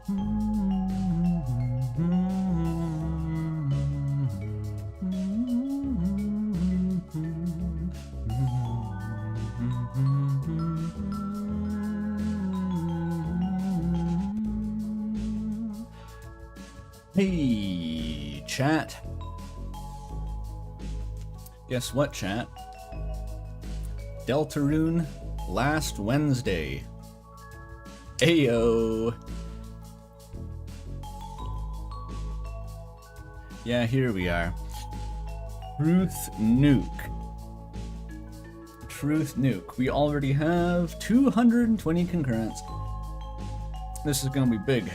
Hey, chat. Guess what, chat? Deltarune last Wednesday. Ayo. Yeah, here we are. Truth Nuke. Truth Nuke. We already have 220 concurrents. This is gonna be big.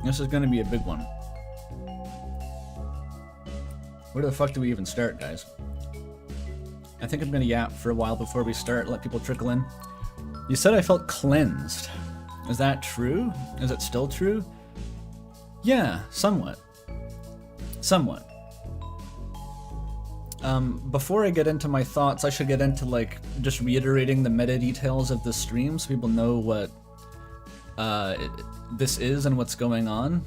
This is gonna be a big one. Where the fuck do we even start, guys? I think I'm gonna yap for a while before we start, let people trickle in. You said I felt cleansed. Is that true? Is it still true? Yeah, somewhat. Somewhat. Before I get into my thoughts, I should get into, like, just reiterating the meta details of the stream so people know what this is and what's going on.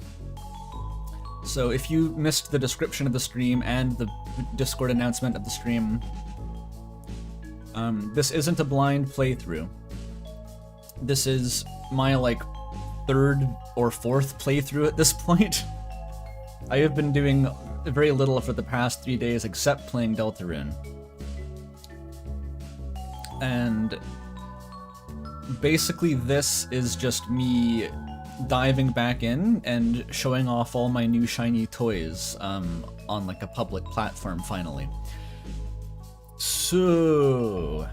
So if you missed the description of the stream and the Discord announcement of the stream, this isn't a blind playthrough. This is my, like, third or fourth playthrough at this point. I have been doing very little for the past 3 days except playing Deltarune. And basically this is just me diving back in and showing off all my new shiny toys on, like, a public platform finally. So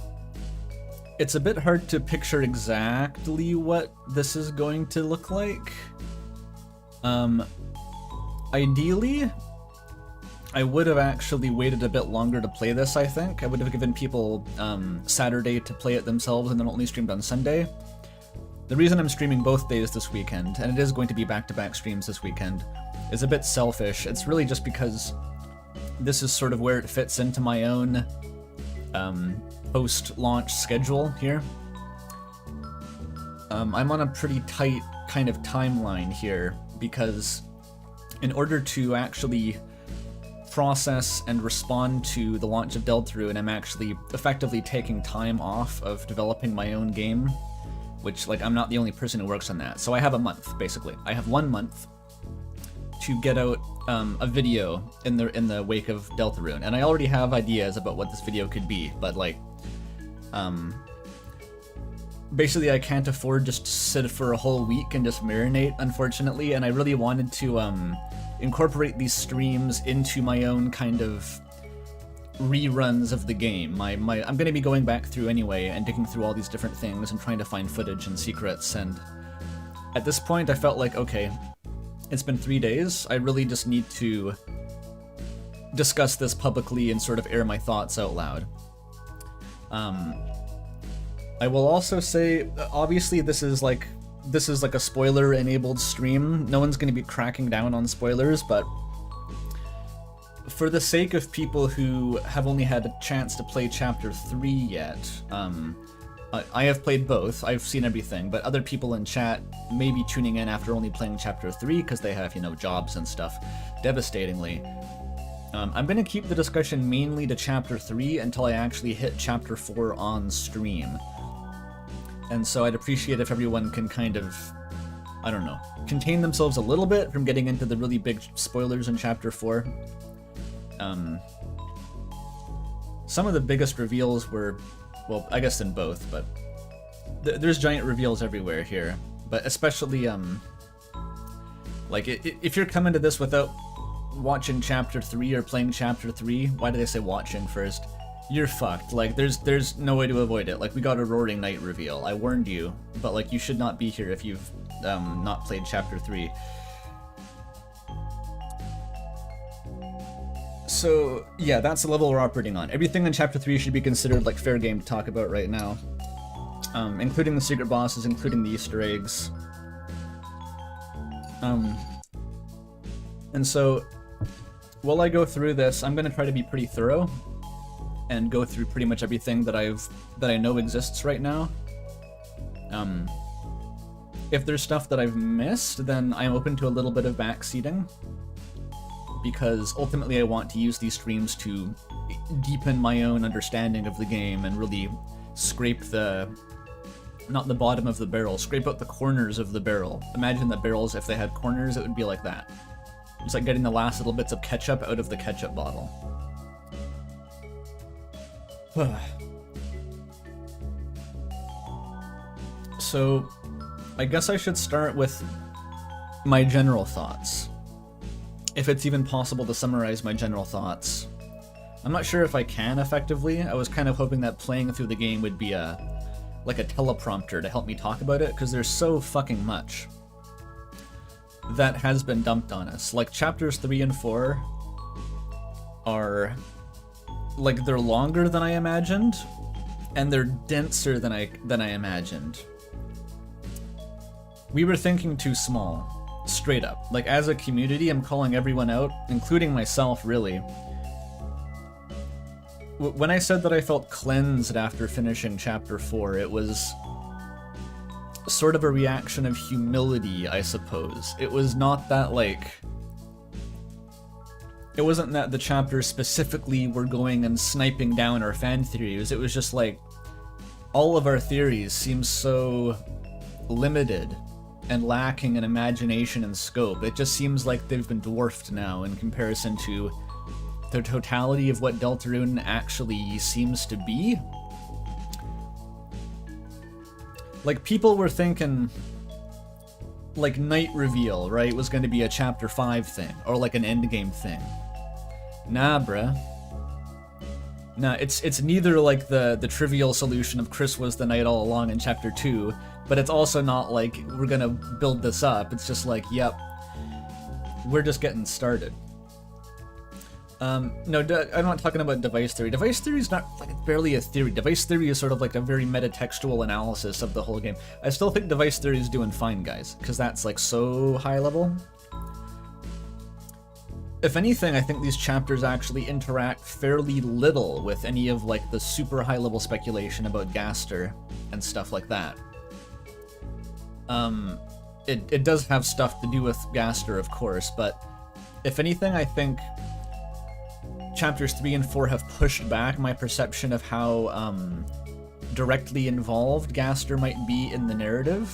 it's a bit hard to picture exactly what this is going to look like. Ideally, I would have actually waited a bit longer to play this, I think. I would have given people Saturday to play it themselves and then only streamed on Sunday. The reason I'm streaming both days this weekend, and it is going to be back-to-back streams this weekend, is a bit selfish. It's really just because this is sort of where it fits into my own post-launch schedule here. I'm on a pretty tight kind of timeline here because in order to actually process and respond to the launch of Deltarune, I'm actually effectively taking time off of developing my own game, which, like, I'm not the only person who works on that. So I have a month, basically. I have 1 month to get out a video in the wake of Deltarune, and I already have ideas about what this video could be, but, like, basically I can't afford just to sit for a whole week and just marinate, unfortunately, and I really wanted to incorporate these streams into my own kind of reruns of the game. I'm going to be going back through anyway and digging through all these different things and trying to find footage and secrets, and at this point I felt like, okay, it's been 3 days, I really just need to discuss this publicly and sort of air my thoughts out loud. I will also say, obviously this is like a spoiler-enabled stream. No one's going to be cracking down on spoilers, but for the sake of people who have only had a chance to play Chapter 3 yet, I have played both, I've seen everything, but other people in chat may be tuning in after only playing Chapter 3 because they have, you know, jobs and stuff, devastatingly. I'm going to keep the discussion mainly to Chapter 3 until I actually hit Chapter 4 on stream. And so I'd appreciate if everyone can kind of, I don't know, contain themselves a little bit from getting into the really big spoilers in Chapter 4. Some of the biggest reveals were, well, I guess in both, but there's giant reveals everywhere here. But especially, like, if you're coming to this without watching Chapter 3 or playing Chapter 3, why do they say watching first? You're fucked. Like, there's no way to avoid it. Like, we got a Roaring Night reveal. I warned you, but, like, you should not be here if you've not played Chapter 3. So, yeah, that's the level we're operating on. Everything in Chapter 3 should be considered, like, fair game to talk about right now. Including the secret bosses, including the Easter eggs. And so, while I go through this, I'm going to try to be pretty thorough and go through pretty much everything that I know exists right now. If there's stuff that I've missed, then I'm open to a little bit of backseating, because ultimately I want to use these streams to deepen my own understanding of the game and really scrape not the bottom of the barrel, scrape out the corners of the barrel. Imagine that barrels, if they had corners, it would be like that. It's like getting the last little bits of ketchup out of the ketchup bottle. So, I guess I should start with my general thoughts. If it's even possible to summarize my general thoughts. I'm not sure if I can effectively. I was kind of hoping that playing through the game would be like a teleprompter to help me talk about it, because there's so fucking much that has been dumped on us. Like, chapters 3 and 4 are, like, they're longer than I imagined, and they're denser than I imagined. We were thinking too small, straight up. Like, as a community, I'm calling everyone out, including myself, really. When I said that I felt cleansed after finishing chapter 4, it was sort of a reaction of humility, I suppose. It was not that, like... It wasn't that the chapters specifically were going and sniping down our fan theories. It was just like, all of our theories seem so limited and lacking in imagination and scope. It just seems like they've been dwarfed now in comparison to the totality of what Deltarune actually seems to be. Like, people were thinking, like, Night Reveal, right, was going to be a chapter 5 thing, or like an endgame thing. Nah, bruh. Nah, it's neither like the trivial solution of Chris was the knight all along in chapter 2, but it's also not like we're gonna build this up. It's just like, yep, we're just getting started. No, I'm not talking about device theory. Device theory is not, like, it's barely a theory. Device theory is sort of like a very metatextual analysis of the whole game. I still think device theory is doing fine, guys, because that's, like, so high level. If anything, I think these chapters actually interact fairly little with any of, like, the super high level speculation about Gaster and stuff like that. It does have stuff to do with Gaster, of course, but if anything, I think chapters 3 and 4 have pushed back my perception of how directly involved Gaster might be in the narrative.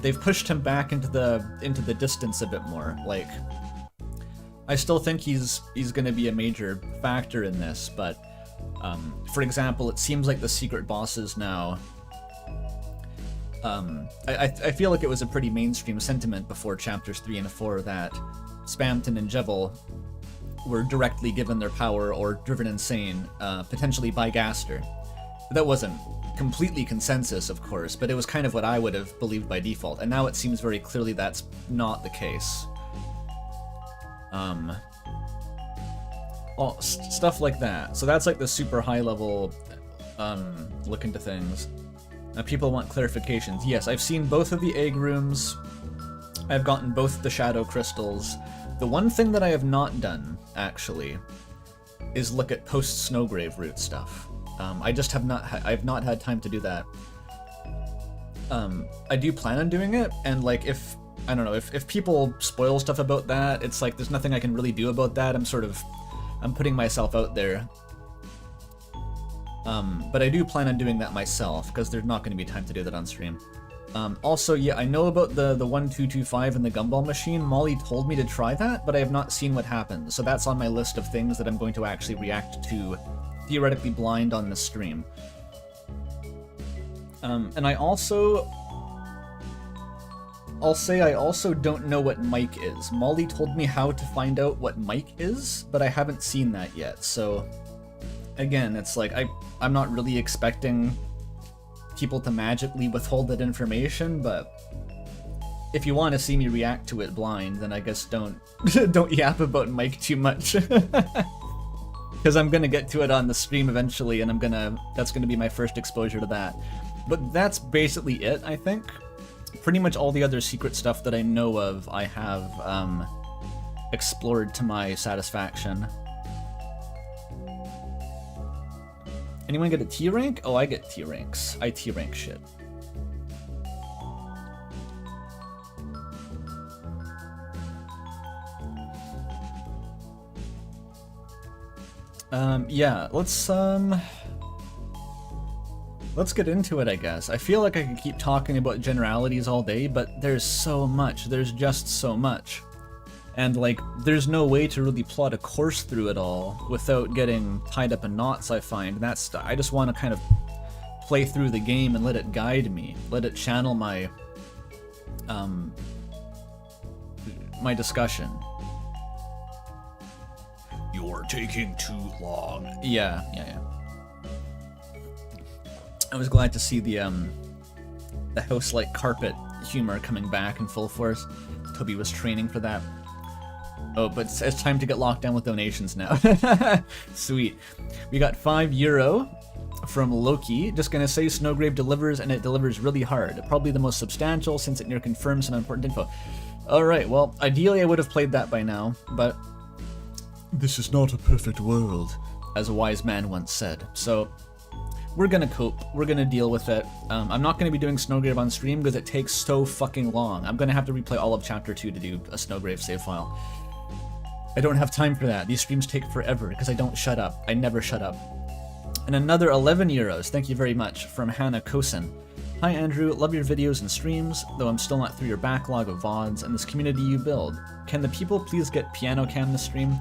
They've pushed him back into the distance a bit more. Like, I still think he's going to be a major factor in this, but for example, it seems like the secret bosses now. I feel like it was a pretty mainstream sentiment before chapters 3 and 4 that Spamton and Jebel were directly given their power or driven insane, potentially by Gaster. That wasn't completely consensus, of course, but it was kind of what I would have believed by default, and now it seems very clearly that's not the case. Well, stuff like that. So that's like the super high level look into things. Now people want clarifications. Yes, I've seen both of the egg rooms. I've gotten both the shadow crystals. The one thing that I have not done, actually, is look at post-Snowgrave route stuff. I just have not I've not had time to do that. I do plan on doing it, and like I don't know, if people spoil stuff about that, it's like there's nothing I can really do about that. I'm putting myself out there. But I do plan on doing that myself, because there's not going to be time to do that on stream. Also, yeah, I know about the 1225 and the gumball machine. Molly told me to try that, but I have not seen what happens, so that's on my list of things that I'm going to actually react to, theoretically blind, on this stream. And I'll say I also don't know what Mike is. Molly told me how to find out what Mike is, but I haven't seen that yet, so again, it's like I'm not really expecting people to magically withhold that information, but if you want to see me react to it blind, then I guess don't yap about Mike too much. Because I'm gonna get to it on the stream eventually, and that's gonna be my first exposure to that. But that's basically it, I think. Pretty much all the other secret stuff that I know of, I have explored to my satisfaction. Anyone get a T rank? Oh, I get T ranks. I T rank shit. Yeah, let's get into it, I guess. I feel like I could keep talking about generalities all day, but there's so much. There's just so much. And, like, there's no way to really plot a course through it all without getting tied up in knots, I find. I just want to kind of play through the game and let it guide me. Let it channel my, my discussion. You're taking too long. Yeah. I was glad to see the house-like carpet humor coming back in full force. Toby was training for that. Oh, but it's time to get locked down with donations now. Sweet. We got €5 from Loki. Just gonna say Snowgrave delivers, and it delivers really hard. Probably the most substantial, since it near confirms some important info. Alright, well, ideally I would have played that by now, but this is not a perfect world, as a wise man once said. So, we're gonna cope. We're gonna deal with it. I'm not gonna be doing Snowgrave on stream because it takes so fucking long. I'm gonna have to replay all of Chapter 2 to do a Snowgrave save file. I don't have time for that. These streams take forever because I don't shut up. I never shut up. And another €11. Thank you very much from Hannah Kosin. Hi Andrew, love your videos and streams, though I'm still not through your backlog of VODs and this community you build. Can the people please get Piano Cam this stream?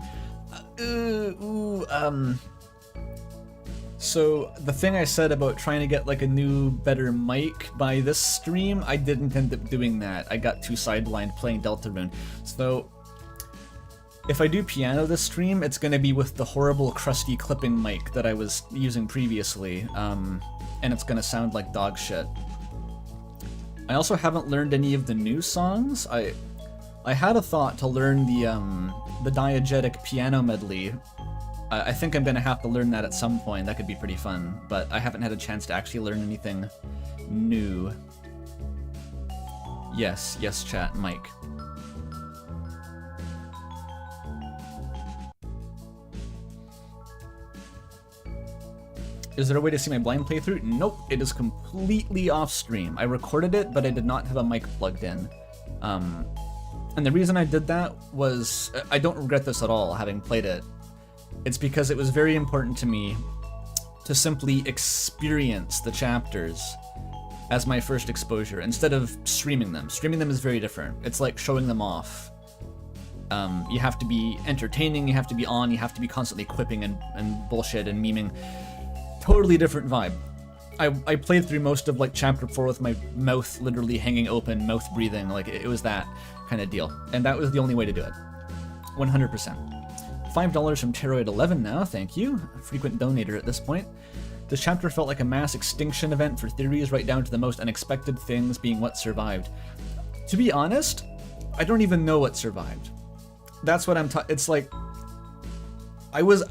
So the thing I said about trying to get like a new, better mic by this stream, I didn't end up doing that. I got too sidelined playing Deltarune. So if I do piano this stream, it's going to be with the horrible crusty clipping mic that I was using previously, and it's going to sound like dog shit. I also haven't learned any of the new songs. I had a thought to learn the diegetic piano medley. I think I'm going to have to learn that at some point. That could be pretty fun, but I haven't had a chance to actually learn anything new. Yes, chat, Mike. Is there a way to see my blind playthrough? Nope, it is completely off stream. I recorded it, but I did not have a mic plugged in. And the reason I did that was, I don't regret this at all, having played it. It's because it was very important to me to simply experience the chapters as my first exposure, instead of streaming them. Streaming them is very different. It's like showing them off. You have to be entertaining, you have to be on, you have to be constantly quipping and bullshit and memeing. Totally different vibe. I played through most of like chapter 4 with my mouth literally hanging open, mouth breathing, like it was that kind of deal. And that was the only way to do it. 100%. $5 from Teroid11 now, thank you. A frequent donator at this point. This chapter felt like a mass extinction event for theories, right down to the most unexpected things being what survived. To be honest, I don't even know what survived. That's what it's like, I was,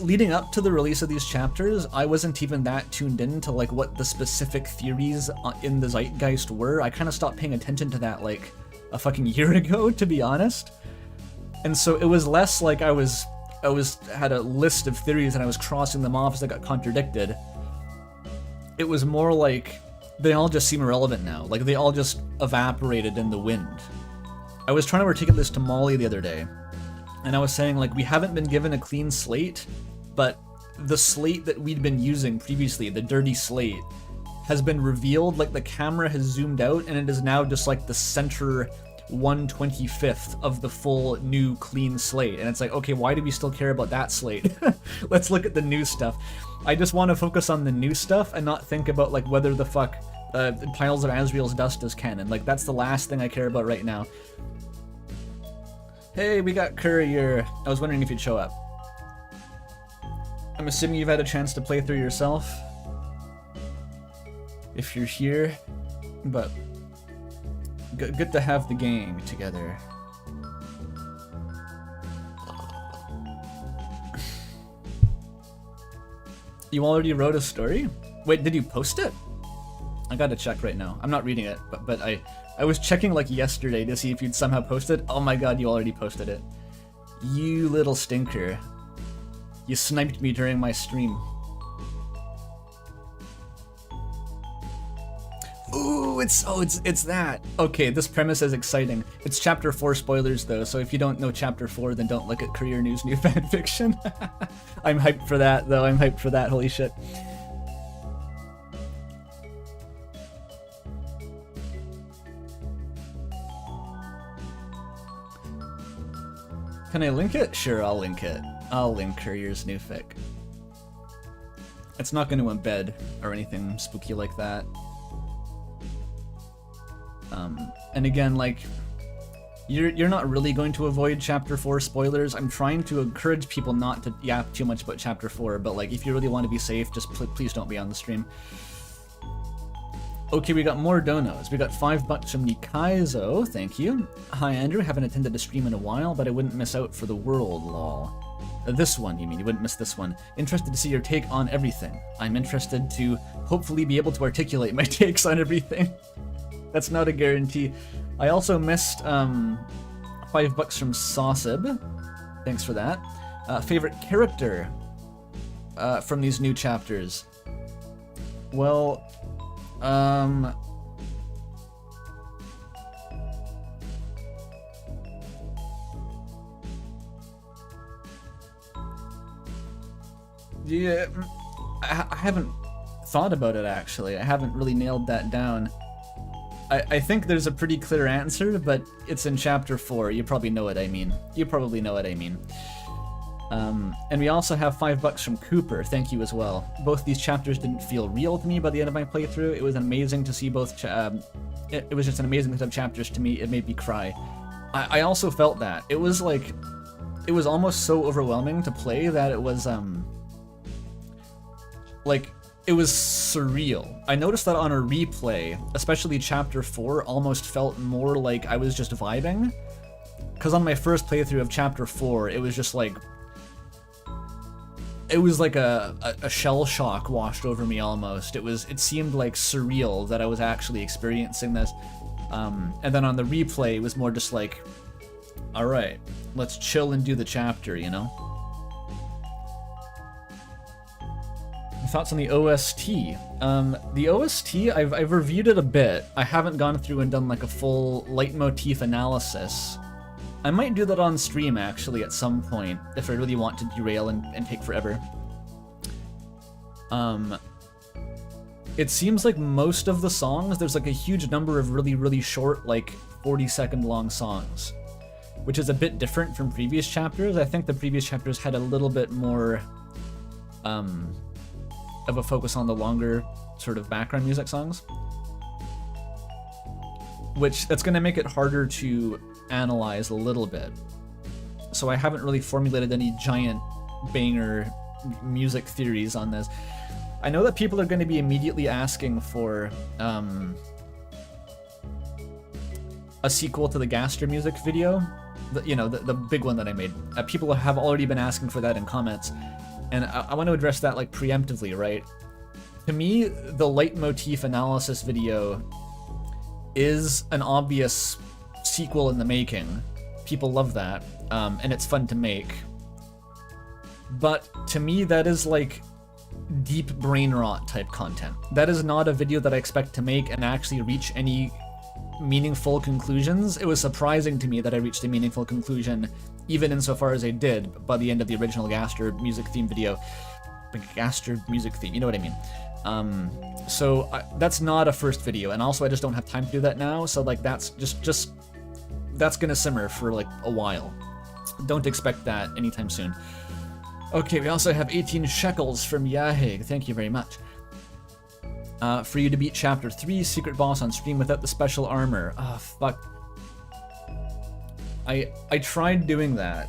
leading up to the release of these chapters, I wasn't even that tuned in to like what the specific theories in the zeitgeist were. I kind of stopped paying attention to that like a fucking year ago, to be honest. And so it was less like I had a list of theories and I was crossing them off as I got contradicted. It was more like they all just seem irrelevant now. Like they all just evaporated in the wind. I was trying to articulate this to Molly the other day, and I was saying like we haven't been given a clean slate, but the slate that we'd been using previously, the dirty slate, has been revealed. Like the camera has zoomed out and it is now just like the center 1/25th of the full new clean slate, and it's like, okay, why do we still care about that slate? Let's look at the new stuff. I just want to focus on the new stuff and not think about like whether the fuck piles of Asriel's dust is canon. Like that's the last thing I care about right now. Hey, we got Courier. I was wondering if you'd show up. I'm assuming you've had a chance to play through yourself, if you're here, but good to have the gang together. You already wrote a story? Wait, did you post it? I gotta check right now. I'm not reading it, but I was checking like yesterday to see if you'd somehow posted. Oh my god, you already posted it. You little stinker. You sniped me during my stream. Ooh, it's that. Okay, this premise is exciting. It's chapter 4 spoilers though, so if you don't know chapter 4, then don't look at Career News New Fanfiction. I'm hyped for that though. I'm hyped for that. Holy shit. Can I link it? Sure, I'll link it. I'll link Career's New Fic. It's not going to embed or anything spooky like that. And again, like, you're not really going to avoid chapter 4 spoilers. I'm trying to encourage people not to yap too much about chapter 4, but like, if you really want to be safe, just please don't be on the stream. Okay, we got more donos. We got $5 from Nikaizo, thank you. Hi Andrew, haven't attended a stream in a while, but I wouldn't miss out for the world, lol. This one, you mean? You wouldn't miss this one. Interested to see your take on everything. I'm interested to hopefully be able to articulate my takes on everything. That's not a guarantee. I also missed $5 from Sawsib. Thanks for that. Favorite character from these new chapters? Well, yeah, I haven't thought about it actually. I haven't really nailed that down. I think there's a pretty clear answer, but it's in chapter 4. You probably know what I mean. You probably know what I mean. And we also have $5 from Cooper. Thank you as well. Both these chapters didn't feel real to me by the end of my playthrough. It was amazing to see both. It was just an amazing set of chapters to me. It made me cry. I also felt that it was like, it was almost so overwhelming to play that it was like, it was surreal. I noticed that on a replay, especially chapter 4, almost felt more like I was just vibing. Because on my first playthrough of chapter 4, it was just like, it was like a shell shock washed over me almost. It seemed like surreal that I was actually experiencing this. And then on the replay, it was more just like, all right, let's chill and do the chapter, you know? Thoughts on the OST? The OST, I've reviewed it a bit. I haven't gone through and done like a full leitmotif analysis. I might do that on stream actually at some point if I really want to derail and take forever. It seems like most of the songs, there's like a huge number of really short, like 40-second long songs, which is a bit different from previous chapters. I think the previous chapters had a little bit more of a focus on the longer sort of background music songs, which that's going to make it harder to analyze a little bit. So I haven't really formulated any giant banger music theories on this. I know that people are going to be immediately asking for a sequel to the Gaster music video, the big one that I made. People have already been asking for that in comments. And I want to address that like preemptively, right? To me, the leitmotif analysis video is an obvious sequel in the making. People love that, and it's fun to make. But to me, that is like deep brain rot type content. That is not a video that I expect to make and actually reach any meaningful conclusions. It was surprising to me that I reached a meaningful conclusion, even insofar as I did by the end of the original Gaster music theme video. Gaster music theme, you know what I mean? That's not a first video, and also I just don't have time to do that now, so like that's just that's gonna simmer for like a while. Don't expect that anytime soon. Okay, we also have 18 shekels from Yahig. Thank you very much. For you to beat chapter 3 secret boss on stream without the special armor. Oh, fuck. I tried doing that.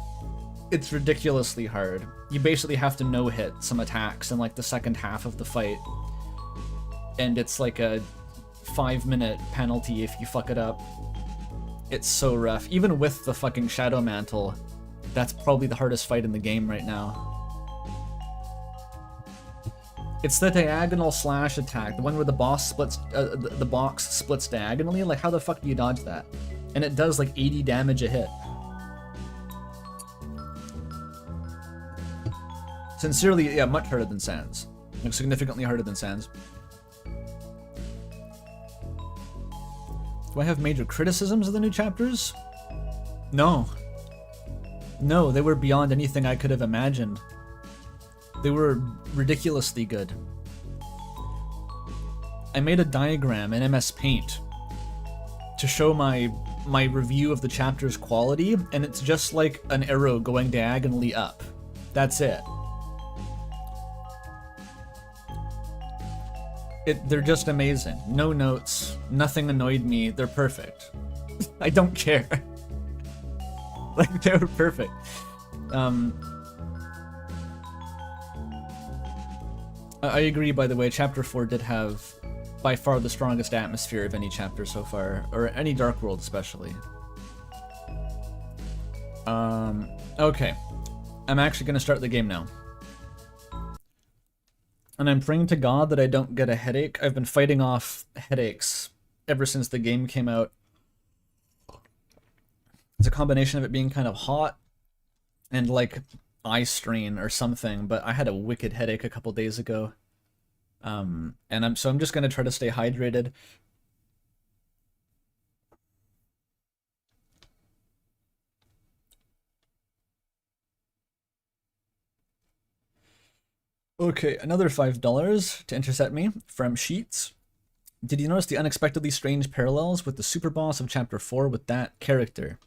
It's ridiculously hard. You basically have to no-hit some attacks in like the second half of the fight. And it's like a 5-minute penalty if you fuck it up. It's so rough. Even with the fucking Shadow Mantle, that's probably the hardest fight in the game right now. It's the diagonal slash attack, the one where the boss splits, the box splits diagonally. Like, how the fuck do you dodge that? And it does like 80 damage a hit. Sincerely, yeah, much harder than Sans. Like, significantly harder than Sans. Do I have major criticisms of the new chapters? No. No, they were beyond anything I could have imagined. They were ridiculously good. I made a diagram in MS Paint to show my review of the chapter's quality, and it's just like an arrow going diagonally up. That's it. They're just amazing. No notes, nothing annoyed me, they're perfect. I don't care. Like, they were perfect. I agree, by the way, Chapter 4 did have by far the strongest atmosphere of any chapter so far, or any Dark World especially. Okay. I'm actually gonna start the game now. And I'm praying to God that I don't get a headache. I've been fighting off headaches ever since the game came out. It's a combination of it being kind of hot and like eye strain or something, but I had a wicked headache a couple days ago. And I'm just gonna try to stay hydrated. Okay, another $5 to intercept me from Sheets. Did you notice the unexpectedly strange parallels with the super boss of Chapter 4 with that character?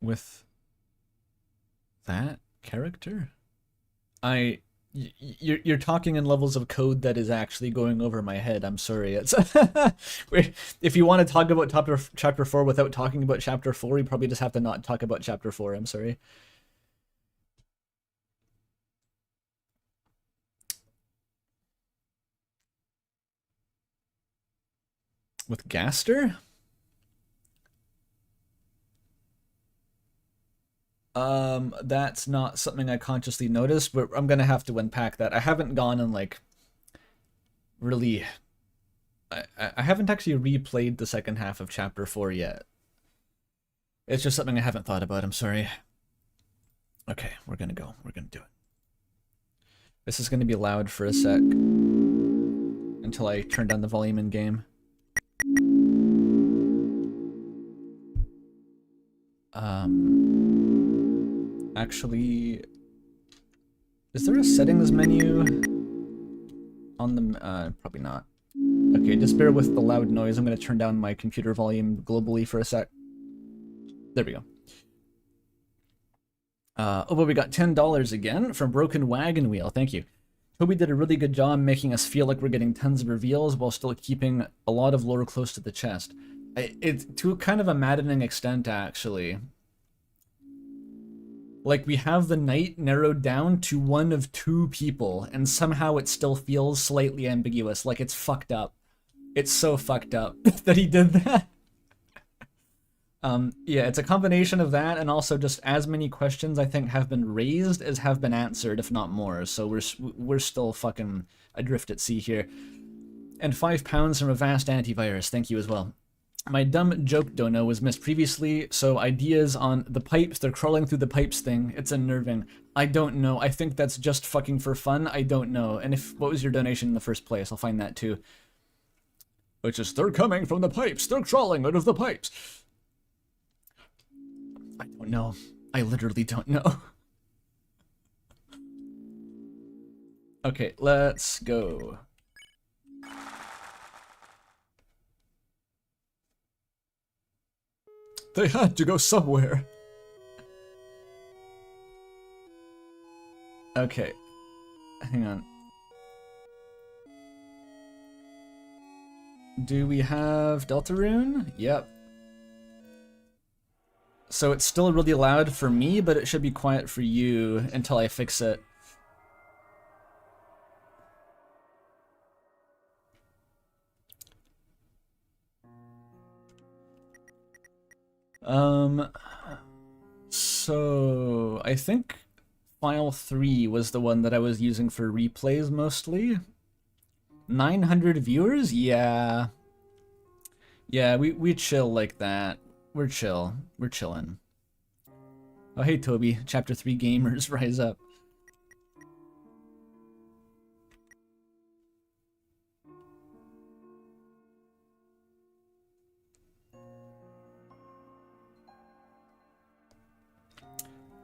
With that character? You're talking in levels of code that is actually going over my head. I'm sorry. It's if you want to talk about chapter 4 without talking about chapter 4, you probably just have to not talk about chapter 4. I'm sorry. With Gaster? That's not something I consciously noticed, but I'm gonna have to unpack that. I haven't gone and like really I haven't actually replayed the second half of chapter 4 yet. It's just something I haven't thought about, I'm sorry. Okay, we're gonna go. We're gonna do it. This is gonna be loud for a sec until I turn down the volume in game. Actually, is there a settings menu on the, probably not. Okay, just bear with the loud noise. I'm gonna turn down my computer volume globally for a sec. There we go. Oh, but we got $10 again from Broken Wagon Wheel. Thank you. Toby did a really good job making us feel like we're getting tons of reveals while still keeping a lot of lore close to the chest. It's to kind of a maddening extent, actually. Like, we have the night narrowed down to one of 2 people, and somehow it still feels slightly ambiguous. Like, it's fucked up. It's so fucked up that he did that. Yeah, it's a combination of that, and also just as many questions, I think, have been raised as have been answered, if not more. So we're still fucking adrift at sea here. And £5 from a vast antivirus. Thank you as well. My dumb joke dono was missed previously, so ideas on the pipes, they're crawling through the pipes thing, it's unnerving. I don't know, I think that's just fucking for fun, I don't know. And what was your donation in the first place? I'll find that too. Which is, they're coming from the pipes, they're crawling out of the pipes. I don't know, I literally don't know. Okay, let's go. They had to go somewhere. Okay. Hang on. Do we have Deltarune? Yep. So it's still really loud for me, but it should be quiet for you until I fix it. So I think file 3 was the one that I was using for replays mostly. 900 viewers? Yeah. Yeah, we chill like that. We're chill. We're chillin'. Oh, hey, Toby. Chapter 3 gamers, rise up.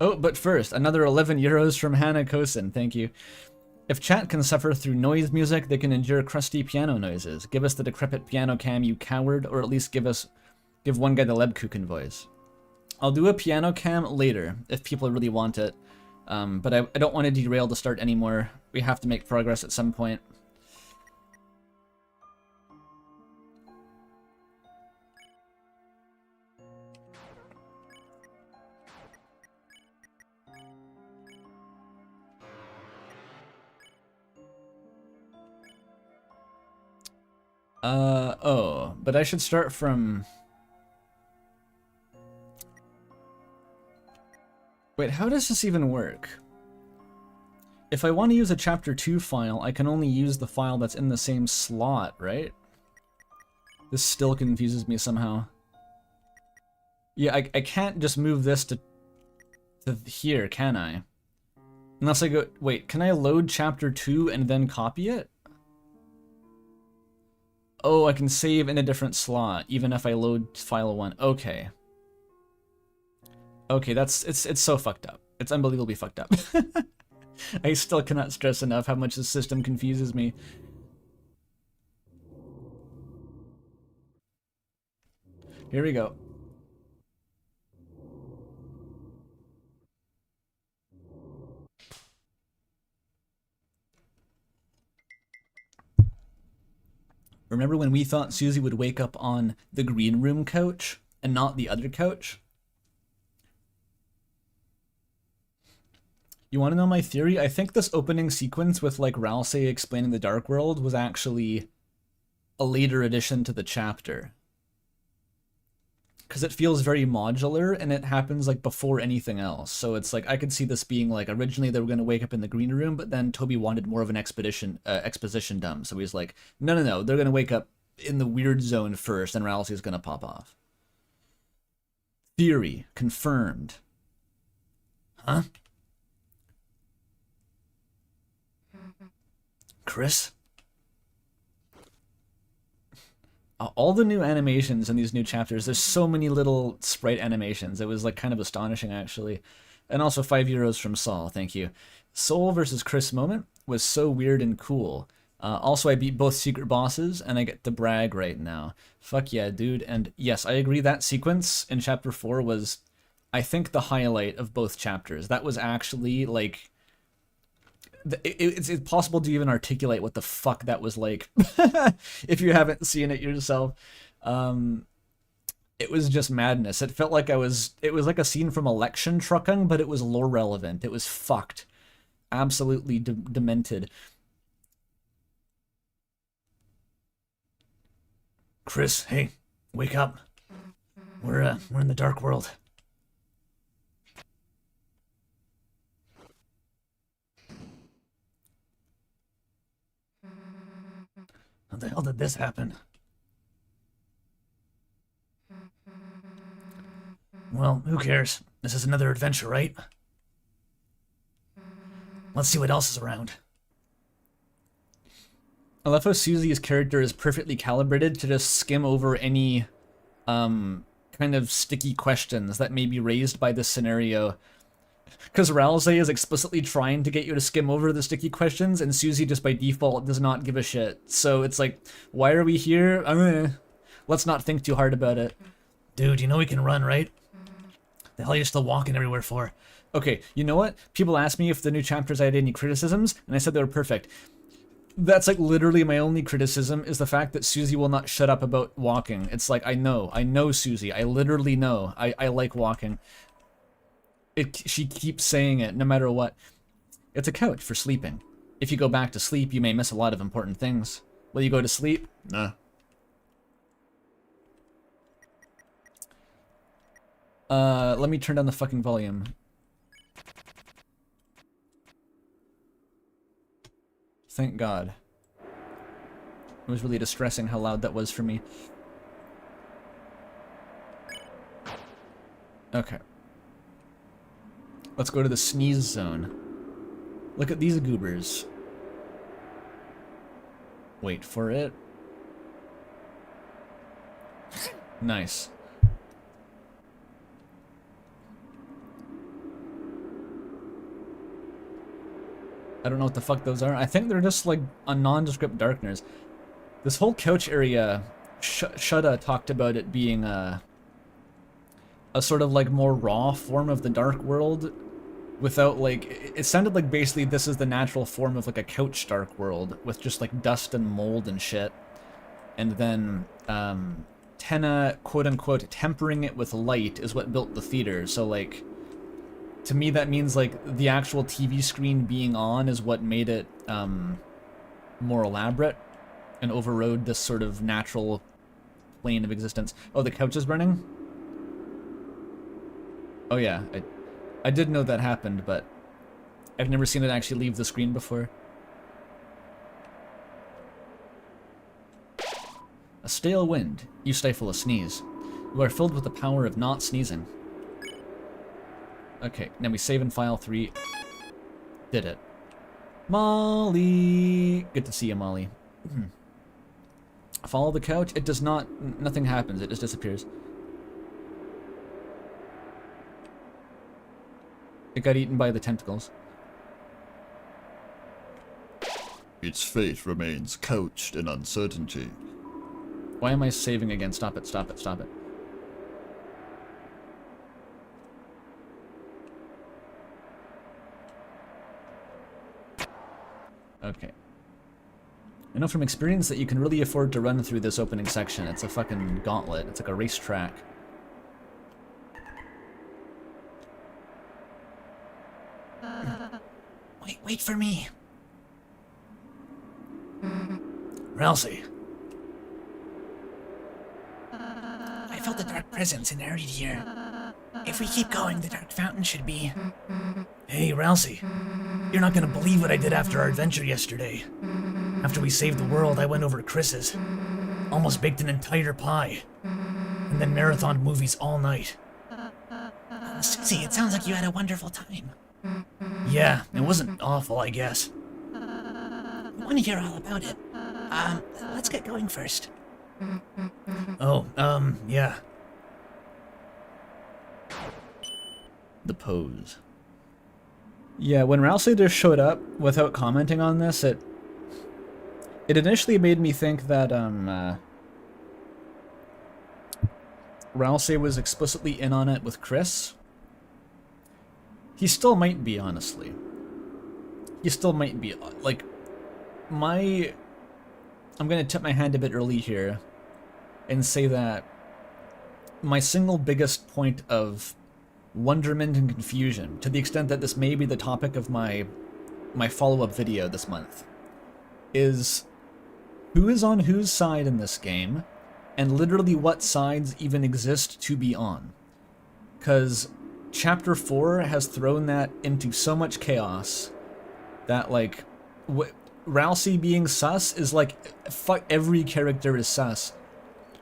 Oh, but first, another 11 euros from Hannah Kosin, thank you. If chat can suffer through noise music, they can endure crusty piano noises. Give us the decrepit piano cam, you coward, or at least give one guy the Lebkuchen voice. I'll do a piano cam later, if people really want it. But I don't want to derail the start anymore. We have to make progress at some point. Oh, but I should start from... Wait, how does this even work? If I want to use a chapter 2 file, I can only use the file that's in the same slot, right? This still confuses me somehow. Yeah, I can't just move this to here, can I? Unless I go... Wait, can I load chapter 2 and then copy it? Oh, I can save in a different slot, even if I load file 1. Okay. Okay, it's so fucked up. It's unbelievably fucked up. I still cannot stress enough how much the system confuses me. Here we go. Remember when we thought Susie would wake up on the green room couch and not the other couch? You want to know my theory? I think this opening sequence with like Ralsei explaining the Dark World was actually a later addition to the chapter. Because it feels very modular and it happens like before anything else. So it's like I could see this being like originally they were going to wake up in the green room, but then Toby wanted more of an exposition dump. So he's like, no, they're going to wake up in the weird zone first and Ralsei's going to pop off. Theory confirmed. Huh? Chris? All the new animations in these new chapters, there's so many little sprite animations. It was like kind of astonishing actually. And also 5 euros from Saul, thank you. Soul versus Chris moment was so weird and cool. Also, I beat both secret bosses and I get to brag right now. Fuck yeah, dude. And yes, I agree that sequence in chapter 4 was, I think, the highlight of both chapters. That was actually like... It's impossible to even articulate what the fuck that was like if you haven't seen it yourself. It was just madness. It felt like it was like a scene from Election Trucking, but it was lore relevant. It was fucked. Absolutely demented. Chris, hey, wake up. We're in the Dark World. How the hell did this happen? Well, who cares? This is another adventure, right? Let's see what else is around. I love how Susie's character is perfectly calibrated to just skim over any kind of sticky questions that may be raised by this scenario. Because Ralsei is explicitly trying to get you to skim over the sticky questions, and Susie just by default does not give a shit. So it's like, why are we here? Let's not think too hard about it. Dude, you know we can run, right? The hell are you still walking everywhere for? Okay, you know what? People ask me if the new chapters I had any criticisms, and I said they were perfect. That's like literally my only criticism is the fact that Susie will not shut up about walking. It's like, I know Susie. I literally know. I like walking. She keeps saying it no matter what. It's a couch for sleeping. If you go back to sleep, you may miss a lot of important things. Will you go to sleep? Nah. Let me turn down the fucking volume. Thank God. It was really distressing how loud that was for me. Okay. Let's go to the sneeze zone. Look at these goobers. Wait for it. Nice. I don't know what the fuck those are. I think they're just like a nondescript darkeners. This whole couch area, Shudda talked about it being a sort of like more raw form of the dark world without like, it sounded like basically this is the natural form of like a couch dark world with just like dust and mold and shit. And then Tenna, quote unquote, tempering it with light is what built the theater. So like, to me that means like the actual TV screen being on is what made it more elaborate and overrode this sort of natural plane of existence. Oh, the couch is burning? Oh yeah, I did know that happened, but I've never seen it actually leave the screen before. A stale wind. You stifle a sneeze. You are filled with the power of not sneezing. Okay, now we save in file 3. Did it. Molly! Good to see you, Molly. Follow the couch. It does not... Nothing happens. It just disappears. It got eaten by the tentacles. Its fate remains couched in uncertainty. Why am I saving again? Stop it, stop it, stop it. Okay. I know from experience that you can really afford to run through this opening section. It's a fucking gauntlet. It's like a racetrack. Wait for me. Ralsei. I felt the dark presence inherited here. If we keep going, the dark fountain should be... Hey, Ralsei. You're not gonna believe what I did after our adventure yesterday. After we saved the world, I went over to Chris's. Almost baked an entire pie. And then marathoned movies all night. Susie, it sounds like you had a wonderful time. Yeah, it wasn't awful, I guess. I want to hear all about it. Let's get going first. Oh, yeah. The pose. Yeah, when Ralsei just showed up without commenting on this, it initially made me think that, Ralsei was explicitly in on it with Chris. He still might be, honestly. He still might be. Like, I'm gonna tip my hand a bit early here and say that my single biggest point of wonderment and confusion, to the extent that this may be the topic of my follow-up video this month, is who is on whose side in this game, and literally what sides even exist to be on. Because Chapter 4 has thrown that into so much chaos that, like, Ralsei being sus is like, fuck, every character is sus.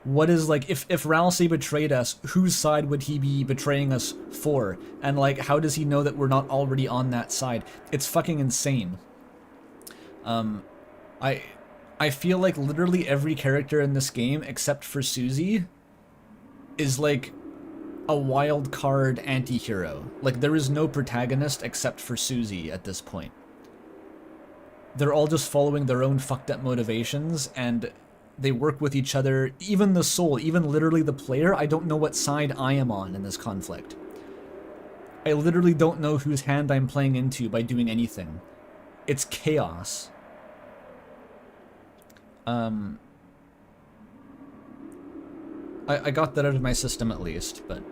What is, like, if Ralsei betrayed us, whose side would he be betraying us for? And, like, how does he know that we're not already on that side? It's fucking insane. I feel like literally every character in this game, except for Susie, is, like, a wild card anti-hero. Like, there is no protagonist except for Susie at this point. They're all just following their own fucked up motivations, and they work with each other. Even the soul, even literally the player, I don't know what side I am on in this conflict. I literally don't know whose hand I'm playing into by doing anything. It's chaos. I got that out of my system at least, but...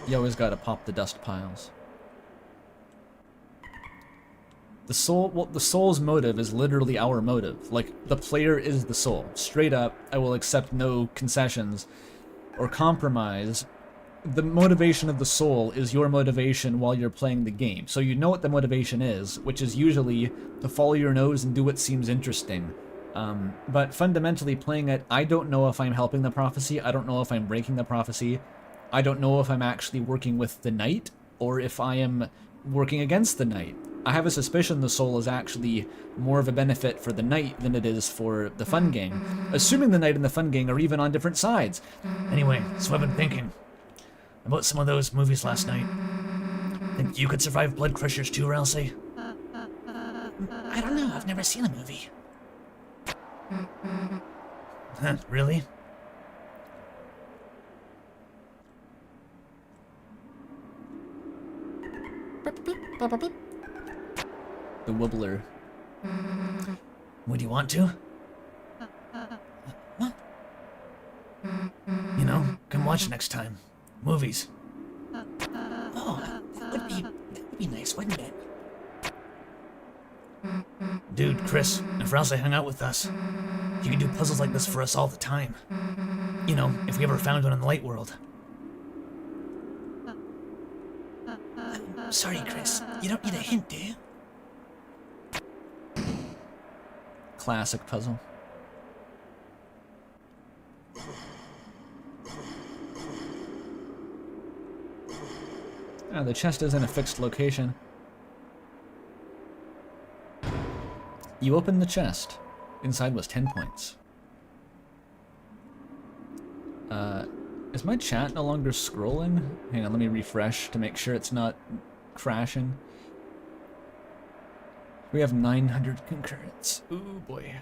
You always gotta pop the dust piles. The soul, well, the soul's motive is literally our motive. Like, the player is the soul. Straight up, I will accept no concessions or compromise. The motivation of the soul is your motivation while you're playing the game. So you know what the motivation is, which is usually to follow your nose and do what seems interesting. But fundamentally playing it, I don't know if I'm helping the prophecy, I don't know if I'm breaking the prophecy, I don't know if I'm actually working with the knight, or if I am working against the knight. I have a suspicion the soul is actually more of a benefit for the knight than it is for the fun gang, assuming the knight and the fun gang are even on different sides. Anyway, that's what I've been thinking. about some of those movies last night. Think you could survive Blood Crushers too, Ralsei? I don't know, I've never seen a movie. Huh, really? The Wobbler. Would you want to? What? You know, come watch next time. Movies. Oh, that would be nice, wouldn't it? Dude, Chris, if Ralsei hung out with us, you could do puzzles like this for us all the time. You know, if we ever found one in the light world. Sorry, Chris. You don't need a hint, do you? Classic puzzle. Oh, the chest is in a fixed location. You opened the chest. Inside was 10 points. Is my chat no longer scrolling? Hang on, let me refresh to make sure it's not crashing. We have 900 concurrents. Ooh, boy.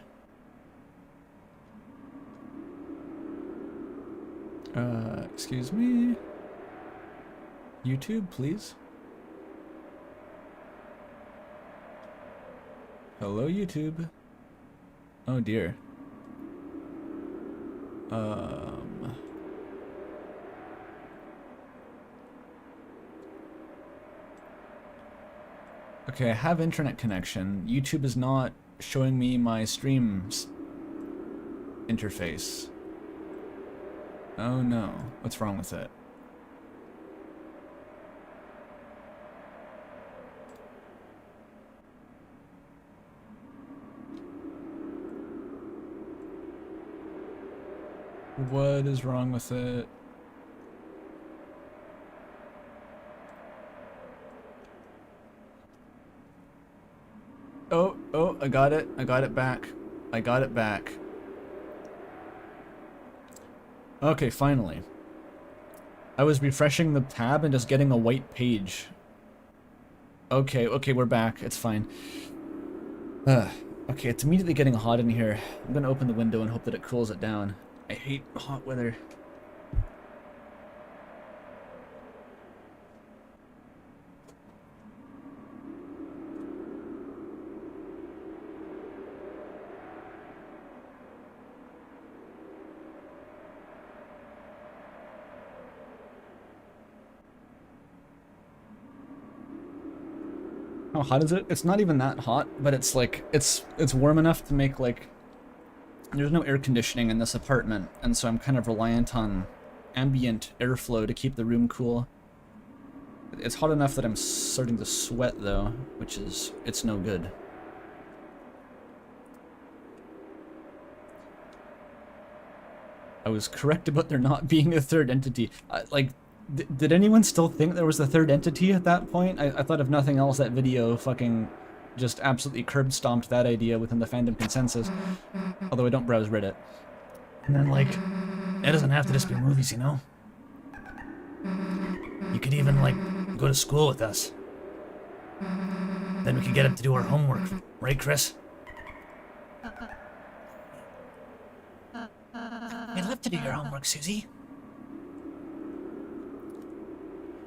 Excuse me? YouTube, please? Hello, YouTube. Oh, dear. Okay, I have internet connection. YouTube is not showing me my stream's interface. Oh no, what's wrong with it? What is wrong with it? Oh, I got it. I got it back. I got it back. Okay, finally. I was refreshing the tab and just getting a white page. Okay, we're back. It's fine. Okay, it's immediately getting hot in here. I'm gonna open the window and hope that it cools it down. I hate hot weather. How hot is it? It's not even that hot, but it's like, it's warm enough to make like, there's no air conditioning in this apartment, and so I'm kind of reliant on ambient airflow to keep the room cool. It's hot enough that I'm starting to sweat though, which is, it's no good. I was correct about there not being a third entity. Did anyone still think there was a third entity at that point? I thought if nothing else that video fucking just absolutely curb stomped that idea within the fandom consensus. Although I don't browse Reddit. And then, like, it doesn't have to just be movies, you know? You could even, like, go to school with us. Then we could get him to do our homework. Right, Chris? I'd love to do your homework, Susie.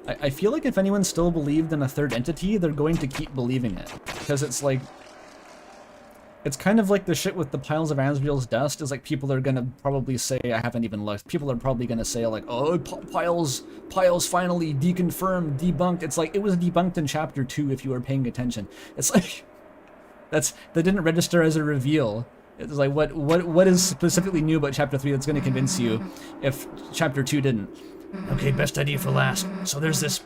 I feel like if anyone still believed in a third entity, they're going to keep believing it. Because it's like... It's kind of like the shit with the piles of Asriel's dust, is like people are gonna probably say, I haven't even looked, people are probably gonna say like, oh, piles finally deconfirmed, debunked. It's like, it was debunked in chapter 2 if you were paying attention. It's like, that didn't register as a reveal. It's like, what is specifically new about chapter 3 that's gonna convince you if chapter 2 didn't? Okay, best idea for last. So there's this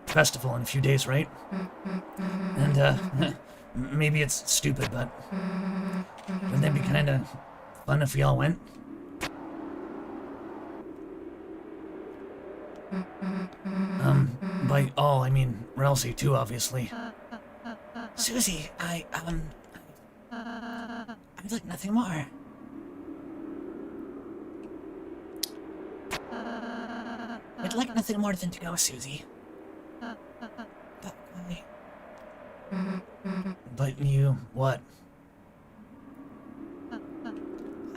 festival in a few days, right? And, maybe it's stupid, but wouldn't that be kind of fun if we all went? By all, I mean Ralsei too, obviously. Susie, I'd like nothing more. I'd like nothing more than to go, Susie. But But you... what?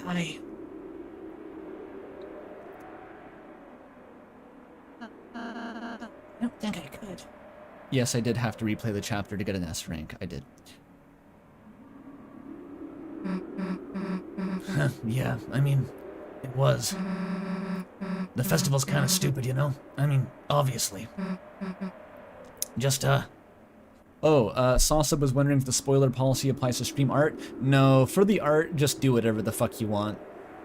I don't think I could. Yes, I did have to replay the chapter to get an S rank. I did. Yeah, I mean, it was. The festival's kind of stupid, you know? I mean, obviously. Just, Salsa was wondering if the spoiler policy applies to stream art. No, for the art, just do whatever the fuck you want.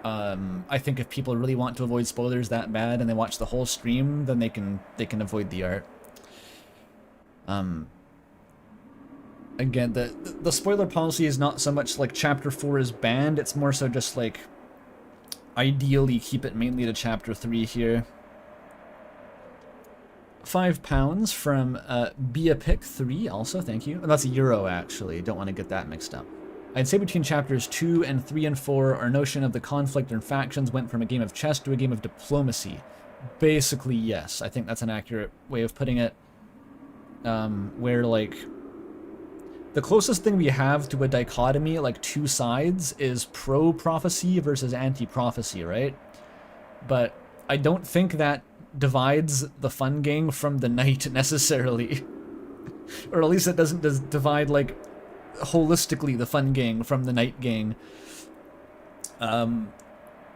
I think if people really want to avoid spoilers that bad and they watch the whole stream, then they can avoid the art. Again, the spoiler policy is not so much like Chapter 4 is banned, it's more so just like, ideally keep it mainly to Chapter 3 here. £5 from Beapic3 also, thank you. And that's a euro, actually. Don't want to get that mixed up. I'd say between chapters 2 and 3 and 4, our notion of the conflict and factions went from a game of chess to a game of diplomacy. Basically, yes. I think that's an accurate way of putting it. Where, like, the closest thing we have to a dichotomy, like two sides, is pro-prophecy versus anti-prophecy, right? But I don't think that divides the fun gang from the knight necessarily. Or at least it doesn't divide, like, holistically the fun gang from the knight gang.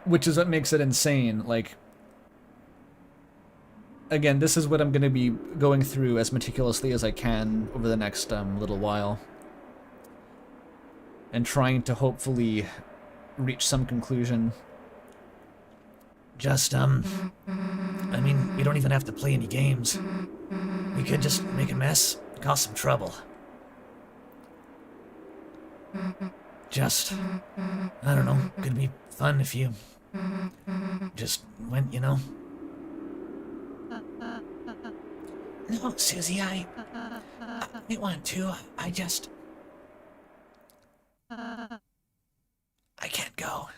Which is what makes it insane. Like, again, this is what I'm going to be going through as meticulously as I can over the next little while. And trying to hopefully reach some conclusion. just, I mean, we don't even have to play any games. We could just make a mess, cause some trouble. Just, I don't know, could be fun if you just went, you know? No, Susie, I want to. I just... I can't go.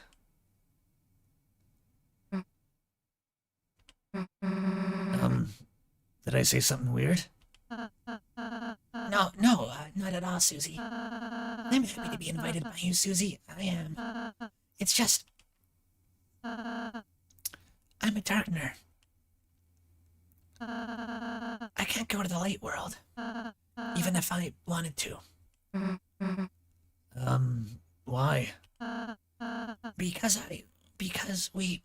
Did I say something weird? No, not at all, Susie. I'm happy to be invited by you, Susie. I am. It's just... I'm a Darkner. I can't go to the light world, even if I wanted to. Why? Because we...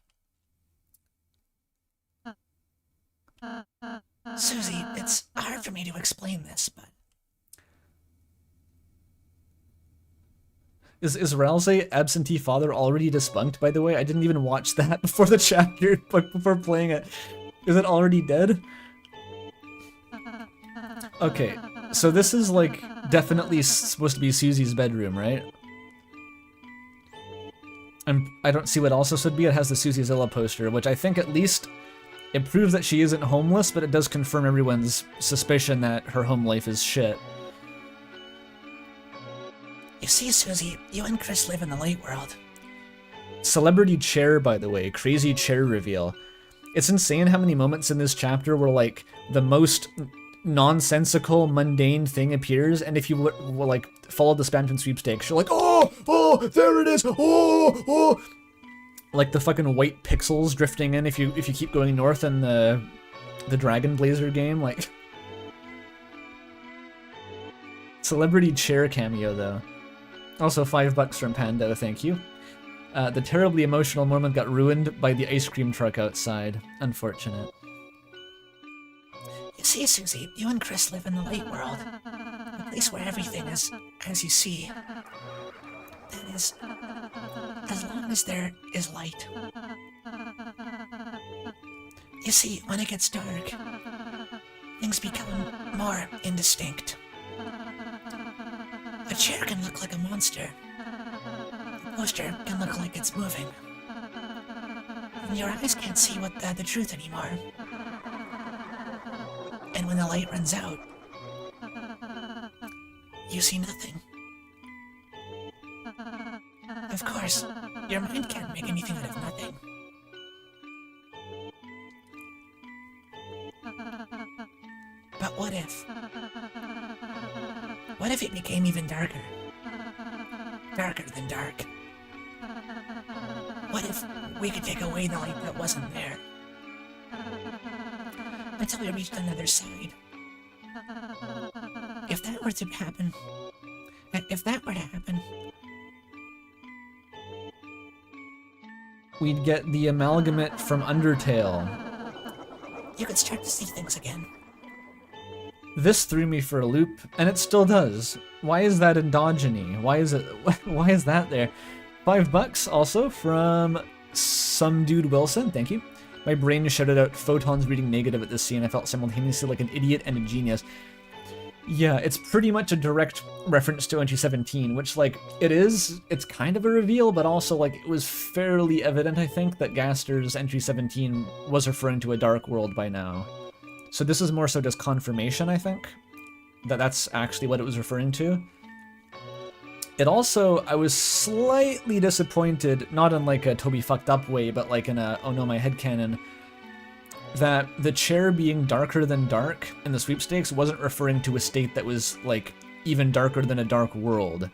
Susie, it's hard for me to explain this, but... Is Ralsei absentee father already despunked, by the way? I didn't even watch that before the chapter, before playing it. Is it already dead? Okay, so this is, like, definitely supposed to be Susie's bedroom, right? And I don't see what else this would be. It has the Susie Zilla poster, which I think at least it proves that she isn't homeless, but it does confirm everyone's suspicion that her home life is shit. You see, Susie, you and Chris live in the light world. Celebrity chair, by the way. Crazy chair reveal. It's insane how many moments in this chapter where, like, the most nonsensical, mundane thing appears, and if you will, like, follow the Spamton sweepstakes, you're like, oh, there it is, oh. Like the fucking white pixels drifting in if you keep going north in the Dragon Blazer game, like. Celebrity chair cameo, though. Also $5 from Pando, thank you. The terribly emotional moment got ruined by the ice cream truck outside. Unfortunate. You see, Susie, you and Chris live in the light world. A place where everything is as you see. That is, as long as there is light. You see, when it gets dark, things become more indistinct. A chair can look like a monster. A poster can look like it's moving. And your eyes can't see the truth anymore. And when the light runs out, you see nothing. Of course, your mind can't make anything out of nothing. what if? What if it became even darker? Darker than dark. What if we could take away the light that wasn't there? Until we reached another side. If that were to happen... If that were to happen... We'd get the amalgamate from Undertale. You could start to see things again. This threw me for a loop, and it still does. Why is that endogeny? Why is it? Why is that there? $5 also from some dude Wilson. Thank you. My brain shouted out photons reading negative at this scene. I felt simultaneously like an idiot and a genius. Yeah, it's pretty much a direct reference to Entry 17, which, like, it is. It's kind of a reveal, but also, like, it was fairly evident, I think, that Gaster's Entry 17 was referring to a dark world by now. So this is more so just confirmation, I think, that that's actually what it was referring to. It also, I was slightly disappointed, not in like a Toby fucked up way, but like in a, oh no, my headcanon, that the chair being darker than dark in the sweepstakes wasn't referring to a state that was like even darker than a dark world.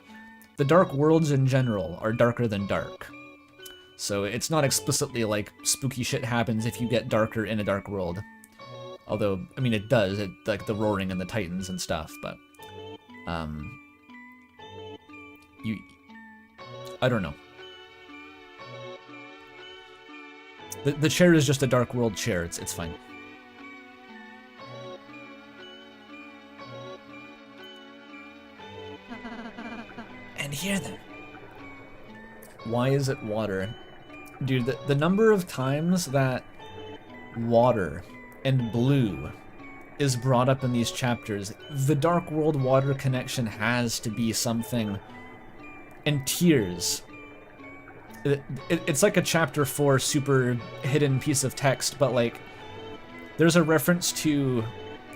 The dark worlds in general are darker than dark. So it's not explicitly like spooky shit happens if you get darker in a dark world. Although, I mean, it does, like the roaring and the titans and stuff, but, I don't know. The chair is just a dark world chair, it's fine. And hear them. Why is it water? Dude, the number of times that water and blue is brought up in these chapters, the Dark World water connection has to be something. And tears. It's like a chapter 4 super hidden piece of text, but like, there's a reference to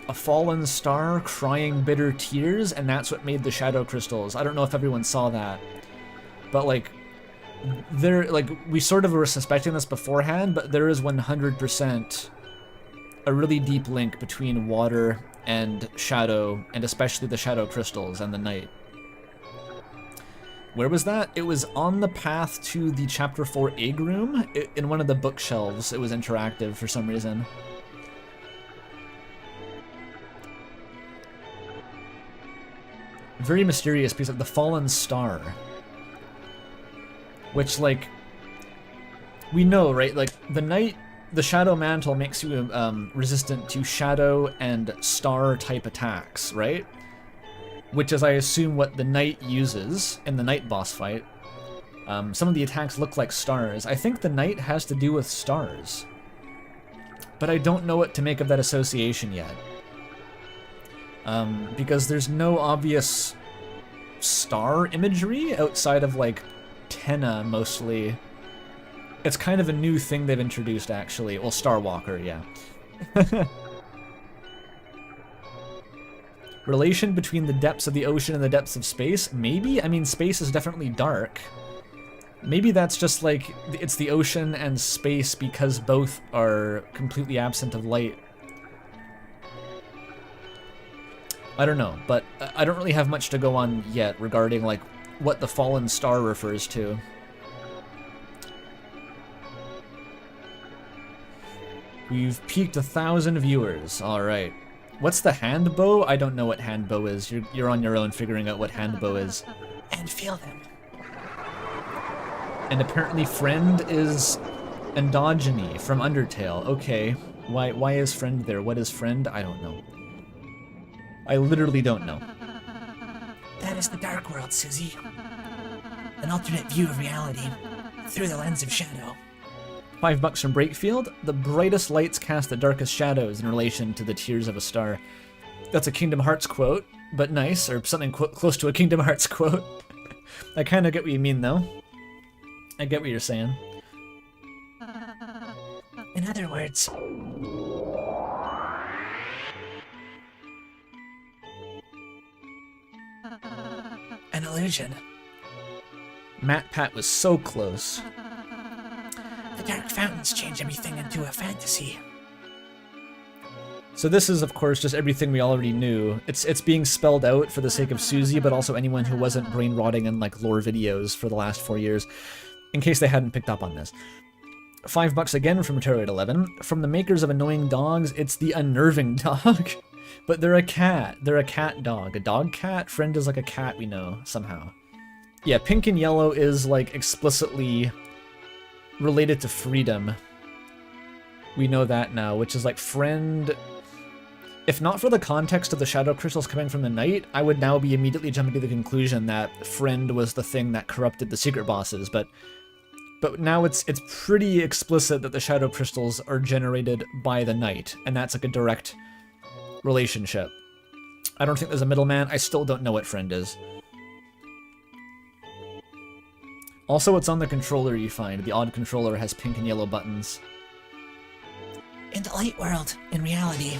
a fallen star crying bitter tears, and that's what made the shadow crystals. I don't know if everyone saw that, but like, we sort of were suspecting this beforehand, but there is 100% a really deep link between water and shadow, and especially the shadow crystals and the night. Where was that? It was on the path to the Chapter 4 egg room. In one of the bookshelves. It was interactive for some reason. Very mysterious piece of the fallen star. Which, like, we know, right? Like, the night, the shadow mantle makes you resistant to shadow and star type attacks, right? Which is, I assume, what the knight uses in the knight boss fight. Some of the attacks look like stars. I think the knight has to do with stars. But I don't know what to make of that association yet. Because there's no obvious star imagery outside of, like, Tenna, mostly. It's kind of a new thing they've introduced, actually. Well, Starwalker, yeah. Relation between the depths of the ocean and the depths of space? Maybe? I mean, space is definitely dark. Maybe that's just like, it's the ocean and space because both are completely absent of light. I don't know, but I don't really have much to go on yet regarding, like, what the fallen star refers to. We've peaked 1,000 viewers. Alright. What's the hand bow? I don't know what hand bow is. You're on your own figuring out what hand bow is. And feel them. And apparently friend is endogeny from Undertale. Okay. Why is friend there? What is friend? I don't know. I literally don't know. That is the Dark World, Susie. An alternate view of reality through the lens of shadow. $5 from Breakfield. The brightest lights cast the darkest shadows in relation to the tears of a star. That's a Kingdom Hearts quote, but nice, or something close to a Kingdom Hearts quote. I kind of get what you mean, though. I get what you're saying. In other words, an illusion. Matt Pat was so close. The dark fountains change everything into a fantasy. So this is, of course, just everything we already knew. It's being spelled out for the sake of Susie, but also anyone who wasn't brain rotting in like lore videos for the last 4 years, in case they hadn't picked up on this. $5 again from Terroid11. From the makers of Annoying Dogs, it's the Unnerving Dog. But they're a cat. They're a cat dog. A dog cat? Friend is like a cat we know, somehow. Yeah, pink and yellow is like explicitly related to freedom. We know that now, which is like friend... If not for the context of the shadow crystals coming from the night, I would now be immediately jumping to the conclusion that friend was the thing that corrupted the secret bosses, but now it's pretty explicit that the shadow crystals are generated by the night, and that's like a direct relationship. I don't think there's a middleman. I still don't know what friend is. Also, it's on the controller you find. The odd controller has pink and yellow buttons. In the light world, in reality,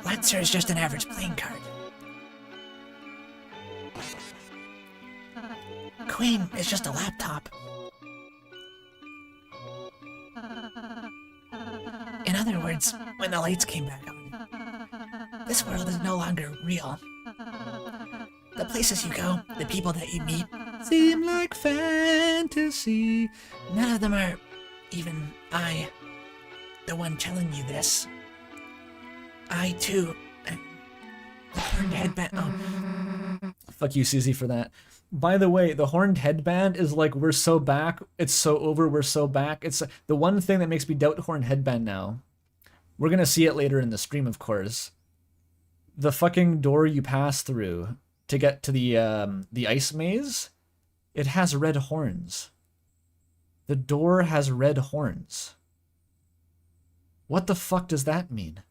Lancer is just an average playing card. Queen is just a laptop. In other words, when the lights came back on, this world is no longer real. The places you go, the people that you meet, seem like fantasy. None of them are even I, the one telling you this. I, too, am the horned headband. Oh. Fuck you, Susie, for that. By the way, the horned headband is like, we're so back, it's so over, we're so back. It's the one thing that makes me doubt horned headband now. We're gonna see it later in the stream, of course. The fucking door you pass through to get to the ice maze, it has red horns. The door has red horns. What the fuck does that mean?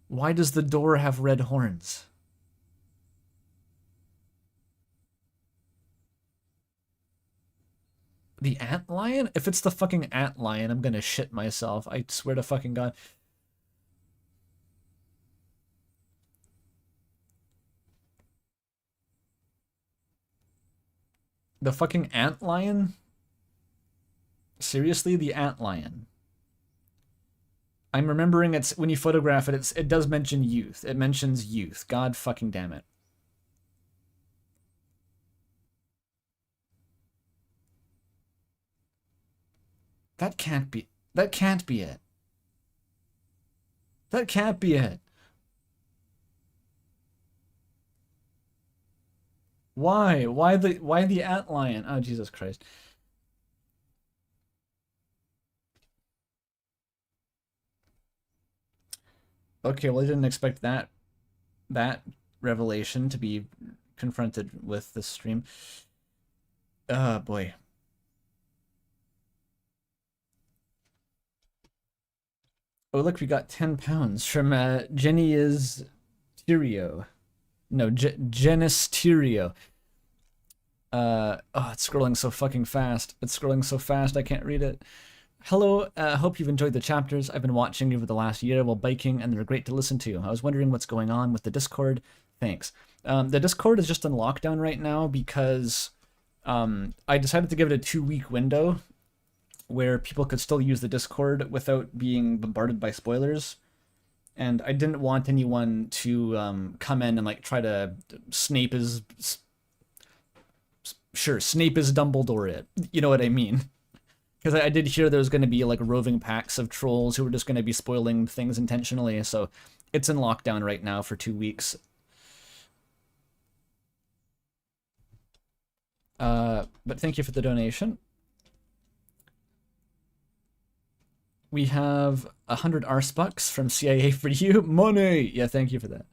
Why does the door have red horns? The antlion? If it's the fucking antlion, I'm gonna shit myself. I swear to fucking God. The fucking antlion? Seriously, the antlion. I'm remembering it's when you photograph it, it does mention youth. It mentions youth. God fucking damn it. That can't be it. That can't be it. Why? Why the antlion? Oh, Jesus Christ. Okay, well, I didn't expect that revelation to be confronted with this stream. Oh, boy. Oh, look, we got 10 pounds from Jenny is Tyrio. No, Genisterio. Oh, it's scrolling so fucking fast. It's scrolling so fast, I can't read it. Hello, hope you've enjoyed the chapters. I've been watching over the last year while biking, and they're great to listen to. I was wondering what's going on with the Discord. Thanks. The Discord is just in lockdown right now because I decided to give it a 2-week window where people could still use the Discord without being bombarded by spoilers. And I didn't want anyone to come in and like try to Snape is Dumbledore it. You know what I mean? Because I did hear there was going to be like roving packs of trolls who were just going to be spoiling things intentionally. So it's in lockdown right now for 2 weeks. But thank you for the donation. We have 100 arsebucks from CIA for you. Money! Yeah, thank you for that.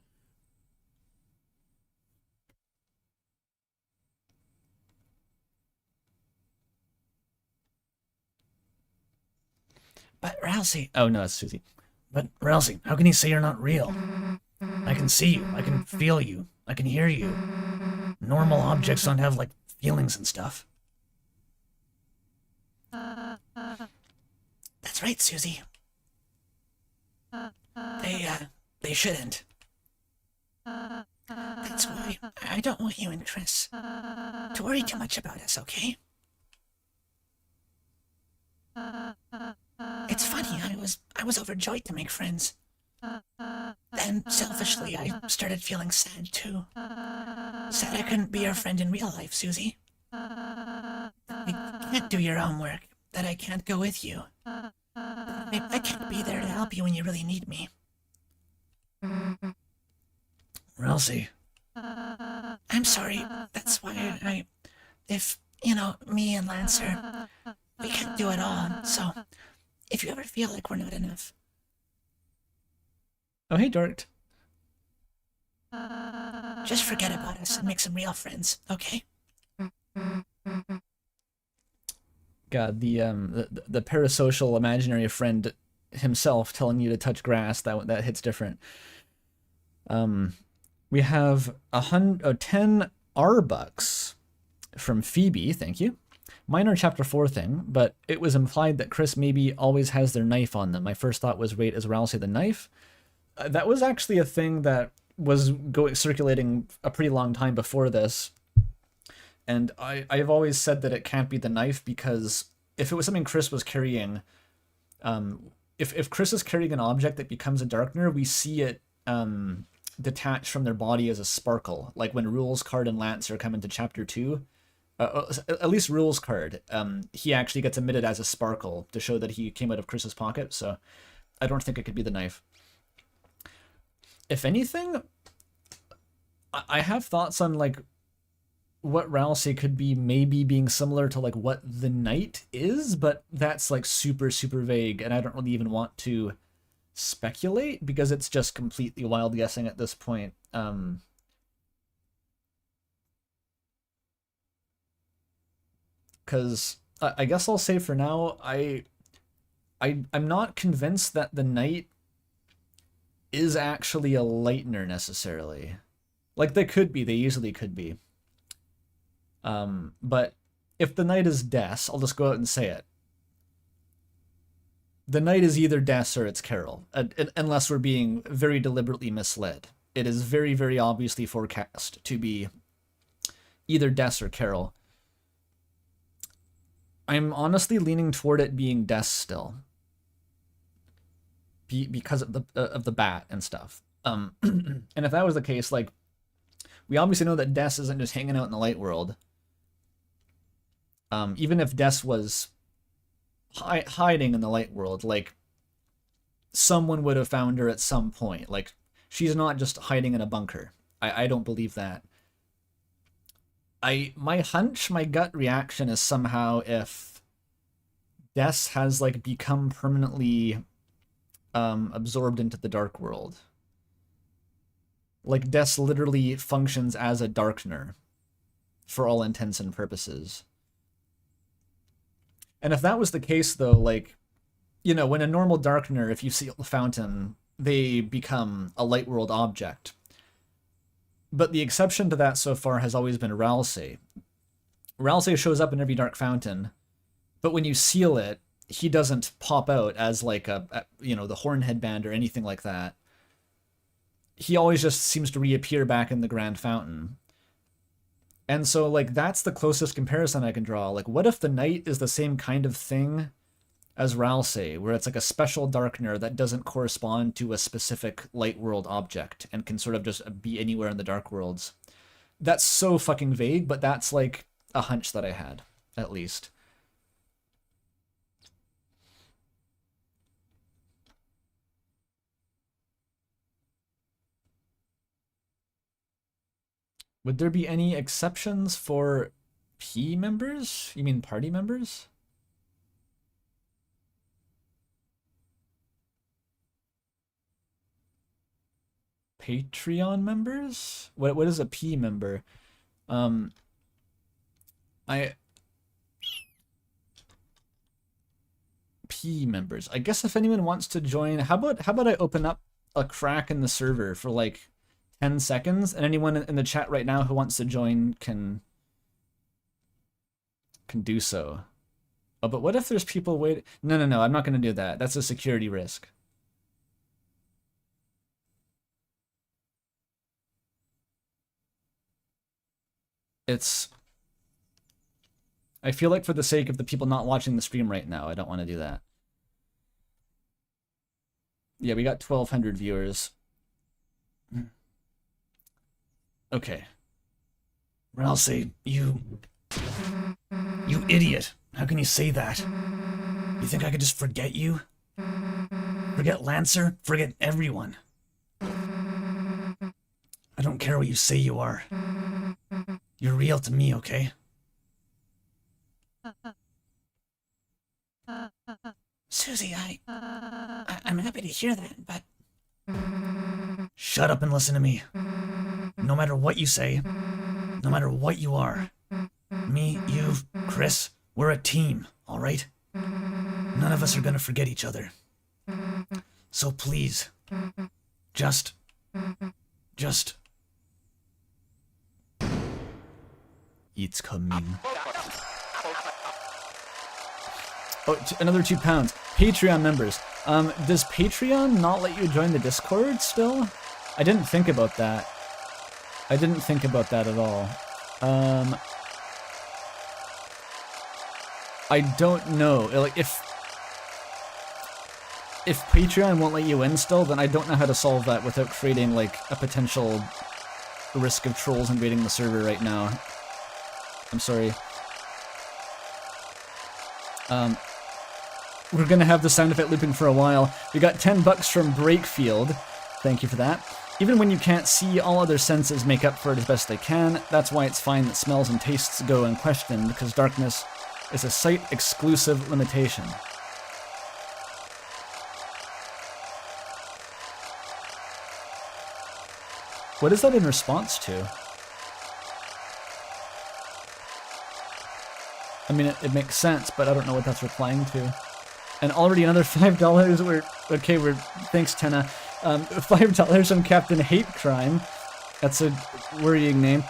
But Rousey... Oh, no, it's Susie. But Rousey, how can you say you're not real? I can see you. I can feel you. I can hear you. Normal objects don't have, like, feelings and stuff. That's right, Susie. They shouldn't. That's why I don't want you and Chris to worry too much about us, okay? It's funny, I was overjoyed to make friends. Then, selfishly, I started feeling sad too. Sad I couldn't be your friend in real life, Susie. You can't do your homework, that I can't go with you. I can't be there to help you when you really need me. Ralsei. I'm sorry, that's why if, you know, me and Lancer, we can't do it all, so if you ever feel like we're not enough. Oh, hey, Dort. Just forget about us and make some real friends, okay? God, the parasocial imaginary friend himself telling you to touch grass, that hits different. We have 10 R-Bucks from Phoebe, thank you. Minor chapter 4 thing, but it was implied that Chris maybe always has their knife on them. My first thought was, wait, is Ralsei the knife? That was actually a thing that was circulating a pretty long time before this. And I've always said that it can't be the knife, because if it was something Chris was carrying, if Chris is carrying an object that becomes a darkener, we see it detached from their body as a sparkle. Like when Rules Card and Lancer come into chapter 2, at least Rules Card, he actually gets emitted as a sparkle to show that he came out of Chris's pocket, so I don't think it could be the knife. If anything, I have thoughts on like what Ralsei could be, maybe being similar to like what the Knight is, but that's like super, super vague, and I don't really even want to speculate because it's just completely wild guessing at this point. Because I guess I'll say for now, I'm not convinced that the Knight is actually a Lightener necessarily. Like they could be, they easily could be. But if the Knight is Des, I'll just go out and say it. The Knight is either Des or it's Carol, unless we're being very deliberately misled. It is very, very obviously forecast to be either Des or Carol. I'm honestly leaning toward it being Des still. Because of the bat and stuff. And if that was the case, like, we obviously know that Des isn't just hanging out in the light world. Even if Des was hiding in the light world, like, someone would have found her at some point. Like, she's not just hiding in a bunker. I don't believe that. My hunch, my gut reaction is somehow if Des has, like, become permanently absorbed into the dark world. Like, Des literally functions as a darkener for all intents and purposes. And if that was the case, though, like, you know, when a normal darkener, if you seal the fountain, they become a light world object. But the exception to that so far has always been Ralsei. Ralsei shows up in every dark fountain, but when you seal it, he doesn't pop out as like you know, the horn headband or anything like that. He always just seems to reappear back in the Grand Fountain. And so, like, that's the closest comparison I can draw. Like, what if the Knight is the same kind of thing as Ralsei, where it's like a special darkener that doesn't correspond to a specific light world object and can sort of just be anywhere in the dark worlds? That's so fucking vague, but that's like a hunch that I had, at least. Would there be any exceptions for P members? You mean party members? Patreon members? What is a P member? P members. I guess if anyone wants to join, how about I open up a crack in the server for like 10 seconds, and anyone in the chat right now who wants to join can do so. Oh, but what if there's people waiting? No, I'm not going to do that. That's a security risk. I feel like for the sake of the people not watching the stream right now, I don't want to do that. Yeah, we got 1,200 viewers. Okay. Ralsei, you idiot. How can you say that? You think I could just forget you? Forget Lancer? Forget everyone. I don't care what you say you are. You're real to me, okay? Susie, I'm happy to hear that, but... Shut up and listen to me. No matter what you say, no matter what you are, me, you, Chris, we're a team, alright? None of us are gonna forget each other. So please, just... It's coming. Oh, another £2. Patreon members. Does Patreon not let you join the Discord still? I didn't think about that. I didn't think about that at all. I don't know. Like, if Patreon won't let you in still, then I don't know how to solve that without creating, like, a potential risk of trolls invading the server right now. I'm sorry. We're gonna have the sound effect looping for a while. We got $10 from Breakfield. Thank you for that. Even when you can't see, all other senses make up for it as best they can. That's why it's fine that smells and tastes go unquestioned, because darkness is a site-exclusive limitation. What is that in response to? I mean, it makes sense, but I don't know what that's replying to. And already another $5. Thanks, Tenna. $5 from Captain Hate Crime. That's a worrying name.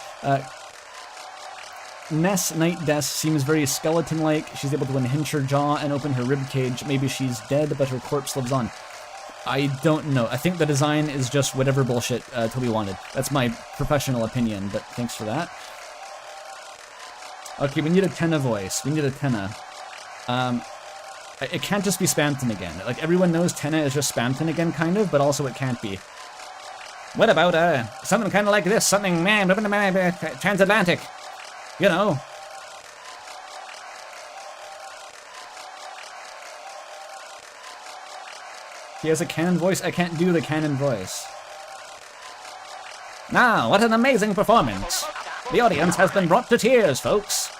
Ness Night Des seems very skeleton-like. She's able to unhinge her jaw and open her ribcage. Maybe she's dead, but her corpse lives on. I don't know. I think the design is just whatever bullshit Toby wanted. That's my professional opinion, but thanks for that. Okay, we need a Tenna voice. We need a Tenna. It can't just be Spamton again. Like, everyone knows Tenna is just Spamton again, kind of, but also it can't be. What about, something kind of like this? Something, man, transatlantic. You know. He has a canon voice. I can't do the canon voice. Now, what an amazing performance. The audience has been brought to tears, folks.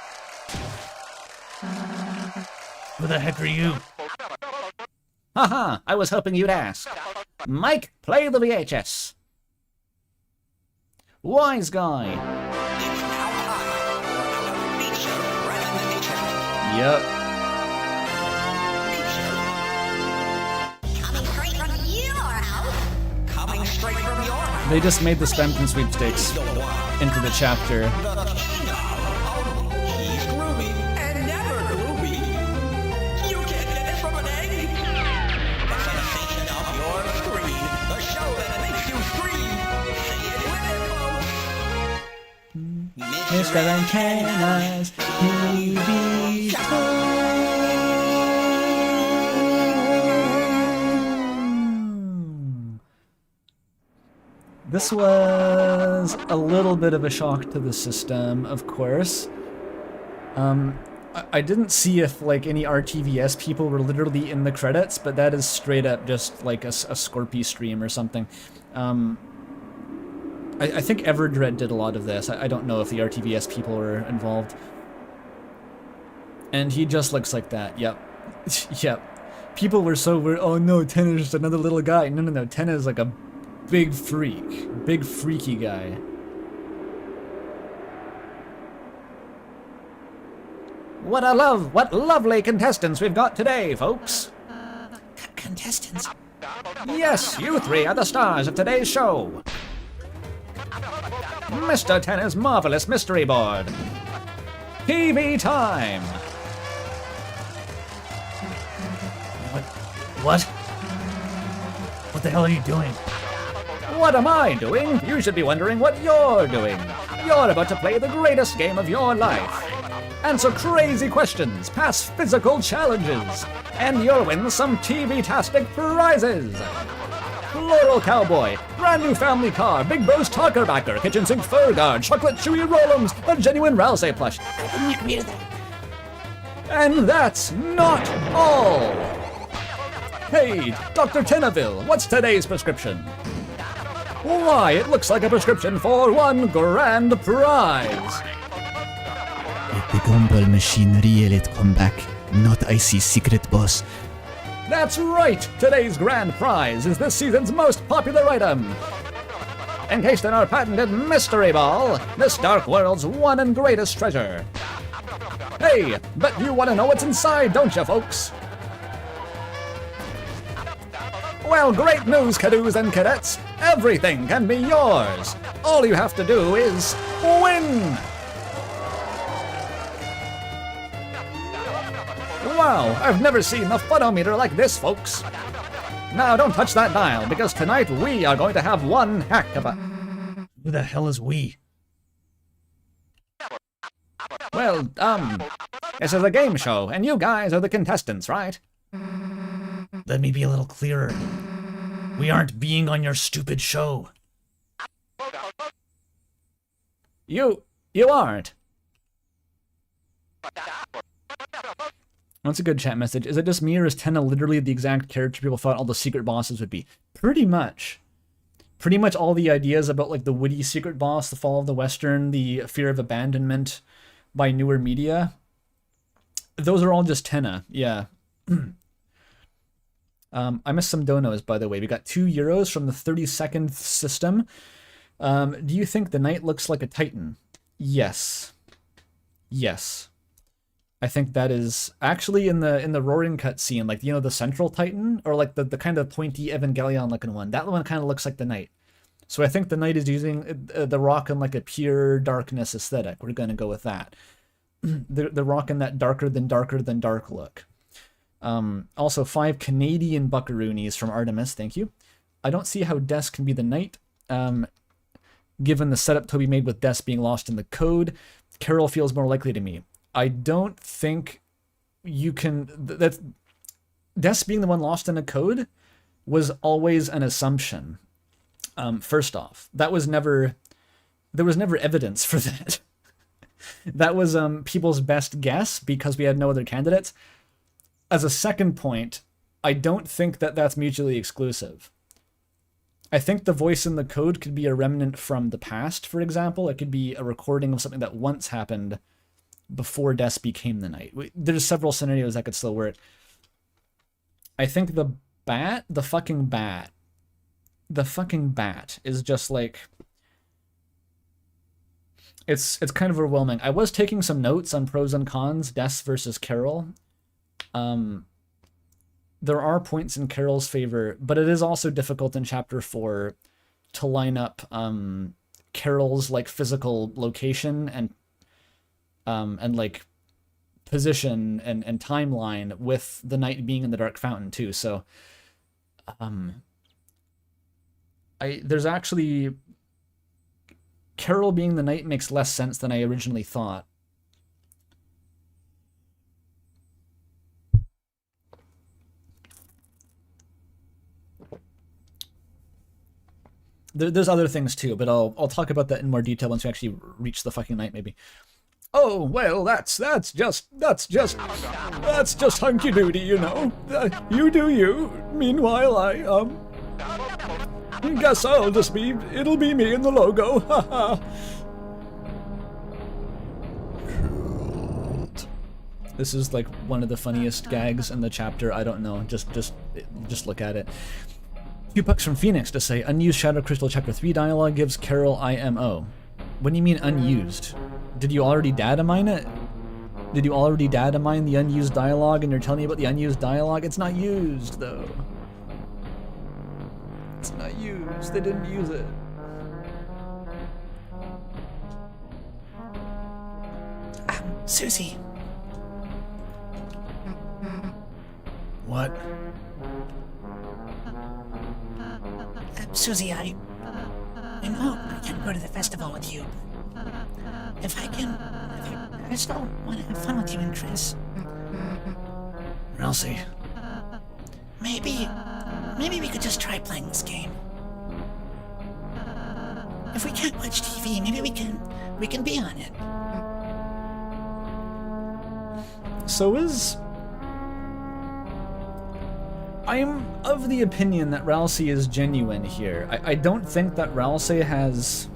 Who the heck are you? Haha, I was hoping you'd ask. Mike, play the VHS. Wise guy. Yep. They just made the Spamton sweepstakes into the chapter. He's groovy and never gloomy. You can't get it from an egg. The sensation of your screen. The show that makes you scream. See it with it, folks. Mr. Antenna's TV Time. This was a little bit of a shock to the system, of course. I didn't see if, like, any RTVS people were literally in the credits, but that is straight up just, like, a Scorpy stream or something. I think Everdread did a lot of this. I don't know if the RTVS people were involved. And he just looks like that, yep. Yep. People were so weird, oh no, Tenna's just another little guy. No, Tenna is like a big freak. Big freaky guy. What lovely contestants we've got today, folks. Contestants? Yes, you three are the stars of today's show. Mr. Tenna's marvelous mystery board. TV time. What? What the hell are you doing? What am I doing? You should be wondering what you're doing. You're about to play the greatest game of your life. Answer crazy questions, pass physical challenges, and you'll win some TV-tastic prizes. Laurel Cowboy, brand new family car, Big Bros Talker Backer, kitchen sink fur guard, chocolate chewy rollums, a genuine Rousey plush. I didn't agree to that. And that's not all! Hey, Dr. Tenneville, what's today's prescription? Why, it looks like a prescription for one grand prize! Let the gumball machine reel it come back, not icy secret boss. That's right! Today's grand prize is this season's most popular item! Encased in our patented mystery ball, this dark world's one and greatest treasure. Hey, but you want to know what's inside, don't you, folks? Well, great news, cadoos and cadets! Everything can be yours! All you have to do is win! Wow, I've never seen a funometer like this, folks! Now don't touch that dial, because tonight we are going to have one heck of a... Who the hell is we? Well, this is a game show, and you guys are the contestants, right? Let me be a little clearer. We aren't being on your stupid show. You aren't. That's a good chat message. Is it just me, or is Tenna literally the exact character people thought all the secret bosses would be? Pretty much. Pretty much all the ideas about like the witty secret boss, the fall of the Western, the fear of abandonment by newer media. Those are all just Tenna, yeah. I missed some donos, by the way. We got €2 from the 30-second system. Do you think the knight looks like a titan? Yes. Yes. I think that is actually in the roaring cutscene, like, you know, the central titan, or like the kind of pointy Evangelion looking one. That one kind of looks like the knight. So I think the knight is using the rock in like a pure darkness aesthetic. We're going to go with that. the rock in that darker than dark look. Also 5 Canadian buckaroonies from Artemis, thank you. I don't see how Des can be the knight. Given the setup Toby made with Des being lost in the code, Carol feels more likely to me. I don't think you can... That Des being the one lost in a code was always an assumption. First off, that was never... There was never evidence for that. That was people's best guess because we had no other candidates. As a second point, I don't think that that's mutually exclusive. I think the voice in the code could be a remnant from the past, for example. It could be a recording of something that once happened before Des became the knight. There's several scenarios that could still work. I think the fucking bat is just like... It's kind of overwhelming. I was taking some notes on pros and cons, Des versus Carol. There are points in Carol's favor, but it is also difficult in Chapter 4 to line up Carol's like physical location and like position and timeline with the knight being in the Dark Fountain too. So there's actually... Carol being the knight makes less sense than I originally thought. There's other things too, but I'll talk about that in more detail once we actually reach the fucking knight, maybe. Oh well, that's just hunky doody, you know. You do you. Meanwhile, I guess it'll be me in the logo. Haha. This is like one of the funniest gags in the chapter. I don't know. Just look at it. $2 from Phoenix to say unused Shadow Crystal Chapter 3 dialogue gives Carol IMO. What do you mean unused? Did you already data mine it? Did you already data mine the unused dialogue and you're telling me about the unused dialogue? It's not used though. It's not used. They didn't use it. Susie. What? Susie, I know I can't go to the festival with you. If I still want to have fun with you and Chris. Elsie. Maybe Maybe we could just try playing this game. If we can't watch TV, maybe we can be on it. I'm of the opinion that Ralsei is genuine here. I don't think that Ralsei has...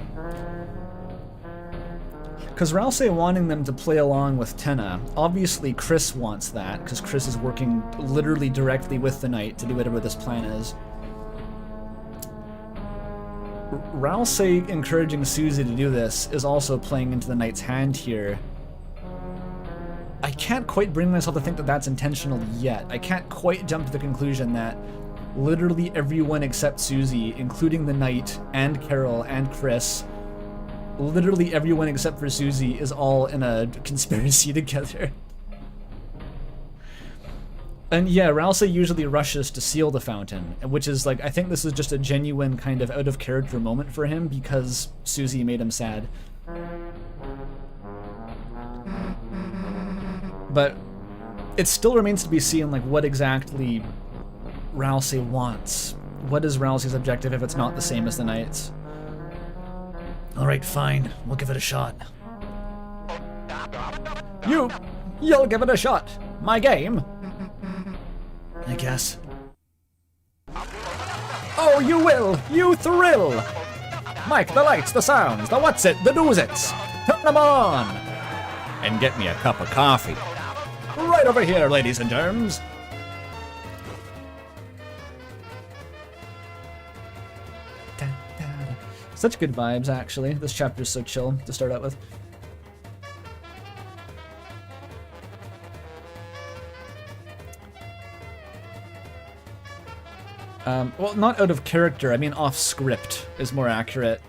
Because Ralsei wanting them to play along with Tenna, obviously Chris wants that, because Chris is working literally directly with the Knight to do whatever this plan is. Ralsei encouraging Susie to do this is also playing into the Knight's hand here. I can't quite bring myself to think that that's intentional yet. I can't quite jump to the conclusion that literally everyone except Susie, including the Knight and Carol and Chris, literally everyone except for Susie is all in a conspiracy together. And yeah, Ralsei usually rushes to seal the fountain, which is like, I think this is just a genuine kind of out of character moment for him because Susie made him sad. But it still remains to be seen, like, what exactly Ralsei wants. What is Ralsei's objective if it's not the same as the Knight's? Alright, fine. We'll give it a shot. You'll give it a shot. My game? I guess. Oh, you will! You thrill! Mike, the lights, the sounds, the what's it, the do's it's! Turn them on! And get me a cup of coffee. Right over here, ladies and germs. Such good vibes, actually. This chapter is so chill to start out with. Well, not out of character, I mean off script is more accurate.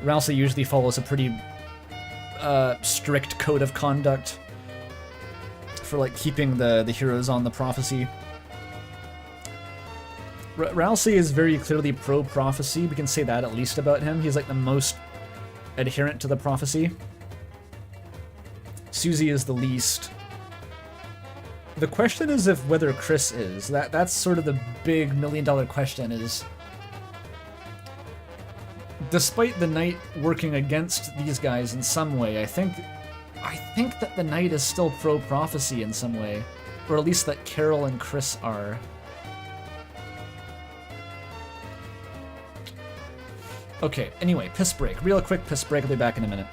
Ralsei usually follows a pretty strict code of conduct for like keeping the heroes on the prophecy. Ralsei is very clearly pro-prophecy, we can say that at least about him. He's like the most adherent to the prophecy. Susie is the least. The question is if whether Chris is. That's sort of the big million-dollar question is... Despite the Knight working against these guys in some way, I think that the Knight is still pro-prophecy in some way. Or at least that Carol and Chris are. Okay, anyway, piss break. Real quick piss break, I'll be back in a minute.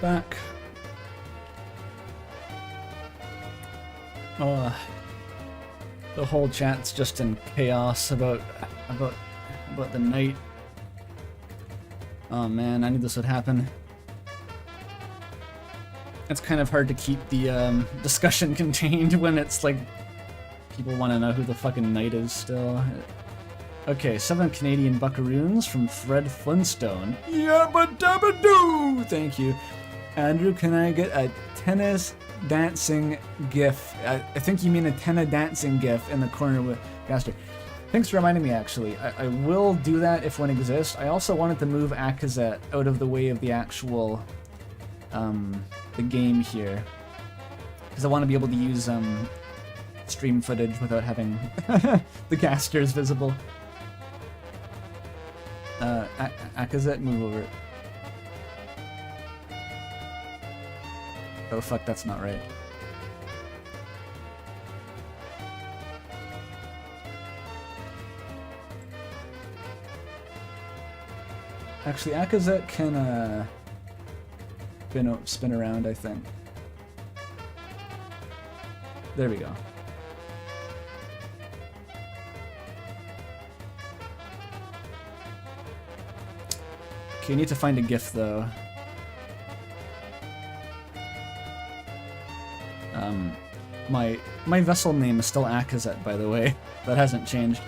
back. Oh, the whole chat's just in chaos about the night. Oh man, I knew this would happen. It's kind of hard to keep the discussion contained when it's like people want to know who the fucking knight is still. Okay, 7 Canadian buckaroons from Fred Flintstone. Yabba dabba doo! Thank you. Andrew, can I get a tennis dancing gif? I think you mean a tennis dancing gif in the corner with Gaster. Thanks for reminding me, actually. I will do that if one exists. I also wanted to move Akazet out of the way of the actual, the game here. Because I want to be able to use, stream footage without having the Gasters visible. Akazet, move over. Oh fuck, that's not right. Actually, Akazet can spin around, I think. There we go. Okay, you need to find a GIF though. My vessel name is still Akazet, by the way. That hasn't changed.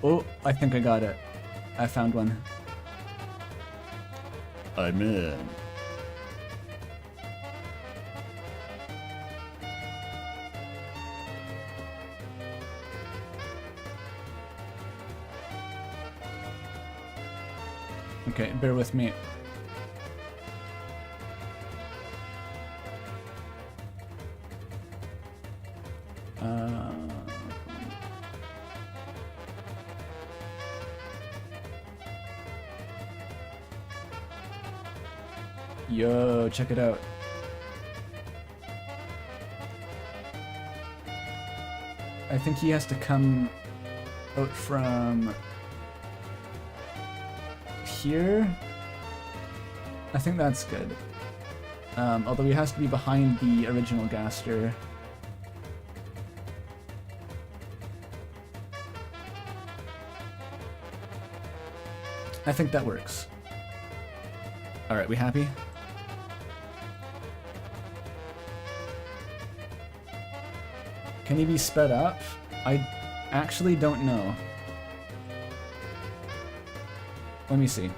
Oh, I think I got it. I found one. I'm in. Okay, bear with me. Yo, check it out. I think he has to come out from here. I think that's good. Although he has to be behind the original Gaster. I think that works. Alright, we happy? Can he be sped up? I actually don't know. Let me see.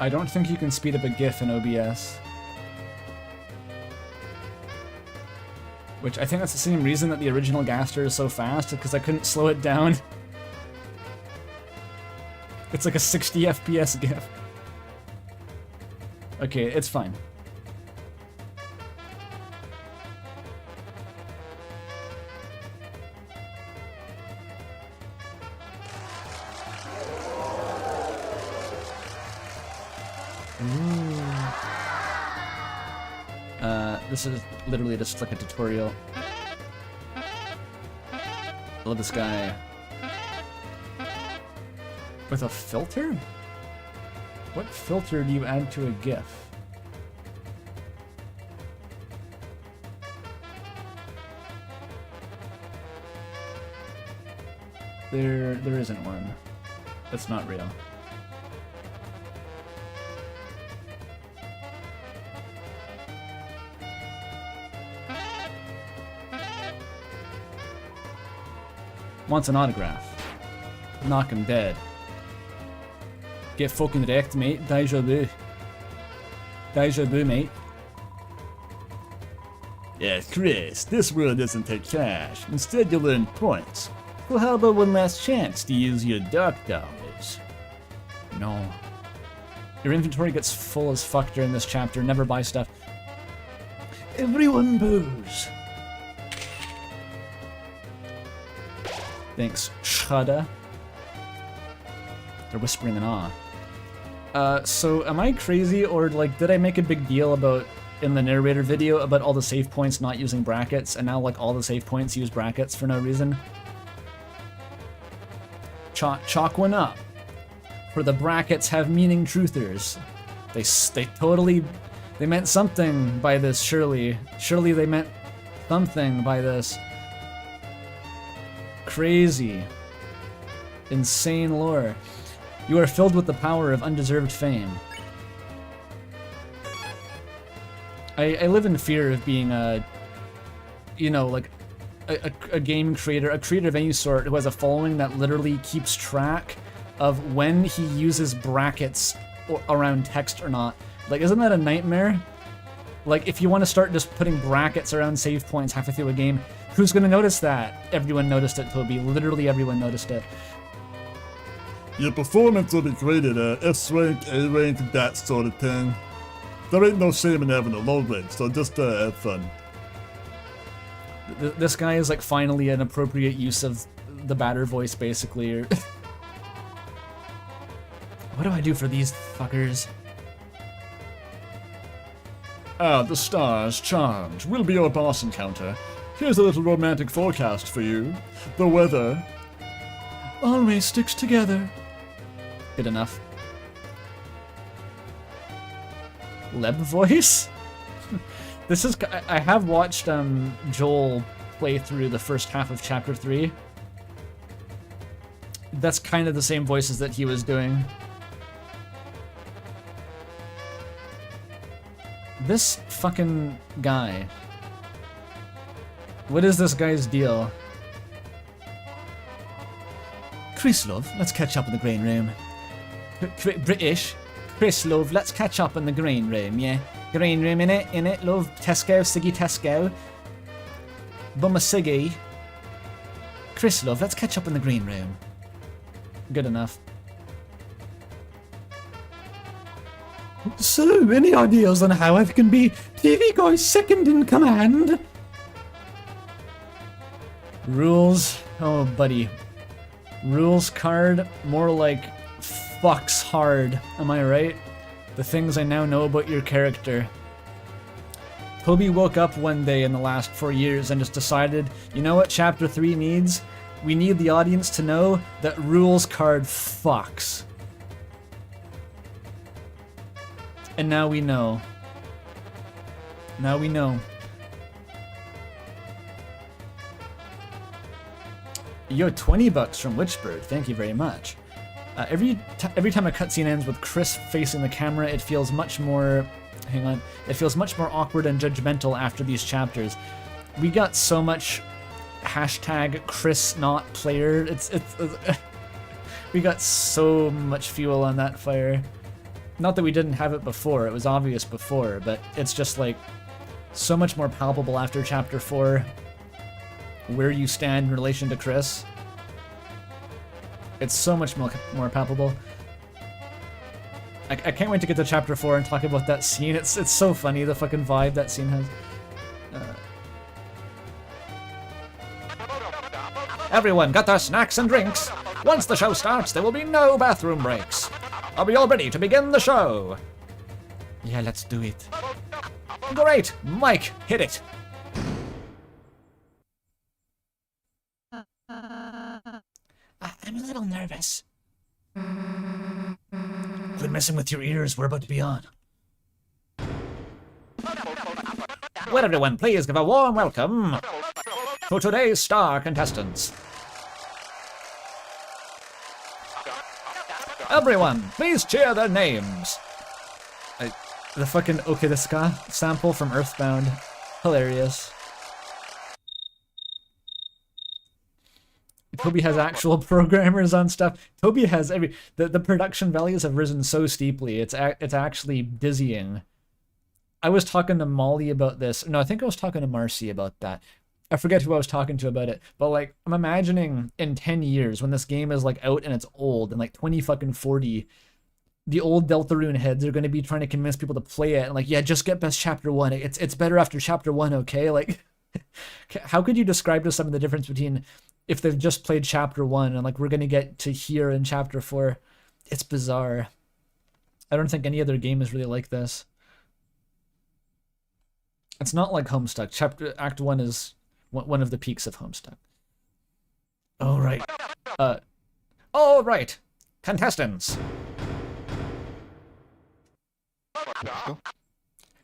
I don't think you can speed up a GIF in OBS. Which I think that's the same reason that the original Gaster is so fast, because I couldn't slow it down. It's like a 60 FPS GIF. Okay, it's fine. This is literally just like a tutorial. I love this guy. With a filter? What filter do you add to a GIF? There isn't one. That's not real. Wants an autograph. Knock him dead. Get fucking wrecked, mate. Deja vu. Deja vu, mate. Yeah, Chris, this world doesn't take cash. Instead, you'll earn points. Well, how about one last chance to use your dark powers? No. Your inventory gets full as fuck during this chapter. Never buy stuff. Everyone boos. Thanks, Shada. They're whispering in awe. So am I crazy, or like did I make a big deal about in the narrator video about all the save points not using brackets, and now like all the save points use brackets for no reason? Chalk one up. For the brackets have meaning truthers. They meant something by this, surely. Surely they meant something by this. Crazy. Insane lore. You are filled with the power of undeserved fame. I live in fear of being a, you know, like a game creator, a creator of any sort who has a following that literally keeps track of when he uses brackets around text or not. Like, isn't that a nightmare? Like, if you want to start just putting brackets around save points halfway through a game, who's gonna notice that? Everyone noticed it, Toby. Literally everyone noticed it. Your performance will be graded at S rank, A rank, that sort of thing. There ain't no shame in having a low rank, so just have fun. This guy is like finally an appropriate use of the batter voice, basically. What do I do for these fuckers? Ah, the stars, charmed. We'll be your boss encounter. Here's a little romantic forecast for you. The weather always sticks together. Good enough. Leb voice? This is... I have watched Joel play through the first half of Chapter 3. That's kind of the same voices that he was doing. This fucking guy. What is this guy's deal? Chris, love, let's catch up in the green room. British. Chris, love, let's catch up in the green room, yeah? Green room, innit, love? Tesco, Siggy Tesco. Bummer Siggy. Chris, love, let's catch up in the green room. Good enough. So, any ideas on how I can be TV guy's second in command? Rules? Oh, buddy. Rules card? More like fucks hard. Am I right? The things I now know about your character. Toby woke up one day in the last 4 years and just decided, you know what Chapter 3 needs? We need the audience to know that rules card fucks. And now we know. Now we know. Yo, 20 bucks from Witchbird. Thank you very much. Every time a cutscene ends with Chris facing the camera, it feels much more... Hang on. It feels much more awkward and judgmental after these chapters. We got so much hashtag Chris not player. It's we got so much fuel on that fire. Not that we didn't have it before, it was obvious before, but it's just like so much more palpable after Chapter 4 where you stand in relation to Chris. It's so much more palpable. I can't wait to get to Chapter 4 and talk about that scene. It's so funny, the fucking vibe that scene has. Everyone got their snacks and drinks. Once the show starts, there will be no bathroom breaks. Are we all ready to begin the show? Yeah, let's do it. Great! Mike, hit it! I'm a little nervous. Quit messing with your ears, we're about to be on. Will everyone please give a warm welcome to today's star contestants. Everyone, please cheer their names. The fucking Okadaska sample from Earthbound. Hilarious. Toby has actual programmers on stuff. Toby has the production values have risen so steeply. It's actually dizzying. I was talking to Molly about this. No, I think I was talking to Marcy about that. I forget who I was talking to about it, but like I'm imagining in 10 years when this game is like out and it's old and like 2040, the old Deltarune heads are going to be trying to convince people to play it and like, yeah, just get best chapter 1. It's better after chapter 1, okay? Like how could you describe to someone the difference between if they've just played chapter 1 and like we're going to get to here in chapter 4? It's bizarre. I don't think any other game is really like this. It's not like Homestuck. Act 1 is one of the peaks of Homestuck. Oh, right. All right. Contestants.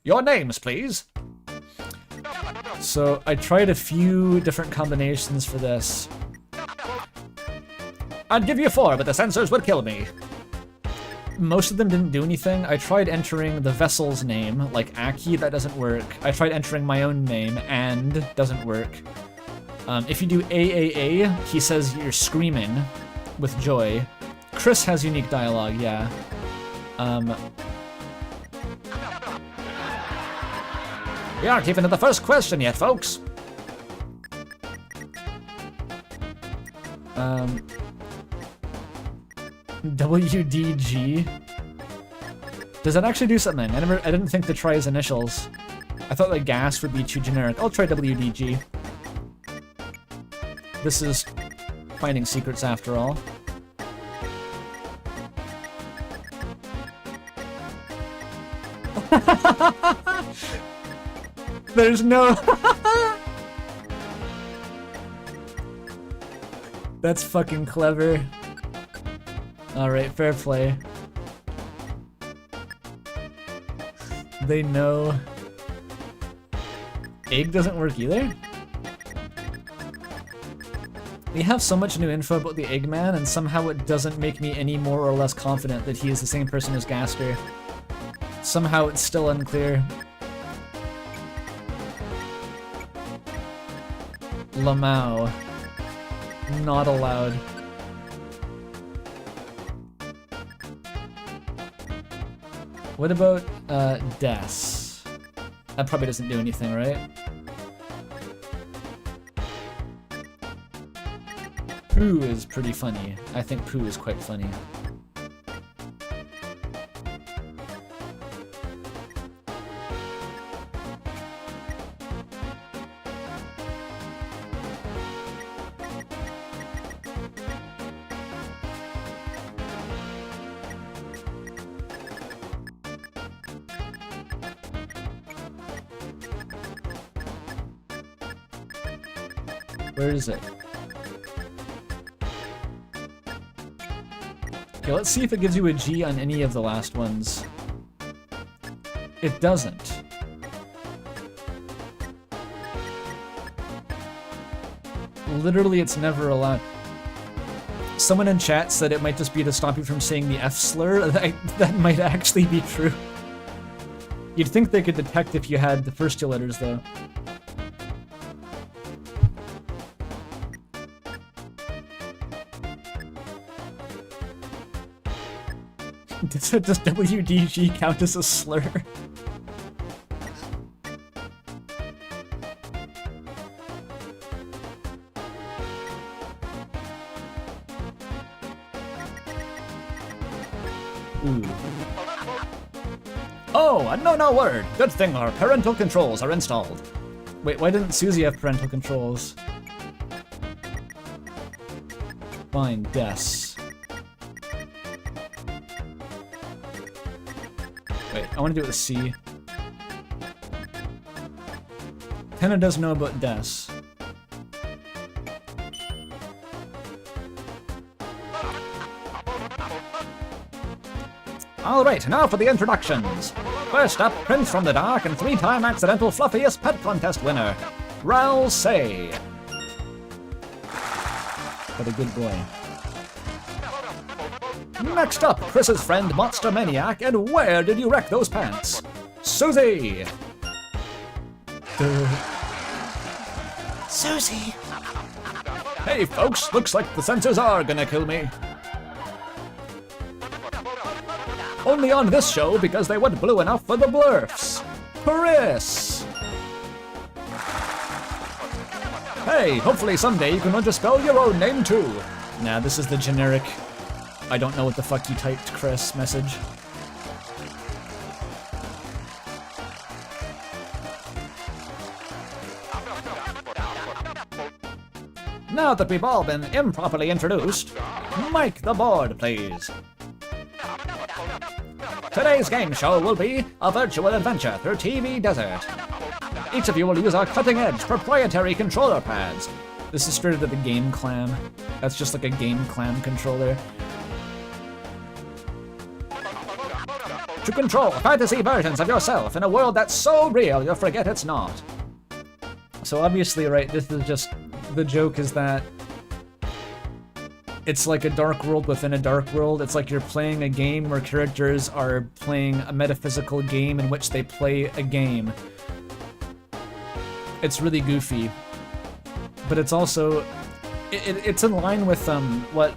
Your names, please. So I tried a few different combinations for this. I'd give you 4, but the censors would kill me. Most of them didn't do anything. I tried entering the vessel's name, like Aki, that doesn't work. I tried entering my own name, and doesn't work. If you do AAA, he says you're screaming with joy. Chris has unique dialogue, yeah. We aren't even at the first question yet, folks. WDG. Does that actually do something? I didn't think to try his initials. I thought like gas would be too generic. I'll try WDG. This is finding secrets after all. There's no... That's fucking clever. Alright, fair play. They know. Egg doesn't work either? We have so much new info about the Eggman, and somehow it doesn't make me any more or less confident that he is the same person as Gaster. Somehow it's still unclear. Lamau. Not allowed. What about, Des? That probably doesn't do anything, right? Pooh is pretty funny. I think Pooh is quite funny. Where is it? Okay, let's see if it gives you a G on any of the last ones. It doesn't. Literally, it's never allowed. Someone in chat said it might just be to stop you from saying the F slur. That might actually be true. You'd think they could detect if you had the first 2 letters, though. Does WDG count as a slur? Ooh. Oh, a no word. Good thing our parental controls are installed. Wait, why didn't Susie have parental controls? Fine, Des. Wait, I want to do it with C. Tenna does know about Des. Alright, now for the introductions. First up, Prince from the Dark and 3-time accidental fluffiest pet contest winner, Ral Say. What a good boy. Next up, Chris's friend Monster Maniac, and where did you wreck those pants? Susie! Susie! Hey folks, looks like the censors are gonna kill me. Only on this show because they went blue enough for the blurfs. Chris! Hey, hopefully someday you can learn to spell your own name too. Nah, this is the generic, I don't know what the fuck you typed, Chris message. Now that we've all been improperly introduced, mic the board, please. Today's game show will be a virtual adventure through TV Desert. Each of you will use our cutting-edge proprietary controller pads. This is straight out of the Game Clam. That's just like a Game Clam controller. To control fantasy versions of yourself in a world that's so real you'll forget it's not. So obviously, right, this is just, the joke is that it's like a dark world within a dark world. It's like you're playing a game where characters are playing a metaphysical game in which they play a game. It's really goofy. But it's also, it's in line with what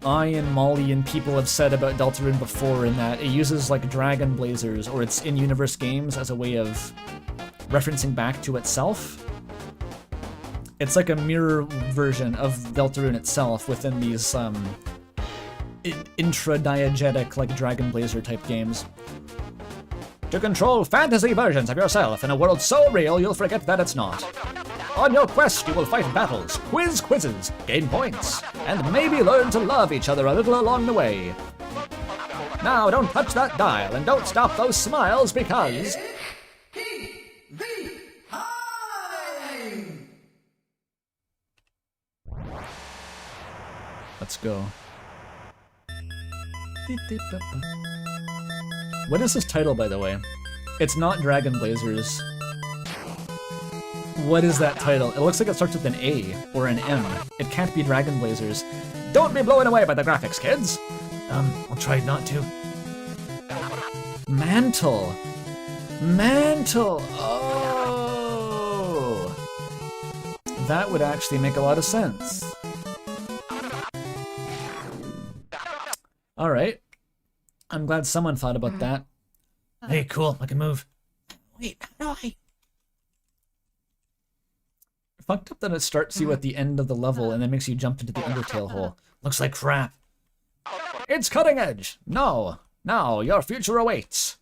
I and Molly and people have said about Deltarune before, in that it uses like dragon blazers or its in-universe games as a way of referencing back to itself. It's like a mirror version of Deltarune itself within these intra-diegetic like dragon blazer type games. To control fantasy versions of yourself in a world so real you'll forget that it's not. On your quest, you will fight battles, quiz quizzes, gain points, and maybe learn to love each other a little along the way. Now, don't touch that dial and don't stop those smiles because... Let's go. What is this title, by the way? It's not Dragon Blazers. What is that title? It looks like it starts with an A or an M. It can't be Dragon Blazers. Don't be blown away by the graphics, kids! I'll try not to. Mantle! Mantle! Oh! That would actually make a lot of sense. Alright. I'm glad someone thought about that. Hey, cool, I can move. Wait, how do I... Fucked up that it starts you at the end of the level and then makes you jump into the Undertale hole. Looks like crap. It's cutting edge! No! Now, your future awaits!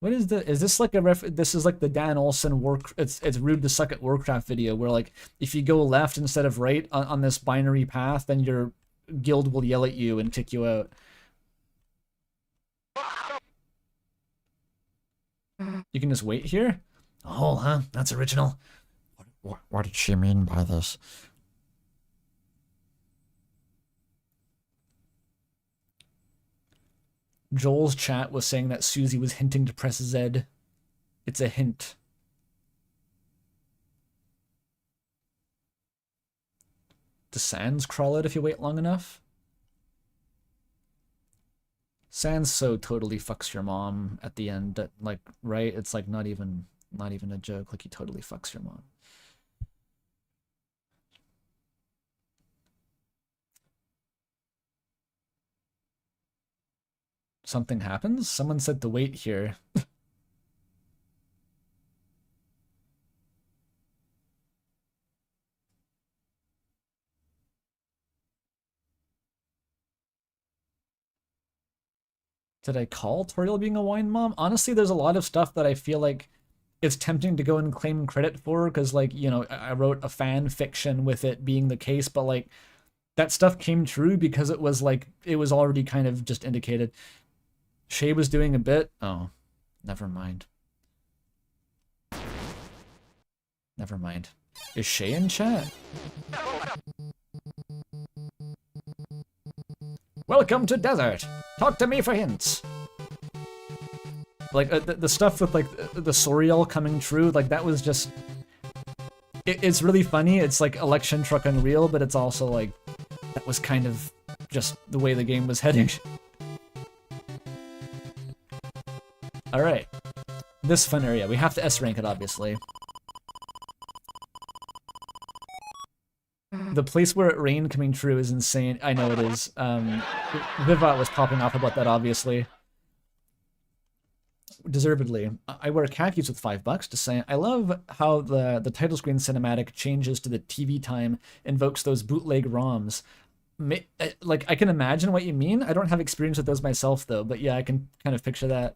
What is the... Is this like a this is like the Dan Olsen it's rude to suck at Warcraft video where like if you go left instead of right on this binary path, then your guild will yell at you and kick you out. You can just wait here? A hole, huh? That's original. What did she mean by this? Joel's chat was saying that Susie was hinting to press Z. It's a hint. Does Sans crawl out if you wait long enough? Sans so totally fucks your mom at the end that, like, right? It's like not even a joke. Like, he totally fucks your mom. Something happens? Someone said to wait here. Did I call Toriel being a wine mom? Honestly, there's a lot of stuff that I feel like it's tempting to go and claim credit for, because, like, you know, I wrote a fan fiction with it being the case, but, like, that stuff came true because it was, like, it was already kind of just indicated. Shay was doing a bit? Oh, never mind. Never mind. Is Shay in chat? Welcome to Desert! Talk to me for hints! Like, the stuff with, like, the Soriel coming true, like, that was just... It's really funny. It's, like, election truck unreal, but it's also, like, that was kind of just the way the game was heading. Alright. This fun area. We have to S-rank it, obviously. The place where it rained coming true is insane. I know it is. Vivat was popping off about that, obviously. Deservedly. I wear khakis with $5, just saying. I love how the title screen cinematic changes to the TV time, invokes those bootleg ROMs. Like, I can imagine what you mean. I don't have experience with those myself, though, but yeah, I can kind of picture that.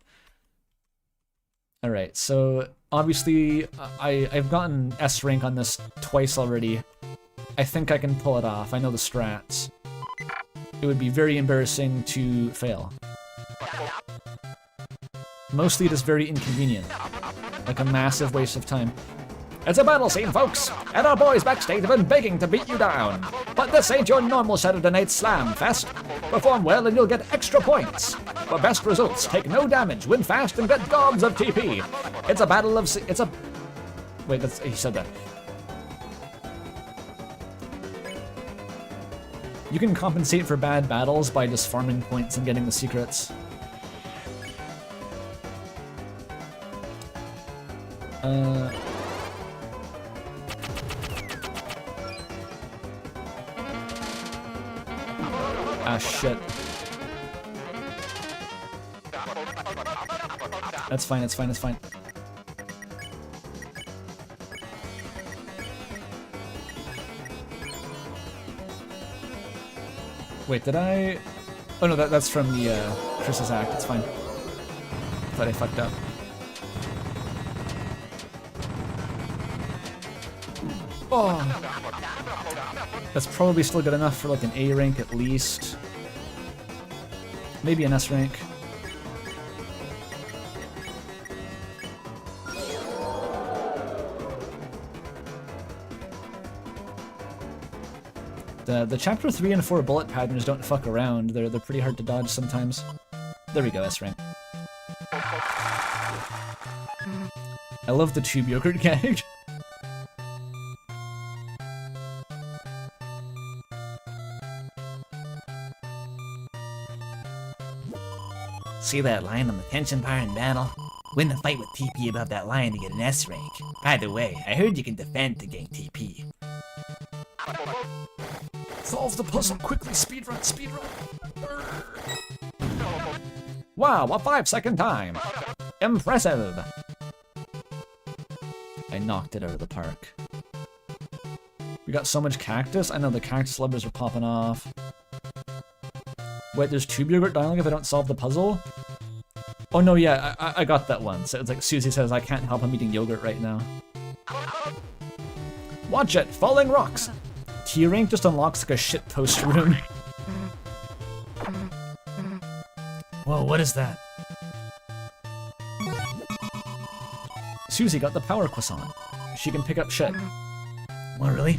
Alright, so obviously I've gotten S rank on this twice already. I think I can pull it off. I know the strats. It would be very embarrassing to fail. Mostly just very inconvenient. Like a massive waste of time. It's a battle scene, folks, and our boys backstage have been begging to beat you down. But this ain't your normal Saturday night slam fest. Perform well and you'll get extra points. For best results, take no damage, win fast, and get gobs of TP. It's a battle of... Wait, he said that. You can compensate for bad battles by just farming points and getting the secrets. Ah, shit. That's fine, that's fine, that's fine. Wait, did I... Oh no, that's from the Chris's act, it's fine. Thought I fucked up. Oh! That's probably still good enough for like an A rank at least. Maybe an S rank. The chapter 3 and 4 bullet patterns don't fuck around. They're pretty hard to dodge sometimes. There we go, S rank. I love the tube yogurt gag. See that line on the tension bar in battle? Win the fight with TP above that line to get an S rank. By the way, I heard you can defend to gain TP. Solve the puzzle quickly, speedrun, speedrun. Wow, a 5-second time. Impressive. I knocked it out of the park. We got so much cactus. I know the cactus levers are popping off. Wait, there's tube yogurt dialogue if I don't solve the puzzle? Oh no, yeah, I got that one. So it's like Susie says, I can't help I'm eating yogurt right now. Watch it, falling rocks. T rank just unlocks like a shit post room. Whoa, what is that? Susie got the power croissant. She can pick up shit. What, really?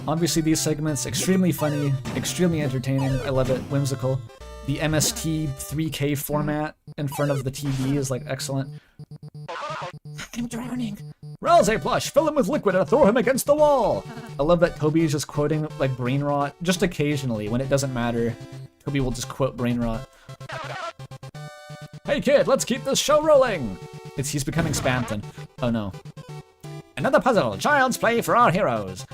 Obviously these segments, extremely funny, extremely entertaining, I love it, whimsical. The MST 3K format in front of the TV is like excellent. I'm drowning. Rouse A plush, fill him with liquid and throw him against the wall. I love that Toby is just quoting like brain rot, just occasionally when it doesn't matter. Toby will just quote brain rot. Hey kid, let's keep this show rolling. He's becoming Spamton. Oh no. Another puzzle, child's play for our heroes.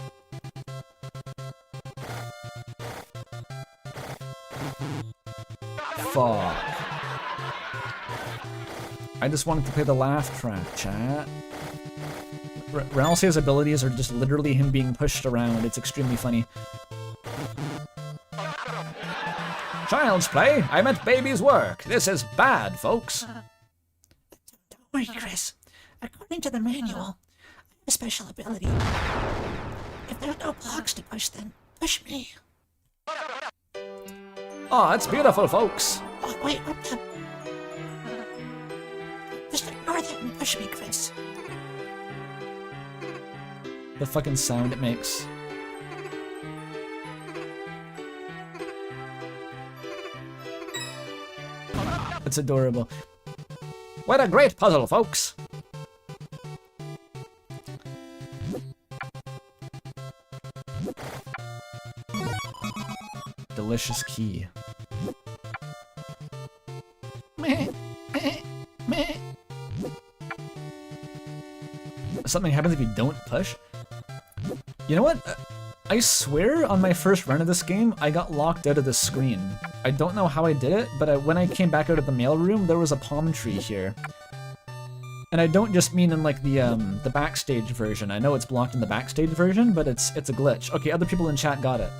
Fuck. I just wanted to play the laugh track, chat. Ralsei's abilities are just literally him being pushed around. It's extremely funny. Child's play? I meant baby's work. This is bad, folks. Don't worry, Chris. According to the manual, I have a special ability. If there are no blocks to push, then push me. Oh, it's beautiful, folks. Oh, wait, what the? Just ignore that and push me, Chris. The fucking sound it makes. It's adorable. What a great puzzle, folks. Delicious key. Something happens if you don't push? You know what? I swear on my first run of this game, I got locked out of this screen. I don't know how I did it, but when I came back out of the mailroom, there was a palm tree here. And I don't just mean in like the backstage version. I know it's blocked in the backstage version, but it's a glitch. Okay, other people in chat got it.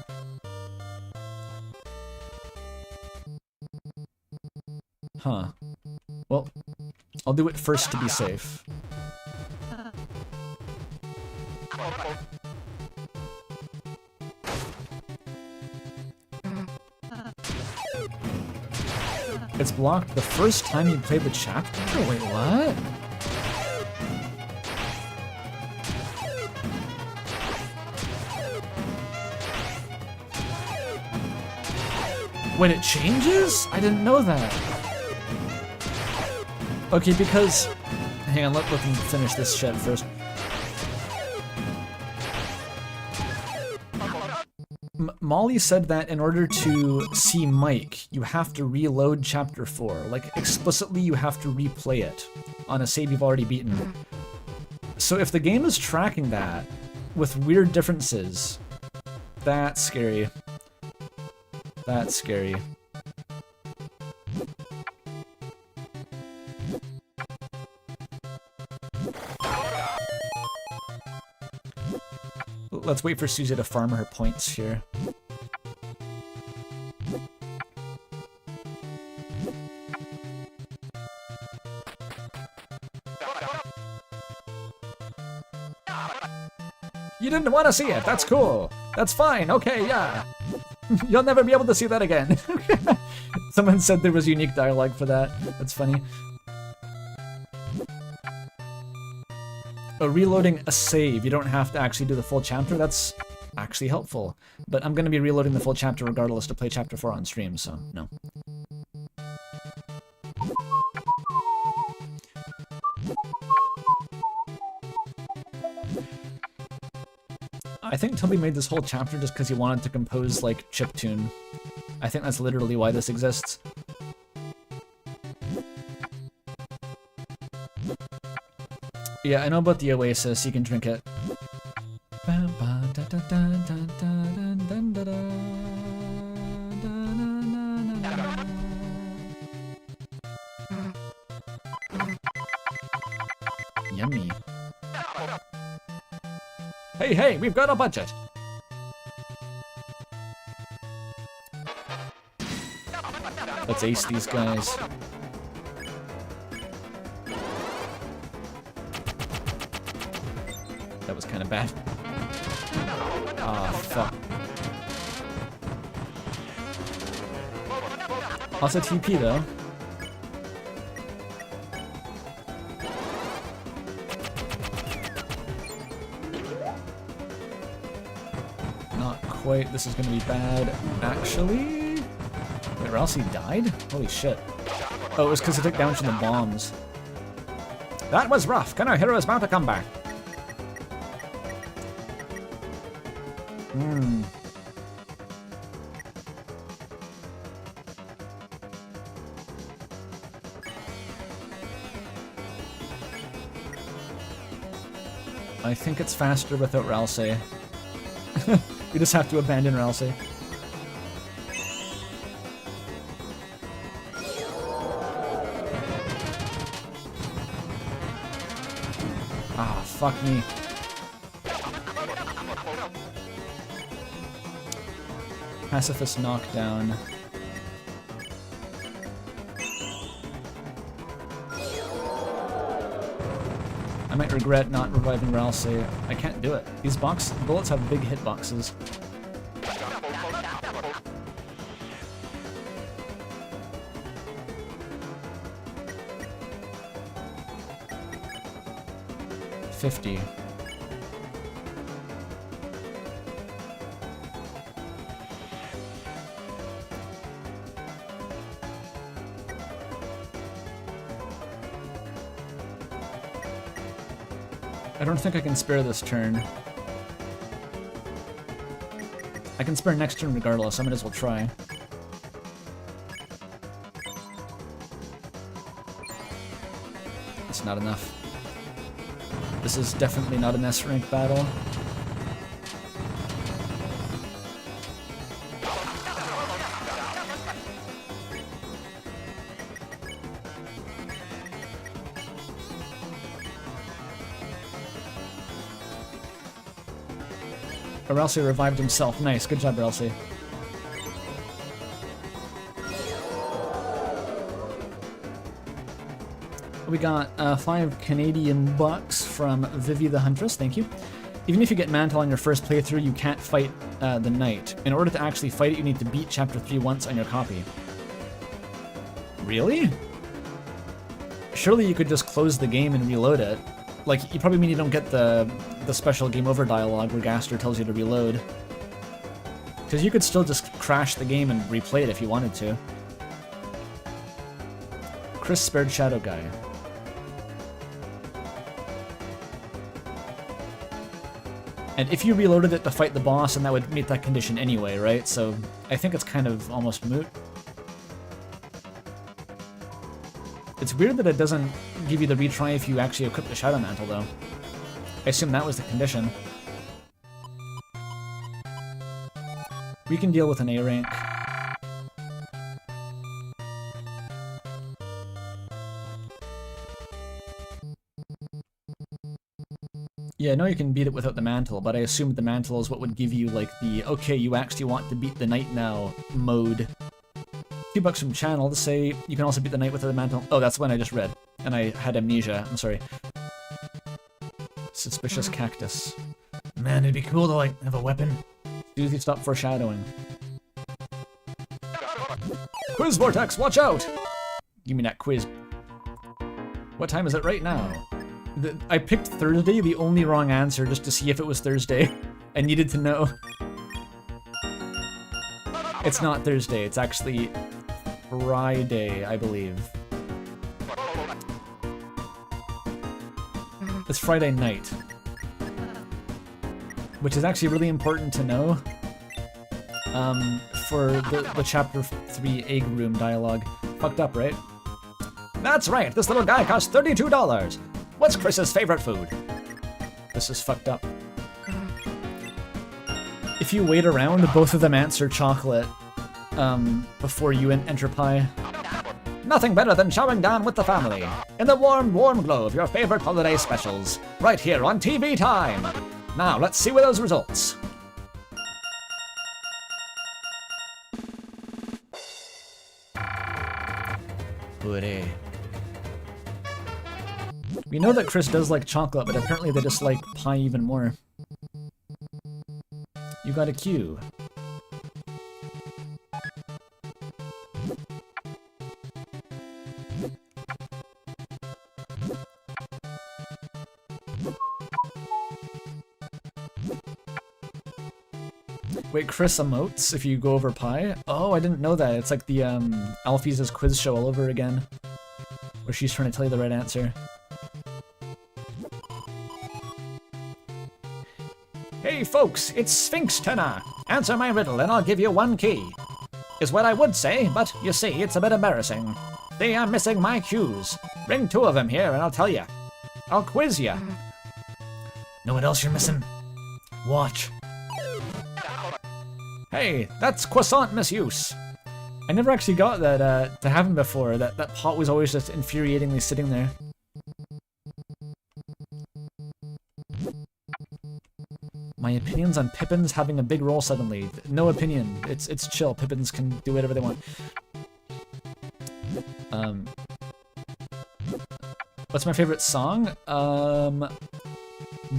Huh. Well, I'll do it first to be safe. It's blocked the first time you play the chapter? Wait, what? When it changes? I didn't know that. Okay, because... Hang on, let them finish this shit first. Molly said that in order to see Mike, you have to reload Chapter 4. Like, explicitly you have to replay it on a save you've already beaten. So if the game is tracking that with weird differences, that's scary. That's scary. Let's wait for Susie to farm her points here. You didn't want to see it, that's cool. That's fine, okay, yeah. You'll never be able to see that again. Someone said there was unique dialogue for that. That's funny. Reloading a save, you don't have to actually do the full chapter. That's actually helpful. But I'm going to be reloading the full chapter regardless to play Chapter 4 on stream, so no. I think Toby made this whole chapter just because he wanted to compose, like, chiptune. I think that's literally why this exists. Yeah, I know about the Oasis, you can drink it. Yummy. Hey, we've got a budget! Let's ace these guys. That was kind of bad. Ah, fuck. Also TP though. Not quite. This is gonna be bad. Actually... Wait, Ralsei died? Holy shit. Oh, it was because it took down from the bombs. That was rough. Can our hero is about to come back? I think it's faster without Ralsei. We just have to abandon Ralsei. Ah, fuck me. Pacifist knockdown. I might regret not reviving Ralsei. I can't do it. These bullets have big hitboxes. $50. I don't think I can spare this turn. I can spare next turn regardless, I might as well try. It's not enough. This is definitely not an S-rank battle. Arelsi revived himself. Nice, good job, Arelsi. We got 5 Canadian bucks from Vivi the Huntress, thank you. Even if you get Mantle on your first playthrough, you can't fight the Knight. In order to actually fight it, you need to beat Chapter 3 once on your copy. Really? Surely you could just close the game and reload it. Like, you probably mean you don't get the special game over dialogue where Gaster tells you to reload. Because you could still just crash the game and replay it if you wanted to. Chris spared Shadow Guy. And if you reloaded it to fight the boss, and that would meet that condition anyway, right? So I think it's kind of almost moot. It's weird that it doesn't give you the retry if you actually equip the Shadow Mantle, though. I assume that was the condition. We can deal with an A rank. Yeah, I know you can beat it without the mantle, but I assume the mantle is what would give you, like, the, okay, you actually want to beat the Knight now mode. $2 from channel to say you can also beat the Knight without the mantle. Oh, that's one I just read, and I had amnesia. I'm sorry. Suspicious cactus. Man, it'd be cool to, like, have a weapon. Susie, stop foreshadowing. Quiz Vortex, watch out! Give me that quiz. What time is it right now? I picked Thursday, the only wrong answer, just to see if it was Thursday. I needed to know. It's not Thursday, it's actually Friday, I believe. It's Friday night. Which is actually really important to know. For the Chapter 3 Egg Room dialogue. Fucked up, right? That's right, this little guy costs $32. What's Chris's favorite food? This is fucked up. If you wait around, both of them answer chocolate before you enter pie. Nothing better than showering down with the family in the warm, warm glow of your favorite holiday specials, right here on TV Time. Now, let's see those results. Hooray. We know that Chris does like chocolate, but apparently they just like pie even more. You got a Q. Wait, Chris emotes if you go over pie? Oh, I didn't know that. It's like the Alfie's quiz show all over again. Where she's trying to tell you the right answer. Hey folks, it's Sphinx Tenor. Answer my riddle and I'll give you 1 key. Is what I would say, but you see, it's a bit embarrassing. See, I'm missing my cues. Bring 2 of them here and I'll tell you. I'll quiz you. Know what else you're missing? Watch. Hey, that's croissant misuse. I never actually got that to happen before. That pot was always just infuriatingly sitting there. My opinions on Pippins having a big role suddenly. No opinion. It's chill. Pippins can do whatever they want. What's my favorite song?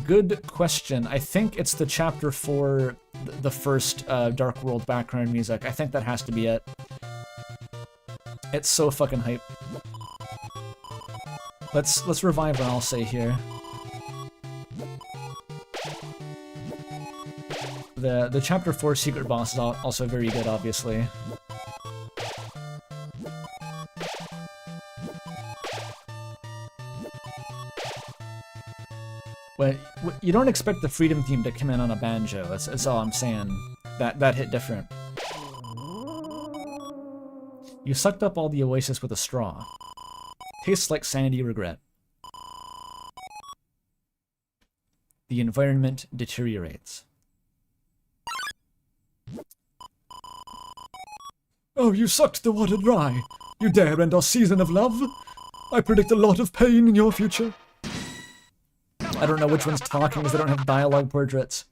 Good question. I think it's the Chapter 4, the first Dark World background music. I think that has to be it. It's so fucking hype. Let's revive what I'll say here. The Chapter 4 secret boss is also very good, obviously. Well, you don't expect the Freedom theme to come in on a banjo, that's all I'm saying. That hit different. You sucked up all the Oasis with a straw. Tastes like sanity regret. The environment deteriorates. Oh, you sucked the water dry. You dare end our season of love? I predict a lot of pain in your future. I don't know which one's talking because they don't have dialogue portraits.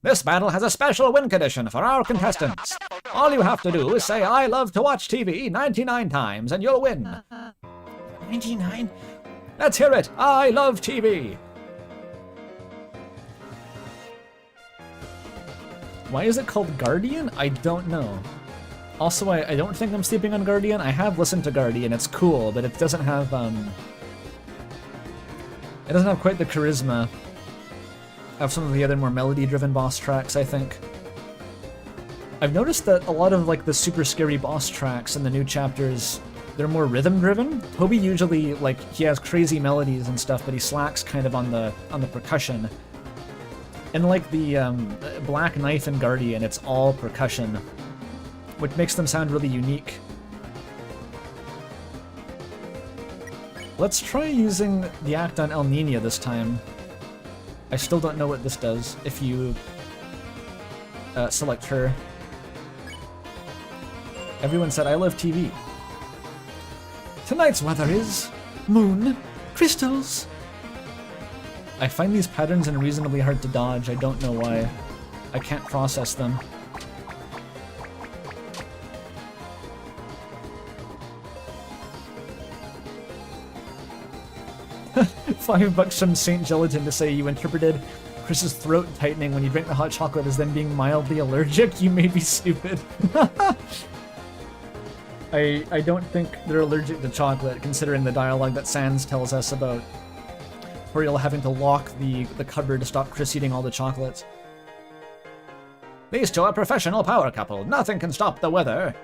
This battle has a special win condition for our contestants. All you have to do is say I love to watch TV 99 times and you'll win. 99? Let's hear it. I love TV. Why is it called Guardian? I don't know. Also, I don't think I'm sleeping on Guardian. I have listened to Guardian. It's cool, but it doesn't have quite the charisma of some of the other more melody-driven boss tracks, I think. I've noticed that a lot of like the super scary boss tracks in the new chapters, they're more rhythm-driven. Toby usually, like, he has crazy melodies and stuff, but he slacks kind of on the percussion. And like the Black Knife and Guardian, it's all percussion, which makes them sound really unique. Let's try using the act on El Nina this time. I still don't know what this does if you select her. Everyone said, I love TV. Tonight's weather is moon, crystals. I find these patterns unreasonably hard to dodge. I don't know why. I can't process them. $5 from Saint Gelatin to say you interpreted Chris's throat tightening when you drink the hot chocolate as them being mildly allergic. You may be stupid. I don't think they're allergic to chocolate, considering the dialogue that Sans tells us about Toriel having to lock the cupboard to stop Chris eating all the chocolates. These two are a professional power couple. Nothing can stop the weather.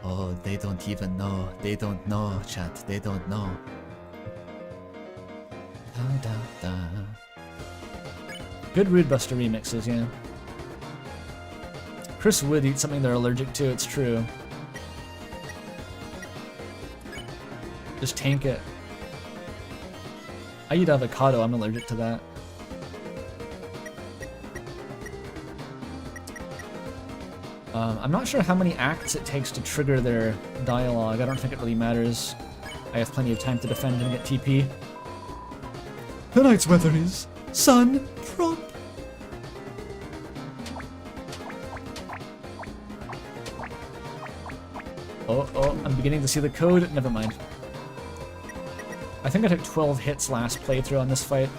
Oh, they don't even know. They don't know, chat. They don't know. Da, da, da. Good Rude Buster remixes, yeah. Chris would eat something they're allergic to, it's true. Just tank it. I eat avocado, I'm allergic to that. I'm not sure how many acts it takes to trigger their dialogue. I don't think it really matters. I have plenty of time to defend and get TP. Tonight's weather is sun drop. Oh, I'm beginning to see the code. Never mind. I think I took 12 hits last playthrough on this fight.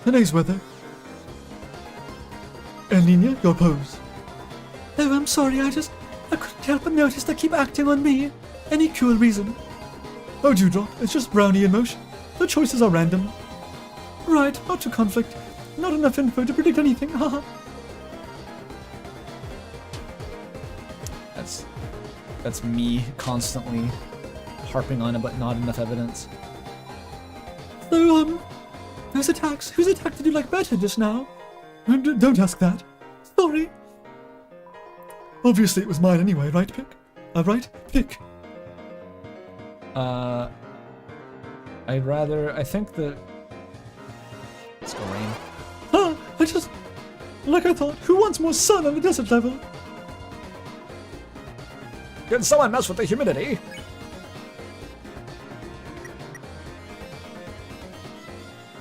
Today's weather. El Nina, your pose. Oh, I'm sorry, I couldn't help but notice they keep acting on me. Any cool reason? Oh, Dewdrop, it's just brownie in motion. The choices are random. Right, not to conflict. Not enough info to predict anything, haha. That's me constantly harping on about not enough evidence. So, whose attack did you like better just now? Don't ask that. Sorry. Obviously it was mine anyway, right, Pick? Right, Pick? I think that... Let's go rain. Huh, like I thought, who wants more sun on the desert level? Can someone mess with the humidity?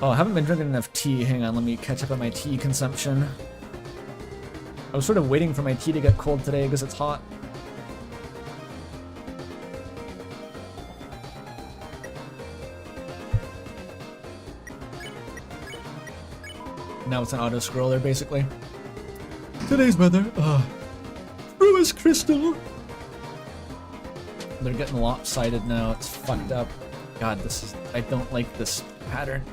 Oh, I haven't been drinking enough tea. Hang on, let me catch up on my tea consumption. I was sort of waiting for my tea to get cold today because it's hot. Now it's an auto-scroller, basically. Today's weather, true as crystal. They're getting lopsided now. It's fucked up. God, I don't like this pattern.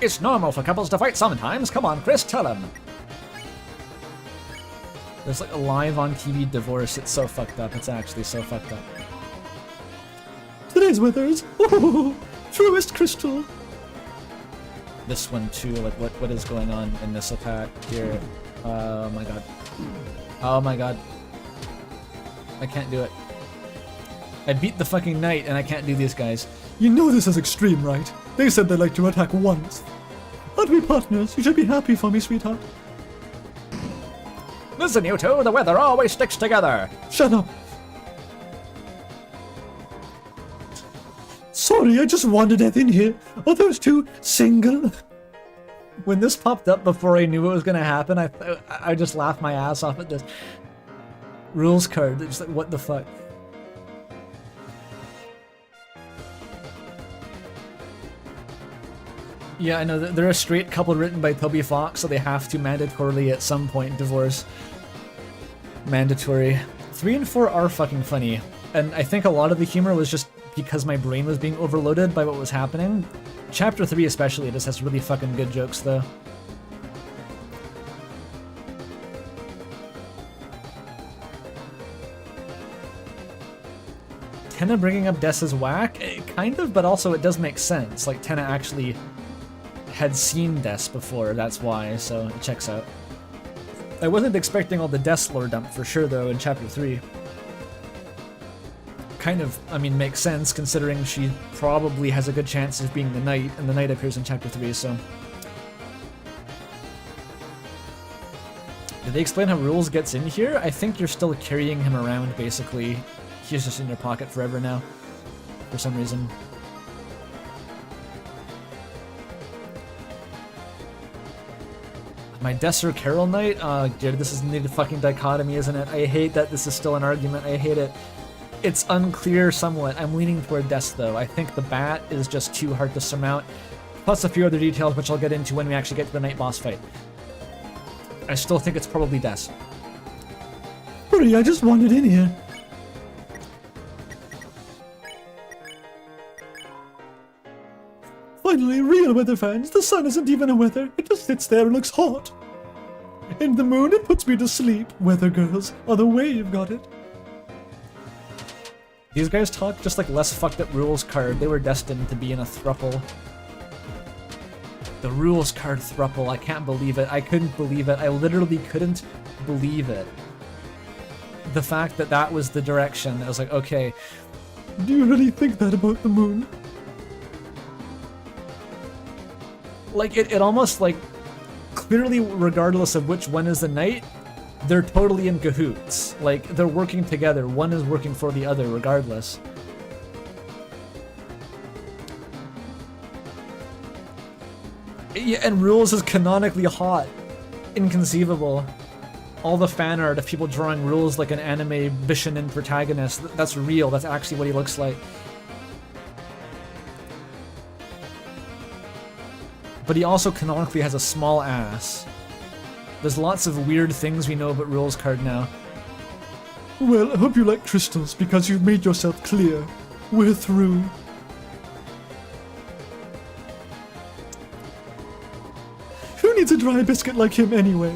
It's normal for couples to fight sometimes. Come on, Chris, tell him. There's like a live on TV divorce. It's so fucked up. It's actually so fucked up. Today's weather is truest crystal. This one too. Like what is going on in this attack here? Oh my god. Oh my god. I can't do it. I beat the fucking knight and I can't do these guys. You know this is extreme, right? They said they like to attack once. Aren't we partners? You should be happy for me, sweetheart. Listen, you two, the weather always sticks together. Shut up. Sorry, I just wandered in here. Are those two single? When this popped up before I knew it was gonna happen, I just laughed my ass off at this rules card. It's like, what the fuck? Yeah, I know that they're a straight couple written by Toby Fox, so they have to mandatorily at some point divorce. Mandatory. 3 and 4 are fucking funny, and I think a lot of the humor was just because my brain was being overloaded by what was happening. Chapter 3 especially just has really fucking good jokes though. Tenna bringing up Dessa's whack? Kind of, but also it does make sense. Like, Tenna actually had seen Des before, that's why, so it checks out. I wasn't expecting all the Des lore dump for sure though in Chapter 3. Kind of, I mean, makes sense considering she probably has a good chance of being the Knight, and the Knight appears in Chapter 3, so... Did they explain how Rules gets in here? I think you're still carrying him around, basically. He's just in your pocket forever now, for some reason. My Des or Carol Knight? Dude, this is the fucking dichotomy, isn't it? I hate that this is still an argument, I hate it. It's unclear somewhat. I'm leaning toward Des though. I think the bat is just too hard to surmount, plus a few other details which I'll get into when we actually get to the Knight boss fight. I still think it's probably Des. Hurry, I just wandered in here. Finally, real weather fans. The sun isn't even a weather. It just sits there and looks hot. And the moon, it puts me to sleep. Weather girls are the way you've got it. These guys talk just like less fucked up Rules card. They were destined to be in a thruple. The Rules card thruple. I can't believe it. I couldn't believe it. I literally couldn't believe it. The fact that that was the direction. I was like, okay. Do you really think that about the moon? Like, it almost, like, clearly regardless of which one is the Knight, they're totally in cahoots. Like, they're working together. One is working for the other, regardless. Yeah, and Rules is canonically hot. Inconceivable. All the fan art of people drawing Rules like an anime Bishinen protagonist, that's real. That's actually what he looks like. But he also canonically has a small ass. There's lots of weird things we know about Rules card now. Well, I hope you like crystals, because you've made yourself clear. We're through. Who needs a dry biscuit like him anyway?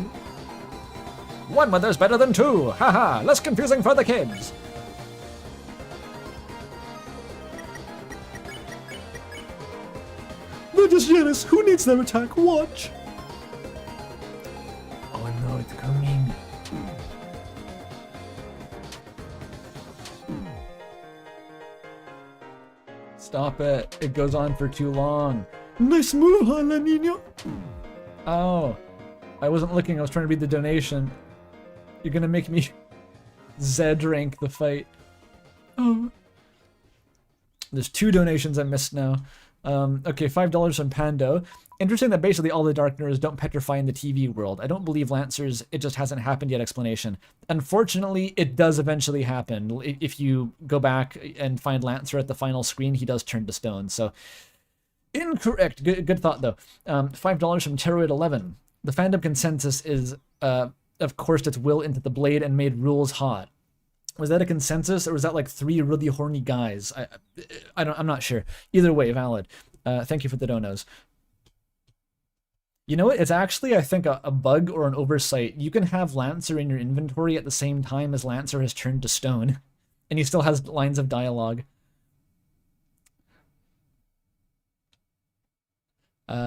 One mother's better than two. Haha, less confusing for the kids. They're just jealous. Who needs their attack? Watch. Oh no, it's coming. Stop it. It goes on for too long. Nice move, huh, La Niño? Oh. I wasn't looking, I was trying to read the donation. You're gonna make me Zed rank the fight. Oh. There's 2 donations I missed now. Okay, $5 from Pando. Interesting that basically all the Darkners don't petrify in the TV world. I don't believe Lancers, it just hasn't happened yet explanation. Unfortunately, it does eventually happen. If you go back and find Lancer at the final screen, he does turn to stone, so... Incorrect. Good thought, though. $5 from Teroid11. The fandom consensus is, of course, its will into the blade and made Rules hot. Was that a consensus, or was that like 3 really horny guys? I'm not sure. Either way, valid. Thank you for the donos. You know what? It's actually, I think, a bug or an oversight. You can have Lancer in your inventory at the same time as Lancer has turned to stone, and he still has lines of dialogue.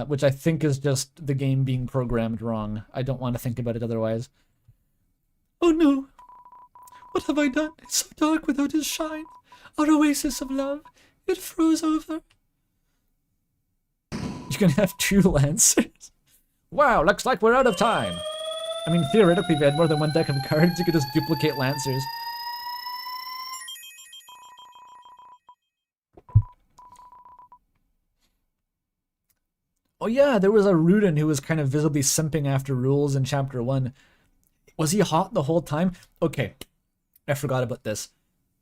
Which I think is just the game being programmed wrong. I don't want to think about it otherwise. Oh no. What have I done? It's so dark without his shine. Our oasis of love. It froze over. You can have 2 Lancers. Wow, looks like we're out of time. I mean, theoretically, if you had more than one deck of cards, you could just duplicate Lancers. Oh yeah, there was a Rudin who was kind of visibly simping after rules in Chapter 1. Was he hot the whole time? Okay, I forgot about this.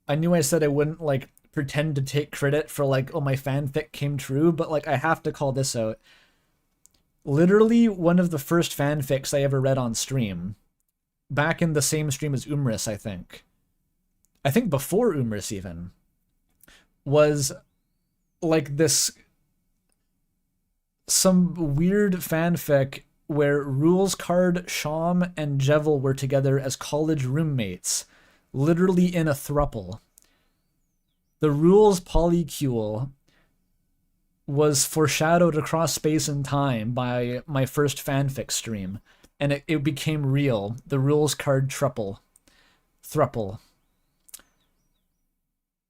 I knew I said I wouldn't, like, pretend to take credit for, like, oh, my fanfic came true, but, like, I have to call this out. Literally one of the first fanfics I ever read on stream. Back in the same stream as Umris, I think. I think before Umris, even. Was, like, this... some weird fanfic where Rules Card, Sham, and Jevil were together as college roommates. Literally in a thruple. The Rules polycule was foreshadowed across space and time by my first fanfic stream. And it became real. The Rules Card thruple.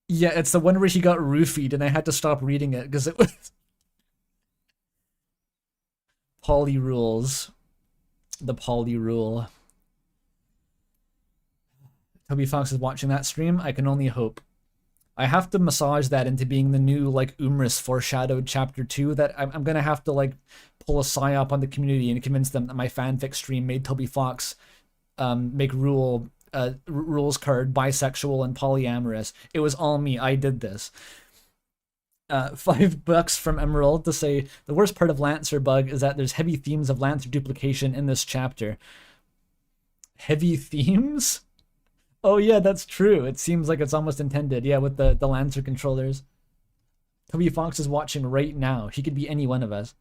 Yeah, it's the one where he got roofied and I had to stop reading it because it was... Poly rules. The poly rule. Toby Fox is watching that stream. I can only hope. I have to massage that into being the new, like, Umris foreshadowed Chapter 2 that I'm gonna have to, like, pull a psyop on the community and convince them that my fanfic stream made Toby Fox make Rules Card bisexual and polyamorous. It was all me. I did this. $5 from Emerald to say, the worst part of Lancer Bug is that there's heavy themes of Lancer duplication in this chapter. Heavy themes? Oh yeah, that's true. It seems like it's almost intended, yeah, with the Lancer controllers. Toby Fox is watching right now. He could be any one of us.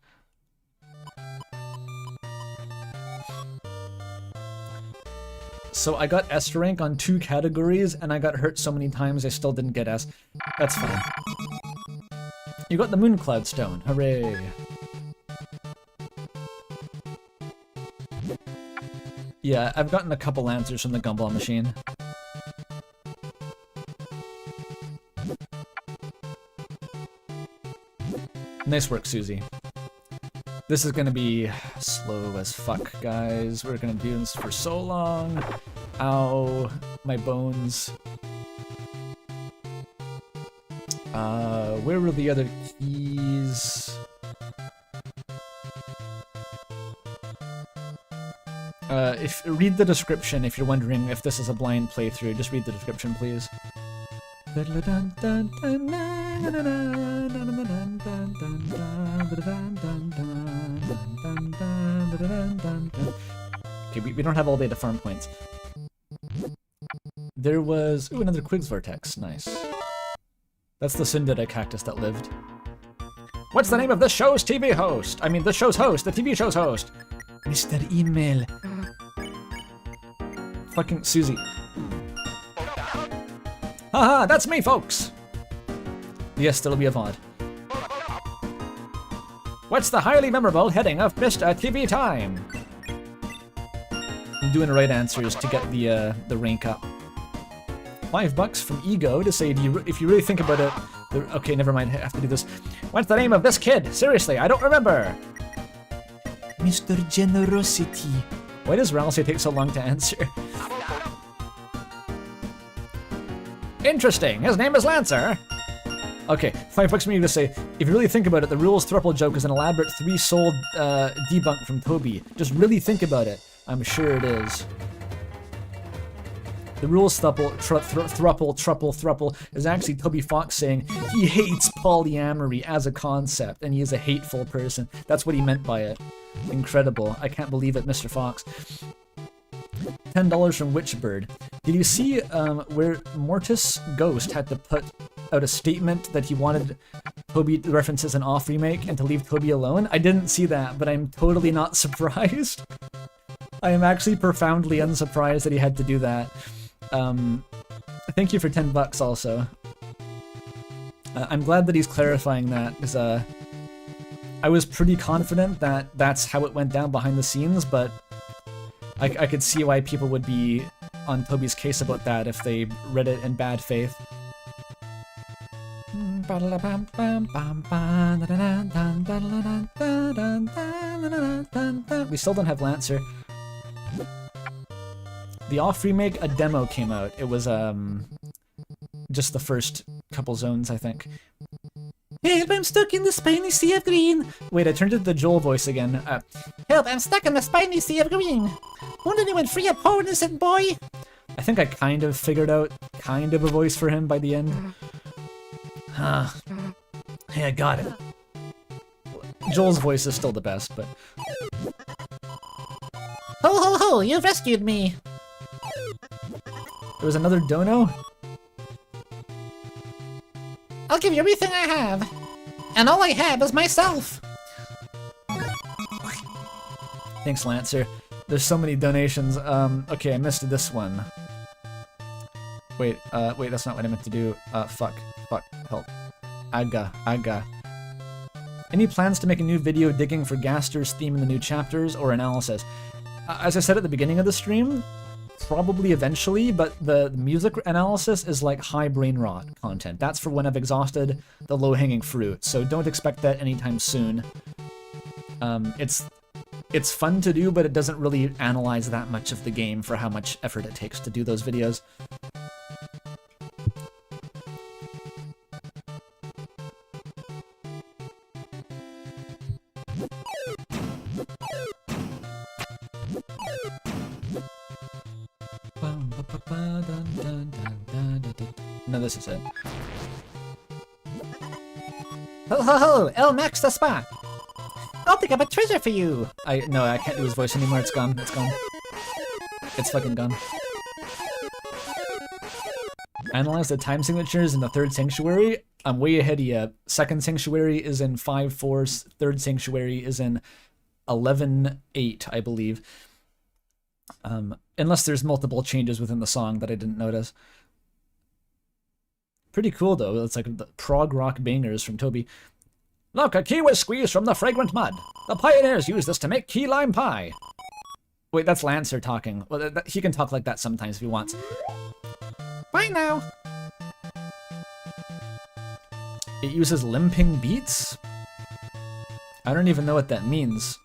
So I got S rank on 2 categories, and I got hurt so many times I still didn't get S. That's fine. You got the Mooncloud Stone. Hooray. Yeah, I've gotten a couple Lancers from the Gumball machine. Nice work, Susie. This is gonna be slow as fuck, guys. We're gonna do this for so long. Ow, my bones. Where were the other keys? Read the description if you're wondering if this is a blind playthrough. Just read the description, please. Okay, we don't have all day to farm points. There was... Ooh, another Quigs Vortex. Nice. That's the Sundada cactus that lived. What's the name of this show's TV host? I mean, this show's host, the TV show's host. Mr. Email. Fucking Susie. Haha, that's me, folks! Yes, there'll be a VOD. What's the highly memorable heading of Mr. TV Time? I'm doing the right answers to get the rank up. $5 from Ego to say, if you really think about it... Okay, never mind, I have to do this. What's the name of this kid? Seriously, I don't remember. Mr. Generosity. Why does Ralsei take so long to answer? Interesting, his name is Lancer. Okay, $5 from you to say, if you really think about it, the Rules thruple joke is an elaborate 3-soul debunk from Toby. Just really think about it. I'm sure it is. The Rules thruple is actually Toby Fox saying he hates polyamory as a concept, and he is a hateful person. That's what he meant by it. Incredible. I can't believe it, Mr. Fox. $10 from Witchbird. Did you see where Mortis Ghost had to put out a statement that he wanted Toby to references an off remake and to leave Toby alone? I didn't see that, but I'm totally not surprised. I am actually profoundly unsurprised that he had to do that. Thank you for $10 also. I'm glad that he's clarifying that, because I was pretty confident that that's how it went down behind the scenes, but I could see why people would be on Toby's case about that if they read it in bad faith. We still don't have Lancer. The off remake, a demo came out. It was just the first couple zones, I think. Help, I'm stuck in the spiny sea of green. Wait, I turned it to the Joel voice again. Help, I'm stuck in the spiny sea of green. Won't anyone free a poor innocent boy? I think I kind of figured out kind of a voice for him by the end. Hey, I got it. Joel's voice is still the best, but... Ho ho ho, you've rescued me. There was another dono? I'll give you everything I have. And all I have is myself. Thanks, Lancer. There's so many donations. Okay, I missed this one. Wait, that's not what I meant to do. Fuck, help. Aga. Any plans to make a new video digging for Gaster's theme in the new chapters or analysis? As I said at the beginning of the stream, probably eventually, but the music analysis is like high brain rot content. That's for when I've exhausted the low-hanging fruit, so don't expect that anytime soon. It's fun to do, but it doesn't really analyze that much of the game for how much effort it takes to do those videos. No, this is it. Ho ho ho, El Max the Spa. I'll pick up a treasure for you. No, I can't do his voice anymore. It's gone. It's gone. It's fucking gone. Analyze the time signatures in the third sanctuary. I'm way ahead of you. Second sanctuary is in 5-4. Third sanctuary is in 11-8, I believe. Unless there's multiple changes within the song that I didn't notice. Pretty cool, though. It's like the prog rock bangers from Toby. Look, a key was squeezed from the fragrant mud. The pioneers used this to make key lime pie. Wait, that's Lancer talking. Well, he can talk like that sometimes if he wants. Bye now. It uses limping beats? I don't even know what that means.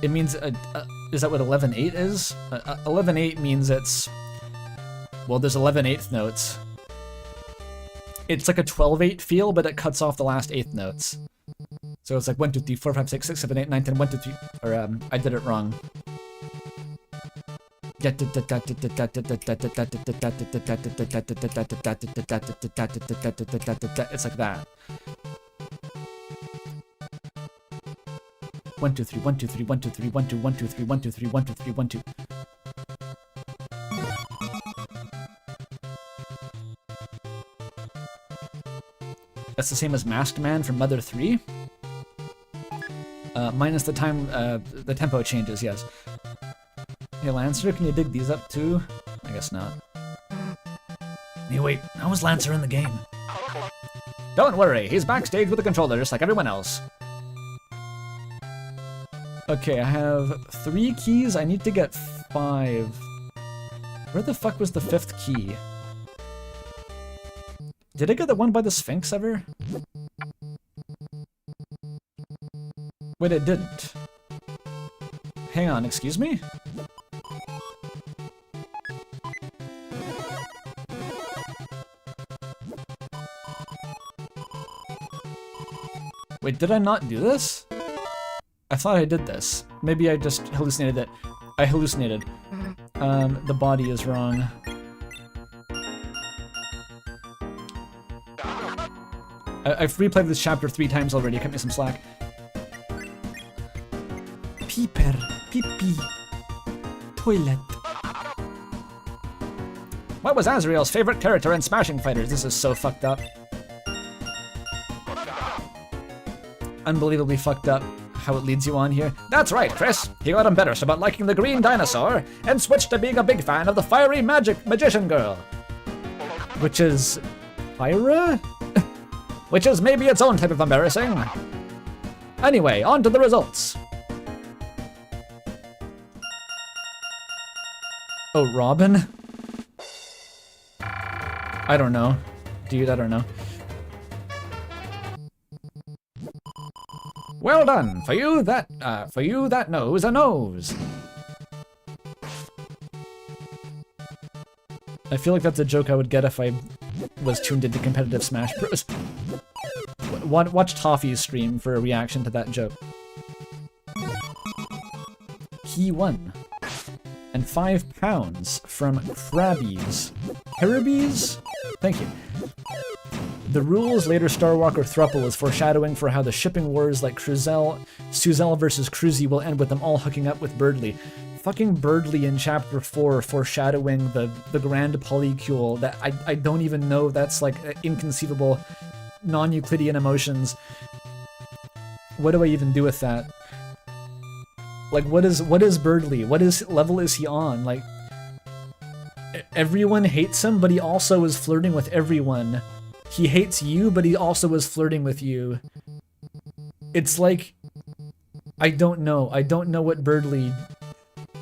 It means, is that what 11/8 is? 11/8 means it's, well, there's 11/8 notes. It's like a 12/8 feel, but it cuts off the last 8th notes. So it's like 1, 2, 3, 4, 5, 6, 7, 8, 9, 10, 1, 2, 3, or I did it wrong. It's like that. 1, 2, 3, 1, 2, 3, 1, 2, 3, 1, 2, 1, 2, 3, 1, 2, 3, 1, 2, 3, 1, 2. That's the same as Masked Man from Mother 3. Minus the time, the tempo changes, yes. Hey Lancer, can you dig these up too? I guess not. Hey wait, how was Lancer in the game? Don't worry, he's backstage with the controller just like everyone else. Okay, I have 3 keys, I need to get 5. Where the fuck was the 5th key? Did I get the one by the Sphinx ever? Wait, it didn't. Hang on, excuse me? Wait, did I not do this? I thought I did this. Maybe I just hallucinated it. I hallucinated. The body is wrong. I've replayed this chapter 3 times already, cut me some slack. Peeper, pee-pee, toilet. What was Azrael's favorite character in Smashing Fighters? This is so fucked up. Unbelievably fucked up how it leads you on here. That's right, Chris. He got embarrassed about liking the green dinosaur and switched to being a big fan of the fiery magician girl. Which is... Pyra? Which is maybe its own type of embarrassing. Anyway, on to the results. Oh, Robin? I don't know. Dude, I don't know. Well done. For you that knows a nose. I feel like that's a joke I would get if I was tuned into competitive Smash Bros. Watch Toffee's stream for a reaction to that joke. Key 1. And 5 pounds from Krabbies. Haribes? Thank you. The rules later Starwalker Thruple is foreshadowing for how the shipping wars like Suzel versus Cruzy will end with them all hooking up with Birdly. Fucking Birdly in Chapter 4 foreshadowing the grand polycule that I don't even know, that's like inconceivable non-Euclidean emotions. What do I even do with that? Like, what is Birdly? What level is he on? Like, everyone hates him, but he also is flirting with everyone. He hates you, but he also is flirting with you. It's like, I don't know. I don't know what Birdly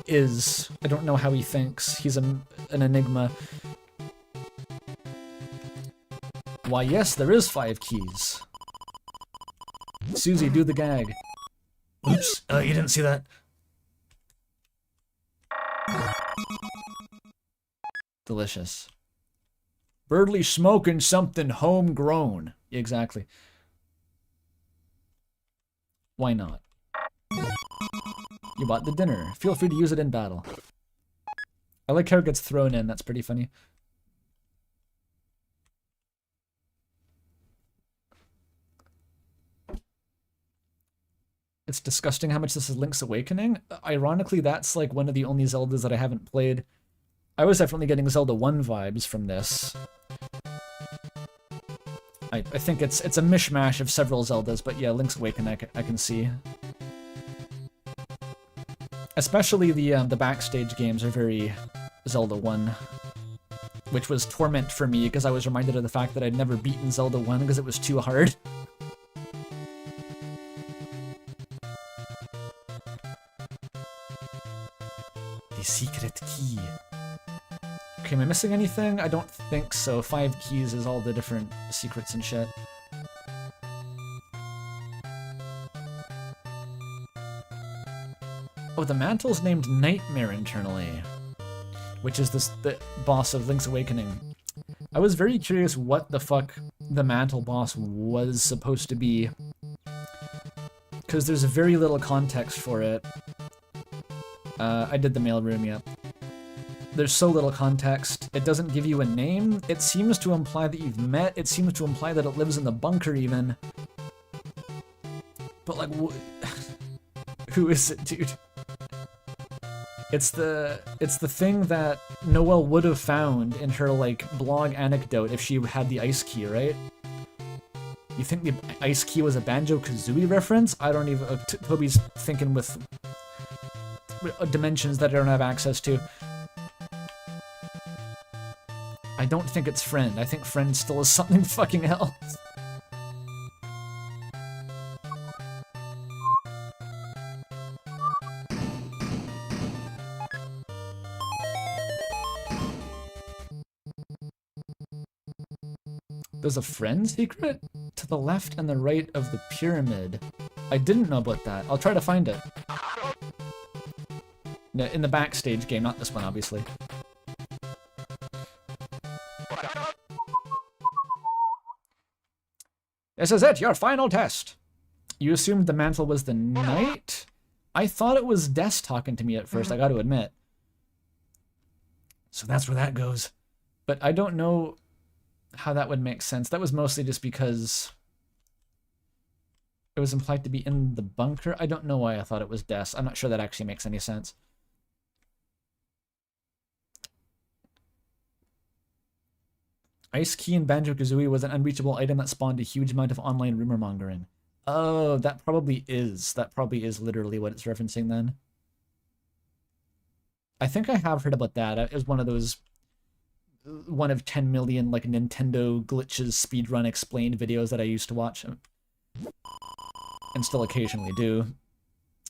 is. I don't know how he thinks. He's an enigma. Why, yes, there is 5 keys. Susie, do the gag. Oops, you didn't see that. Delicious. Birdly smoking something homegrown. Exactly. Why not? You bought the dinner. Feel free to use it in battle. I like how it gets thrown in. That's pretty funny. It's disgusting how much this is Link's Awakening. Ironically, that's like one of the only Zeldas that I haven't played. I was definitely getting Zelda 1 vibes from this. I think it's a mishmash of several Zeldas, but yeah, Link's Awakening I can see. Especially the backstage games are very Zelda 1. Which was torment for me, because I was reminded of the fact that I'd never beaten Zelda 1 because it was too hard. The secret key. Okay, am I missing anything? I don't think so. 5 keys is all the different secrets and shit. Oh, the mantle's named Nightmare internally, which is the boss of Link's Awakening. I was very curious what the fuck the mantle boss was supposed to be, because there's very little context for it. I did the mailroom, yep. There's so little context. It doesn't give you a name. It seems to imply that you've met. It seems to imply that it lives in the bunker, even. But, like, who is it, dude? It's the thing that Noelle would have found in her, like, blog anecdote if she had the ice key, right? You think the ice key was a Banjo-Kazooie reference? I don't even... Toby's thinking with dimensions that I don't have access to. I don't think it's friend. I think friend still is something fucking else. There's a friend secret to the left and the right of the pyramid. I didn't know about that. I'll try to find it. No, in the backstage game, not this one, obviously. This is it, your final test. You assumed the mantle was the knight? I thought it was Des talking to me at first, I gotta admit. So that's where that goes. But I don't know how that would make sense. That was mostly just because it was implied to be in the bunker. I don't know why I thought it was Des. I'm not sure that actually makes any sense. Ice Key in Banjo-Kazooie was an unreachable item that spawned a huge amount of online rumor mongering. Oh, that probably is. That probably is literally what it's referencing then. I think I have heard about that. It was one of those 1 of 10 million like Nintendo glitches speedrun explained videos that I used to watch. And still occasionally do.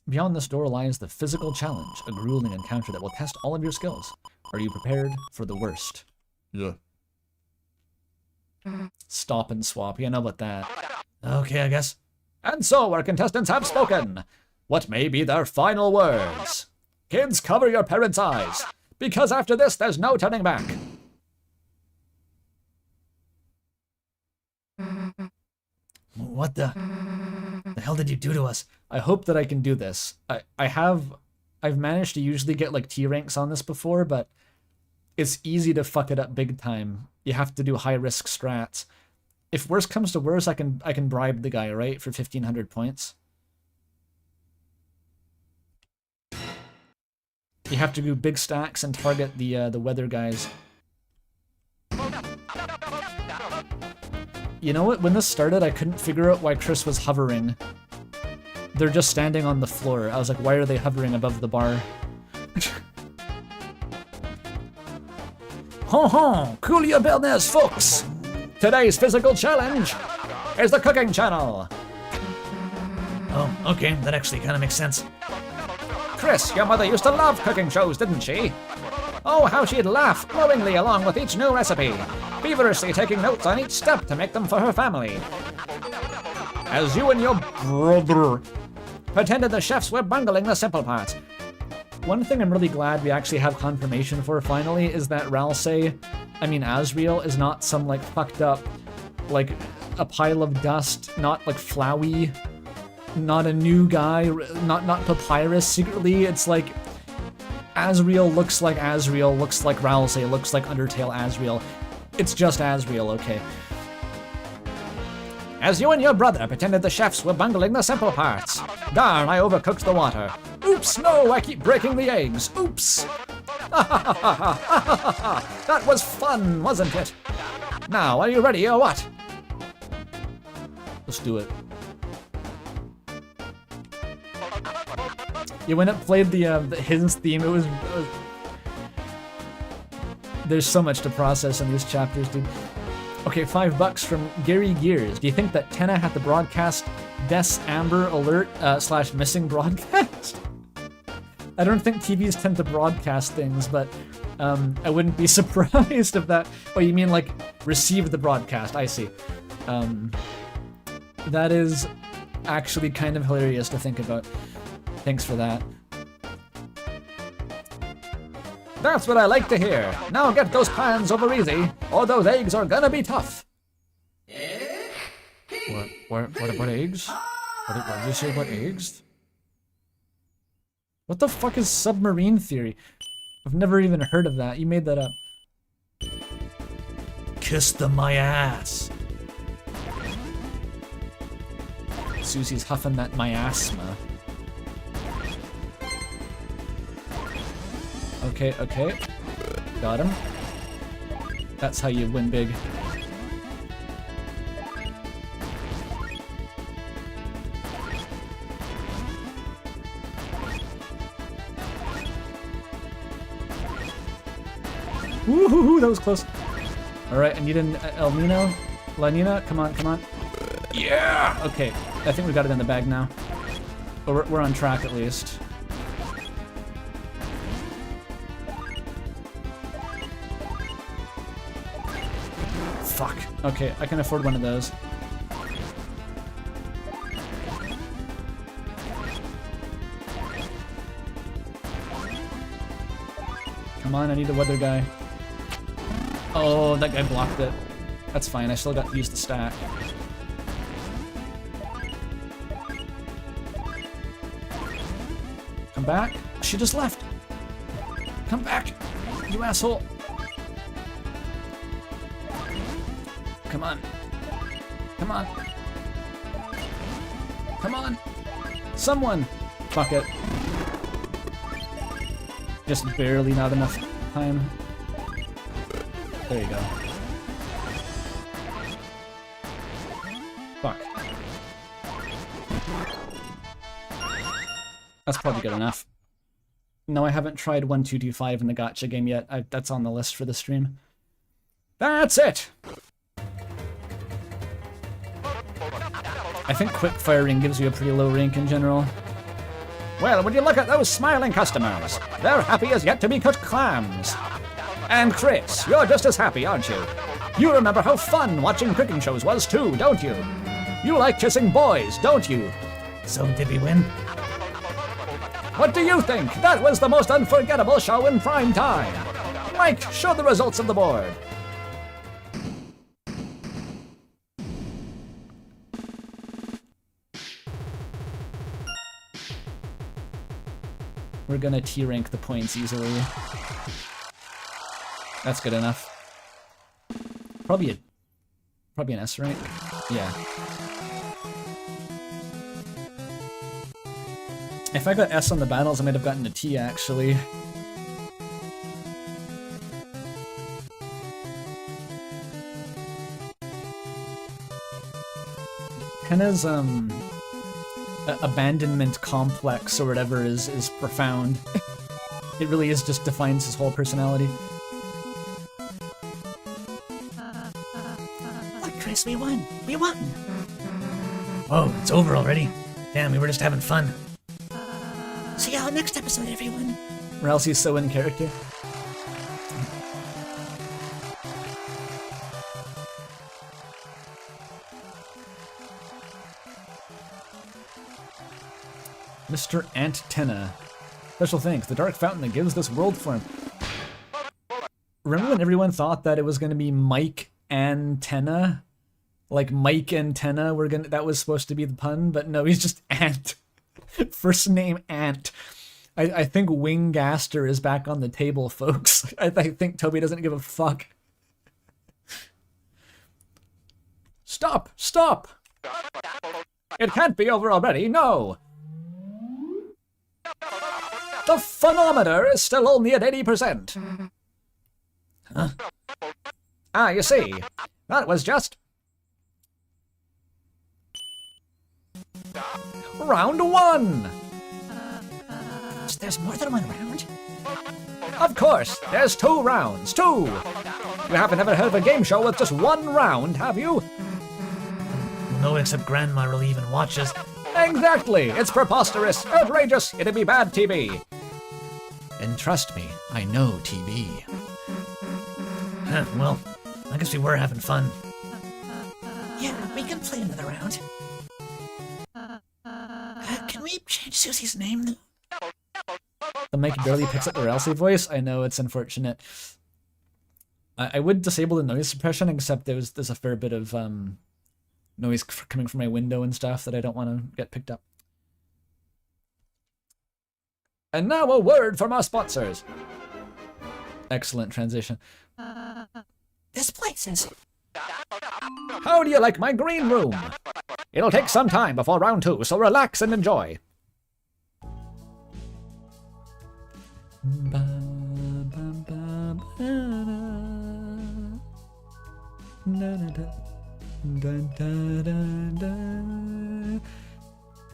Beyond this door lies the physical challenge, a grueling encounter that will test all of your skills. Are you prepared for the worst? Yeah. Stop and swap. Yeah, I know about that. Okay, I guess. And so our contestants have spoken. What may be their final words? Kids, cover your parents' eyes, because after this, there's no turning back. What the hell did you do to us? I hope that I can do this. I've managed to usually get like T ranks on this before, but it's easy to fuck it up big time. You have to do high risk strats. If worse comes to worse, I can bribe the guy, right, for 1,500 points. You have to do big stacks and target the weather guys. You know what? When this started, I couldn't figure out why Chris was hovering. They're just standing on the floor. I was like, why are they hovering above the bar? Ho ho! Cool your business, folks! Today's physical challenge is the cooking channel. Oh, okay, that actually kind of makes sense. Chris, your mother used to love cooking shows, didn't she? Oh, how she'd laugh glowingly along with each new recipe, feverishly taking notes on each step to make them for her family. As you and your brother pretended the chefs were bungling the simple parts. One thing I'm really glad we actually have confirmation for finally is that Asriel is not some like fucked up, like a pile of dust, not like Flowey, not a new guy, not Papyrus secretly. It's like Asriel looks like Ralsei looks like Undertale Asriel. It's just Asriel, okay. As you and your brother pretended the chefs were bungling the simple parts. Darn, I overcooked the water. Oops, no, I keep breaking the eggs. Oops. That was fun, wasn't it? Now, are you ready or what? Let's do it. Yeah, when it played his theme, it was there's so much to process in these chapters, dude. Okay, $5 from Gary Gears. Do you think that Tenna had the broadcast Des Amber Alert / missing broadcast? I don't think TVs tend to broadcast things, but I wouldn't be surprised if that... Oh, you mean like receive the broadcast? I see. That is actually kind of hilarious to think about. Thanks for that. That's what I like to hear. Now get those pans over easy, or those eggs are gonna be tough. What eggs? What did you say about eggs? What the fuck is submarine theory? I've never even heard of that. You made that up. Kiss my ass. Susie's huffing that miasma. Okay, okay. Got him. That's how you win big. Woohoo, that was close. Alright, I need an El Nino. La Nina, come on, come on. Yeah! Okay, I think we got it in the bag now. But we're on track at least. Fuck. Okay, I can afford one of those. Come on, I need a weather guy. Oh, that guy blocked it. That's fine, I still got to use the stack. Come back. She just left. Come back, you asshole. Come on. Come on. Come on. Someone. Fuck it. Just barely not enough time. There you go. Fuck. That's probably good enough. No, I haven't tried 1225 in the gacha game yet. That's on the list for the stream. That's it! I think quick firing gives you a pretty low rank in general. Well, would you look at those smiling customers? They're happy as yet to be cut clams. And Chris, you're just as happy, aren't you? You remember how fun watching cooking shows was too, don't you? You like kissing boys, don't you? So did we win? What do you think? That was the most unforgettable show in prime time. Mike, show the results of the board. We're gonna T-rank the points easily. That's good enough. Probably an S rank. Yeah. If I got S on the battles, I might have gotten a T actually. Henna's abandonment complex or whatever is profound. It really is just defines his whole personality. Look, Chris, we won! We won! Oh, it's over already. Damn, we were just having fun. See y'all next episode, everyone. Ralsei's so in character. Mr. Antenna. Special thanks. The dark fountain that gives this world form. Remember when everyone thought that it was going to be Mike Antenna? Like Mike Antenna, that was supposed to be the pun, but no, he's just Ant. First name Ant. I think Wingaster is back on the table, folks. I think Toby doesn't give a fuck. Stop! Stop! It can't be over already, no! The phonometer is still only at 80%. Huh? Ah, you see, that was just... Round 1! So there's more than one round? Of course, there's 2 rounds, 2! You haven't ever heard of a game show with just 1 round, have you? No one except Grandma really even watches. Exactly! It's preposterous, outrageous, it'd be bad TV. And trust me, I know TV. Huh, well, I guess we were having fun. Yeah, we can play another round. Can we change Susie's name? The mic barely picks up the Ralsei voice. I know, it's unfortunate. I would disable the noise suppression, except there's a fair bit of noise coming from my window and stuff that I don't want to get picked up. And now a word from our sponsors. Excellent transition. This place is... How do you like my green room? It'll take some time before round 2, so relax and enjoy.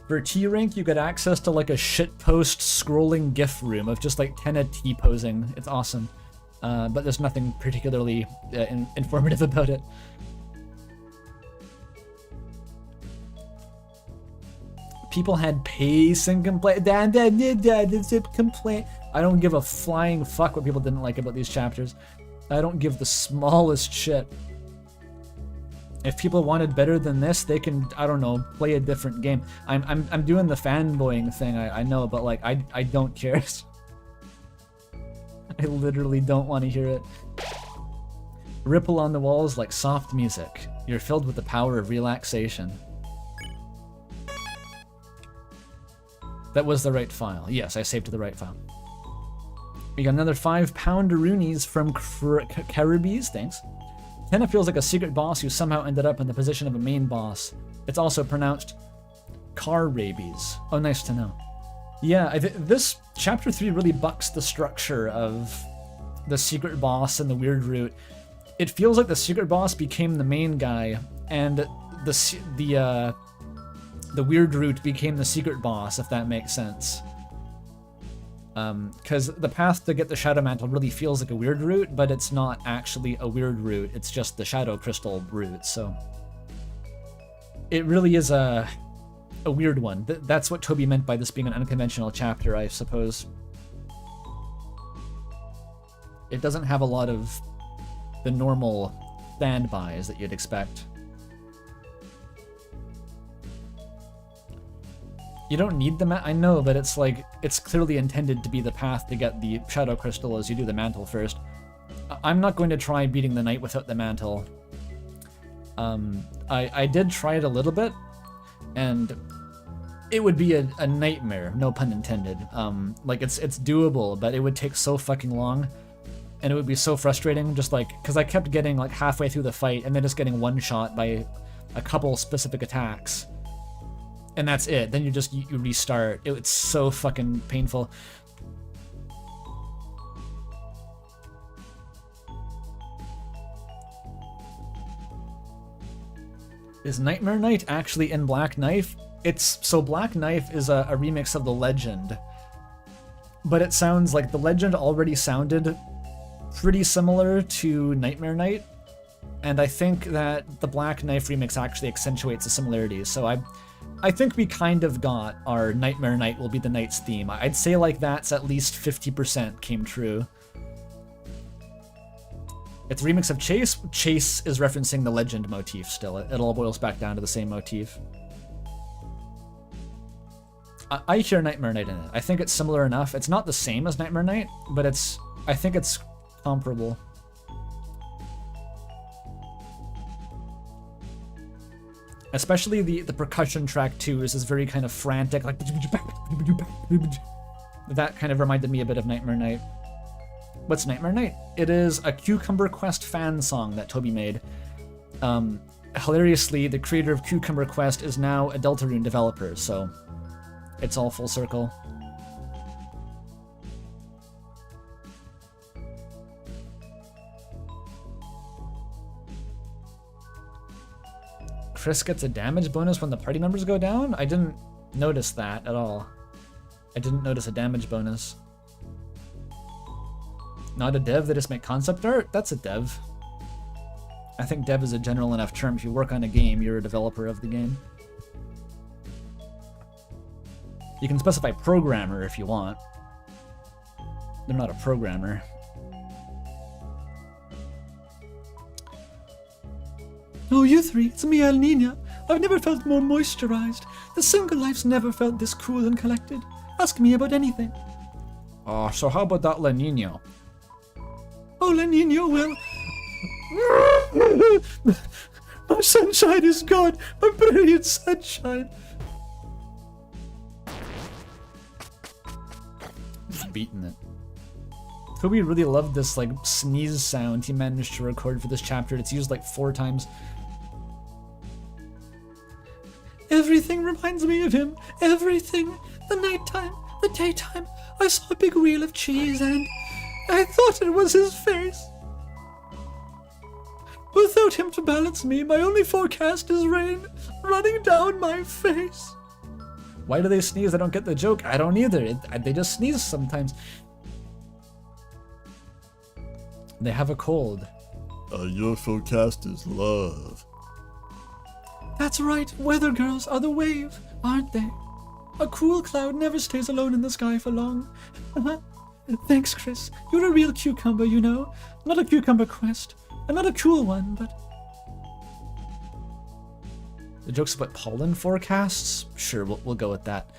For T-Rank, you get access to like a shitpost scrolling GIF room of just like Tenna T-posing. It's awesome. But there's nothing particularly informative about it. People had pace and complaint. I don't give a flying fuck what people didn't like about these chapters. I don't give the smallest shit. If people wanted better than this, they can, I don't know, play a different game. I'm doing the fanboying thing, I know, but like I don't care. I literally don't want to hear it. Ripple on the walls like soft music. You're filled with the power of relaxation. That was the right file. Yes, I saved to the right file. We got another 5 pounderoonies from Caribbees, thanks. Tenna feels like a secret boss who somehow ended up in the position of a main boss. It's also pronounced car rabies. Oh, nice to know. Yeah, this chapter 3 really bucks the structure of the secret boss and the weird route. It feels like the secret boss became the main guy, and the weird route became the secret boss, if that makes sense. Because the path to get the Shadow Mantle really feels like a weird route, but it's not actually a weird route, it's just the Shadow Crystal route, so... It really is a weird one. That's what Toby meant by this being an unconventional chapter, I suppose. It doesn't have a lot of the normal standbys that you'd expect. You don't need the I know, but it's like, it's clearly intended to be the path to get the Shadow Crystal as you do the mantle first. I'm not going to try beating the knight without the mantle. I did try it a little bit, and it would be a nightmare, no pun intended. Like, it's doable, but it would take so fucking long, and it would be so frustrating, just like, because I kept getting like halfway through the fight, and then just getting one-shot by a couple specific attacks. And that's it. Then you restart. It's so fucking painful. Is Nightmare Knight actually in Black Knife? So Black Knife is a remix of the Legend. But it sounds like the Legend already sounded pretty similar to Nightmare Knight. And I think that the Black Knife remix actually accentuates the similarities. So I think we kind of got our Nightmare Knight will be the Knight's theme. I'd say like that's at least 50% came true. It's a remix of Chase. Chase is referencing the Legend motif still. It all boils back down to the same motif. I hear Nightmare Knight in it. I think it's similar enough. It's not the same as Nightmare Knight, but I think it's comparable. Especially the percussion track too is very kind of frantic, like that kind of reminded me a bit of Nightmare Knight. What's Nightmare Knight? It is a Cucumber Quest fan song that Toby made. Hilariously, the creator of Cucumber Quest is now a Deltarune developer, so it's all full circle. Chris gets a damage bonus when the party numbers go down? I didn't notice that at all. I didn't notice a damage bonus. Not a dev, they just make concept art? That's a dev. I think dev is a general enough term. If you work on a game, you're a developer of the game. You can specify programmer if you want. They're not a programmer. Oh, you three, it's me, El Nina. I've never felt more moisturized. The single life's never felt this cool and collected. Ask me about anything. So how about that La Nina? Oh, La Nina, well... My sunshine is gone. My brilliant sunshine. Just beating it. Toby really loved this like sneeze sound he managed to record for this chapter. It's used like 4 times. Everything reminds me of him. Everything. The nighttime, the daytime. I saw a big wheel of cheese and I thought it was his face. Without him to balance me, my only forecast is rain running down my face. Why do they sneeze? I don't get the joke. I don't either. They just sneeze sometimes. They have a cold. Your forecast is love. That's right, weather girls are the wave, aren't they? A cool cloud never stays alone in the sky for long. Thanks, Chris. You're a real cucumber, you know. Not a cucumber quest. And not a cool one, but... The joke's about pollen forecasts? Sure, we'll go with that.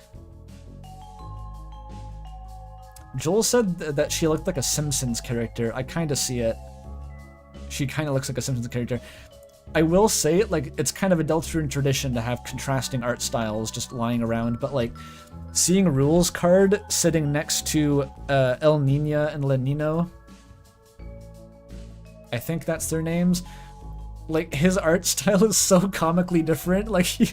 Joel said that she looked like a Simpsons character. I kind of see it. She kind of looks like a Simpsons character. I will say, like, it's kind of a Deltarune tradition to have contrasting art styles just lying around, but, like, seeing Rule's card sitting next to El Nina and La Nino, I think that's their names, like, his art style is so comically different. Like, he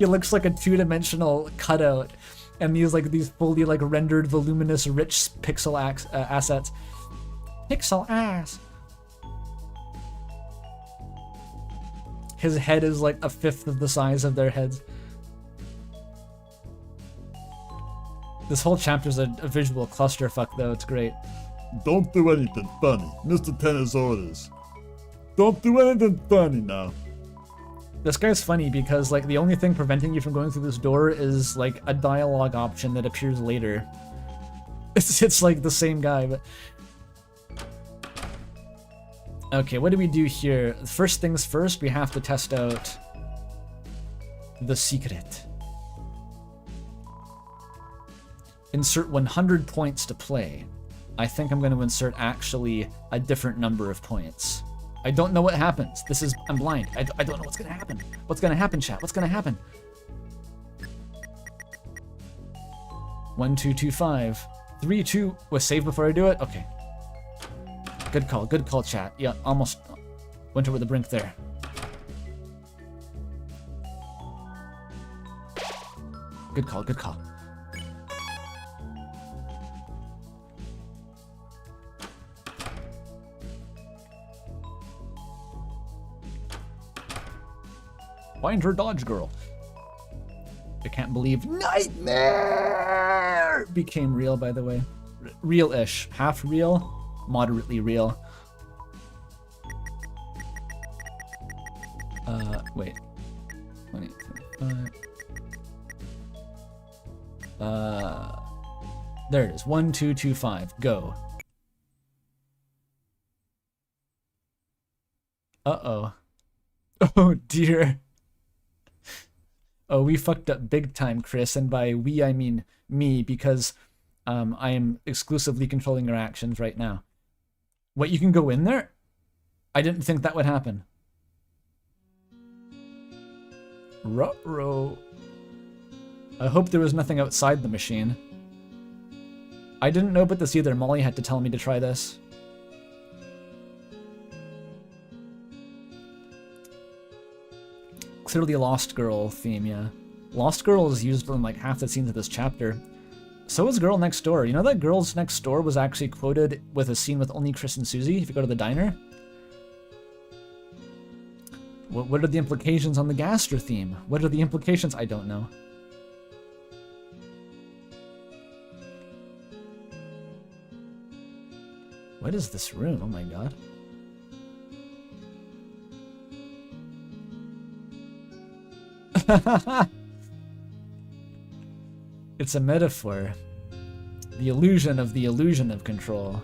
looks like a 2-dimensional cutout, and these fully, like, rendered, voluminous, rich pixel assets. Pixel ass. His head is like 1/5 of the size of their heads. This whole chapter's a visual clusterfuck, though. It's great. Don't do anything funny. Mr. Tennis orders. Don't do anything funny now. This guy's funny because, like, the only thing preventing you from going through this door is, like, a dialogue option that appears later. It's like the same guy, but... Okay, what do we do here? First things first, we have to test out the secret. insert 100 points to play. I think I'm going to insert actually a different number of points. I don't know what happens. I'm blind. I don't know what's going to happen. What's going to happen, chat? What's going to happen? 1, 2, 2, 5. 3, 2. Was save before I do it? Okay. Good call, chat. Yeah, almost went over the brink there. Good call. Find her dodge girl. I can't believe Nightmare became real, by the way. Real-ish. Half real, moderately real. Wait. 20, 25. There it is. 1, 2, 2, 5. Go. Uh-oh. Oh, dear. Oh, we fucked up big time, Chris, and by we I mean me, because I am exclusively controlling your actions right now. What, you can go in there? I didn't think that would happen. Ruh-roh. I hope there was nothing outside the machine. I didn't know about this either. Molly had to tell me to try this. Clearly a Lost Girl theme, yeah. Lost Girl is used in like half the scenes of this chapter. So is Girl Next Door. You know that Girls Next Door was actually quoted with a scene with only Chris and Susie if you go to the diner? What are the implications on the Gaster theme? What are the implications? I don't know. What is this room? Oh my god. It's a metaphor. The illusion of control.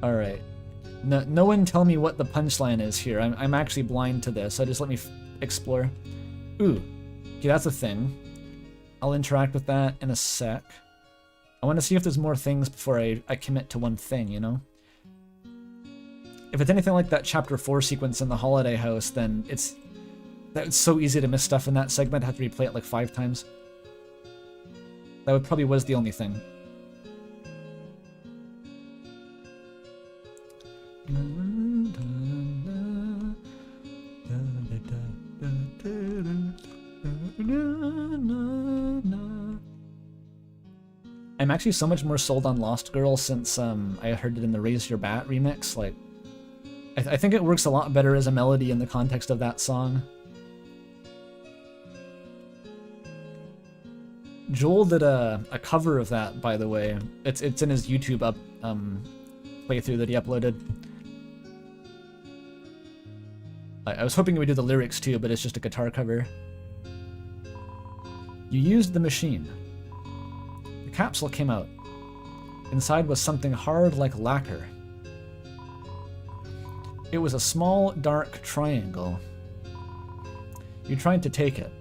Alright. No one tell me what the punchline is here. I'm actually blind to this, so just let me explore. Ooh. Okay, that's a thing. I'll interact with that in a sec. I want to see if there's more things before I commit to one thing, you know? If it's anything like that chapter 4 sequence in the holiday house, then it's so easy to miss stuff in that segment. I have to replay it like 5 times. That probably was the only thing. I'm actually so much more sold on Lost Girl since I heard it in the Raise Your Bat remix. Like, I think it works a lot better as a melody in the context of that song. Joel did a cover of that, by the way. It's in his YouTube playthrough that he uploaded. I was hoping he would do the lyrics too, but it's just a guitar cover. You used the machine. The capsule came out. Inside was something hard like lacquer. It was a small, dark triangle. You tried to take it,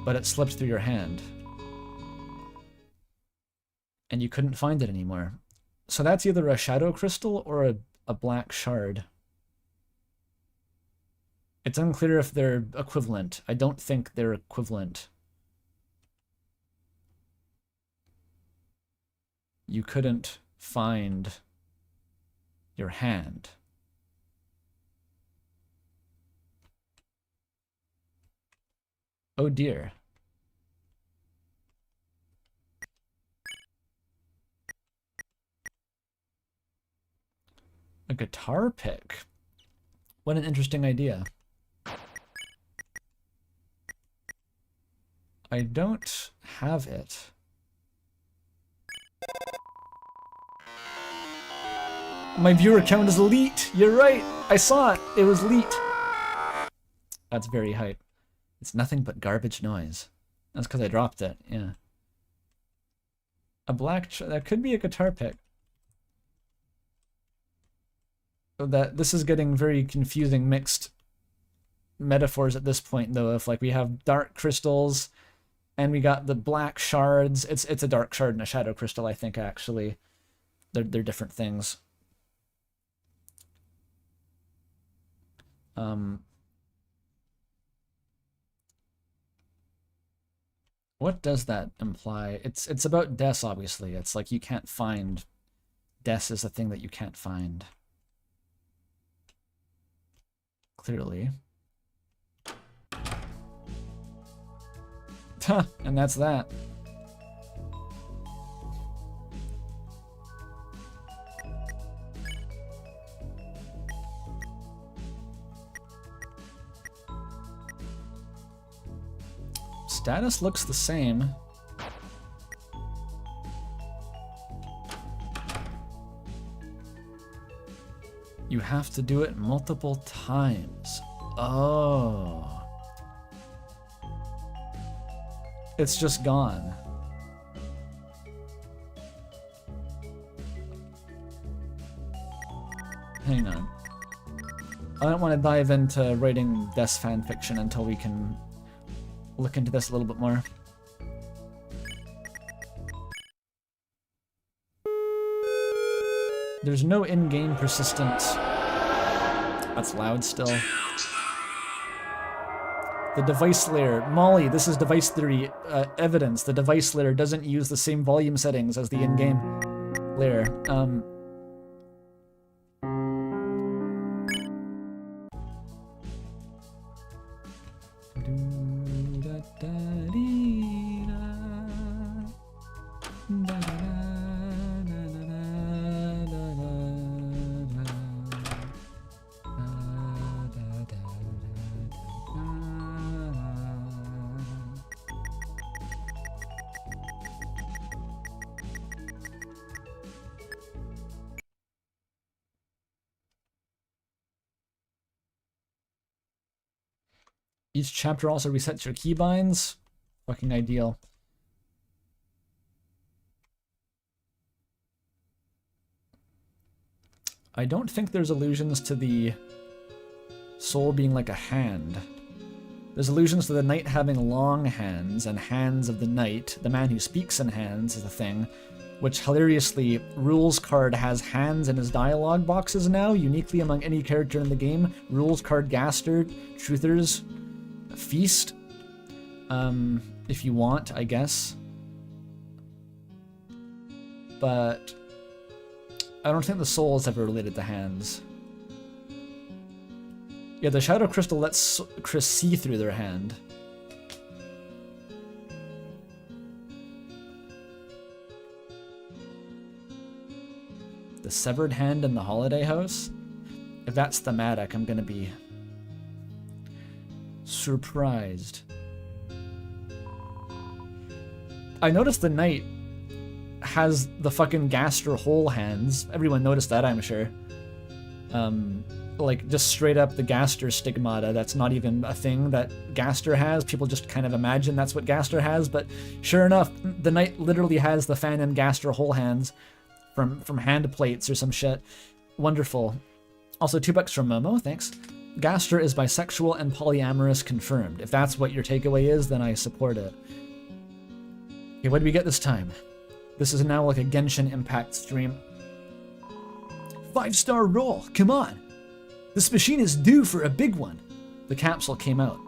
but it slipped through your hand. And you couldn't find it anymore. So that's either a shadow crystal or a black shard. It's unclear if they're equivalent. I don't think they're equivalent. You couldn't find your hand. Oh dear. A guitar pick. What an interesting idea. I don't have it. My viewer count is elite. You're right. I saw it. It was elite. That's very hype. It's nothing but garbage noise. That's because I dropped it. Yeah. A black... that could be a guitar pick. This is getting very confusing, mixed metaphors at this point, though. If like we have dark crystals, and we got the black shards. It's a dark shard and a shadow crystal, I think. Actually, they're different things. What does that imply? It's about Des, obviously. It's like you can't find. Des is a thing that you can't find. Clearly. And that's that. Status looks the same. You have to do it multiple times. Oh. It's just gone. Hang on. I don't want to dive into writing Des fanfiction until we can look into this a little bit more. There's no in-game persistence. That's loud still. The device layer. Molly, this is device theory evidence. The device layer doesn't use the same volume settings as the in-game layer. Each chapter also resets your keybinds. Fucking ideal. I don't think there's allusions to the soul being like a hand. There's allusions to the knight having long hands, and hands of the knight, the man who speaks in hands, is a thing, which hilariously, Rules card has hands in his dialogue boxes now, uniquely among any character in the game. Rules card Gaster, Truthers, Feast, if you want, I guess. But I don't think the soul is ever related to hands. Yeah, the Shadow Crystal lets Chris see through their hand. The Severed Hand in the Holiday House? If that's thematic, I'm gonna be surprised. I noticed the knight has the fucking Gaster hole hands. Everyone noticed that, I'm sure. Like, just straight up the Gaster stigmata. That's not even a thing that Gaster has. People just kind of imagine that's what Gaster has, but sure enough, the knight literally has the fan and Gaster hole hands from hand plates or some shit. Wonderful. Also, $2 from Momo, thanks. Gaster is bisexual and polyamorous confirmed. If that's what your takeaway is, then I support it. Okay, what did we get this time? This is now like a Genshin Impact stream. 5-star roll, come on! This machine is due for a big one. The capsule came out.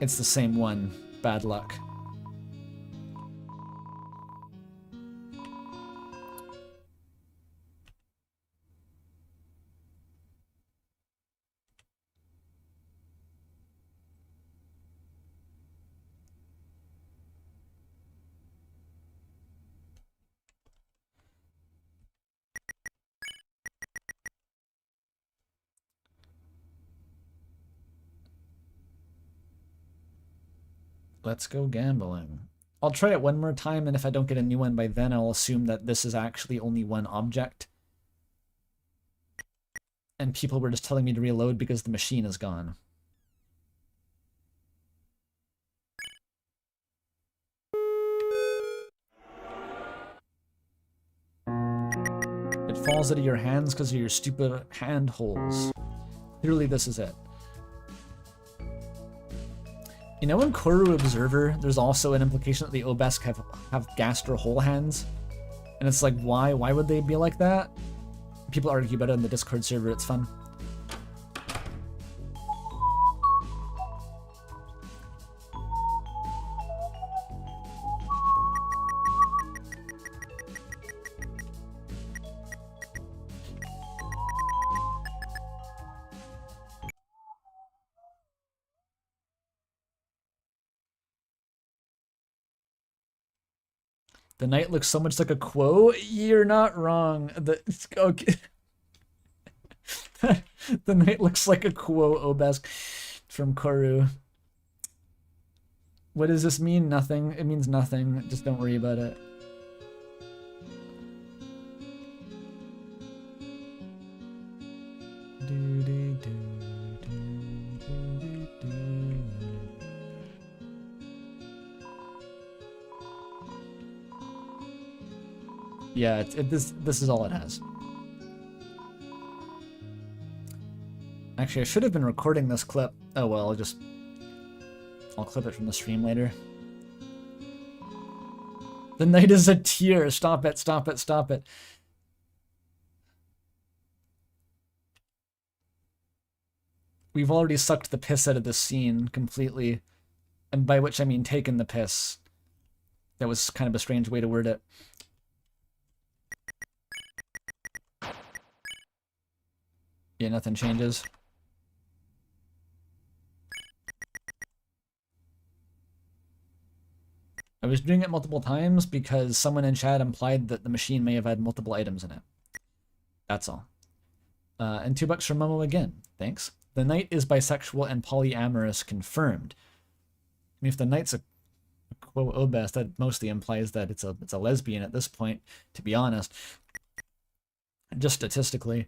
It's the same one. Bad luck. Let's go gambling. I'll try it one more time, and if I don't get a new one by then, I'll assume that this is actually only one object. And people were just telling me to reload because the machine is gone. It falls out of your hands because of your stupid hand holes. Clearly this is it. You know in Koru Observer, there's also an implication that the Obesk have gastro hole hands? And it's like, why? Why would they be like that? People argue about it on the Discord server, it's fun. The knight looks so much like a quo. You're not wrong. Okay. The knight looks like a quo Obesk from Koru. What does this mean? Nothing. It means nothing. Just don't worry about it. Yeah, this is all it has. Actually, I should have been recording this clip. Oh well, I'll clip it from the stream later. The knight is a tear. Stop it, stop it, stop it. We've already sucked the piss out of this scene completely. And by which I mean taken the piss. That was kind of a strange way to word it. Yeah, nothing changes. I was doing it multiple times because someone in chat implied that the machine may have had multiple items in it. That's all. And $2 for Momo again. Thanks. The knight is bisexual and polyamorous confirmed. I mean, if the knight's a quo Obesk, that mostly implies that it's a lesbian at this point, to be honest. Just statistically.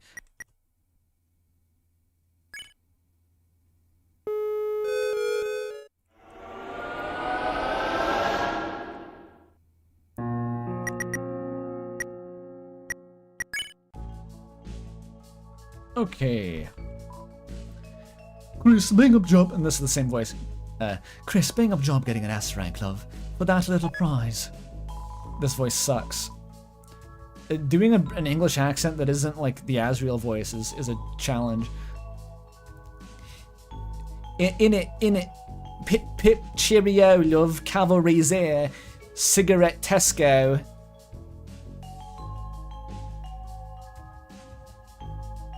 Okay. Chris, bang up job, and this is the same voice. Chris, bang up job getting an S rank, love, for that little prize. This voice sucks. Doing an English accent that isn't like the Asriel voice is a challenge. In it, pip pip cheerio, love, cavalry's there, cigarette Tesco.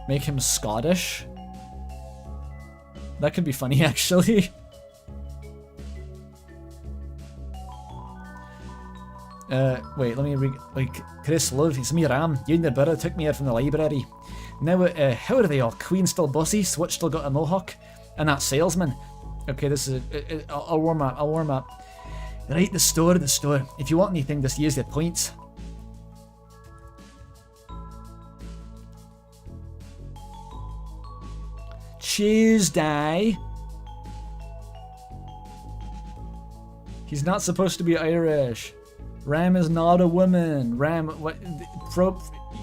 Make him Scottish? That could be funny, actually. Wait, let me Chris, love, it's me, Ram. You and the brother took me here from the library. Now, how are they all? Queen still bossy, Switch still got a mohawk, and that salesman. Okay, this is... I'll warm up, Right, the store. If you want anything, just use the points. Tuesday. He's not supposed to be Irish. Ram is not a woman. Ram, what?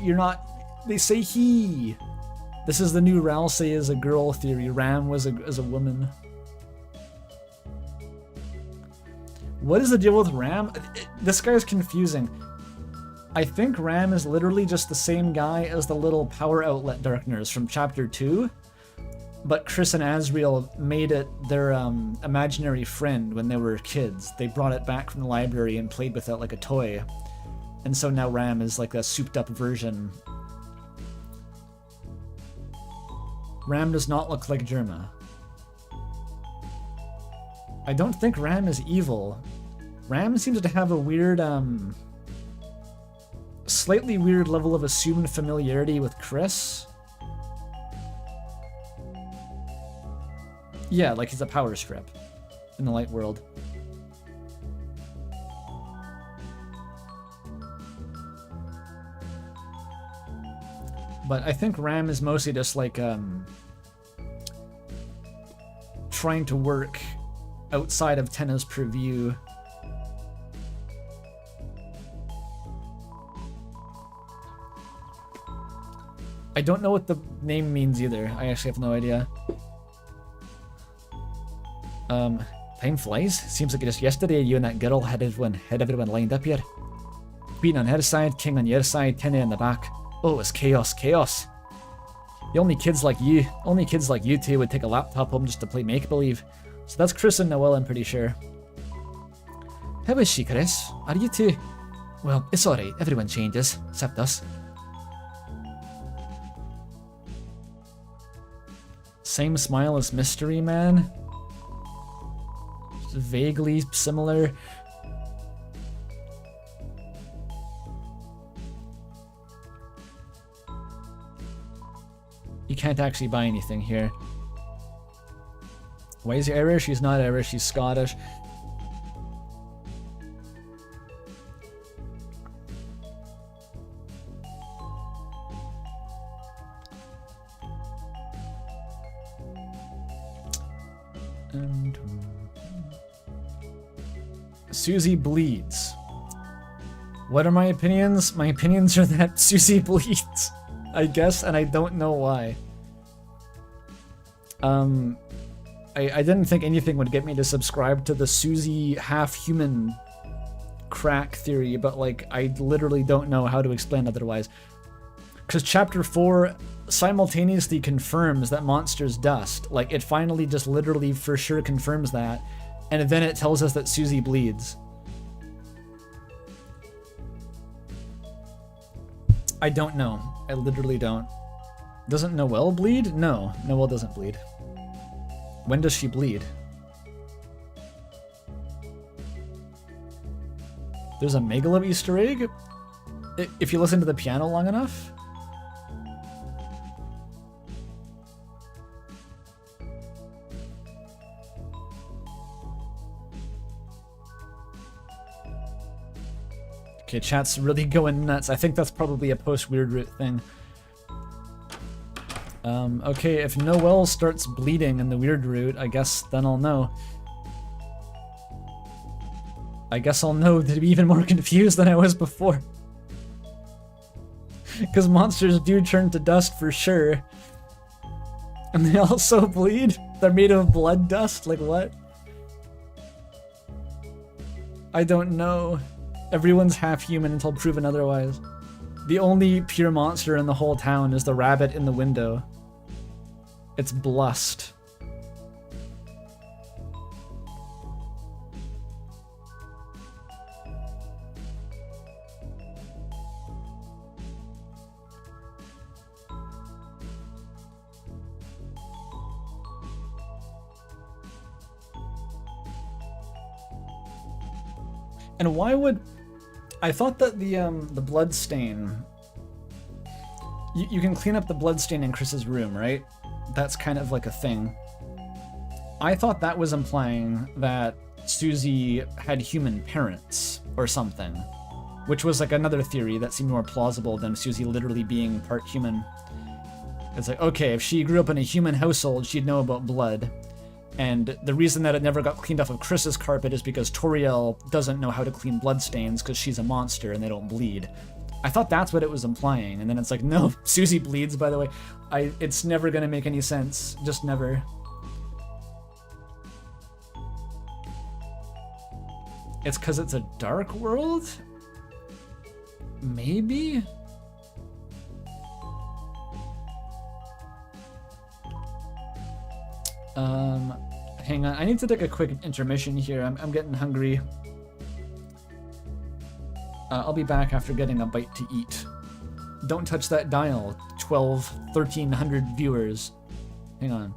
You're not. They say he. This is the new Ralsei is a girl theory. Ram was a woman. What is the deal with Ram? This guy's confusing. I think Ram is literally just the same guy as the little power outlet darkeners from chapter 2. But Chris and Asriel made it their imaginary friend when they were kids. They brought it back from the library and played with it like a toy. And so now Ram is like a souped up version. Ram does not look like Germa. I don't think Ram is evil. Ram seems to have a weird, slightly weird level of assumed familiarity with Chris. Yeah, like he's a power strip in the light world. But I think Ram is mostly just like trying to work outside of Tenna's purview. I don't know what the name means either. I actually have no idea. Time flies. Seems like just yesterday you and that girl had everyone lined up here. Queen on her side, king on your side, Tenny in the back. Oh, it was chaos, chaos. The only kids like you two would take a laptop home just to play make-believe. So that's Chris and Noelle, I'm pretty sure. How is she, Chris? Are you two? Well, it's alright. Everyone changes, except us. Same smile as Mystery Man. Just vaguely similar. You can't actually buy anything here. Why is he Irish? She's not Irish, she's Scottish. And Susie bleeds. What are my opinions? My opinions are that Susie bleeds, I guess, and I don't know why. I didn't think anything would get me to subscribe to the Susie half-human crack theory, but like, I literally don't know how to explain otherwise. Because Chapter 4 simultaneously confirms that Monster's dust. Like, it finally just literally for sure confirms that, and then it tells us that Susie bleeds. I don't know. I literally don't. Doesn't Noelle bleed? No, Noelle doesn't bleed. When does she bleed? There's a Megalo Easter egg? If you listen to the piano long enough? Okay, chat's really going nuts. I think that's probably a post-Weird Root thing. Okay, if Noelle starts bleeding in the Weird Root, I guess then I'll know. I guess I'll know to be even more confused than I was before. Because monsters do turn to dust for sure. And they also bleed? They're made of blood dust? Like what? I don't know. Everyone's half-human until proven otherwise. The only pure monster in the whole town is the rabbit in the window. It's Blust. And why would... I thought that the blood stain... You can clean up the blood stain in Chris's room, right? That's kind of like a thing. I thought that was implying that Susie had human parents or something, which was like another theory that seemed more plausible than Susie literally being part human. It's like, okay, if she grew up in a human household, she'd know about blood. And the reason that it never got cleaned off of Chris's carpet is because Toriel doesn't know how to clean bloodstains because she's a monster and they don't bleed. I thought that's what it was implying, and then it's like, no, Susie bleeds, by the way. It's never gonna make any sense. Just never. It's because it's a dark world? Maybe? Hang on. I need to take a quick intermission here. I'm getting hungry. I'll be back after getting a bite to eat. Don't touch that dial, 1300 viewers. Hang on.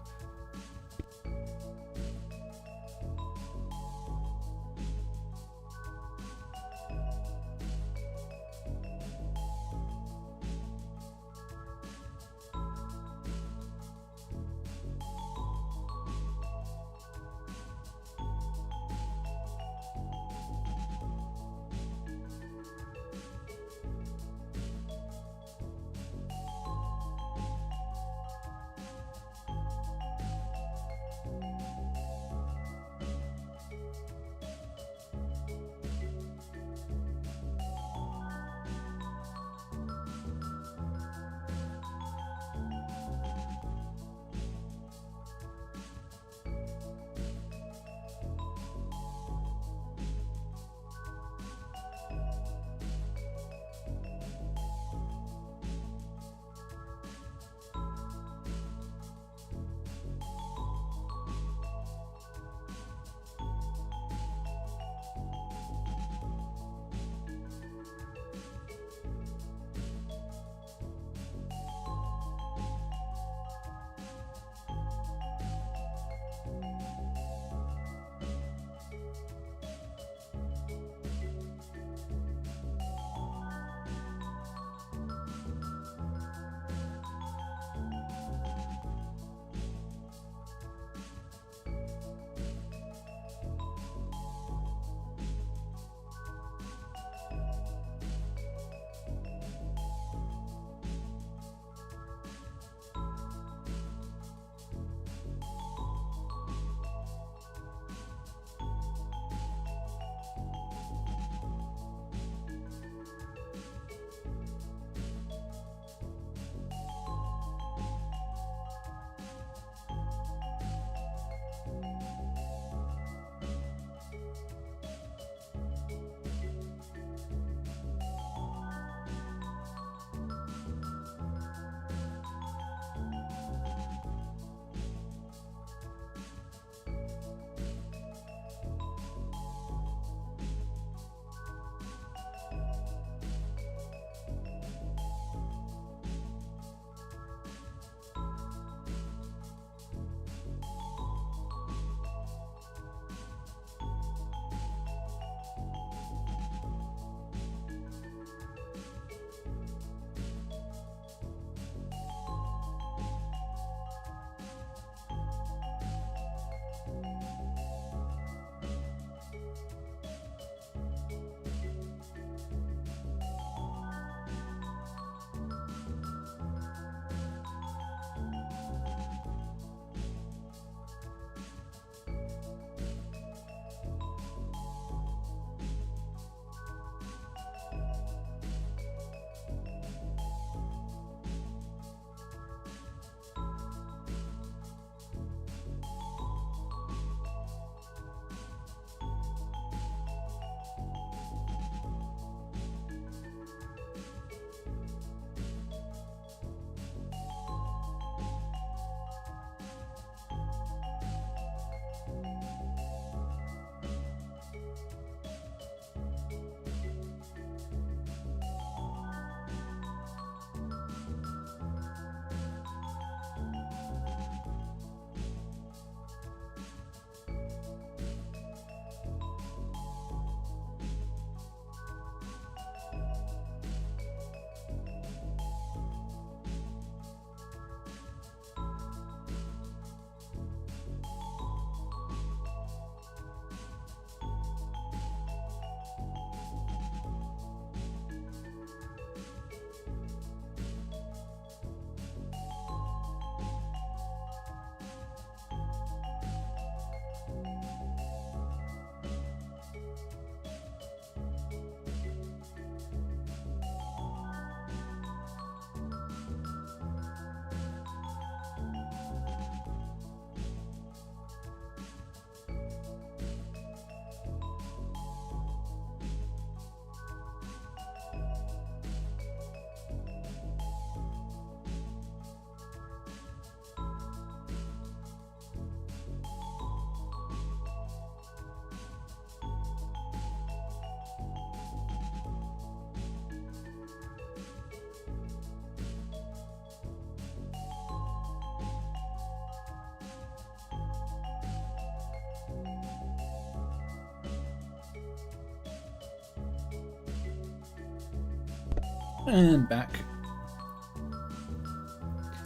And back.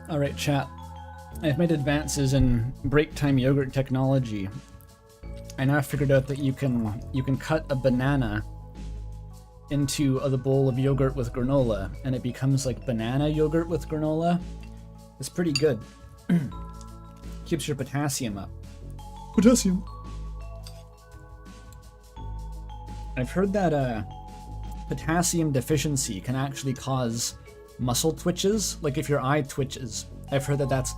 Alright, chat. I've made advances in break time yogurt technology. I now figured out that you can cut a banana into the bowl of yogurt with granola, and it becomes like banana yogurt with granola. It's pretty good. Keeps your potassium up. Potassium. I've heard that potassium deficiency can actually cause muscle twitches. Like if your eye twitches, I've heard that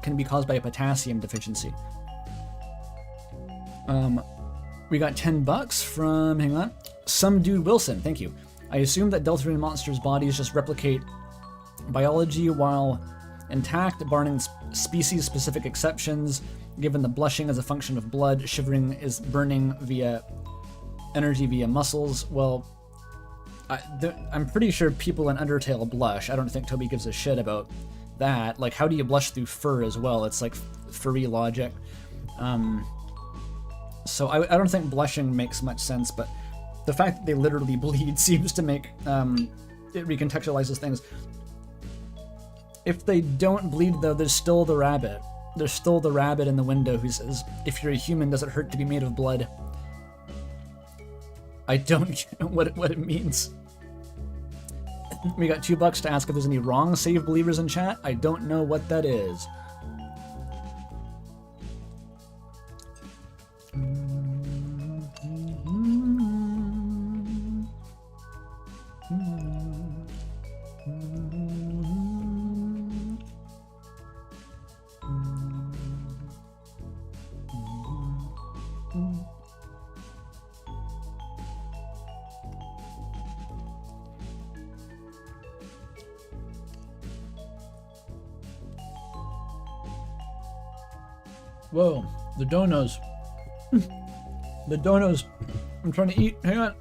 can be caused by a potassium deficiency. We got $10 from, hang on, some dude Wilson, thank you. I assume that Deltarune monsters' bodies just replicate biology while intact, barring species-specific exceptions. Given the blushing as a function of blood, shivering is burning via energy via muscles. Well, I'm pretty sure people in Undertale blush. I don't think Toby gives a shit about that. Like, how do you blush through fur as well? It's like furry logic. So I don't think blushing makes much sense, but the fact that they literally bleed seems to make it recontextualizes things. If they don't bleed, though, there's still the rabbit. There's still the rabbit in the window who says, if you're a human, does it hurt to be made of blood? I don't get what it means. We got $2 to ask if there's any wrong save believers in chat. I don't know what that is. Whoa, the donos. The donos. I'm trying to eat. Hang on.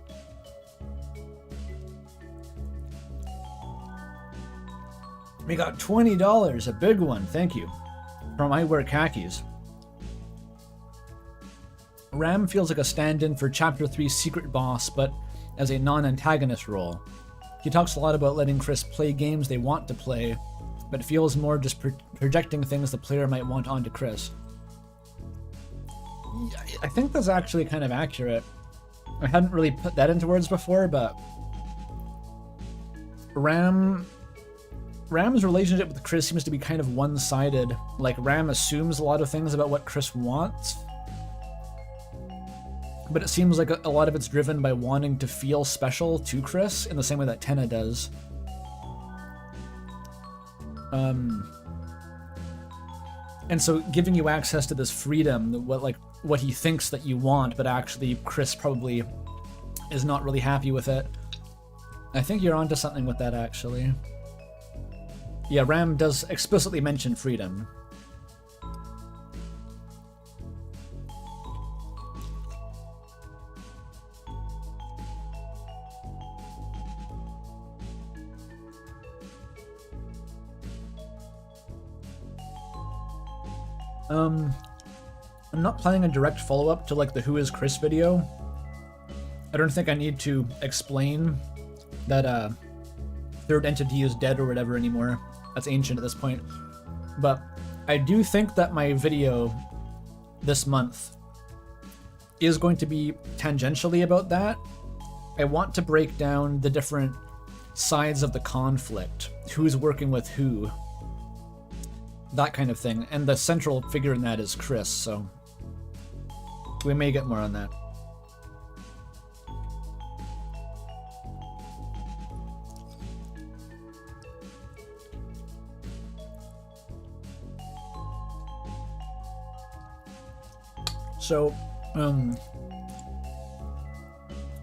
We got $20, a big one. Thank you. From I Wear Khakis. Ram feels like a stand-in for Chapter 3's secret boss, but as a non-antagonist role. He talks a lot about letting Chris play games they want to play, but feels more just projecting things the player might want onto Chris. I think that's actually kind of accurate. I hadn't really put that into words before, but Ram's relationship with Chris seems to be kind of one-sided. Like, Ram assumes a lot of things about what Chris wants, but it seems like a lot of it's driven by wanting to feel special to Chris in the same way that Tenna does. And so giving you access to this freedom, what he thinks that you want, but actually Chris probably is not really happy with it. I think you're onto something with that, actually. Yeah, Ram does explicitly mention freedom. I'm not planning a direct follow-up to like the Who is Chris video. I don't think I need to explain that third entity is dead or whatever anymore. That's ancient at this point. But I do think that my video this month is going to be tangentially about that. I want to break down the different sides of the conflict. Who's working with who. That kind of thing. And the central figure in that is Chris, so we may get more on that. So,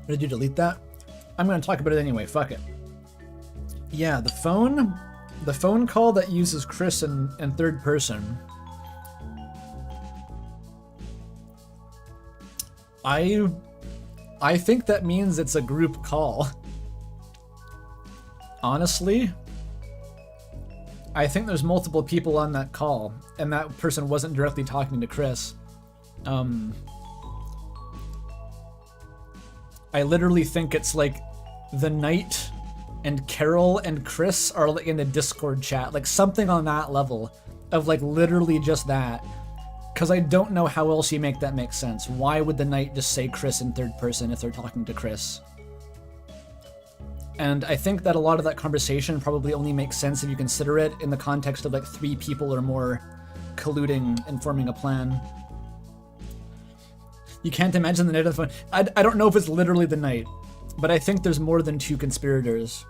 did you delete that? I'm gonna talk about it anyway, fuck it. Yeah, the phone call that uses Chris in third person. I think that means it's a group call. Honestly, I think there's multiple people on that call, and that person wasn't directly talking to Chris. I literally think it's like the night and Carol and Chris are like in a Discord chat, like something on that level of like literally just that. Because I don't know how else you make that make sense. Why would the knight just say Chris in third person if they're talking to Chris? And I think that a lot of that conversation probably only makes sense if you consider it in the context of like 3 people or more colluding and forming a plan. You can't imagine the knight on the phone. I don't know if it's literally the knight, but I think there's more than 2 conspirators.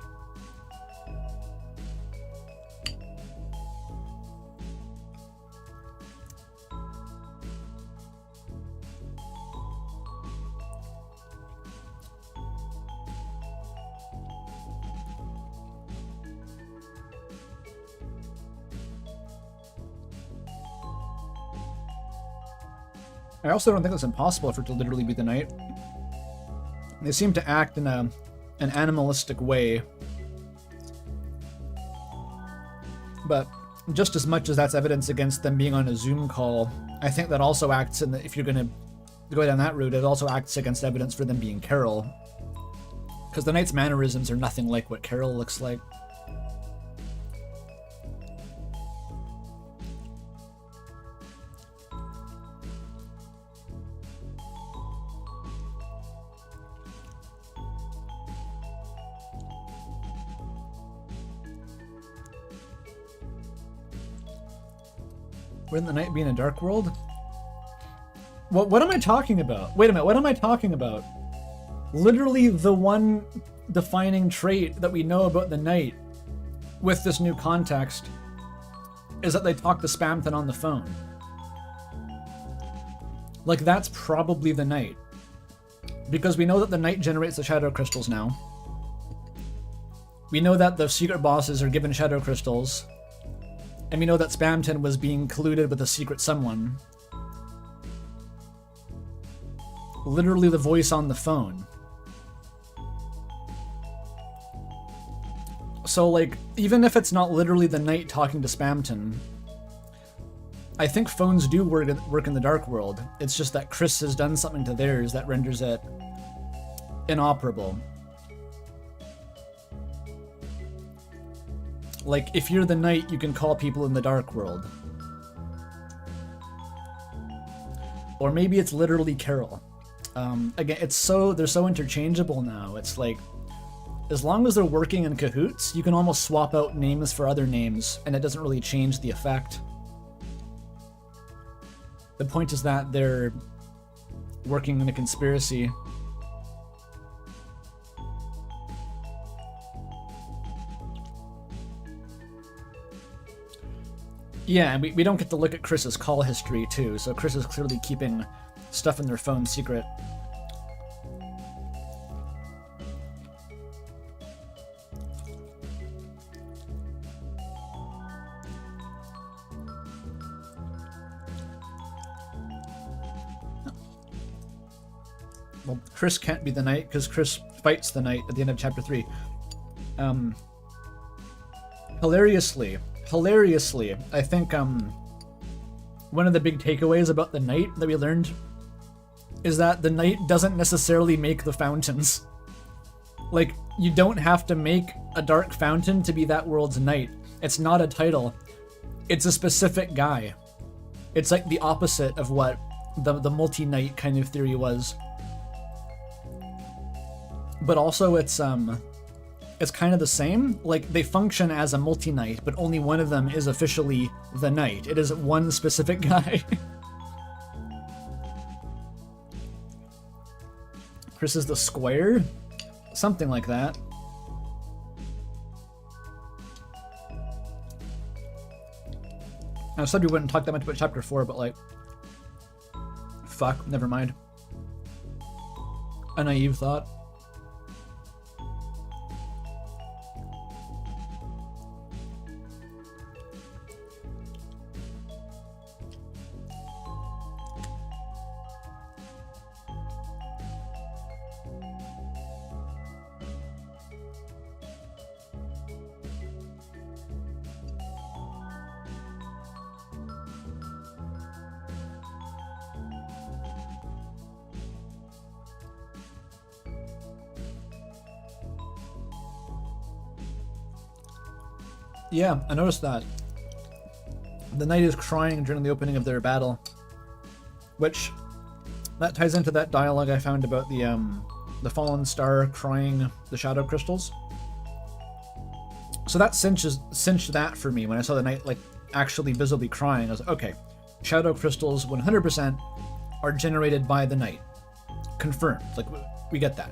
I also don't think it's impossible for it to literally be the knight. They seem to act in an animalistic way. But just as much as that's evidence against them being on a Zoom call, I think that also acts in the, if you're going to go down that route, it also acts against evidence for them being Carol. Because the knight's mannerisms are nothing like what Carol looks like. Wouldn't the knight be in a dark world? What am I talking about? Wait a minute, what am I talking about? Literally the one defining trait that we know about the knight with this new context is that they talk to Spamton on the phone. Like, that's probably the knight. Because we know that the knight generates the shadow crystals now. We know that the secret bosses are given shadow crystals. And we know that Spamton was being colluded with a secret someone. Literally the voice on the phone. So, like, even if it's not literally the knight talking to Spamton, I think phones do work in the dark world. It's just that Chris has done something to theirs that renders it inoperable. Like, if you're the knight, you can call people in the dark world. Or maybe it's literally Carol. Again, they're so interchangeable now. It's like, as long as they're working in cahoots, you can almost swap out names for other names, and it doesn't really change the effect. The point is that they're working in a conspiracy. Yeah, and we don't get to look at Chris's call history, too, so Chris is clearly keeping stuff in their phone secret. Well, Chris can't be the knight, because Chris fights the knight at the end of chapter 3. Hilariously, I think one of the big takeaways about the knight that we learned is that the knight doesn't necessarily make the fountains. Like, you don't have to make a dark fountain to be that world's knight. It's not a title. It's a specific guy. It's like the opposite of what the multi-knight kind of theory was. But also it's kind of the same. Like, they function as a multi-knight, but only one of them is officially the knight. It is one specific guy. Chris is the square? Something like that. I said we wouldn't talk that much about chapter 4, but like... Fuck, never mind. A naive thought. Yeah, I noticed that. The knight is crying during the opening of their battle, which that ties into that dialogue I found about the fallen star crying the shadow crystals. So that cinched that for me when I saw the knight like actually visibly crying. I was like, okay, shadow crystals 100% are generated by the knight. Confirmed. Like we get that.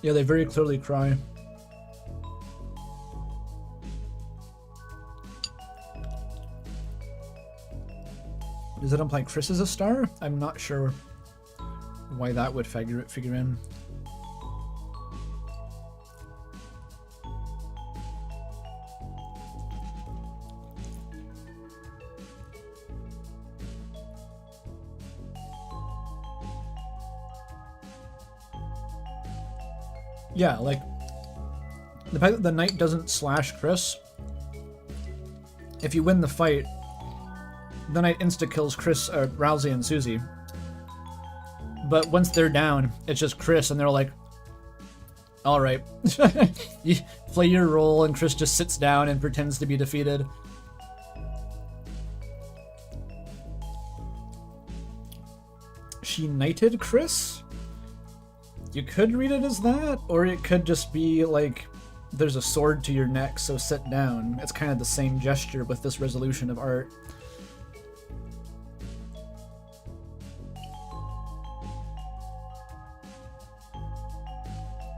Yeah, they very clearly cry. Does it imply Chris is a star? I'm not sure why that would figure in. Yeah, like the fact that the knight doesn't slash Chris. If you win the fight, the knight insta-kills Chris, Rousey and Susie. But once they're down, it's just Chris, and they're like, alright. You play your role, and Chris just sits down and pretends to be defeated. She knighted Chris? You could read it as that, or it could just be like, there's a sword to your neck, so sit down. It's kind of the same gesture with this resolution of art.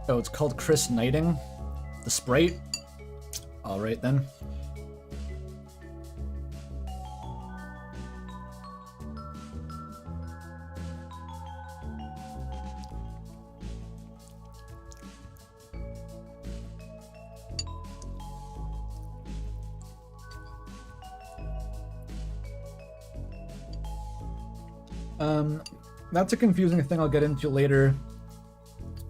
Oh, it's called Chris Knighting? The sprite? Alright then. That's a confusing thing I'll get into later.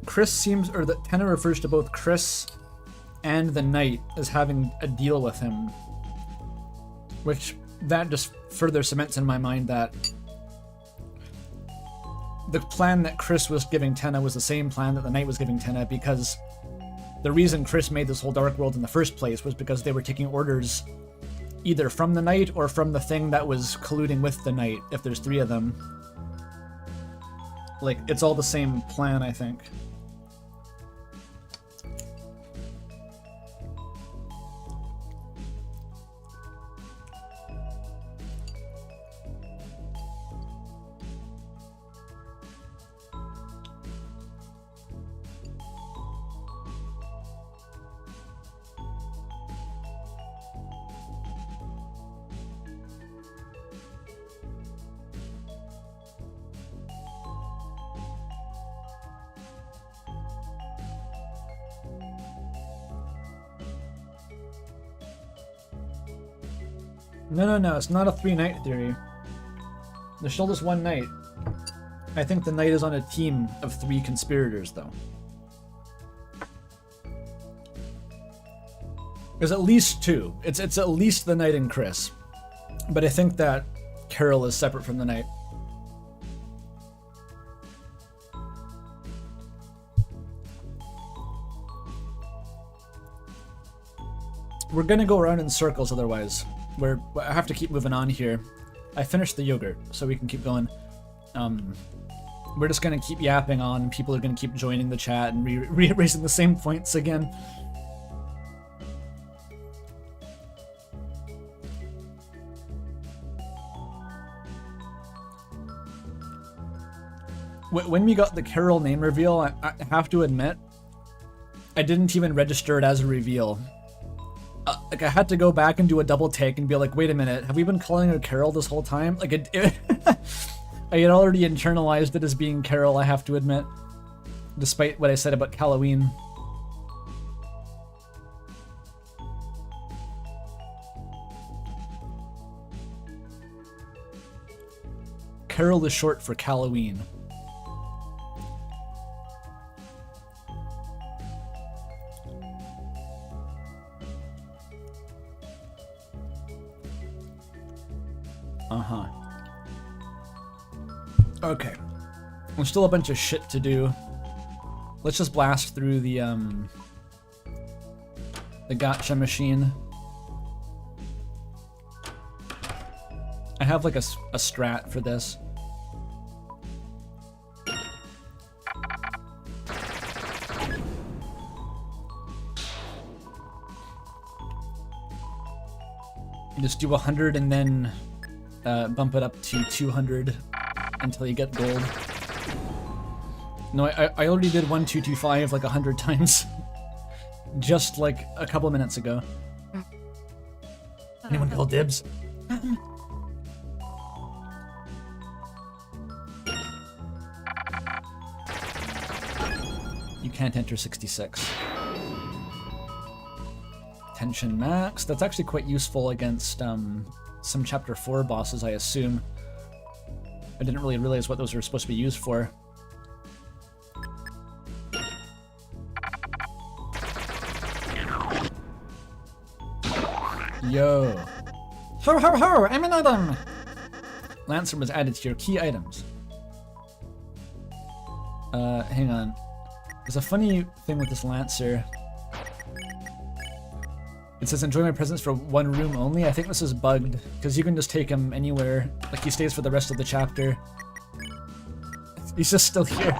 Chris seems, or the Tenna refers to both Chris and the knight as having a deal with him, which that just further cements in my mind that the plan that Chris was giving Tenna was the same plan that the knight was giving Tenna, because the reason Chris made this whole dark world in the first place was because they were taking orders either from the knight or from the thing that was colluding with the knight, if there's three of them. Like, it's all the same plan, I think. No, it's not a three-knight theory. There's still just one knight. I think the knight is on a team of three conspirators, though. There's at least two. It's at least the knight and Chris. But I think that Carol is separate from the knight. We're gonna go around in circles otherwise. I have to keep moving on here. I finished the yogurt, so we can keep going. We're just gonna keep yapping on. People are gonna keep joining the chat and raising the same points again. When we got the Carol name reveal, I have to admit, I didn't even register it as a reveal. Like, I had to go back and do a double take and be like, wait a minute, have we been calling her Carol this whole time? Like, I had already internalized it as being Carol, I have to admit. Despite what I said about Halloween. Carol is short for Halloween. Huh. Okay. There's still a bunch of shit to do. Let's just blast through the gotcha machine. I have like a strat for this. You just do 100 and then bump it up to 200 until you get gold. No, I already did 1225 like 100 times. Just like a couple of minutes ago. Anyone call dibs? You can't enter 66. Tension max. That's actually quite useful against some chapter 4 bosses, I assume. I didn't really realize what those were supposed to be used for. Yo. Ho ho ho! I'm an item! Lancer was added to your key items. Hang on. There's a funny thing with this Lancer. It says enjoy my presence for one room only. I think this is bugged, because you can just take him anywhere. Like, he stays for the rest of the chapter. He's just still here.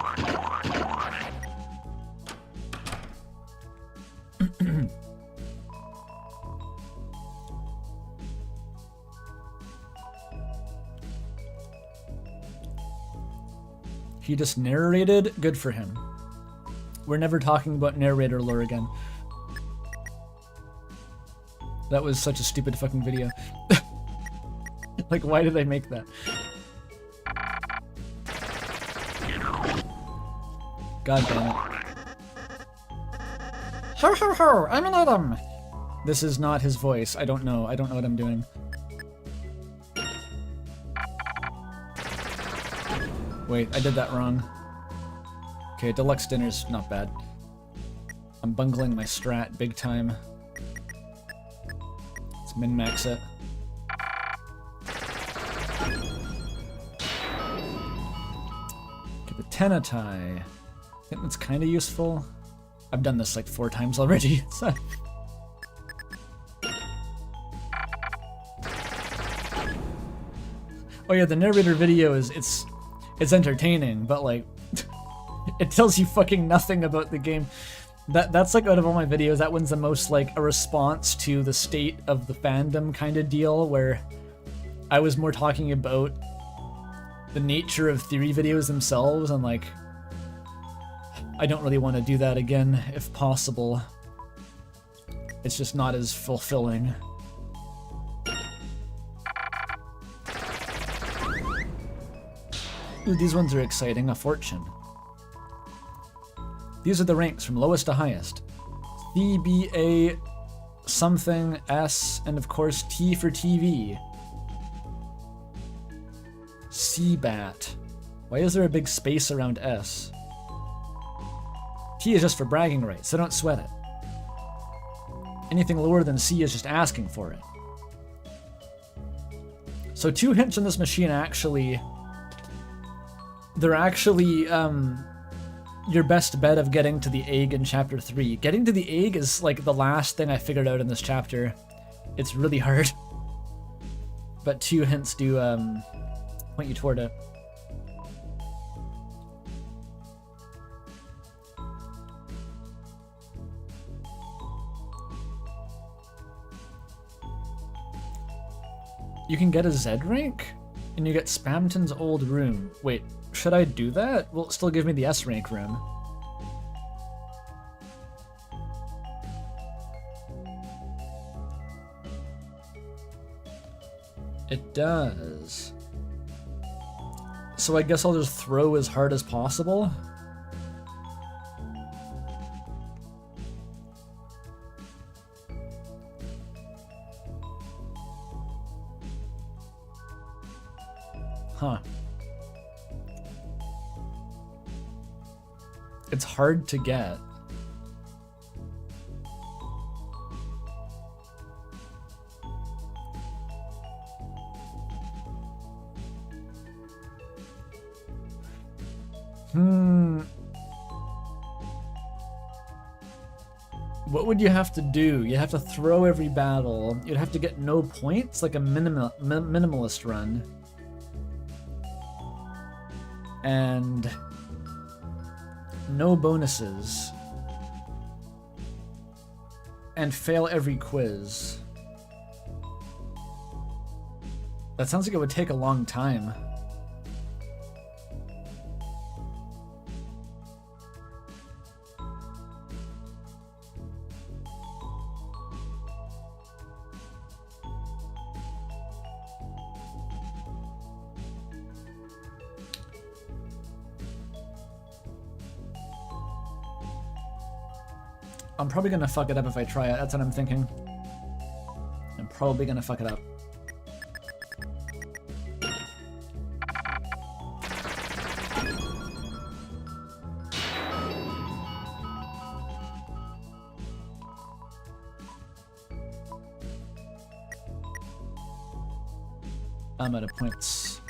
He just narrated? Good for him. We're never talking about narrator lore again. That was such a stupid fucking video. Like, why did I make that? God damn it. Ho ho ho! I'm an item! This is not his voice. I don't know. I don't know what I'm doing. Wait, I did that wrong. Okay, deluxe dinner's not bad. I'm bungling my strat big time. Let's min-max it. Okay, the Tenatai. I think that's kind of useful. I've done this like 4 times already. So. Oh yeah, the narrator video is it's entertaining, but like it tells you fucking nothing about the game. That's like, out of all my videos, that one's the most like a response to the state of the fandom kind of deal, where I was more talking about the nature of theory videos themselves, and like I don't really want to do that again if possible. It's just not as fulfilling. Ooh, these ones are exciting. A fortune. These are the ranks from lowest to highest. C, B, A, something, S, and of course T for TV. C-Bat. Why is there a big space around S? T is just for bragging rights, so don't sweat it. Anything lower than C is just asking for it. So 2 hints on this machine actually... They're actually, your best bet of getting to the egg in chapter 3. Getting to the egg is like the last thing I figured out in this chapter. It's really hard. But 2 hints do point you toward it. You can get a Z rank? And you get Spamton's old room. Wait, should I do that? Will it still give me the S rank room? It does. So I guess I'll just throw as hard as possible? Huh. It's hard to get. What would you have to do? You have to throw every battle. You'd have to get no points, like a minimalist run. And no bonuses. And fail every quiz. That sounds like it would take a long time. I'm probably gonna fuck it up if I try it. That's what I'm thinking. I'm probably gonna fuck it up. I'm out of points.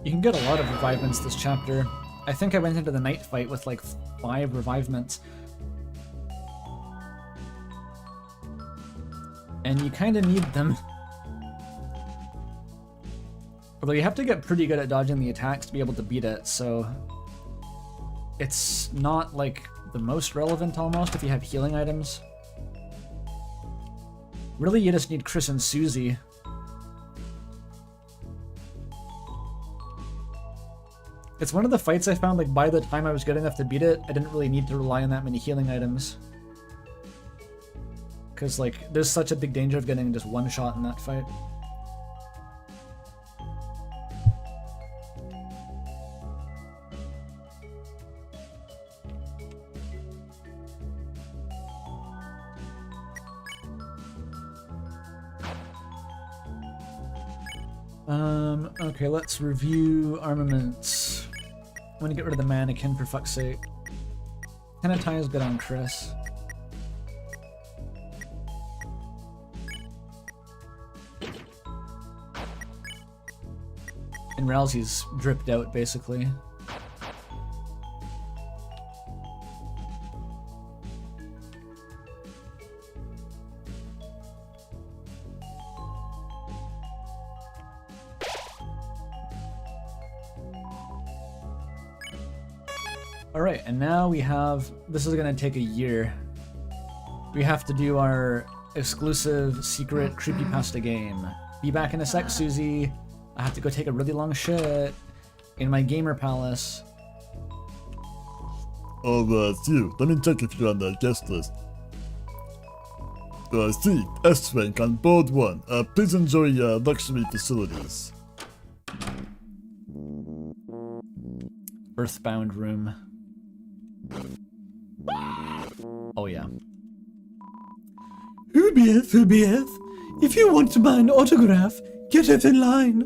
You can get a lot of revivements this chapter. I think I went into the night fight with like 5 revivements. And you kind of need them. Although you have to get pretty good at dodging the attacks to be able to beat it, so it's not like the most relevant almost if you have healing items. Really, you just need Chris and Susie. It's one of the fights I found, like, by the time I was good enough to beat it, I didn't really need to rely on that many healing items. Because, like, there's such a big danger of getting just one shot in that fight. Okay, let's review armaments. I'm gonna get rid of the mannequin for fuck's sake. Tenetai is good on Chris. And Rousey's dripped out, basically. Alright, and now we have... This is gonna take a year. We have to do our exclusive secret creepypasta game. Be back in a sec, Susie. I have to go take a really long shit in my gamer palace. Oh, Steve, let me check if you're on the guest list. Steve, S-Rank on board 1. Please enjoy luxury facilities. Earthbound room. Oh yeah. Who'beeth, if you want to buy an autograph, get it in line.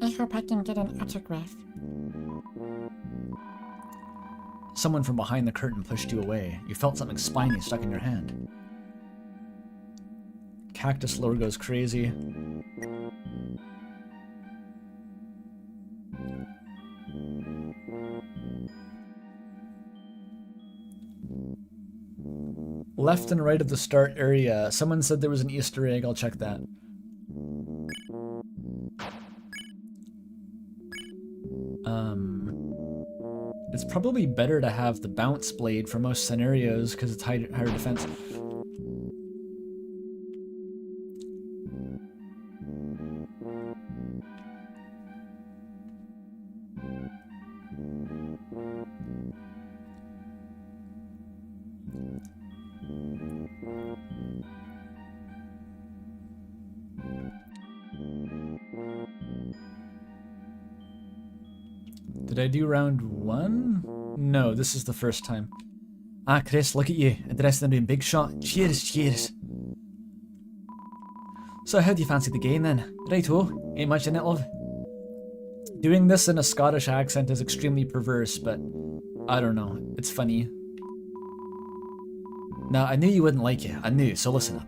I hope I can get an autograph. Someone from behind the curtain pushed you away. You felt something spiny stuck in your hand. Cactus lore goes crazy. Left and right of the start area. Someone said there was an Easter egg. I'll check that. It's probably better to have the bounce blade for most scenarios because it's higher defense. Did I do round 1? No, this is the first time. Ah, Chris, look at you, addressing the room, big shot. Cheers, cheers. So how do you fancy the game then? Righto, ain't much in it, love. Doing this in a Scottish accent is extremely perverse, but I don't know, it's funny. Now, I knew you wouldn't like it, I knew, so listen up.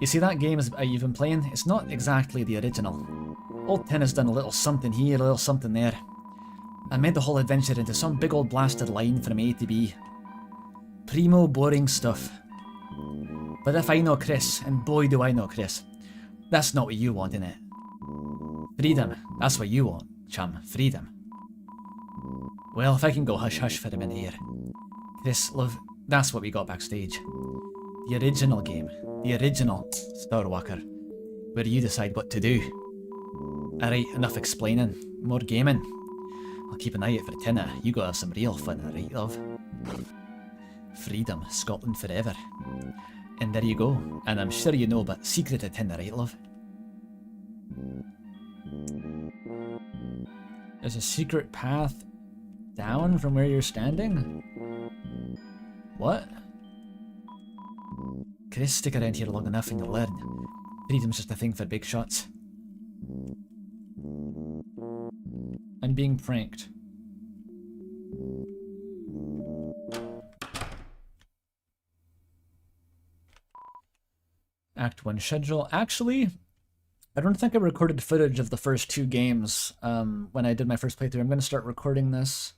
You see that game you've been playing? It's not exactly the original. Old Tin has done a little something here, a little something there. And made the whole adventure into some big old blasted line from A to B. Primo boring stuff. But if I know Chris, and boy do I know Chris, that's not what you want, innit? Freedom, that's what you want, chum, freedom. Well, if I can go hush-hush for a minute here. Chris, love, that's what we got backstage. The original game, the original Star Walker, where you decide what to do. Alright, enough explaining, more gaming. I'll keep an eye out for a tenner, you gotta have some real fun, right, love? Freedom, Scotland forever. And there you go, and I'm sure you know, but secret to tenner, right, love? There's a secret path down from where you're standing? What? Chris, stick around here long enough and you'll learn. Freedom's just a thing for big shots. I'm being pranked. Act 1 schedule. Actually, I don't think I recorded footage of the first 2 games when I did my first playthrough. I'm going to start recording this.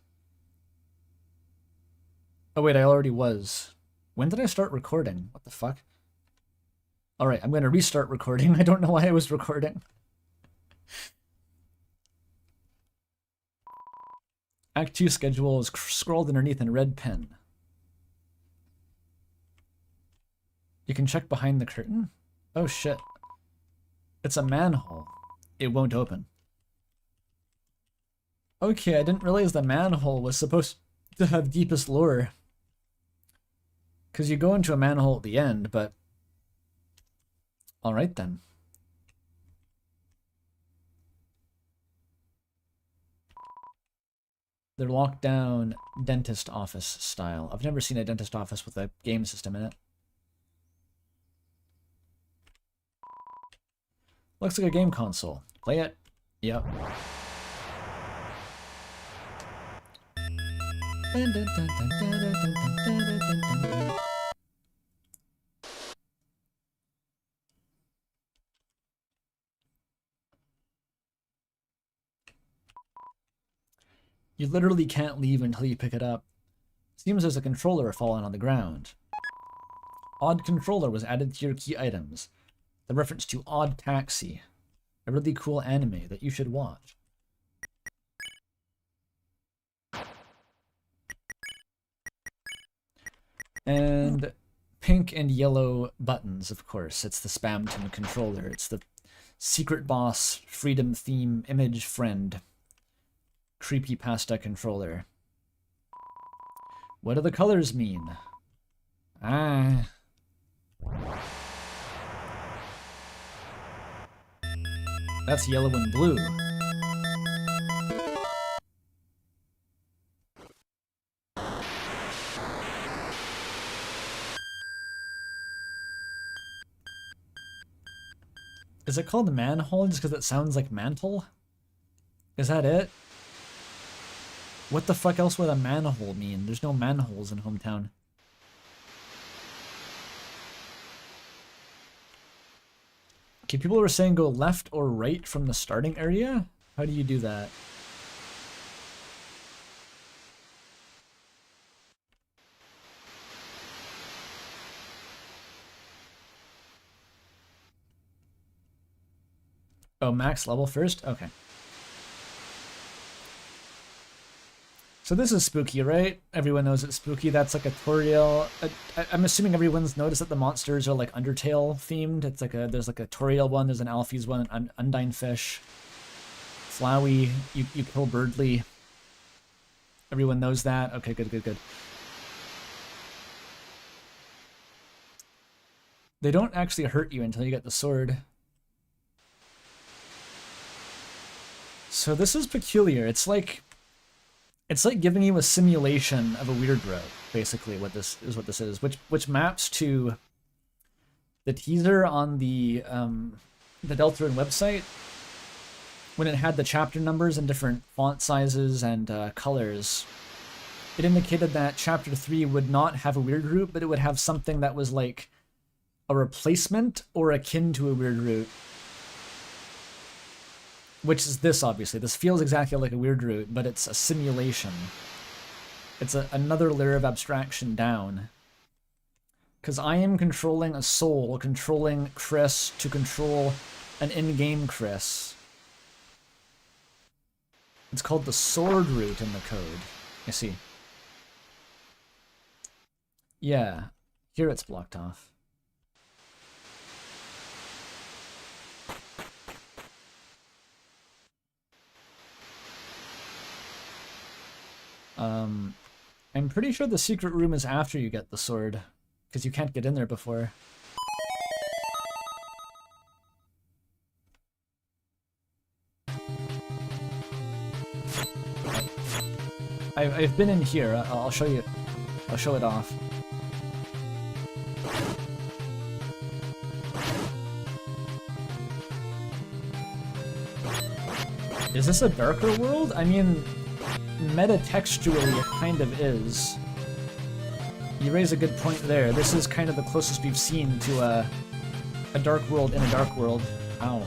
Oh wait, I already was. When did I start recording? What the fuck? Alright, I'm going to restart recording. I don't know why I was recording. Act 2 schedule is scrolled underneath in red pen. You can check behind the curtain? Oh shit. It's a manhole. It won't open. Okay, I didn't realize the manhole was supposed to have deepest lore. Because you go into a manhole at the end, but... Alright then. They're locked down dentist office style. I've never seen a dentist office with a game system in it. Looks like a game console. Play it. Yep. You literally can't leave until you pick it up. Seems there's a controller fallen on the ground. Odd controller was added to your key items. The reference to Odd Taxi, a really cool anime that you should watch. And pink and yellow buttons, of course. It's the Spamton controller. It's the secret boss, freedom theme, image friend, creepypasta controller. What do the colors mean? Ah. That's yellow and blue. Is it called manhole just because it sounds like mantle? Is that it? What the fuck else would a manhole mean? There's no manholes in Hometown. Okay, people were saying go left or right from the starting area? How do you do that? Oh, max level first? Okay. So this is spooky, right? Everyone knows it's spooky. That's like a tutorial. I'm assuming everyone's noticed that the monsters are like Undertale themed. It's like there's like a tutorial one, there's an Alfie's one, an Undyne Fish. Flowey, you kill Birdly. Everyone knows that. Okay, good, good, good. They don't actually hurt you until you get the sword. So this is peculiar. It's like It's like giving you a simulation of a weird route, basically. What this is, which maps to the teaser on the Deltarune website when it had the chapter numbers and different font sizes and colors. It indicated that chapter 3 would not have a weird route, but it would have something that was like a replacement or akin to a weird route. Which is this, obviously. This feels exactly like a weird route, but it's a simulation. It's another layer of abstraction down. Because I am controlling a soul, controlling Chris to control an in-game Chris. It's called the sword route in the code. I see. Yeah, here it's blocked off. I'm pretty sure the secret room is after you get the sword, because you can't get in there before. I've been in here. I'll show you. I'll show it off. Is this a darker world? I mean, meta-textually, it kind of is. You raise a good point there. This is kind of the closest we've seen to a dark world in a dark world. Ow.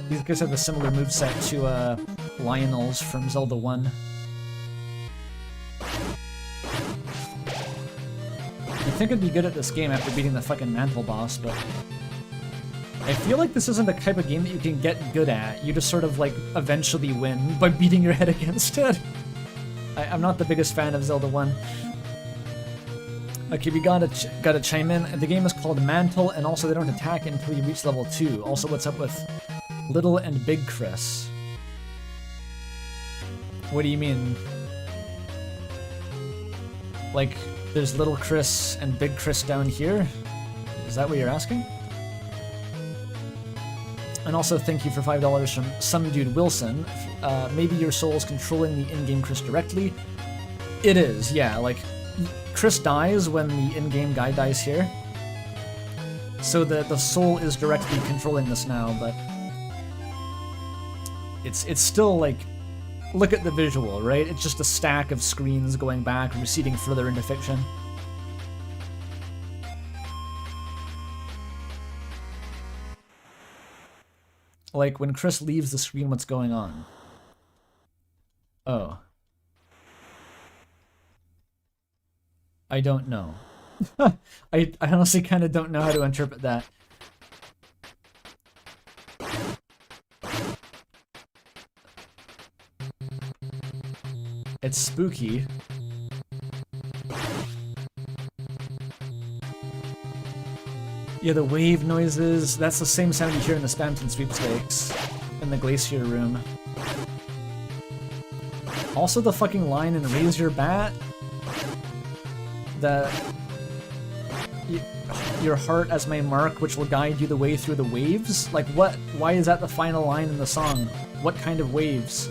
These guys have a similar moveset to Lionel's from Zelda 1. You'd think I'd be good at this game after beating the fucking mantle boss, but I feel like this isn't the type of game that you can get good at. You just sort of, like, eventually win by beating your head against it. I'm not the biggest fan of Zelda 1. Okay, we gotta chime in. The game is called Mantle, and also they don't attack until you reach level 2. Also, what's up with Little and Big Chris? What do you mean? Like, there's Little Chris and Big Chris down here? Is that what you're asking? And also, thank you for $5 from some dude Wilson. Maybe your soul is controlling the in-game Chris directly. It is, yeah. Like, Chris dies when the in-game guy dies here. So the soul is directly controlling this now, but it's still like, look at the visual, right? It's just a stack of screens going back, receding further into fiction. Like, when Chris leaves the screen, what's going on? Oh. I don't know. I honestly kind of don't know how to interpret that. It's spooky. Yeah, the wave noises, that's the same sound you hear in the Spamton Sweepstakes, in the Glacier Room. Also the fucking line in Raise Your Bat, that your heart as my mark, which will guide you the way through the waves? Like what? Why is that the final line in the song? What kind of waves?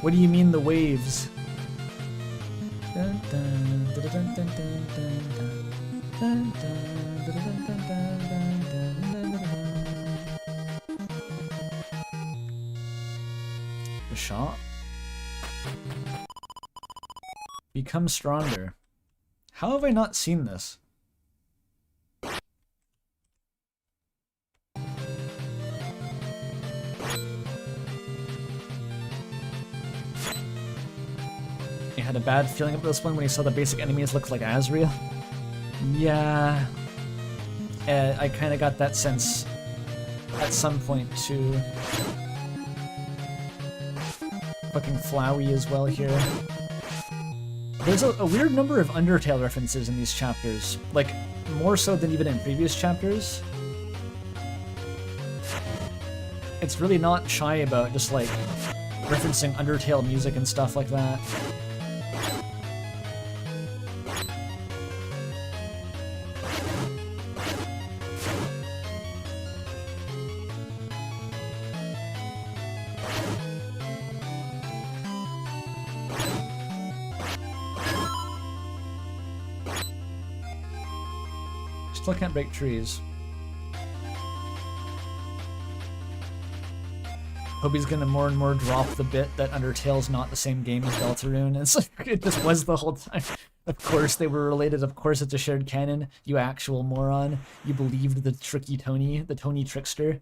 What do you mean the waves? Dun, dun, dun, dun, dun, dun, dun, dun, dun. The shot? Become stronger. How have I not seen this? You had a bad feeling about this one when you saw the basic enemies look like Azrael? Yeah. I kind of got that sense at some point too. Fucking Flowey as well here. There's a weird number of Undertale references in these chapters, like more so than even in previous chapters. It's really not shy about just like referencing Undertale music and stuff like that. Still can't break trees. Hobie's gonna more and more drop the bit that Undertale's not the same game as Deltarune. It's like, it just was the whole time. Of course they were related, of course it's a shared canon. You actual moron. You believed the tricky Tony, the Tony trickster.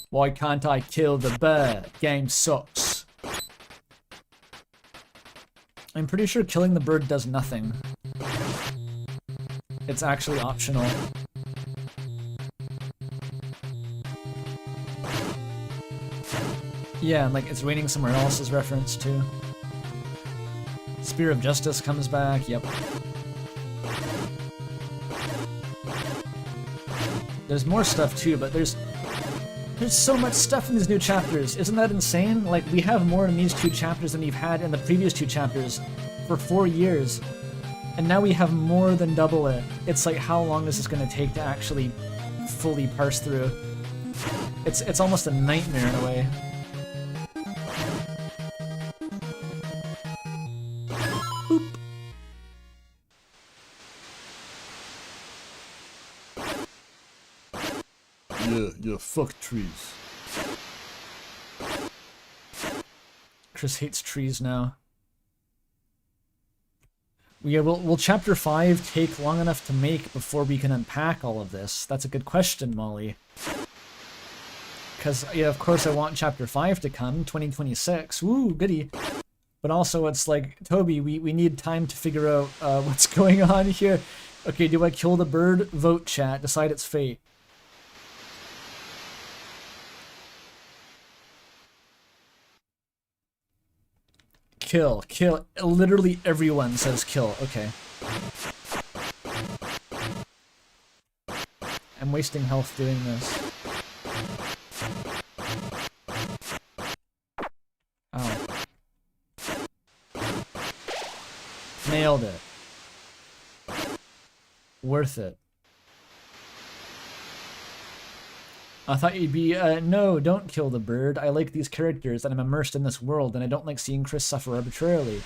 Why can't I kill the bird? Game sucks. I'm pretty sure killing the bird does nothing. It's actually optional. Yeah, and like it's raining somewhere else is referenced too. Spear of Justice comes back, yep. There's more stuff too, but there's so much stuff in these new chapters. Isn't that insane? Like, we have more in these 2 chapters than we've had in the previous 2 chapters for 4 years. And now we have more than double it. It's like, how long is this going to take to actually fully parse through? It's almost a nightmare in a way. Boop. Yeah, fuck trees. Chris hates trees now. Yeah, will chapter 5 take long enough to make before we can unpack all of this? That's a good question, Molly. Because, yeah, of course I want chapter 5 to come, 2026. Woo, goody. But also it's like, Toby, we need time to figure out what's going on here. Okay, do I kill the bird? Vote, chat. Decide its fate. Kill, kill. Literally everyone says kill. Okay. I'm wasting health doing this. Oh. Nailed it. Worth it. I thought you'd be, no, don't kill the bird. I like these characters and I'm immersed in this world and I don't like seeing Chris suffer arbitrarily.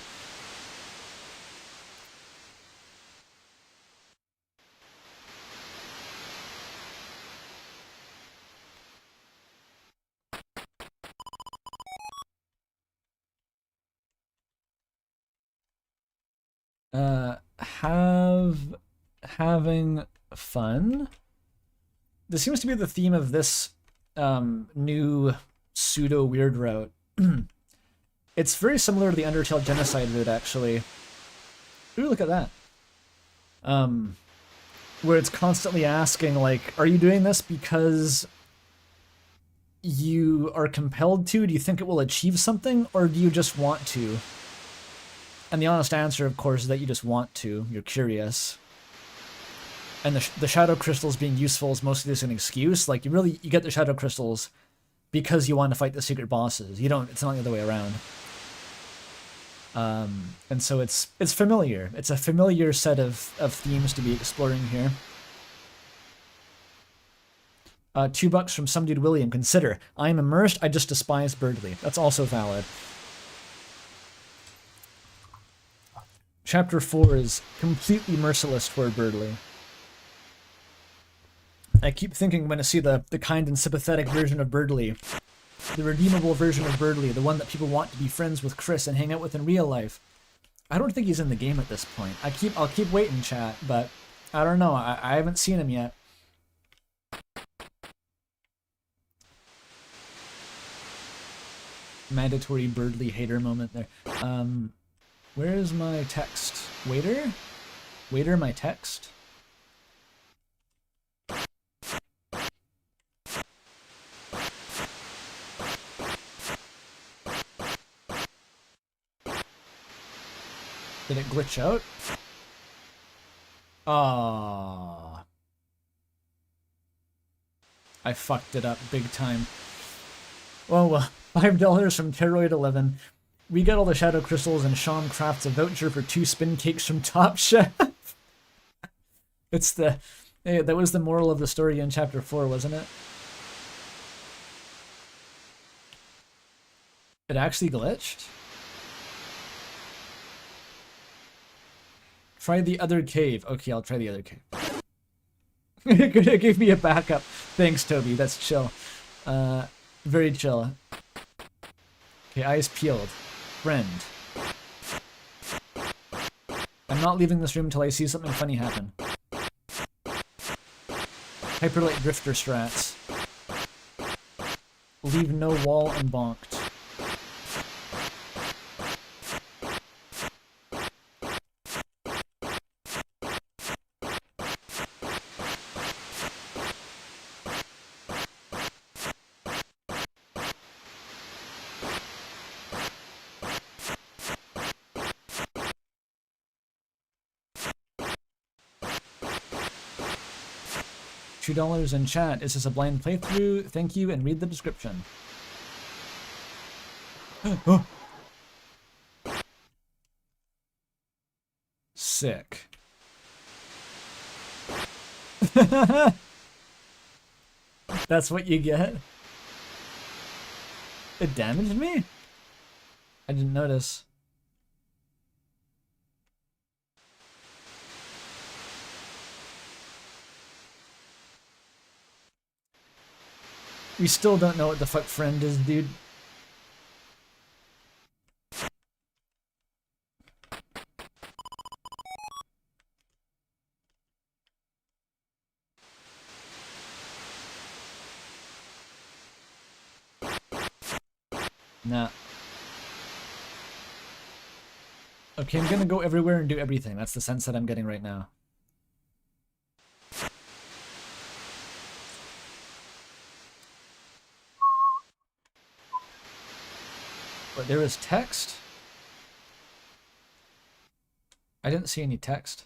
Having fun? This seems to be the theme of this new pseudo-weird route. It's very similar to the Undertale Genocide route, actually. Ooh, look at that. Where it's constantly asking, like, are you doing this because you are compelled to? Do you think it will achieve something? Or do you just want to? And the honest answer, of course, is that you just want to. You're curious. And the shadow crystals being useful is mostly just an excuse. Like, you get the shadow crystals because you want to fight the secret bosses. You don't, it's not the other way around. And so it's familiar. It's a familiar set of themes to be exploring here. $2 from some dude William. Consider, I am immersed, I just despise Birdly. That's also valid. Chapter 4 is completely merciless toward Birdly. I keep thinking I'm going to see the kind and sympathetic version of Birdly. The redeemable version of Birdly, the one that people want to be friends with Chris and hang out with in real life. I don't think he's in the game at this point. I'll keep waiting, chat, but I don't know. I haven't seen him yet. Mandatory Birdly hater moment there. Where is my text? Waiter? Waiter, my text? Did it glitch out? Ah, I fucked it up big time. Well, $5 from Terroid11. We got all the shadow crystals and Sean crafts a voucher for 2 spin cakes from Top Chef. That was the moral of the story in chapter 4, wasn't it? It actually glitched? Try the other cave. Okay, I'll try the other cave. It gave me a backup. Thanks, Toby. That's chill. Very chill. Okay, eyes peeled. Friend. I'm not leaving this room till I see something funny happen. Hyperlight drifter strats. Leave no wall unbonked. $2 in chat. Is this a blind playthrough? Thank you, and read the description. Sick. That's what you get? It damaged me? I didn't notice. We still don't know what the fuck friend is, dude. Nah. Okay, I'm gonna go everywhere and do everything. That's the sense that I'm getting right now. But there is text? I didn't see any text.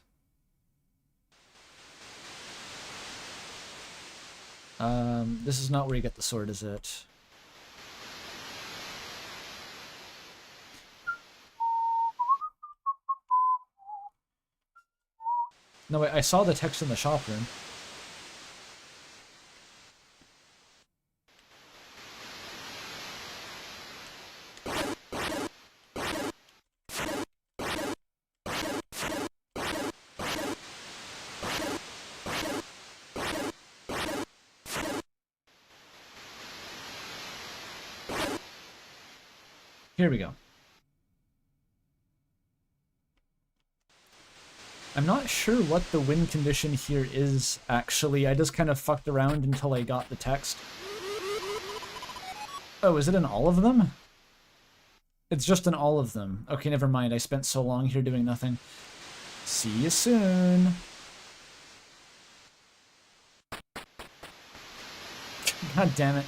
This is not where you get the sword, is it? No, wait, I saw the text in the shop room. Here we go. I'm not sure what the win condition here is, actually. I just kind of fucked around until I got the text. Oh, is it in all of them? It's just in all of them. Okay, never mind. I spent so long here doing nothing. See you soon. God damn it.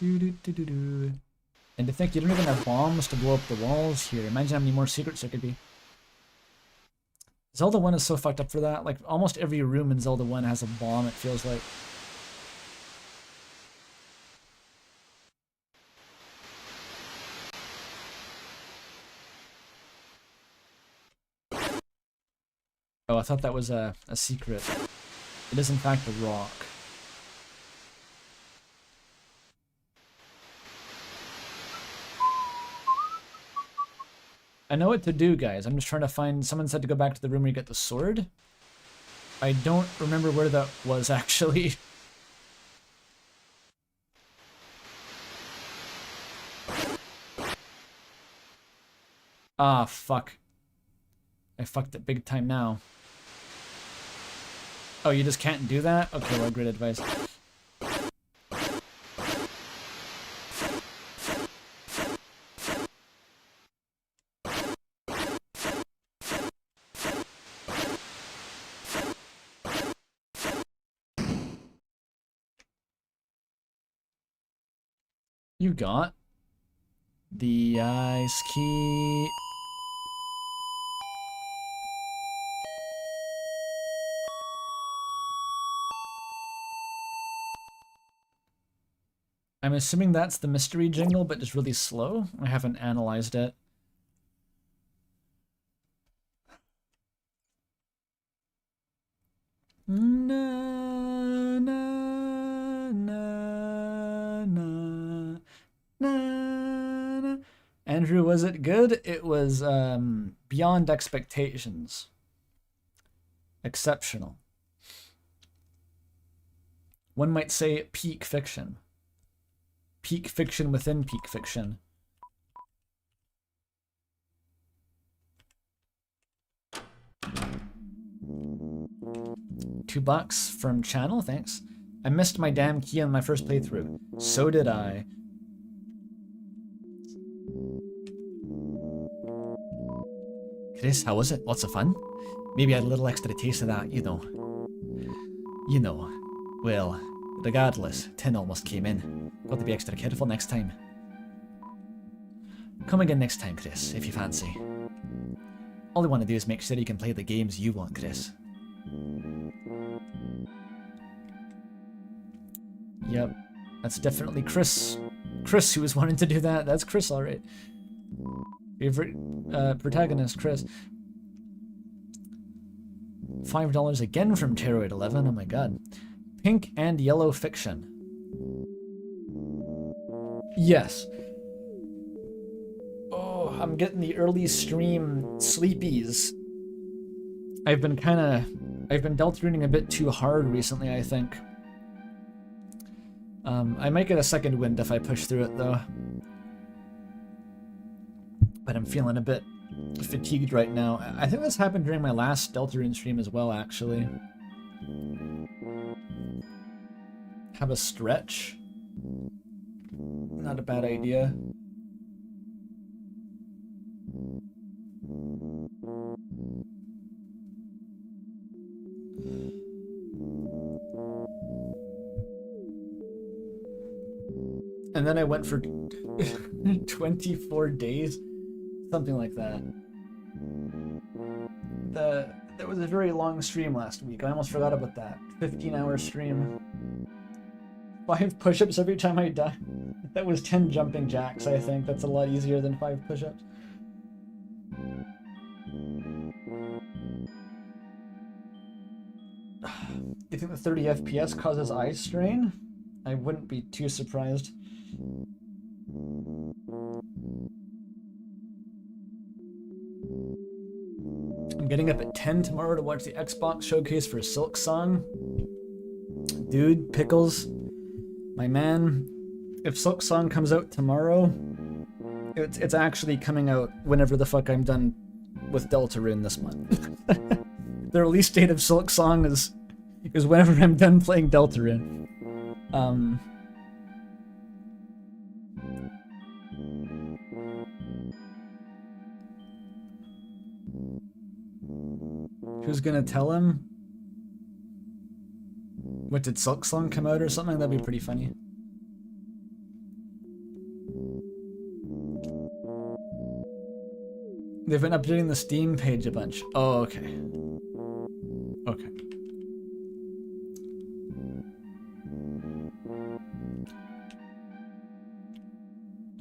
And to think you don't even have bombs to blow up the walls here. Imagine how many more secrets there could be. Zelda 1 is so fucked up for that. Like, almost every room in Zelda 1 has a bomb, it feels like. Oh, I thought that was a secret. It is in fact a rock. I know what to do, guys. I'm just trying to find... Someone said to go back to the room where you get the sword. I don't remember where that was, actually. Ah, fuck. I fucked it big time now. Oh, you just can't do that? Okay, well, great advice. You got the ice key. I'm assuming that's the mystery jingle, but just really slow. I haven't analyzed it. Na, na, na. Andrew, was it good? It was beyond expectations. Exceptional. One might say peak fiction. Peak fiction within peak fiction. $2 from channel, thanks. I missed my damn key on my first playthrough. So did I. Chris, how was it? Lots of fun? Maybe I had a little extra taste of that, you know. You know. Well, regardless, 10 almost came in. Got to be extra careful next time. Come again next time, Chris, if you fancy. All I want to do is make sure you can play the games you want, Chris. Yep, that's definitely Chris. Chris who was wanting to do that. That's Chris, alright. Favorite protagonist, Chris. $5 again from Teroid11. Oh my god. Pink and yellow fiction. Yes. Oh, I'm getting the early stream sleepies. I've been Deltaruning a bit too hard recently, I think. I might get a second wind if I push through it, though. But I'm feeling a bit fatigued right now. I think this happened during my last Deltarune stream as well, actually. Have a stretch? Not a bad idea. And then I went for 24 days, something like that. That was a very long stream last week. I almost forgot about that. 15-hour stream. 5 push-ups every time I die. That was 10 jumping jacks, I think. That's a lot easier than 5 push-ups. You think the 30 FPS causes eye strain? I wouldn't be too surprised. I'm getting up at 10 tomorrow to watch the Xbox showcase for Silk Song. Dude, Pickles, my man, if Silk Song comes out tomorrow, it's actually coming out whenever the fuck I'm done with Deltarune this month. The release date of Silk Song is whenever I'm done playing Deltarune. Who's gonna tell him? What, did Silk Song come out or something? That'd be pretty funny. They've been updating the Steam page a bunch. Oh, okay. Okay.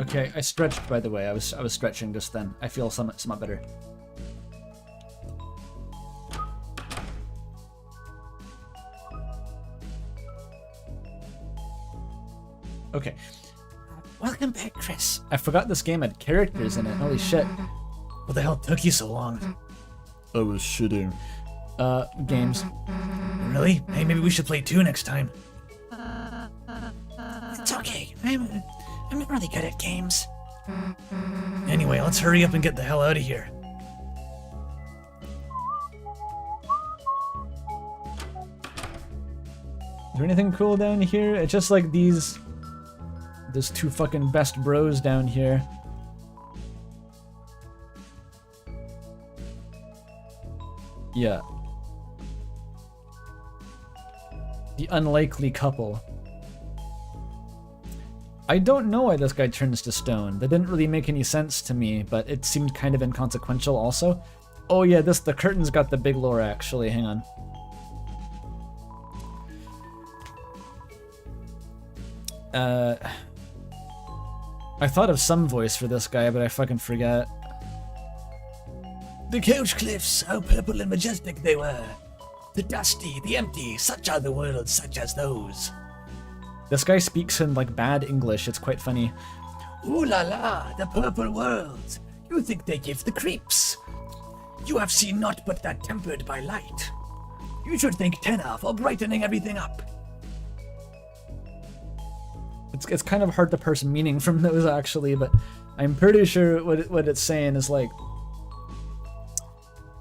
Okay, I stretched, by the way. I was stretching just then. I feel somewhat better. Okay. Welcome back, Chris. I forgot this game had characters in it. Holy shit. What the hell took you so long? I was shitting. Games. Really? Hey, maybe we should play 2 next time. It's okay. I'm not really good at games. Anyway, let's hurry up and get the hell out of here. Is there anything cool down here? It's just like these... There's 2 fucking best bros down here. Yeah. The unlikely couple. I don't know why this guy turns to stone. That didn't really make any sense to me, but it seemed kind of inconsequential also. Oh yeah, the curtain's got the big lore actually, hang on. I thought of some voice for this guy, but I fucking forget. The Couch Cliffs, how purple and majestic they were. The dusty, the empty, such are the worlds, such as those. This guy speaks in like bad English, it's quite funny. Ooh la la, the purple worlds. You think they give the creeps. You have seen naught but that tempered by light. You should thank Tenna for brightening everything up. It's kind of hard to parse meaning from those actually, but I'm pretty sure what it's saying is like,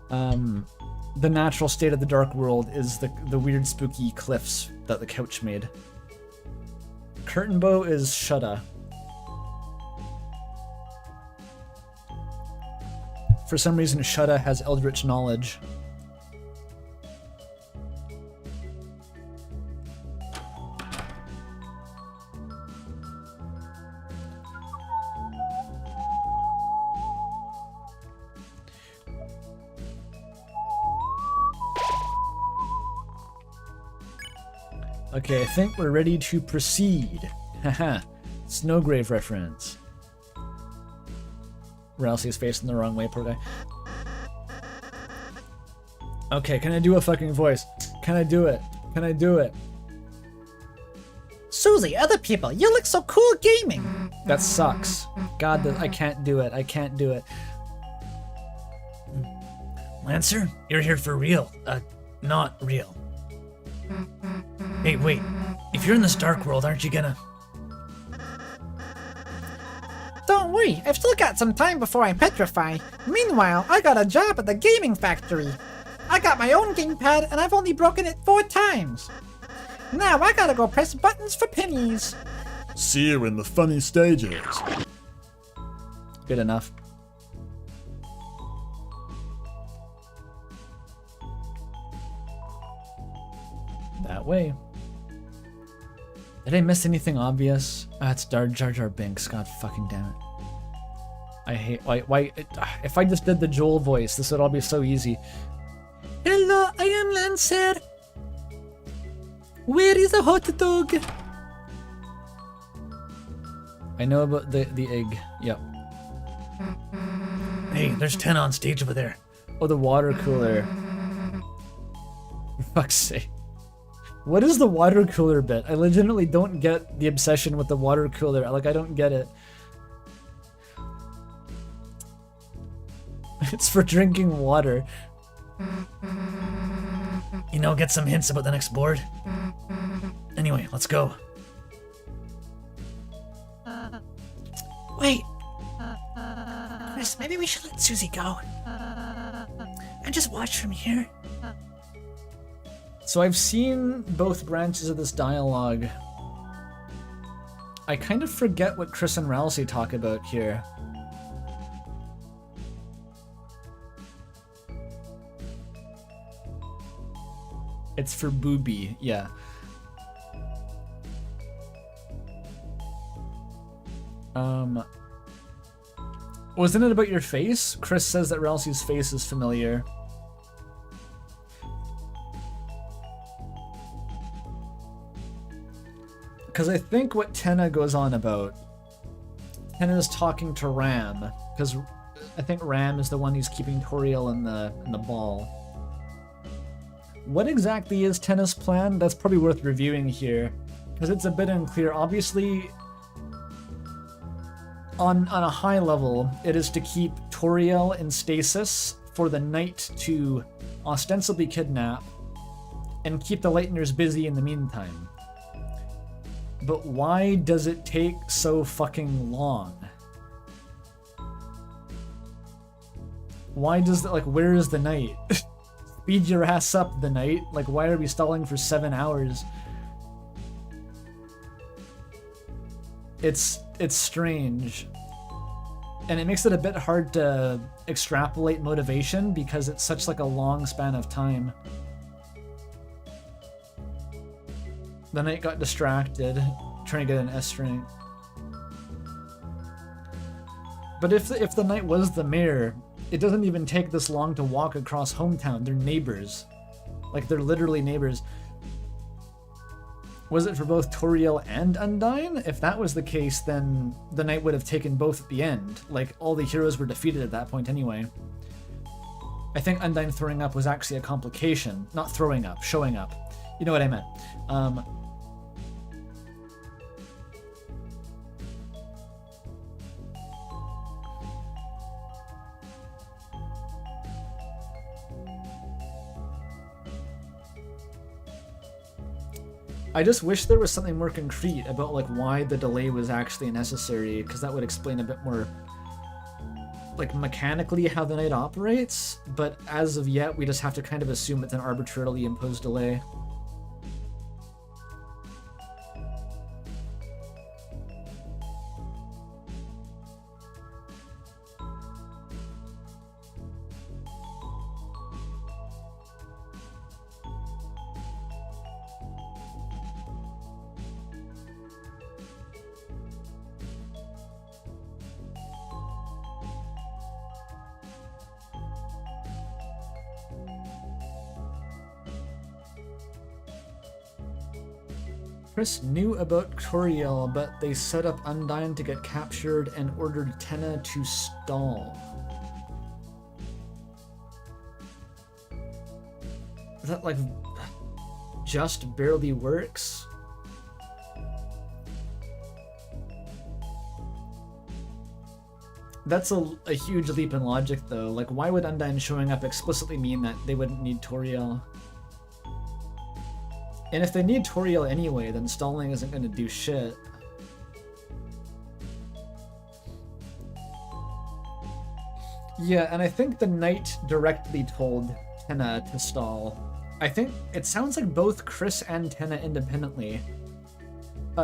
the natural state of the dark world is the weird spooky cliffs that the couch made. Curtain bow is Shudda. For some reason, Shudda has eldritch knowledge. Okay, I think we're ready to proceed. Haha, Snowgrave reference. Ralsei's facing the wrong way, poor guy. Okay, can I do a fucking voice? Can I do it? Can I do it? Susie, other people, you look so cool gaming. That sucks. God, I can't do it. I can't do it. Lancer, you're here for real. Not real. Hey, wait. If you're in this dark world, aren't you gonna... Don't worry, I've still got some time before I petrify. Meanwhile, I got a job at the gaming factory. I got my own gamepad and I've only broken it 4 times. Now I gotta go press buttons for pennies. See you in the funny stages. Good enough. That way. Did I miss anything obvious? Ah, it's Jar Jar Binks. God fucking damn it. I hate why if I just did the Joel voice, this would all be so easy. Hello, I am Lancer. Where is a hot dog? I know about the egg. Yep. Hey, there's 10 on stage over there. Oh, the water cooler. For fuck's sake. What is the water cooler bit? I legitimately don't get the obsession with the water cooler. Like, I don't get it. It's for drinking water. You know, get some hints about the next board. Anyway, let's go. Wait. Chris, maybe we should let Susie go. And just watch from here. So I've seen both branches of this dialogue. I kind of forget what Chris and Ralsei talk about here. It's for Booby, yeah. Wasn't it about your face? Chris says that Ralsei's face is familiar. Because I think what Tenna goes on about, Tenna is talking to Ram, because I think Ram is the one who's keeping Toriel in the ball. What exactly is Tenna's plan? That's probably worth reviewing here, because it's a bit unclear. Obviously, on a high level, it is to keep Toriel in stasis for the Knight to ostensibly kidnap and keep the Lighteners busy in the meantime. But why does it take so fucking long? Why does like, where is the Knight? Speed your ass up, the Knight. Like, why are we stalling for 7 hours? It's strange. And it makes it a bit hard to extrapolate motivation because it's such like a long span of time. The Knight got distracted, trying to get an S rank. But if the Knight was the mayor, it doesn't even take this long to walk across hometown. They're neighbors. Like, they're literally neighbors. Was it for both Toriel and Undyne? If that was the case, then the Knight would have taken both at the end. Like, all the heroes were defeated at that point anyway. I think Undyne throwing up was actually a complication. Not throwing up, showing up. You know what I meant. I just wish there was something more concrete about like why the delay was actually necessary, because that would explain a bit more like mechanically how the night operates, but as of yet we just have to kind of assume it's an arbitrarily imposed delay. Chris knew about Toriel, but they set up Undyne to get captured and ordered Tenna to stall. That, like, just barely works? That's a huge leap in logic, though. Like, why would Undyne showing up explicitly mean that they wouldn't need Toriel? And if they need Toriel anyway, then stalling isn't going to do shit. Yeah, and I think the knight directly told Tenna to stall. I think it sounds like both Chris and Tenna independently.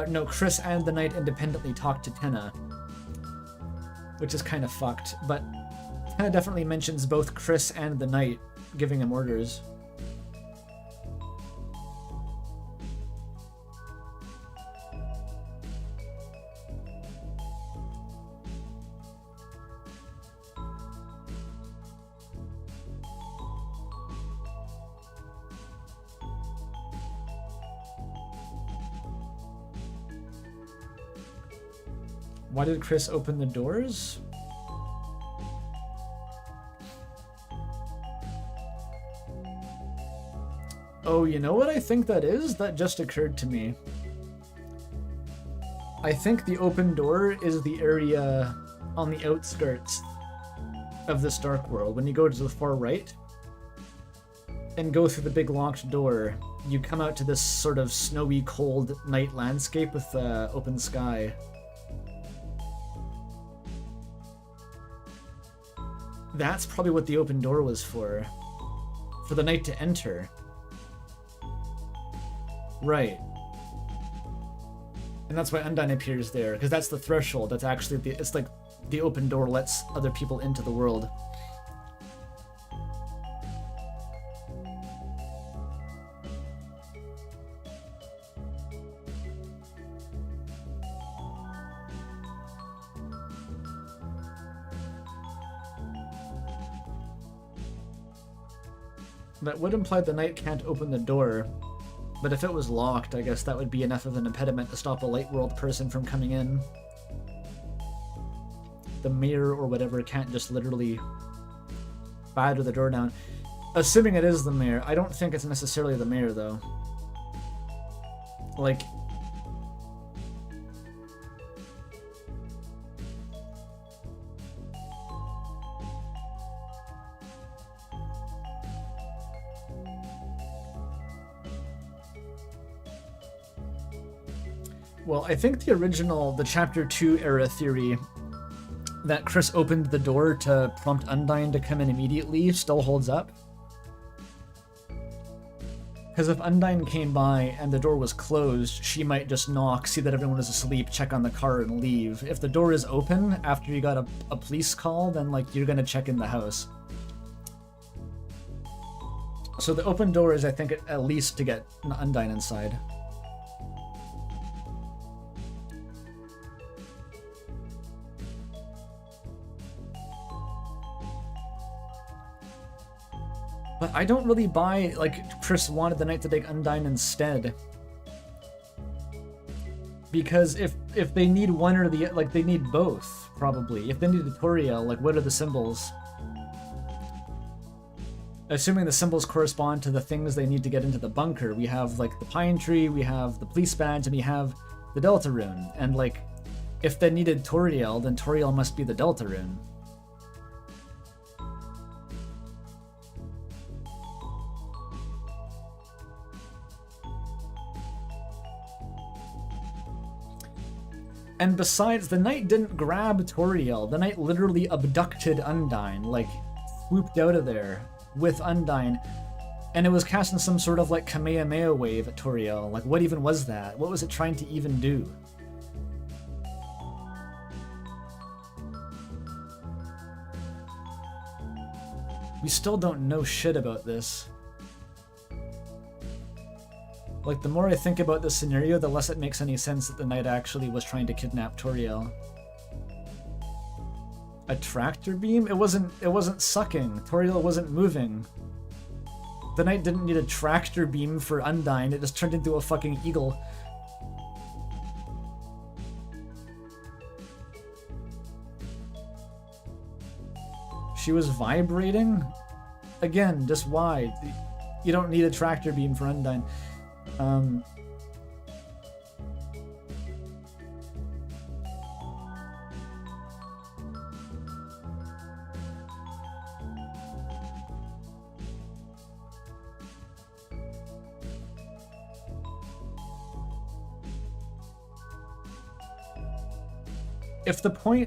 No, Chris and the knight independently talked to Tenna, which is kind of fucked. But Tenna definitely mentions both Chris and the knight giving him orders. Why did Chris open the doors? Oh, you know what I think that is? That just occurred to me. I think the open door is the area on the outskirts of this dark world. When you go to the far right and go through the big locked door, you come out to this sort of snowy, cold night landscape with open sky. That's probably what the open door was for the knight to enter. Right. And that's why Undyne appears there, because that's the threshold. That's actually it's like the open door lets other people into the world. That would imply the knight can't open the door, but if it was locked, I guess that would be enough of an impediment to stop a light world person from coming in. The mirror or whatever can't just literally batter the door down. Assuming it is the mayor, I don't think it's necessarily the mayor, though. Like... Well, I think the Chapter 2 era theory that Chris opened the door to prompt Undyne to come in immediately still holds up. Because if Undyne came by and the door was closed, she might just knock, see that everyone is asleep, check on the car, and leave. If the door is open after you got a police call, then like you're gonna check in the house. So the open door is, I think, at least to get Undyne inside. But I don't really buy, like, Chris wanted the knight to take Undyne instead. Because if they need one or the, like, they need both, probably. If they need a Toriel, like, what are the symbols? Assuming the symbols correspond to the things they need to get into the bunker, we have, like, the pine tree, we have the police badge, and we have the Deltarune. And, like, if they needed Toriel, then Toriel must be the Deltarune. And besides, the knight didn't grab Toriel. The knight literally abducted Undyne, like, swooped out of there with Undyne. And it was casting some sort of, like, Kamehameha wave at Toriel. Like, what even was that? What was it trying to even do? We still don't know shit about this. Like, the more I think about this scenario, the less it makes any sense that the knight actually was trying to kidnap Toriel. A tractor beam? It wasn't sucking. Toriel wasn't moving. The knight didn't need a tractor beam for Undyne, it just turned into a fucking eagle. She was vibrating? Again, just why? You don't need a tractor beam for Undyne.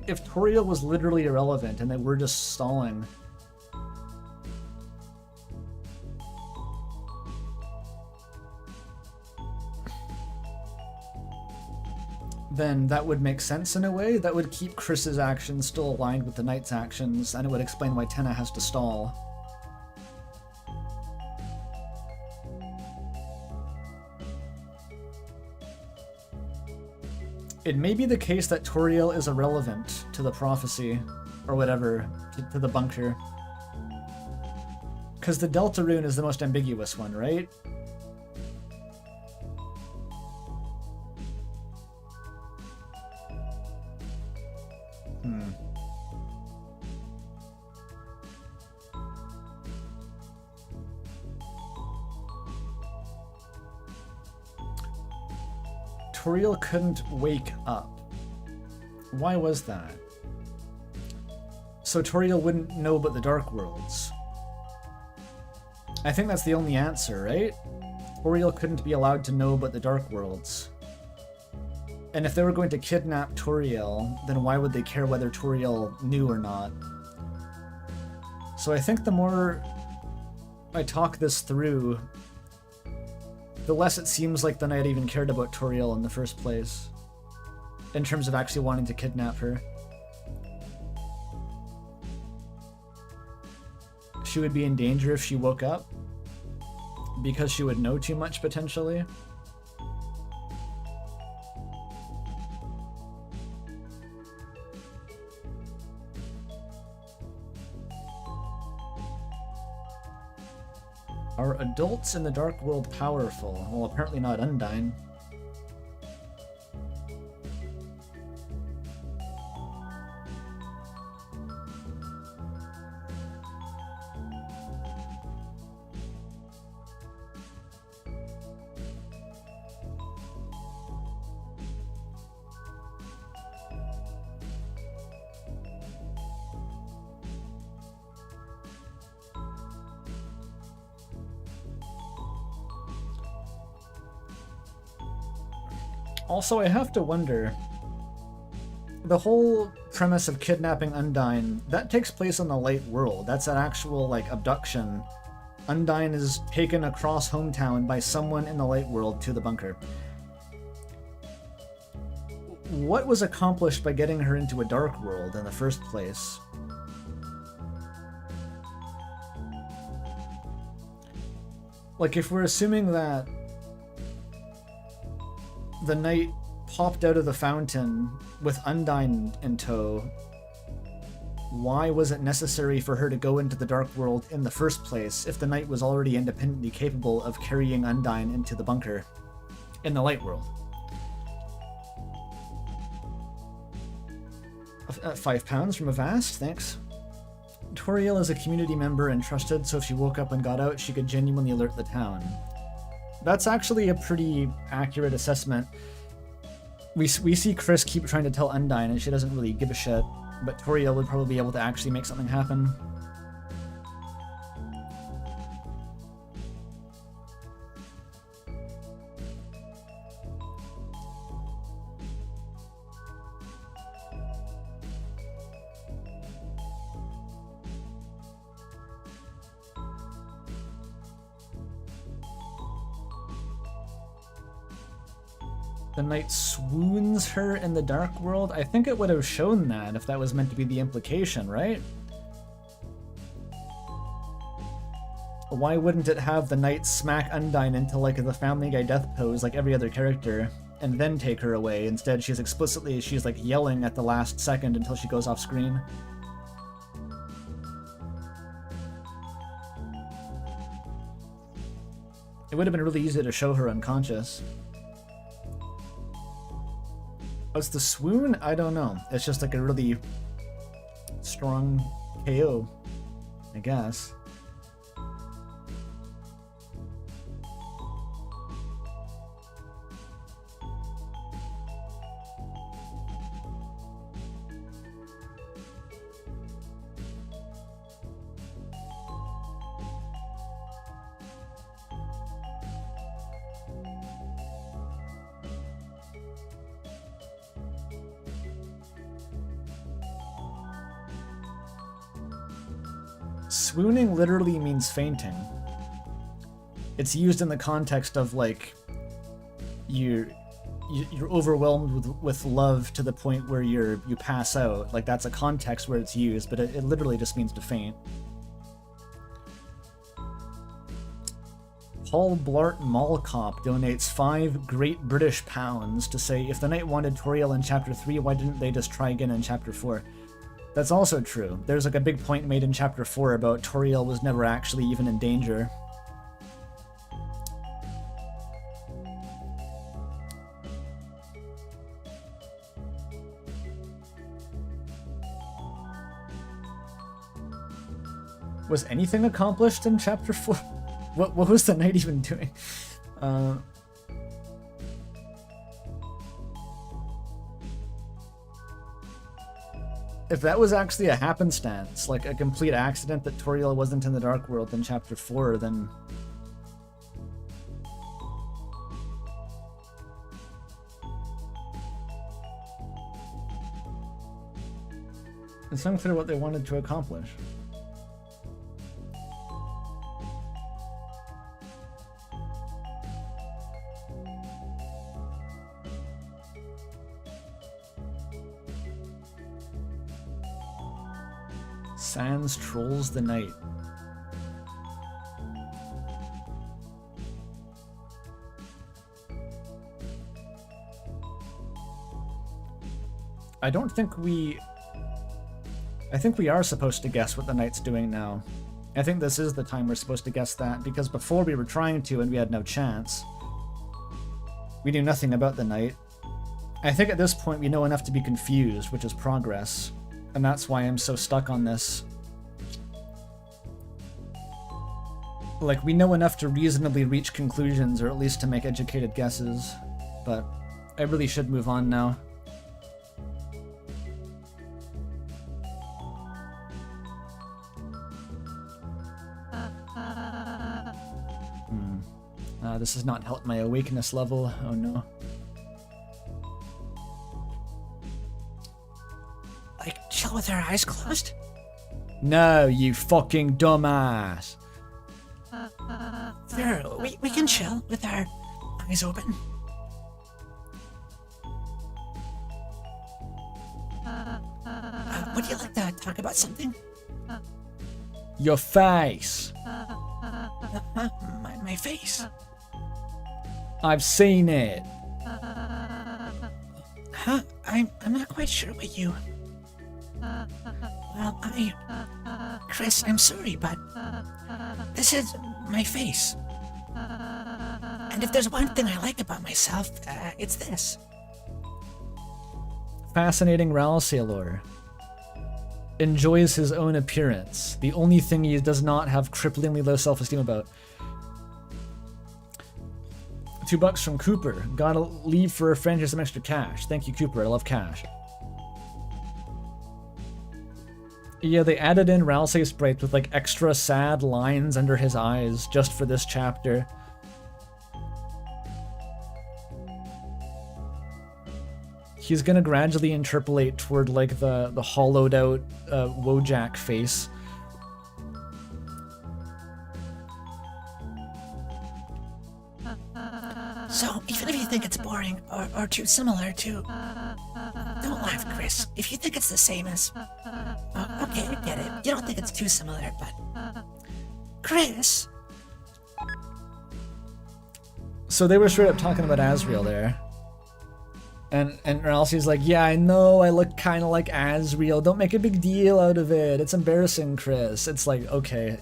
If Toriel was literally irrelevant and they were just stalling, then that would make sense in a way. That would keep Chris's actions still aligned with the knight's actions, and it would explain why Tenna has to stall. It may be the case that Toriel is irrelevant to the prophecy, or whatever, to the bunker. Because the Deltarune is the most ambiguous one, right? Toriel couldn't wake up. Why was that? So Toriel wouldn't know about the Dark Worlds. I think that's the only answer, right? Toriel couldn't be allowed to know about the Dark Worlds. And if they were going to kidnap Toriel, then why would they care whether Toriel knew or not? So I think the more I talk this through, the less it seems like the knight even cared about Toriel in the first place, in terms of actually wanting to kidnap her. She would be in danger if she woke up, because she would know too much, potentially. Are adults in the Dark World powerful? Well, apparently not Undyne. Also, I have to wonder, the whole premise of kidnapping Undyne, that takes place in the light world. That's an actual, like, abduction. Undyne is taken across hometown by someone in the light world to the bunker. What was accomplished by getting her into a dark world in the first place? Like, if we're assuming that the knight popped out of the fountain with Undyne in tow, why was it necessary for her to go into the Dark World in the first place if the knight was already independently capable of carrying Undyne into the bunker in the Light World? 5 pounds from Avast, thanks. Toriel is a community member and trusted, so if she woke up and got out, she could genuinely alert the town. That's actually a pretty accurate assessment. We see Chris keep trying to tell Undyne and she doesn't really give a shit, but Toriel would probably be able to actually make something happen. The knight swoons her in the dark world. I think it would have shown that if that was meant to be the implication, right? Why wouldn't it have the knight smack Undyne into like the Family Guy death pose like every other character and then take her away? Instead, she's like yelling at the last second until she goes off screen. It would have been really easy to show her unconscious. What's the swoon? I don't know. It's just like a really strong KO, I guess. Swooning literally means fainting. It's used in the context of like you're overwhelmed with love to the point where you pass out. Like that's a context where it's used, but it literally just means to faint. Paul Blart Mallcop donates 5 Great British Pounds to say, if the knight wanted Toriel in Chapter 3, why didn't they just try again in Chapter 4? That's also true. There's like a big point made in Chapter 4 about Toriel was never actually even in danger. Was anything accomplished in Chapter 4? What was the knight even doing? If that was actually a happenstance, like a complete accident that Toriel wasn't in the Dark World in Chapter 4, then... it's unclear what they wanted to accomplish. Sans trolls the night. I think we are supposed to guess what the knight's doing now. I think this is the time we're supposed to guess that, because before we were trying to and we had no chance. We knew nothing about the knight. I think at this point we know enough to be confused, which is progress. And that's why I'm so stuck on this. Like, we know enough to reasonably reach conclusions, or at least to make educated guesses. But I really should move on now. This has not helped my awakeness level. Oh no. Like, chill with our eyes closed? No, you fucking dumbass. Sure, we can chill with our eyes open. Would you like to talk about something? Your face. My face. I've seen it. Huh? I'm not quite sure what you... Well, Chris, I'm sorry, but this is my face. And if there's one thing I like about myself, it's this. Fascinating Ralsailor. Enjoys his own appearance. The only thing he does not have cripplingly low self-esteem about. $2 from Cooper. Gotta leave for a friend, here's some extra cash. Thank you, Cooper. I love cash. Yeah, they added in Ralsei sprites with like extra sad lines under his eyes just for this chapter. He's gonna gradually interpolate toward like the hollowed out Wojak face. So, even if you think it's boring or too similar to... Don't laugh, Chris. If you think it's the same as... okay, I get it. You don't think it's too similar, but... Chris... So they were straight up talking about Asriel there. And Ralsei's like, yeah, I know I look kind of like Asriel. Don't make a big deal out of it. It's embarrassing, Chris. It's like, okay.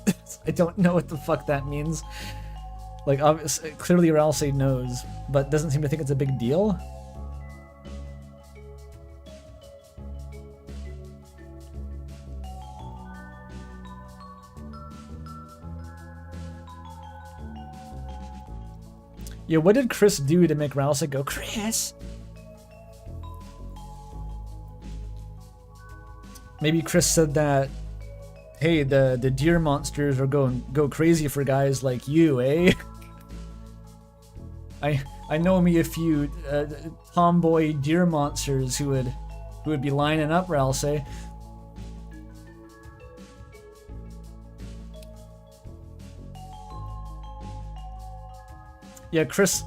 I don't know what the fuck that means. Like, obviously, clearly Ralsei knows, but doesn't seem to think it's a big deal. Yeah, what did Chris do to make Ralsei go, Chris? Maybe Chris said that, hey, the deer monsters are go crazy for guys like you, eh? I know me a few tomboy deer monsters who would be lining up, Ralsei. Yeah, Chris.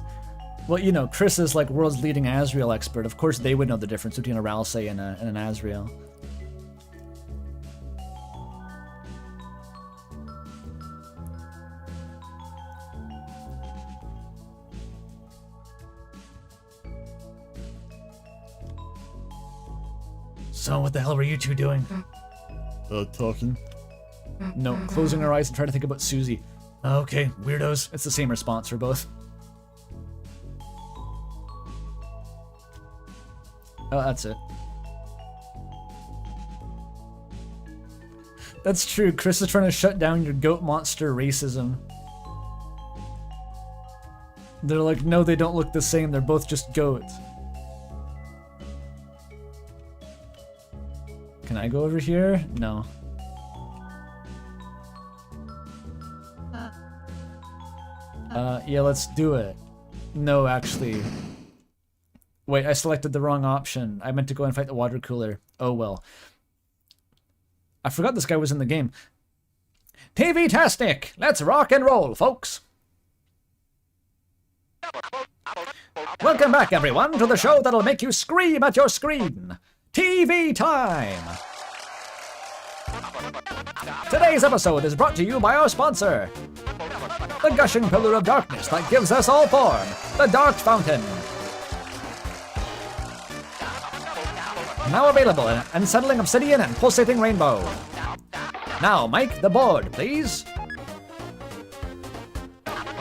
Well, you know, Chris is like world's leading Asriel expert. Of course, they would know the difference between a Ralsei and an Asriel. So, what the hell were you two doing? Talking. No, closing our eyes and trying to think about Susie. Okay, weirdos. It's the same response for both. Oh, that's it. That's true. Chris is trying to shut down your goat monster racism. They're like, no, they don't look the same. They're both just goats. Can I go over here? No. Yeah, let's do it. No, actually. Wait, I selected the wrong option. I meant to go and fight the water cooler. Oh well. I forgot this guy was in the game. TV-tastic! Let's rock and roll, folks! Welcome back, everyone, to the show that'll make you scream at your screen. TV time! Today's episode is brought to you by our sponsor, the gushing pillar of darkness that gives us all form, the Dark Fountain. Now available in unsettling obsidian and pulsating rainbow. Now, Mike, the board, please.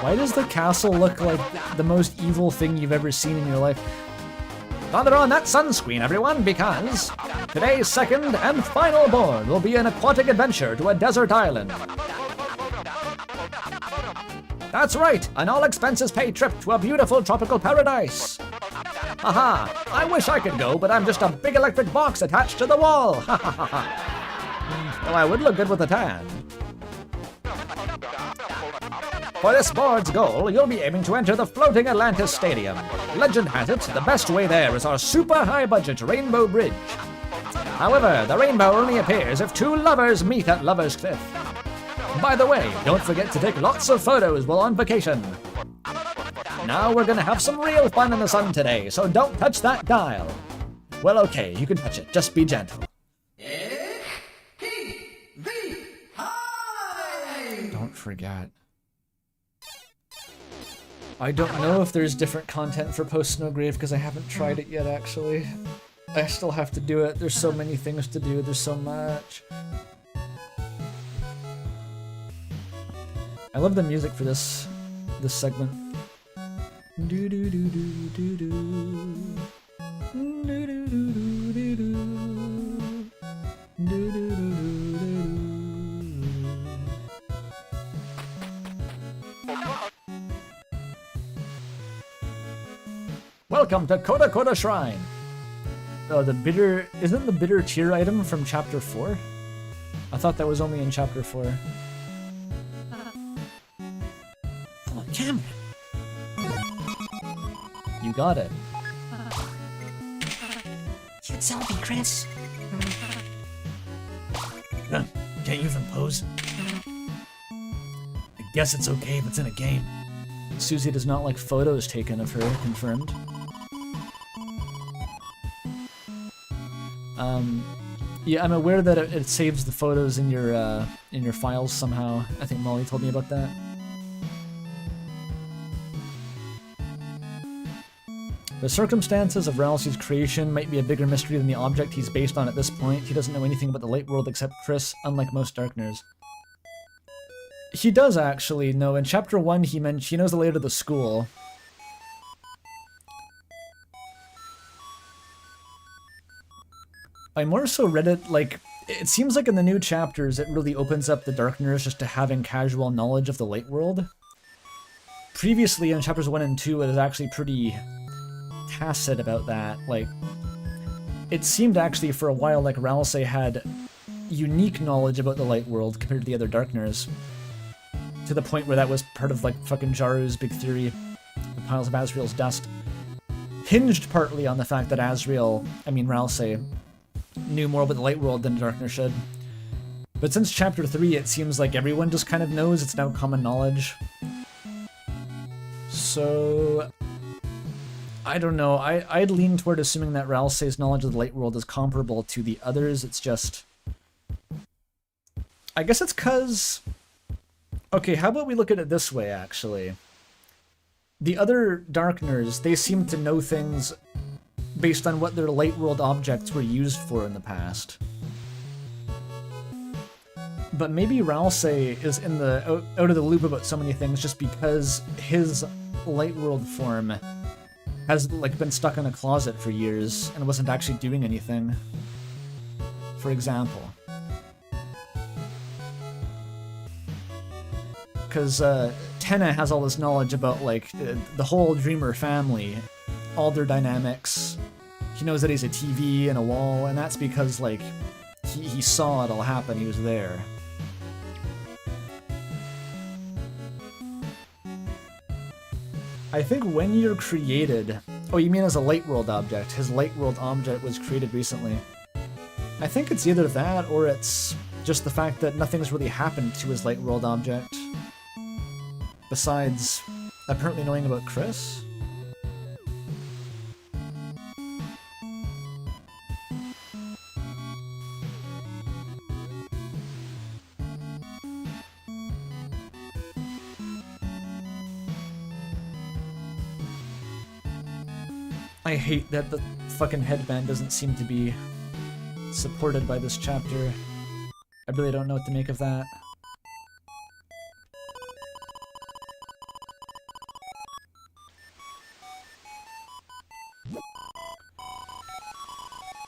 Why does the castle look like the most evil thing you've ever seen in your life? Gather on that sunscreen, everyone, because today's second and final board will be an aquatic adventure to a desert island. That's right, an all-expenses-paid trip to a beautiful tropical paradise. Haha, I wish I could go, but I'm just a big electric box attached to the wall. Ha ha ha ha. Well, I would look good with a tan. For this board's goal, you'll be aiming to enter the floating Atlantis Stadium. Legend has it, the best way there is our super high-budget Rainbow Bridge. However, the rainbow only appears if two lovers meet at Lover's Cliff. By the way, don't forget to take lots of photos while on vacation. Now we're gonna have some real fun in the sun today, so don't touch that dial. Well, okay, you can touch it, just be gentle. Don't forget. I don't know if there's different content for Post Snowgrave because I haven't tried it yet, actually. I still have to do it. There's so many things to do. There's so much. I love the music for this segment. Do do do do do do. Do do do do do do. Do do do do do. Welcome to Koda Koda Shrine. Oh, isn't the bitter tear item from chapter 4? I thought that was only in chapter 4. Oh, camera. You got it. Cute selfie, Chris. Can't you even pose? I guess it's okay if it's in a game. Susie does not like photos taken of her, confirmed. Yeah, I'm aware that it saves the photos in your files somehow. I think Molly told me about that. The circumstances of Ralsei's creation might be a bigger mystery than the object he's based on at this point. He doesn't know anything about the light world except Chris, unlike most Darkners. He does actually know. In Chapter 1, he knows the layout of the school. I more so read it, like, it seems like in the new chapters it really opens up the Darkners just to having casual knowledge of the light world. Previously, in Chapters 1 and 2, it was actually pretty tacit about that. Like, it seemed actually for a while like Ralsei had unique knowledge about the light world compared to the other Darkners. To the point where that was part of, like, fucking Jaru's big theory, the piles of Asriel's dust. Hinged partly on the fact that Ralsei, knew more about the light world than Darkner should. But since Chapter 3, it seems like everyone just kind of knows. It's now common knowledge. So I don't know. I'd lean toward assuming that Ralsei's knowledge of the light world is comparable to the others. It's just... I guess it's because... Okay, how about we look at it this way, actually. The other Darkners, they seem to know things based on what their light world objects were used for in the past. But maybe Ralsei is in the out of the loop about so many things just because his light world form has, like, been stuck in a closet for years and wasn't actually doing anything. For example. Because Tenna has all this knowledge about, like, the whole Dreamer family, all their dynamics. He knows that he's a TV and a wall, and that's because, like, he saw it all happen, he was there. I think when you're created... Oh, you mean as a light world object. His light world object was created recently. I think it's either that, or it's just the fact that nothing's really happened to his light world object. Besides, apparently knowing about Chris? I hate that the fucking headband doesn't seem to be supported by this chapter. I really don't know what to make of that.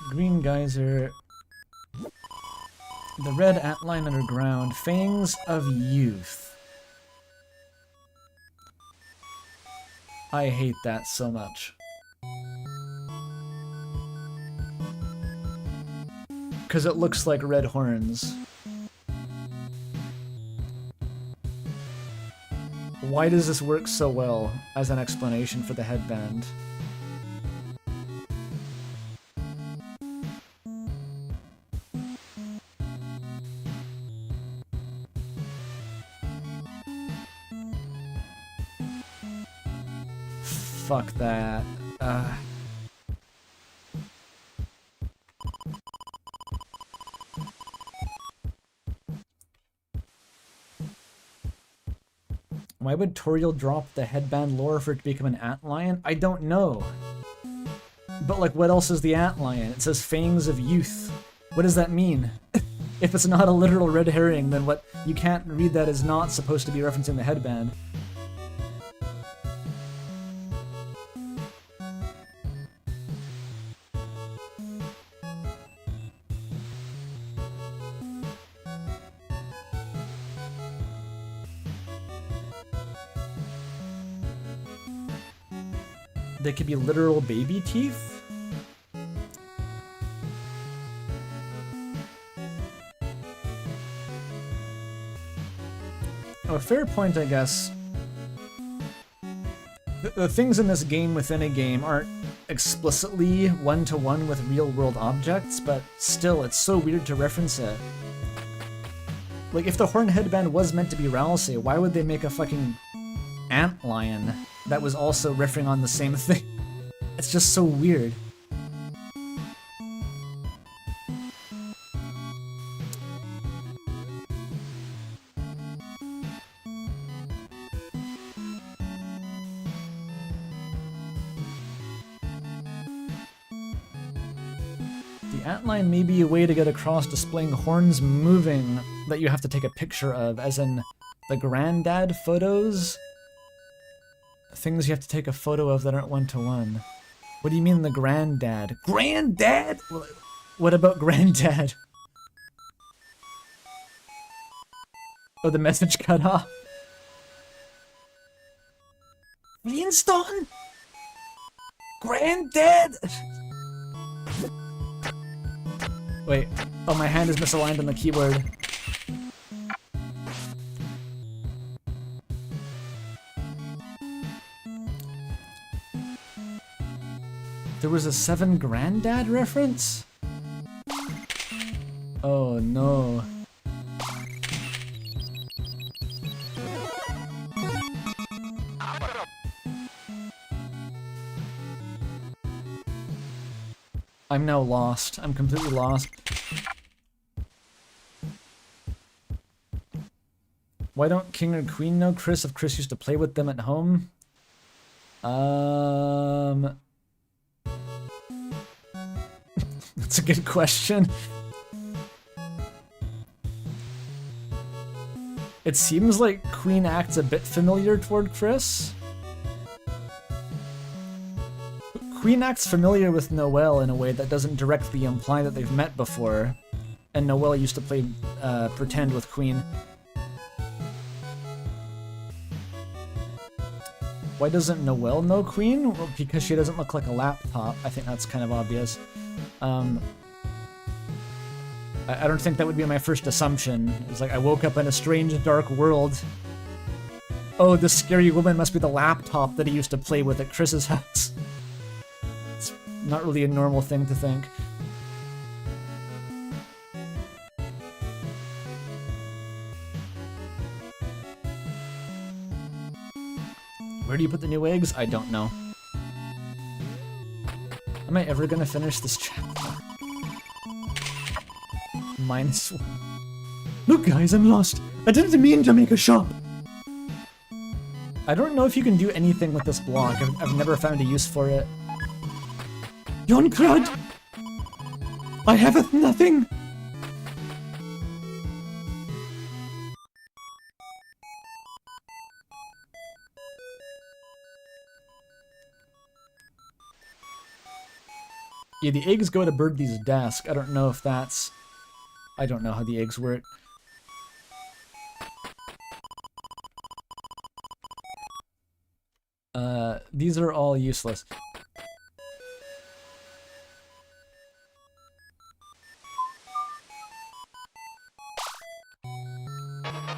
Green Geyser. The red outline underground. Fangs of Youth. I hate that so much. Because it looks like red horns. Why does this work so well as an explanation for the headband? Fuck that. Why would Toriel drop the headband lore for it to become an antlion? I don't know. But, like, what else is the antlion? It says Fangs of Youth. What does that mean? If it's not a literal red herring, then what? You can't read that as not supposed to be referencing the headband. They could be literal baby teeth? Oh, fair point, I guess. The things in this game within a game aren't explicitly one-to-one with real-world objects, but still, it's so weird to reference it. Like, if the horn headband was meant to be Ralsei, why would they make a fucking antlion that was also riffing on the same thing. It's just so weird. The antlion may be a way to get across displaying horns moving that you have to take a picture of, as in the granddad photos. Things you have to take a photo of that aren't one-to-one. What do you mean the granddad? Granddad? What about granddad? Oh, the message cut off. Flintstone? Granddad? Wait. Oh, my hand is misaligned on the keyboard. There was a Seven Granddad reference? Oh no. I'm now lost. I'm completely lost. Why don't King or Queen know Chris if Chris used to play with them at home? That's a good question. It seems like Queen acts a bit familiar toward Chris. Queen acts familiar with Noelle in a way that doesn't directly imply that they've met before. And Noelle used to play pretend with Queen. Why doesn't Noelle know Queen? Well, because she doesn't look like a laptop. I think that's kind of obvious. I don't think that would be my first assumption. It's like I woke up in a strange, dark world. Oh, this scary woman must be the laptop that he used to play with at Chris's house. It's not really a normal thing to think. Where do you put the new eggs? I don't know. Am I ever gonna finish this chapter? -1. Look guys, I'm lost. I didn't mean to make a shop. I don't know if you can do anything with this block. I've never found a use for it. Yon crud! I have nothing! Yeah, the eggs go to Birdie's desk. I don't know if that's... I don't know how the eggs work. These are all useless.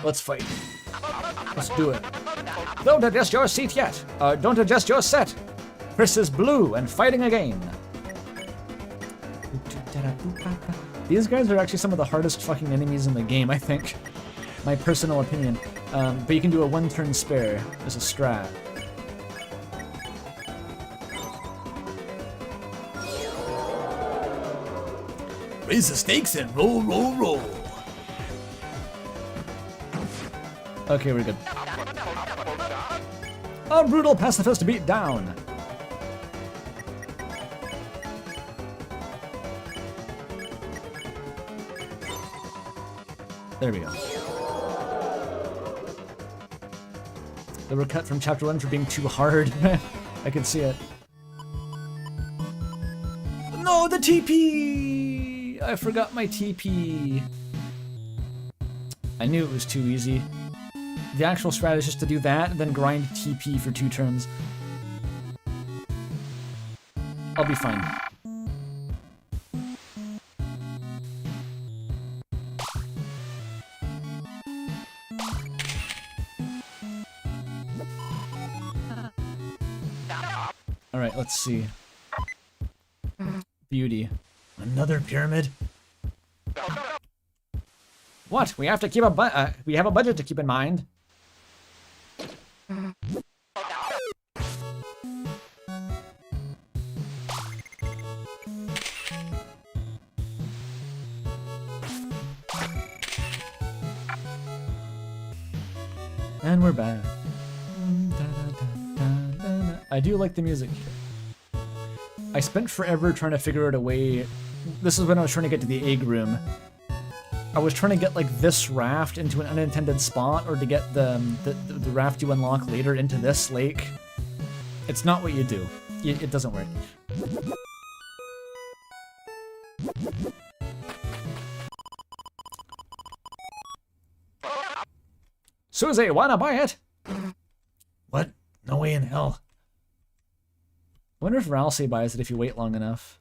Let's fight. Let's do it. Don't adjust your seat yet. Don't adjust your set. Chris is blue and fighting again. These guys are actually some of the hardest fucking enemies in the game, I think. My personal opinion. But you can do a one-turn spare as a strat. Raise the stakes and roll, roll, roll. Okay, we're good. A brutal pacifist beat down. There we go. They were cut from chapter 1 for being too hard. I can see it. No, the TP! I forgot my TP. I knew it was too easy. The actual strat is just to do that, and then grind TP for 2 turns. I'll be fine. Alright, let's see. Beauty. Another pyramid? What? We have to keep we have a budget to keep in mind. And we're back. I do like the music here. I spent forever trying to figure out a way. This is when I was trying to get to the egg room. I was trying to get like this raft into an unintended spot, or to get the raft you unlock later into this lake. It's not what you do. It doesn't work. Susie, wanna buy it? What? No way in hell. I wonder if Ralsei buys it if you wait long enough.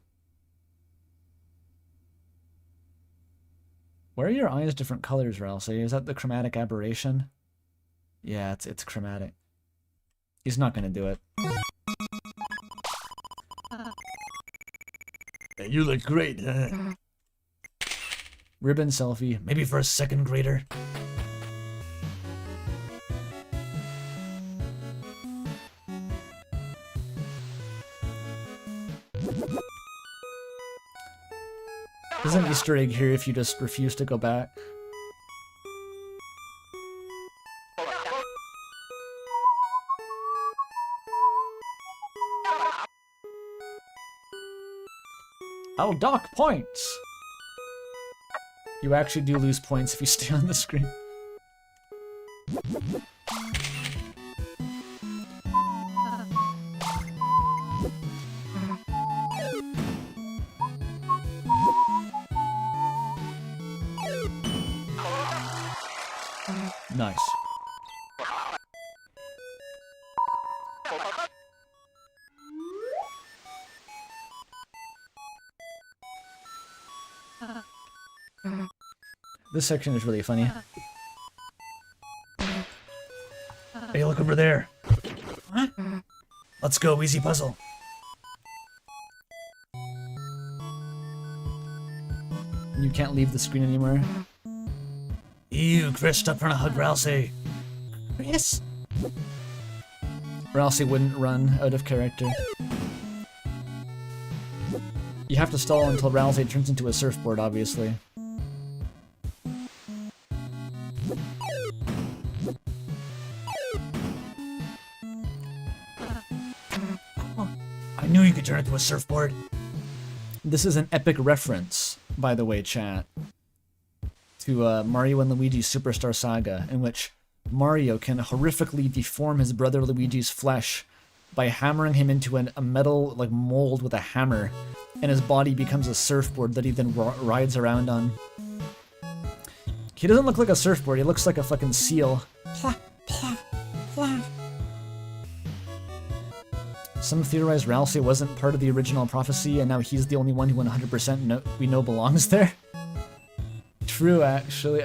Why are your eyes different colors, Ralsei? Is that the chromatic aberration? Yeah, it's chromatic. He's not gonna do it. Hey, you look great. Ribbon selfie, maybe for a second grader. There's an Easter egg here if you just refuse to go back. I'll dock points! You actually do lose points if you stay on the screen. Nice. This section is really funny. Hey, look over there. Let's go, easy puzzle. You can't leave the screen anymore. Ew, Chris, stop trying to hug Ralsei. Chris? Ralsei wouldn't run out of character. You have to stall until Ralsei turns into a surfboard, obviously. I knew you could turn it into a surfboard. This is an epic reference, by the way, chat, to Mario and Luigi's Superstar Saga, in which Mario can horrifically deform his brother Luigi's flesh by hammering him into a metal like mold with a hammer, and his body becomes a surfboard that he then rides around on. He doesn't look like a surfboard, he looks like a fucking seal. Plah, plah, plah. Some theorize Ralsei wasn't part of the original prophecy, and now he's the only one who 100% we know belongs there. True, actually.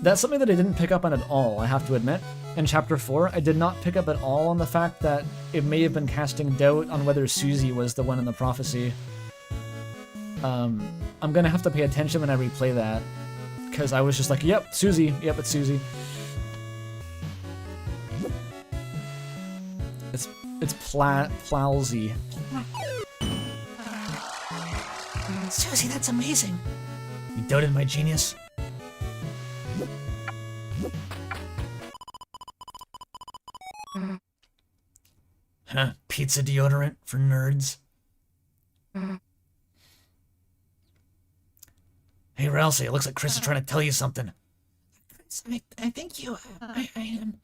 That's something that I didn't pick up on at all, I have to admit. In Chapter 4, I did not pick up at all on the fact that it may have been casting doubt on whether Susie was the one in the prophecy. I'm gonna have to pay attention when I replay that, because I was just like, yep, Susie, yep, it's Susie. It's Plowsy. Susie, that's amazing. You doubted my genius? Huh, pizza deodorant for nerds. Hey, Ralsei, it looks like Chris is trying to tell you something. I think you, I am,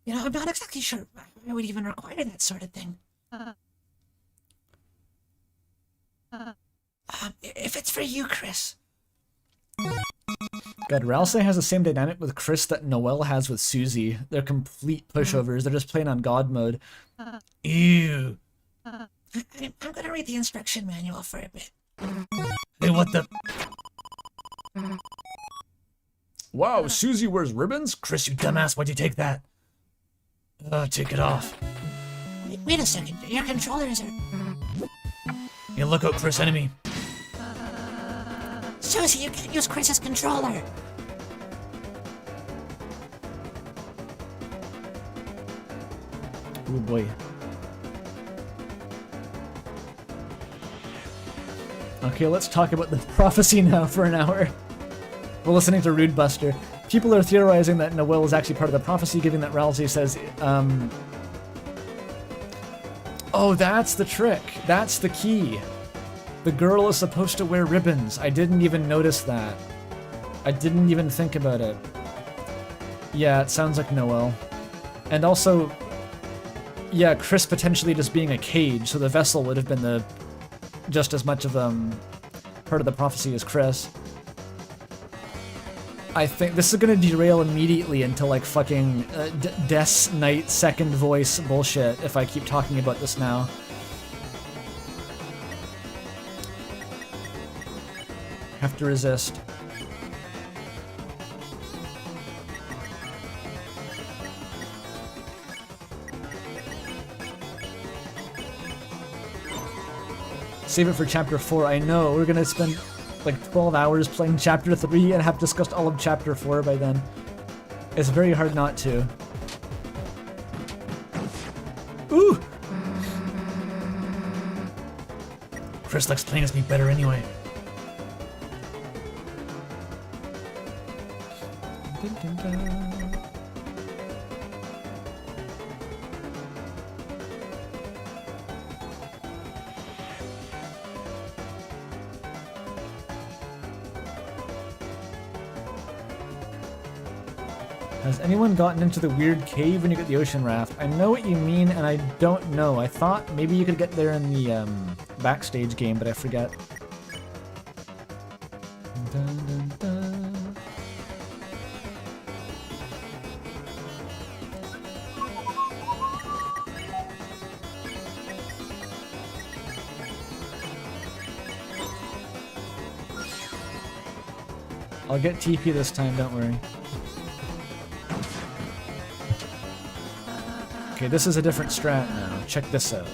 you know, I'm not exactly sure I would even require that sort of thing. If it's for you, Chris. God, Ralsei has the same dynamic with Chris that Noelle has with Susie. They're complete pushovers. They're just playing on God mode. Ew. I'm gonna read the instruction manual for a bit. Hey, what the? Wow, Susie wears ribbons? Chris, you dumbass, why'd you take that? Take it off. Wait a second, your controllers are... Hey, look out, Chris, enemy. Susie, you can't use Chris's controller. Oh boy. Okay, let's talk about the prophecy now for an hour. We're listening to Rude Buster. People are theorizing that Noel is actually part of the prophecy, given that Ralsei says, oh, that's the trick. That's the key. The girl is supposed to wear ribbons. I didn't even notice that. I didn't even think about it. Yeah, it sounds like Noel. And also, yeah, Chris potentially just being a cage, so the vessel would have been just as much of part of the prophecy as Chris. I think this is gonna derail immediately into like fucking Death's Knight second voice bullshit if I keep talking about this now. Have to resist. Save it for chapter 4. I know, we're gonna spend like 12 hours playing chapter 3 and have discussed all of chapter 4 by then. It's very hard not to. Ooh! Chris likes playing as me better anyway. Dun, dun, dun. Has anyone gotten into the weird cave when you get the ocean raft? I know what you mean, and I don't know. I thought maybe you could get there in the backstage game, but I forget. Dun, dun, dun. I'll get TP this time, don't worry. Okay, this is a different strat now. Check this out.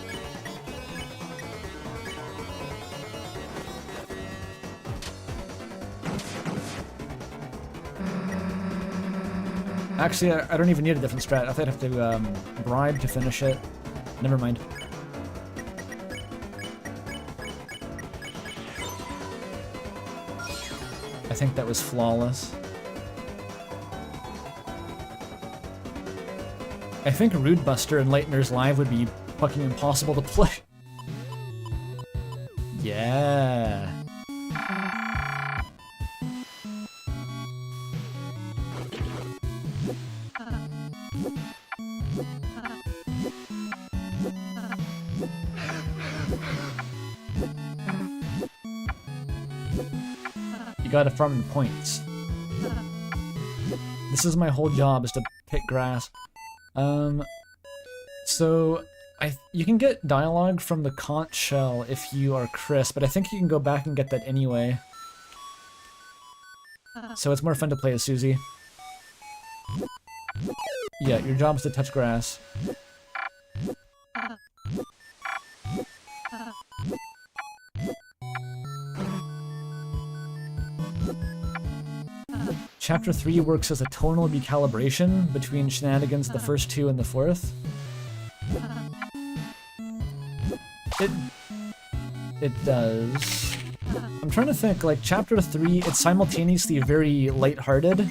Actually, I don't even need a different strat. I thought I'd have to bribe to finish it. Never mind. I think that was flawless. I think Rude Buster and Lightner's Live would be fucking impossible to play. Yeah. You gotta farm the points. This is my whole job, is to pick grass. So you can get dialogue from the conch shell if you are Chris, but I think you can go back and get that anyway. So it's more fun to play as Susie. Yeah, your job is to touch grass. Chapter 3 works as a tonal recalibration between shenanigans the first two and the fourth. It does. I'm trying to think, like, chapter 3, it's simultaneously very lighthearted,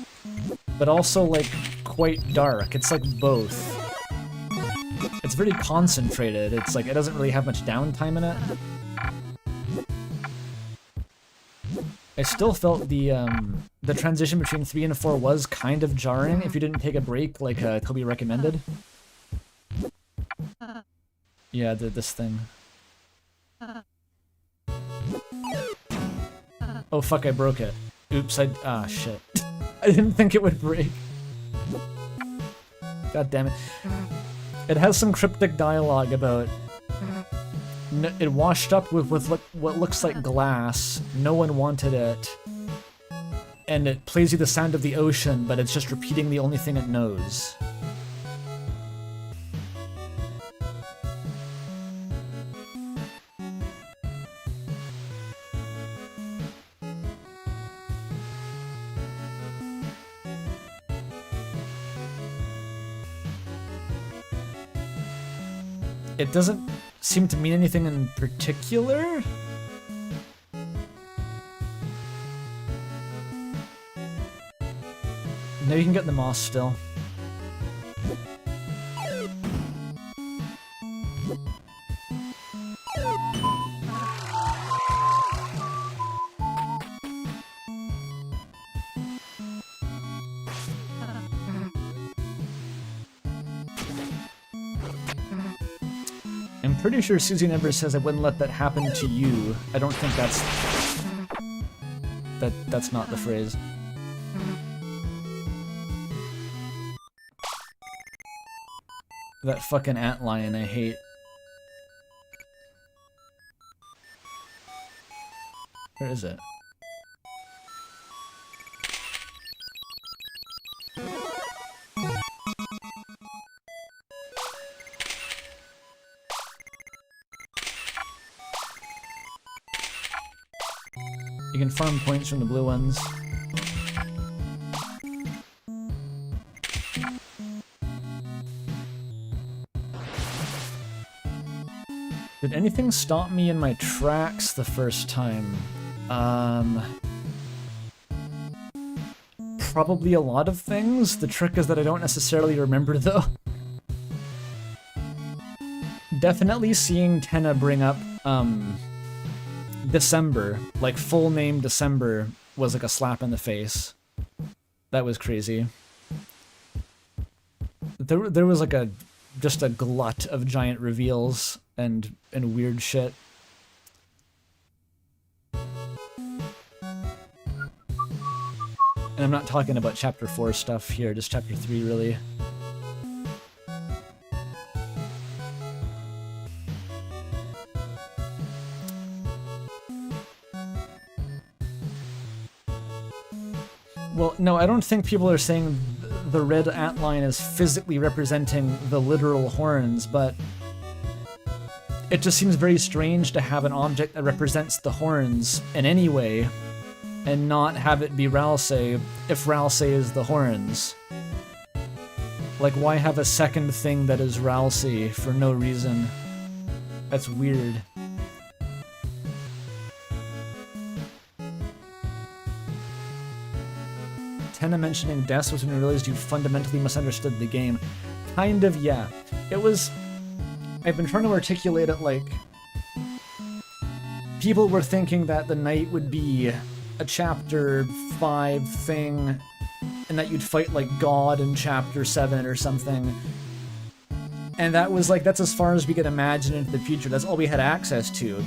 but also, like, quite dark. It's like both. It's very concentrated. It's like, it doesn't really have much downtime in it. I still felt the transition between 3 and 4 was kind of jarring if you didn't take a break like Toby recommended. Yeah, this thing. Oh fuck, I broke it. Oops, ah shit. I didn't think it would break. God damn it. It has some cryptic dialogue about it washed up with what looks like glass. No one wanted it. And it plays you the sound of the ocean, but it's just repeating the only thing it knows. It doesn't seem to mean anything in particular. No, you can get the moss still. I'm pretty sure Susie never says I wouldn't let that happen to you. I don't think that's not the phrase. That fucking antlion I hate. Where is it? You can farm points from the blue ones. Did anything stop me in my tracks the first time? Probably a lot of things. The trick is that I don't necessarily remember though. Definitely seeing Tenna bring up, December, like full name December, was like a slap in the face. That was crazy. There was like just a glut of giant reveals and weird shit. And I'm not talking about chapter 4 stuff here, just chapter 3 really. Well, no, I don't think people are saying the red antlion is physically representing the literal horns, but it just seems very strange to have an object that represents the horns in any way and not have it be Ralsei if Ralsei is the horns. Like, why have a second thing that is Ralsei for no reason? That's weird. Tenna mentioning deaths was when you realized you fundamentally misunderstood the game. Kind of, yeah. It was... I've been trying to articulate it like... People were thinking that the night would be a chapter 5 thing, and that you'd fight like God in chapter 7 or something. And that was like, that's as far as we could imagine into the future. That's all we had access to.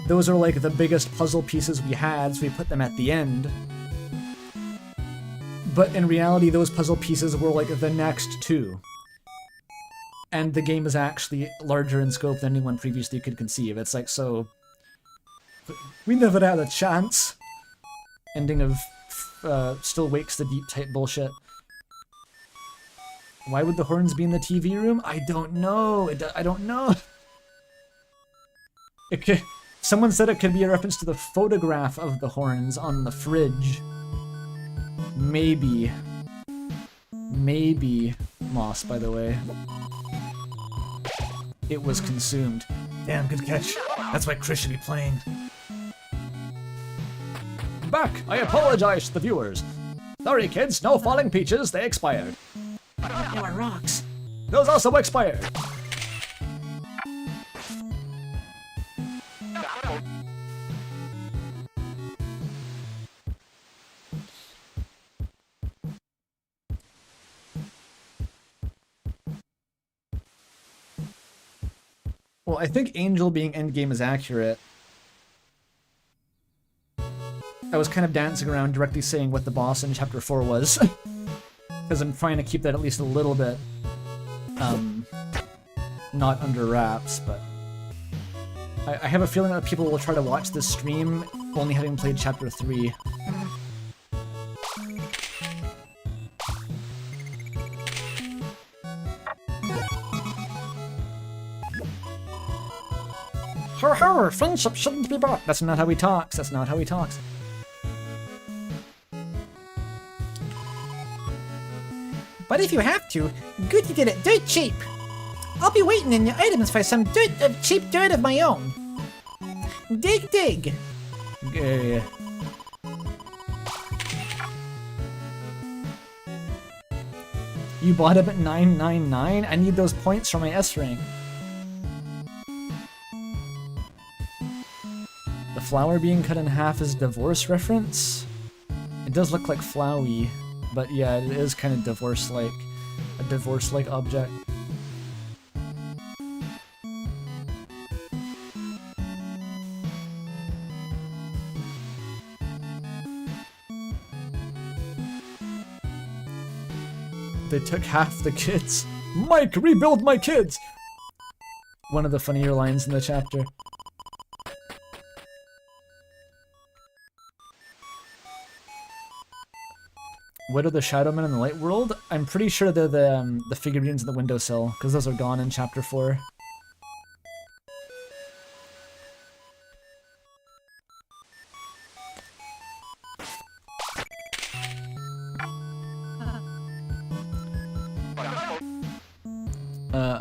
Those are like the biggest puzzle pieces we had, so we put them at the end. But in reality, those puzzle pieces were like the next 2. And the game is actually larger in scope than anyone previously could conceive. It's like, so... We never had a chance. Ending of Still Wakes the Deep type bullshit. Why would the horns be in the TV room? I don't know. I don't know. It could... Someone said it could be a reference to the photograph of the horns on the fridge. Maybe. Maybe. Moss, by the way. It was consumed. Damn, good catch. That's why Chris should be playing. Back! I apologize to the viewers. Sorry kids, no falling peaches, they expired. They were rocks. Those also expired. Well, I think Angel being endgame is accurate. I was kind of dancing around directly saying what the boss in chapter 4 was. Because I'm trying to keep that at least a little bit, not under wraps, but... I have a feeling that people will try to watch this stream only having played chapter 3. Ho, friendship shouldn't be bought. That's not how he talks, that's not how he talks. But if you have to, Goody did it dirt cheap. I'll be waiting in your items for some cheap dirt of my own. Dig, dig. Yeah. You bought him at 999? I need those points for my S rank. The flower being cut in half is divorce reference? It does look like flowy, but yeah, it is kind of divorce-like. A divorce-like object. They took half the kids. Mike, rebuild my kids! One of the funnier lines in the chapter. What are the Shadowmen in the Light World? I'm pretty sure they're the figurines in the windowsill, because those are gone in Chapter 4.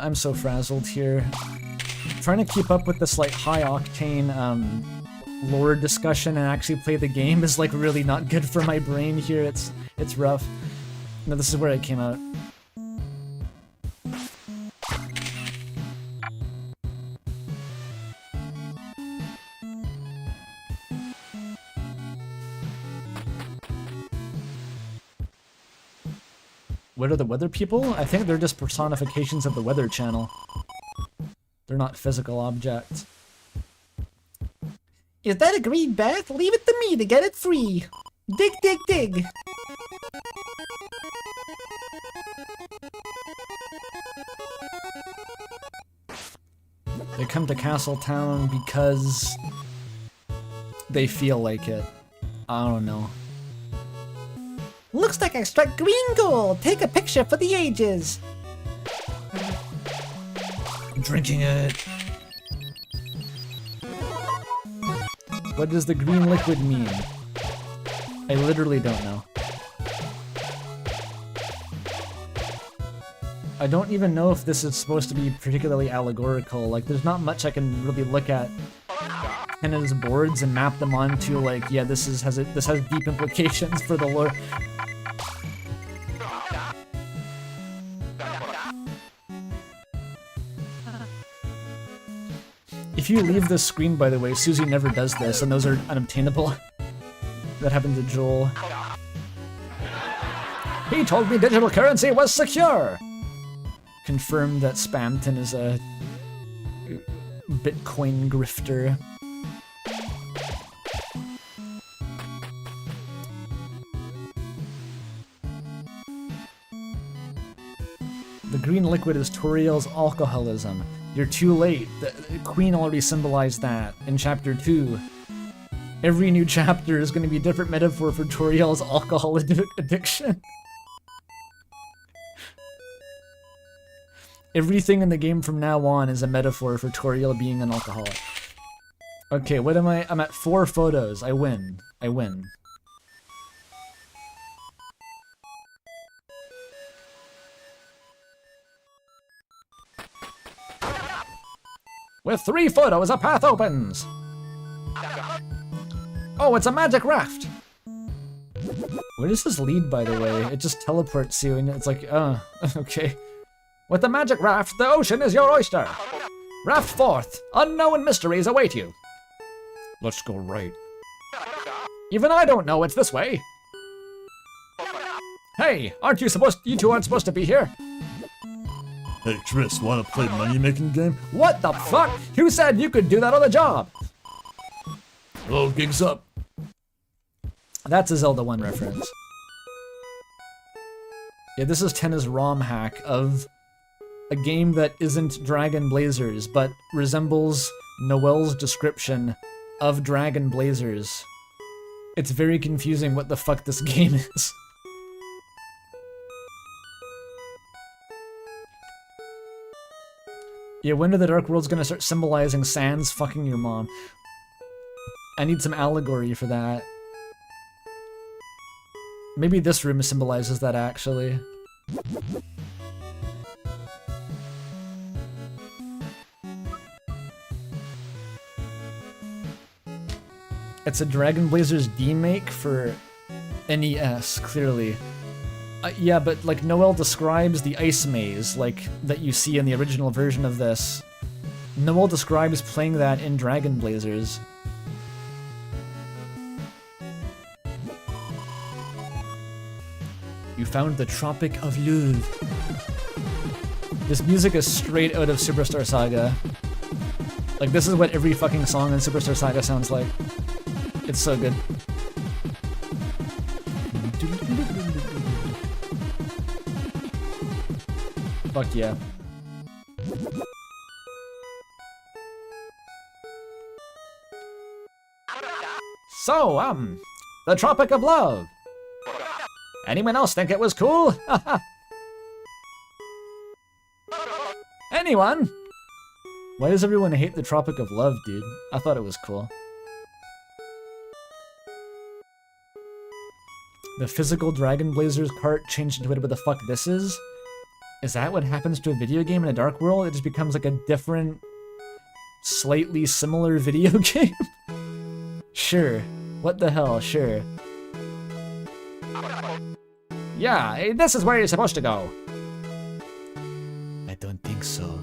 I'm so frazzled here. Trying to keep up with this like high-octane lore discussion and actually play the game is like really not good for my brain here. It's rough. No, this is where it came out. What are the weather people? I think they're just personifications of the Weather Channel. They're not physical objects. Is that a green bath? Leave it to me to get it free. Dig, dig, dig. They come to Castletown because they feel like it. I don't know. Looks like I struck green gold. Take a picture for the ages. Drinking it. What does the green liquid mean? I literally don't know. I don't even know if this is supposed to be particularly allegorical. Like, there's not much I can really look at Henna's boards and map them onto, like, yeah, this has deep implications for the lore. If you leave this screen, by the way, Susie never does this, and those are unobtainable. That happened to Joel. He told me digital currency was secure! Confirmed that Spamton is a Bitcoin grifter. The green liquid is Toriel's alcoholism. You're too late. The Queen already symbolized that in Chapter 2. Every new chapter is going to be a different metaphor for Toriel's alcohol addiction. Everything in the game from now on is a metaphor for Toriel being an alcoholic. Okay, what am I? I'm at 4 photos. I win. I win. With 3 photos, a path opens! Oh, it's a magic raft! Where does this lead, by the way? It just teleports you, and it's like, okay. With the magic raft, the ocean is your oyster! Raft forth! Unknown mysteries await you! Let's go right. Even I don't know it's this way! Hey, you two aren't supposed to be here? Hey Chris, wanna play money-making game? What the fuck? Who said you could do that on the job? Hello, gigs up. That's a Zelda 1 reference. Yeah, this is Tenna's ROM hack of a game that isn't Dragon Blazers, but resembles Noel's description of Dragon Blazers. It's very confusing what the fuck this game is. Yeah, when are the Dark World's gonna start symbolizing Sans fucking your mom? I need some allegory for that. Maybe this room symbolizes that, actually. It's a Dragon Blazers demake for NES, clearly. Yeah, but like Noel describes the ice maze, like that you see in the original version of this. Noel describes playing that in Dragon Blazers. You found the Tropic of Love. This music is straight out of Superstar Saga. Like, this is what every fucking song in Superstar Saga sounds like. It's so good. Fuck yeah. So, the Tropic of Love. Anyone else think it was cool? Anyone? Why does everyone hate the Tropic of Love, dude? I thought it was cool. The physical Dragon Blazers cart changed into whatever the fuck this is? Is that what happens to a video game in a Dark World? It just becomes like a different, slightly similar video game? Sure. What the hell, sure. Yeah, this is where you're supposed to go. I don't think so.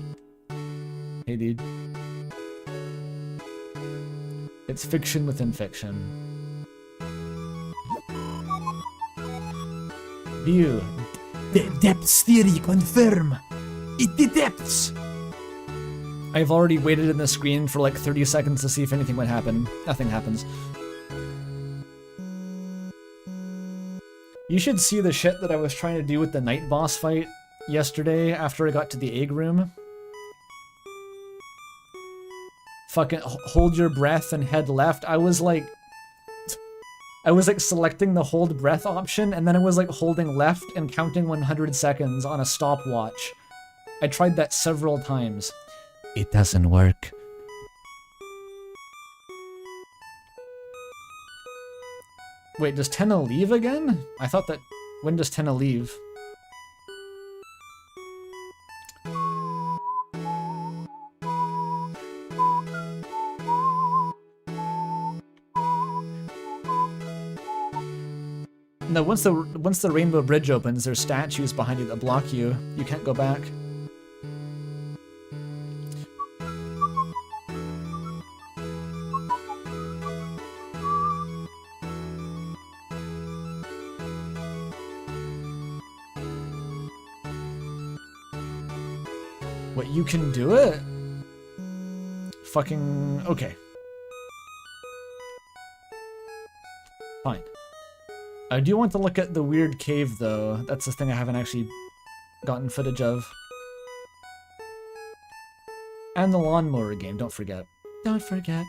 Hey, dude. It's fiction within fiction. View. The depths theory confirm. It the depths. I've already waited in the screen for like 30 seconds to see if anything would happen. Nothing happens. You should see the shit that I was trying to do with the night boss fight yesterday after I got to the egg room. Fucking hold your breath and head left. I was like selecting the hold breath option, and then I was like holding left and counting 100 seconds on a stopwatch. I tried that several times. It doesn't work. Wait, does Tenna leave again? I thought that... When does Tenna leave? No, once the Rainbow Bridge opens, there's statues behind you that block you. You can't go back. What, you can do it? Fucking... okay. Fine. I do want to look at the weird cave, though. That's the thing I haven't actually gotten footage of. And the lawnmower game, don't forget. Don't forget.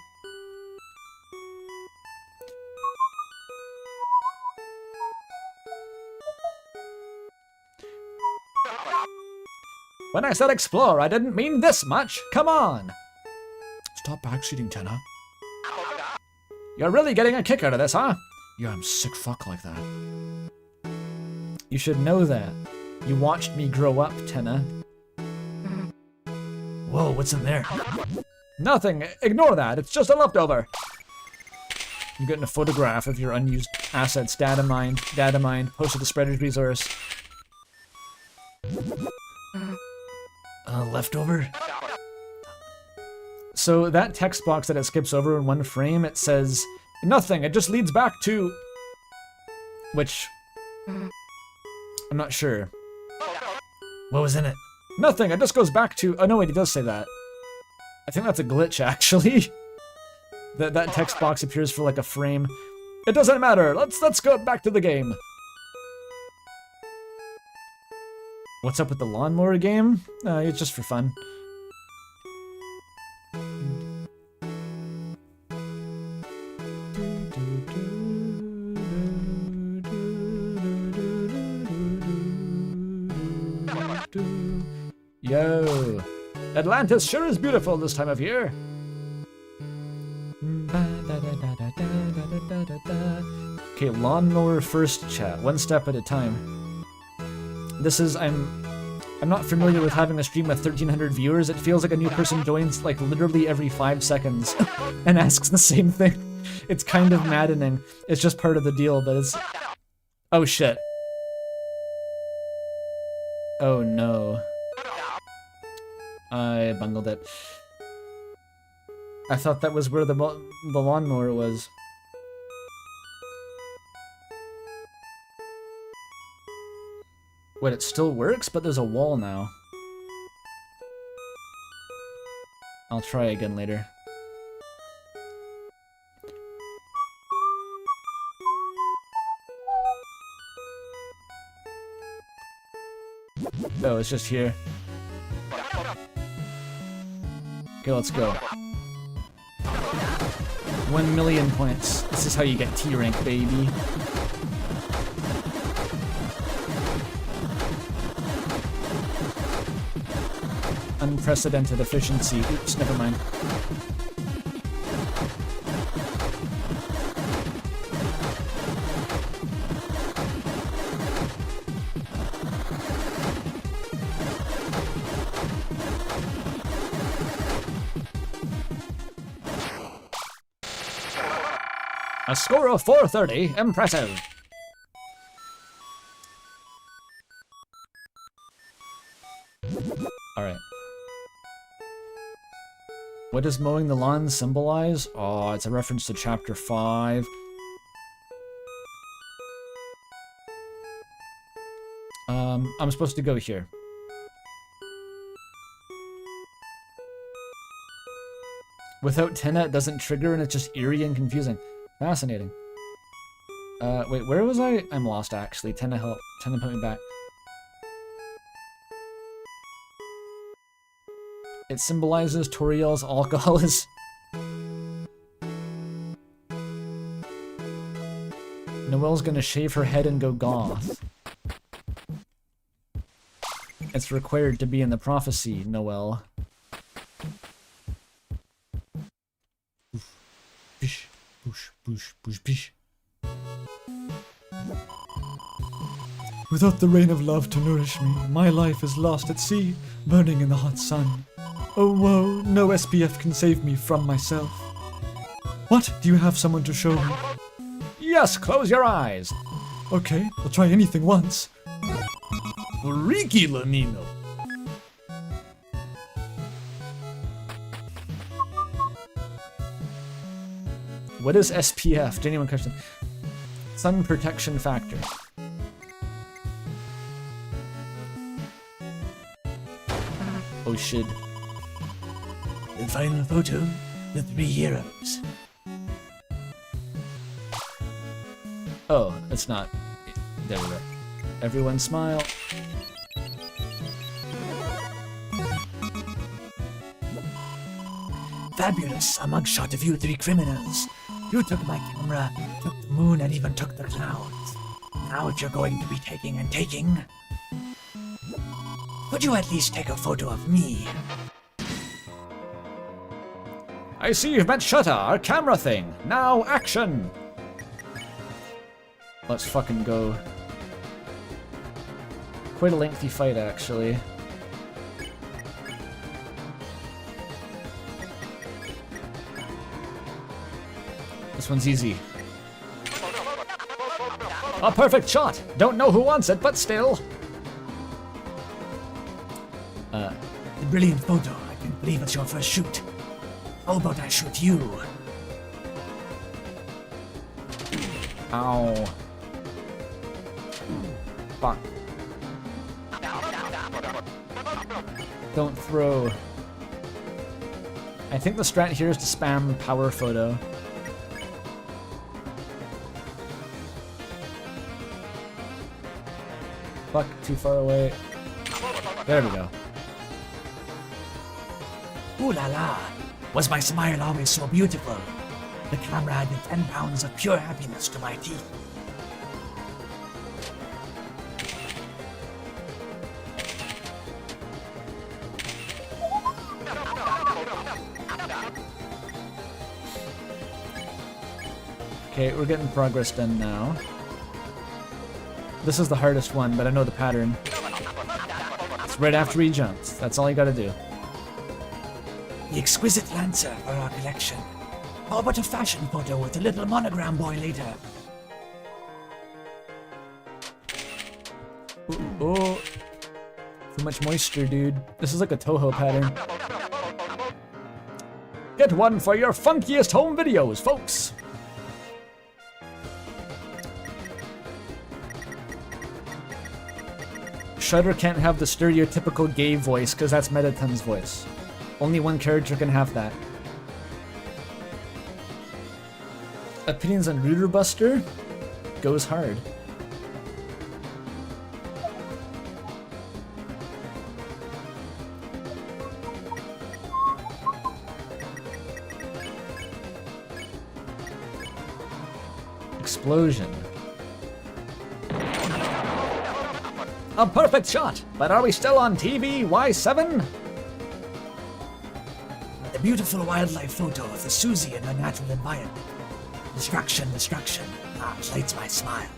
When I said explore, I didn't mean this much. Come on. Stop backseating, Tenna. You're really getting a kick out of this, huh? Yeah, I'm sick fuck like that. You should know that. You watched me grow up, Tenna. Whoa, what's in there? Nothing. Ignore that. It's just a leftover. You're getting a photograph of your unused assets. Data mined. Data mined. Posted to spreader's resource. Leftover? So that text box that it skips over in one frame, it says, nothing, it just leads back to... Which... I'm not sure. What was in it? Nothing, it just goes back to... Oh no, wait, it does say that. I think that's a glitch, actually. That text box appears for like a frame. It doesn't matter, let's go back to the game. What's up with the lawnmower game? It's just for fun. Yo! Atlantis sure is beautiful this time of year! Okay, lawnmower first chat, one step at a time. This is, I'm not familiar with having a stream with 1,300 viewers. It feels like a new person joins like literally every 5 seconds and asks the same thing. it's kind of maddening. It's just part of the deal, but it's... Oh shit. Oh no. I bungled it. I thought that was where the lawnmower was. Wait, it still works, but there's a wall now. I'll try again later. Oh, it's just here. Okay, let's go. 1 million points. This is how you get T rank, baby. Unprecedented efficiency. Oops, never mind. A score of 430. Impressive. Alright. What does mowing the lawn symbolize? Oh, it's a reference to chapter 5. I'm supposed to go here. Without Tenna, it doesn't trigger and it's just eerie and confusing. Fascinating. Wait, where was I? I'm lost, actually. Tenna help. Tenna put me back. It symbolizes Toriel's alcoholism. Noelle's gonna shave her head and go goth. It's required to be in the prophecy, Noelle. Bish, boosh, boosh, boosh, bish. Without the rain of love to nourish me, my life is lost at sea, burning in the hot sun. Oh woe, no SPF can save me from myself. What? Do you have someone to show me? Yes, close your eyes. Okay, I'll try anything once. Riki Lamino. What is SPF? Genuine question. Sun protection factor. Oh shit. The final photo, the 3 heroes. Oh, it's not. There we go. Everyone smile. Fabulous, a mugshot of you 3 criminals. You took my camera, took the moon, and even took the clouds. Now what you're going to be taking and taking. Could you at least take a photo of me? I see you've met Shutter, our camera thing. Now, action! Let's fucking go. Quite a lengthy fight, actually. This one's easy. A perfect shot! Don't know who wants it, but still. The brilliant photo. I can't believe it's your first shoot. How about I shoot you? Ow. Fuck. Don't throw. I think the strat here is to spam power photo. Fuck, too far away. There we go. Ooh la la! Was my smile always so beautiful? The camera added 10 pounds of pure happiness to my teeth. Okay, we're getting progress done now. This is the hardest one, but I know the pattern. It's right after he jumps. That's all you gotta do. The exquisite lancer for our collection. How about a fashion photo with a little monogram boy later? Oh, too much moisture, dude. This is like a Toho pattern. Get one for your funkiest home videos, folks! Shredder can't have the stereotypical gay voice because that's Mettaton's voice. Only one character can have that. Opinions on Rooter Buster? Goes hard. Explosion. A perfect shot, but are we still on TV, Y7? The beautiful wildlife photo of the Susie in her natural environment. Destruction, destruction. It lights my smile.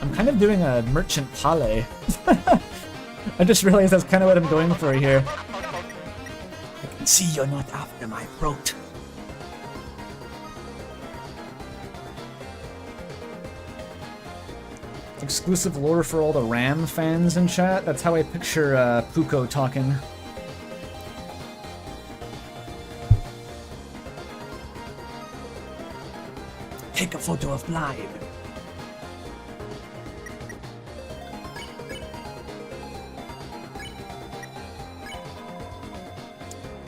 I'm kind of doing a merchant palais. I just realized that's kind of what I'm going for here. I can see you're not after my throat. Exclusive lore for all the Ram fans in chat. That's how I picture Puko talking. Take a photo of Blythe.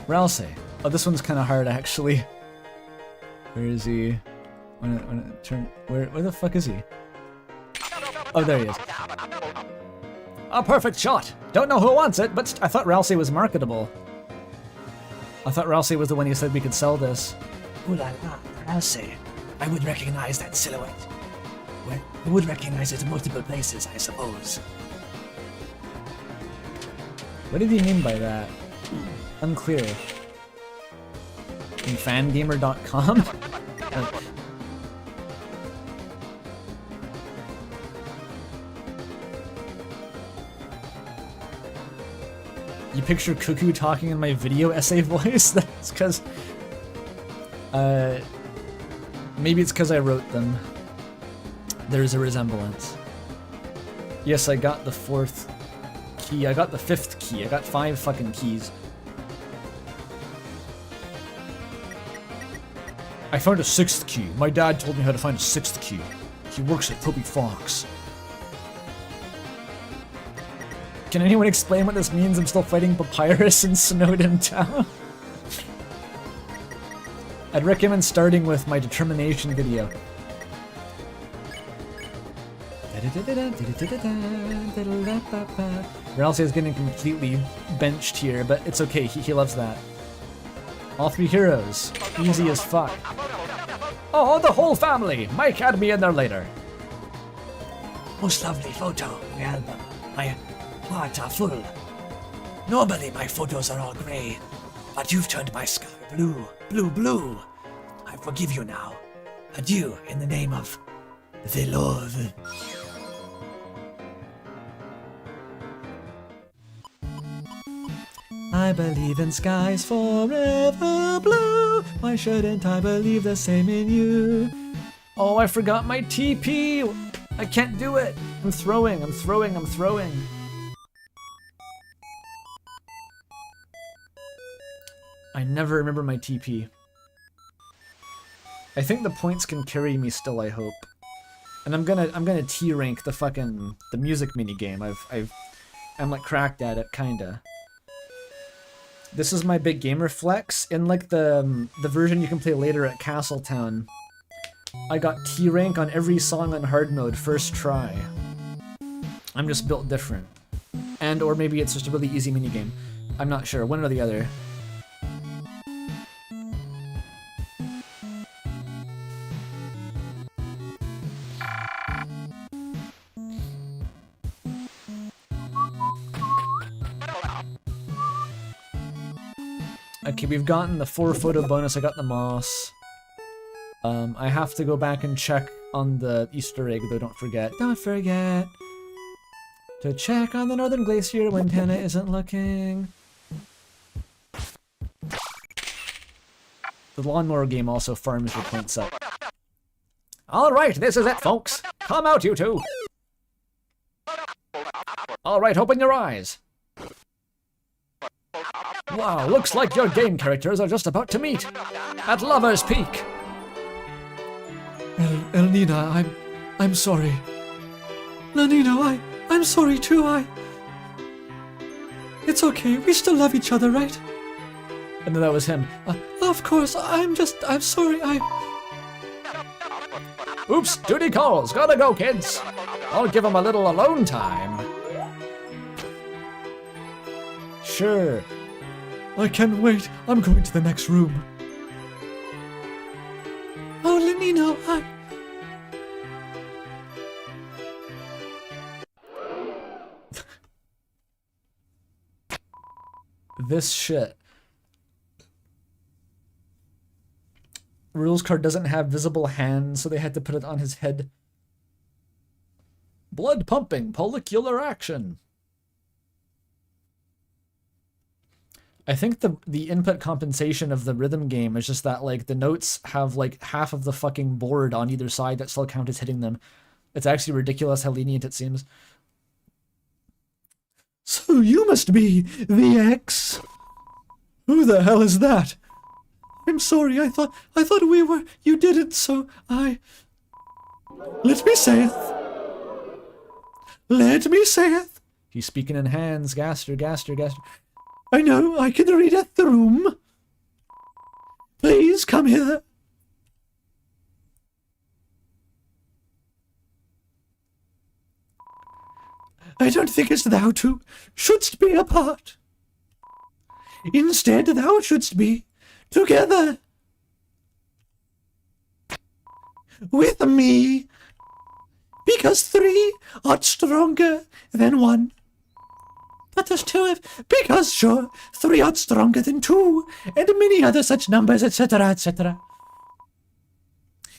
Ralsei. Oh, this one's kind of hard actually. Where is he? Where the fuck is he? Oh, there he is. A perfect shot! Don't know who wants it, but I thought Ralsei was marketable. I thought Ralsei was the one who said we could sell this. Ooh la la, Ralsei. I would recognize that silhouette. Well, I would recognize it in multiple places, I suppose. What did he mean by that? Unclear. In fangamer.com? You picture Cuckoo talking in my video essay voice? That's because... maybe it's because I wrote them. There's a resemblance. Yes, I got the 4th key. I got the 5th key. I got 5 fucking keys. I found a 6th key. My dad told me how to find a 6th key. He works at Toby Fox. Can anyone explain what this means? I'm still fighting Papyrus in Snowden Town. I'd recommend starting with my determination video. Ralsei is getting completely benched here, but it's okay, he loves that. All 3 heroes. Easy as fuck. oh, the whole family! Mike had me in there later. Most lovely photo, my album. My heart are full. Normally my photos are all grey, but you've turned my sky blue, blue, blue. I forgive you now. Adieu in the name of the love. I believe in skies forever blue. Why shouldn't I believe the same in you? Oh, I forgot my TP. I can't do it. I'm throwing. I never remember my TP. I think the points can carry me still, I hope. And I'm gonna T rank the music mini game. I'm like cracked at it, kinda. This is my big gamer flex. In like the version you can play later at Castletown, I got T rank on every song on hard mode first try. I'm just built different. And or maybe it's just a really easy mini game. I'm not sure, one or the other. Okay, we've gotten the 4 photo bonus, I got the moss. I have to go back and check on the Easter egg though, don't forget. Don't forget to check on the Northern Glacier when Tana isn't looking. The lawnmower game also farms your points up. Alright, this is it, folks. Come out, you two. Alright, open your eyes. Wow, looks like your game characters are just about to meet. At Lover's Peak. Elnina, I'm sorry. Lanino, I'm sorry too, It's okay, we still love each other, right? And then that was him. Of course, I'm sorry, Oops, duty calls. Gotta go, kids. I'll give them a little alone time. Sure. I can't wait. I'm going to the next room. Oh, Lanino, This shit. Rules card doesn't have visible hands, so they had to put it on his head. Blood pumping, follicular action. I think the input compensation of the rhythm game is just that, like, the notes have, like, half of the fucking board on either side that still count as hitting them. It's actually ridiculous how lenient it seems. So you must be the ex. Who the hell is that? I'm sorry, I thought we were. You didn't, so I. Let me saith. Let me saith. He's speaking in hands, Gaster. I know, I can read at the room. Please come hither. I don't think as thou two shouldst be apart. Instead, thou shouldst be together with me, because 3 are stronger than 1. But there's 2 of, because sure, 3 are stronger than 2, and many other such numbers, etc., etc.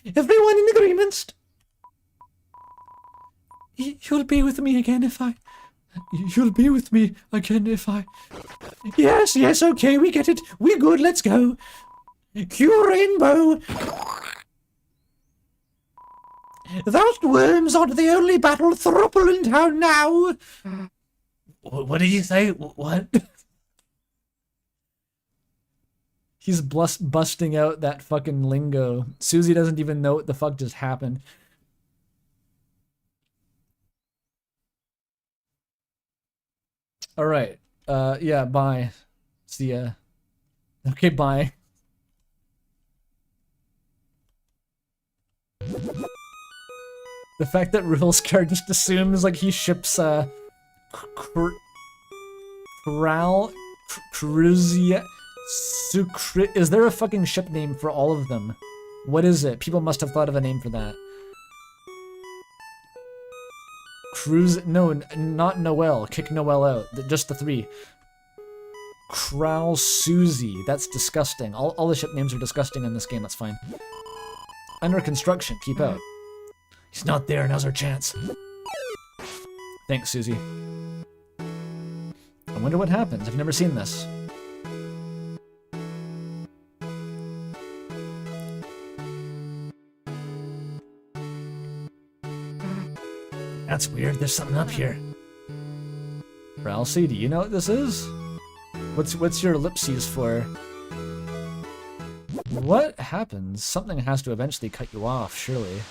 Everyone in agreement? You'll be with me again if I... You'll be with me again if I... Yes, okay, we get it. We're good, let's go. Cue rainbow. Those worms aren't the only battle thruple in town now. What did you say? What? He's busting out that fucking lingo. Susie doesn't even know what the fuck just happened. Alright. Yeah, bye. See ya. Okay, bye. The fact that Rules Card just assumes, like, he ships, Cruzia... Is there a fucking ship name for all of them? What is it? People must have thought of a name for that. No, not Noel. Kick Noel out. Just the 3. Kral Susie. That's disgusting. All the ship names are disgusting in this game. That's fine. Under construction. Keep out. He's not there. Now's our chance. Thanks, Susie. I wonder what happens. I've never seen this. That's weird. There's something up here. Ralsei, do you know what this is? What's your ellipses for? What happens? Something has to eventually cut you off, surely.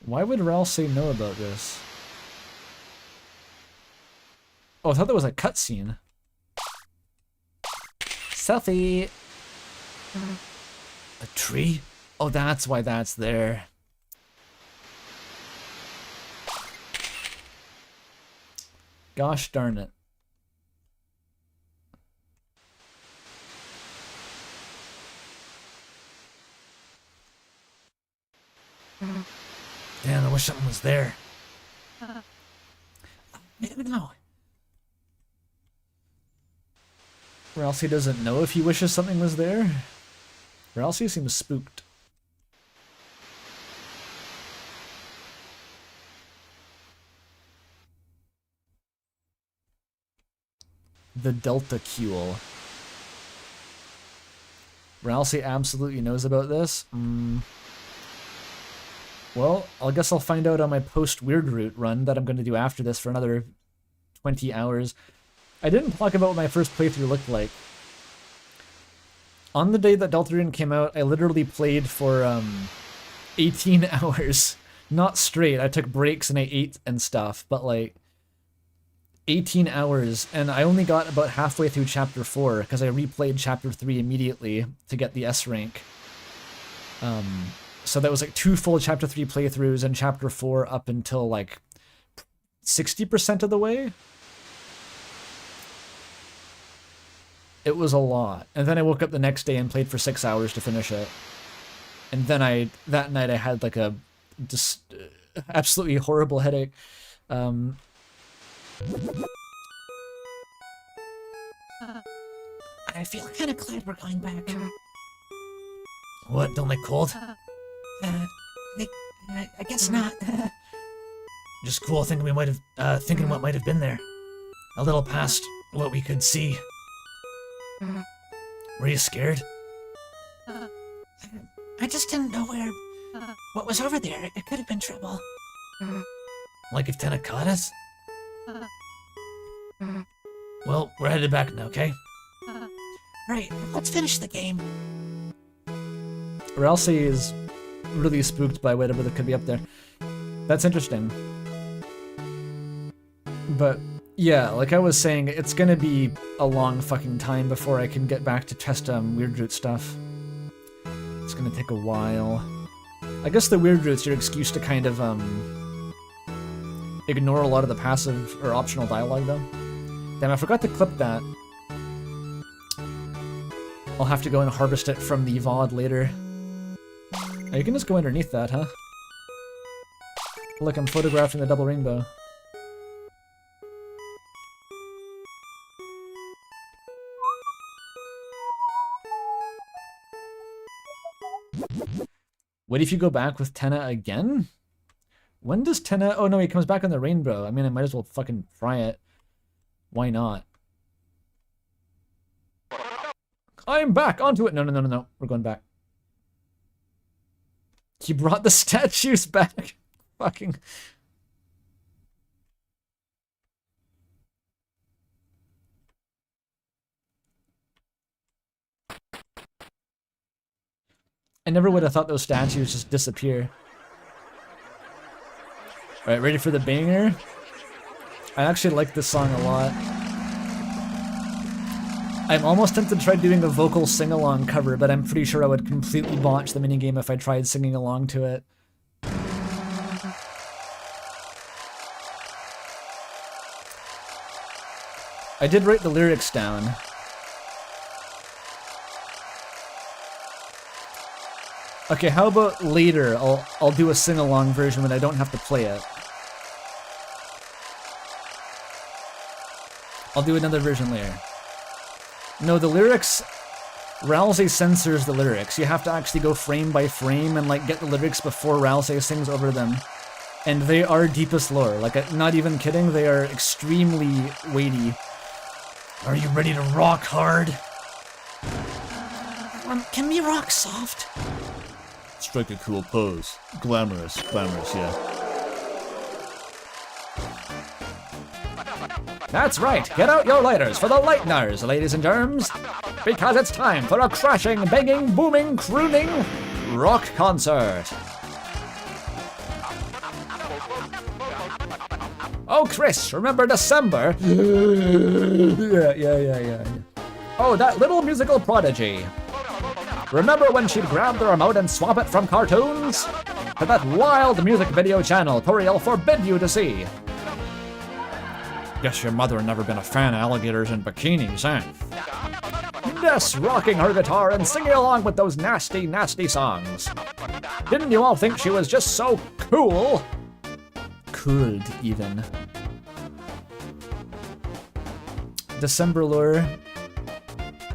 Why would Ralsei know about this? Oh, I thought there was a cutscene. Selfie! A tree? Oh, that's why that's there. Gosh darn it. Damn, I wish something was there. I don't know. Ralsei doesn't know if he wishes something was there. Ralsei seems spooked. The Deltarune. Ralsei absolutely knows about this. Well, I guess I'll find out on my post-Weird Root run that I'm going to do after this for another 20 hours. I didn't talk about what my first playthrough looked like. On the day that Deltarune came out, I literally played for 18 hours. Not straight, I took breaks and I ate and stuff, but like 18 hours, and I only got about halfway through Chapter 4 because I replayed Chapter 3 immediately to get the S rank. So that was like 2 full Chapter 3 playthroughs and Chapter 4 up until like 60% of the way. It was a lot. And then I woke up the next day and played for 6 hours to finish it. And then that night I had like a just absolutely horrible headache. I feel kind of glad we're going back. What, don't like cold? I guess not. Just cool thinking thinking what might have been there. A little past what we could see. Were you scared? I just didn't know what was over there. It could have been trouble. Like if Tenna caught us? Well, we're headed back now, okay? Right, let's finish the game. Ralsei is really spooked by whatever that could be up there. That's interesting. But yeah, like I was saying, it's gonna be a long fucking time before I can get back to test Weird Root stuff. It's gonna take a while. I guess the Weird Root's your excuse to kind of ignore a lot of the passive or optional dialogue though. Damn, I forgot to clip that. I'll have to go and harvest it from the VOD later. Oh, you can just go underneath that, huh? Look, I'm photographing the double rainbow. What if you go back with Tenna again? When does Tenna... Oh no, he comes back on the rainbow. I mean, I might as well fucking try it. Why not? I'm back onto it. No. We're going back. He brought the statues back. Fucking... I never would have thought those statues just disappear. Alright, ready for the banger? I actually like this song a lot. I'm almost tempted to try doing a vocal sing-along cover, but I'm pretty sure I would completely botch the minigame if I tried singing along to it. I did write the lyrics down. Okay, how about later I'll do a sing-along version when I don't have to play it. I'll do another version later. No, the lyrics... Ralsei censors the lyrics. You have to actually go frame by frame and like get the lyrics before Ralsei sings over them. And they are deepest lore. Like, not even kidding, they are extremely weighty. Are you ready to rock hard? Can we rock soft? Strike a cool pose. Glamorous, yeah. That's right, get out your lighters for the lighteners, ladies and germs, because it's time for a crashing, banging, booming, crooning rock concert. Oh, Chris, remember December? Yeah. Oh, that little musical prodigy. Remember when she'd grab the remote and swap it from cartoons to that wild music video channel Toriel forbid you to see? Guess your mother never been a fan of alligators in bikinis, eh? Yes, rocking her guitar and singing along with those nasty, nasty songs. Didn't you all think she was just so cool? Cooled, even. December lore.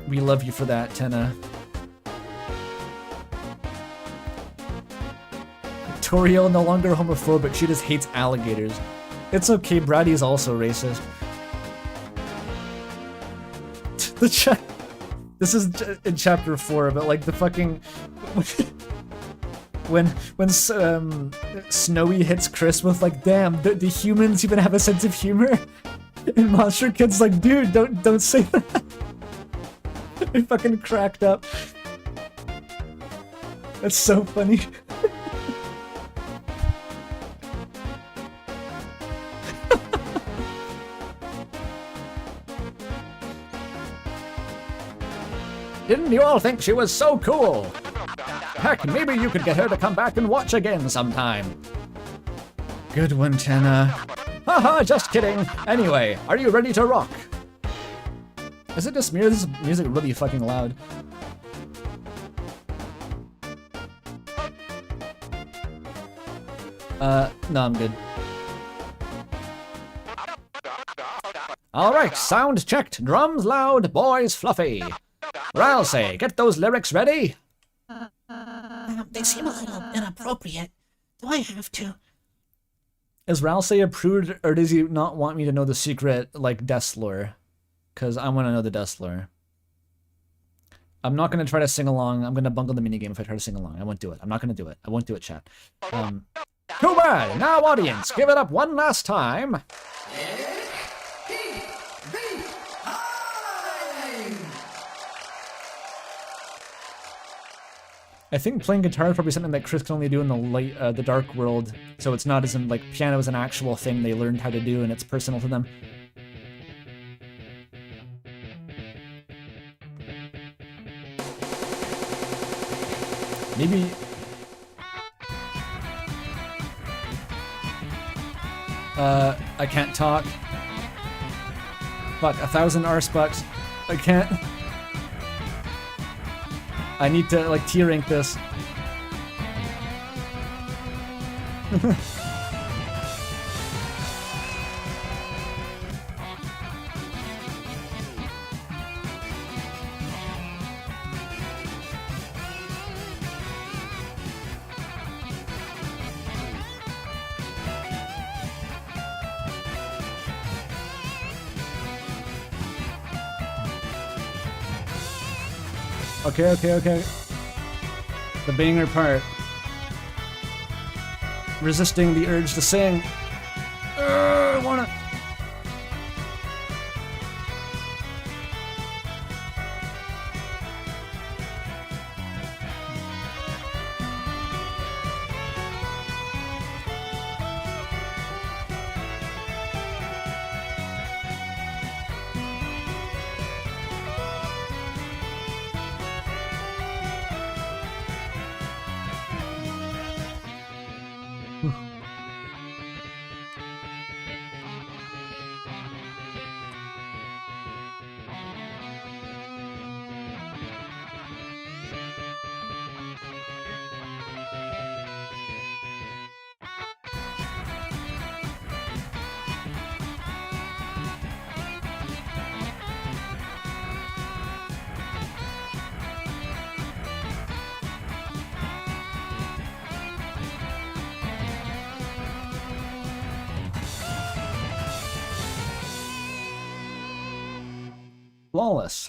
We love you for that, Tenna. Toriel no longer homophobic, she just hates alligators. It's okay, Brady's also racist. This is in chapter 4, but like the fucking when Snowy hits Chris with like, damn, do humans even have a sense of humor? And Monster Kid's like, dude, don't say that. I fucking cracked up. That's so funny. Didn't you all think she was so cool? Heck, maybe you could get her to come back and watch again sometime. Good one, Tenna. Haha, just kidding. Anyway, are you ready to rock? Is it just me or is this music really fucking loud? No, I'm good. Alright, sound checked, drums loud, boys fluffy. Ralsei, get those lyrics ready. They seem a little inappropriate. Do I have to? Is Ralsei approved, or does he not want me to know the secret, like, death lore? Because I want to know the death lore. I'm not going to try to sing along. I'm going to bungle the minigame if I try to sing along. I won't do it. I'm not going to do it. I won't do it, chat. Too bad. Now, audience, give it up one last time. I think playing guitar is probably something that Chris can only do in the light, the dark world. So it's not as in, like, piano is an actual thing they learned how to do and it's personal to them. Maybe... I can't talk. Fuck, 1,000 arsebucks. I can't. I need to, like, tier rank this. Okay. The banger part. Resisting the urge to sing. I wanna... Flawless.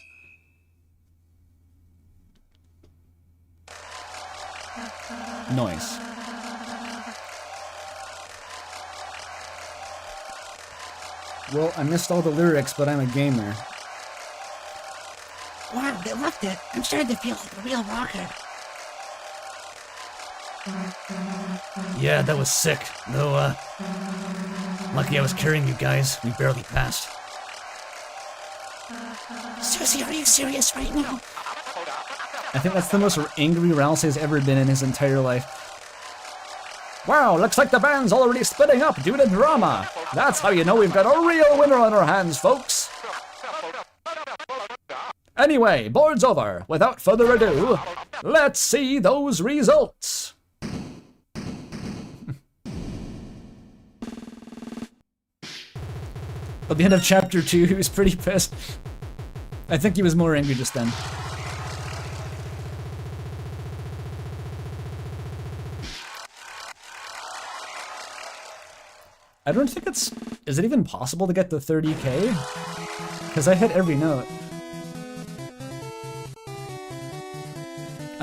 Nice. Well, I missed all the lyrics, but I'm a gamer. Wow, they loved it. I'm starting to feel like a real rocker. Yeah, that was sick. Though, lucky I was carrying you guys. We barely passed. Susie, are you serious right now? I think that's the most angry Ralsei has ever been in his entire life. Wow, looks like the band's already splitting up due to drama. That's how you know we've got a real winner on our hands, folks. Anyway, board's over. Without further ado, let's see those results. At the end of chapter 2, he was pretty pissed. I think he was more angry just then. I don't think it's... Is it even possible to get to 30k? Because I hit every note.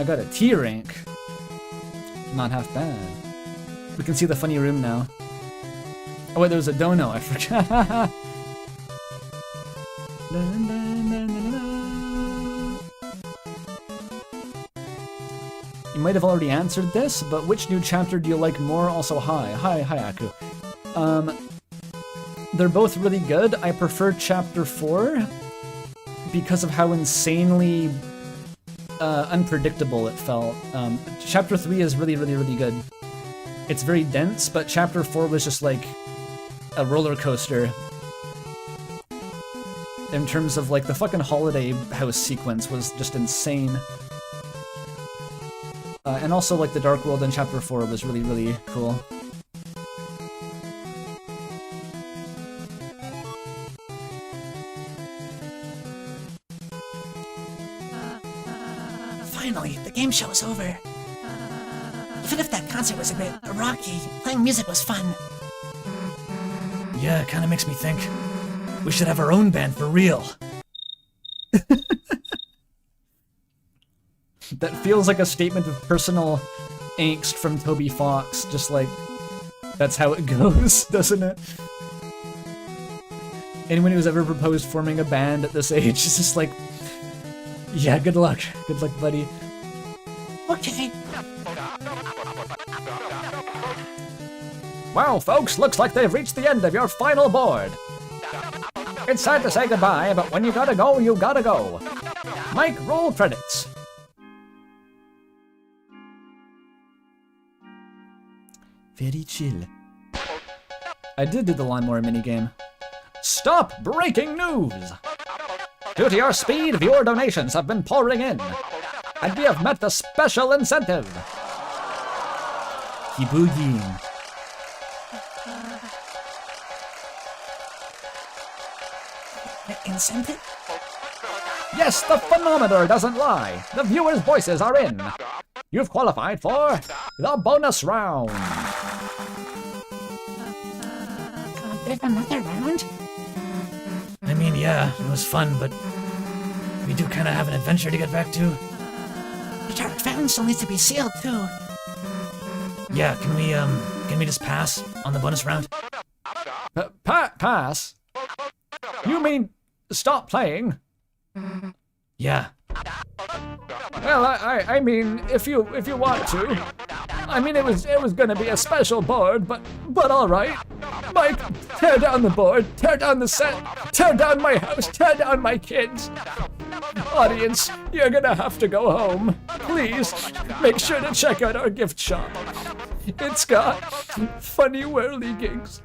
got a T rank. Not half bad. We can see the funny room now. Oh wait, there was a dono, I forgot. You might have already answered this, but which new chapter do you like more? Also, hi. Hi, Aku. They're both really good. I prefer Chapter 4 because of how insanely unpredictable it felt. Chapter 3 is really, really, really good. It's very dense, but Chapter 4 was just like a roller coaster. In terms of like the fucking holiday house sequence was just insane. And also like the Dark World in Chapter 4 was really, really cool. Finally, the game show is over. Even if that concert was a bit rocky, playing music was fun. Yeah, it kind of makes me think we should have our own band for real. That feels like a statement of personal angst from Toby Fox, just like, that's how it goes, doesn't it? Anyone who's ever proposed forming a band at this age is just like, yeah, good luck. Good luck, buddy. Okay. Wow, folks, looks like they've reached the end of your final board. It's sad to say goodbye, but when you gotta go, you gotta go. Mike, roll credits. Very chill. I did do the lawnmower minigame. Stop breaking news! Due to your speed, viewer donations have been pouring in, and we have met the special incentive. Kibugi. Incentive? Yes, the phenometer doesn't lie. The viewers' voices are in. You've qualified for the bonus round. There's another round? I mean, yeah, it was fun, but we do kind of have an adventure to get back to. The dark fountain still needs to be sealed, too. Yeah, can we just pass on the bonus round? Pass? You mean stop playing? Yeah. Well, I mean, if you want to. I mean, it was gonna be a special board, but all right. Mike, tear down the board, tear down the set, tear down my house, tear down my kids. Audience, you're gonna have to go home. Please, make sure to check out our gift shop. It's got funny whirly gigs.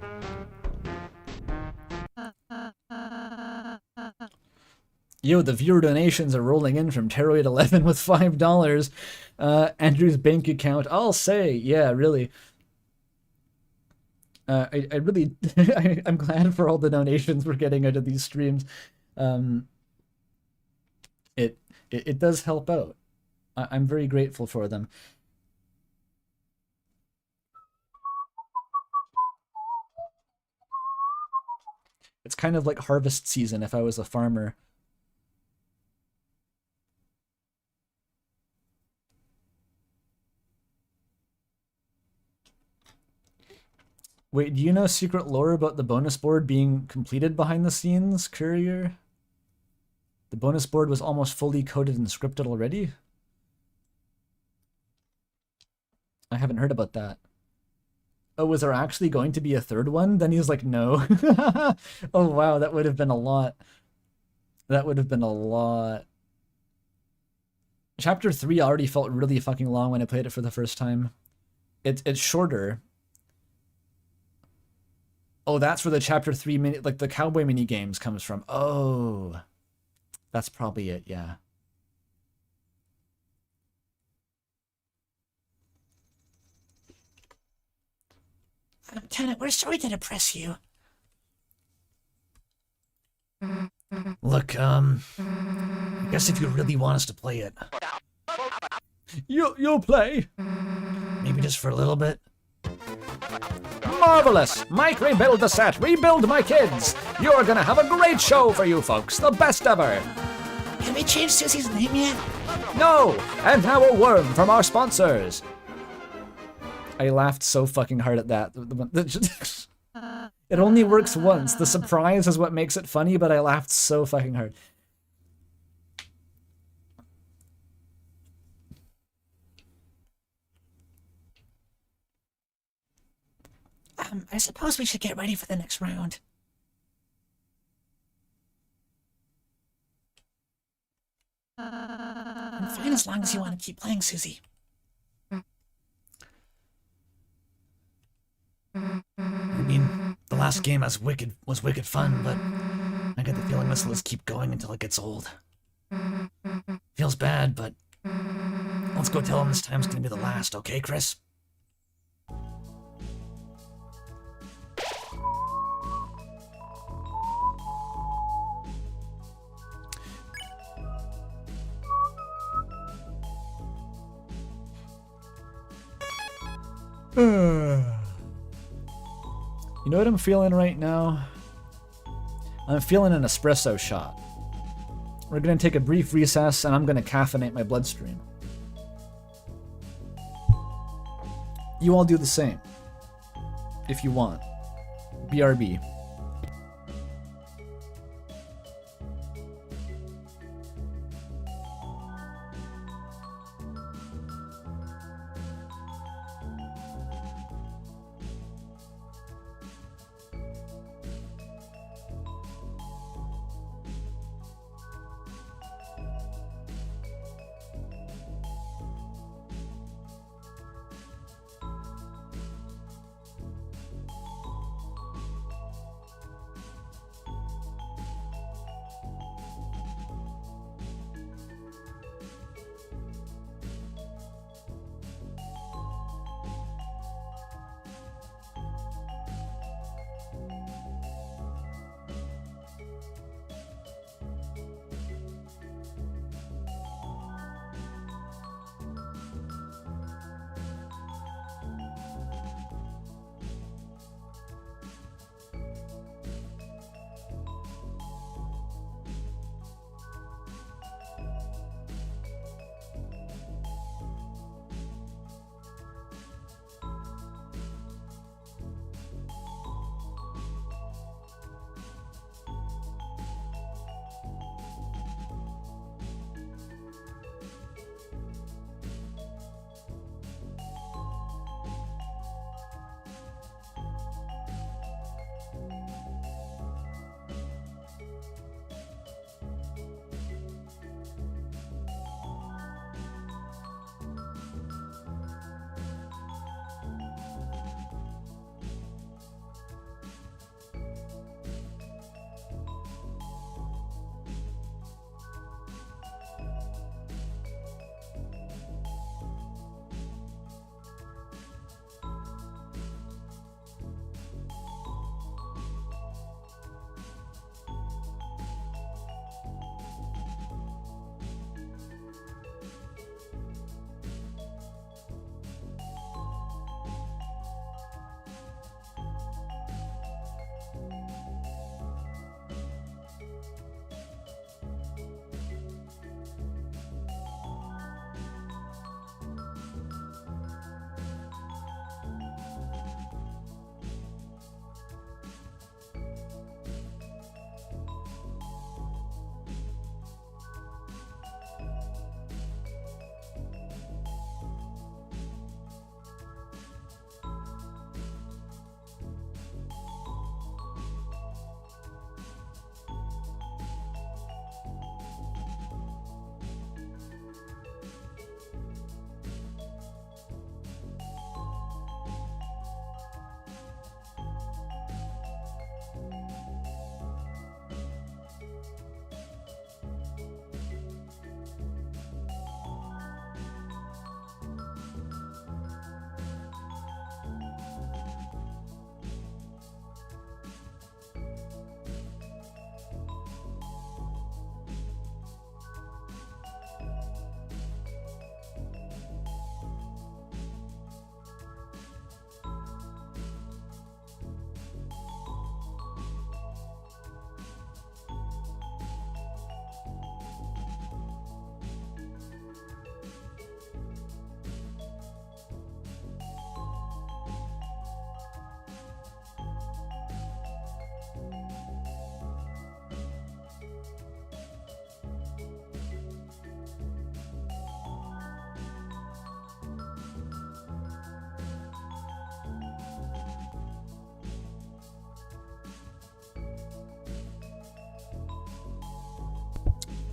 Yo, the viewer donations are rolling in from Teroid11 with $5. Andrew's bank account, I'll say, yeah, really. I really, I'm glad for all the donations we're getting out of these streams. It does help out. I'm very grateful for them. It's kind of like harvest season if I was a farmer. Wait, do you know secret lore about the bonus board being completed behind the scenes, Courier? The bonus board was almost fully coded and scripted already? I haven't heard about that. Oh, was there actually going to be a third one? Then he's like, no. Oh, wow, that would have been a lot. That would have been a lot. Chapter 3 already felt really fucking long when I played it for the first time. It's shorter. Oh, that's where the Chapter 3 mini, like the cowboy mini games comes from. Oh, that's probably it, yeah. Lieutenant, we're sorry to depress you. Look, I guess if you really want us to play it, You'll play. maybe just for a little bit. Marvelous! Mike, rebuild the set, rebuild my kids! You're gonna have a great show for you folks, the best ever! Have we changed Susie's name yet? No! And now a worm from our sponsors. I laughed so fucking hard at that. It only works once. The surprise is what makes it funny, but I laughed so fucking hard. I suppose we should get ready for the next round. I'm fine as long as you want to keep playing, Susie. I mean, the last game was wicked fun, but I get the feeling this will just keep going until it gets old. Feels bad, but let's go tell him this time's gonna be the last, okay, Chris? You know what I'm feeling right now? I'm feeling an espresso shot. We're gonna take a brief recess and I'm gonna caffeinate my bloodstream. You all do the same. If you want. BRB.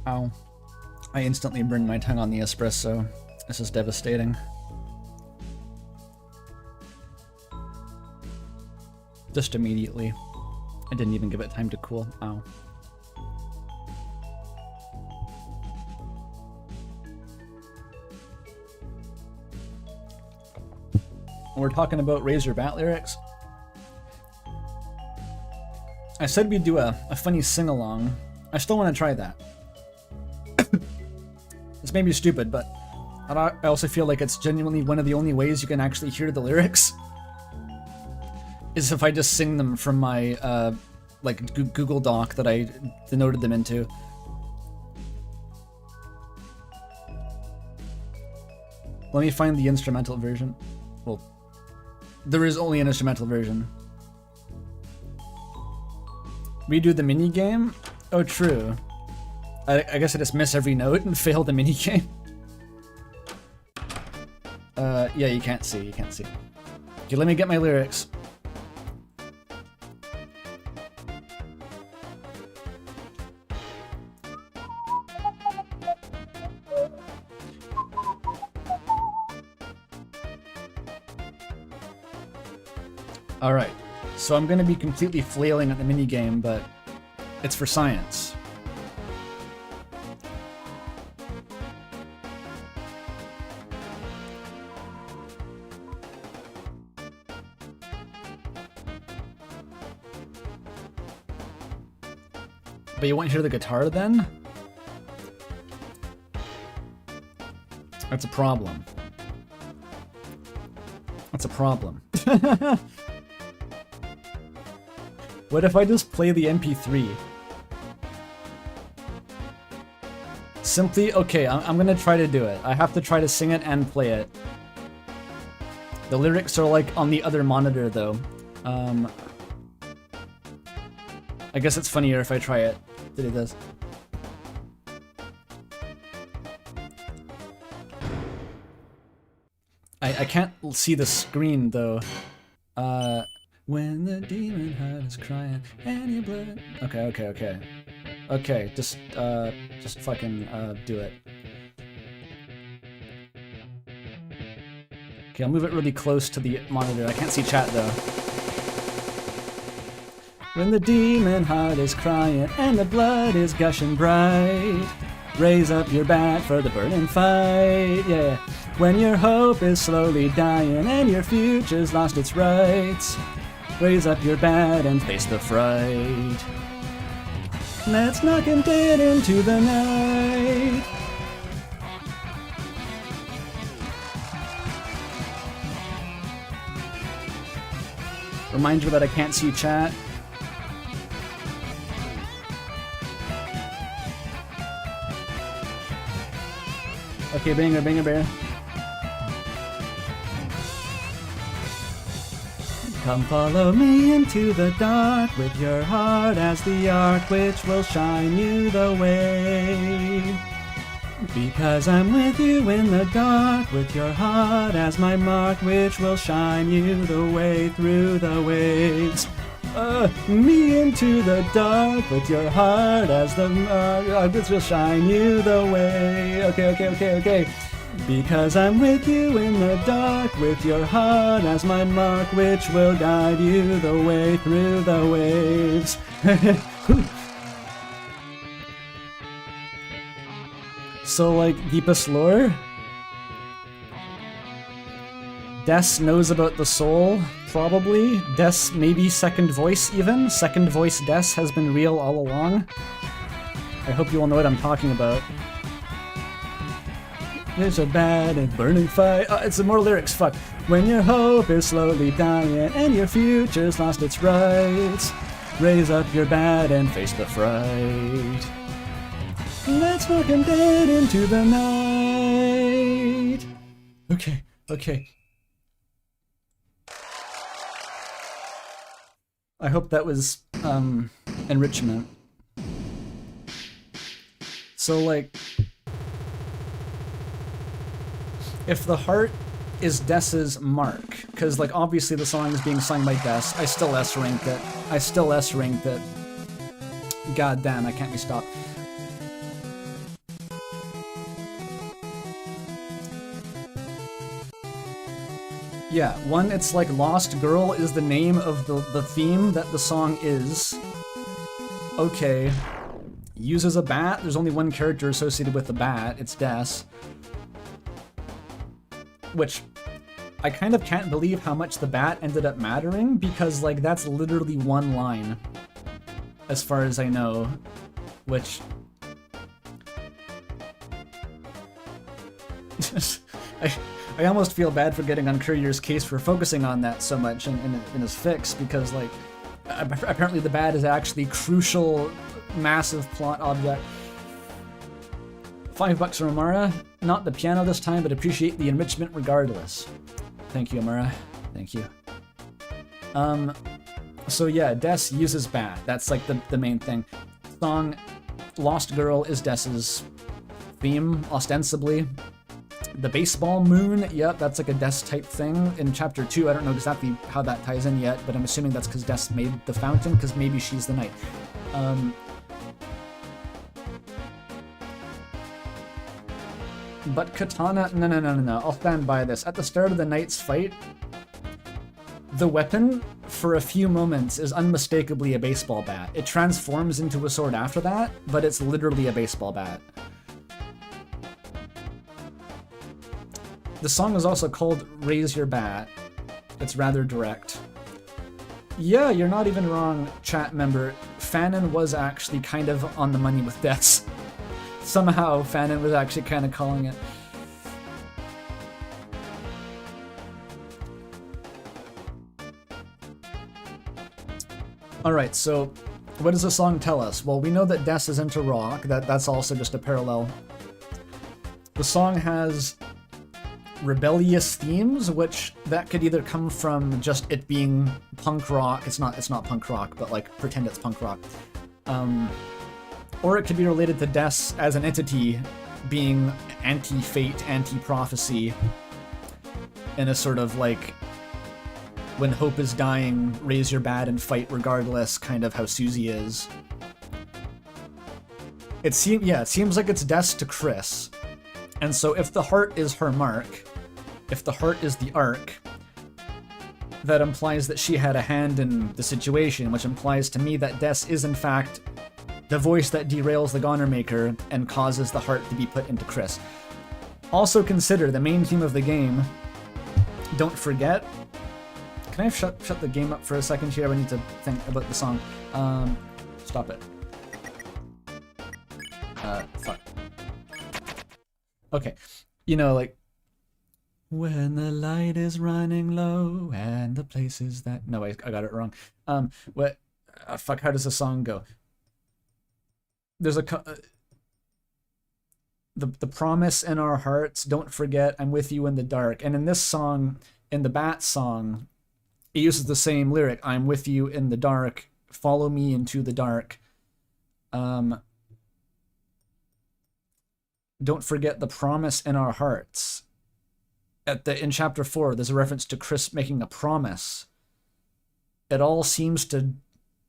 Ow. I instantly burned my tongue on the espresso. This is devastating. Just immediately. I didn't even give it time to cool. Ow. We're talking about Razor Bat lyrics. I said we'd do a funny sing-along. I still want to try that. This may be stupid, but I also feel like it's genuinely one of the only ways you can actually hear the lyrics. Is if I just sing them from my like Google Doc that I denoted them into. Let me find the instrumental version. Well, there is only an instrumental version. Redo the minigame? Oh, true. I guess I just miss every note and fail the minigame. Yeah, you can't see, you can't see. Okay, let me get my lyrics. Alright, so I'm gonna be completely flailing at the minigame, but it's for science. But you won't hear the guitar then? That's a problem. That's a problem. What if I just play the MP3? Simply, okay, I'm gonna try to do it. I have to try to sing it and play it. The lyrics are like on the other monitor though. I guess it's funnier if I try it. Did it does. I can't see the screen though. When the demon heart is crying and your blood. Okay, just fucking do it. Okay, I'll move it really close to the monitor. I can't see chat though. When the demon heart is crying and the blood is gushing bright, raise up your bat for the burning fight, yeah. When your hope is slowly dying and your future's lost its rights, raise up your bat and face the fright. Let's knock him dead into the night. Reminder that I can't see chat. Okay, banger, banger, bear. Come follow me into the dark with your heart as the arc which will shine you the way. Because I'm with you in the dark with your heart as my mark which will shine you the way through the waves. Me into the dark with your heart as the mark which will shine you the way. Okay. Because I'm with you in the dark with your heart as my mark which will guide you the way through the waves. So like deepest lore? Des knows about the soul, probably. Des maybe second voice even. Second voice Des has been real all along. I hope you all know what I'm talking about. There's a bad and burning fire. It's some more lyrics, fuck. When your hope is slowly dying and your future's lost its rights, raise up your bat and face the fright. Let's knock him dead into the night. Okay. I hope that was, enrichment. So, like, if the heart is Des's mark, because, like, obviously the song is being sung by Des, I still S-ranked it. God damn, I can't be stopped. Yeah, one, it's like Lost Girl is the name of the theme that the song is. Okay. Uses a bat. There's only one character associated with the bat. It's Des. Which, I kind of can't believe how much the bat ended up mattering, because, like, that's literally one line. As far as I know. Which... I almost feel bad for getting on Courier's case for focusing on that so much in his fix, because, like, apparently the bat is actually crucial, massive plot object. $5 from Amara. Not the piano this time, but appreciate the enrichment regardless. Thank you, Amara. Thank you. So yeah, Des uses bat. That's like the main thing. Song Lost Girl is Des's theme, ostensibly. The baseball moon, yep, that's like a Des type thing. In chapter 2, I don't know exactly how that ties in yet, but I'm assuming that's because Des made the fountain, because maybe she's the knight. But Katana, no, I'll stand by this. At the start of the knight's fight, the weapon, for a few moments, is unmistakably a baseball bat. It transforms into a sword after that, but it's literally a baseball bat. The song is also called Raise Your Bat. It's rather direct. Yeah, you're not even wrong, chat member. Fanon was actually kind of on the money with Des. Somehow, Fanon was actually kind of calling it. Alright, so what does the song tell us? Well, we know that Des is into rock. That's also just a parallel. The song has rebellious themes, which that could either come from just it being punk rock. It's not punk rock, but like pretend it's punk rock. Or it could be related to Des as an entity being anti-fate, anti-prophecy, in a sort of like, when hope is dying, raise your bat and fight regardless, kind of how Susie is. It seems like it's Des to Chris. And so if the heart is her mark, if the heart is the arc, that implies that she had a hand in the situation, which implies to me that Des is in fact the voice that derails the Goner Maker and causes the heart to be put into Chris. Also consider the main theme of the game. Don't forget. Can I shut the game up for a second here? I need to think about the song. Stop it. Fuck. Okay. You know, like, when the light is running low and the places that... No, I got it wrong. What? Fuck, how does the song go? There's a... The promise in our hearts, don't forget, I'm with you in the dark. And in this song, in the Bat song, it uses the same lyric, I'm with you in the dark, follow me into the dark. Don't forget the promise in our hearts. In chapter 4, there's a reference to Chris making a promise. It all seems to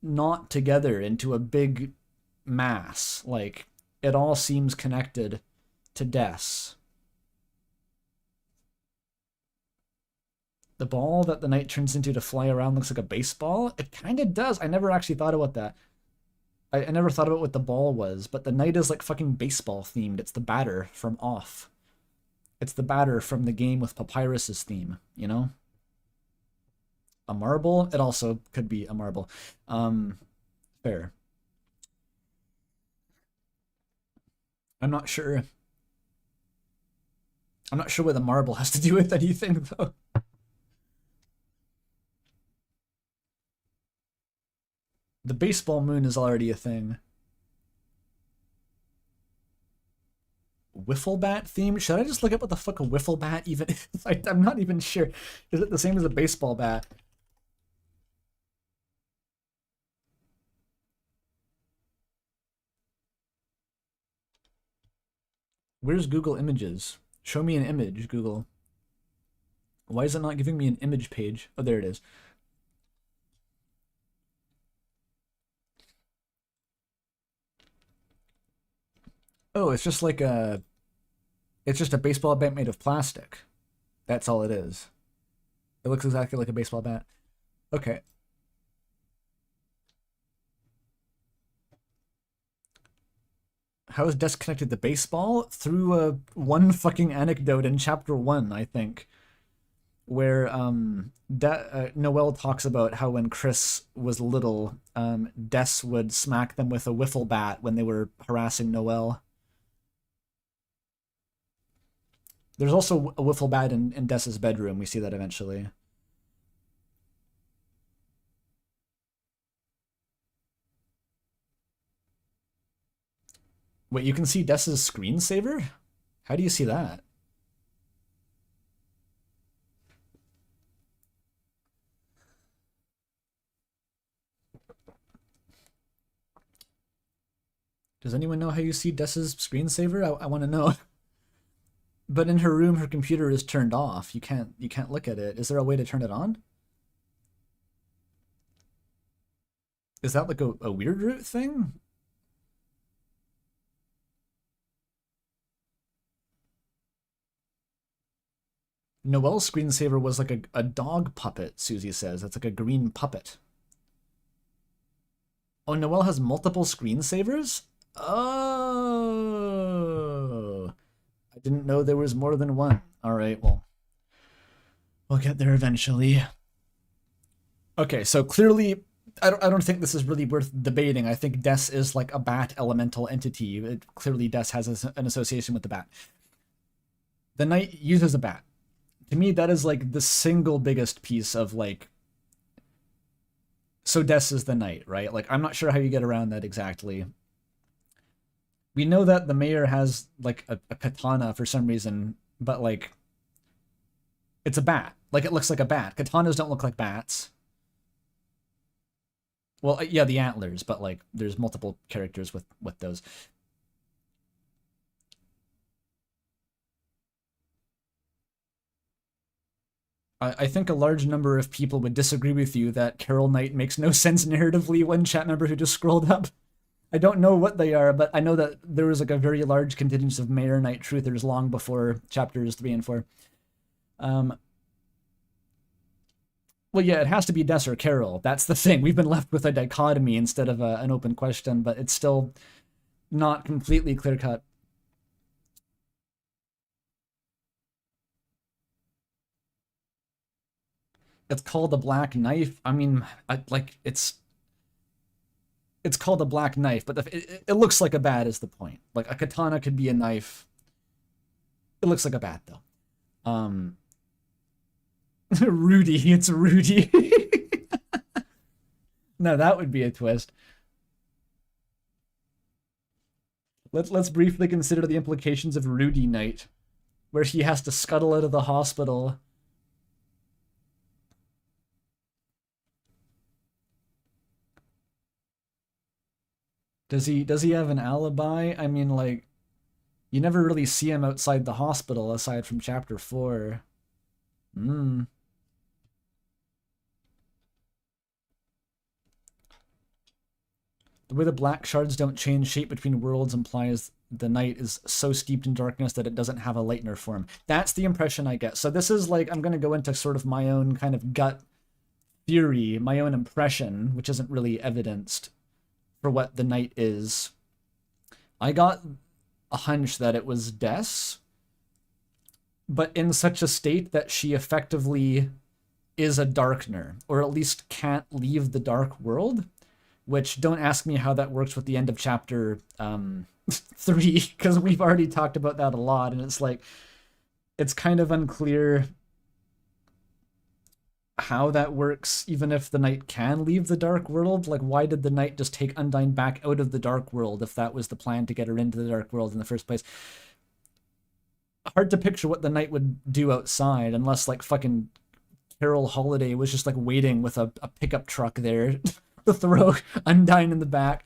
knot together into a big mass. Like, it all seems connected to Des. The ball that the knight turns into to fly around looks like a baseball? It kind of does. I never actually thought about that. I never thought about what the ball was, but the knight is like fucking baseball themed. It's the batter from Off. It's the batter from the game with Papyrus's theme, you know? A marble? It also could be a marble. Fair. I'm not sure. I'm not sure what the marble has to do with anything, though. The baseball moon is already a thing. Wiffle bat theme? Should I just look up what the fuck a wiffle bat even is? I'm not even sure. Is it the same as a baseball bat? Where's Google Images? Show me an image, Google. Why is it not giving me an image page? Oh, there it is. Oh, it's just like it's just a baseball bat made of plastic. That's all it is. It looks exactly like a baseball bat. Okay. How is Des connected to baseball? Through one fucking anecdote in chapter 1, I think, where Noelle talks about how when Chris was little, Des would smack them with a wiffle bat when they were harassing Noelle. There's also a wiffle bat in Des's bedroom. We see that eventually. Wait, you can see Des's screensaver? How do you see that? Does anyone know how you see Des's screensaver? I want to know. But in her room, her computer is turned off. You can't look at it. Is there a way to turn it on? Is that like a weird root thing? Noelle's screensaver was like a dog puppet, Susie says. That's like a green puppet. Oh, Noelle has multiple screensavers? Oh. I didn't know there was more than one. Alright, well. We'll get there eventually. Okay, so clearly, I don't think this is really worth debating. I think Des is like a bat elemental entity. Clearly, Des has an association with the bat. The knight uses a bat. To me, that is like the single biggest piece of like. So Des is the knight, right? Like, I'm not sure how you get around that exactly. We know that the mayor has like a katana for some reason, but like, it's a bat. Like, it looks like a bat. Katanas don't look like bats. Well, yeah, the antlers, but like, there's multiple characters with those. I think a large number of people would disagree with you that Carol Knight makes no sense narratively. One chat member who just scrolled up. I don't know what they are, but I know that there was like a very large contingent of Mayor Knight truthers long before chapters 3 and 4. Well, yeah, it has to be Des or Carol. That's the thing. We've been left with a dichotomy instead of an open question, but it's still not completely clear-cut. It's called a black knife. I mean, it's called a black knife, but it looks like a bat is the point. Like, a katana could be a knife. It looks like a bat, though. Rudy, it's Rudy. No, that would be a twist. Let's briefly consider the implications of Rudy Knight, where he has to scuttle out of the hospital. Does he have an alibi? I mean, like, you never really see him outside the hospital aside from chapter 4. The way the black shards don't change shape between worlds implies the night is so steeped in darkness that it doesn't have a lightener form. That's the impression I get. So this is like, I'm going to go into sort of my own kind of gut theory, my own impression, which isn't really evidenced for what the night is. I got a hunch that it was Des, but in such a state that she effectively is a darkener, or at least can't leave the dark world, which don't ask me how that works with the end of chapter 3, because we've already talked about that a lot, and it's like, it's kind of unclear how that works, even if the knight can leave the dark world. Like, why did the knight just take Undyne back out of the dark world if that was the plan to get her into the dark world in the first place? Hard to picture what the knight would do outside, unless like fucking Carol Holiday was just like waiting with a pickup truck there to throw Undyne in the back.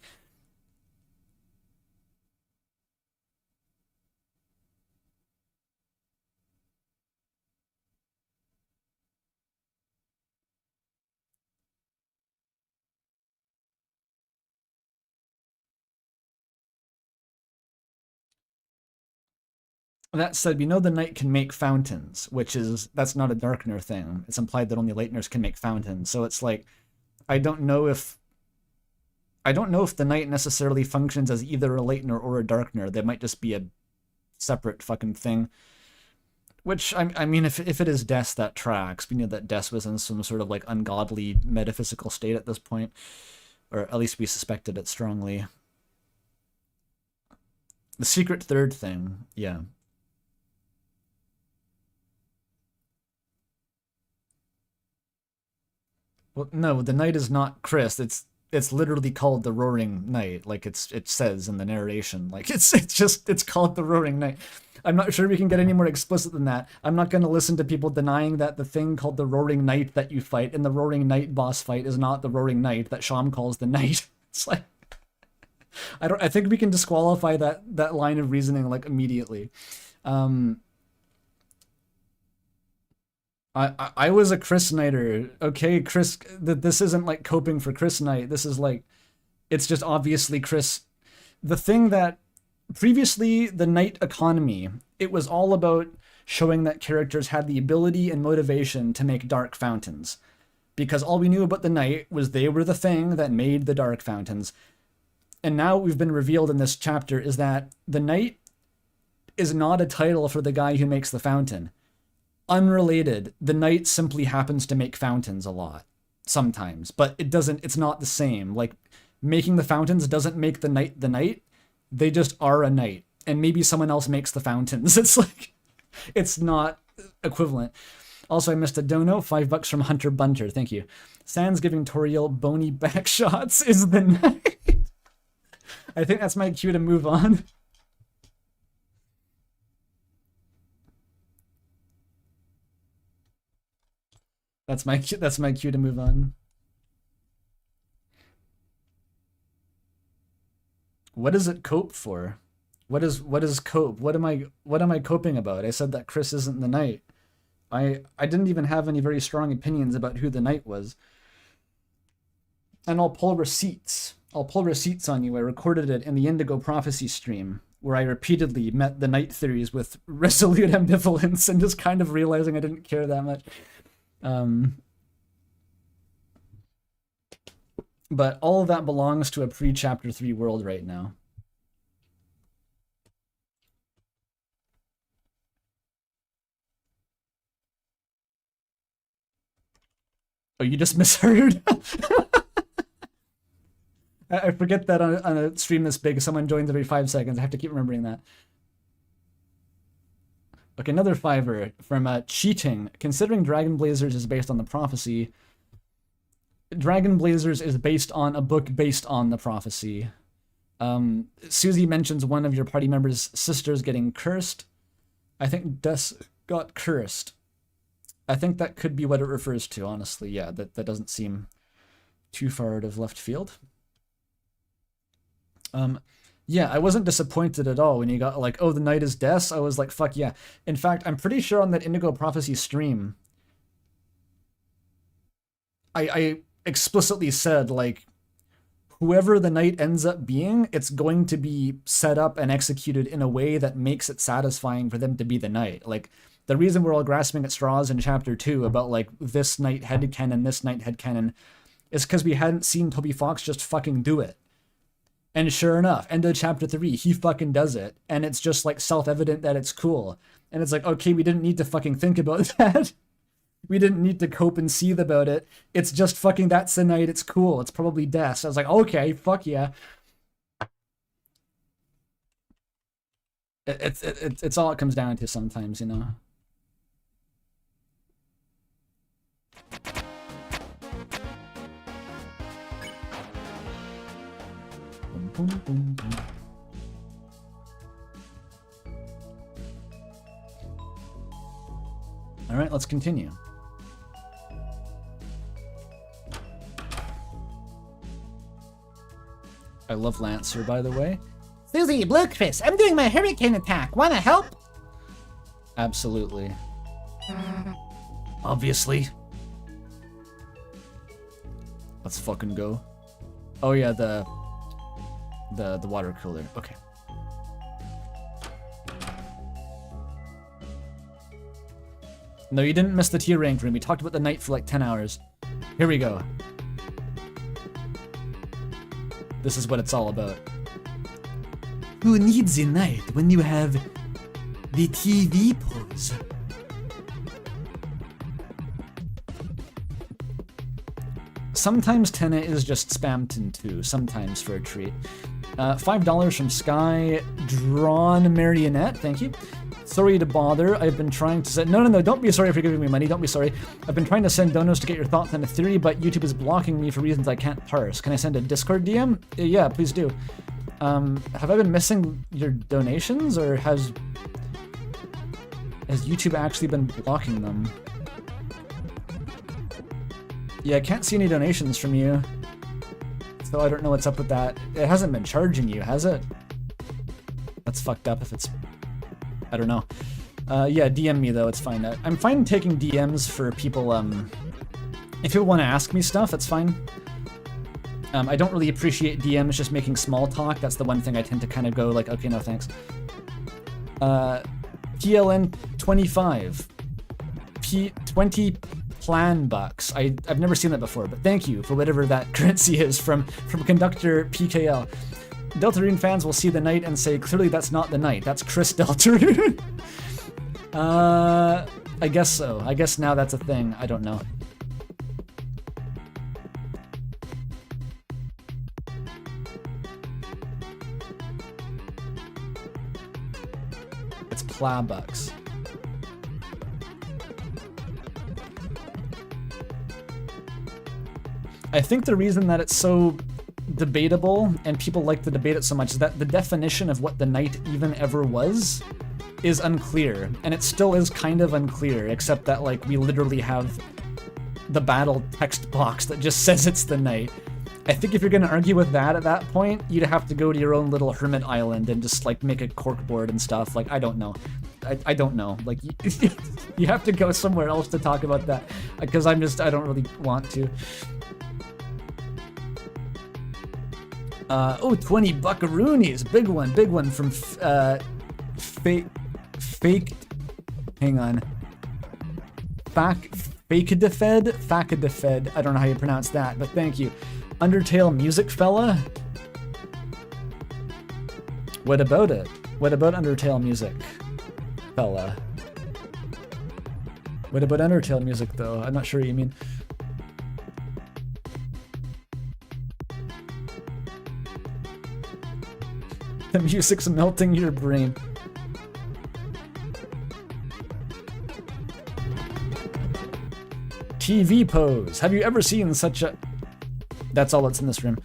That said, we know the knight can make fountains, that's not a Darkner thing. It's implied that only Lightners can make fountains. So it's like, I don't know if the knight necessarily functions as either a Lightner or a Darkner. They might just be a separate fucking thing. Which, I mean, if it is Des, that tracks. We know that Des was in some sort of like ungodly metaphysical state at this point. Or at least we suspected it strongly. The secret third thing, yeah. Well, no, the knight is not Chris. It's literally called the Roaring Knight. Like it says in the narration. Like it's called the Roaring Knight. I'm not sure we can get any more explicit than that. I'm not going to listen to people denying that the thing called the Roaring Knight that you fight in the Roaring Knight boss fight is not the Roaring Knight that Sham calls the Knight. It's like I think we can disqualify that line of reasoning like immediately. I was a Chris Knighter. Okay, Chris, this isn't like coping for Chris Knight. This is like, it's just obviously Chris. The thing that previously the Knight economy, it was all about showing that characters had the ability and motivation to make dark fountains. Because all we knew about the Knight was they were the thing that made the dark fountains. And now what we've been revealed in this chapter is that the Knight is not a title for the guy who makes the fountain. Unrelated, the Knight simply happens to make fountains a lot. Sometimes. But it's not the same. Like, making the fountains doesn't make the Knight the Knight. They just are a Knight. And maybe someone else makes the fountains. It's like, it's not equivalent. Also, I missed a dono, $5 from Hunter Bunter. Thank you. Sans giving Toriel bony back shots is the Knight. I think that's my cue to move on. That's my cue to move on. What does it cope for? What is cope? What am I coping about? I said that Chris isn't the Knight. I didn't even have any very strong opinions about who the Knight was. And I'll pull receipts. I'll pull receipts on you. I recorded it in the Indigo Prophecy stream, where I repeatedly met the Knight theories with resolute ambivalence and just kind of realizing I didn't care that much. But all of that belongs to a pre-Chapter 3 world right now. Oh, you just misheard? I forget that on a stream this big, someone joins every 5 seconds. I have to keep remembering that. Okay, another $5 from Cheating. Considering Dragon Blazers is based on the prophecy, Dragon Blazers is based on a book based on the prophecy. Susie mentions one of your party members' sisters getting cursed. I think Des got cursed. I think that could be what it refers to, honestly. Yeah, that doesn't seem too far out of left field. Yeah, I wasn't disappointed at all when you got like, oh, the Knight is Des. I was like, fuck yeah. In fact, I'm pretty sure on that Indigo Prophecy stream, I explicitly said, like, whoever the Knight ends up being, it's going to be set up and executed in a way that makes it satisfying for them to be the Knight. Like, the reason we're all grasping at straws in Chapter 2 about, like, this Knight headcanon, this Knight headcanon, is because we hadn't seen Toby Fox just fucking do it. And sure enough, end of Chapter 3, he fucking does it. And it's just, like, self-evident that it's cool. And it's like, okay, we didn't need to fucking think about that. We didn't need to cope and seethe about it. It's just fucking, that's the Knight, it's cool. It's probably Des. I was like, okay, fuck yeah. It's all it comes down to sometimes, you know? Boom, boom, boom. All right, let's continue. I love Lancer, by the way. Susie, Blue Chris, I'm doing my hurricane attack. Wanna help? Absolutely. Obviously. Let's fucking go. Oh yeah, the water cooler. Okay. No, you didn't miss the tier rank room. We talked about the night for like 10 hours. Here we go. This is what it's all about. Who needs a night when you have the TV pose? Sometimes Tenna is just spammed too, sometimes for a treat. $5 from Sky, Drawn Marionette, thank you. Sorry to bother, I've been trying to send... No, don't be sorry for giving me money, don't be sorry. I've been trying to send donos to get your thoughts on a theory, but YouTube is blocking me for reasons I can't parse. Can I send a Discord DM? Yeah, please do. Have I been missing your donations, or has YouTube actually been blocking them? Yeah, I can't see any donations from you, so I don't know what's up with that. It hasn't been charging you, has it? That's fucked up if it's... I don't know. Yeah, DM me though, it's fine. I'm fine taking DMs for people, if people want to ask me stuff, that's fine. I don't really appreciate DMs just making small talk. That's the one thing I tend to kind of go like, okay, no thanks. PLN25. P20 plan bucks. I've never seen that before, but thank you for whatever that currency is from Conductor PKL. Deltarune fans will see the night and say, clearly that's not the night, that's Chris Deltarune. I guess so. I guess now that's a thing. I don't know. It's Plabucks. I think the reason that it's so debatable and people like to debate it so much is that the definition of what the night even ever was is unclear, and it still is kind of unclear, except that like we literally have the battle text box that just says it's the night. I think if you're gonna argue with that at that point, you'd have to go to your own little hermit island and just like make a corkboard and stuff. Like, I don't know. I don't know. Like, you have to go somewhere else to talk about that, because I don't really want to. Oh, 20 buckaroonies. Big one from faked. Hang on. Fakadefed. I don't know how you pronounce that, but thank you. Undertale music fella? What about it? What about Undertale music fella? What about Undertale music though? I'm not sure what you mean. The music's melting your brain. TV pose. Have you ever seen such a... That's all that's in this room.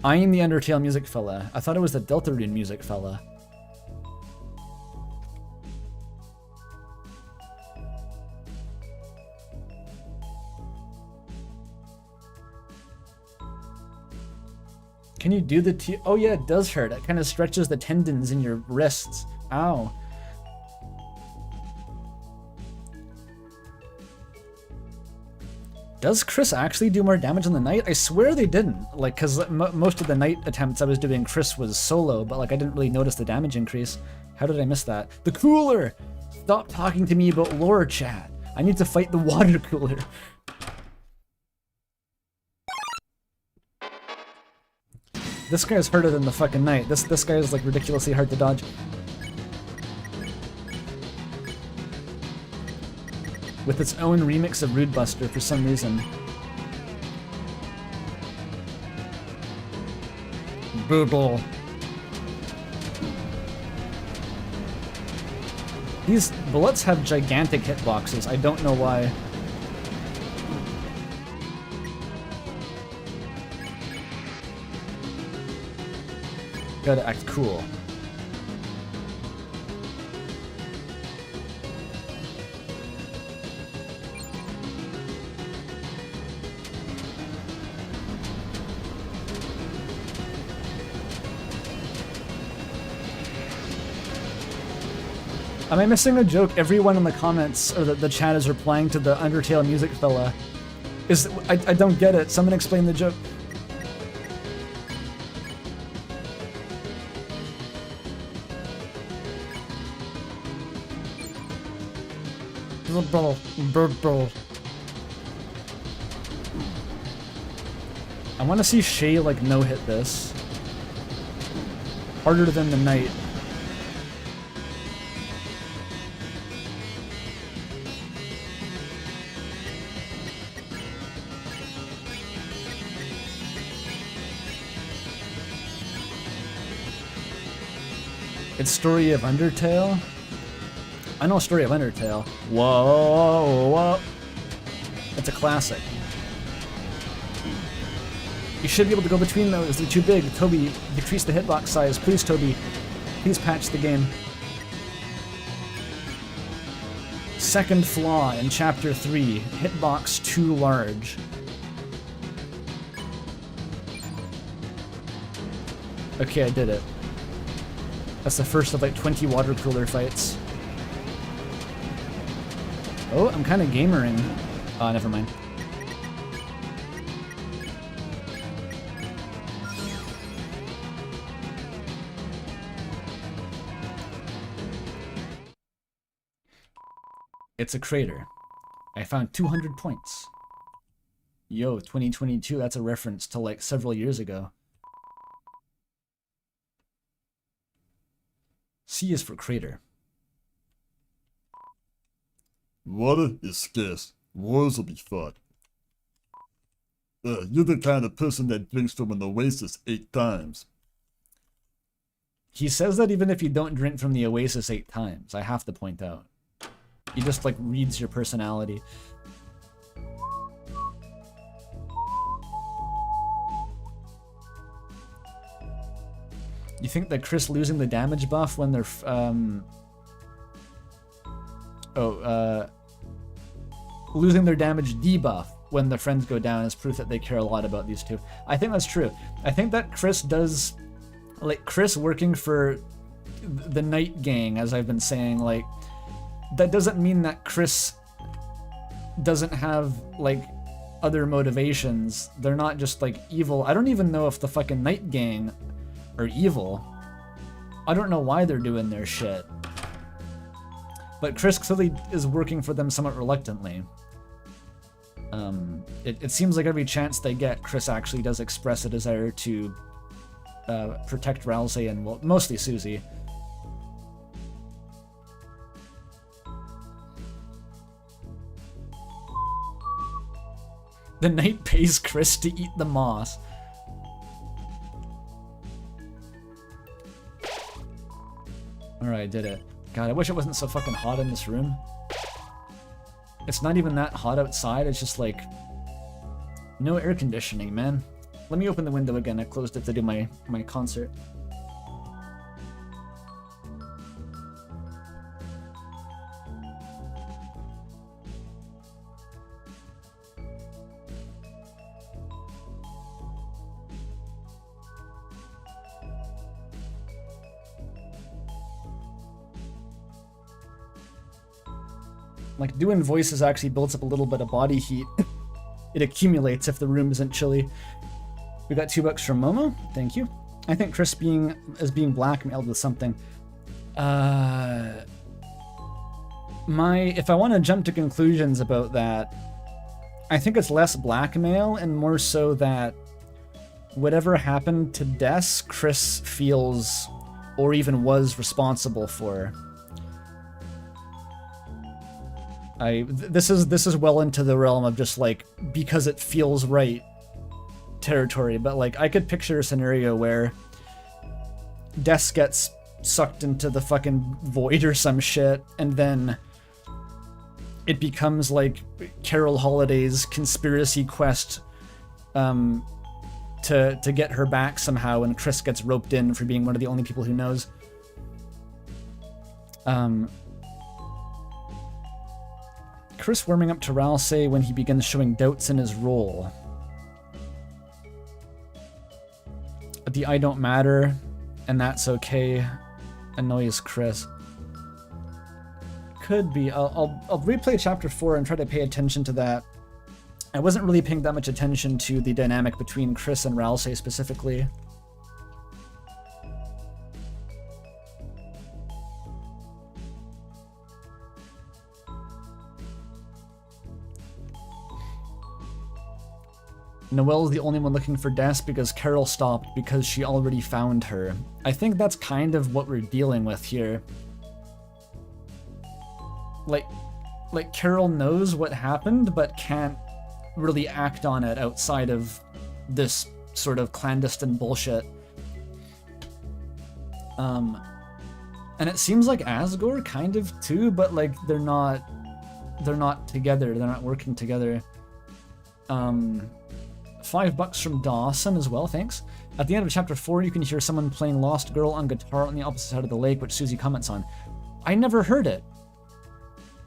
I am the Undertale music fella. I thought it was the Deltarune music fella. Can you do the T? Oh yeah, it does hurt. It kind of stretches the tendons in your wrists. Ow. Does Chris actually do more damage on the night? I swear they didn't. Like, cause most of the night attempts I was doing, Chris was solo, but like I didn't really notice the damage increase. How did I miss that? The cooler! Stop talking to me about lore, chat. I need to fight the water cooler. This guy's harder than the fucking knight. This guy is like ridiculously hard to dodge. With its own remix of Rude Buster for some reason. Booble. These bullets have gigantic hitboxes. I don't know why. Gotta act cool. Am I missing a joke? Everyone in the comments or the chat is replying to the Undertale music fella. I don't get it. Someone explain the joke. Burble. Burble. I want to see Shay like no-hit this. Harder than the Knight. It's Story of Undertale. I know Story of Undertale. Whoa, whoa. It's a classic. You should be able to go between those. They're too big. Toby, decrease the hitbox size. Please, Toby. Please patch the game. Second flaw in Chapter 3. Hitbox too large. Okay, I did it. That's the first of like 20 water cooler fights. Oh, I'm kind of gamering. Oh, never mind. It's a crater. I found 200 points. Yo, 2022, that's a reference to like several years ago. C is for crater. Water is scarce. Wars will be fought. You're the kind of person that drinks from an oasis 8 times. He says that even if you don't drink from the oasis 8 times, I have to point out. He just like reads your personality. You think that Chris losing the damage buff when they're losing their damage debuff when the friends go down is proof that they care a lot about these two. I think that's true. I think that Chris does, like, Chris working for the Night Gang, as I've been saying, like, that doesn't mean that Chris doesn't have, like, other motivations. They're not just, like, evil. I don't even know if the fucking Night Gang are evil. I don't know why they're doing their shit. But Chris clearly is working for them somewhat reluctantly. It seems like every chance they get, Chris actually does express a desire to protect Ralsei and, well, mostly Susie. The knight pays Chris to eat the moss. Alright, I did it. God, I wish it wasn't so fucking hot in this room. It's not even that hot outside, it's just like... no air conditioning, man. Let me open the window again, I closed it to do my concert. Like, doing voices actually builds up a little bit of body heat. It accumulates if the room isn't chilly. We got $2 from Momo. Thank you. I think Chris is being blackmailed with something. If I want to jump to conclusions about that, I think it's less blackmail and more so that whatever happened to Des, Chris feels or even was responsible for. This is well into the realm of just like, because it feels right territory, but like I could picture a scenario where Des gets sucked into the fucking void or some shit, and then it becomes like Carol Holiday's conspiracy quest to get her back somehow, and Chris gets roped in for being one of the only people who knows. Chris warming up to Ralsei when he begins showing doubts in his role. The I don't matter, and that's okay, annoys Chris. Could be. I'll replay chapter 4 and try to pay attention to that. I wasn't really paying that much attention to the dynamic between Chris and Ralsei specifically. Noelle's the only one looking for Des because Carol stopped because she already found her. I think that's kind of what we're dealing with here. Like Carol knows what happened, but can't really act on it outside of this sort of clandestine bullshit. And it seems like Asgore kind of too, but like they're not together. They're not working together. $5 from Dawson as well, thanks. At the end of chapter 4, you can hear someone playing Lost Girl on guitar on the opposite side of the lake, which Susie comments on. I never heard it.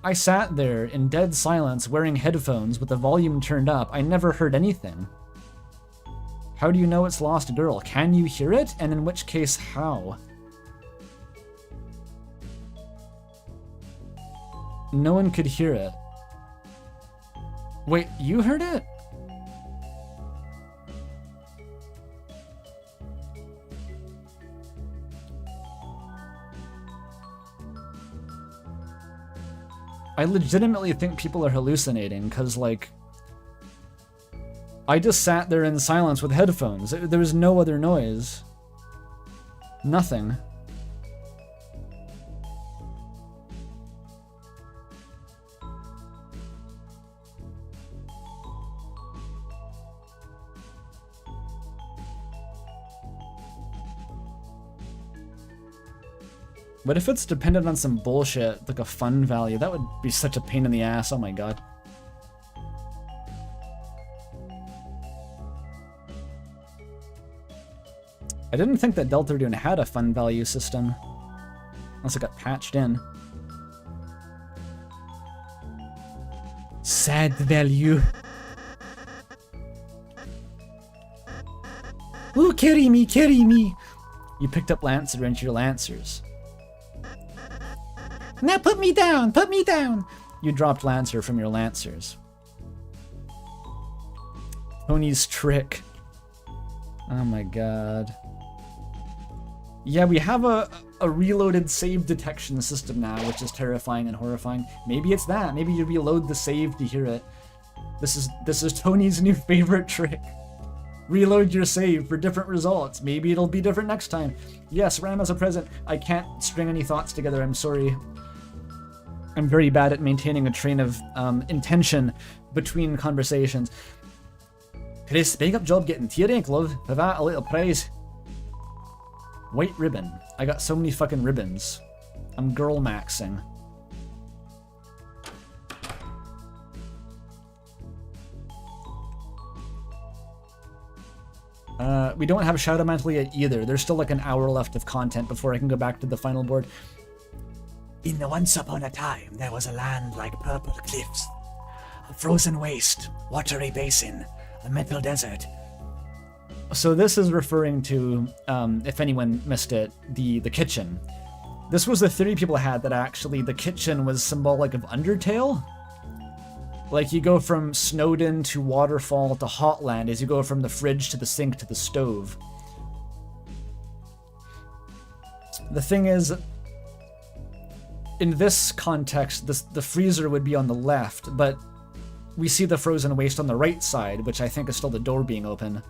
I sat there in dead silence wearing headphones with the volume turned up. I never heard anything. How do you know it's Lost Girl? Can you hear it? And in which case, how? No one could hear it. Wait, you heard it? I legitimately think people are hallucinating, because, like, I just sat there in silence with headphones. There was no other noise. Nothing. What if it's dependent on some bullshit, like a fun value? That would be such a pain in the ass, oh my god. I didn't think that Deltarune had a fun value system. Unless it got patched in. Sad value. Ooh, carry me, carry me! You picked up Lancer into your Lancers. Now put me down! Put me down! You dropped Lancer from your Lancers. Tony's trick. Oh my god. Yeah, we have a reloaded save detection system now, which is terrifying and horrifying. Maybe it's that. Maybe you reload the save to hear it. This is Tony's new favorite trick. Reload your save for different results. Maybe it'll be different next time. Yes, Ram as a present. I can't string any thoughts together, I'm sorry. I'm very bad at maintaining a train of intention between conversations. Chris, big up job getting tier rank, love. For that, a little prize. White ribbon. I got so many fucking ribbons. I'm girl maxing. We don't have Shadow Mantle yet either. There's still like an hour left of content before I can go back to the final board. In the once upon a time, there was a land like purple cliffs, a frozen waste, watery basin, a metal desert. So this is referring to, if anyone missed it, the kitchen. This was the theory people had that actually the kitchen was symbolic of Undertale. Like you go from Snowden to Waterfall to Hotland as you go from the fridge to the sink to the stove. The thing is, in this context, the freezer would be on the left, but we see the frozen waste on the right side, which I think is still the door being open.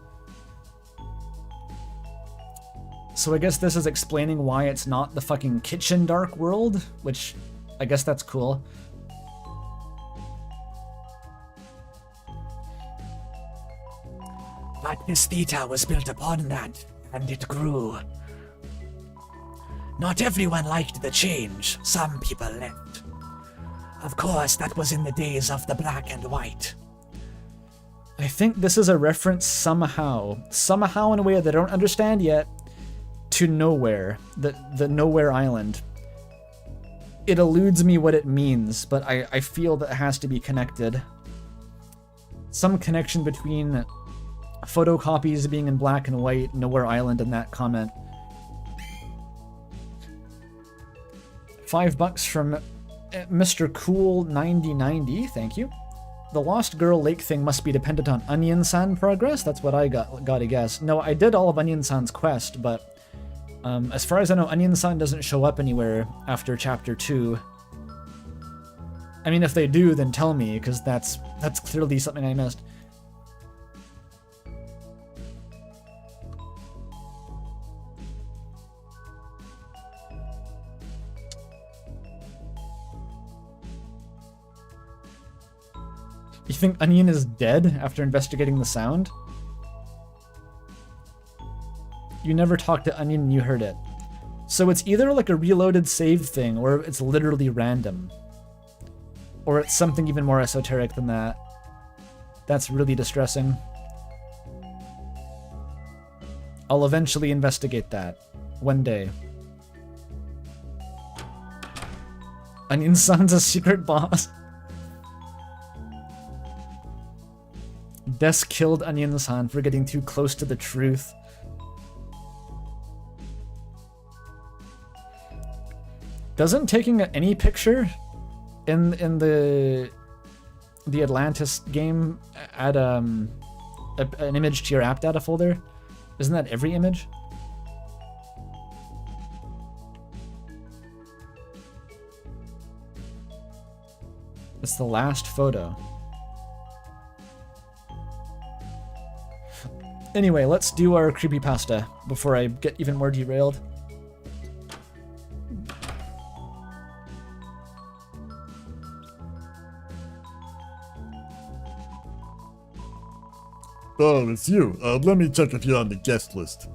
So I guess this is explaining why it's not the fucking kitchen dark world, which I guess that's cool. But this theta was built upon that, and it grew. Not everyone liked the change. Some people left. Of course, that was in the days of the black and white. I think this is a reference somehow in a way that I don't understand yet, to Nowhere, the Nowhere Island. It eludes me what it means, but I feel that it has to be connected. Some connection between photocopies being in black and white, Nowhere Island, and that comment. $5 from Mr. Cool 9090, thank you. The Lost Girl Lake thing must be dependent on Onion-san progress? That's what I gotta guess. No, I did all of Onion-san's quest, but as far as I know, Onion-san doesn't show up anywhere after chapter 2. I mean, if they do, then tell me, because that's clearly something I missed. You think Onion is dead after investigating the sound? You never talked to Onion and you heard it. So it's either like a reloaded save thing, or it's literally random. Or it's something even more esoteric than that. That's really distressing. I'll eventually investigate that. One day. Onion San's a secret boss. Des killed Onion San for getting too close to the truth. Doesn't taking any picture in the Atlantis game add an image to your app data folder? Isn't that every image? It's the last photo. Anyway, let's do our creepypasta before I get even more derailed. Oh, it's you. Let me check if you're on the guest list.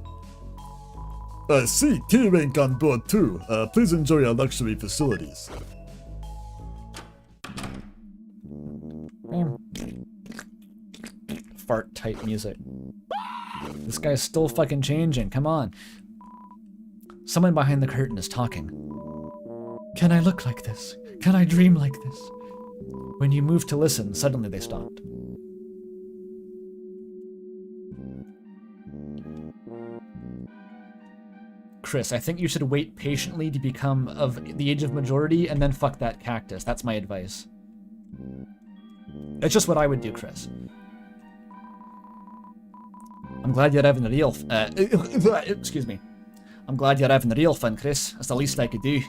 I see T-Rank on board too. Please enjoy our luxury facilities. Fart type music. This guy's still fucking changing, come on. Someone behind the curtain is talking. Can I look like this? Can I dream like this? When you move to listen, suddenly they stopped. Chris, I think you should wait patiently to become of the age of majority and then fuck that cactus. That's my advice. It's just what I would do, Chris. I'm glad you're having a real... excuse me. I'm glad you're having real fun, Chris. That's the least I could do.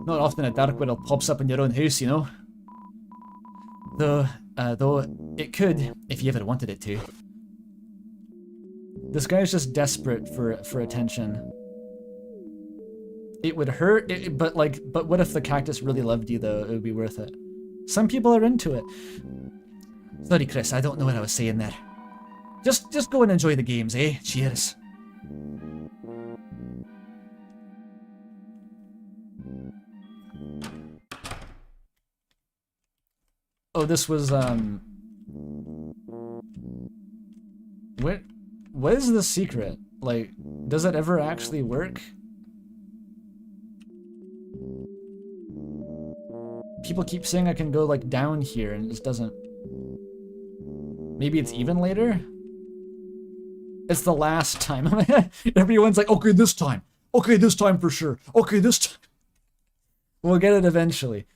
Not often a dark world pops up in your own house, you know? Though it could, if you ever wanted it to. This guy's just desperate for attention. It would hurt, but what if the cactus really loved you, though? It would be worth it. Some people are into it. Sorry, Chris, I don't know what I was saying there. Just go and enjoy the games, eh? Cheers. Oh, this was, what is the secret? Like, does it ever actually work? People keep saying I can go, like, down here, and it just doesn't. Maybe it's even later? It's the last time. Everyone's like, okay, this time. Okay, this time for sure. Okay, this time. We'll get it eventually.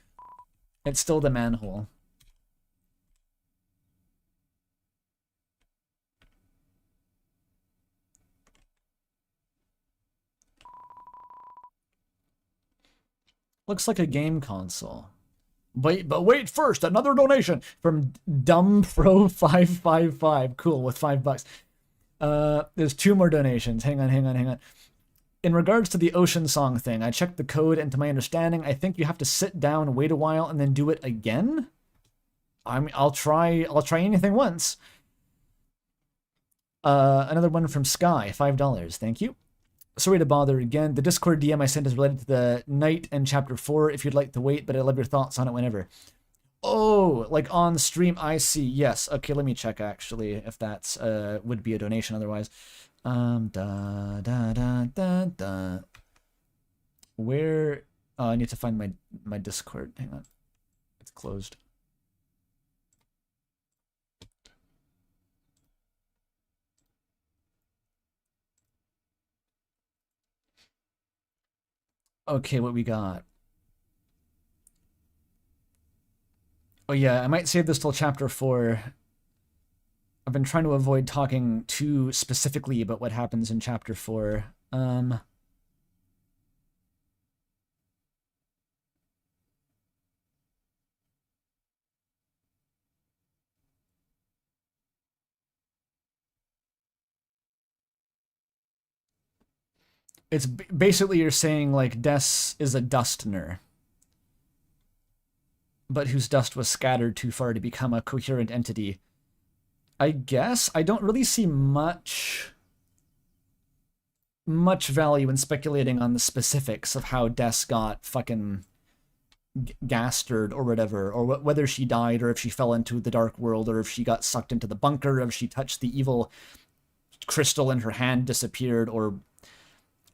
It's still the manhole. Looks like a game console. But wait first, another donation from DumbPro555. Cool, with $5. There's 2 more donations. Hang on. In regards to the Ocean Song thing, I checked the code, and to my understanding, I think you have to sit down, wait a while, and then do it again. I'll try anything once. Another one from Sky, $5. Thank you. Sorry to bother again. The Discord DM I sent is related to the night and chapter 4 if you'd like to wait, but I love your thoughts on it whenever. Oh, like on stream, I see. Yes. Okay, let me check actually if that's would be a donation otherwise. Where I need to find my Discord. Hang on. It's closed. Okay, what we got? Oh yeah, I might save this till chapter 4. I've been trying to avoid talking too specifically about what happens in chapter 4. It's basically you're saying like Des is a Dustner. but whose dust was scattered too far to become a coherent entity. I guess I don't really see much value in speculating on the specifics of how Des got fucking gastered or whatever, or whether she died, or if she fell into the dark world, or if she got sucked into the bunker, or if she touched the evil crystal in her hand, disappeared, or...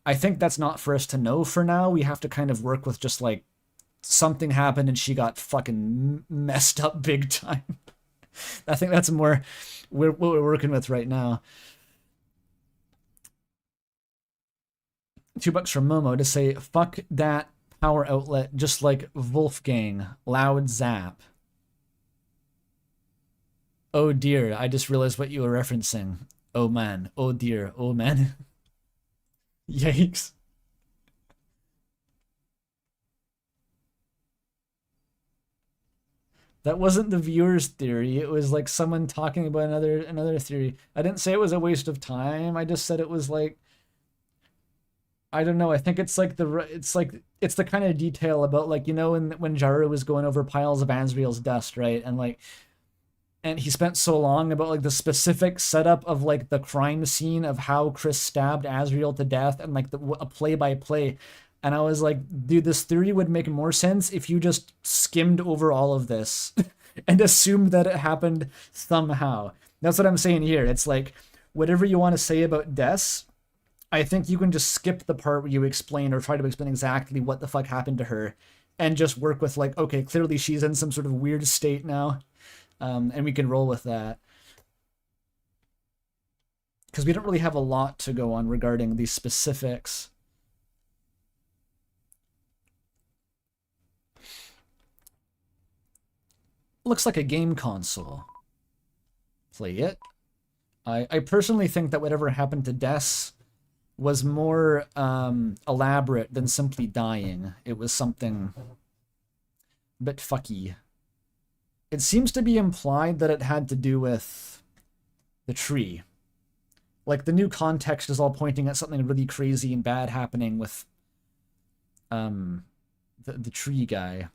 I think that's not for us to know for now. We have to kind of work with just like something happened and she got fucking messed up big time. I think that's more what we're working with right now. $2 from Momo to say, fuck that power outlet, just like Wolfgang, loud zap. Oh dear, I just realized what you were referencing. Oh man, oh dear, oh man. Yikes. That wasn't the viewer's theory. It was like someone talking about another theory. I didn't say it was a waste of time. I just said it was like, I don't know. I think it's like it's the kind of detail about like, you know, when Jaru was going over piles of Asriel's dust, right? And he spent so long about like the specific setup of like the crime scene of how Chris stabbed Asriel to death and like a play-by-play. And I was like, dude, this theory would make more sense if you just skimmed over all of this and assumed that it happened somehow. That's what I'm saying here. It's like, whatever you want to say about Des, I think you can just skip the part where you explain or try to explain exactly what the fuck happened to her and just work with like, okay, clearly she's in some sort of weird state now. And we can roll with that. Because we don't really have a lot to go on regarding these specifics. Looks like a game console. Play it. I personally think that whatever happened to Des was more elaborate than simply dying. It was something a bit fucky. It seems to be implied that it had to do with the tree. Like, the new context is all pointing at something really crazy and bad happening with the tree guy.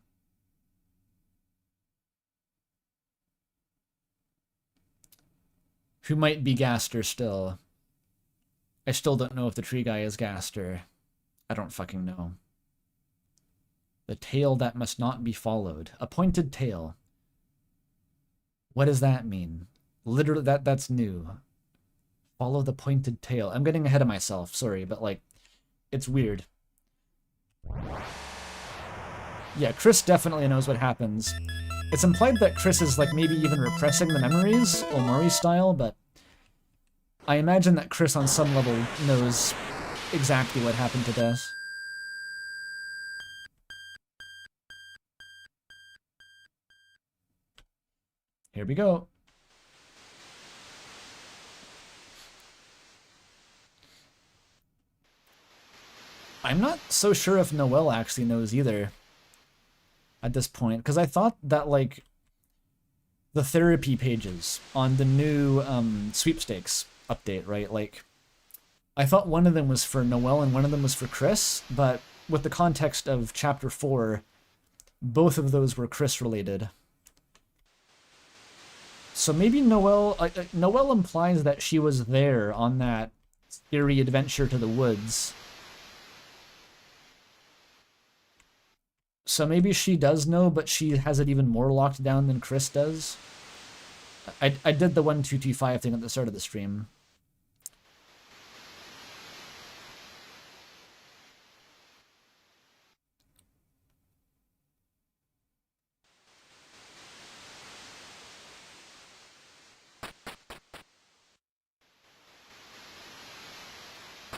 Who might be Gaster still. I still don't know if the tree guy is Gaster. I don't fucking know. The tail that must not be followed. A pointed tail. What does that mean? Literally, that's new. Follow the pointed tail. I'm getting ahead of myself, sorry, but like, it's weird. Yeah, Chris definitely knows what happens. It's implied that Chris is like maybe even repressing the memories, Omori style, but I imagine that Chris on some level knows exactly what happened to Des. Here we go. I'm not so sure if Noelle actually knows either at this point, because I thought that, like, the therapy pages on the new sweepstakes update, right? Like, I thought one of them was for Noelle and one of them was for Chris, but with the context of Chapter 4, both of those were Chris-related. So maybe Noelle implies that she was there on that scary adventure to the woods. So maybe she does know, but she has it even more locked down than Chris does. I did the 1225 thing at the start of the stream.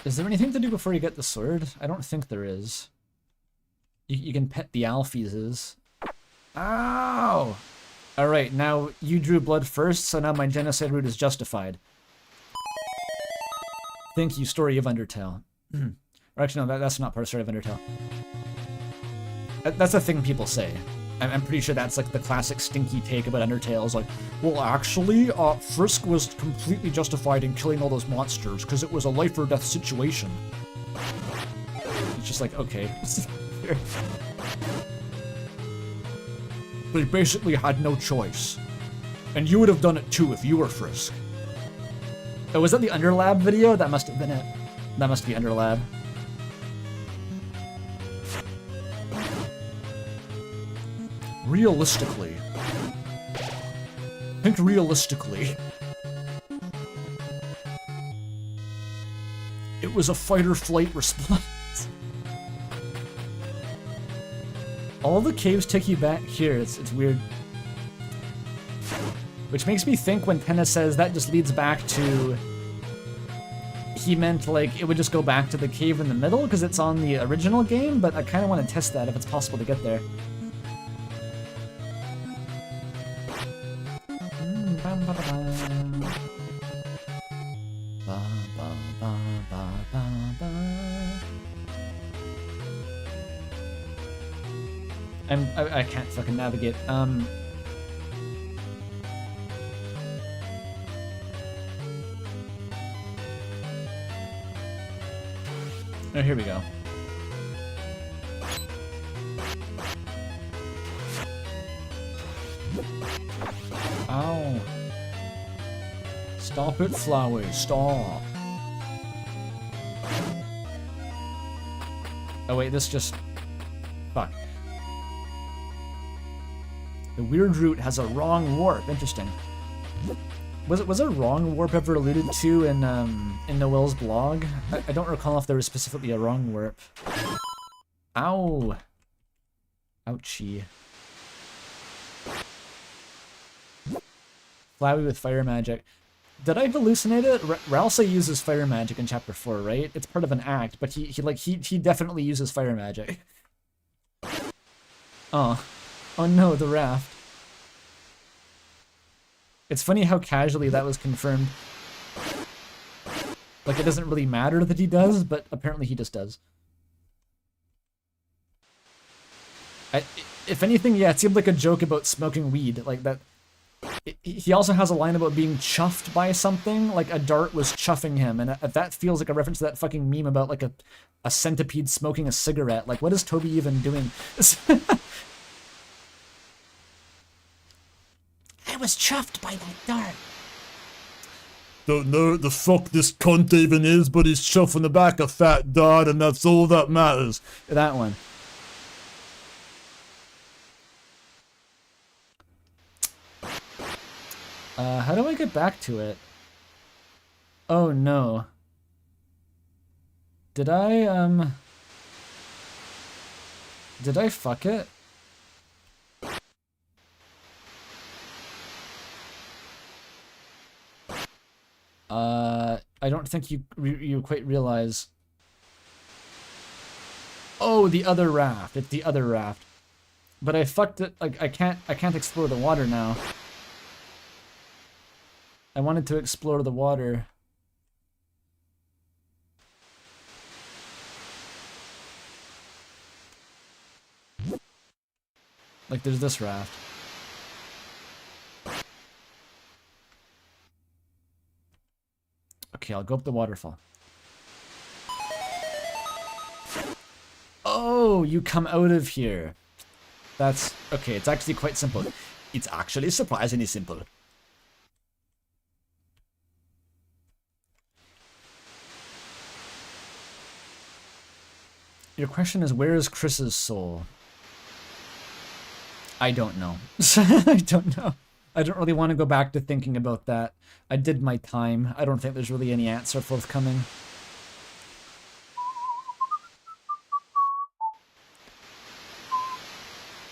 Is there anything to do before you get the sword? I don't think there is. You can pet the Alphieses. Ow! Alright, now you drew blood first, so now my genocide route is justified. Thank you, Story of Undertale. Or actually, no, that's not part of Story of Undertale. That's a thing people say. I'm pretty sure that's like the classic stinky take about Undertale. Is like, well, actually, Frisk was completely justified in killing all those monsters because it was a life or death situation. It's just like, okay. They basically had no choice. And you would have done it too if you were Frisk. Oh, was that the Underlab video? That must have been it. That must be Underlab. Realistically. Think realistically. It was a fight-or-flight response. All the caves take you back here. It's weird. Which makes me think when Tenna says that just leads back to... He meant like it would just go back to the cave in the middle because it's on the original game, but I kind of want to test that if it's possible to get there. I can't fucking navigate. Oh, here we go. Ow. Stop it, flowers. Stop. Oh wait, this just... Fuck. The weird route has a wrong warp. Interesting. Was a wrong warp ever alluded to in Noel's blog? I don't recall if there was specifically a wrong warp. Ow. Ouchie. Flabby with fire magic. Did I hallucinate it? Ralsa uses fire magic in chapter 4, right? It's part of an act, but he definitely uses fire magic. Oh. Oh no, the raft. It's funny how casually that was confirmed. Like, it doesn't really matter that he does, but apparently he just does. If anything, yeah, it seemed like a joke about smoking weed. Like, that... He also has a line about being chuffed by something, like a dart was chuffing him, and that feels like a reference to that fucking meme about, like, a centipede smoking a cigarette. Like, what is Toby even doing? I was chuffed by that dart. Don't know what the fuck this cunt even is, but he's chuffing the back of fat dart, and that's all that matters. That one. How do I get back to it? Oh no. Did I fuck it? I don't think you quite realize. Oh, the other raft. It's the other raft. But I fucked it. Like I can't explore the water now. I wanted to explore the water. Like there's this raft. Okay, I'll go up the waterfall. Oh, you come out of here. That's... okay, it's actually quite simple. It's actually surprisingly simple. Your question is, where is Chris's soul? I don't know. I don't know. I don't really want to go back to thinking about that. I did my time. I don't think there's really any answer forthcoming.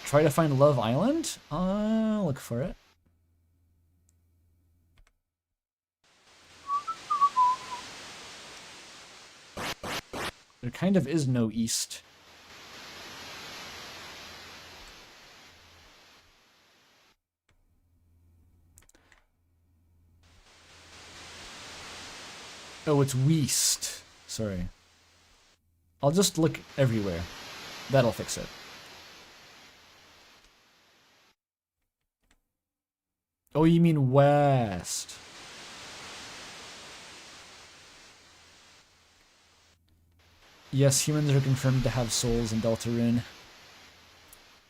Try to find Love Island? Look for it. There kind of is no east. Oh, it's west. Sorry. I'll just look everywhere. That'll fix it. Oh, you mean west. Yes, humans are confirmed to have souls in Deltarune.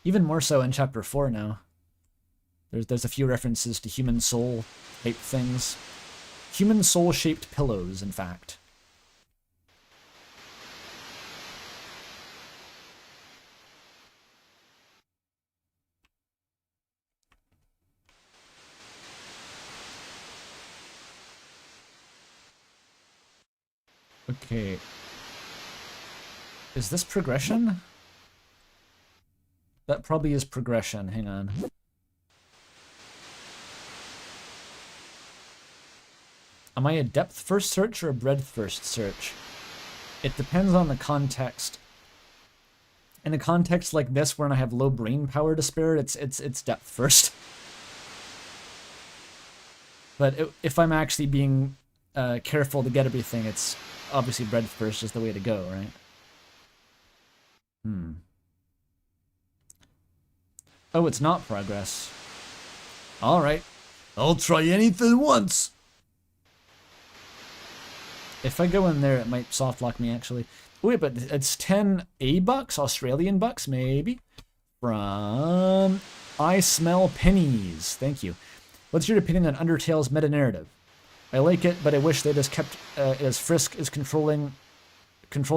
Even more so in chapter 4 now. There's a few references to human soul type things. Human soul shaped pillows, in fact. Okay. Is this progression? That probably is progression. Hang on. Am I a depth first search or a breadth first search? It depends on the context. In a context like this, where I have low brain power to spare, it's depth first. But if I'm actually being careful to get everything, it's obviously breadth first is the way to go, right? Oh, it's not progress. All right. I'll try anything once. If I go in there, it might soft lock me, actually. Wait, but it's 10 A-bucks, Australian bucks, maybe? From I Smell Pennies. Thank you. What's your opinion on Undertale's meta-narrative? I like it, but I wish they just kept it as Frisk is controlled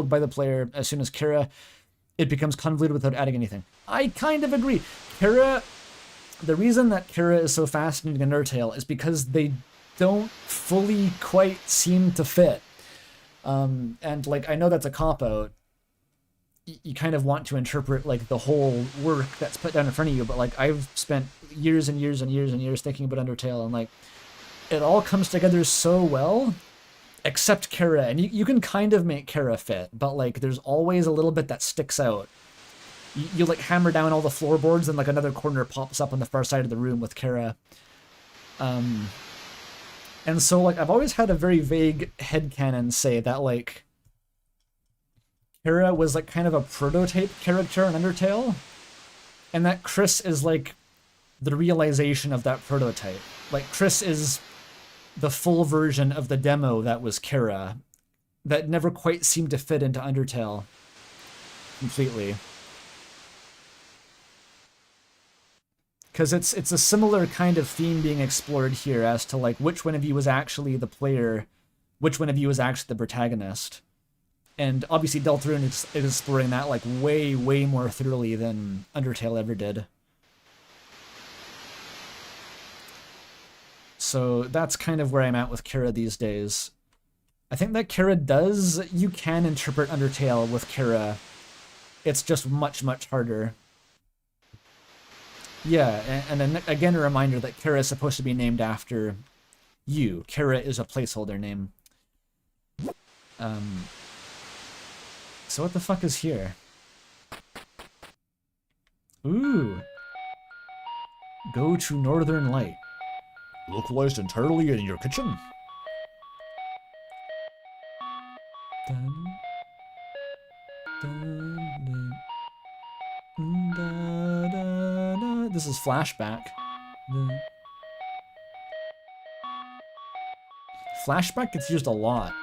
by the player. As soon as Kara, it becomes convoluted without adding anything. I kind of agree. Kara, the reason that Kara is so fascinating in Undertale is because they don't fully quite seem to fit. And like, I know that's a cop-out. You kind of want to interpret like the whole work that's put down in front of you, but like I've spent years and years and years and years thinking about Undertale, and like it all comes together so well, except Kara. And you can kind of make Kara fit, but like there's always a little bit that sticks out. You like hammer down all the floorboards and like another corner pops up on the far side of the room with Kara. And so like I've always had a very vague headcanon say that like Kara was like kind of a prototype character in Undertale, and that Chris is like the realization of that prototype. Like Chris is the full version of the demo that was Kara, that never quite seemed to fit into Undertale completely. Because it's a similar kind of theme being explored here as to like which one of you was actually the player, which one of you was actually the protagonist. And obviously Deltarune is exploring that like way, way more thoroughly than Undertale ever did. So that's kind of where I'm at with Kara these days. I think that Kara you can interpret Undertale with Kara. It's just much, much harder. Yeah, and then again a reminder that Kara is supposed to be named after you. Kara is a placeholder name. So what the fuck is here? Ooh. Go to Northern Light. Localized entirely in your kitchen? Dun, dun, dun, da, da, da. This is flashback. Flashback gets used a lot.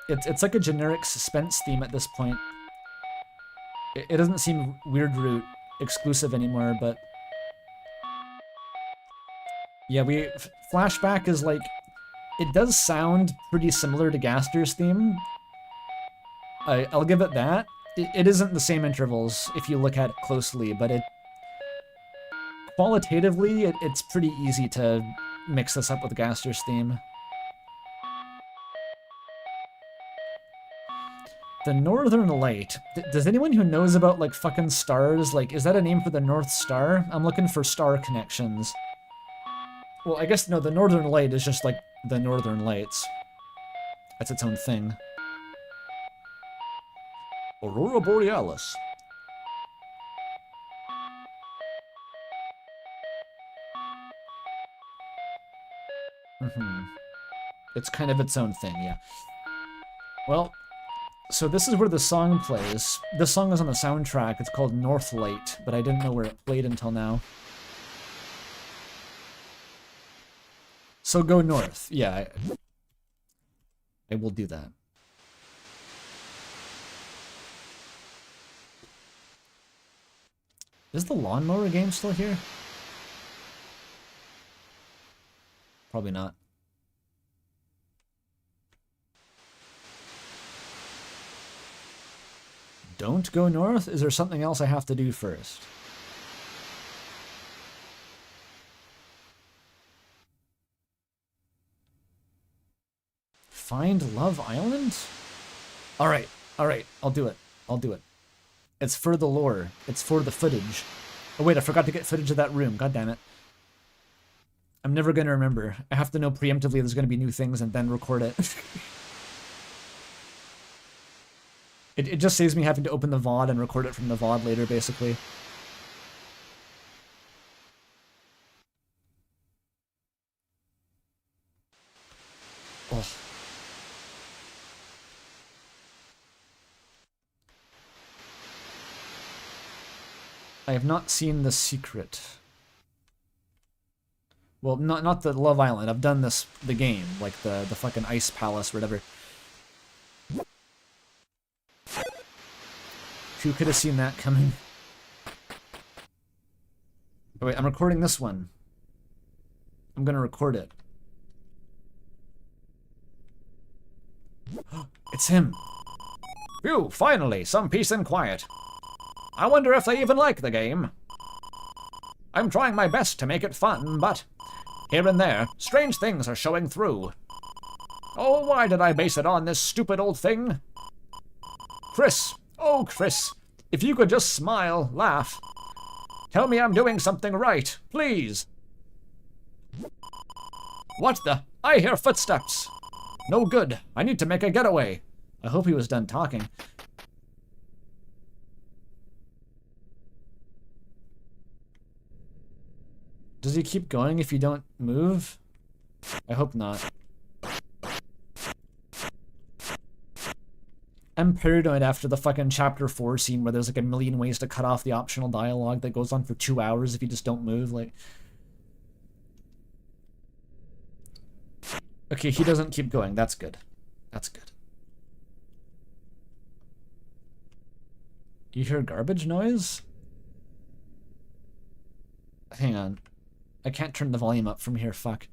It's like a generic suspense theme at this point. It doesn't seem Weird Root exclusive anymore, but yeah, flashback is like, it does sound pretty similar to Gaster's theme. I'll give it that. It isn't the same intervals if you look at it closely, but qualitatively, it's pretty easy to mix this up with Gaster's theme. The Northern Light. Does anyone who knows about, like, fucking stars, like, is that a name for the North Star? I'm looking for star connections. Well, I guess, no, the Northern Light is just, like, the Northern Lights. That's its own thing. Aurora Borealis. It's kind of its own thing, yeah. Well, so this is where the song plays. This song is on the soundtrack. It's called Northlight, but I didn't know where it played until now. So go north. Yeah, I will do that. Is the lawnmower game still here? Probably not. Don't go north? Is there something else I have to do first? Find Love Island? Alright, I'll do it. I'll do it. It's for the lore. It's for the footage. Oh wait, I forgot to get footage of that room. God damn it. I'm never gonna remember. I have to know preemptively there's gonna be new things and then record it. It just saves me having to open the VOD and record it from the VOD later, basically. Oh. I have not seen The Secret. Well, not the Love Island. I've done the game, like the fucking Ice Palace, or whatever. Who could have seen that coming? Oh, wait, I'm recording this one. I'm gonna record it. It's him. Phew, finally, some peace and quiet. I wonder if they even like the game. I'm trying my best to make it fun, but here and there, strange things are showing through. Oh, why did I base it on this stupid old thing? Chris, oh Chris, if you could just smile, laugh. Tell me I'm doing something right, please. What the? I hear footsteps. No good. I need to make a getaway. I hope he was done talking. Does he keep going if you don't move? I hope not. I'm paranoid after the fucking chapter 4 scene where there's like a million ways to cut off the optional dialogue that goes on for 2 hours if you just don't move, like... Okay, he doesn't keep going. That's good. That's good. You hear garbage noise? Hang on. I can't turn the volume up from here, fuck.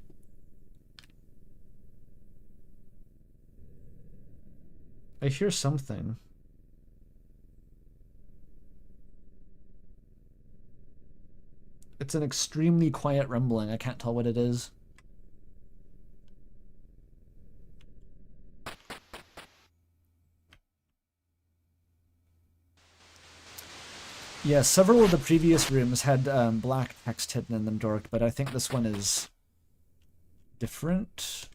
I hear something. It's an extremely quiet rumbling. I can't tell what it is. Yeah, several of the previous rooms had black text hidden in them, Dork, but I think this one is different.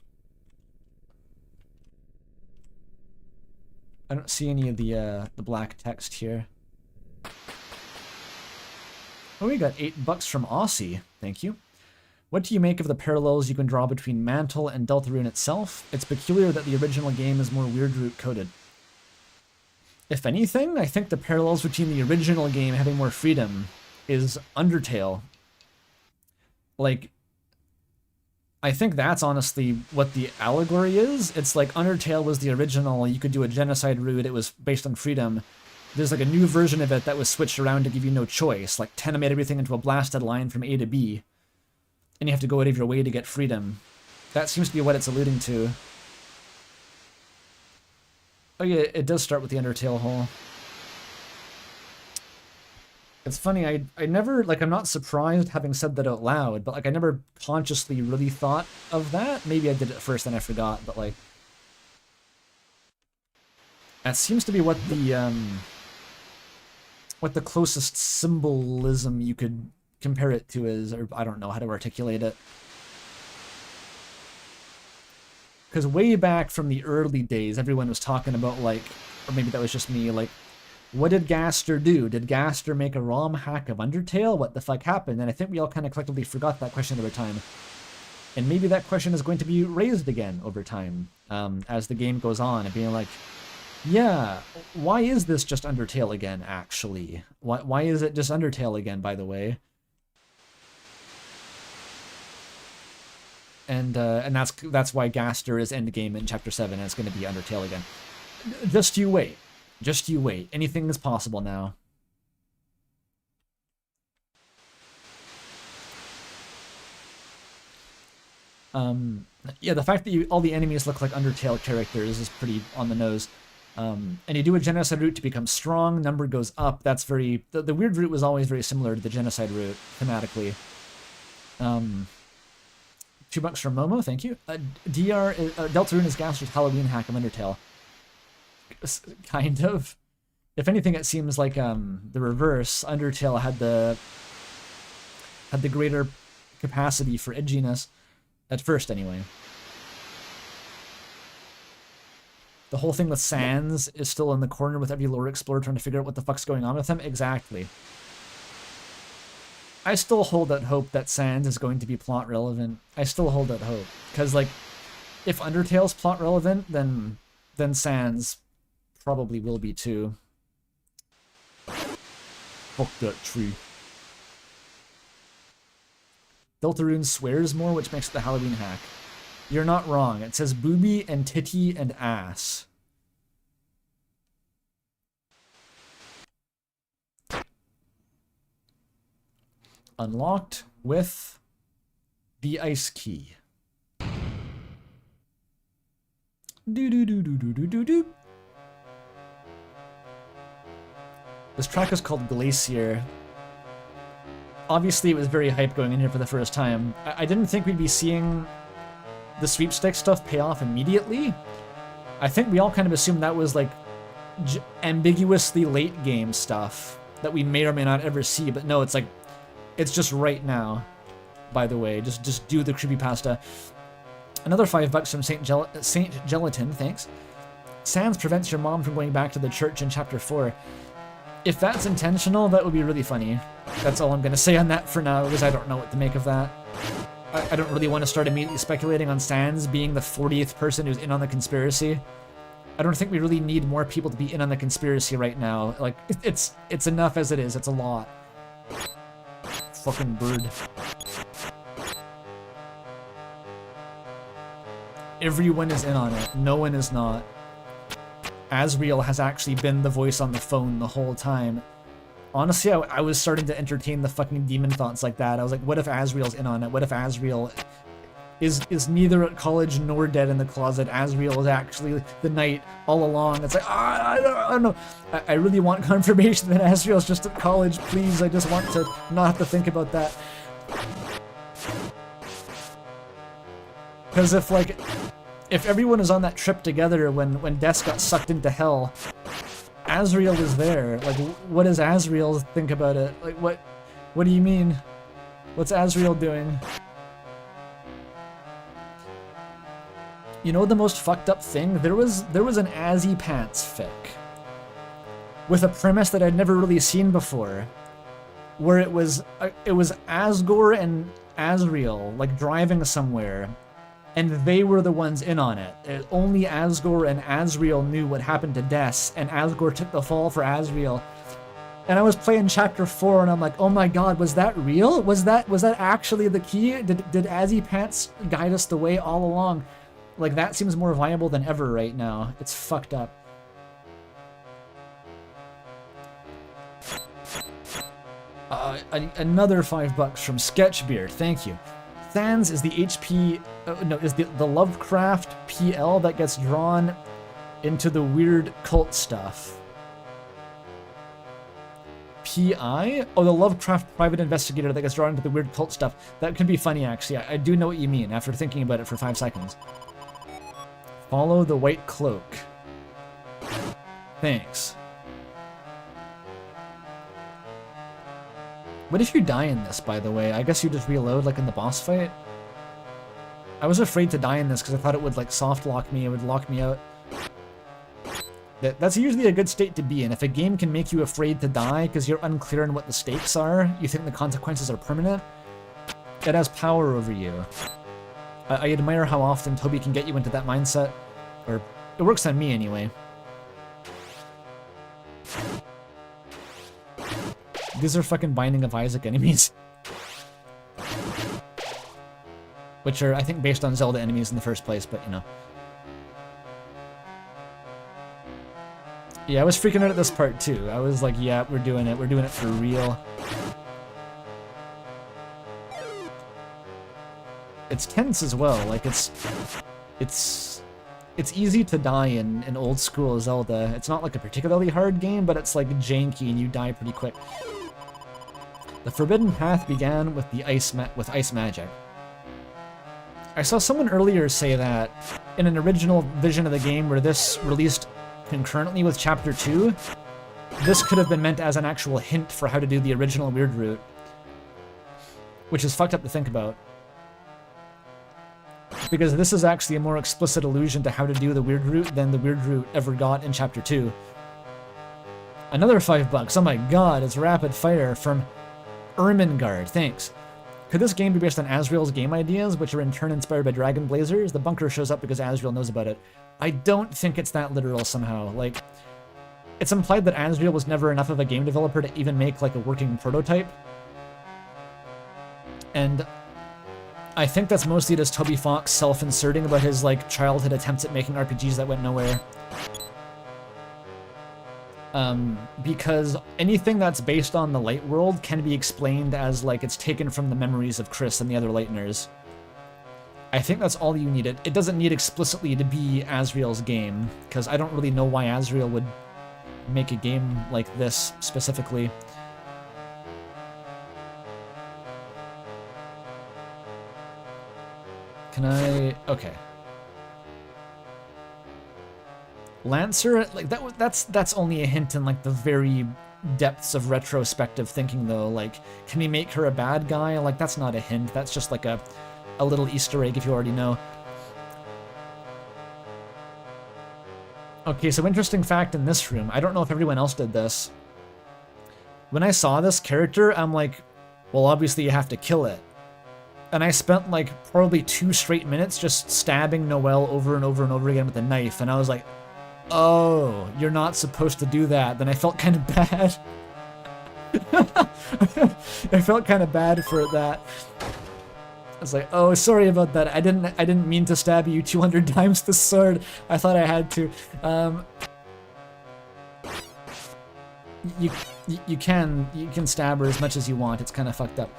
I don't see any of the black text here. Oh, we got $8 from Aussie. Thank you. What do you make of the parallels you can draw between Mantle and Deltarune itself? It's peculiar that the original game is more Weirdroot coded. If anything, I think the parallels between the original game having more freedom is Undertale. Like, I think that's honestly what the allegory is. It's like Undertale was the original, you could do a genocide route, it was based on freedom. There's like a new version of it that was switched around to give you no choice, like Tenemate everything into a blasted line from A to B. And you have to go out of your way to get freedom. That seems to be what it's alluding to. Oh yeah, it does start with the Undertale hole. It's funny, I never, like, I'm not surprised having said that out loud, but, like, I never consciously really thought of that. Maybe I did it first and I forgot, but, like... That seems to be what the closest symbolism you could compare it to is, or I don't know how to articulate it. Because way back from the early days, everyone was talking about, like, or maybe that was just me, like, what did Gaster do? Did Gaster make a ROM hack of Undertale? What the fuck happened? And I think we all kind of collectively forgot that question over time. And maybe that question is going to be raised again over time, as the game goes on, and being like, yeah, why is this just Undertale again, actually? Why is it just Undertale again, by the way? And that's why Gaster is endgame in Chapter 7, and it's going to be Undertale again. Just you wait. Just you wait. Anything is possible now. Yeah, the fact that all the enemies look like Undertale characters is pretty on the nose. And you do a genocide route to become strong, number goes up. That's very... The weird route was always very similar to the genocide route, thematically. $2 from Momo, thank you. Deltarune is Gaster's Halloween hack of Undertale. Kind of. If anything, it seems like the reverse. Undertale had the greater capacity for edginess. At first, anyway. The whole thing with Sans is still in the corner with every lore explorer trying to figure out what the fuck's going on with him. Exactly. I still hold out hope that Sans is going to be plot relevant. I still hold out hope. Because, like, if Undertale's plot relevant, then Sans probably will be too. Fuck that tree. Deltarune swears more, which makes it the Halloween hack. You're not wrong. It says booby and titty and ass. Unlocked with the ice key. Do. This track is called Glacier. Obviously, it was very hype going in here for the first time. I didn't think we'd be seeing the sweepstakes stuff pay off immediately. I think we all kind of assumed that was like ambiguously late game stuff that we may or may not ever see, but no, it's like, it's just right now, by the way. Just do the creepypasta. Another $5 from Saint Gelatin, thanks. Sans prevents your mom from going back to the church in chapter 4. If that's intentional, that would be really funny. That's all I'm going to say on that for now, because I don't know what to make of that. I don't really want to start immediately speculating on Sans being the 40th person who's in on the conspiracy. I don't think we really need more people to be in on the conspiracy right now. Like, it's enough as it is. It's a lot. Fucking bird. Everyone is in on it. No one is not. Asriel has actually been the voice on the phone the whole time. Honestly, I was starting to entertain the fucking demon thoughts like that. I was like, what if Asriel's in on it? What if Asriel is neither at college nor dead in the closet? Asriel is actually the knight all along. It's like, I don't know. I really want confirmation that Asriel's just at college, please. I just want to not have to think about that. Because if everyone is on that trip together when Des got sucked into hell, Asriel is there. Like, what does Asriel think about it? Like, what do you mean? What's Asriel doing? You know the most fucked up thing? There was an Azzy Pants fic with a premise that I'd never really seen before, where it was Asgore and Asriel like driving somewhere, and they were the ones in on it. Only Asgore and Asriel knew what happened to Des, and Asgore took the fall for Asriel. And I was playing chapter 4, and I'm like, oh my god, was that real? Was that actually the key? Did Azzy Pants guide us the way all along? Like, that seems more viable than ever right now. It's fucked up. Another $5 from Sketchbeard, thank you. Sans is the is the Lovecraft PL that gets drawn into the weird cult stuff. PI? Oh, the Lovecraft private investigator that gets drawn into the weird cult stuff. That could be funny, actually. I do know what you mean after thinking about it for 5 seconds. Follow the white cloak. Thanks. What if you die in this, by the way? I guess you just reload like in the boss fight? I was afraid to die in this because I thought it would like soft lock me, it would lock me out. That's usually a good state to be in. If a game can make you afraid to die because you're unclear on what the stakes are, you think the consequences are permanent, it has power over you. I admire how often Toby can get you into that mindset. Or, it works on me anyway. These are fucking Binding of Isaac enemies. Which are, I think, based on Zelda enemies in the first place, but you know. Yeah, I was freaking out at this part too. I was like, yeah, we're doing it for real. it's tense as well. Like it's easy to die in old school Zelda. It's not like a particularly hard game, but it's like janky and you die pretty quick. The Forbidden Path began with the ice magic. I saw someone earlier say that in an original vision of the game where this released concurrently with Chapter 2, this could have been meant as an actual hint for how to do the original weird route, which is fucked up to think about. Because this is actually a more explicit allusion to how to do the weird route than the weird route ever got in Chapter 2. Another $5. Oh my god, it's rapid fire from Ermengarde. Thanks. Could this game be based on Asriel's game ideas, which are in turn inspired by Dragon Blazers? The bunker shows up because Asriel knows about it. I don't think it's that literal somehow. Like, it's implied that Asriel was never enough of a game developer to even make like a working prototype. And I think that's mostly just Toby Fox self-inserting about his like childhood attempts at making RPGs that went nowhere. Because anything that's based on the Light World can be explained as like it's taken from the memories of Chris and the other Lighteners. I think that's all you need. It doesn't need explicitly to be Asriel's game, because I don't really know why Asriel would make a game like this specifically. Can I... okay. Lancer, like that's only a hint in like the very depths of retrospective thinking though. Like, can he make her a bad guy? Like, that's not a hint. That's just like a little Easter egg if you already know. Okay, so interesting fact in this room. I don't know if everyone else did this. When I saw this character, I'm like, well, obviously you have to kill it. And I spent like probably 2 straight minutes just stabbing Noelle over and over and over again with a knife. And I was like, oh, you're not supposed to do that. Then I felt kind of bad. I felt kind of bad for that. I was like, oh, sorry about that. I didn't mean to stab you 200 times with the sword. I thought I had to. You can stab her as much as you want. It's kind of fucked up.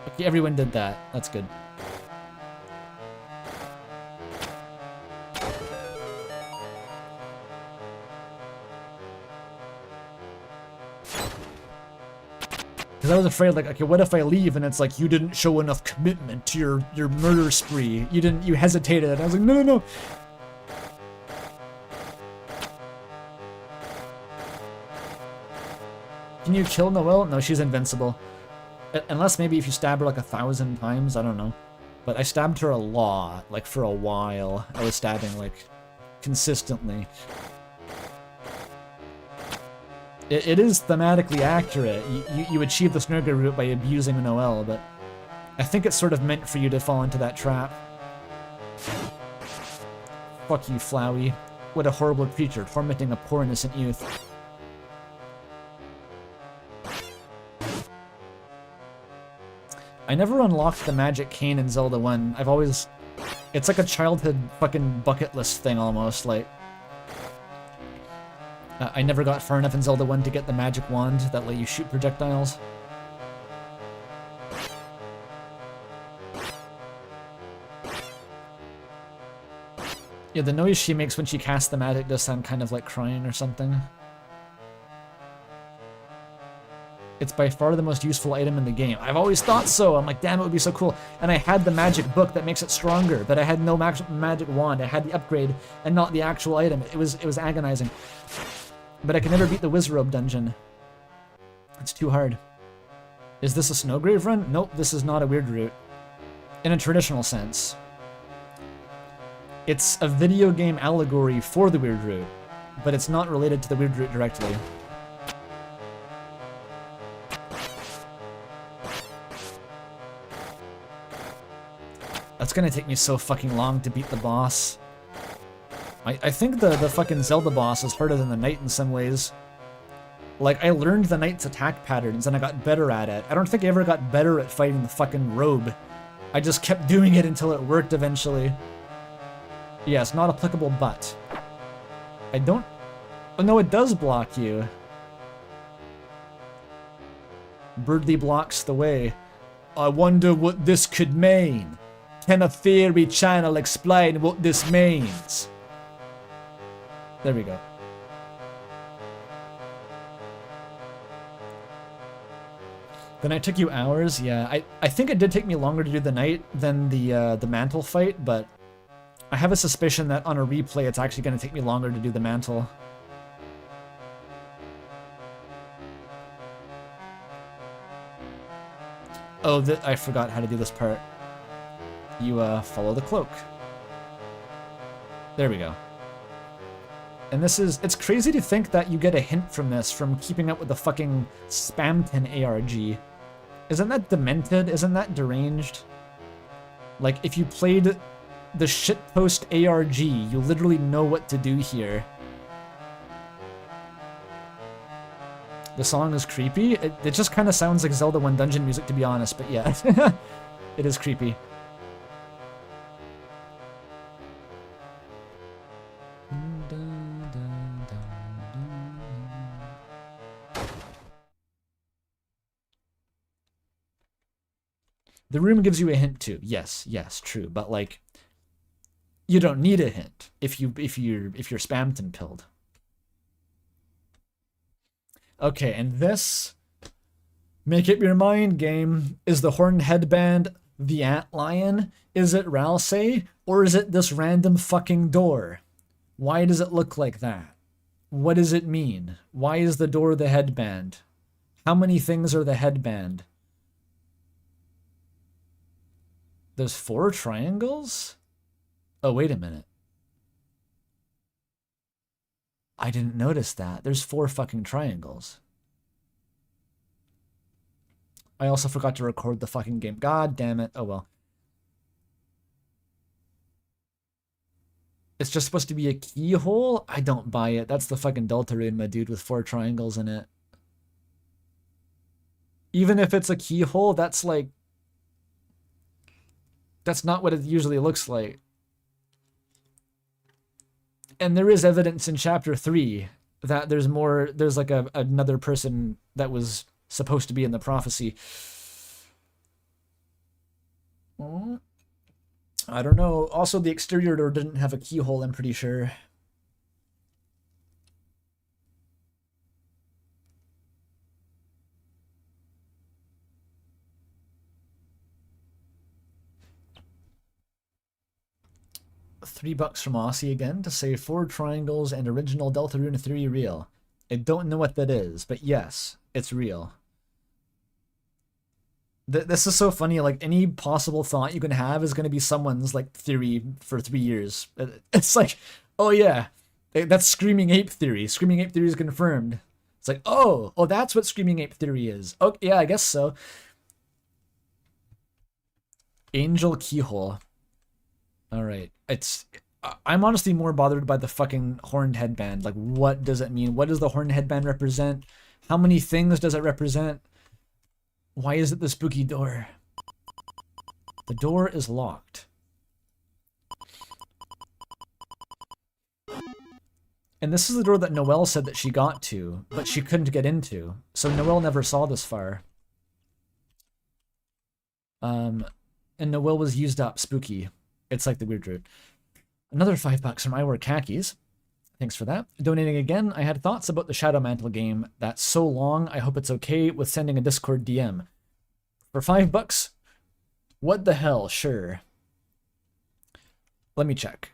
Okay, everyone did that. That's good. Because I was afraid, like, okay, what if I leave and it's like, you didn't show enough commitment to your murder spree. You hesitated. And I was like, no, no, no. Can you kill Noelle? No, she's invincible. Unless maybe if you stab her like 1,000 times, I don't know. But I stabbed her a lot, like for a while. I was stabbing like consistently. It is thematically accurate. You achieve the Snurger route by abusing Noelle, but I think it's sort of meant for you to fall into that trap. Fuck you, Flowey. What a horrible creature, tormenting a poor innocent youth. I never unlocked the magic cane in Zelda 1. I've always... it's like a childhood fucking bucket list thing almost, like... I never got far enough in Zelda 1 to get the magic wand that let you shoot projectiles. Yeah, the noise she makes when she casts the magic does sound kind of like crying or something. It's by far the most useful item in the game. I've always thought so. I'm like, damn, it would be so cool. And I had the magic book that makes it stronger, but I had no magic wand. I had the upgrade and not the actual item. It was agonizing. But I can never beat the Wizrobe dungeon. It's too hard. Is this a Snowgrave run? Nope, this is not a weird route. In a traditional sense. It's a video game allegory for the weird route, but it's not related to the weird route directly. That's gonna take me so fucking long to beat the boss. I think the fucking Zelda boss is harder than the Knight in some ways. Like, I learned the Knight's attack patterns and I got better at it. I don't think I ever got better at fighting the fucking robe. I just kept doing it until it worked eventually. Yeah, it's not applicable, but... I don't... oh no, it does block you. Birdly blocks the way. I wonder what this could mean. Can a theory channel explain what this means? There we go. The night took you hours? Yeah, I think it did take me longer to do the night than the mantle fight, but I have a suspicion that on a replay it's actually going to take me longer to do the mantle. Oh, I forgot how to do this part. You follow the cloak. There we go. And it's crazy to think that you get a hint from this from keeping up with the fucking Spamton ARG. Isn't that demented? Isn't that deranged? Like, if you played the shitpost ARG, you literally know what to do here. The song is creepy. It just kind of sounds like Zelda 1 dungeon music, to be honest, but yeah. It is creepy. The room gives you a hint too. Yes, true. But like, you don't need a hint if you're spammed and pilled. Okay, and this, make up your mind game. Is the horned headband the antlion? Is it Ralsei? Or is it this random fucking door? Why does it look like that? What does it mean? Why is the door the headband? How many things are the headband? There's 4 triangles? Oh, wait a minute. I didn't notice that. There's 4 fucking triangles. I also forgot to record the fucking game. God damn it. Oh well. It's just supposed to be a keyhole? I don't buy it. That's the fucking Deltarune, my dude, with 4 triangles in it. Even if it's a keyhole, that's like... That's not what it usually looks like. And there is evidence in chapter 3 that there's like another person that was supposed to be in the prophecy. I don't know. Also, the exterior door didn't have a keyhole, I'm pretty sure. $3 from Aussie again to say 4 triangles and original Deltarune 3 real. I don't know what that is, but yes, it's real. This is so funny, like any possible thought you can have is going to be someone's like theory for 3 years. It's like, oh yeah, that's Screaming Ape theory. Screaming Ape theory is confirmed. It's like, oh, that's what Screaming Ape theory is. Oh yeah, I guess so. Angel keyhole. All right. I'm honestly more bothered by the fucking horned headband. Like, what does it mean? What does the horned headband represent? How many things does it represent? Why is it the spooky door? The door is locked. And this is the door that Noelle said that she got to, but she couldn't get into. So Noelle never saw this far. And Noelle was used up. Spooky. It's like the weird route. Another $5 from I Wear Khakis. Thanks for that. Donating again, I had thoughts about the Shadow Mantle game. That's so long, I hope it's okay with sending a Discord DM. For $5? What the hell? Sure. Let me check.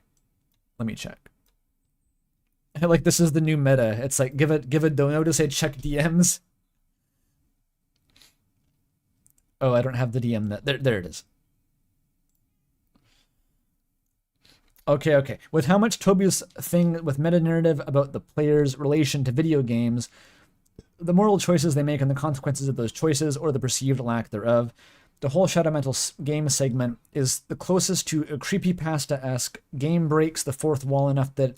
Like, this is the new meta. It's like, give a dono to say check DMs. Oh, I don't have the DM that. There it is. Okay. With how much Toby's thing with meta-narrative about the player's relation to video games, the moral choices they make and the consequences of those choices, or the perceived lack thereof, the whole Shadow Mantle game segment is the closest to a creepypasta-esque game breaks the fourth wall enough that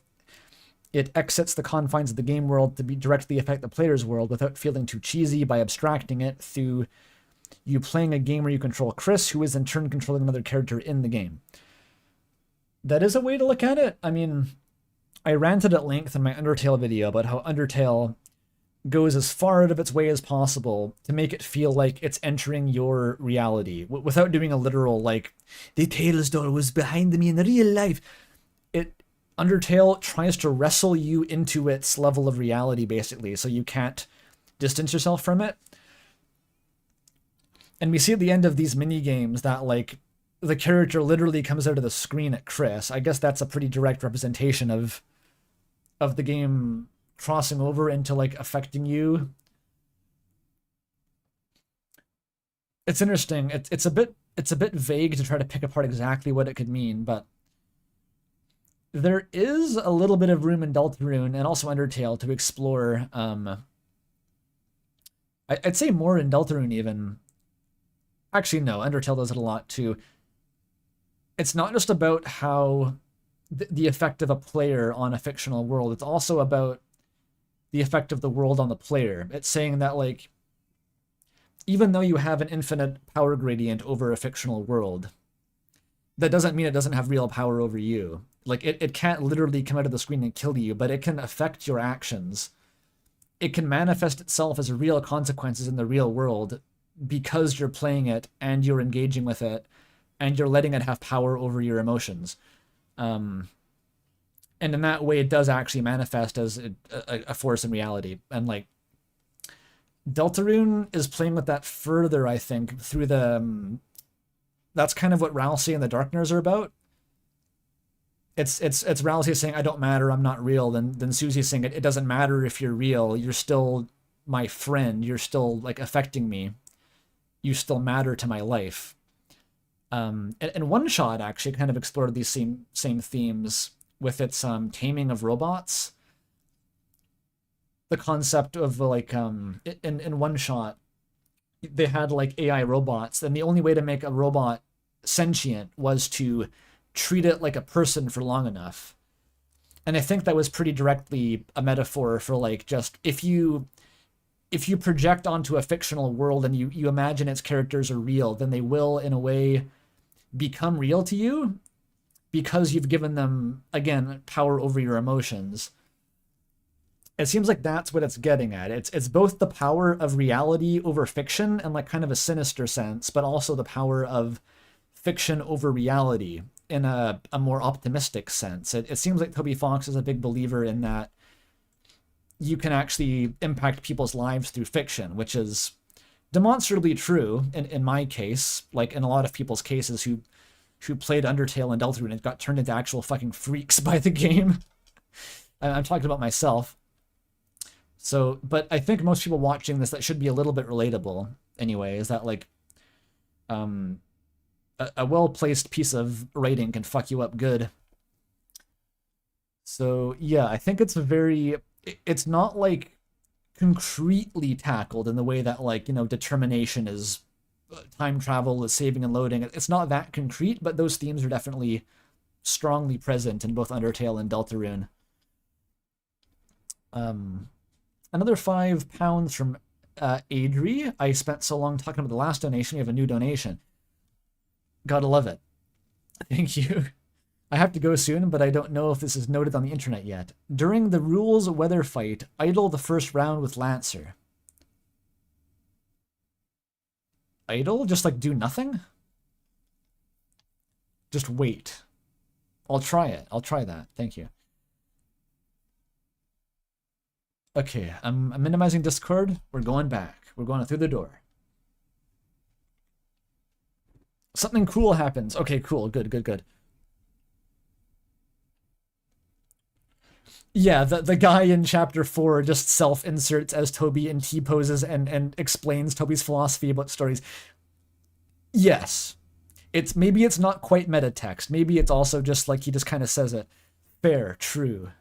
it exits the confines of the game world to directly affect the player's world without feeling too cheesy by abstracting it through you playing a game where you control Chris, who is in turn controlling another character in the game. That is a way to look at it. I mean, I ranted at length in my Undertale video about how Undertale goes as far out of its way as possible to make it feel like it's entering your reality without doing a literal, like, the Tales door was behind me in real life. Undertale tries to wrestle you into its level of reality, basically, so you can't distance yourself from it. And we see at the end of these mini games that, like, the character literally comes out of the screen at Chris. I guess that's a pretty direct representation of the game crossing over into, like, affecting you. It's interesting. It's a bit vague to try to pick apart exactly what it could mean, but there is a little bit of room in Deltarune and also Undertale to explore. I'd say more in Deltarune even. Actually, no, Undertale does it a lot too. It's not just about how the effect of a player on a fictional world. It's also about the effect of the world on the player. It's saying that, like, even though you have an infinite power gradient over a fictional world, that doesn't mean it doesn't have real power over you. Like, it can't literally come out of the screen and kill you, but it can affect your actions. It can manifest itself as real consequences in the real world because you're playing it and you're engaging with it and you're letting it have power over your emotions. And in that way, it does actually manifest as a force in reality. And, like, Deltarune is playing with that further, I think, through the... that's kind of what Ralsei and the Darkners are about. It's Ralsei saying, I don't matter, I'm not real. Then Susie saying, it doesn't matter if you're real, you're still my friend, you're still, like, affecting me. You still matter to my life. And One Shot actually kind of explored these same themes with its taming of robots. The concept of, like, in One Shot, they had, like, AI robots, and the only way to make a robot sentient was to treat it like a person for long enough. And I think that was pretty directly a metaphor for, like, just if you project onto a fictional world and you imagine its characters are real, then they will, in a way, become real to you because you've given them, again, power over your emotions. It seems like that's what it's getting at. It's both the power of reality over fiction and, like, kind of a sinister sense, but also the power of fiction over reality in a more optimistic sense. It seems like Toby Fox is a big believer in that you can actually impact people's lives through fiction, which is demonstrably true in my case, like in a lot of people's cases who played Undertale and Deltarune and got turned into actual fucking freaks by the game. I'm talking about myself. So, but I think most people watching this, that should be a little bit relatable anyway, is that, like, a well-placed piece of writing can fuck you up good. So, yeah, I think it's not, like, concretely tackled in the way that, like, you know, determination is time travel, is saving and loading. It's not that concrete, but those themes are definitely strongly present in both Undertale and Deltarune. Another £5 from Adri. I spent so long talking about the last donation. We have a new donation. Gotta love it. Thank you. I have to go soon, but I don't know if this is noted on the internet yet. During the rules weather fight, idle the first round with Lancer. Idle? Just, like, do nothing? Just wait. I'll try it. I'll try that. Thank you. Okay, I'm minimizing Discord. We're going back. We're going through the door. Something cool happens. Okay, cool. Good. Yeah, the guy in chapter 4 just self-inserts as Toby in T-poses and explains Toby's philosophy about stories. Yes. Maybe it's not quite meta text. Maybe it's also just like he just kind of says it. Fair, true.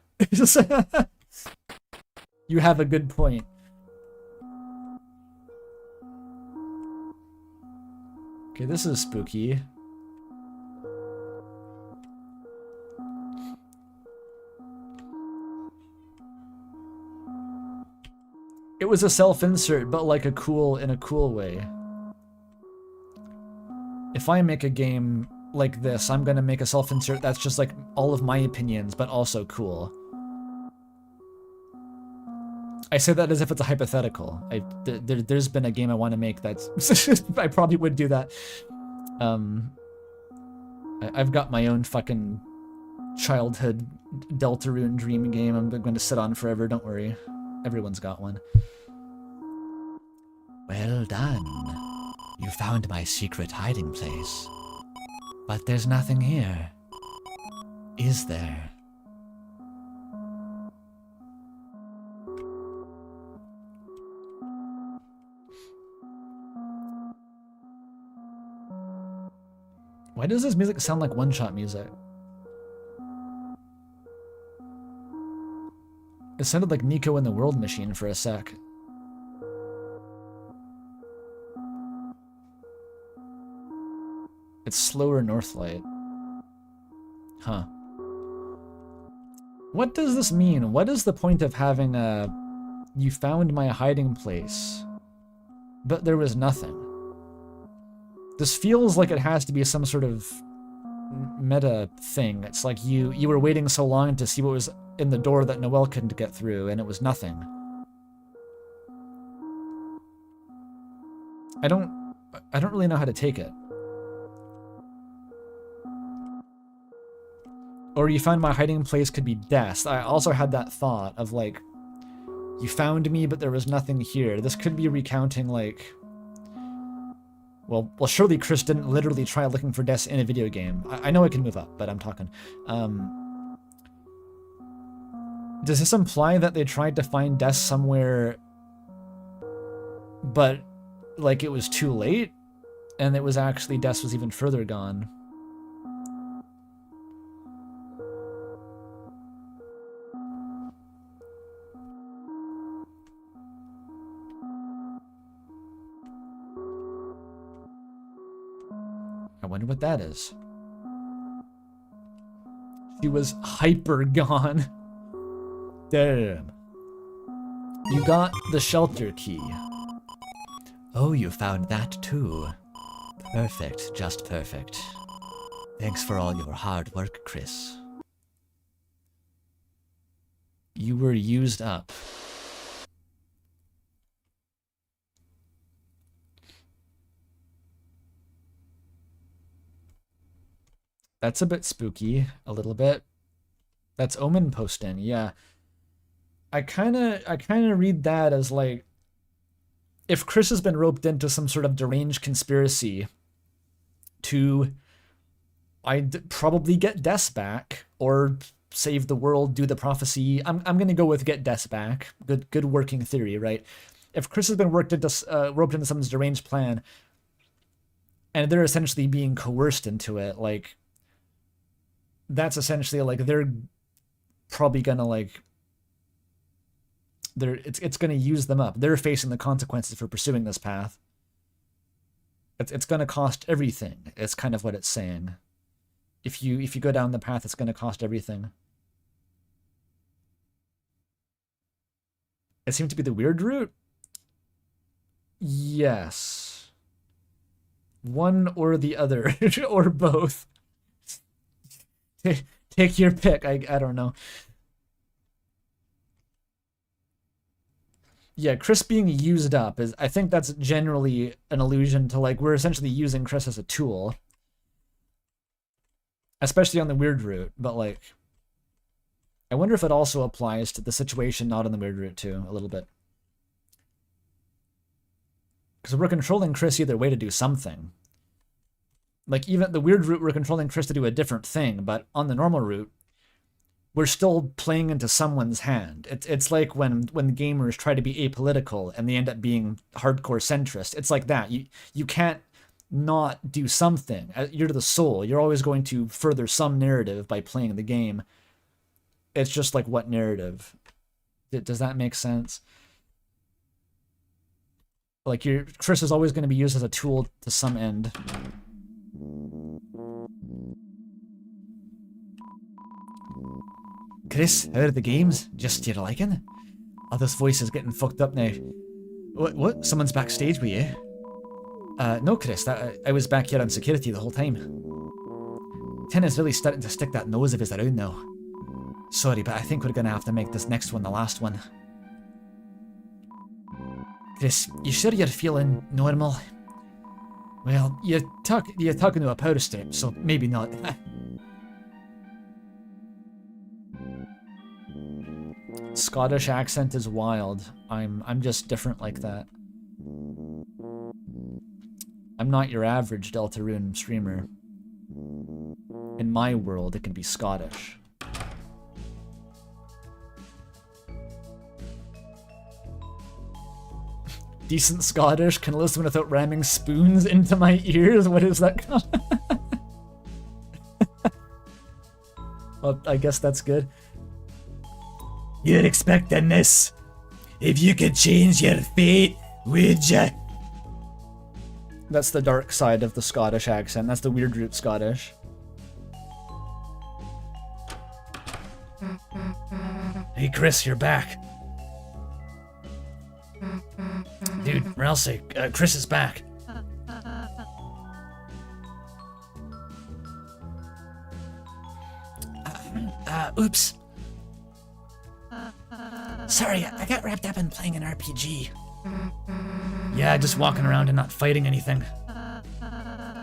You have a good point. Okay, this is spooky. It was a self-insert, but like in a cool way. If I make a game like this, I'm gonna make a self-insert that's just like all of my opinions, but also cool. I say that as if it's a hypothetical. There's been a game I want to make that's... I probably would do that. I've got my own fucking childhood Deltarune dream game I'm going to sit on forever, don't worry. Everyone's got one. Well done. You found my secret hiding place. But there's nothing here. Is there? Why does this music sound like one-shot music? It sounded like Nico and the World Machine for a sec. It's slower Northlight. Huh. What does this mean? What is the point of having a... You found my hiding place, but there was nothing? This feels like it has to be some sort of meta thing. It's like you were waiting so long to see what was in the door that Noelle couldn't get through, and it was nothing. I don't really know how to take it. Or you found my hiding place could be death. I also had that thought of like, you found me, but there was nothing here. This could be recounting like, well, surely Chris didn't literally try looking for death in a video game. I know I can move up, but I'm talking. Does this imply that they tried to find death somewhere, but like it was too late, and it was actually death was even further gone? I wonder what that is. She was hyper gone. Damn. You got the shelter key. Oh, you found that too. Perfect, just perfect. Thanks for all your hard work, Chris. You were used up. That's a bit spooky, a little bit. That's Omen posting, yeah. I kind of read that as like, if Chris has been roped into some sort of deranged conspiracy to I'd probably get Des back or save the world, do the prophecy. I'm gonna go with get Des back. Good working theory, right? If Chris has been roped into someone's deranged plan, and they're essentially being coerced into it, like that's essentially like they're probably gonna like it's gonna use them up. They're facing the consequences for pursuing this path. It's gonna cost everything. It's kind of what it's saying. If you go down the path, it's gonna cost everything. It seemed to be the weird route. Yes. One or the other, or both. Take your pick. I don't know. Yeah, Chris being used up is, I think that's generally an allusion to like we're essentially using Chris as a tool. Especially on the weird route, but like I wonder if it also applies to the situation not on the weird route too, a little bit. Because we're controlling Chris either way to do something. Like even the weird route, we're controlling Chris to do a different thing, but on the normal route, we're still playing into someone's hand. It's like when gamers try to be apolitical and they end up being hardcore centrist. It's like that. You can't not do something. You're the soul. You're always going to further some narrative by playing the game. It's just like what narrative? Does that make sense? Like Chris is always going to be used as a tool to some end. Chris, how are the games? Just to your liking? Oh, this voice is getting fucked up now. What? Someone's backstage with you? No, Chris, I was back here on security the whole time. Tin is really starting to stick that nose of his around now. Sorry, but I think we're gonna have to make this next one the last one. Chris, you sure you're feeling normal? Well, you're talking to a power step, so maybe not. Scottish accent is wild. I'm just different like that. I'm not your average Deltarune streamer. In my world, it can be Scottish. Decent Scottish, can listen without ramming spoons into my ears? What is that? Well, I guess that's good. You're expecting this. If you could change your fate, would ya? That's the dark side of the Scottish accent. That's the weird root Scottish. Hey Chris, you're back. Dude, Ralsei, Chris is back. Oops. Sorry, I got wrapped up in playing an RPG. Yeah, just walking around and not fighting anything.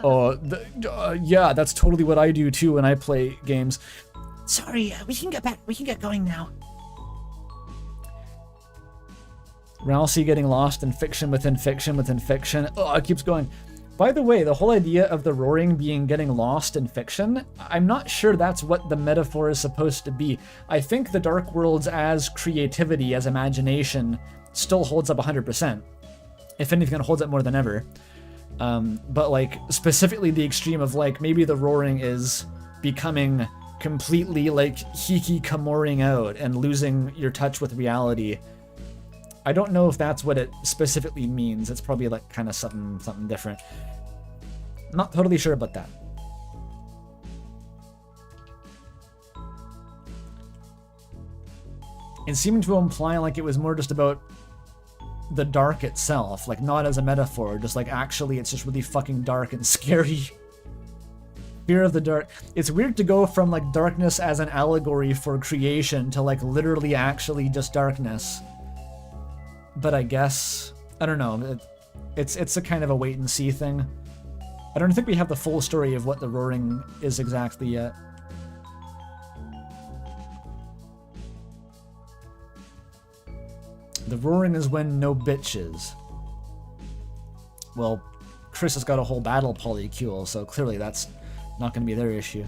Yeah, that's totally what I do too when I play games. Sorry, we can get going now. Ralsei getting lost in fiction within fiction within fiction. Oh, it keeps going. By the way, the whole idea of the roaring being getting lost in fiction, I'm not sure that's what the metaphor is supposed to be. I think the Dark Worlds as creativity, as imagination, still holds up 100%. If anything, it holds up more than ever. But like, specifically the extreme of like, maybe the roaring is becoming completely like hikikomoring out and losing your touch with reality. I don't know if that's what it specifically means. It's probably like kind of something different. Not totally sure about that. It seemed to imply like it was more just about the dark itself, like not as a metaphor, just like actually it's just really fucking dark and scary. Fear of the dark. It's weird to go from like darkness as an allegory for creation to like literally actually just darkness. But I guess, I don't know, it's a kind of a wait and see thing. I don't think we have the full story of what the roaring is exactly yet. The roaring is when no bitches. Well, Chris has got a whole battle polycule, so clearly that's not going to be their issue.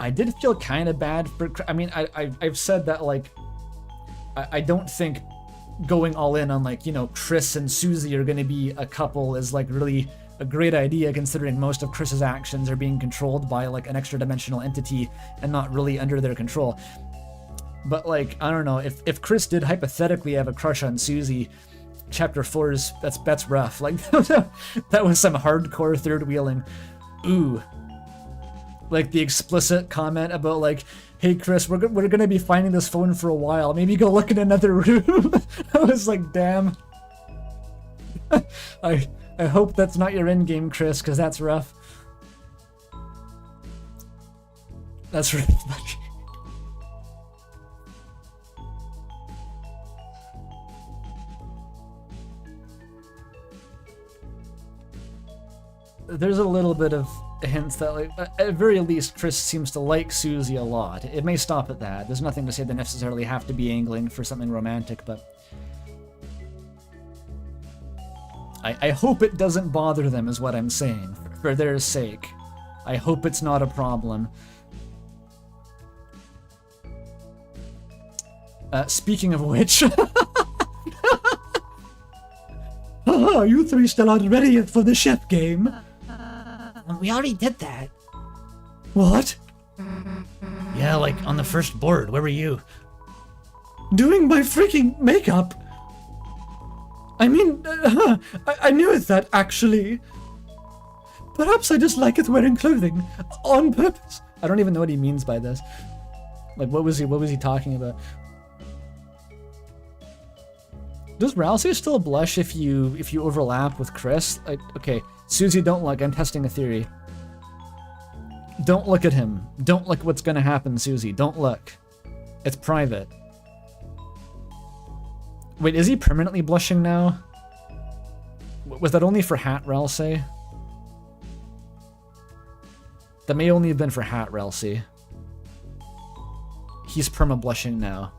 I did feel kind of bad for... I mean, I've said that, like... I don't think going all in on, like, you know, Chris and Susie are going to be a couple is, like, really a great idea, considering most of Chris's actions are being controlled by, like, an extra-dimensional entity and not really under their control. But, like, I don't know, if Chris did hypothetically have a crush on Susie, Chapter 4 is... That's rough. Like, that was some hardcore third-wheeling. Ooh. Like the explicit comment about like, hey Chris, we're gonna be finding this phone for a while. Maybe go look in another room. I was like, damn. I hope that's not your end game, Chris, because that's rough. That's really funny. There's a little bit of hints that, like, at very least, Chris seems to like Susie a lot. It may stop at that. There's nothing to say they necessarily have to be angling for something romantic, but I hope it doesn't bother them, is what I'm saying, for their sake. I hope it's not a problem. Speaking of which... Oh, you three still aren't ready for the chef game? We already did that. What? Yeah, like on the first board. Where were you? Doing my freaking makeup. I mean, I knew that actually. Perhaps I just like it wearing clothing on purpose. I don't even know what he means by this. Like, what was he talking about? Does Ralsei still blush if you overlap with Chris? Like, okay, Susie, don't look. I'm testing a theory. Don't look at him. Don't look what's gonna happen, Susie. Don't look. It's private. Wait, is he permanently blushing now? Was that only for Hat Ralsei? That may only have been for Hat Ralsei. He's perma blushing now.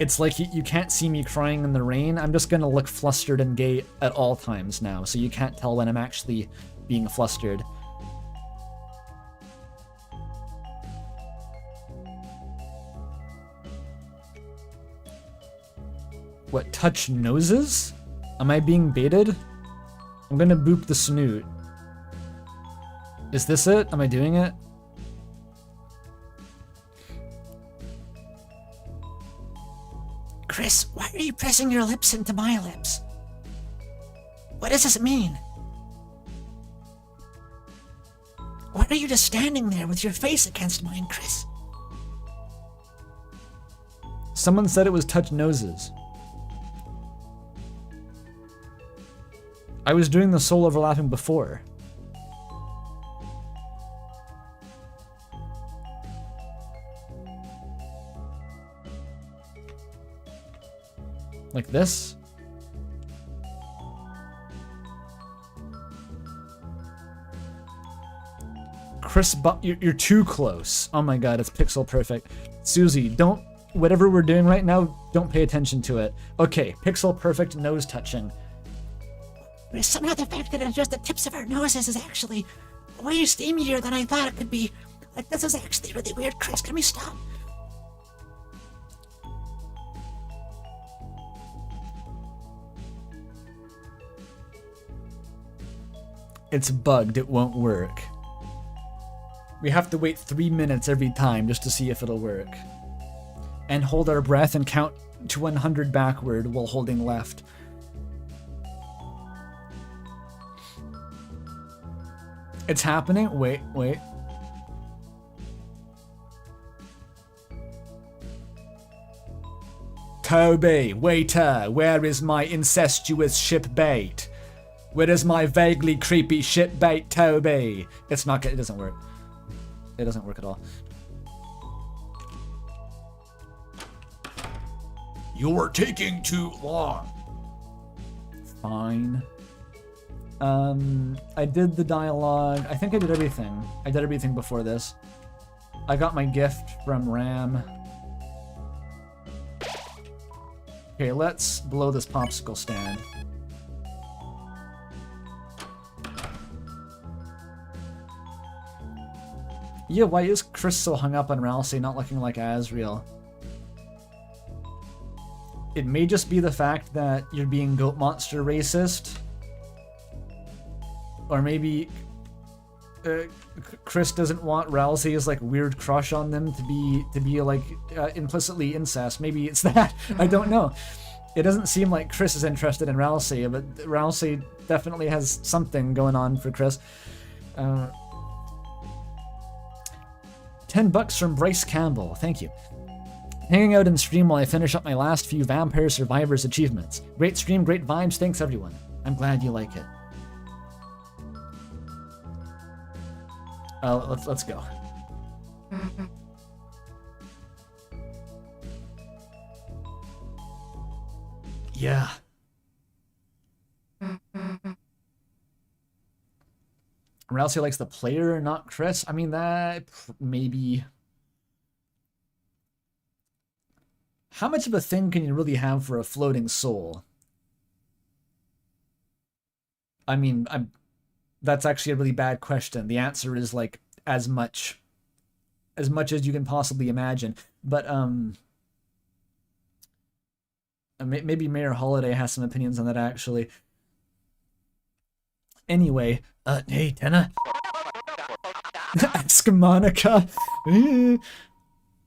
It's like you can't see me crying in the rain. I'm just gonna look flustered and gay at all times now, so you can't tell when I'm actually being flustered. What, touch noses? Am I being baited? I'm gonna boop the snoot. Is this it? Am I doing it? Chris, why are you pressing your lips into my lips? What does this mean? Why are you just standing there with your face against mine, Chris? Someone said it was touch noses. I was doing the soul overlapping before. Like this? Chris, you're too close. Oh my god, it's pixel perfect. Susie, don't, whatever we're doing right now, don't pay attention to it. Okay, pixel perfect nose touching. Somehow the fact that it's just the tips of our noses is actually way steamier than I thought it could be. Like, this is actually really weird. Chris, can we stop? It's bugged, it won't work. We have to wait 3 minutes every time just to see if it'll work. And hold our breath and count to 100 backward while holding left. It's happening? Wait. Toby, waiter, where is my incestuous ship bait? Where is my vaguely creepy ship bait, Toby? It's not good. It doesn't work. It doesn't work at all. You're taking too long. Fine. I did the dialogue. I think I did everything. I did everything before this. I got my gift from Ram. Okay, let's blow this popsicle stand. Yeah, why is Chris so hung up on Ralsei not looking like Asriel? It may just be the fact that you're being goat monster racist. Or maybe Chris doesn't want Ralsei's like weird crush on them to be like implicitly incest. Maybe it's that. I don't know. It doesn't seem like Chris is interested in Ralsei, but Ralsei definitely has something going on for Chris. $10 from Bryce Campbell. Thank you. Hanging out in stream while I finish up my last few Vampire Survivors achievements. Great stream, great vibes. Thanks everyone. I'm glad you like it. Let's go. Yeah. Ralsei likes the player, not Chris. I mean, that maybe. How much of a thing can you really have for a floating soul? I mean, that's actually a really bad question. The answer is like as much as you can possibly imagine. But maybe Mayor Holiday has some opinions on that actually. Anyway, Hey, Tenna. ask Monica.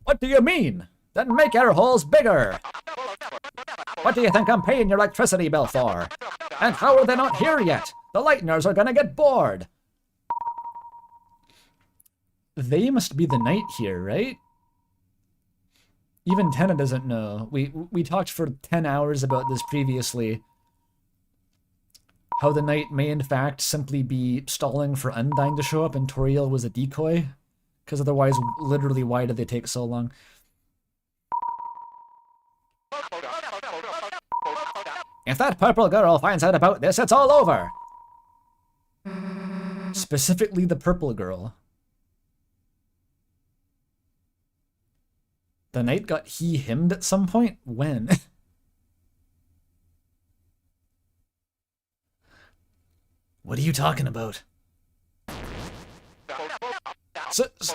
What do you mean? Then make air holes bigger. What do you think I'm paying your electricity bill for? And how are they not here yet? The lighteners are gonna get bored. They must be the knight here, right? Even Tenna doesn't know. We talked for 10 hours about this previously. How the knight may in fact simply be stalling for Undyne to show up and Toriel was a decoy. Because otherwise, literally, why did they take so long? If that purple girl finds out about this, it's all over. Specifically the purple girl. The knight got he-himmed at some point? When? What are you talking about?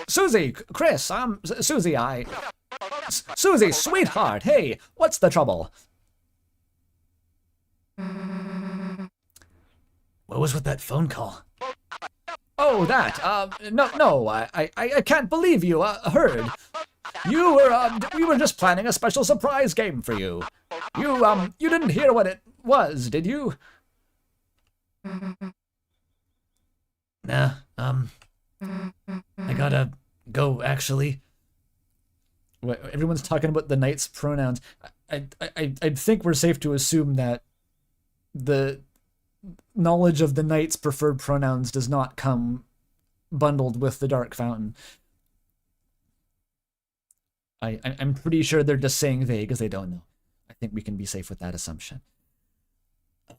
Susie, Chris, Susie, Susie, sweetheart, hey, what's the trouble? What was with that phone call? Oh, that, no, I can't believe you, heard. You were, we were just planning a special surprise game for you. You didn't hear what it was, did you? Nah, I gotta go, actually. Everyone's talking about the knight's pronouns. I think we're safe to assume that the knowledge of the knight's preferred pronouns does not come bundled with the Dark Fountain. I'm pretty sure they're just saying they because they don't know. I think we can be safe with that assumption.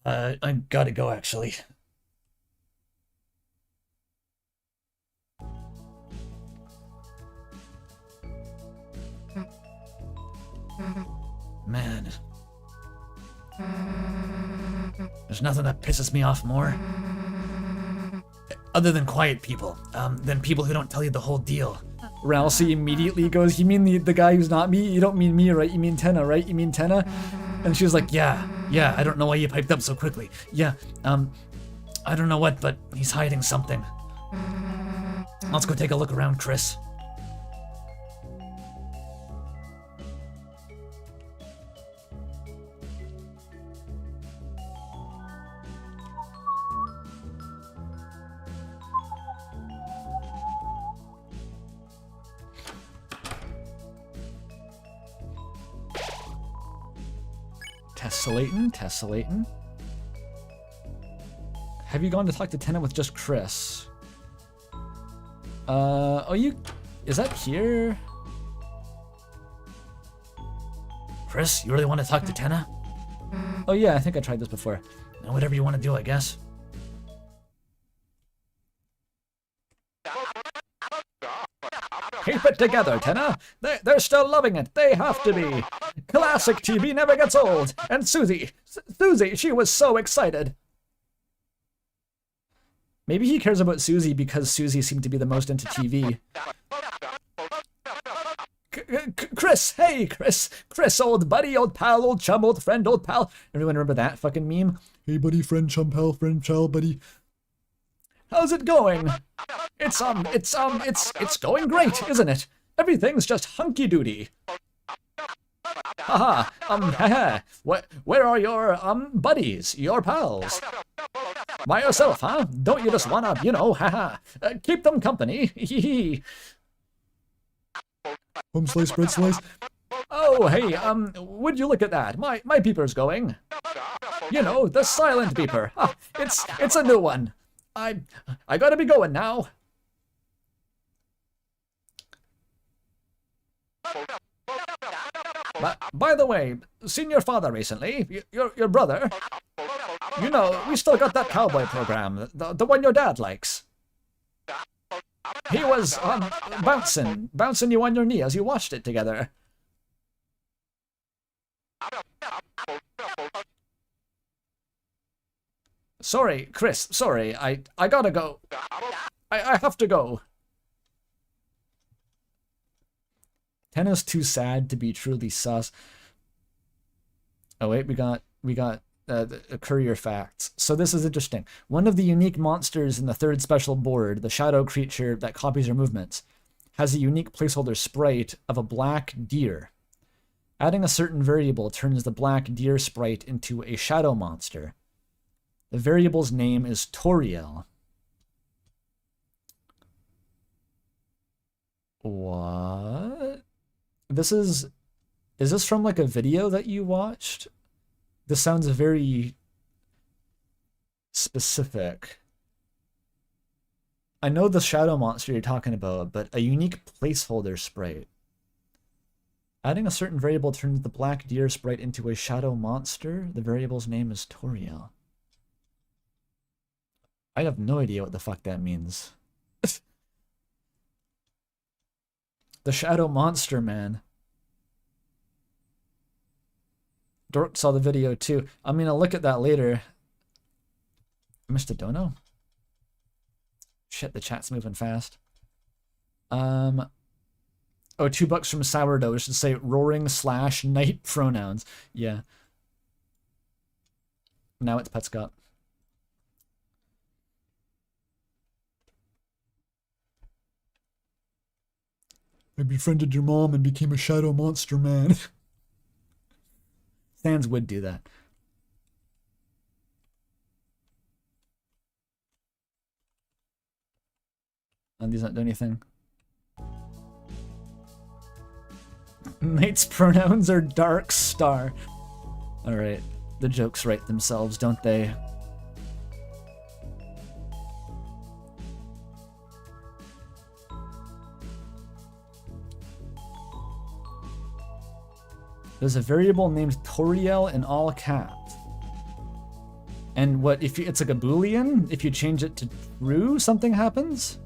I gotta go, actually. Man. There's nothing that pisses me off more. Other than quiet people. Than people who don't tell you the whole deal. Ralsei immediately goes, you mean the guy who's not me? You don't mean me, right? You mean Tenna, right? You mean Tenna? And she was like, yeah, I don't know why you piped up so quickly. Yeah, I don't know what, but he's hiding something. Let's go take a look around, Chris. Tessellating. Have you gone to talk to Tenna with just Chris? Is that here? Chris, you really want to talk to Tenna? Oh yeah, I think I tried this before. Whatever you want to do, I guess. Keep it together, Tenna. They're still loving it. They have to be. Classic TV never gets old. And Susie, she was so excited. Maybe he cares about Susie because Susie seemed to be the most into TV. Chris, hey, Chris, old buddy, old pal, old chum, old friend, old pal. Everyone remember that fucking meme? Hey buddy, friend, chum, pal, friend, child, buddy. How's it going? It's going great, isn't it? Everything's just hunky-doody. Haha, where are your, buddies, your pals? By yourself, huh? Don't you just wanna, haha, keep them company, hee. Home slice, bread slice. Oh, hey, would you look at that? My beeper's going. The silent beeper. It's a new one. I gotta be going now. By the way, seen your father recently, your brother. We still got that cowboy program, the one your dad likes. He was, bouncing you on your knee as you watched it together. Sorry, Chris, sorry, I gotta go. I have to go. Tenna's too sad to be truly sus. Oh wait, we got courier facts. So this is interesting. One of the unique monsters in the third special board, the shadow creature that copies your movements, has a unique placeholder sprite of a black deer. Adding a certain variable turns the black deer sprite into a shadow monster. The variable's name is Toriel. What? Is this from like a video that you watched? This sounds very specific. I know the shadow monster you're talking about, but a unique placeholder sprite. Adding a certain variable turns the black deer sprite into a shadow monster. The variable's name is Toriel. I have no idea what the fuck that means. The shadow monster, man. Dork saw the video too. I'm gonna look at that later. Mr. Dono? Shit, the chat's moving fast. Oh, $2 from Sourdough. It should say roaring/night pronouns. Yeah. Now it's Petscott. I befriended your mom and became a shadow monster man. Sans would do that. And these don't do anything. Knight's pronouns are Dark Star. Alright, the jokes write themselves, don't they? There's a variable named Toriel in all caps. And what if it's like a Boolean? If you change it to true, something happens?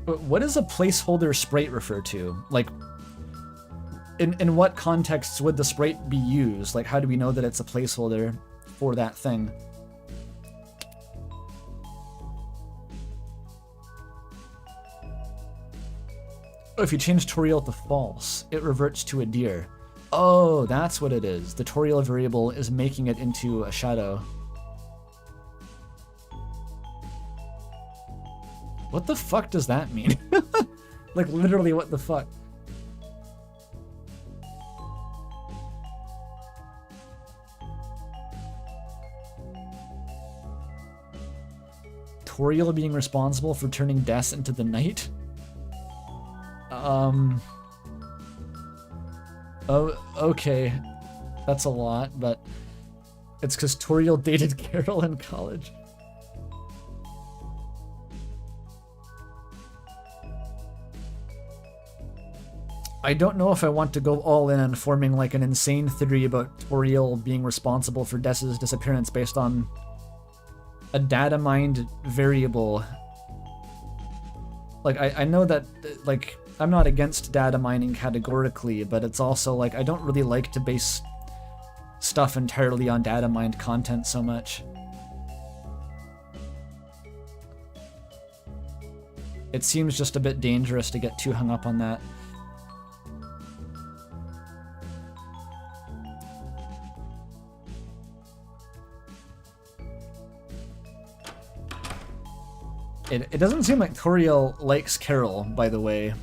But what does a placeholder sprite refer to? Like, in what contexts would the sprite be used? Like, how do we know that it's a placeholder for that thing? Oh, if you change Toriel to false, it reverts to a deer. Oh, that's what it is. The Toriel variable is making it into a shadow. What the fuck does that mean? Like, literally, what the fuck? Toriel being responsible for turning Des into the night? Oh, okay. That's a lot, but it's because Toriel dated Carol in college. I don't know if I want to go all in on forming like an insane theory about Toriel being responsible for Des's disappearance based on a data mined variable. Like, I know that, like, I'm not against data mining categorically, but it's also like, I don't really like to base stuff entirely on data mined content so much. It seems just a bit dangerous to get too hung up on that. It doesn't seem like Toriel likes Carol, by the way.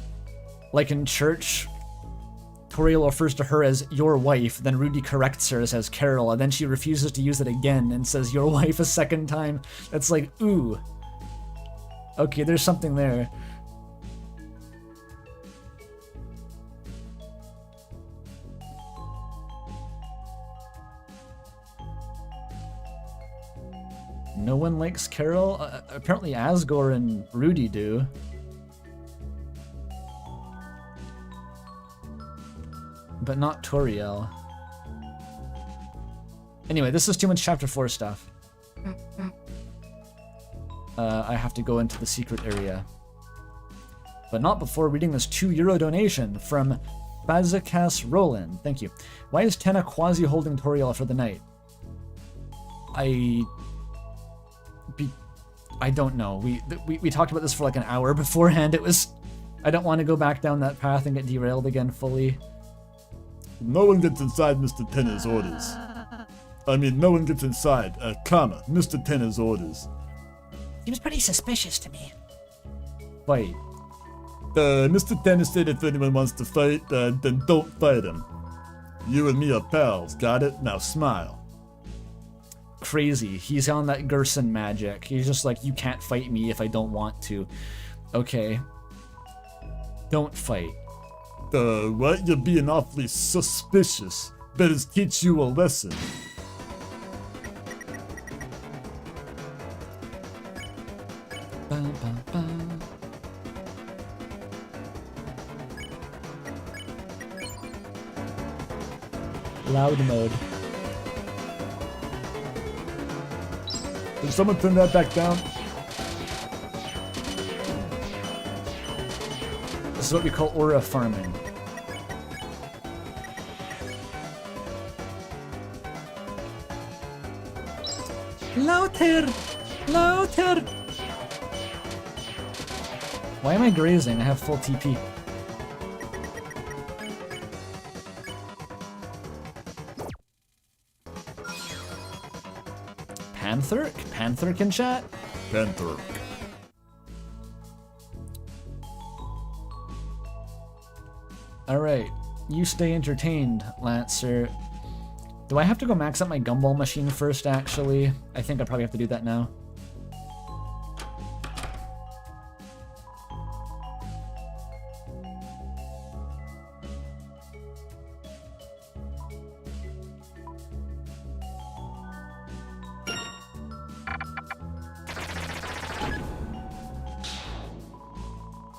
Like in church, Toriel refers to her as your wife, then Rudy corrects her as Carol, and then she refuses to use it again and says your wife a second time. That's like, ooh. Okay, there's something there. No one likes Carol? Apparently Asgore and Rudy do. But not Toriel. Anyway, this is too much Chapter 4 stuff. I have to go into the secret area. But not before reading this €2 donation from Bazakas Roland. Thank you. Why is Tenna quasi holding Toriel for the night? I don't know. We talked about this for like an hour beforehand. It was... I don't want to go back down that path and get derailed again fully. No one gets inside Mr. Tenna's orders. I mean, no one gets inside, Mr. Tenna's orders. Seems pretty suspicious to me. Fight. Mr. Tenna said if anyone wants to fight, then don't fight him. You and me are pals, got it? Now smile. Crazy. He's on that Gerson magic. He's just like, you can't fight me if I don't want to. Okay. Don't fight. What? You're being awfully suspicious. Better teach you a lesson. ba. Loud mode. Did someone turn that back down? This is what we call aura farming. Louder! Louder! Why am I grazing? I have full TP. Panther? Panther can chat? Panther. Alright, you stay entertained, Lancer. Do I have to go max up my gumball machine first, actually? I think I probably have to do that now.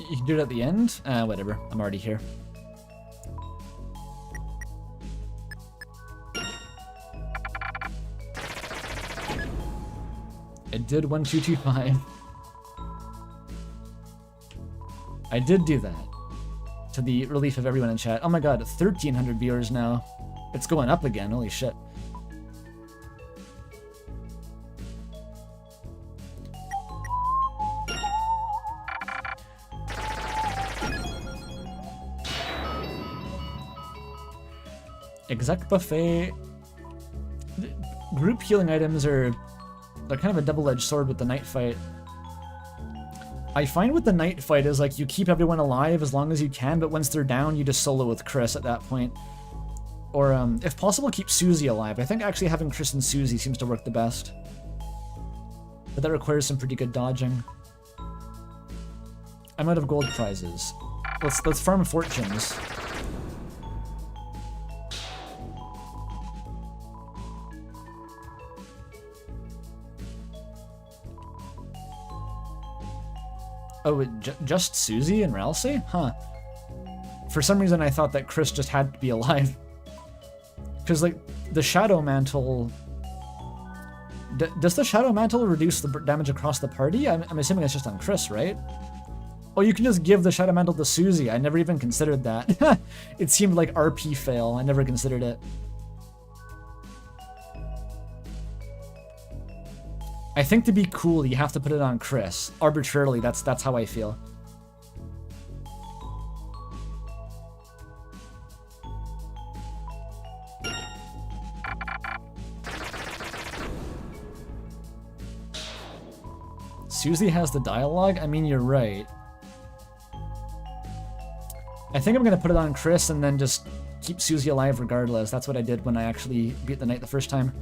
You can do it at the end? Whatever. I'm already here. It did 1225. I did do that. To the relief of everyone in chat. Oh my god, 1,300 viewers now. It's going up again, holy shit. Exec buffet. Group healing items are they're kind of a double-edged sword with the night fight. I find with the night fight is like you keep everyone alive as long as you can, but once they're down, you just solo with Chris at that point. Or if possible, keep Susie alive. I think actually having Chris and Susie seems to work the best. But that requires some pretty good dodging. I'm out of gold prizes. Let's farm fortunes. Oh, just Susie and Ralsei? Huh. For some reason I thought that Chris just had to be alive. Because, like, the Shadow Mantle... does the Shadow Mantle reduce the damage across the party? I'm assuming it's just on Chris, right? Oh, you can just give the Shadow Mantle to Susie. I never even considered that. It seemed like RP fail. I never considered it. I think to be cool, you have to put it on Chris. Arbitrarily, that's how I feel. Susie has the dialogue? I mean, you're right. I think I'm gonna put it on Chris and then just keep Susie alive regardless. That's what I did when I actually beat the knight the first time.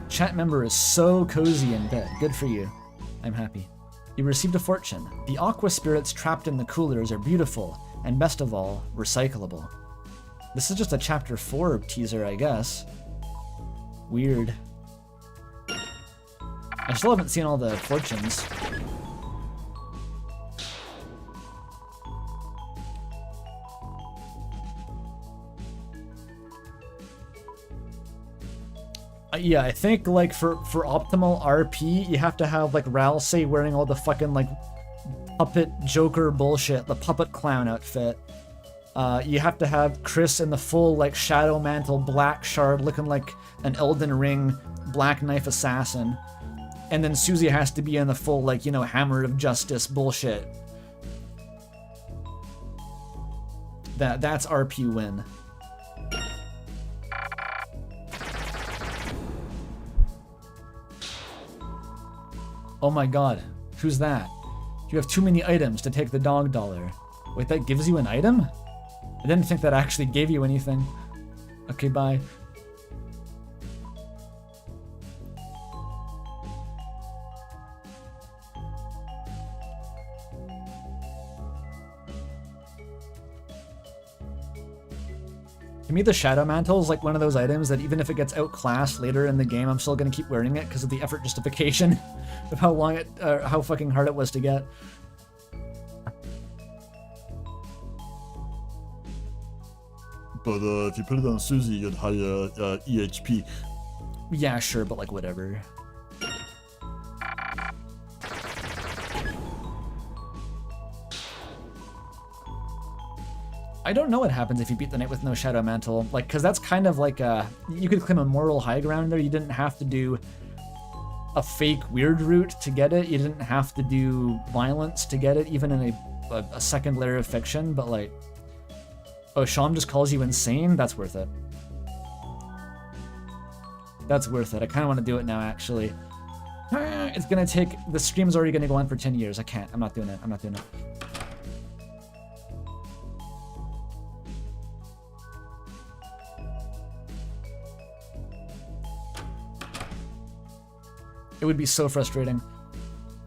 Chat member is so cozy in bed. Good for you. I'm happy. You received a fortune. The aqua spirits trapped in the coolers are beautiful, and best of all, recyclable. This is just a chapter 4 teaser, I guess. Weird. I still haven't seen all the fortunes. Yeah, I think, like, for optimal RP, you have to have, like, Ralsei wearing all the fucking, like, puppet Joker bullshit, the puppet clown outfit. You have to have Chris in the full, like, Shadow Mantle black shard looking like an Elden Ring Black Knife assassin. And then Susie has to be in the full, like, you know, Hammer of Justice bullshit. That's RP win. Oh my god, who's that? You have too many items to take the dog dollar. Wait, that gives you an item? I didn't think that actually gave you anything. Okay, bye. To me, the Shadow Mantle is like one of those items that even if it gets outclassed later in the game, I'm still gonna keep wearing it because of the effort justification of how long it, how fucking hard it was to get. But if you put it on Susie, you get higher EHP. Yeah, sure, but like whatever. I don't know what happens if you beat the knight with no Shadow Mantle, like, because that's kind of like you could claim a moral high ground there. You didn't have to do a fake weird route to get it. You didn't have to do violence to get it, even in a second layer of fiction, but like, oh, Sham just calls you insane? That's worth it. That's worth it. I kind of want to do it now, actually. It's gonna take, the stream's already gonna go on for 10 years. I can't, I'm not doing it, I'm not doing it. It would be so frustrating.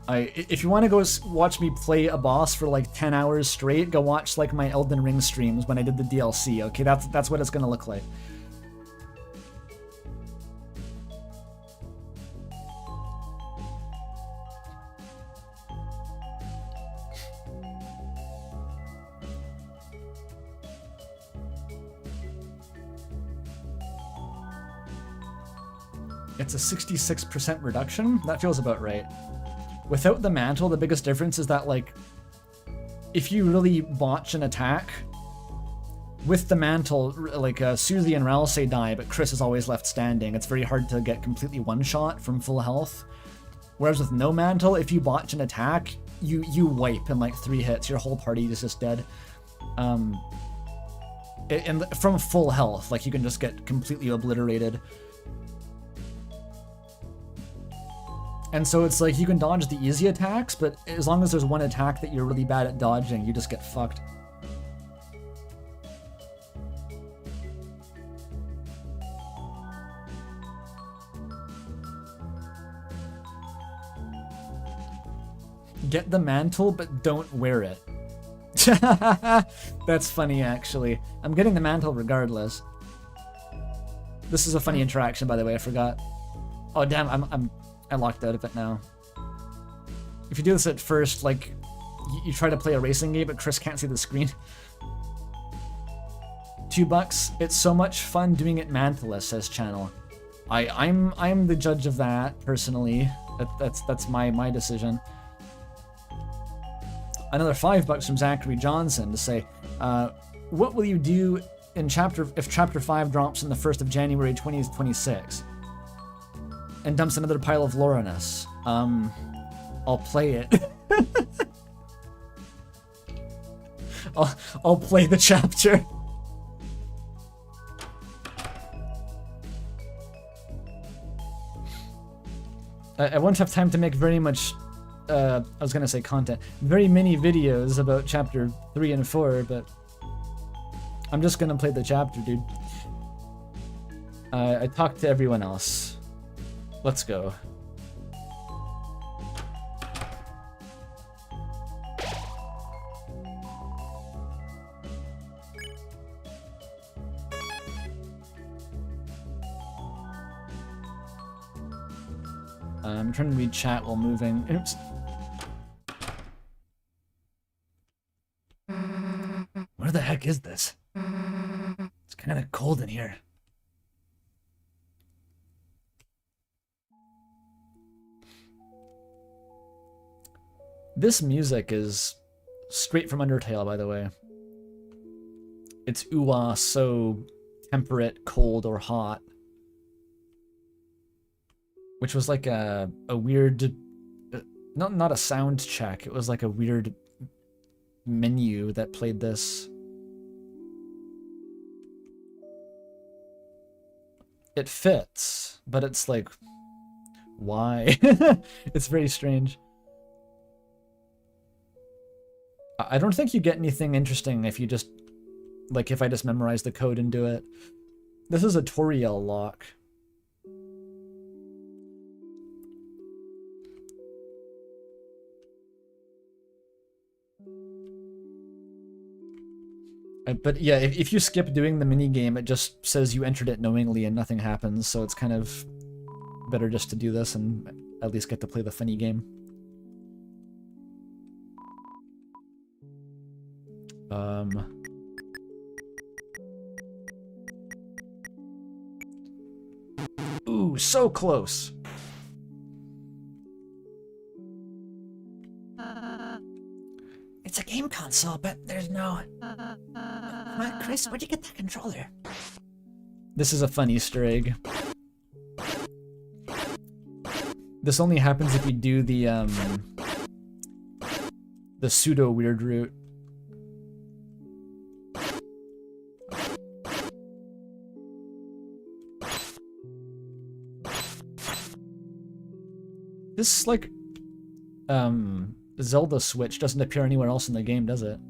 If you want to go watch me play a boss for like 10 hours straight, go watch like my Elden Ring streams when I did the DLC. Okay, that's what it's gonna look like. It's a 66% reduction? That feels about right. Without the mantle, the biggest difference is that, like, if you really botch an attack, with the mantle, like, Suzy and Ralsei die, but Chris is always left standing. It's very hard to get completely one-shot from full health. Whereas with no mantle, if you botch an attack, you wipe in, like, 3 hits. Your whole party is just dead. And from full health, like, you can just get completely obliterated. And so it's like you can dodge the easy attacks, but as long as there's one attack that you're really bad at dodging, you just get fucked. Get the mantle, but don't wear it. That's funny, actually. I'm getting the mantle regardless. This is a funny interaction, by the way, I forgot. Oh, damn, I locked out of it now. If you do this at first, like, you try to play a racing game, but Chris can't see the screen. $2. It's so much fun doing it mantleless, says Channel. I'm the judge of that, personally. That's my decision. Another $5 from Zachary Johnson to say, what will you do in if Chapter 5 drops on the 1st of January 2026? And dumps another pile of lore on us. I'll play it. I'll play the chapter. I won't have time to make very much, I was gonna say content, very many videos about chapter 3 and 4, but I'm just gonna play the chapter, dude. I talked to everyone else. Let's go. I'm trying to read chat while moving. Oops. Where the heck is this? It's kind of cold in here. This music is straight from Undertale, by the way. It's ooh-ah, so temperate, cold, or hot. Which was like a weird... Not a sound check, it was like a weird menu that played this. It fits, but it's like... Why? It's very strange. I don't think you get anything interesting if you just, like, if I just memorize the code and do it. This is a Toriel lock. But yeah, if you skip doing the mini game, it just says you entered it knowingly and nothing happens. So it's kind of better just to do this and at least get to play the funny game. Ooh, so close. It's a game console, but there's no... What, Chris, where'd you get that controller? This is a fun Easter egg. This only happens if you do the pseudo weird route. This, like, Zelda Switch doesn't appear anywhere else in the game, does it?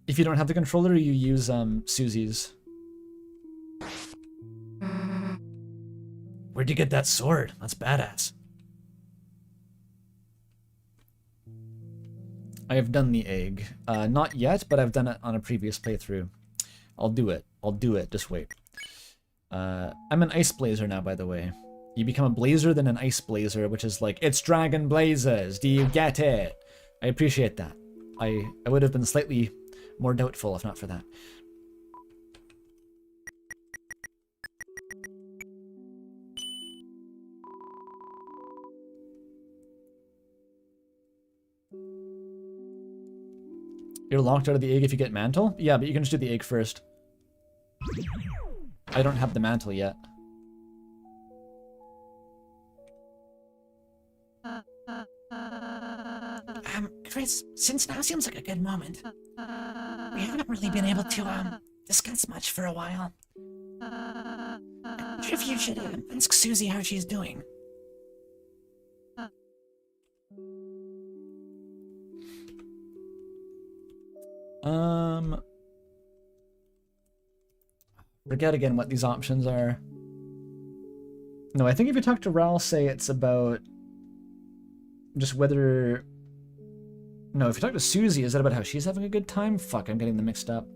If you don't have the controller, you use, Susie's. Where'd you get that sword? That's badass. I have done the egg. Not yet, but I've done it on a previous playthrough. I'll do it. I'll do it. Just wait. I'm an ice blazer now, by the way. You become a blazer, then an ice blazer, which is like, it's Dragon Blazers. Do you get it? I appreciate that. I would have been slightly more doubtful if not for that. You're locked out of the egg if you get mantle? Yeah, but you can just do the egg first. I don't have the mantle yet. Chris, since now seems like a good moment. We haven't really been able to, discuss much for a while. I wonder if you should, ask Susie how she's doing. Forget again what these options are. No, I think if you talk to Ral, say it's about just whether... No, if you talk to Susie, is that about how she's having a good time? Fuck, I'm getting them mixed up.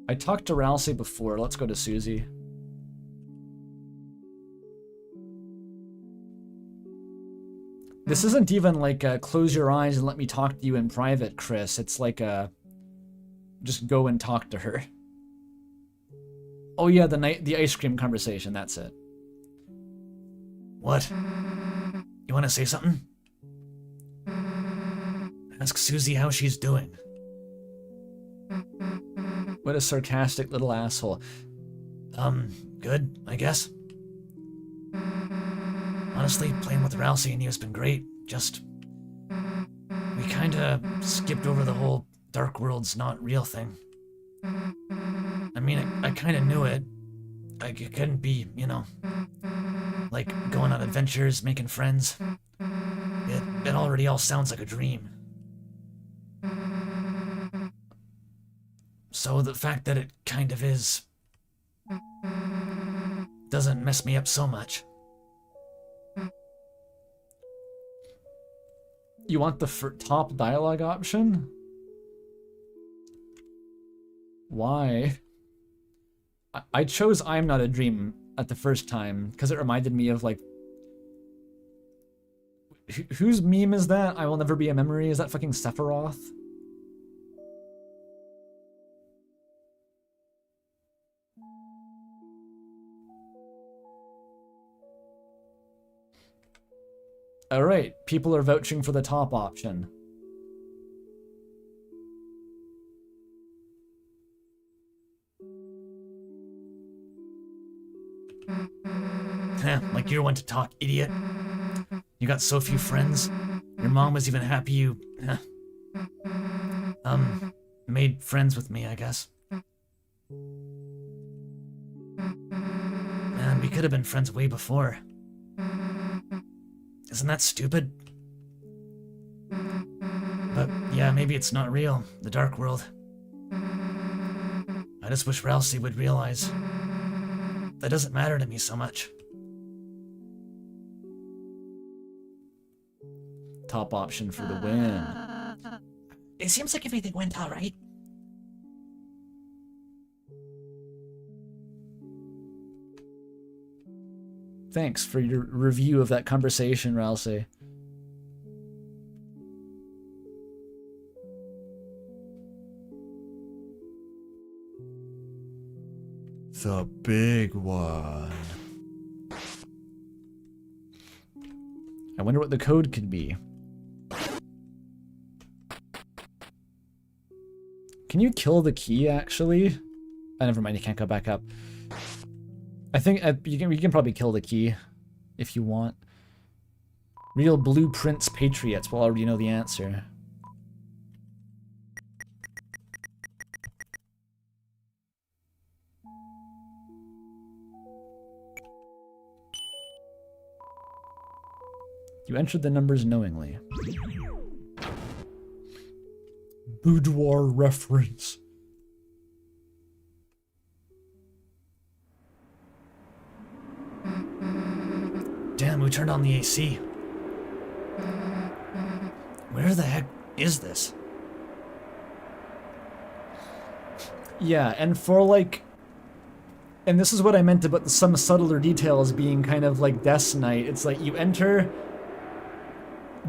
I talked to Ralsei before. Let's go to Susie. This isn't even like close your eyes and let me talk to you in private, Chris. It's like just go and talk to her. Oh yeah, the ice cream conversation, that's it. What? You want to say something? Ask Susie how she's doing. What a sarcastic little asshole. Good, I guess. Honestly, playing with Ralsei and you has been great. Just... we kinda skipped over the whole Dark World's not real thing. I mean, I kinda knew it. Like, it couldn't be, you know... like, going on adventures, making friends. It already all sounds like a dream. So the fact that it kind of is... doesn't mess me up so much. You want the top dialogue option? Why? I chose I'm Not a Dream at the first time because it reminded me of like... Whose meme is that? I Will Never Be a Memory? Is that fucking Sephiroth? Alright, people are vouching for the top option. Like you're one to talk, idiot. You got so few friends. Your mom was even happy you... made friends with me, I guess. Man, we could have been friends way before. Isn't that stupid? But yeah, maybe it's not real, the Dark World. I just wish Ralsei would realize that doesn't matter to me so much. Top option for the win. It seems like everything went all right. Thanks for your review of that conversation, Ralsei. The big one. I wonder what the code could be. Can you kill the key, actually? Oh, never mind, you can't go back up. I think you can probably kill the key if you want. Real Blueprints Patriots will already know the answer. You entered the numbers knowingly. Boudoir reference. Damn, who turned on the AC? Where the heck is this? Yeah, and for like... And this is what I meant about some subtler details being kind of like Death's Night. It's like you enter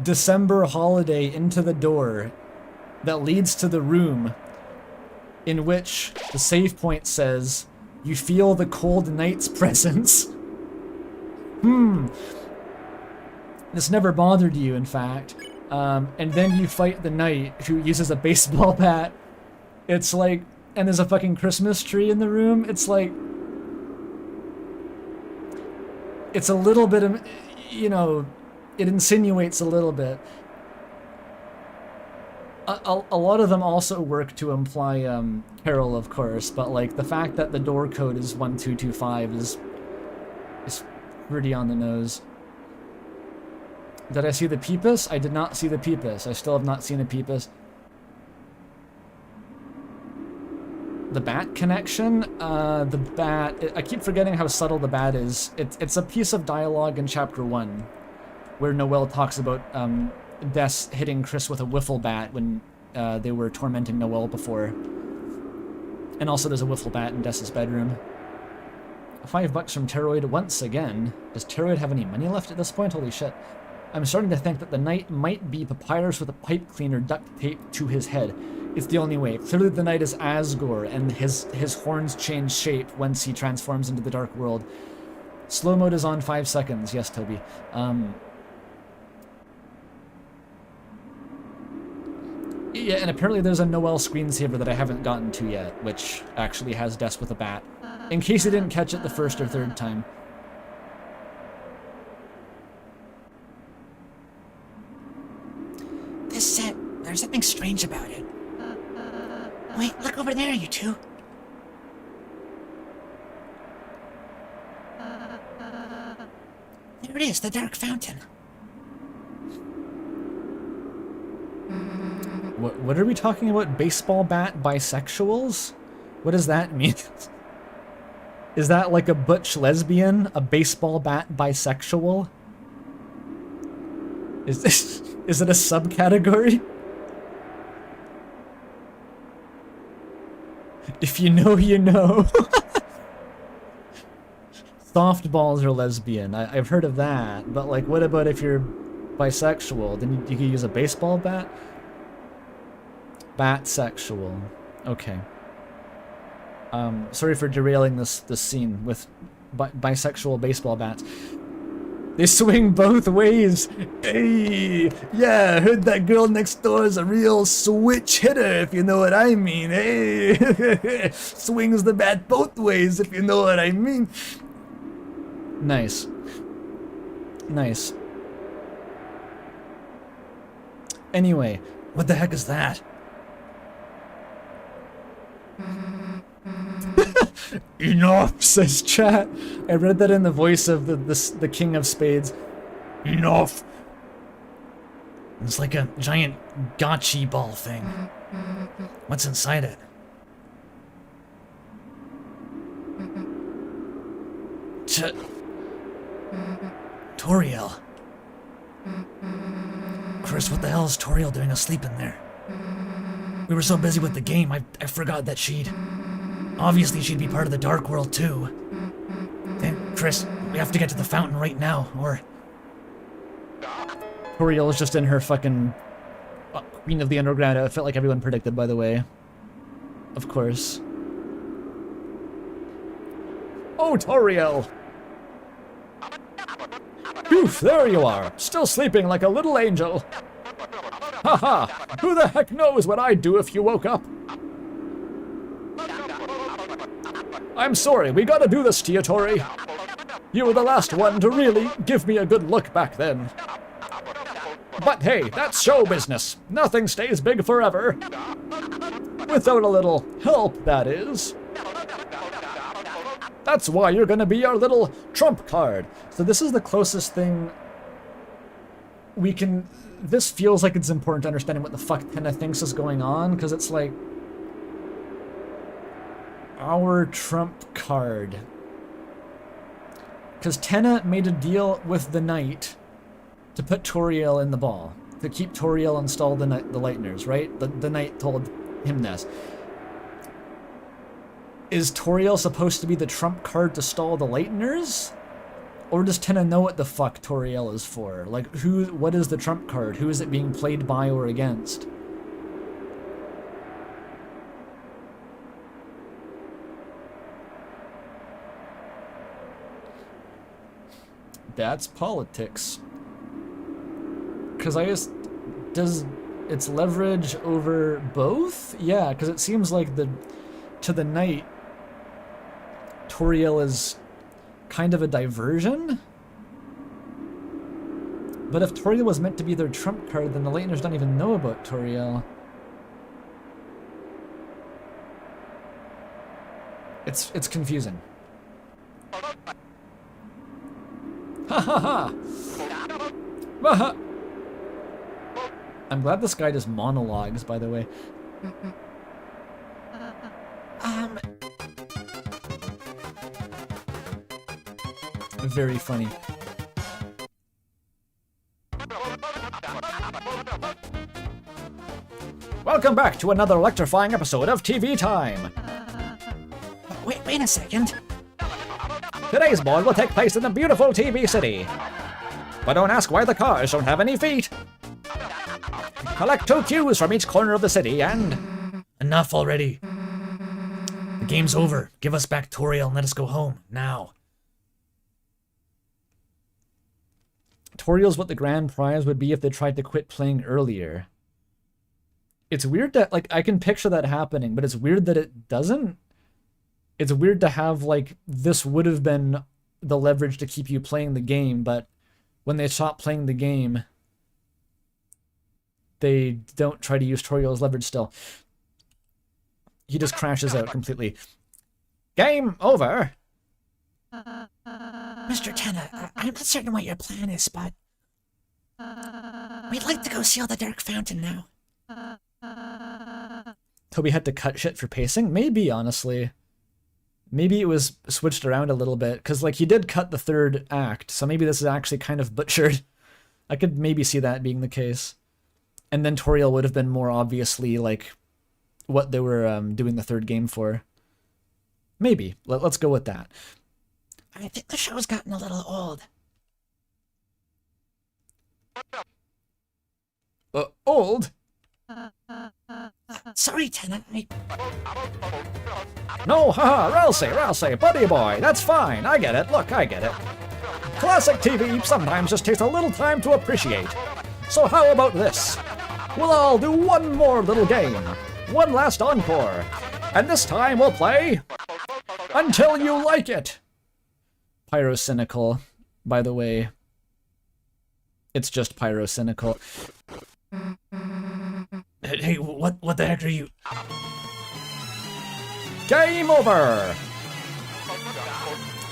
December holiday into the door that leads to the room in which the save point says, you feel the cold night's presence. This never bothered you, in fact. And then you fight the knight who uses a baseball bat. It's like, and there's a fucking Christmas tree in the room. It's like, it's a little bit of, you know, it insinuates a little bit. A lot of them also work to imply Carol, of course, but like the fact that the door code is 1225 is pretty on the nose. Did I see the Peepus? I did not see the Peepus. I still have not seen the Peepus. The bat connection? The bat... I keep forgetting how subtle the bat is. It's a piece of dialogue in Chapter 1 where Noelle talks about Des hitting Chris with a wiffle bat when they were tormenting Noelle before. And also there's a wiffle bat in Des's bedroom. $5 from Pteroid once again. Does Pteroid have any money left at this point? Holy shit. I'm starting to think that the knight might be Papyrus with a pipe cleaner duct taped to his head. It's the only way. Clearly the knight is Asgore, and his horns change shape once he transforms into the dark world. Slow mode is on 5 seconds. Yes, Toby. Yeah, and apparently there's a Noelle screensaver that I haven't gotten to yet, which actually has Des with a bat. In case you didn't catch it the first or third time. This set, there's something strange about it. Wait, look over there, you two. There it is, the dark fountain. What are we talking about? Baseball bat bisexuals? What does that mean? Is that like a butch lesbian? A baseball bat bisexual? Is it a subcategory? If you know, you know. Softballs are lesbian. I've heard of that. But like, what about if you're bisexual? Then you could use a baseball bat? Batsexual. Okay. Sorry for derailing this scene with bisexual baseball bats. They swing both ways. Hey, yeah, I heard that girl next door is a real switch hitter, if you know what I mean. Hey, swings the bat both ways, if you know what I mean. Nice. Nice. Anyway, what the heck is that? Enough, says chat. I read that in the voice of the King of Spades. Enough. It's like a giant gotchi ball thing. What's inside it? Toriel. Chris, what the hell is Toriel doing asleep in there? We were so busy with the game, I forgot that obviously she'd be part of the Dark World too. Then, Chris, we have to get to the fountain right now, or... Toriel is just in her fucking Queen of the Underground outfit like everyone predicted, by the way. Of course. Oh, Toriel! Phew, there you are, still sleeping like a little angel. Haha, who the heck knows what I'd do if you woke up? I'm sorry, we gotta do this to you, Tori. You were the last one to really give me a good look back then. But hey, that's show business. Nothing stays big forever. Without a little help, that is. That's why you're gonna be our little trump card. So this is the closest thing we can... This feels like it's important to understanding what the fuck Tenna thinks is going on, because it's like... Our trump card. Because Tenna made a deal with the knight to put Toriel in the ball. To keep Toriel and stall the Lighteners, right? The knight told him this. Is Toriel supposed to be the trump card to stall the Lighteners? Or does Tenna know what the fuck Toriel is for? Like, what is the trump card? Who is it being played by or against? That's politics. Because I just... Does its leverage over both? Yeah, because it seems like to the knight, Toriel is kind of a diversion? But if Toriel was meant to be their trump card, then the Lighteners don't even know about Toriel. It's confusing. Ha ha ha! Waha! I'm glad this guy does monologues, by the way. Very funny. Welcome back to another electrifying episode of TV Time! Wait a second. Today's board will take place in the beautiful TV city. But don't ask why the cars don't have any feet. Collect 2 cues from each corner of the city and... Enough already. The game's over. Give us back Toriel and let us go home, now. Toriel's what the grand prize would be if they tried to quit playing earlier. It's weird that, like, I can picture that happening, but it's weird that it doesn't. It's weird to have, like, this would have been the leverage to keep you playing the game, but when they stop playing the game, they don't try to use Toriel's leverage still. He just crashes out completely. Game over! Mr. Tenna, I'm not certain what your plan is, but... We'd like to go seal the Dark Fountain now. Toby had to cut shit for pacing? Maybe, honestly. Maybe it was switched around a little bit, because, like, he did cut the 3rd act, so maybe this is actually kind of butchered. I could maybe see that being the case. And then Toriel would have been more obviously, like, what they were doing the 3rd game for. Maybe. Let's go with that. I think the show's gotten a little old. Old? Sorry, Tenna, No, haha, Ralsei, buddy boy, that's fine, I get it, look, I get it. Classic TV sometimes just takes a little time to appreciate. So how about this? We'll all do one more little game, one last encore, and this time we'll play Until You Like It. Pyrocynical, by the way. It's just pyrocynical. Hey, what the heck are you... Game over!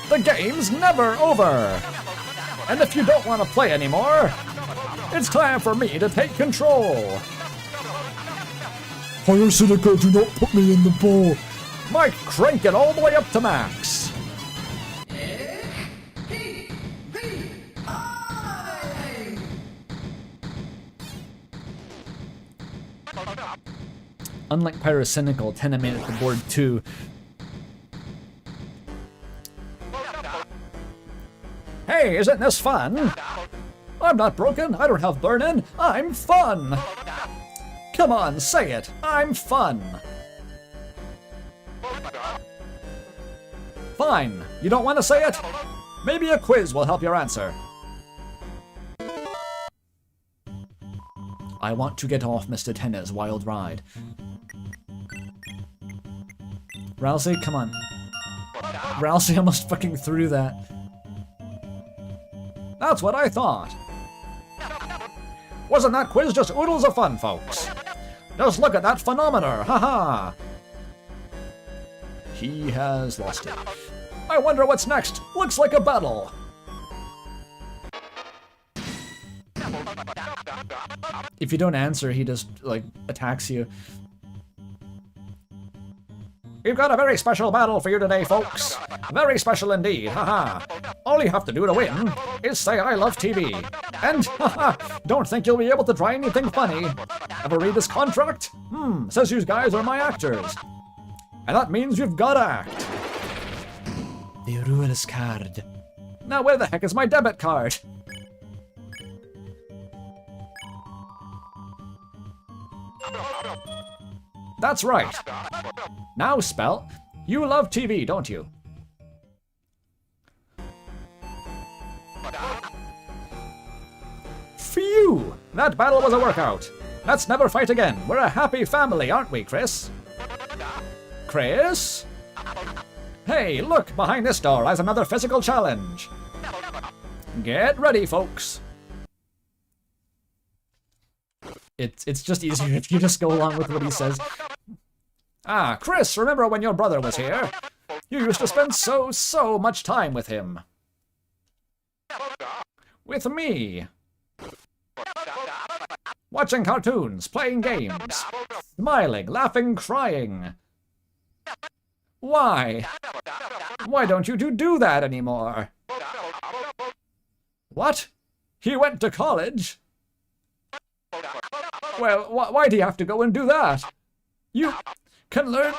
The game's never over! And if you don't want to play anymore, it's time for me to take control! Pyrocynical, do not put me in the ball. Mike, crank it all the way up to max! Unlike Pyrocynical, Tenna made it to board 2. Hey, isn't this fun? I'm not broken, I don't have burn-in, I'm fun! Come on, say it, I'm fun! Fine, you don't want to say it? Maybe a quiz will help your answer. I want to get off Mr. Tenna's wild ride. Ralsei, come on. Ralsei almost fucking threw that. That's what I thought. Wasn't that quiz just oodles of fun, folks? Just look at that phenomenon, haha! He has lost it. I wonder what's next. Looks like a battle. If you don't answer, he just, like, attacks you. We've got a very special battle for you today, folks. Very special indeed, haha. All you have to do to win is say I love TV. And, haha, don't think you'll be able to try anything funny. Ever read this contract? Says you guys are my actors. And that means you've gotta act. The rules card. Now where the heck is my debit card? That's right. Now spell, you love TV, don't you? Phew! That battle was a workout. Let's never fight again. We're a happy family, aren't we, Chris? Chris? Hey, look, behind this door lies another physical challenge. Get ready, folks. It's just easier if you just go along with what he says. Ah, Chris, remember when your brother was here? You used to spend so much time with him. With me. Watching cartoons, playing games, smiling, laughing, crying. Why? Why don't you do that anymore? What? He went to college? Well, why do you have to go and do that? You can learn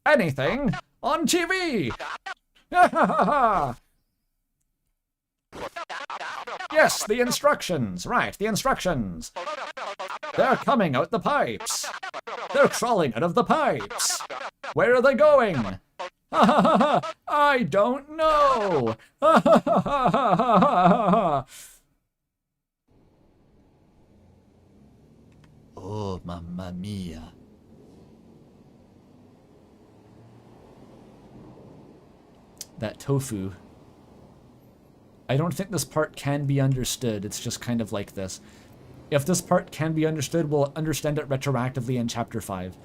anything on TV! Yes, the instructions. Right, the instructions. They're coming out the pipes. They're crawling out of the pipes. Where are they going? I don't know. Oh, mamma mia. That tofu. I don't think this part can be understood. It's just kind of like this. If this part can be understood, we'll understand it retroactively in Chapter 5.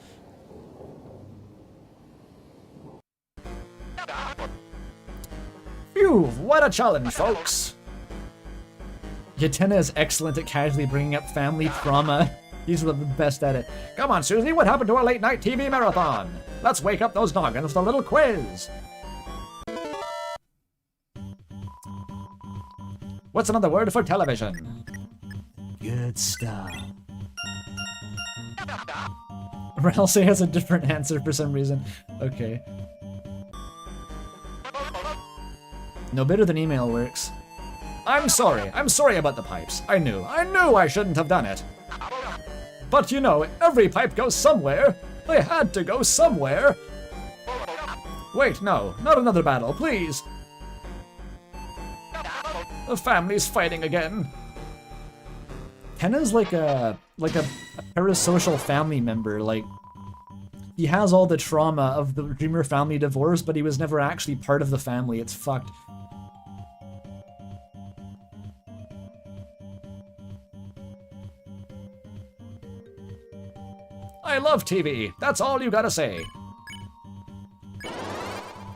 Phew, what a challenge, folks. Yatenna is excellent at casually bringing up family trauma. He's one of the best at it. Come on, Susie, what happened to our late night TV marathon? Let's wake up those noggins with a little quiz. What's another word for television? Good stuff. Ralsei has a different answer for some reason. Okay. No, better than email works. I'm sorry about the pipes. I knew I shouldn't have done it. But you know, every pipe goes somewhere. They had to go somewhere. Wait, no, not another battle, please. The family's fighting again. Tenna's like a parasocial family member. Like, he has all the trauma of the Dreamer family divorce, but he was never actually part of the family. It's fucked. I love TV. That's all you gotta say.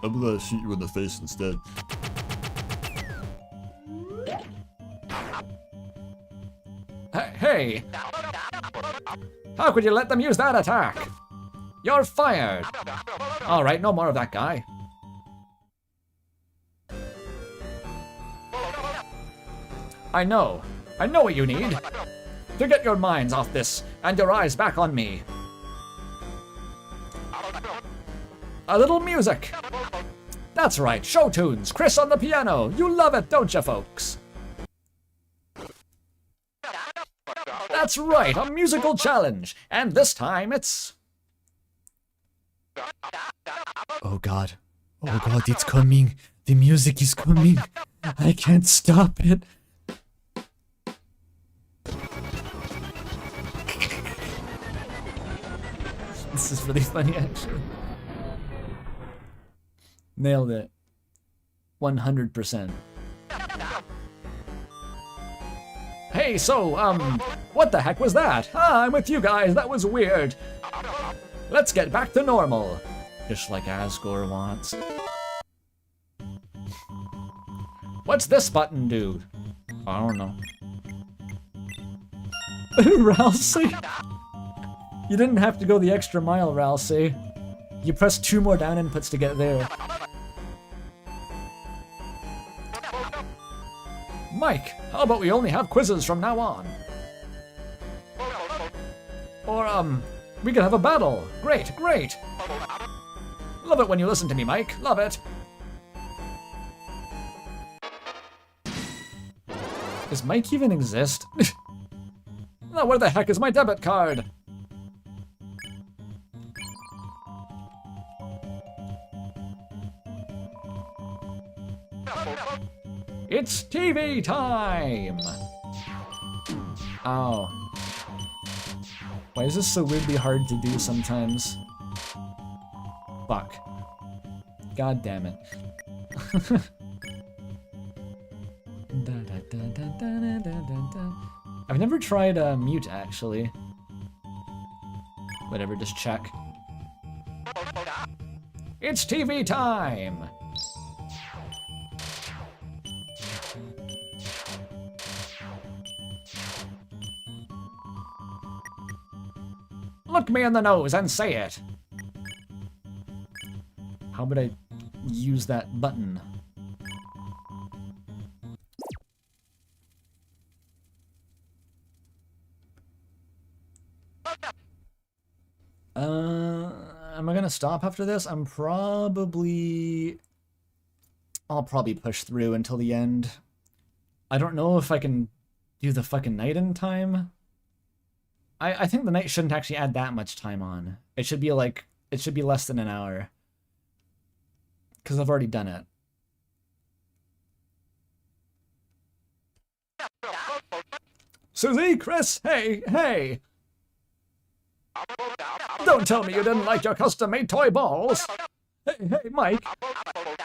I'm gonna shoot you in the face instead. Hey! How could you let them use that attack? You're fired! Alright, no more of that guy. I know what you need. To get your minds off this, and your eyes back on me. A little music. That's right, show tunes. Chris on the piano. You love it, don't you, folks? That's right, a musical challenge. And this time it's... Oh god. Oh god, it's coming. The music is coming. I can't stop it. This is really funny, actually. Nailed it. 100%. Hey, so, what the heck was that? Ah, I'm with you guys, that was weird. Let's get back to normal. Just like Asgore wants. What's this button do? I don't know. Ralsei? You didn't have to go the extra mile, Ralsei. You press 2 more down inputs to get there. Mike, how about we only have quizzes from now on? Or, we could have a battle. Great, great. Love it when you listen to me, Mike. Love it. Does Mike even exist? Now, where the heck is my debit card? It's TV time! Oh. Why is this so weirdly hard to do sometimes? Fuck. God damn it. I've never tried mute, actually. Whatever, just check. It's TV time! Look me in the nose and say it! How would I use that button? Am I gonna stop after this? I'll probably push through until the end. I don't know if I can do the fucking night in time. I think the night shouldn't actually add that much time on. It should be like, it should be less than an hour. Because I've already done it. Susie, Chris, hey, hey! Don't tell me you didn't like your custom-made toy balls! Hey, Mike!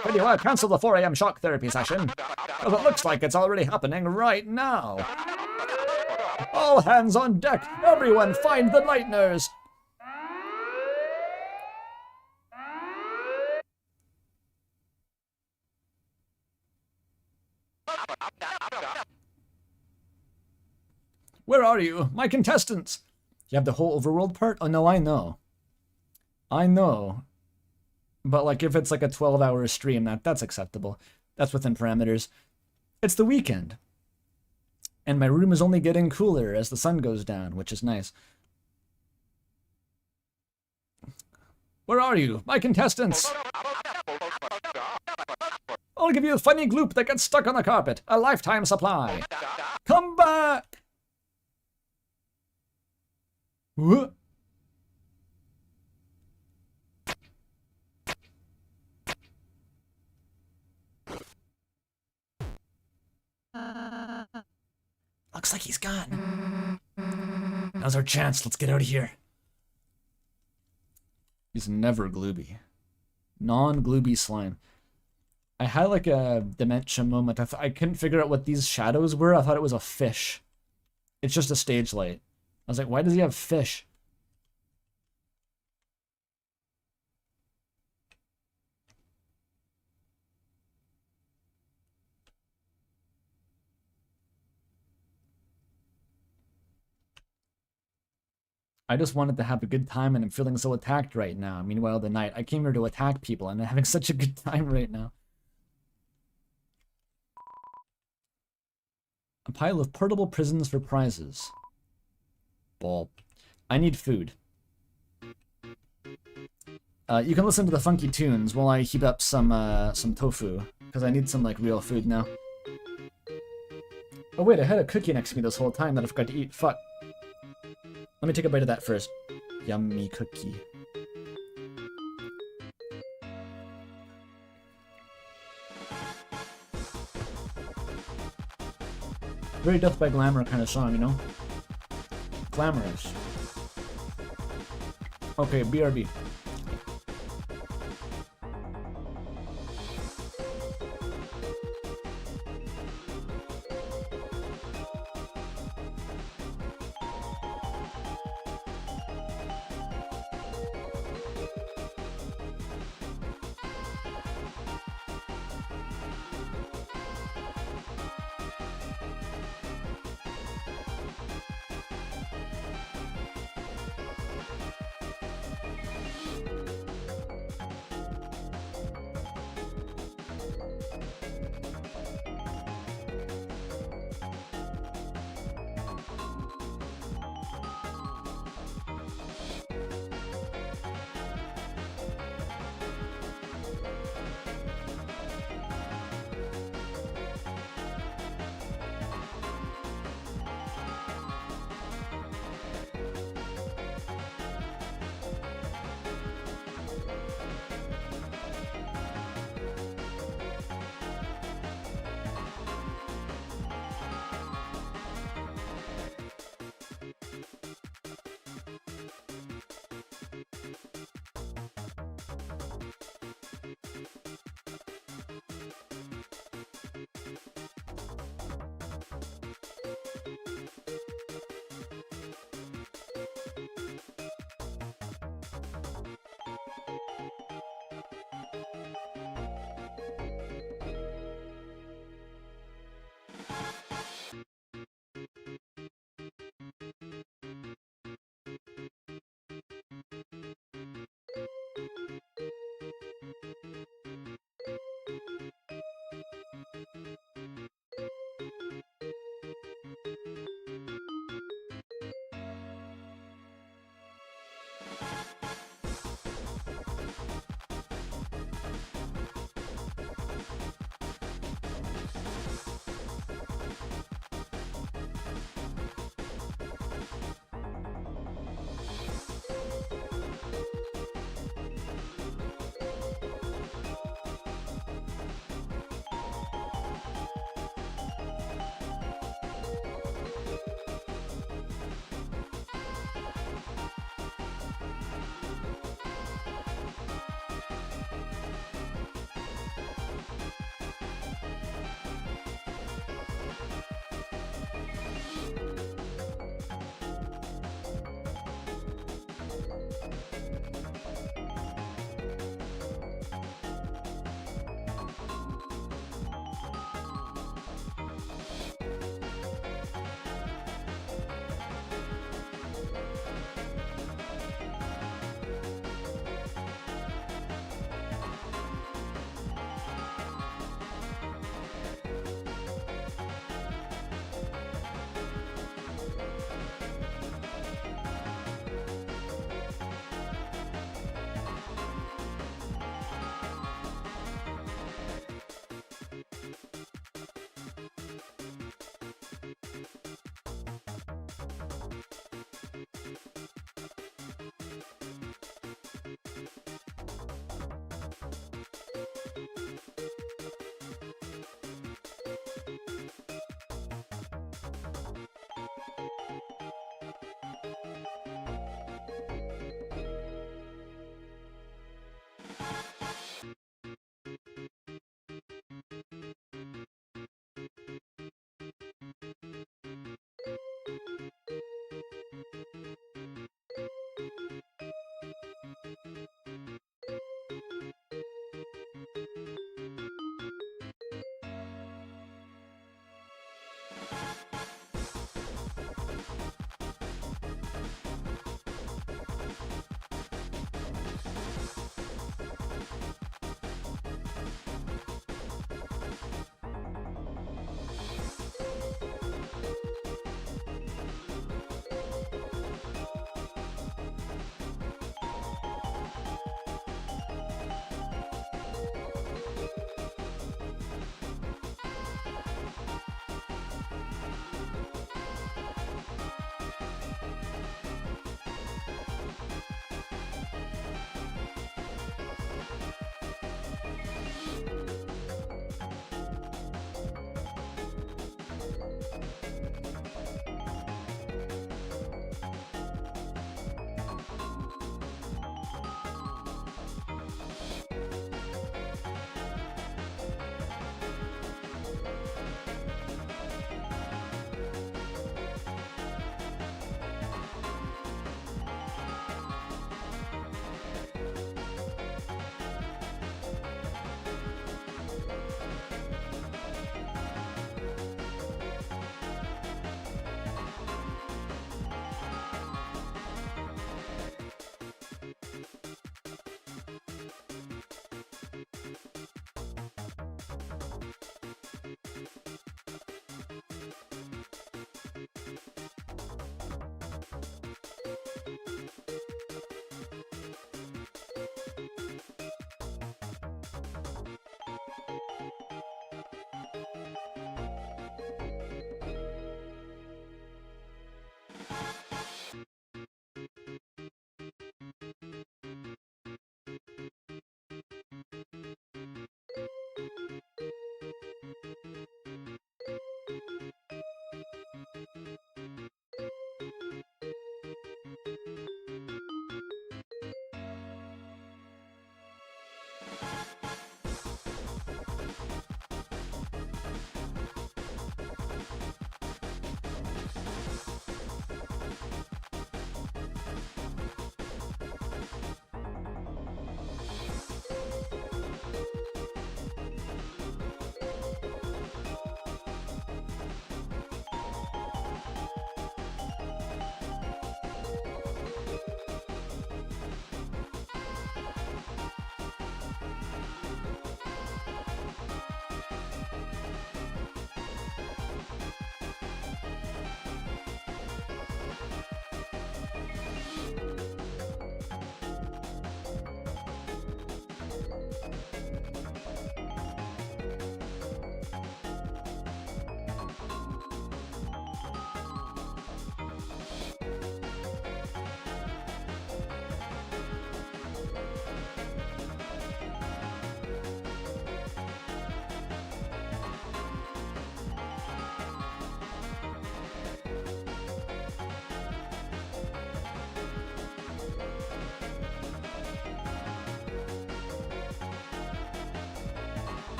Can you cancel the 4 AM shock therapy session? Because it looks like it's already happening right now. All hands on deck! Everyone find the lighteners! Where are you? My contestants! You have the whole overworld part? Oh no, I know. I know. But like if it's like a 12-hour stream, that's acceptable. That's within parameters. It's the weekend. And my room is only getting cooler as the sun goes down, which is nice. Where are you? My contestants! I'll give you a funny gloop that gets stuck on the carpet. A lifetime supply. Come back! What? Looks like he's gone. Now's our chance. Let's get out of here. He's never glooby. Non-glooby slime. I had like a dementia moment. I couldn't figure out what these shadows were. I thought it was a fish. It's just a stage light. I was like, why does he have fish? I just wanted to have a good time and I'm feeling so attacked right now. Meanwhile, the night, I came here to attack people and I'm having such a good time right now. A pile of portable prisons for prizes. Ball. I need food. You can listen to the funky tunes while I heat up some tofu, because I need some like real food now. Oh wait, I had a cookie next to me this whole time that I forgot to eat. Fuck. Let me take a bite of that first. Yummy cookie. Very Death by Glamour kind of song, you know? Glamorous. Okay, BRB.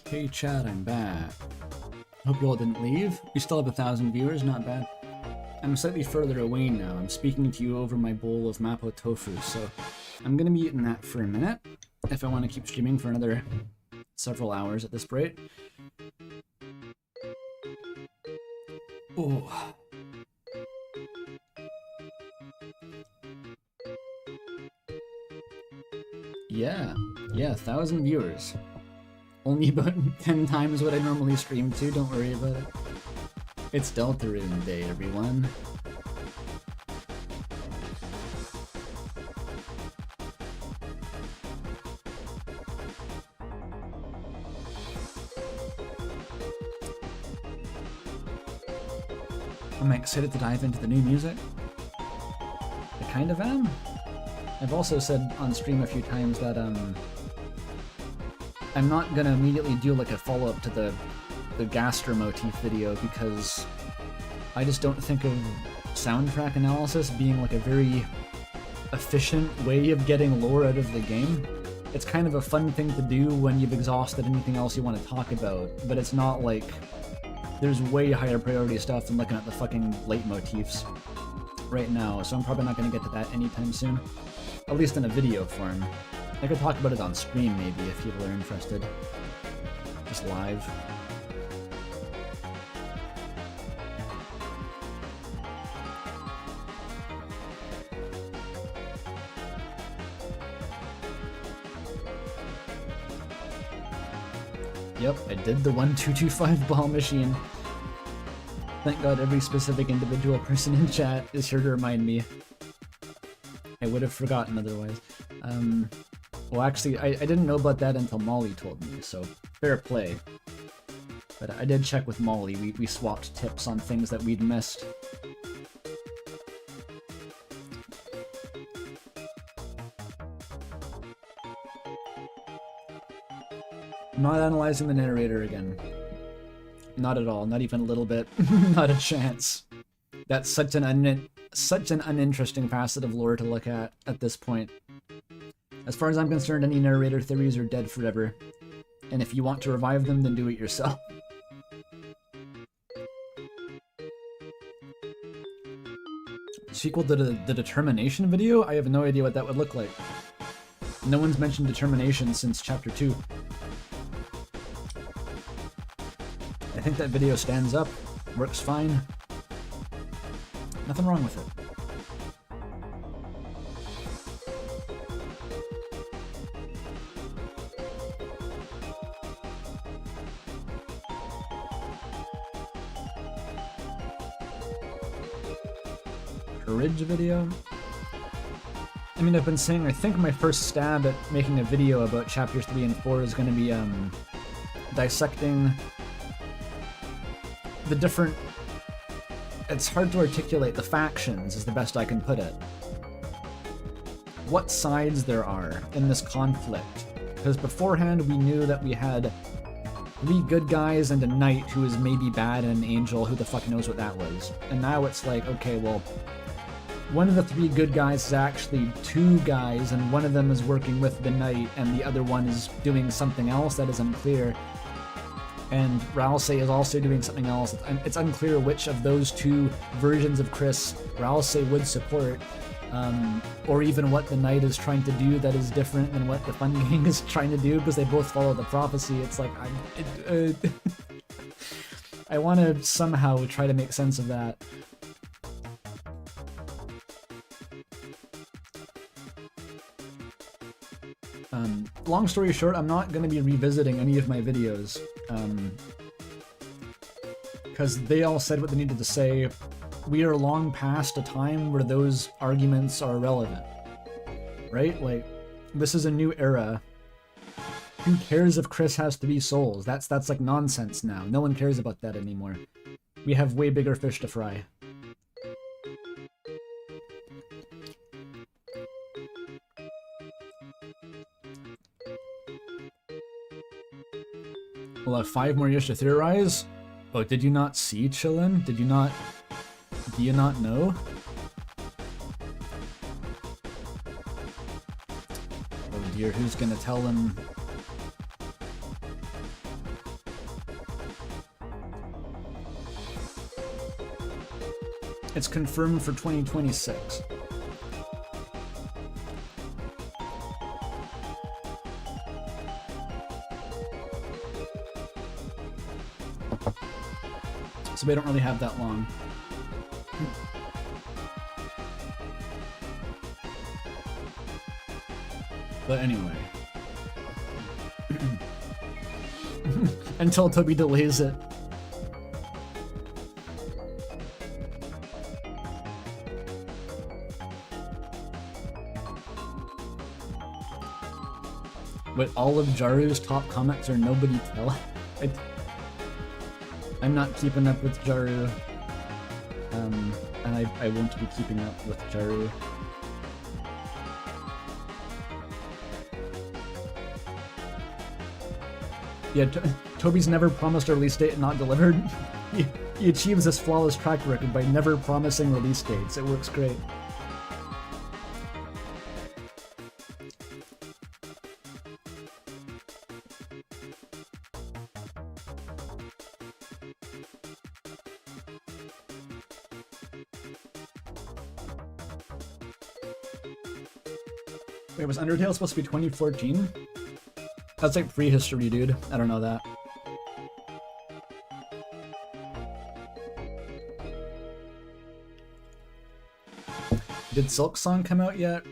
Hey chat, I'm back. Hope you all didn't leave. We still have 1,000 viewers, not bad. I'm slightly further away now. I'm speaking to you over my bowl of Mapo tofu, so I'm gonna be eating that for a minute if I want to keep streaming for another several hours at this rate. Oh. Yeah, 1,000 viewers. Only about 10 times what I normally stream to, don't worry about it. It's Deltarune Day, everyone. I'm excited to dive into the new music. I kind of am. I've also said on stream a few times that I'm not gonna immediately do like a follow-up to the Gaster motif video because I just don't think of soundtrack analysis being like a very efficient way of getting lore out of the game. It's kind of a fun thing to do when you've exhausted anything else you want to talk about, but it's not like there's way higher priority stuff than looking at the fucking leitmotifs right now, so I'm probably not going to get to that anytime soon. At least in a video form. I could talk about it on stream maybe if people are interested. Just live. Yep, I did the 1225 ball machine. Thank God every specific individual person in chat is here to remind me. I would have forgotten otherwise. Well, actually, I didn't know about that until Molly told me, so fair play. But I did check with Molly. We swapped tips on things that we'd missed. I'm not analyzing the narrator again. Not at all. Not even a little bit. Not a chance. That's such an uninteresting facet of lore to look at this point. As far as I'm concerned, any narrator theories are dead forever. And if you want to revive them, then do it yourself. Sequel to the Determination video? I have no idea what that would look like. No one's mentioned Determination since Chapter 2. I think that video stands up, works fine. Nothing wrong with it. Courage video? I mean, I've been saying I think my first stab at making a video about chapters 3 and 4 is going to be dissecting the different... It's hard to articulate. The factions is the best I can put it. What sides there are in this conflict. Because beforehand we knew that we had 3 good guys and a knight who was maybe bad and an angel, who the fuck knows what that was. And now it's like, okay, well, one of the 3 good guys is actually 2 guys, and one of them is working with the knight, and the other one is doing something else that is unclear. And Ralsei is also doing something else. It's unclear which of those 2 versions of Chris Ralsei would support, or even what the knight is trying to do that is different than what the Fun Gang is trying to do, because they both follow the prophecy. It's like, I want to somehow try to make sense of that. Long story short, I'm not going to be revisiting any of my videos, because they all said what they needed to say. We are long past a time where those arguments are irrelevant, right? Like, this is a new era. Who cares if Chris has 3 souls? That's like nonsense now. No one cares about that anymore. We have way bigger fish to fry. We'll have 5 more years to theorize? Oh, did you not see Chillin? Did you not... Do you not know? Oh dear, who's gonna tell him? It's confirmed for 2026. So we don't really have that long. But anyway. Until Toby delays it. But all of Jaru's top comments are nobody tell. I'm not keeping up with Jaru. And I won't be keeping up with Jaru. Yeah, Toby's never promised a release date and not delivered. He achieves this flawless track record by never promising release dates. It works great. Wait, was Undertale supposed to be 2014? That's like prehistory, dude. I don't know that. Did Silk Song come out yet?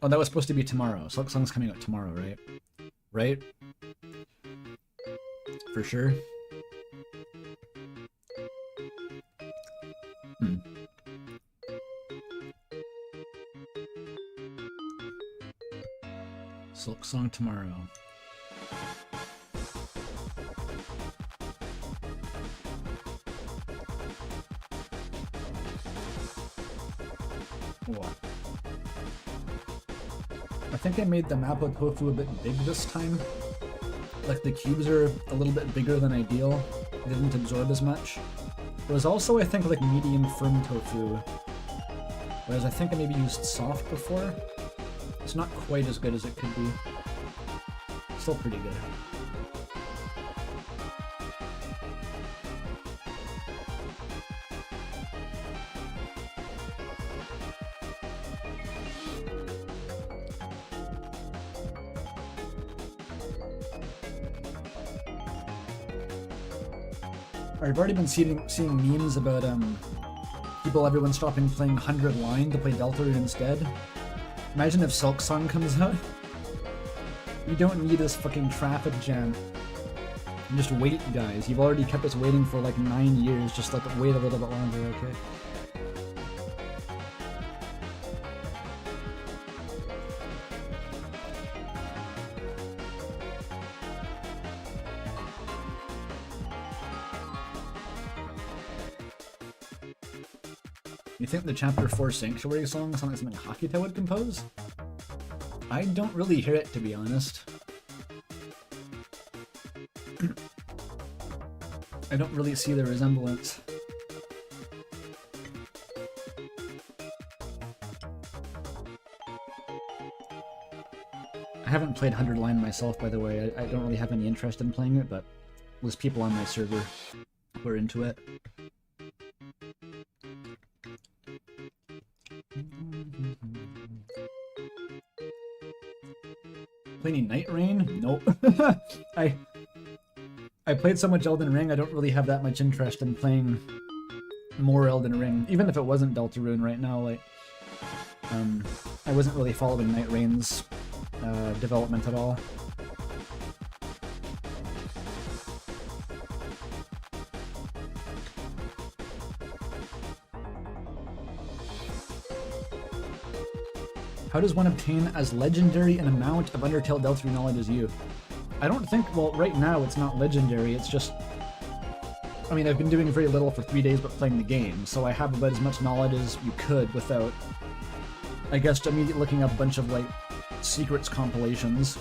Oh, that was supposed to be tomorrow. Silk Song's coming out tomorrow, right? Right? For sure? Silk Song tomorrow. What? I think I made the Mapo Tofu a bit big this time. Like the cubes are a little bit bigger than ideal. They didn't absorb as much. It was also, I think, like medium firm tofu. Whereas I think I maybe used soft before. It's not quite as good as it could be. Still pretty good. I've already been seeing memes about everyone stopping playing 100 Line to play Deltarune instead. Imagine if Silk Song comes out. You don't need this fucking traffic jam. Just wait, guys. You've already kept us waiting for like 9 years. Just like wait a little bit longer, okay? You think the Chapter 4 Sanctuary song sounds like something Hakita would compose? I don't really hear it, to be honest. I don't really see the resemblance. I haven't played 100 Line myself, by the way. I don't really have any interest in playing it, but there's people on my server who are into it. Play any Night Rain? Nope. I played so much Elden Ring, I don't really have that much interest in playing more Elden Ring. Even if it wasn't Deltarune right now, like, I wasn't really following Night Rain's development at all. How does one obtain as legendary an amount of Undertale Deltarune knowledge as you? I don't think, well, right now it's not legendary, it's just... I mean, I've been doing very little for 3 days but playing the game, so I have about as much knowledge as you could without, I guess, immediately looking up a bunch of, like, secrets compilations.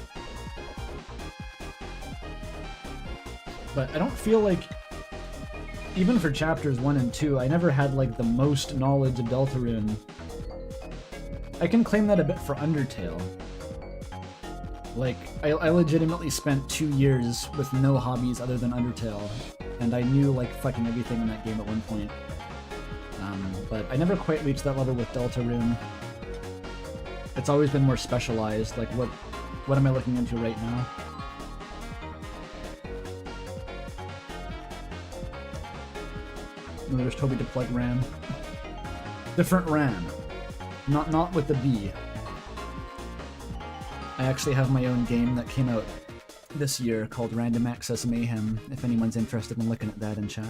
But I don't feel like, even for chapters 1 and 2, I never had, like, the most knowledge of Deltarune. I can claim that a bit for Undertale. Like, I legitimately spent 2 years with no hobbies other than Undertale, and I knew, like, fucking everything in that game at one point. But I never quite reached that level with Deltarune. It's always been more specialized, like, what am I looking into right now? And there's Toby to plug RAM. Different RAM. Not with the B. I actually have my own game that came out this year called Random Access Mayhem, if anyone's interested in looking at that in chat.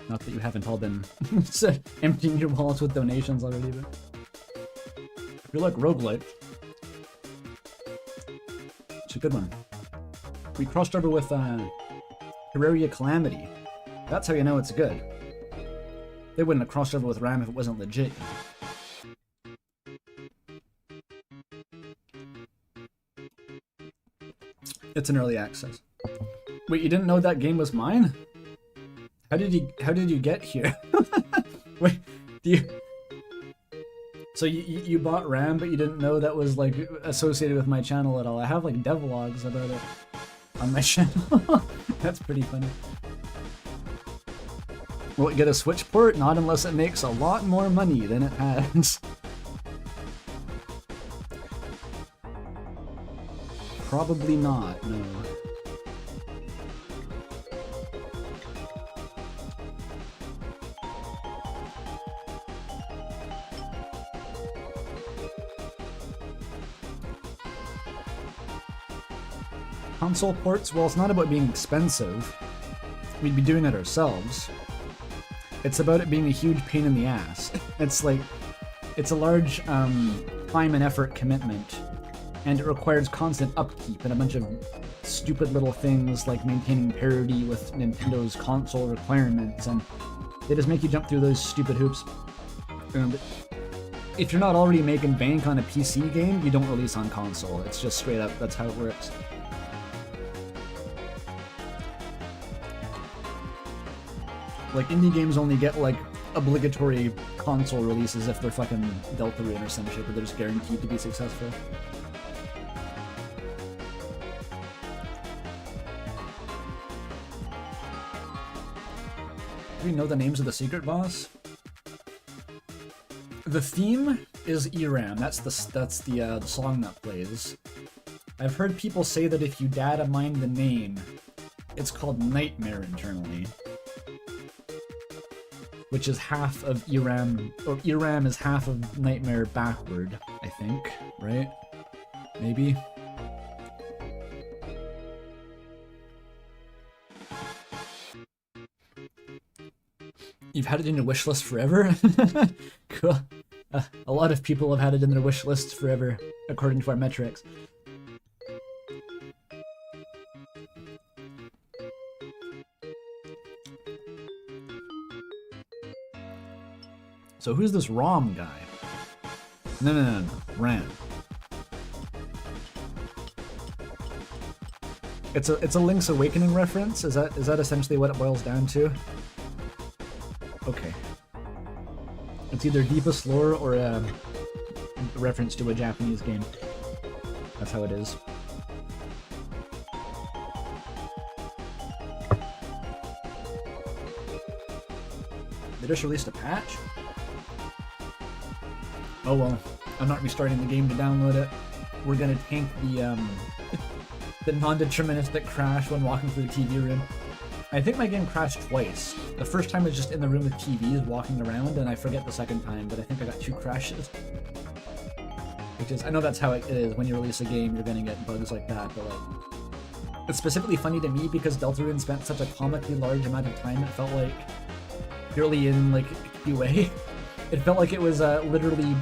Not that you haven't all been emptying your wallets with donations already, but... If you like roguelite, it's a good one. We crossed over with Terraria Calamity. That's how you know it's good. They wouldn't have crossed over with RAM if it wasn't legit. It's an early access. Wait, you didn't know that game was mine? How did you get here? Wait, do you... So you bought RAM, but you didn't know that was, like, associated with my channel at all. I have, like, devlogs about it on my channel. That's pretty funny. Will it get a Switch port? Not unless it makes a lot more money than it has. Probably not, no. Console ports? Well, it's not about being expensive. We'd be doing it ourselves. It's about it being a huge pain in the ass. It's like, it's a large time and effort commitment, and it requires constant upkeep and a bunch of stupid little things like maintaining parity with Nintendo's console requirements, and they just make you jump through those stupid hoops. And if you're not already making bank on a PC game, you don't release on console. It's just straight up, that's how it works. Like, indie games only get, like, obligatory console releases if they're fucking Deltarune or some shit, but they're just guaranteed to be successful. Do we know the names of the secret boss? The theme is ERAM. That's the song that plays. I've heard people say that if you data mine the name, it's called Nightmare internally. Which is half of ERAM, or ERAM is half of Nightmare backward, I think, right? Maybe? You've had it in your wish list forever? Cool. A lot of people have had it in their wish lists forever, according to our metrics. So who's this Rom guy? No. Ram. It's a Link's Awakening reference. Is that essentially what it boils down to? Okay. It's either deepest lore or a reference to a Japanese game. That's how it is. They just released a patch? Oh well, I'm not restarting the game to download it. We're gonna tank the the non-deterministic crash when walking through the TV room. I think my game crashed twice. The first time was just in the room with TVs walking around, and I forget the second time, but I think I got 2 crashes. Which is, I know that's how it is. When you release a game, you're gonna get bugs like that, but like... It's specifically funny to me because Deltarune spent such a comically large amount of time, it felt like purely in, like, QA. It felt like it was literally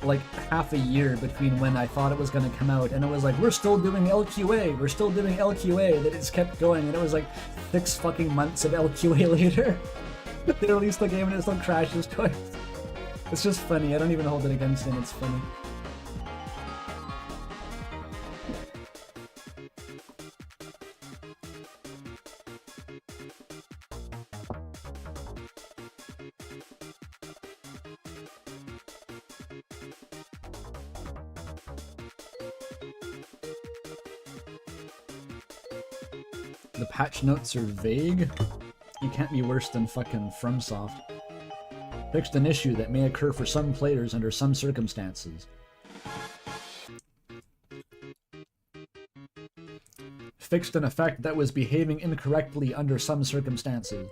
like half a year between when I thought it was going to come out, and it was like, we're still doing LQA, that it's kept going, and it was like 6 fucking months of LQA later. They released the game and it still crashes twice. It's just funny, I don't even hold it against him, it's funny. The patch notes are vague. You can't be worse than fucking FromSoft. Fixed an issue that may occur for some players under some circumstances. Fixed an effect that was behaving incorrectly under some circumstances.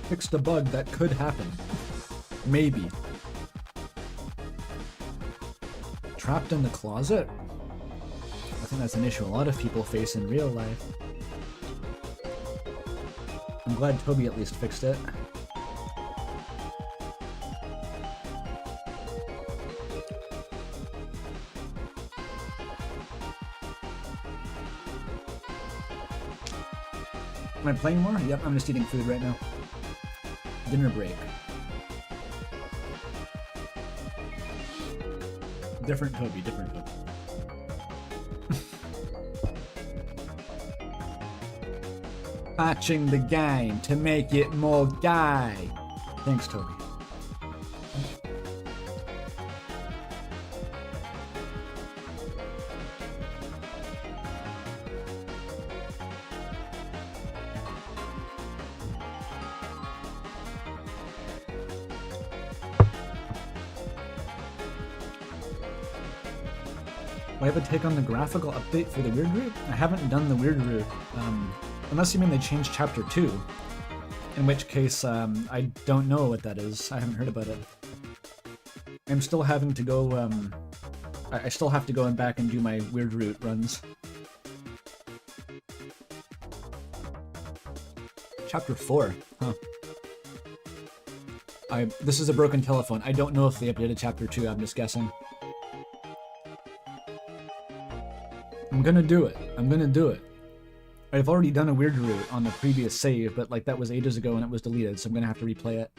Fixed a bug that could happen. Maybe. Trapped in the closet? I think that's an issue a lot of people face in real life. I'm glad Toby at least fixed it. Am I playing more? Yep, I'm just eating food right now. Dinner break. Different Toby, different Toby. Patching the game to make it more gay. Thanks, Toby. Do I have a take on the graphical update for the Weird Route? I haven't done the Weird Route, unless you mean they changed Chapter 2, in which case I don't know what that is. I haven't heard about it. I'm still having to go, I still have to go back and do my Weird Route runs. Chapter 4, huh. This is a broken telephone. I don't know if they updated Chapter 2, I'm just guessing. I'm gonna do it. I'm gonna do it. I've already done a Weird Route on the previous save, but like that was ages ago and it was deleted, so I'm gonna have to replay it.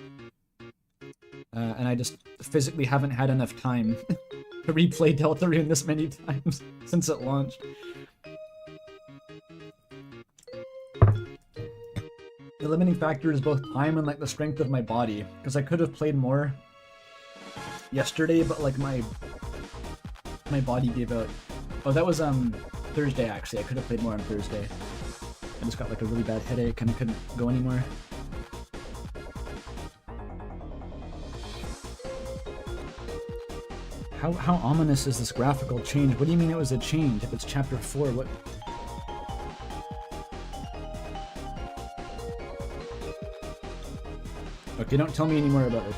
And I just physically haven't had enough time to replay Deltarune this many times since it launched. The limiting factor is both time and like the strength of my body, because I could have played more yesterday, but like my body gave out. Oh, that was Thursday actually. I could have played more on Thursday. I just got like a really bad headache and I couldn't go anymore. How ominous is this graphical change? What do you mean it was a change? If it's Chapter 4, what? Okay, don't tell me any more about it.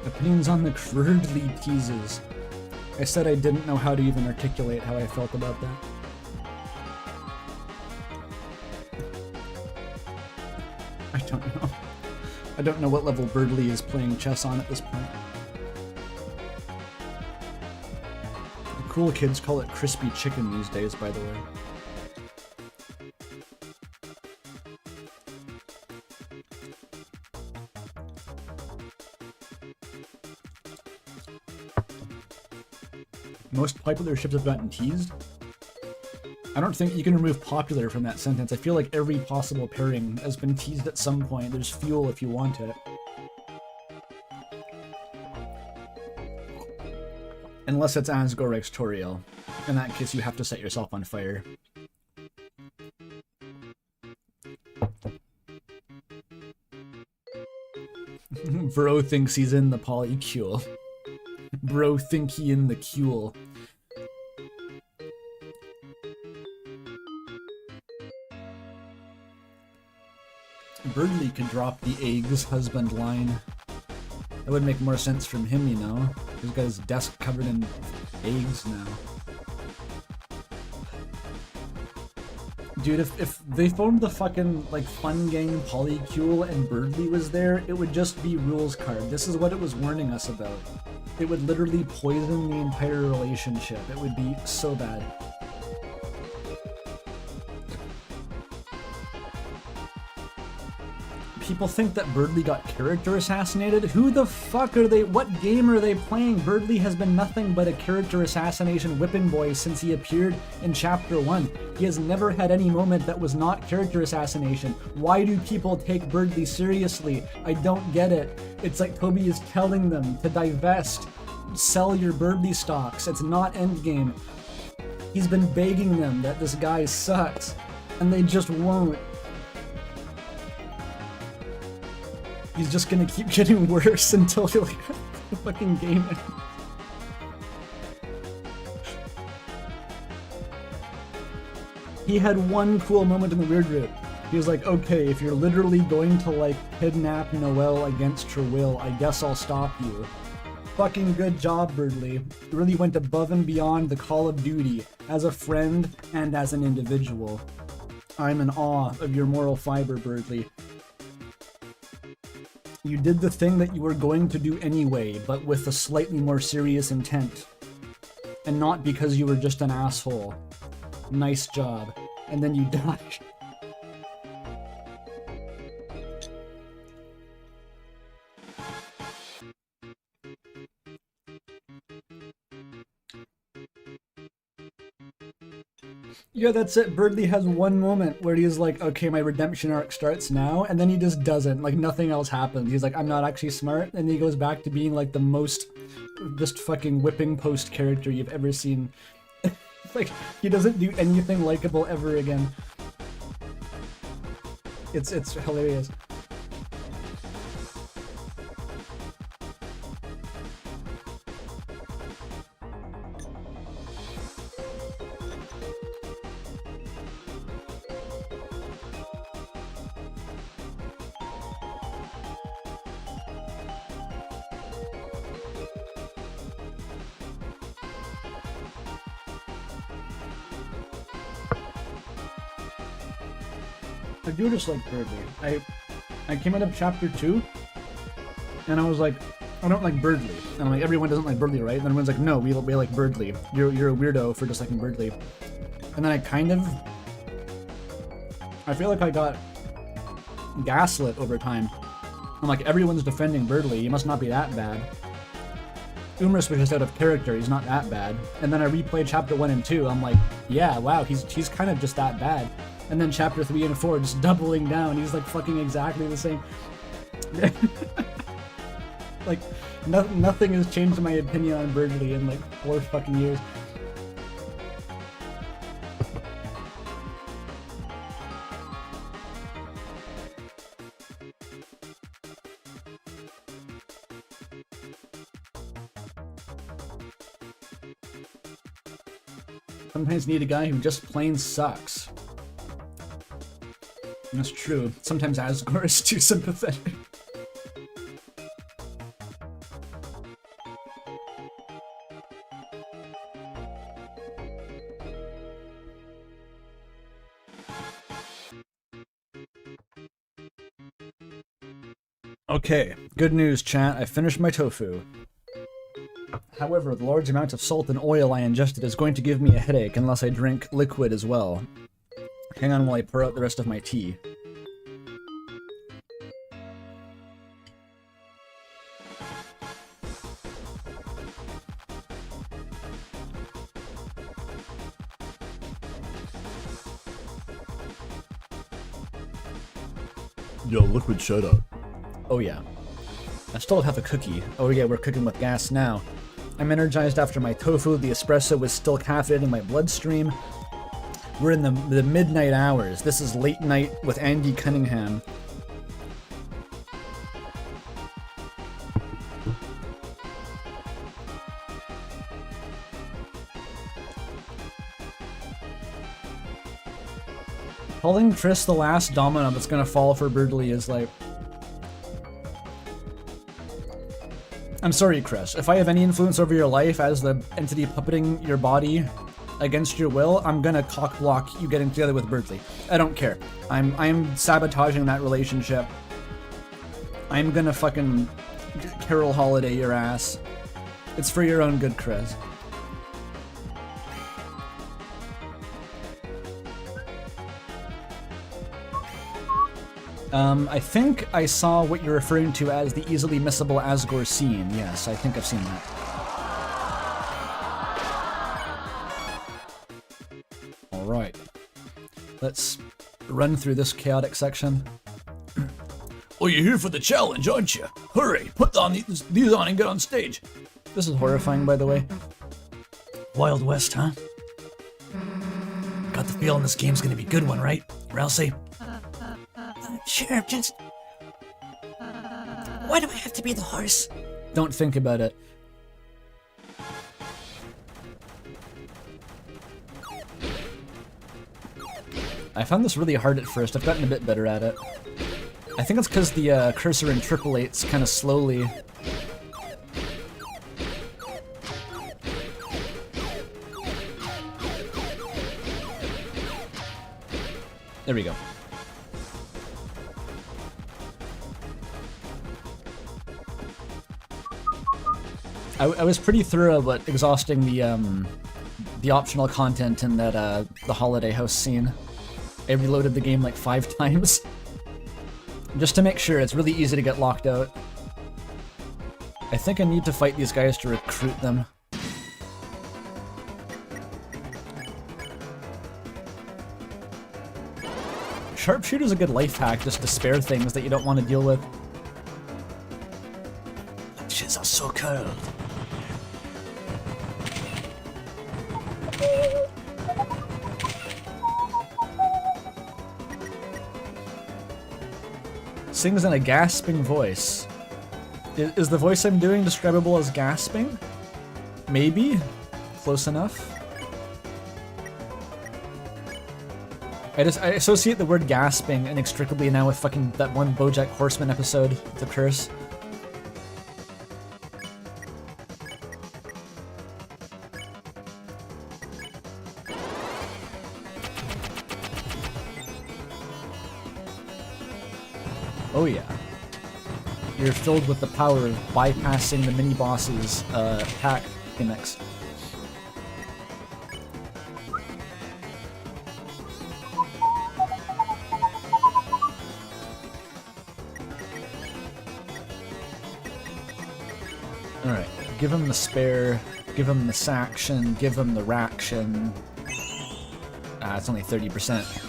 Opinions on the Curdly teases. I said I didn't know how to even articulate how I felt about that. I don't know. I don't know what level Birdly is playing chess on at this point. The cool kids call it crispy chicken these days, by the way. Most popular ships have gotten teased? I don't think you can remove popular from that sentence. I feel like every possible pairing has been teased at some point. There's fuel if you want it. Unless it's Asgore Toriel. In that case, you have to set yourself on fire. Bro thinks he's in the polycule. Bro think he in the cule. Birdly could drop the eggs husband line. That would make more sense from him, you know? He's got his desk covered in eggs now. Dude, if they formed the fucking, like, fun gang Polycule and Birdly was there, it would just be rules card. This is what it was warning us about. It would literally poison the entire relationship. It would be so bad. People think that Birdly got character assassinated. Who the fuck are they? What game are they playing? Birdly has been nothing but a character assassination whipping boy since he appeared in Chapter 1. He has never had any moment that was not character assassination. Why do people take Birdly seriously? I don't get it. It's like Toby is telling them to divest, sell your Birdly stocks. It's not endgame. He's been begging them that this guy sucks, and they just won't. He's just gonna keep getting worse until the fucking game ends. He had one cool moment in the weird route. He was like, okay, if you're literally going to, like, kidnap Noelle against her will, I guess I'll stop you. Fucking good job, Birdly. You really went above and beyond the call of duty, as a friend and as an individual. I'm in awe of your moral fiber, Birdly. You did the thing that you were going to do anyway, but with a slightly more serious intent. And not because you were just an asshole. Nice job. And then you died. Yeah, that's it. Birdly has one moment where he's like, okay, my redemption arc starts now, and then he just doesn't. Like, nothing else happens. He's like, I'm not actually smart, and he goes back to being like the most just fucking whipping post character you've ever seen. Like, he doesn't do anything likable ever again. It's hilarious. I do just like Birdly. I came out of chapter 2, and I was like, I don't like Birdly. And I'm like, everyone doesn't like Birdly, right? And then everyone's like, no, we like Birdly. You're a weirdo for disliking Birdly. And then I feel like I got gaslit over time. I'm like, everyone's defending Birdly, he must not be that bad. Umrus was just out of character, he's not that bad. And then I replayed chapter 1 and 2, I'm like, yeah, wow, he's kind of just that bad. And then chapter 3 and 4 just doubling down, he's like fucking exactly the same. Like, nothing has changed my opinion on Birdly in like 4 fucking years. Sometimes you need a guy who just plain sucks. That's true. Sometimes Asgore is too sympathetic. Okay, good news, chat. I finished my tofu. However, the large amount of salt and oil I ingested is going to give me a headache unless I drink liquid as well. Hang on while I pour out the rest of my tea. Yo, liquid shut up. Oh yeah. I still have a cookie. Oh yeah, we're cooking with gas now. I'm energized after my tofu. The espresso was still caffeinating my bloodstream. We're in the midnight hours. This is late night with Andy Cunningham. Calling Chris the last domino that's gonna fall for Birdly is like... I'm sorry, Chris. If I have any influence over your life as the entity puppeting your body against your will, I'm gonna cock-block you getting together with Birdly. I don't care. I'm sabotaging that relationship. I'm gonna fucking Carol Holiday your ass. It's for your own good, Chris. I think I saw what you're referring to as the easily missable Asgore scene. Yes, I think I've seen that. Alright. Let's run through this chaotic section. Oh, you're here for the challenge, aren't you? Hurry, put on these on and get on stage. This is horrifying, by the way. Wild West, huh? Got the feeling this game's gonna be a good one, right, Ralsei? Sure, just... Why do I have to be the horse? Don't think about it. I found this really hard at first. I've gotten a bit better at it. I think it's because the cursor interpolates kind of slowly. There we go. I was pretty thorough, but exhausting the optional content in that the Holiday House scene. I reloaded the game like 5 times just to make sure. It's really easy to get locked out. I think I need to fight these guys to recruit them. Sharpshooter's a good life hack just to spare things that you don't want to deal with. Shits are so cold. Sings in a gasping voice. Is the voice I'm doing describable as gasping? Maybe? Close enough? I associate the word gasping inextricably now with fucking that one BoJack Horseman episode, The Curse. Oh yeah. You're filled with the power of bypassing the mini-boss's attack gimmicks. Alright, give him the spare, give him the saction, give him the raction. Ah, it's only 30%.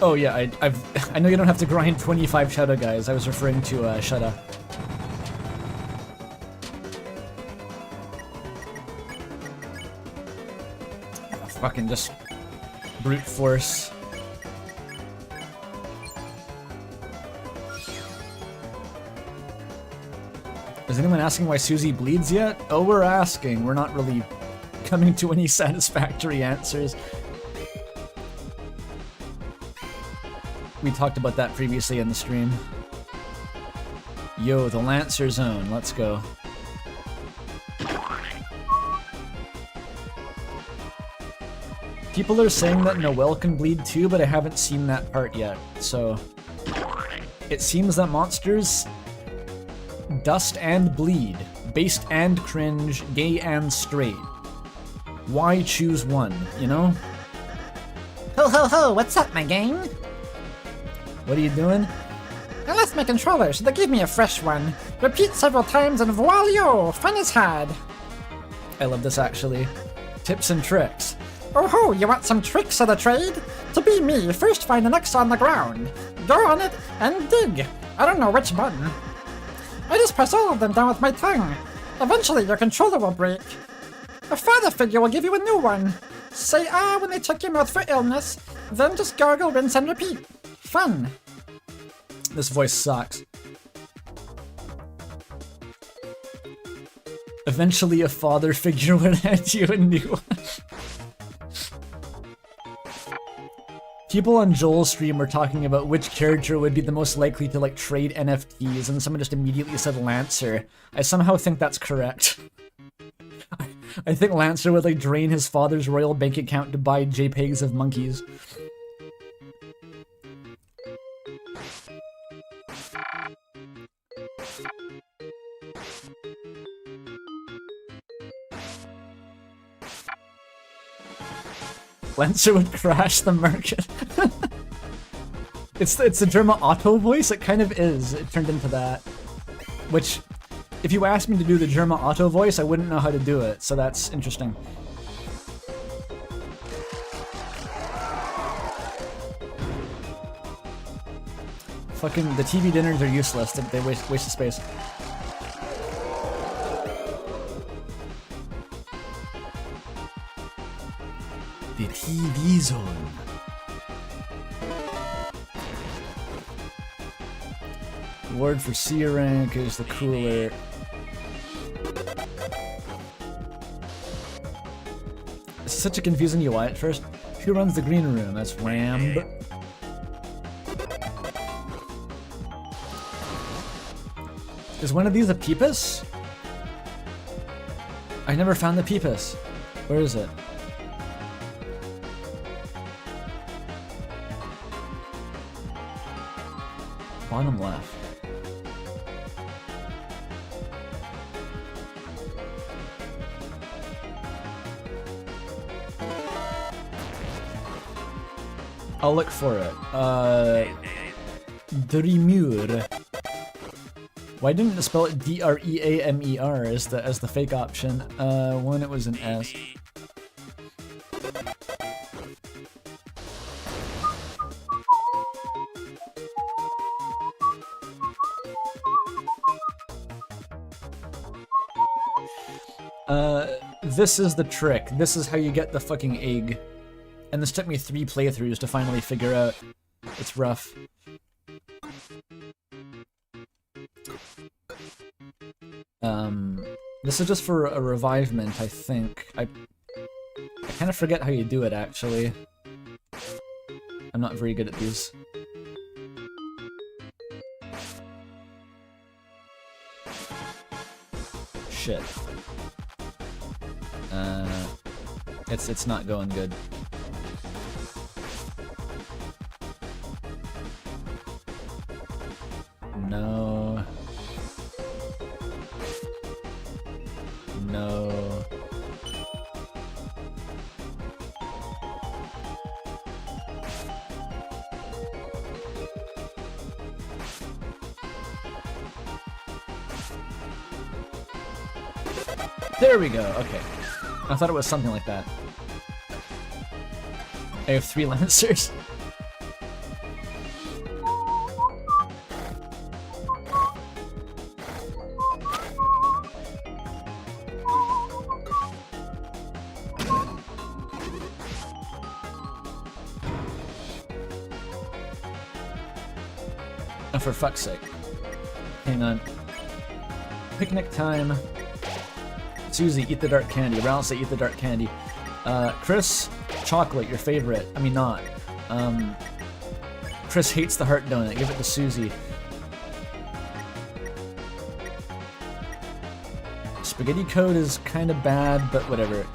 Oh yeah, I know you don't have to grind 25 Shadow guys. I was referring to Shadow. Fucking just brute force. Is anyone asking why Susie bleeds yet? Oh, we're asking. We're not really coming to any satisfactory answers. We talked about that previously in the stream. Yo, the Lancer Zone. Let's go. People are saying that Noelle can bleed too, but I haven't seen that part yet. So it seems that monsters dust and bleed, based and cringe, gay and straight. Why choose one, you know? Ho ho ho, what's up, my gang? What are you doing? I lost my controller, so they gave me a fresh one. Repeat several times and voila, fun is had. I love this actually. Tips and tricks. Oh ho, you want some tricks of the trade? To be me, first find an X on the ground. Go on it and dig. I don't know which button. I just press all of them down with my tongue. Eventually your controller will break. A father figure will give you a new one. Say ah when they check your mouth for illness, then just gargle, rinse, and repeat. Fun. This voice sucks. Eventually a father figure would hand you a new one. People on Joel's stream were talking about which character would be the most likely to like trade NFTs, and someone just immediately said Lancer. I somehow think that's correct. I think Lancer would like drain his father's royal bank account to buy JPEGs of monkeys. Lancer would crash the market. It's the Germa Auto voice. It kind of is. It turned into that. Which, if you asked me to do the Germa Auto voice, I wouldn't know how to do it. So that's interesting. Fucking the TV dinners are useless. They waste of space. The TV zone. Award for C rank is the cooler. It's such a confusing UI at first. Who runs the green room? That's Ramb. Is one of these a Peepus? I never found the Peepus. Where is it? Bottom left. I'll look for it. Dreamer. Why didn't it spell it D-R-E-A-M-E-R as the fake option? When it was an S. This is the trick. This is how you get the fucking egg. And this took me 3 playthroughs to finally figure out. It's rough. This is just for a revivement, I think. I kind of forget how you do it, actually. I'm not very good at these. Shit. It's not going good. No. No. There we go, okay. I thought it was something like that. I have 3 Lancers. Oh, for fuck's sake. Hang on. Picnic time. Susie, eat the dark candy. Ralph, say eat the dark candy. Chris, chocolate, your favorite. I mean, not. Chris hates the heart donut. Give it to Susie. Spaghetti code is kind of bad, but whatever.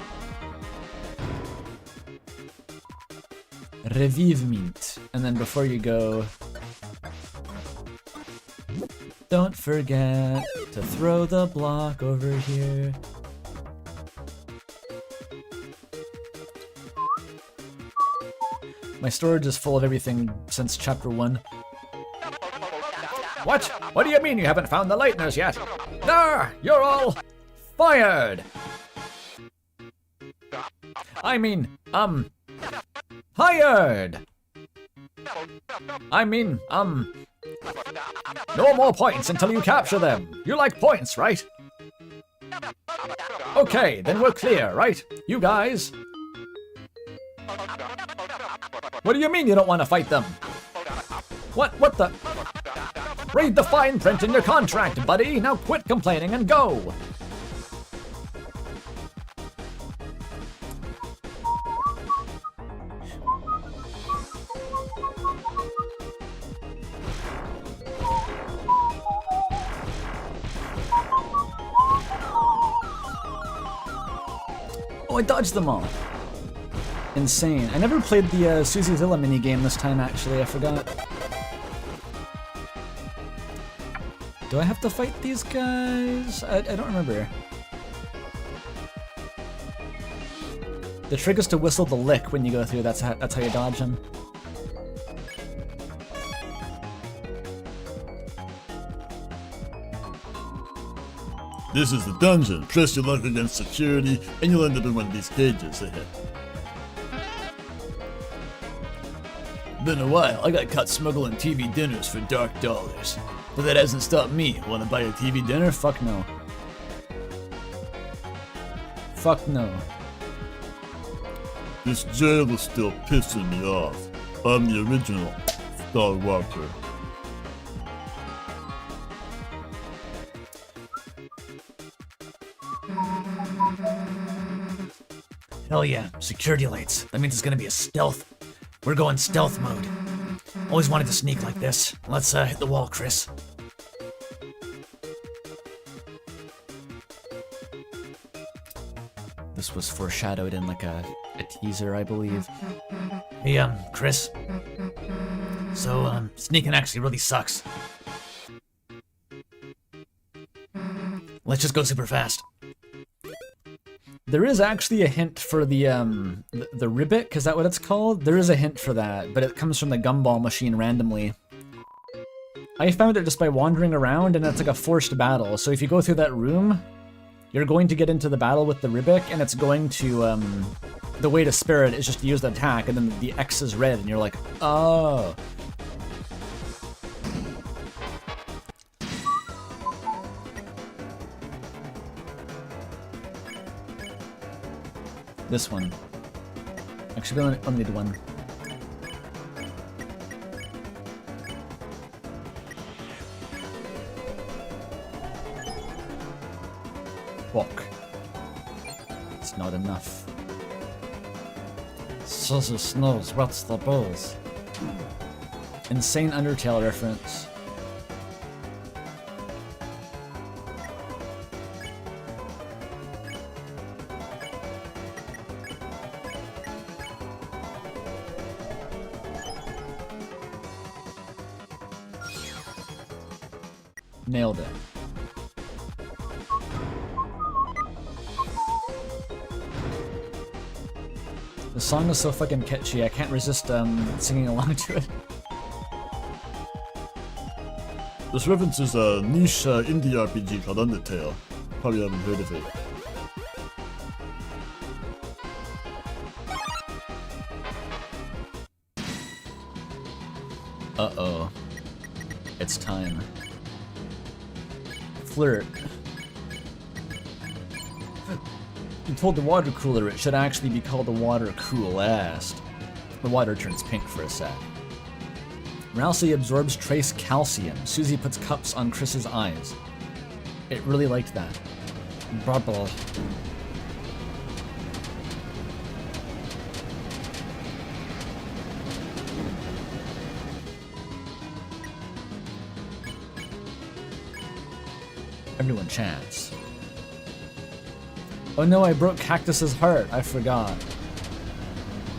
Revivement. And then before you go, don't forget to throw the block over here. My storage is full of everything since chapter 1. What? What do you mean you haven't found the lighteners yet? There! You're all fired! I mean, hired! I mean, no more points until you capture them. You like points, right? Okay, then we're clear, right? You guys? What do you mean you don't want to fight them? What the? Read the fine print in your contract, buddy. Now quit complaining and go. Oh, I dodged them all. Insane. I never played the Susie Zilla minigame this time, actually. I forgot. Do I have to fight these guys? I don't remember. The trick is to whistle the lick when you go through. That's how you dodge them. This is the dungeon. Press your luck against security, and you'll end up in one of these cages ahead. Been a while. I got caught smuggling TV dinners for dark dollars. But that hasn't stopped me. Wanna buy a TV dinner? Fuck no. Fuck no. This jail is still pissing me off. I'm the original Star Walker. Hell yeah, security lights. That means it's gonna be a stealth. We're going stealth mode. Always wanted to sneak like this. Let's hit the wall, Chris. This was foreshadowed in like a teaser, I believe. Hey, Chris. So, sneaking actually really sucks. Let's just go super fast. There is actually a hint for the ribbit, is that what it's called? There is a hint for that, but it comes from the gumball machine randomly. I found it just by wandering around, and it's like a forced battle. So if you go through that room, you're going to get into the battle with the Ribic, and it's going to, the way to spare it is just to use the attack, and then the X is red, and you're like, oh. This one. Actually, we only need one. Walk. It's not enough. Suzus knows what's the balls. Insane Undertale reference. Nailed it. The song is so fucking catchy, I can't resist singing along to it. This references a niche indie RPG called Undertale. Probably haven't heard of it. Uh-oh. It's time. Flirt. You told the water cooler it should actually be called the water coolest. The water turns pink for a sec. Rousey absorbs trace calcium. Susie puts cups on Chris's eyes. It really liked that. Bubble. Everyone chants. Oh no, I broke Cactus's heart. I forgot.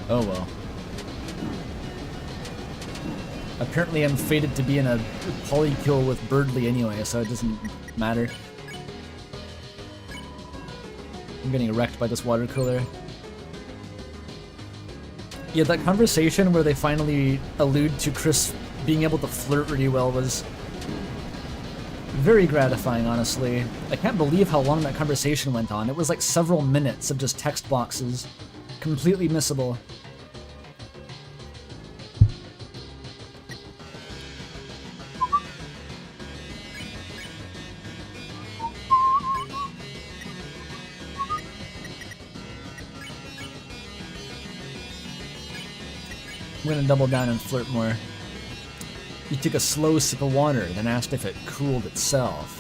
Oh well. Apparently I'm fated to be in a polykill with Birdly anyway, so it doesn't matter. I'm getting wrecked by this water cooler. Yeah, that conversation where they finally allude to Chris being able to flirt really well was very gratifying, honestly. I can't believe how long that conversation went on. It was like several minutes of just text boxes. Completely missable. I'm gonna double down and flirt more. He took a slow sip of water, then asked if it cooled itself.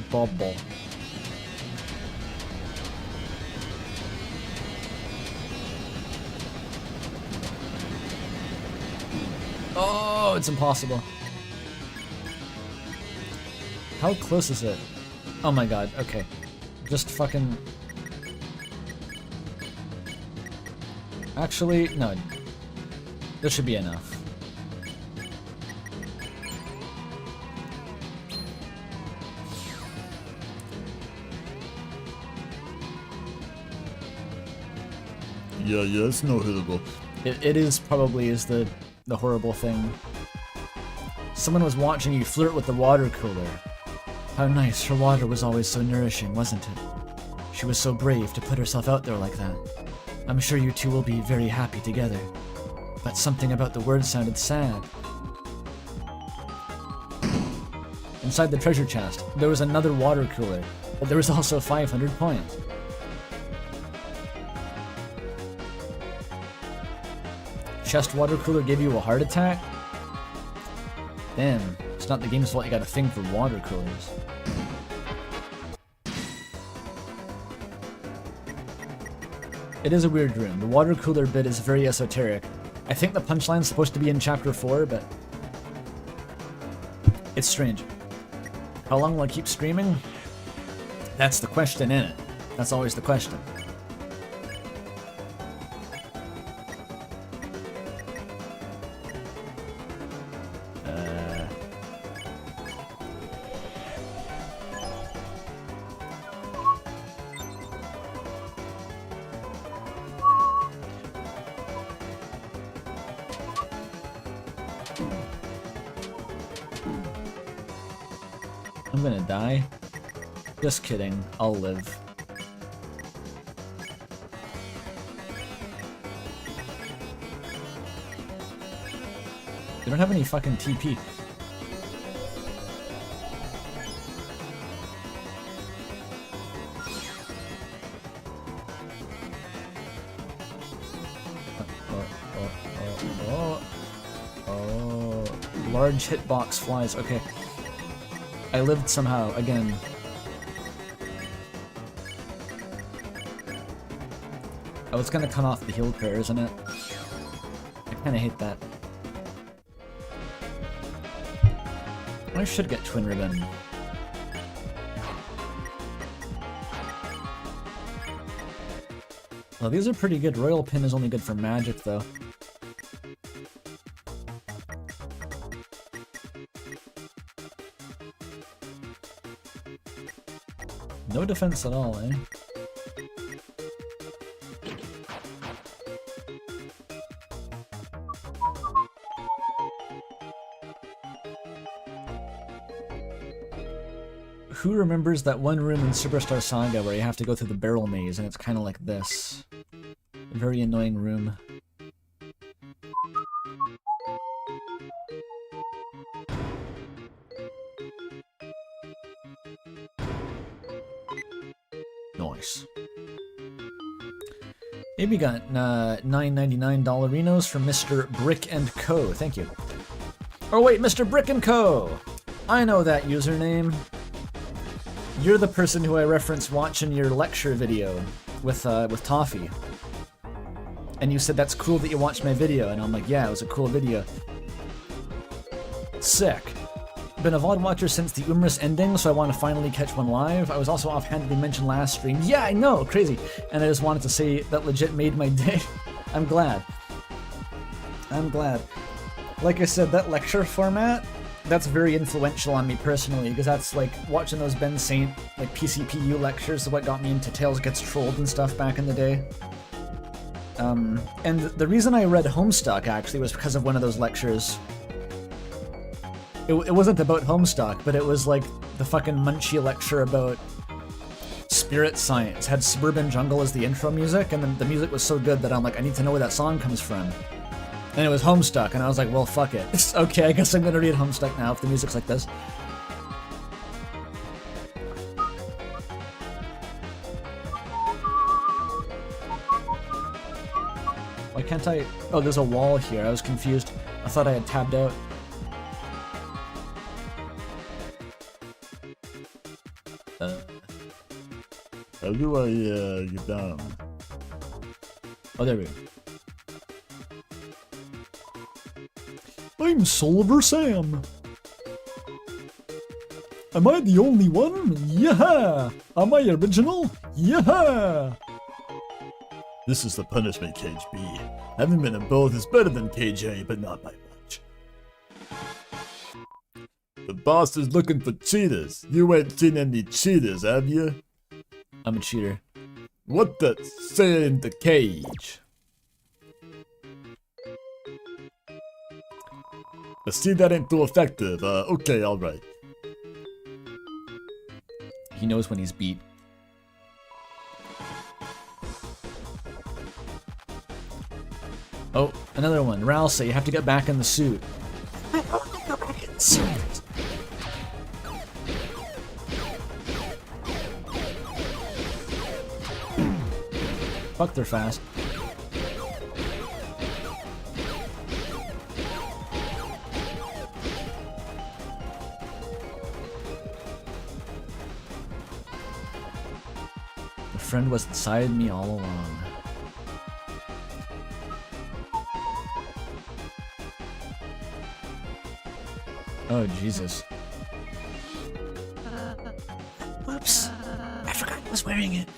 Bubble. Oh, it's impossible. How close is it? Oh my god, okay. Just fucking... Actually, no. This should be enough. Yeah, it's no hittable. It is probably the horrible thing. Someone was watching you flirt with the water cooler. How nice, her water was always so nourishing, wasn't it? She was so brave to put herself out there like that. I'm sure you two will be very happy together. But something about the words sounded sad. Inside the treasure chest, there was another water cooler, but there was also 500 coins. Chest water cooler gave you a heart attack? Damn, it's not the game's fault you got a thing for water coolers. It is a weird room. The water cooler bit is very esoteric. I think the punchline's supposed to be in chapter 4, but it's strange. How long will I keep streaming? That's the question, innit? That's always the question. I'm gonna die. Just kidding, I'll live. They don't have any fucking TP. Oh, large hitbox flies, okay. I lived somehow, again. Oh, it's gonna come off the heal prayer, isn't it? I kinda hate that. I should get Twin Ribbon. Well, these are pretty good. Royal Pin is only good for magic, though. No defense at all, eh? Who remembers that one room in Superstar Saga where you have to go through the barrel maze and it's kind of like this? A very annoying room. Nice. Maybe got $9.99 dollarinos from Mr. Brick and Co. Thank you. Oh wait, Mr. Brick and Co. I know that username. You're the person who I referenced watching your lecture video with Toffee. And you said that's cool that you watched my video, and I'm like, yeah, it was a cool video. Sick. Been a VOD watcher since the Umris ending, so I want to finally catch one live. I was also offhandedly mentioned last stream. Yeah, I know, crazy. And I just wanted to say that legit made my day. I'm glad. I'm glad. Like I said, that lecture format, that's very influential on me personally, because that's like watching those Ben Saint like PCPU lectures is what got me into Tails Gets Trolled and stuff back in the day. And the reason I read Homestuck actually was because of one of those lectures. It wasn't about Homestuck, but it was like the fucking Munchie lecture about spirit science. Had Suburban Jungle as the intro music, and then the music was so good that I'm like, I need to know where that song comes from. And it was Homestuck, and I was like, well, fuck it. Okay, I guess I'm gonna read Homestuck now if the music's like this. Why can't I... Oh, there's a wall here. I was confused. I thought I had tabbed out. How do I get down? Oh, there we go. I'm Solver Sam. Am I the only one? Yeah! Am I original? Yeah! This is the punishment, Cage B. Having been in both is better than Cage A, but not by much. The boss is looking for cheaters. You ain't seen any cheaters, have you? I'm a cheater. What the say in the cage? I see that ain't too effective. Okay, alright. He knows when he's beat. Oh, another one. Ralsei, you have to get back in the suit. I want to go back in the suit. Fuck, they're fast. The friend was inside me all along. Oh, Jesus. Whoops. I forgot I was wearing it.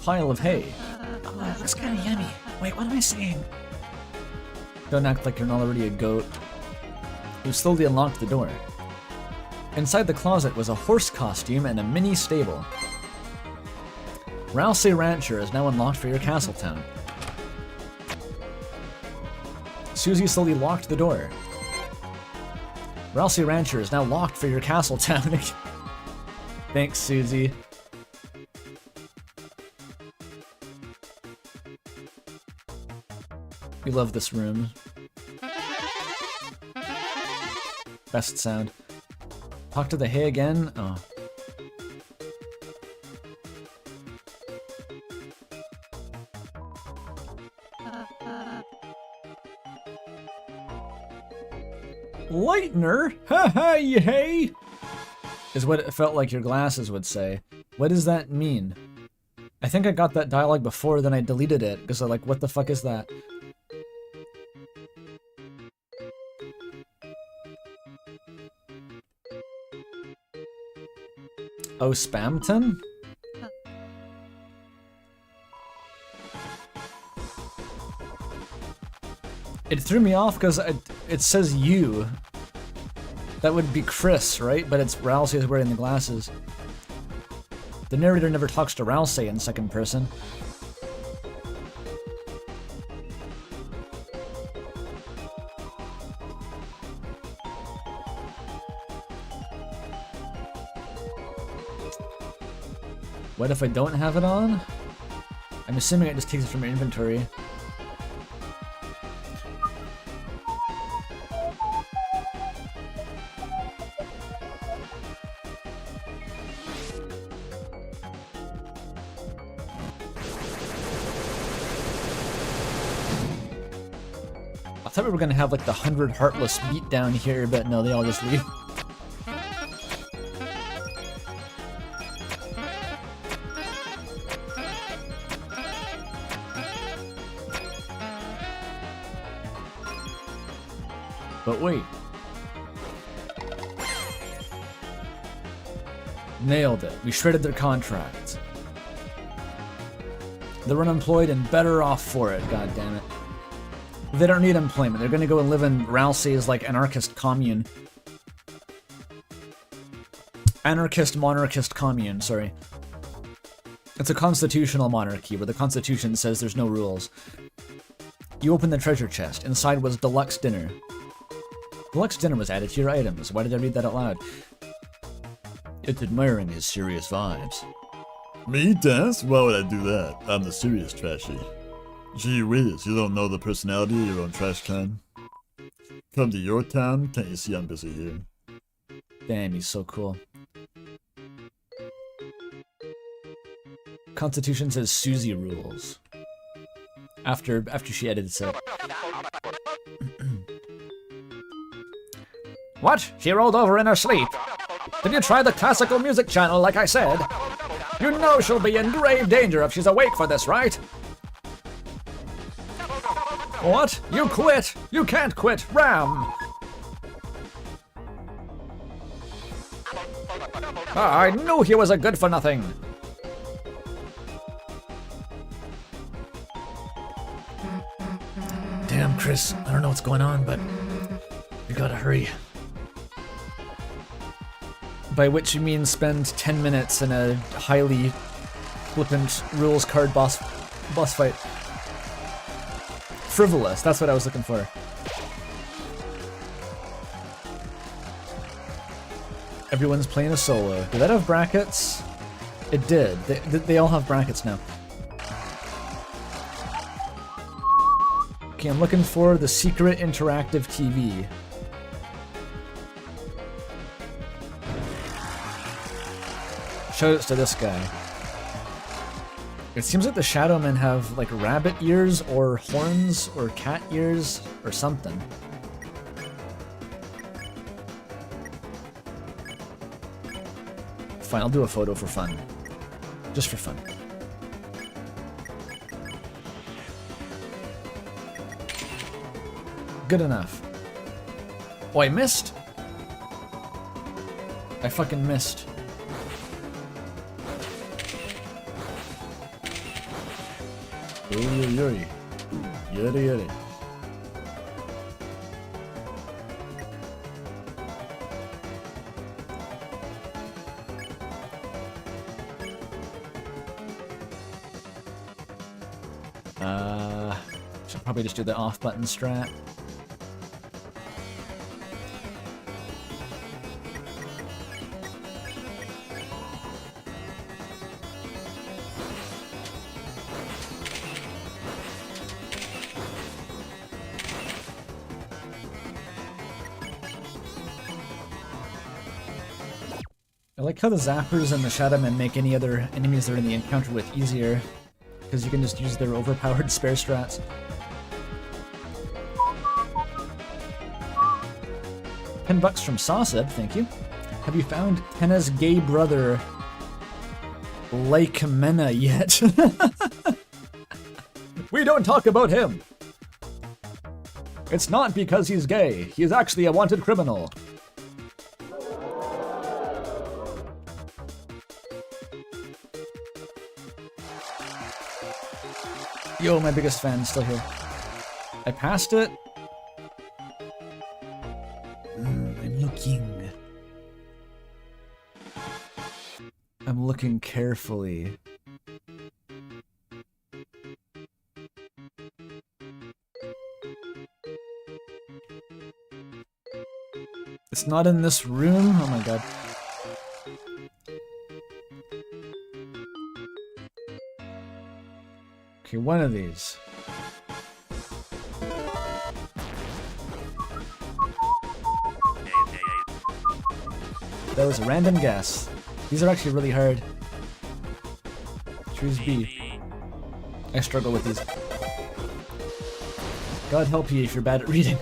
Pile of hay. Oh, that looks kind of yummy. Wait, what am I saying? Don't act like you're not already a goat. You slowly unlocked the door. Inside the closet was a horse costume and a mini stable. Ralsei Rancher is now unlocked for your castle town. Susie slowly locked the door. Ralsei Rancher is now locked for your castle town. Thanks, Susie. We love this room. Best sound. Talk to the hay again? Oh. Lightner? Ha you hey! Is what it felt like your glasses would say. What does that mean? I think I got that dialogue before, then I deleted it, because I'm like, what the fuck is that? Oh, Spamton? It threw me off because it says you. That would be Chris, right? But it's Ralsei who's wearing the glasses. The narrator never talks to Ralsei in second person. What if I don't have it on? I'm assuming it just takes it from your inventory. I thought we were gonna have like the 100 Heartless beat down here, but no, they all just leave. But wait. Nailed it. We shredded their contract. They're unemployed and better off for it, god damn it. They don't need employment. They're gonna go and live in Ralsei's like anarchist commune. Anarchist monarchist commune, sorry. It's a constitutional monarchy where the constitution says there's no rules. You open the treasure chest. Inside was deluxe dinner. Deluxe dinner was added to your items. Why did I read that out loud? It's admiring his serious vibes. Me dance? Why would I do that? I'm the serious trashy. Gee whiz, you don't know the personality of your own trash can? Come to your town? Can't you see I'm busy here? Damn, he's so cool. Constitution says Susie rules. After she edits it. What? She rolled over in her sleep. Did you try the classical music channel like I said? You know she'll be in grave danger if she's awake for this, right? What? You quit? You can't quit, Ram! I knew he was a good-for-nothing. Damn, Chris, I don't know what's going on, but we gotta hurry. By which you mean spend 10 minutes in a highly flippant rules card boss fight. Frivolous, that's what I was looking for. Everyone's playing a solo. Did that have brackets? It did. They all have brackets now. Okay, I'm looking for the secret interactive TV. Shoutouts to this guy. It seems like the Shadow Men have like rabbit ears or horns or cat ears or something. Fine, I'll do a photo for fun. Just for fun. Good enough. Oh, I missed? I fucking missed. Oy, oy, oy. Yuri, yuri. Should probably just do the off button strat. I like how the zappers and the Shadowmen make any other enemies they're in the encounter with easier, because you can just use their overpowered spare strats. $10 from Sawseb, thank you. Have you found Kenna's gay brother, Lycamena, yet? We don't talk about him. It's not because he's gay. He's actually a wanted criminal. Yo, my biggest fan, still here. I passed it. I'm looking. I'm looking carefully. It's not in this room? Oh my god. Okay, one of these. That was a random guess. These are actually really hard. Choose B. I struggle with these. God help you if you're bad at reading.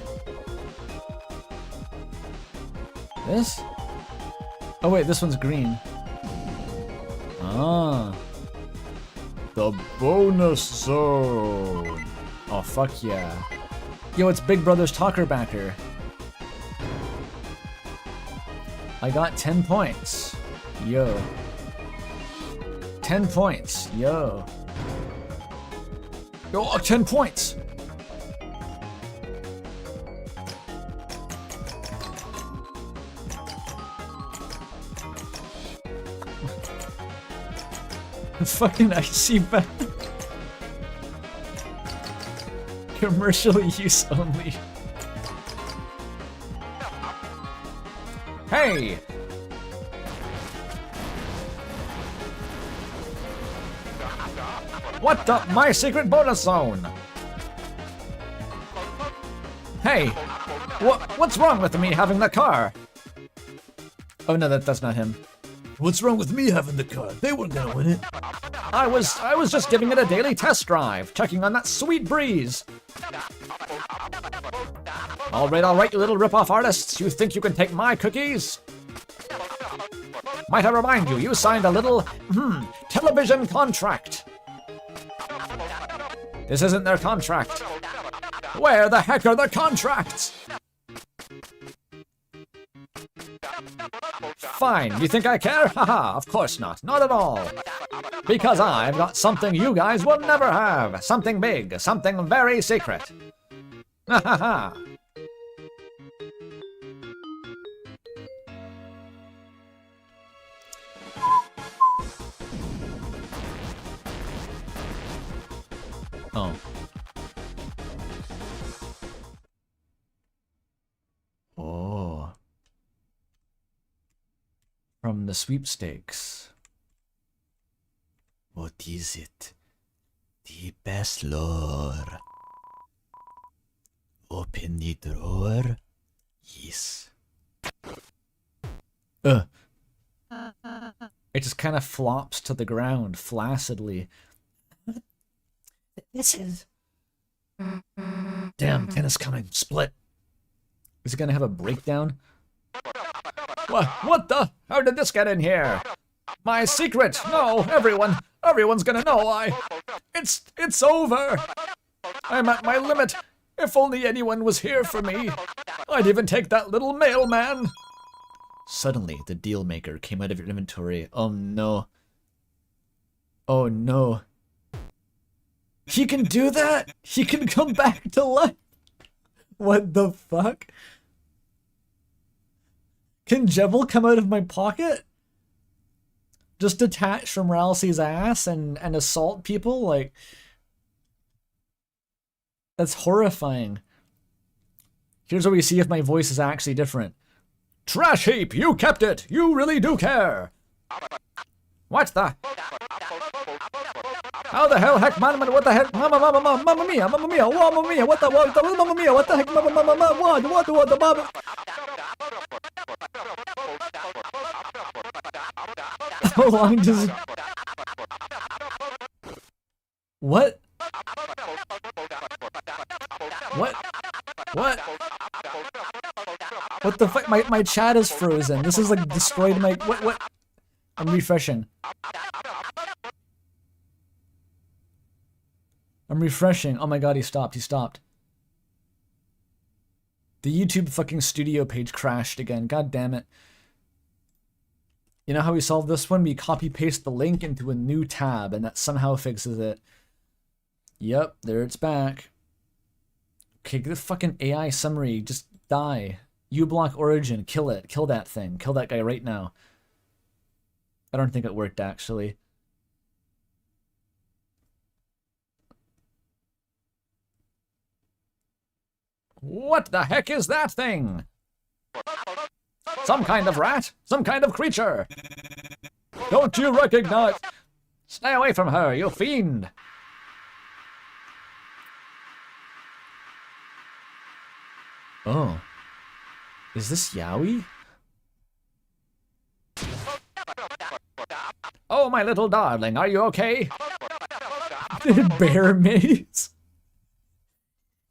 This? Oh wait, this one's green. Ah. The bonus zone. Oh, fuck yeah. Yo, it's Big Brother's Talker Backer. I got 10 points. Yo. 10 points. Yo. Yo, 10 points. Fucking icy bath. Commercial use only. Hey! What the? My secret bonus zone! Hey! What's wrong with me having the car? Oh no, that's not him. What's wrong with me having the car? They weren't gonna win it. I was just giving it a daily test drive, checking on that sweet breeze. All right, you little rip-off artists. You think you can take my cookies? Might I remind you, you signed a little, television contract. This isn't their contract. Where the heck are the contracts? Fine, you think I care? Haha, of course not. Not at all. Because I've got something you guys will never have. Something big, something very secret. Ha ha ha. Oh. Oh. From the sweepstakes. What is it? The best lore. Open the drawer. Yes. It just kind of flops to the ground flaccidly. This is... Damn, tennis coming. Split. Is it gonna have a breakdown? What the? How did this get in here? My secret! No, everyone's gonna know. It's over. I'm at my limit. If only anyone was here for me. I'd even take that little mailman. Suddenly, the deal maker came out of your inventory. Oh no. Oh no. He can do that? He can come back to life? What the fuck? Can Jebel come out of my pocket? Just detach from Ralsei's ass and assault people? Like, that's horrifying. Here's where we see if my voice is actually different. Trash heap, you kept it! You really do care! What the? How the hell, heck, man, what the heck, mamma mia, what the heck, mamma, what the heck, what the mama? How long does it... What? What the fuck? My chat is frozen. This is like destroyed my... What? I'm refreshing. Oh my god, he stopped. The YouTube fucking studio page crashed again. God damn it. You know how we solve this one? We copy paste the link into a new tab and that somehow fixes it. Yep, there it's back. Okay, get the fucking AI summary. Just die. uBlock Origin. Kill it. Kill that thing. Kill that guy right now. I don't think it worked, actually. What the heck is that thing? Some kind of rat? Some kind of creature? Don't you recognize? Stay away from her, you fiend! Oh. Is this Yowie? Oh, my little darling, are you okay? Bear maze?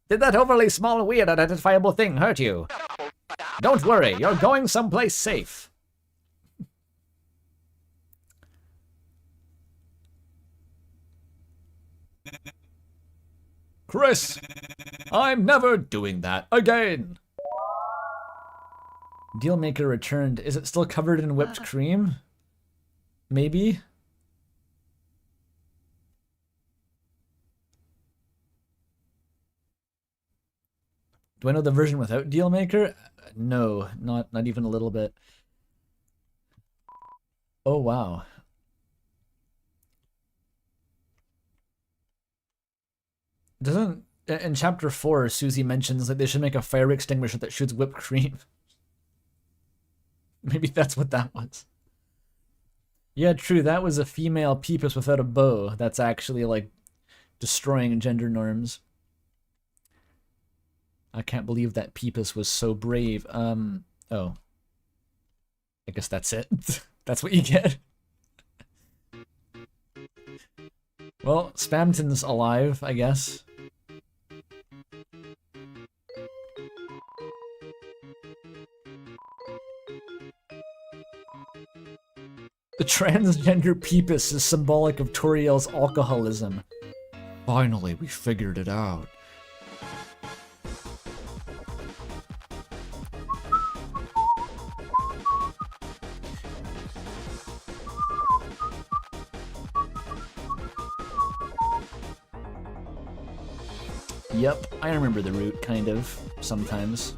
Did that overly small, weird, identifiable thing hurt you? Don't worry, you're going someplace safe. Chris, I'm never doing that again. Dealmaker returned. Is it still covered in whipped cream? Maybe? Do I know the version without Dealmaker? No, not even a little bit. Oh wow. Doesn't in chapter 4 Susie mentions that they should make a fire extinguisher that shoots whipped cream. Maybe that's what that was. Yeah, true, that was a female Peepus without a bow. That's actually like destroying gender norms. I can't believe that Peepus was so brave. Oh. I guess that's it. That's what you get. Well, Spamton's alive, I guess. The transgender Peepus is symbolic of Toriel's alcoholism. Finally, we figured it out. Yep, I remember the route, kind of, sometimes.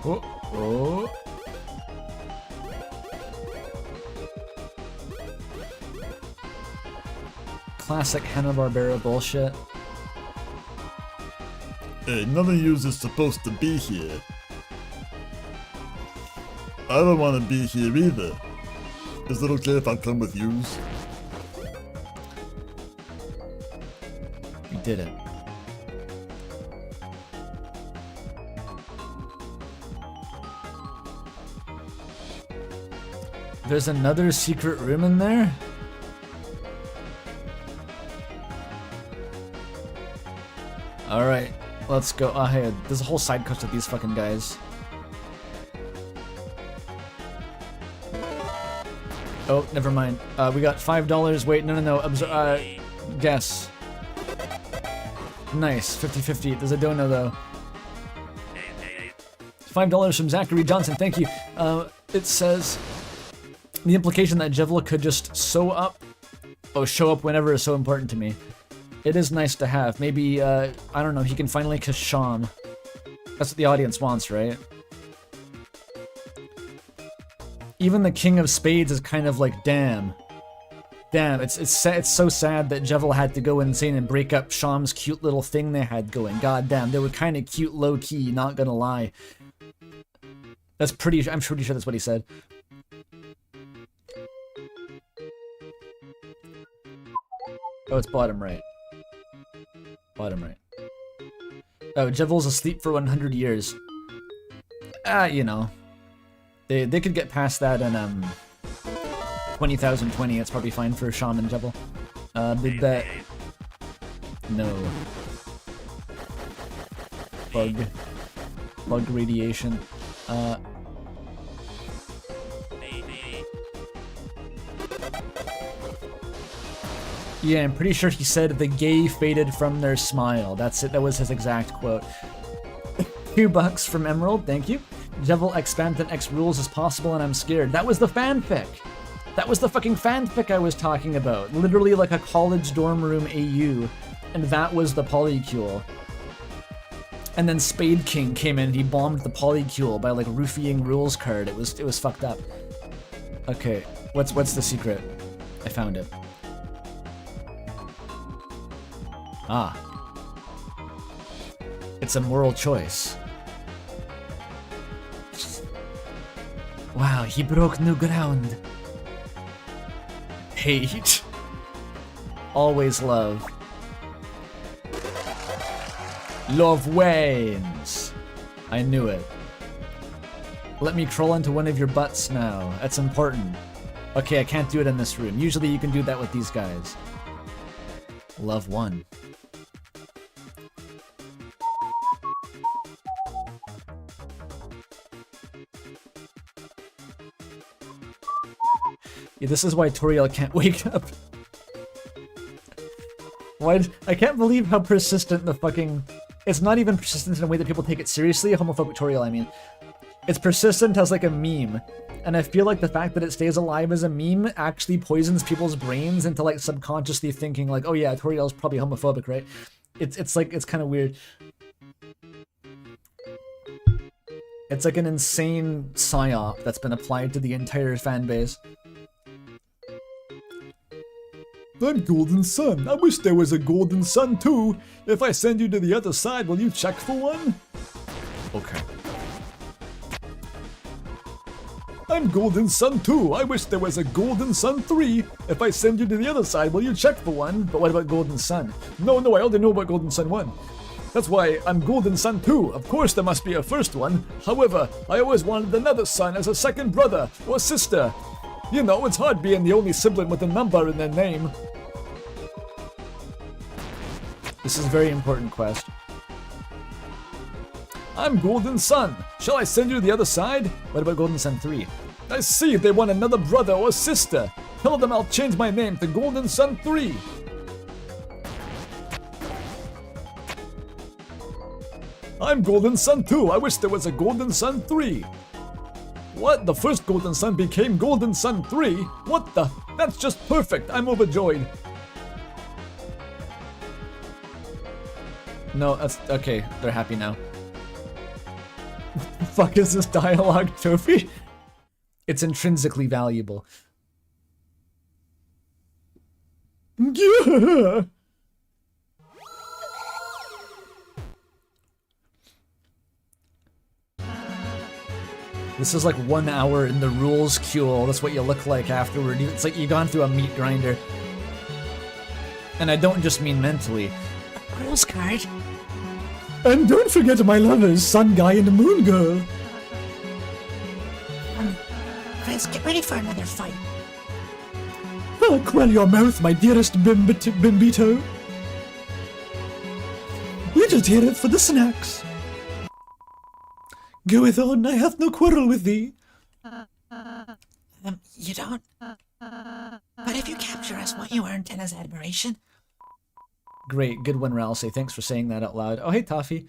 Oh, oh. Classic Hanna-Barbera bullshit. Hey, none of yous is supposed to be here. I don't want to be here either. Is it okay if I come with yous? We did it. There's another secret room in there? Alright, let's go. Oh, hey, there's a whole side quest with these fucking guys. Oh, never mind. We got $5. Wait, no. Guess. Nice, 50-50. There's a dono, though. $5 from Zachary Johnson, thank you. It says... The implication that Jevil could just show up whenever is so important to me. It is nice to have. Maybe, I don't know, he can finally kiss Sean. That's what the audience wants, right? Even the King of Spades is kind of like, damn. Damn, it's so sad that Jevil had to go insane and break up Sham's cute little thing they had going. God damn, they were kind of cute low-key, not gonna lie. I'm pretty sure that's what he said. Oh, it's bottom right. Bottom right. Oh, Jevil's asleep for 100 years. You know. They could get past that in, 20,020. It's probably fine for Shaman Jevil. Big bet. No. Bug radiation. Yeah, I'm pretty sure he said the gay faded from their smile. That's it. That was his exact quote. $2 from Emerald, thank you. Jevil X Spamton X rules is possible and I'm scared. That was the fanfic! That was the fucking fanfic I was talking about. Literally like a college dorm room AU. And that was the polycule. And then Spade King came in and he bombed the polycule by like roofying rules card. It was fucked up. Okay, what's the secret? I found it. Ah. It's a moral choice. Wow, he broke new ground. Hate. Always love. Love wanes. I knew it. Let me crawl into one of your butts now. That's important. Okay, I can't do it in this room. Usually you can do that with these guys. Love one. Yeah, this is why Toriel can't wake up. Why? I can't believe how persistent the fucking... It's not even persistent in a way that people take it seriously. Homophobic Toriel, I mean. It's persistent as like a meme. And I feel like the fact that it stays alive as a meme actually poisons people's brains into like subconsciously thinking like, oh yeah, Toriel's probably homophobic, right? It's like, it's kind of weird. It's like an insane psyop that's been applied to the entire fan base. I'm Golden Sun. I wish there was a Golden Sun too. If I send you to the other side, will you check for one? Okay. I'm Golden Sun 2. I wish there was a Golden Sun 3. If I send you to the other side, will you check for one? But what about Golden Sun? No, I already know about Golden Sun 1. That's why I'm Golden Sun 2. Of course there must be a first one. However, I always wanted another son as a second brother or sister. You know, it's hard being the only sibling with a number in their name. This is a very important quest. I'm Golden Sun. Shall I send you to the other side? What about Golden Sun 3? I see they want another brother or sister. Tell them I'll change my name to Golden Sun 3. I'm Golden Sun 2. I wish there was a Golden Sun 3. What? The first Golden Sun became Golden Sun 3? What the? That's just perfect. I'm overjoyed. No, that's okay. They're happy now. What the fuck is this dialogue, Tofi? It's intrinsically valuable. Yeah. This is like 1 hour in the rules queue. That's what you look like afterward. It's like you've gone through a meat grinder. And I don't just mean mentally. Rules card. And don't forget my lovers, Sun Guy and Moon Girl. Friends, get ready for another fight. Oh, quell your mouth, my dearest Bimbito. We just hear it for the snacks. Goeth on, I have no quarrel with thee. You don't? But if you capture us, won't you earn Tenna's admiration? Great, good one, Ralsei. Thanks for saying that out loud. Oh, hey, Toffee.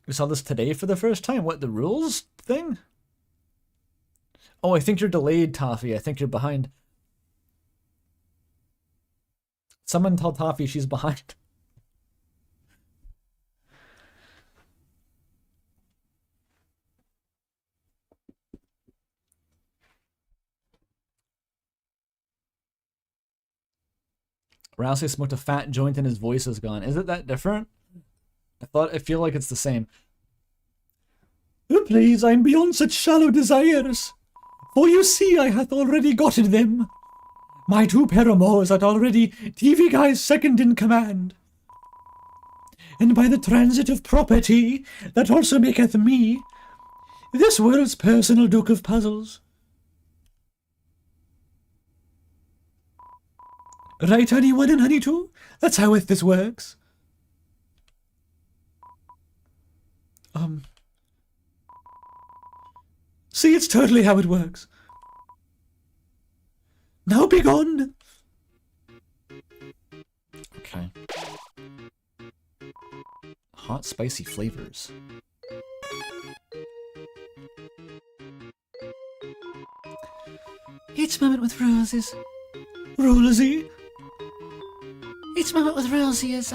We saw this today for the first time. What, the rules thing? Oh, I think you're delayed, Toffee. I think you're behind. Someone tell Toffee she's behind. Rousey smoked a fat joint and his voice is gone. Is it that different? I feel like it's the same. Oh, please, I'm beyond such shallow desires. For you see, I hath already gotten them. My two paramours are already TV Guy's second in command. And by the transit of property, that also maketh me this world's personal Duke of Puzzles. Right, honey one and honey two? That's how this works. See, it's totally how it works. Now be gone. Okay. Hot, spicy flavors. Each moment with Roses. Rosie? Each moment with Rosie is,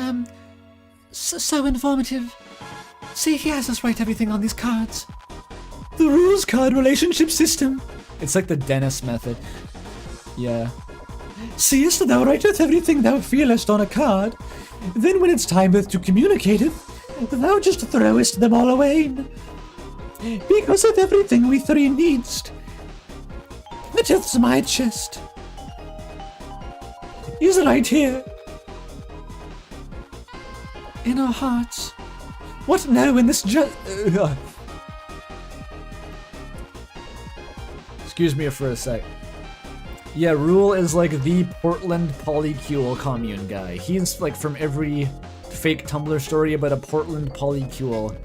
so informative. See, he has us write everything on these cards. The rules card relationship system. It's like the Dennis method. Yeah. Seest thou writeth everything thou feelest on a card, then when it's timeth to communicate it, thou just throwest them all away. Because of everything we three needst. It is my chest. Is right here. In our hearts. What now in this Excuse me for a sec. Yeah, Rule is like the Portland polycule commune guy. He's like from every fake Tumblr story about a Portland polycule.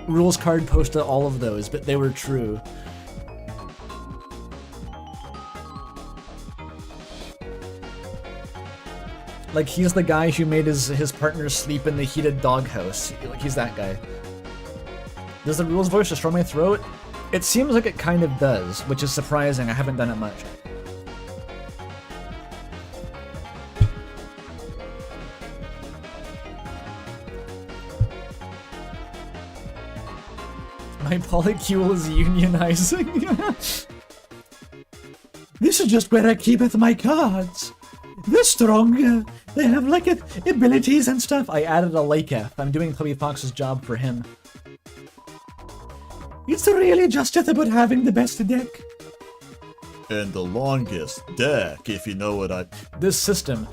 Rules card posted all of those, but they were true. Like, he's the guy who made his partner sleep in the heated doghouse. Like, he's that guy. Does the rules voice destroy my throat? It seems like it kind of does, which is surprising. I haven't done it much. My polycule is unionizing. This is just where I keepeth my cards. They're stronger. They have like abilities and stuff. I added a Leica. I'm doing Toby Fox's job for him. It's really just about having the best deck. And the longest deck, if you know what I... This system.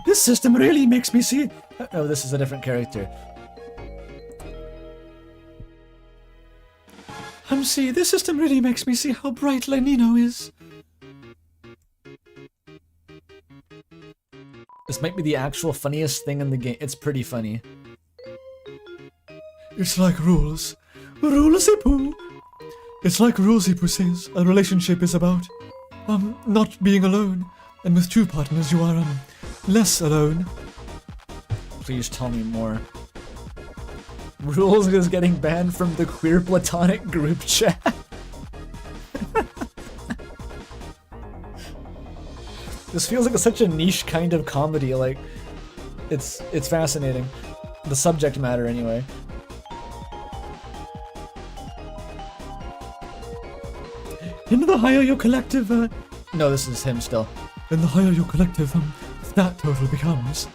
This system really makes me see. Oh, this is a different character. See, this system really makes me see how bright Lenino is. This might be the actual funniest thing in the game. It's pretty funny. It's like rules. Rulesy-poo. It's like Rulesy-poo says, a relationship is about, not being alone. And with two partners, you are, less alone. Please tell me more. Rules is getting banned from the queer platonic group chat. This feels like such a niche kind of comedy, like, it's fascinating. The subject matter, anyway. In the higher your collective, No, this is him still. And the higher your collective, stat total becomes,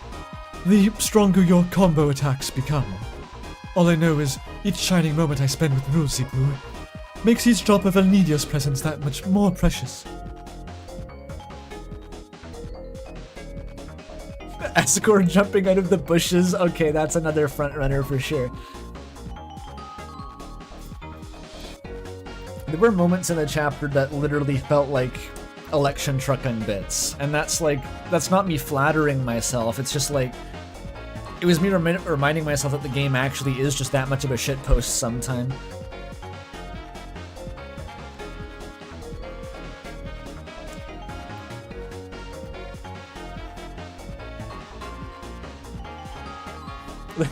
the stronger your combo attacks become. All I know is, each shining moment I spend with Rulesy-poo makes each drop of Elnidia's presence that much more precious. Escort jumping out of the bushes. Okay, that's another front runner for sure. There were moments in the chapter that literally felt like election trucking bits, and that's not me flattering myself. It's just like, it was me reminding myself that the game actually is just that much of a shitpost sometime.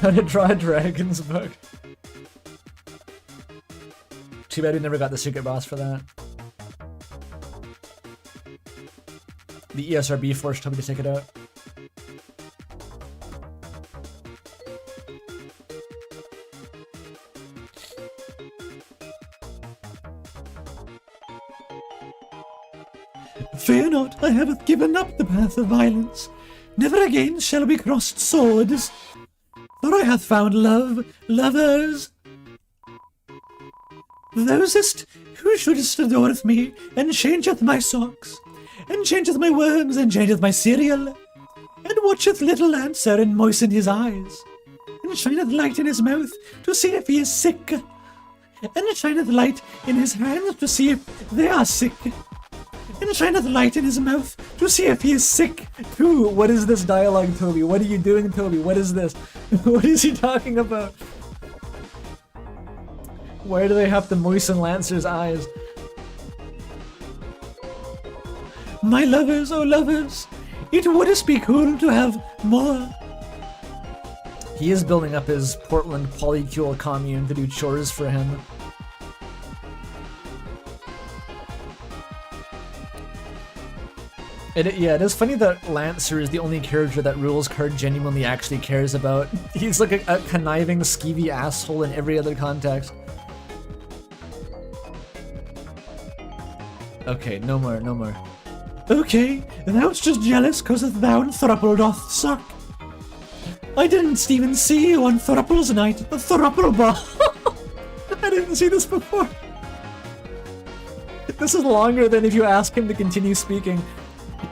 How to draw a dragon's book. Too bad we never got the secret boss for that. The ESRB forced Toby to take it out. fear not, I have given up the path of violence. Never again shall we cross swords. For I have found love, lovers. Thou is't who shouldst adoreth me, and changeth my socks, and changeth my worms, and changeth my cereal, and watcheth little answer, and moisten his eyes, and shineth light in his mouth to see if he is sick, and shineth light in his hands to see if they are sick, and shineth light in his mouth to see if he is sick. Ooh, what is this dialogue, Toby? What are you doing, Toby? What is this? What is he talking about? Why do they have to moisten Lancer's eyes? My lovers, oh lovers, it wouldst be cool to have more. He is building up his Portland polycule commune to do chores for him. It is funny that Lancer is the only character that Rules Card genuinely actually cares about. He's like a conniving, skeevy asshole in every other context. Okay, no more, no more. Okay, thou's just jealous cause thou and Thruple doth suck. I didn't even see you on Thruple's night at the Thruple Ball. I didn't see this before. This is longer than if you ask him to continue speaking.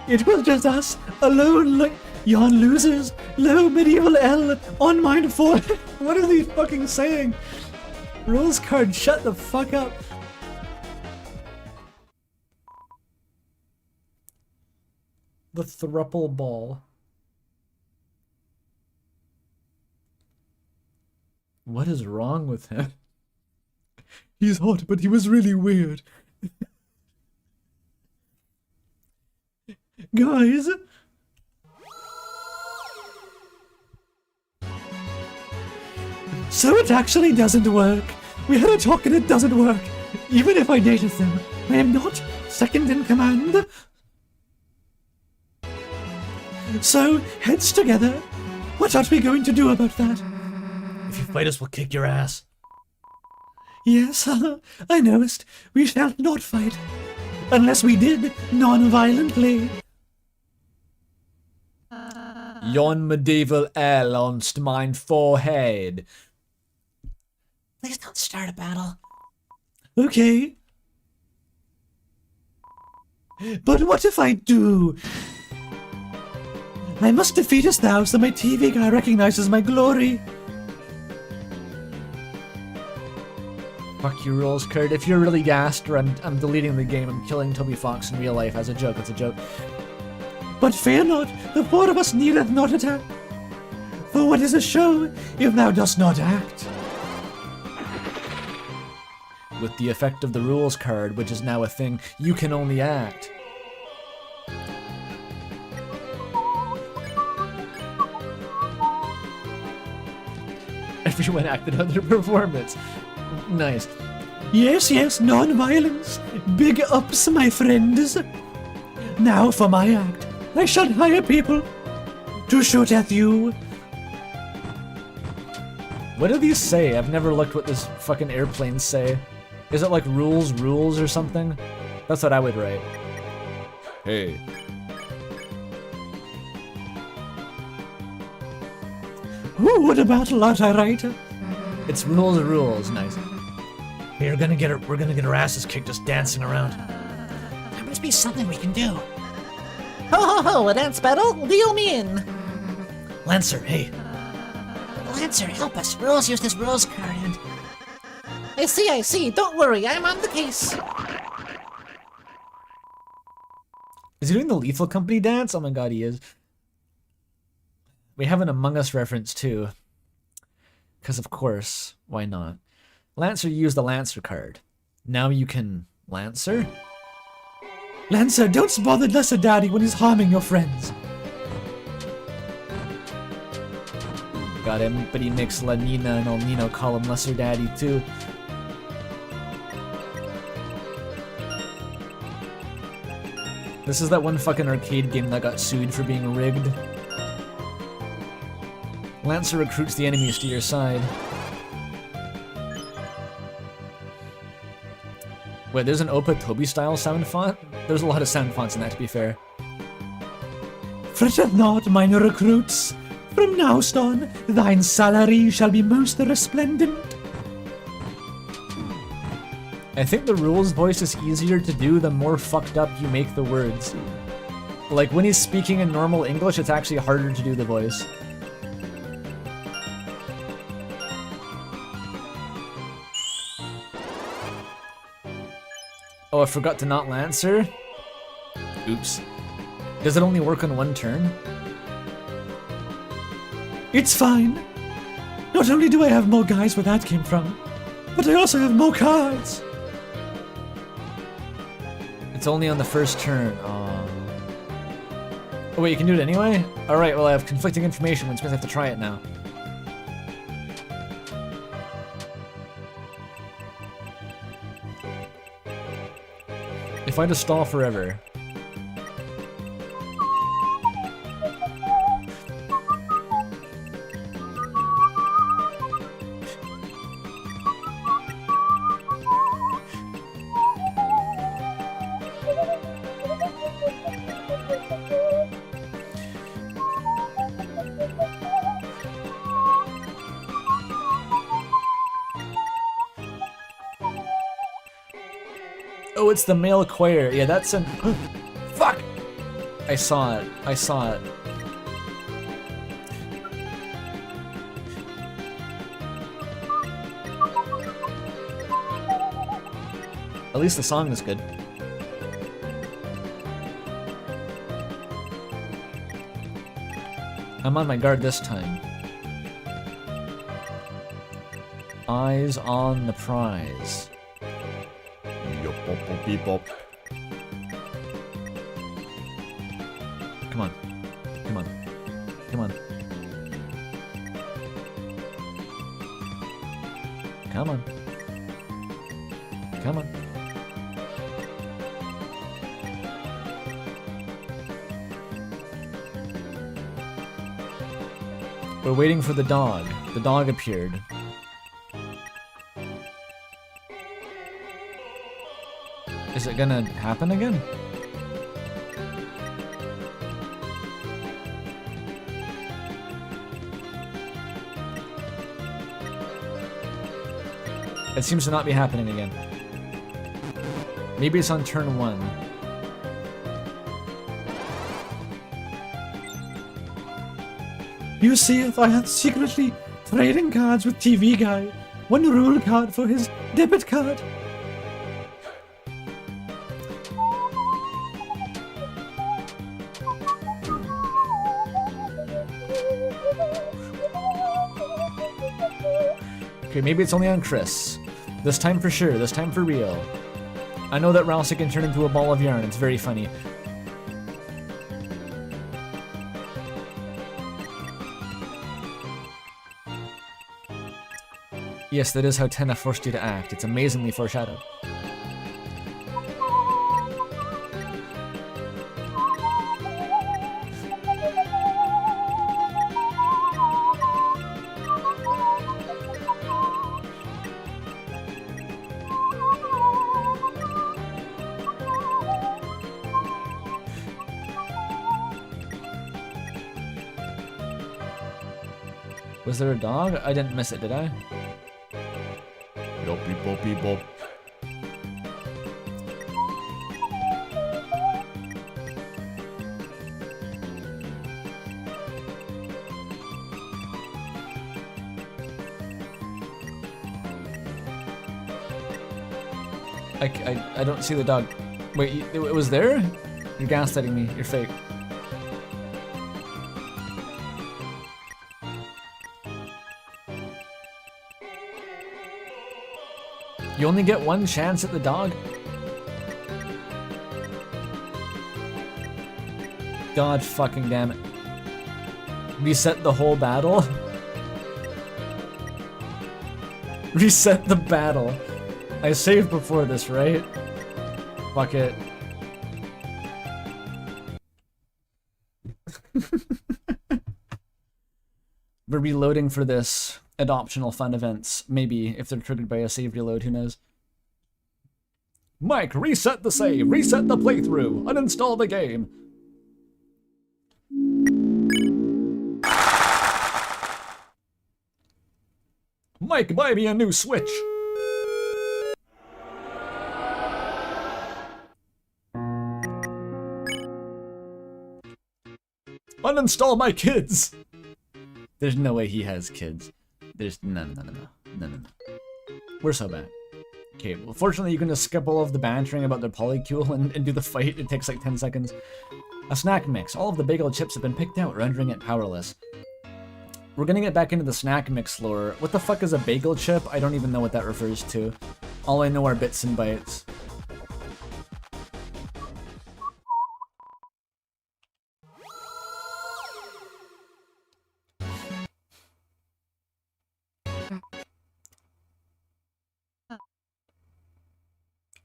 It was just us, alone like yon losers, low medieval L, on mine for. What is he fucking saying? Rules Card, shut the fuck up. The Thruple Ball. What is wrong with him? He's hot, but he was really weird. Guys. So it actually doesn't work. We had a talk and it doesn't work. Even if I dated them, I am not second in command. So, heads together. What are we going to do about that? If you fight us, we'll kick your ass. Yes, I knowest. We shall not fight. Unless we did, non-violently. Yon medieval air launched mine forehead. Please don't start a battle. Okay. But what if I do? I must defeat us now so my TV guy recognizes my glory. Fuck your rules, Kurt. If you're really gassed or I'm deleting the game, I'm killing Toby Fox in real life as a joke. It's a joke. But fear not, the four of us needeth not attack. For what is a show if thou dost not act? With the effect of the rules card, which is now a thing, you can only act. Everyone acted on their performance. Nice. Yes, yes, non-violence. Big ups, my friends. Now for my act. I shall hire people to shoot at you. What do these say? I've never looked what this fucking airplanes say. Is it like rules or something? That's what I would write. Hey, Who would a battle art I write? It's rules. Nice. We're gonna get our asses kicked just dancing around. There must be something we can do. Ho ho ho, a dance battle? Deal me in. Lancer, hey. Lancer, help us. Rules use this rules card and... I see. Don't worry, I'm on the case. Is he doing the Lethal Company dance? Oh my god, he is. We have an Among Us reference too. Because of course, why not? Lancer used the Lancer card. Now you can Lancer? Lancer, don't bother Lesser Daddy when he's harming your friends. Got him, but he makes La Nina and El Nino call him Lesser Daddy too. This is that one fucking arcade game that got sued for being rigged. Lancer recruits the enemies to your side. Wait, there's an Opa Toby style sound font? There's a lot of sound fonts in that, to be fair. Fritteth not, mine recruits. From now on, thine salary shall be most resplendent. I think the rules voice is easier to do the more fucked up you make the words. Like, when he's speaking in normal English, it's actually harder to do the voice. Oh, I forgot to not Lancer? Oops. Does it only work on one turn? It's fine. Not only do I have more guys where that came from, but I also have more cards. It's only on the first turn. Oh wait, you can do it anyway? Alright, well I have conflicting information, which means I have to try it now. If I just stall forever... Oh, it's the male choir. Yeah, that's an... Fuck! I saw it. At least the song is good. I'm on my guard this time. Eyes on the prize. Bebop. Come on. Come on. Come on. We're waiting for the dog. The dog appeared. Is it gonna happen again? It seems to not be happening again. Maybe it's on turn 1. You seeth I hath secretly trading cards with TV Guy. One rule card for his debit card. Okay, maybe it's only on Chris. This time for sure, this time for real. I know that Rousey can turn into a ball of yarn, it's very funny. Yes, that is how Tenna forced you to act. It's amazingly foreshadowed. Was there a dog? I didn't miss it, did I? Yup, beep, bop, beep, bop. I don't see the dog. Wait, it was there? You're gaslighting me. You're fake. You only get one chance at the dog? God fucking damn it. Reset the whole battle? Reset the battle. I saved before this, right? Fuck it. We're reloading for this at optional fun events. Maybe, if they're triggered by a save reload, who knows? Mike, reset the save, reset the playthrough, uninstall the game. Mike, buy me a new Switch. Uninstall my kids. There's no way he has kids. There's no. We're so bad. Okay, well, fortunately you can just skip all of the bantering about their polycule and do the fight. It takes like 10 seconds. A snack mix. All of the bagel chips have been picked out, rendering it powerless. We're gonna get back into the snack mix lore. What the fuck is a bagel chip? I don't even know what that refers to. All I know are bits and bytes.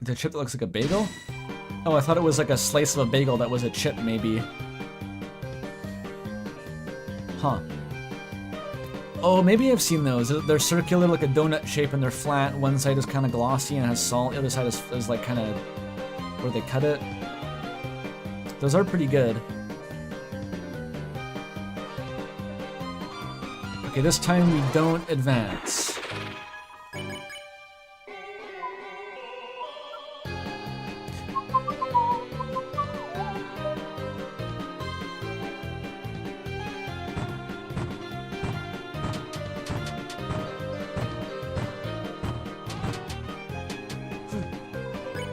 The chip that looks like a bagel? Oh, I thought it was like a slice of a bagel that was a chip, maybe. Huh. Oh, maybe I've seen those. They're circular, like a donut shape, and they're flat. One side is kind of glossy and has salt. The other side is like kind of where they cut it. Those are pretty good. Okay, this time we don't advance.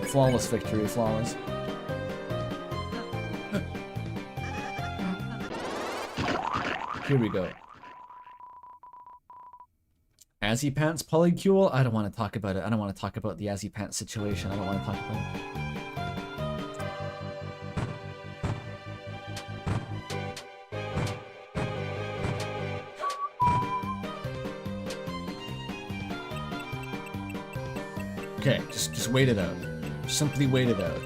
Flawless victory, flawless. Here we go. Azzy Pants polycule? I don't want to talk about it. I don't want to talk about the Azzy Pants situation. I don't want to talk about it. Okay, just wait it out. Simply wait it out.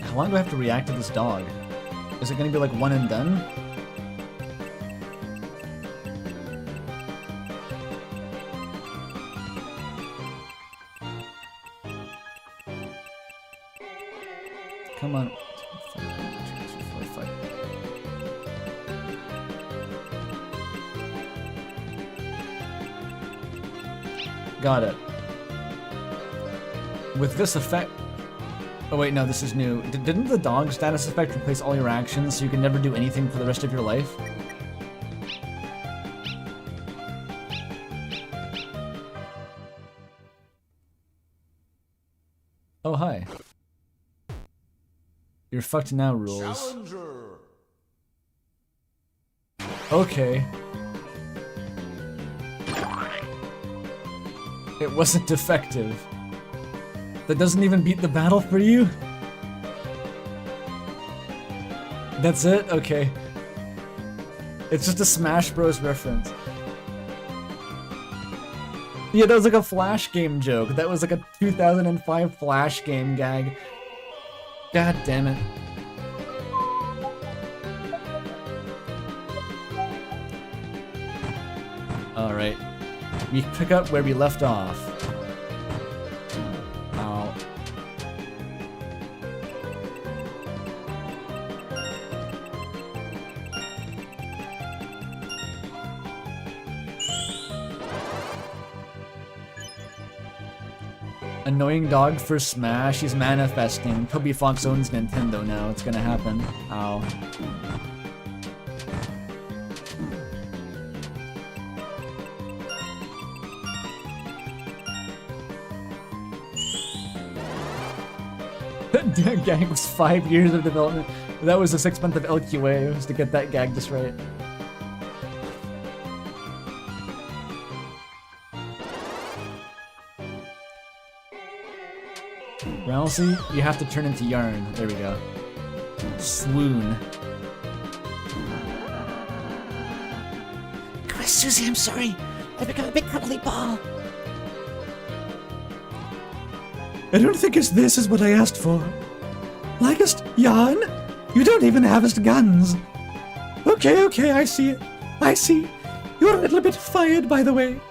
How long do I have to react to this dog? Is it gonna be like one and done? Come on. 2, 3, 4, 5. Got it. With this effect... Oh wait, no, this is new. Didn't the dog status effect replace all your actions so you can never do anything for the rest of your life? Oh, hi. You're fucked now, rules. Okay. It wasn't effective. That doesn't even beat the battle for you? That's it? Okay. It's just a Smash Bros. Reference. Yeah, that was like a Flash game joke. That was like a 2005 Flash game gag. God damn it. Alright. We pick up where we left off. Ow. Annoying dog for Smash. He's manifesting. Toby Fox owns Nintendo now. It's gonna happen. Ow. That gag was 5 years of development. That was a 6 month of LQA. It was to get that gag just right. Rousey, you have to turn into yarn. There we go. Swoon. Chris, Susie, I'm sorry. I've become a big cuddly ball. I don't think this is what I asked for. Likest yarn? You don't even harvest guns. Okay, I see it. I see. You're a little bit fired, by the way.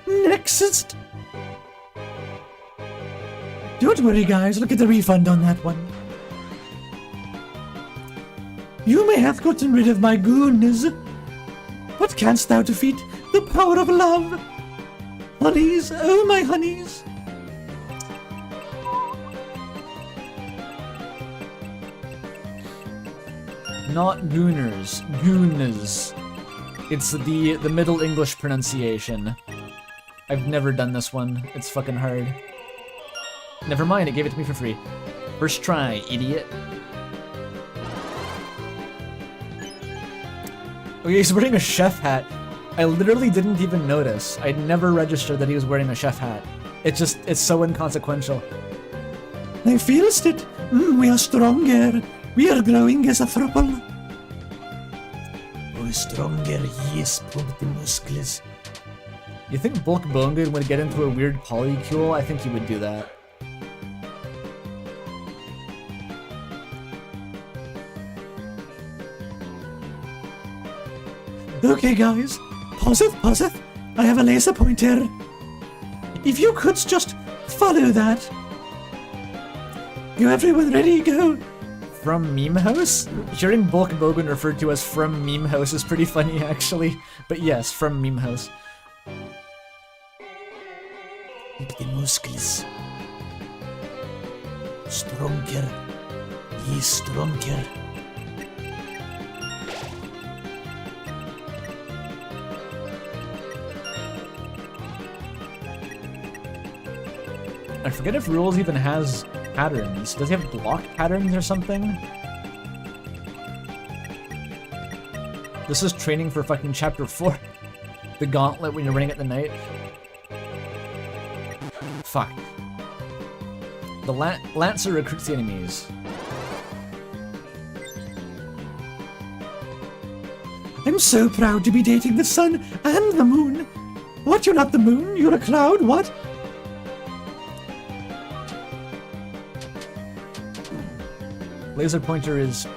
Next. Don't worry, guys. Look at the refund on that one. You may have gotten rid of my goons. What canst thou defeat? The power of love. Honeys, oh my honeys. Not gooners. Gooners. It's the Middle English pronunciation. I've never done this one. It's fucking hard. Never mind, it gave it to me for free. First try, idiot. Oh yeah, he's wearing a chef hat. I literally didn't even notice. I'd never registered that he was wearing a chef hat. It's so inconsequential. I feelst it. We are stronger. We are growing as a throuple. Oh, stronger, yes, pump the muscles. You think Bulk Bongoon would get into a weird polycule? I think he would do that. Okay, guys. Pauseth. I have a laser pointer. If you could just follow that. You everyone ready? Go. From Meme House? Hearing Bulk Bogan referred to as from Meme House is pretty funny, actually. But yes, from Meme House. Pump the muscles. Stronger, yes, stronger. I forget if Rules even has patterns. Does he have block patterns or something? This is training for fucking chapter 4. The gauntlet when you're running at the night. Fuck. The Lancer recruits the enemies. I I'm so proud to be dating the sun and the moon. What, you're not the moon? You're a cloud? What? Laser pointer is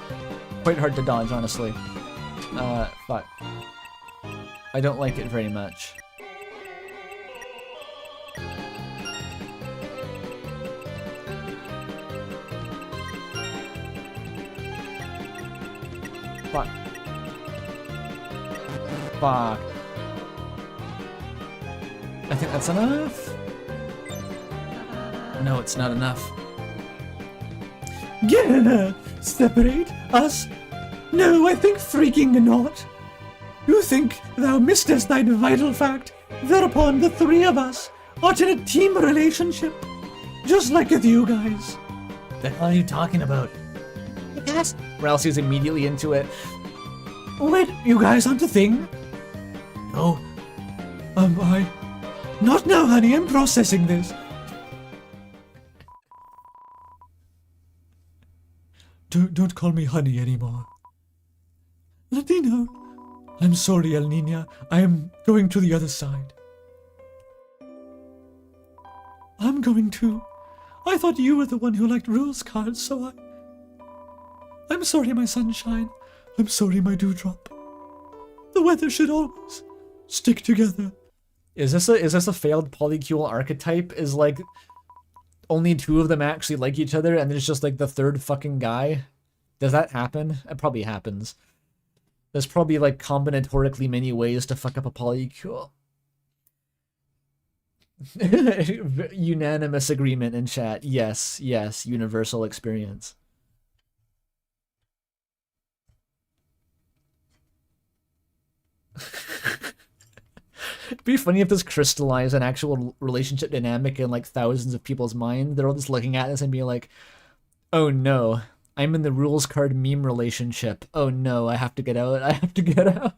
quite hard to dodge, honestly. Fuck. I don't like it very much. Fuck. Fuck. I think that's enough. No, it's not enough. Yeah, separate us? No, I think freaking not. You think thou missest thy vital fact, thereupon the three of us are in a team relationship, just like with you guys. The hell are you talking about? Yes. Ralsei's immediately into it. Wait, you guys aren't a thing? No. I... Not now, honey, I'm processing this. Don't call me honey anymore. Let me know. I'm sorry, El Nina. I am going to the other side. I'm going too. I thought you were the one who liked rules cards, so I'm sorry, my sunshine. I'm sorry, my dewdrop. The weather should always stick together. Is this a failed polycule archetype? Is like only two of them actually like each other and there's just like the third fucking guy? Does that happen? It probably happens. There's probably like combinatorically many ways to fuck up a polycule. Unanimous agreement in chat. Yes, yes, universal experience. It'd be funny if this crystallized an actual relationship dynamic in like thousands of people's mind. They're all just looking at this and being like, oh no, I'm in the rules card meme relationship. Oh no, I have to get out. I have to get out.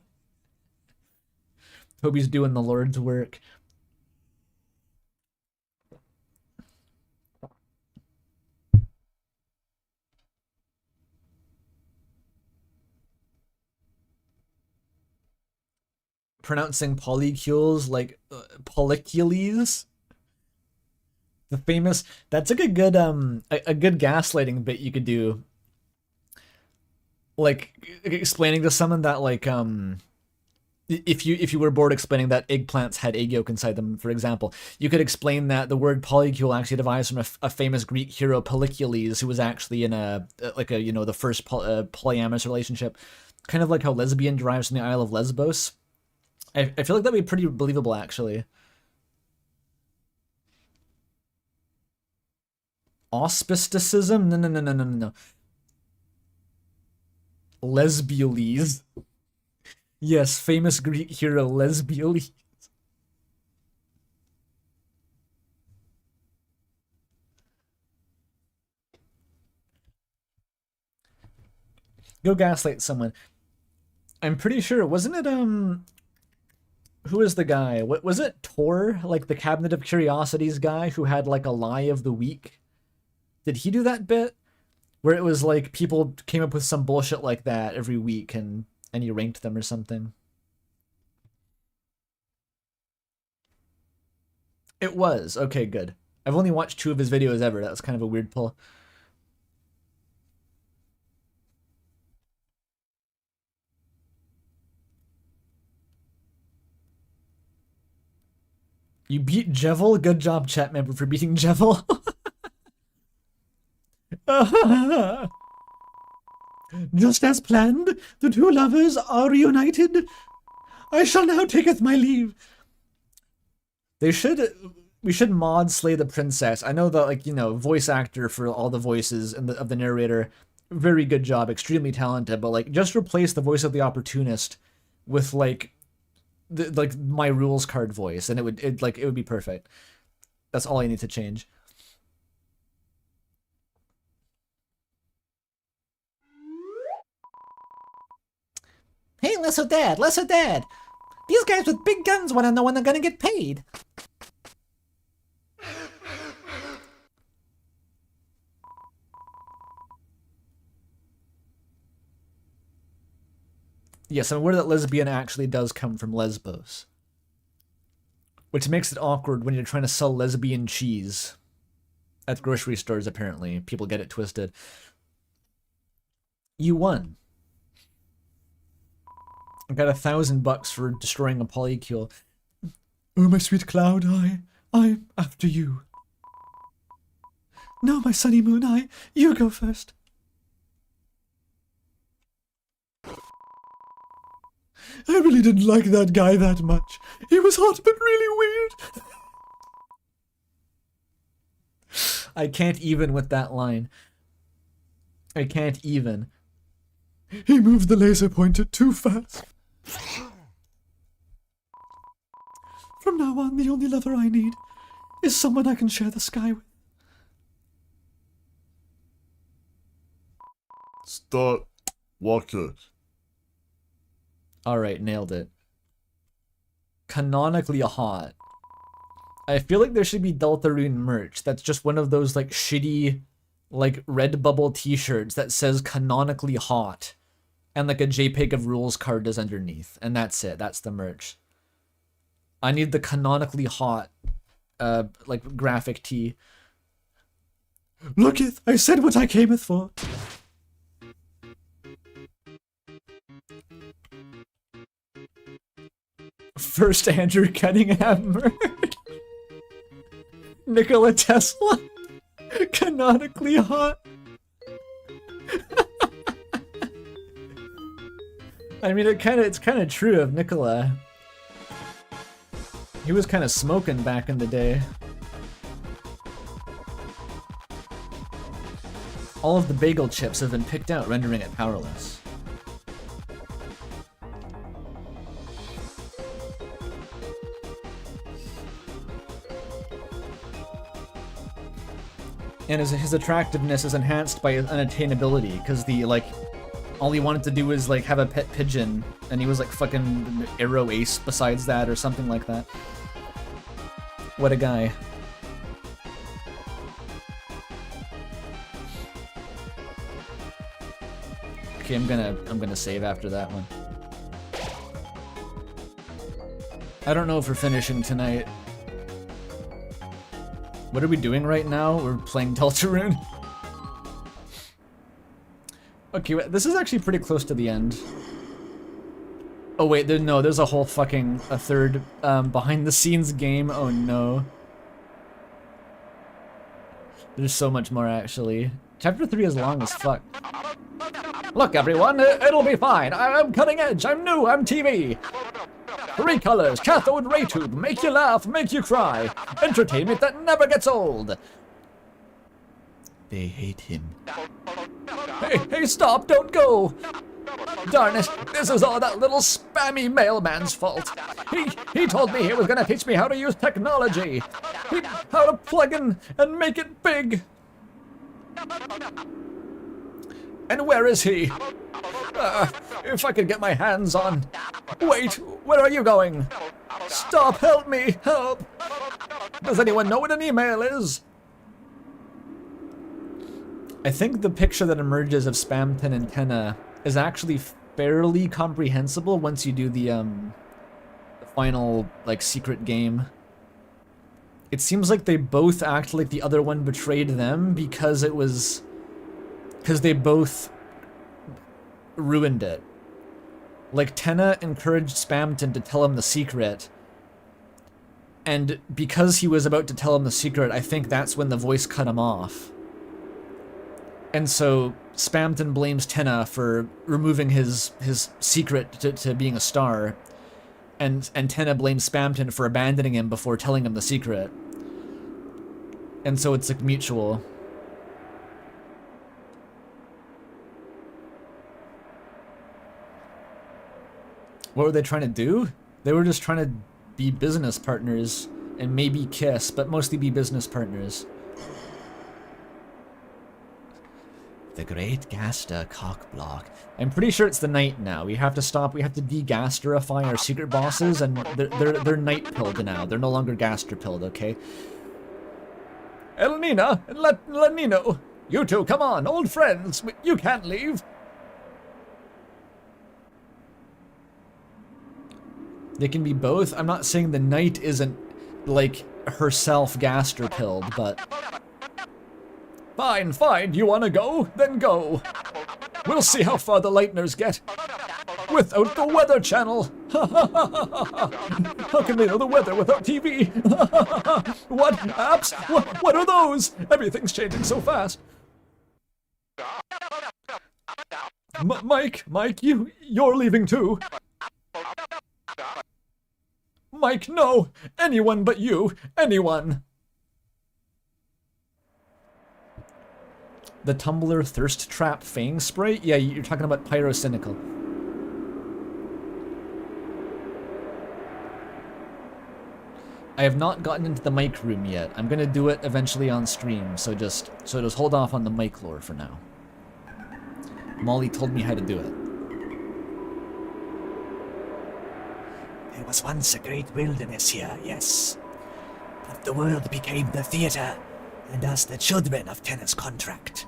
Toby's doing the Lord's work. Pronouncing polycules like polycules. The famous, that's like a good gaslighting bit you could do. Like explaining to someone that like if you were bored explaining that eggplants had egg yolk inside them, for example, you could explain that the word polycule actually derives from a famous Greek hero Polycules, who was actually in the first polyamorous relationship, kind of like how lesbian derives from the Isle of Lesbos. I feel like that'd be pretty believable, actually. Auspisticism? No. Lesbiales. Yes, famous Greek hero Lesbiales. Go gaslight someone. I'm pretty sure, wasn't it, who is the guy? What was it? Tor? Like the Cabinet of Curiosities guy who had like a lie of the week? Did he do that bit? Where it was like people came up with some bullshit like that every week and he ranked them or something. It was. Okay, good. I've only watched 2 of his videos ever. That was kind of a weird pull. You beat Jevil? Good job, chat member, for beating Jevil. Just as planned, the two lovers are reunited. I shall now taketh my leave. We should mod Slay the Princess. I know that, like, you know, voice actor for all the voices of the narrator, very good job, extremely talented, but like just replace the voice of the opportunist with like my rules card voice and it would be perfect. That's all I need to change. Hey, Lesser Dad, Lesser Dad! These guys with big guns want to know when they're gonna get paid. Yes, I'm aware that lesbian actually does come from Lesbos. Which makes it awkward when you're trying to sell lesbian cheese. At grocery stores, apparently. People get it twisted. You won. I got $1,000 for destroying a polycule. Oh, my sweet cloud, I'm after you. No, my sunny moon, you go first. I really didn't like that guy that much. He was hot but really weird. I can't even with that line. I can't even. He moved the laser pointer too fast. From now on, the only lover I need is someone I can share the sky with. Start Walker. Alright, nailed it. Canonically hot. I feel like there should be Deltarune merch that's just one of those like shitty like Redbubble t-shirts that says canonically hot and like a JPEG of rules card is underneath, and that's it. That's the merch. I need the canonically hot like graphic tee. Looketh, I said what I cameth for. First Andrew Cunningham merch. Nikola Tesla. Canonically hot. I mean, it's kind of true of Nikola. He was kind of smoking back in the day. All of the bagel chips have been picked out, rendering it powerless. And his attractiveness is enhanced by his unattainability, because all he wanted to do was like have a pet pigeon, and he was like fucking arrow ace besides that, or something like that. What a guy. Okay, I'm gonna save after that one. I don't know if we're finishing tonight. What are we doing right now? We're playing Deltarune. Okay, this is actually pretty close to the end. Oh wait, there's a whole fucking third behind the scenes game. Oh no. There's so much more actually. Chapter 3 is long as fuck. Look everyone, it'll be fine. I'm cutting edge, I'm new, I'm TV. 3 colors, cathode ray tube, make you laugh, make you cry. Entertainment that never gets old. They hate him. Hey, stop, don't go. Darn it, this is all that little spammy mailman's fault. He told me he was gonna teach me how to use technology. How to plug in and make it big. And where is he? If I could get my hands on... Wait, where are you going? Stop, help me, help! Does anyone know what an email is? I think the picture that emerges of Spamton and Tenna is actually fairly comprehensible once you do the final, like, secret game. It seems like they both act like the other one betrayed them because it was... because they both ruined it. Like, Tenna encouraged Spamton to tell him the secret, and because he was about to tell him the secret, I think that's when the voice cut him off. And so Spamton blames Tenna for removing his secret to being a star, and Tenna blames Spamton for abandoning him before telling him the secret. And so it's like mutual. What were they trying to do? They were just trying to be business partners and maybe kiss, but mostly be business partners. The Great Gaster Cockblock. I'm pretty sure it's the night now. We have to stop. We have to de-gasterify our secret bosses, and they're night-pilled now. They're no longer gaster-pilled, okay? Elnina and Lenino, you two, come on, old friends. You can't leave. They can be both. I'm not saying the knight isn't, like, herself gassed or pilled, but... Fine, fine, you wanna go? Then go. We'll see how far the Lightners get. Without the Weather Channel. How can they know the weather without TV? What apps? What are those? Everything's changing so fast. Mike, you're leaving too. Mike, no! Anyone but you! Anyone! The Tumbler Thirst Trap Fang Spray? Yeah, you're talking about Pyrocynical. I have not gotten into the mic room yet. I'm gonna do it eventually on stream, so just hold off on the mic lore for now. Molly told me how to do it. There was once a great wilderness here, yes. But the world became the theater, and us the children of Tennis Contract.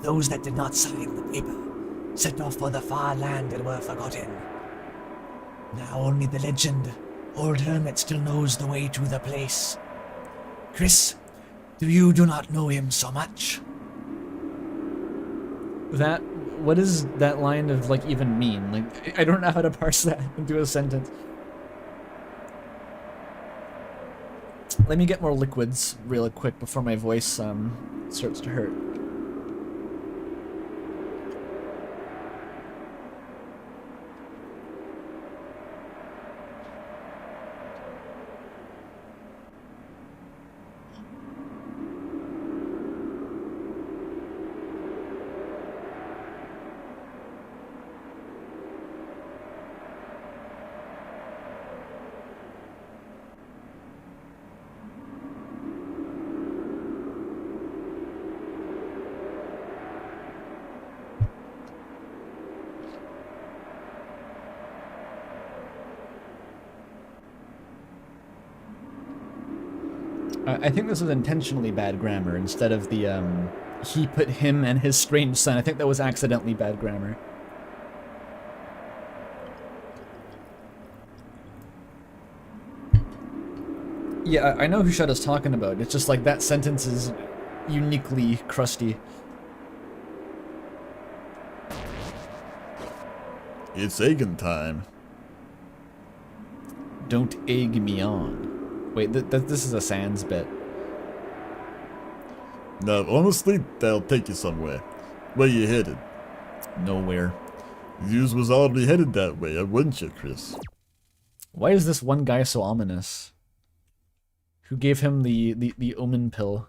Those that did not sign the paper set off for the far land and were forgotten. Now only the legend, Old Hermit, still knows the way to the place. Chris, you do not know him so much? What does that line of, like, even mean? Like, I don't know how to parse that into a sentence. Let me get more liquids real quick before my voice, starts to hurt. I think this was intentionally bad grammar instead of the, he put him and his strange son. I think that was accidentally bad grammar. Yeah, I know who Shada's talking about. It's just like that sentence is uniquely crusty. It's egging time. Don't egg me on. Wait, this is a Sans bit. Now, honestly, that'll take you somewhere. Where you headed? Nowhere. Yous was already headed that way, wouldn't you, Chris? Why is this one guy so ominous? Who gave him the omen pill?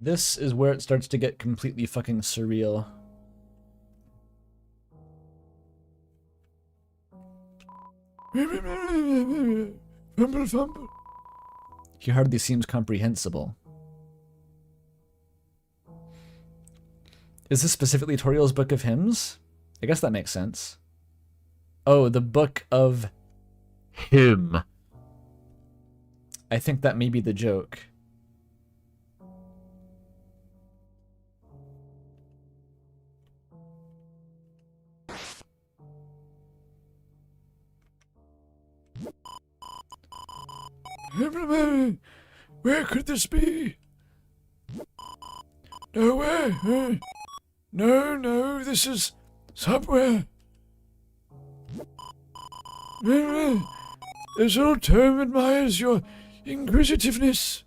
This is where it starts to get completely fucking surreal. Fumble, fumble. He hardly seems comprehensible. Is this specifically Toriel's Book of Hymns? I guess that makes sense. Oh, the Book of Hymn. I think that may be the joke. Where could this be? Nowhere. No, this is somewhere. This old tome admires your inquisitiveness.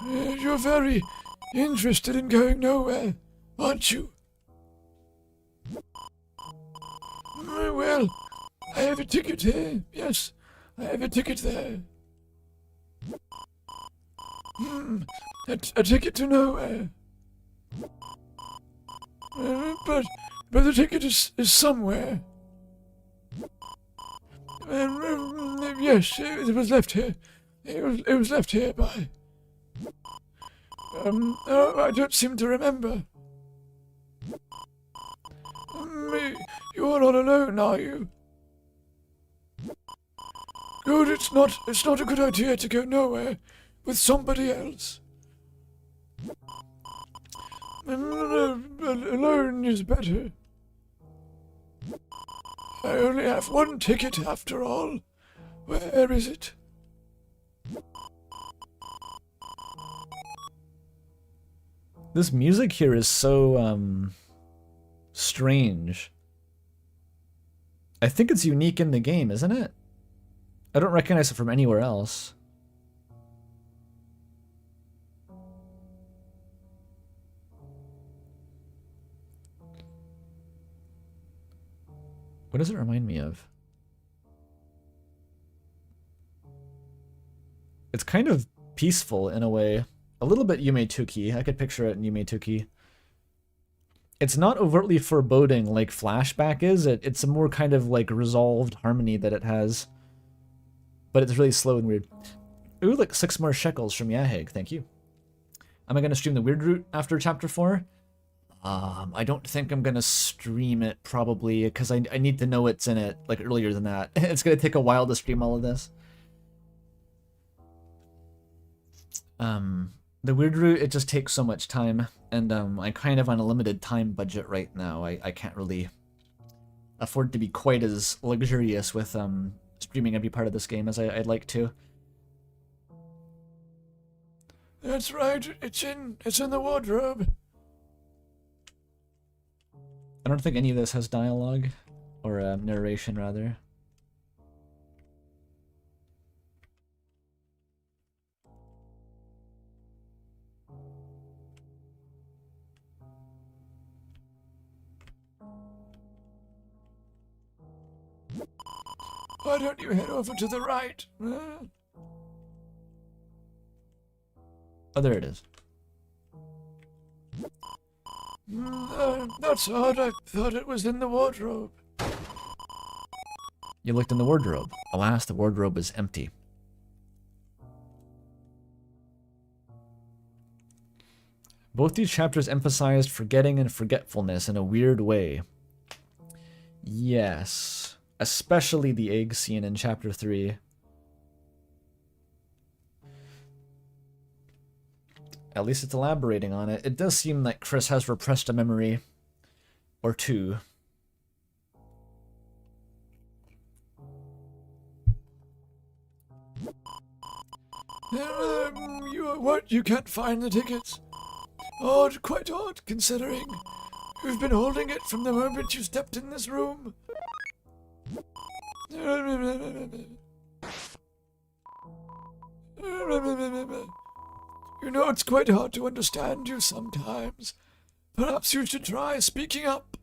You're very interested in going nowhere, aren't you? Well, I have a ticket here. Yes, I have a ticket there. A ticket to nowhere. But the ticket is somewhere. Yes, it was left here. It was left here by I don't seem to remember. You're not alone, are you? Good, it's not a good idea to go nowhere with somebody else. Alone is better. I only have one ticket after all. Where is it? This music here is so, strange. I think it's unique in the game, isn't it? I don't recognize it from anywhere else. What does it remind me of? It's kind of peaceful in a way. A little bit Yume Tuki. I could picture it in Yume Tuki. It's not overtly foreboding like Flashback is. It's a more kind of like resolved harmony that it has. But it's really slow and weird. Ooh, like 6 more shekels from Yaheg. Thank you. Am I going to stream the Weird Route after Chapter 4? I don't think I'm going to stream it probably because I need to know what's in it like earlier than that. It's going to take a while to stream all of this. The Weird Route, it just takes so much time, and I'm kind of on a limited time budget right now. I can't really afford to be quite as luxurious with streaming every part of this game as I'd like to. That's right, it's in the wardrobe. I don't think any of this has dialogue, or narration rather. Why don't you head over to the right? Oh, there it is. That's odd. I thought it was in the wardrobe. You looked in the wardrobe. Alas, the wardrobe is empty. Both these chapters emphasized forgetting and forgetfulness in a weird way. Yes. Especially the egg scene in Chapter 3. At least it's elaborating on it. It does seem like Chris has repressed a memory or two. What? You can't find the tickets? Odd, quite odd, considering you've been holding it from the moment you stepped in this room. You know, it's quite hard to understand you sometimes. Perhaps you should try speaking up.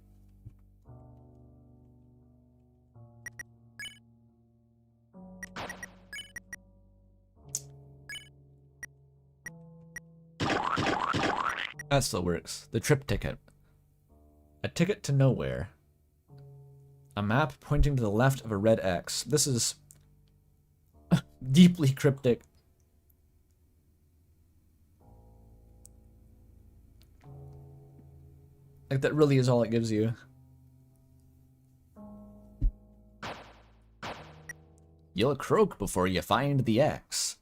That still works. The trip ticket. A ticket to nowhere. A map pointing to the left of a red X. This is deeply cryptic. Like, that really is all it gives you. You'll croak before you find the X.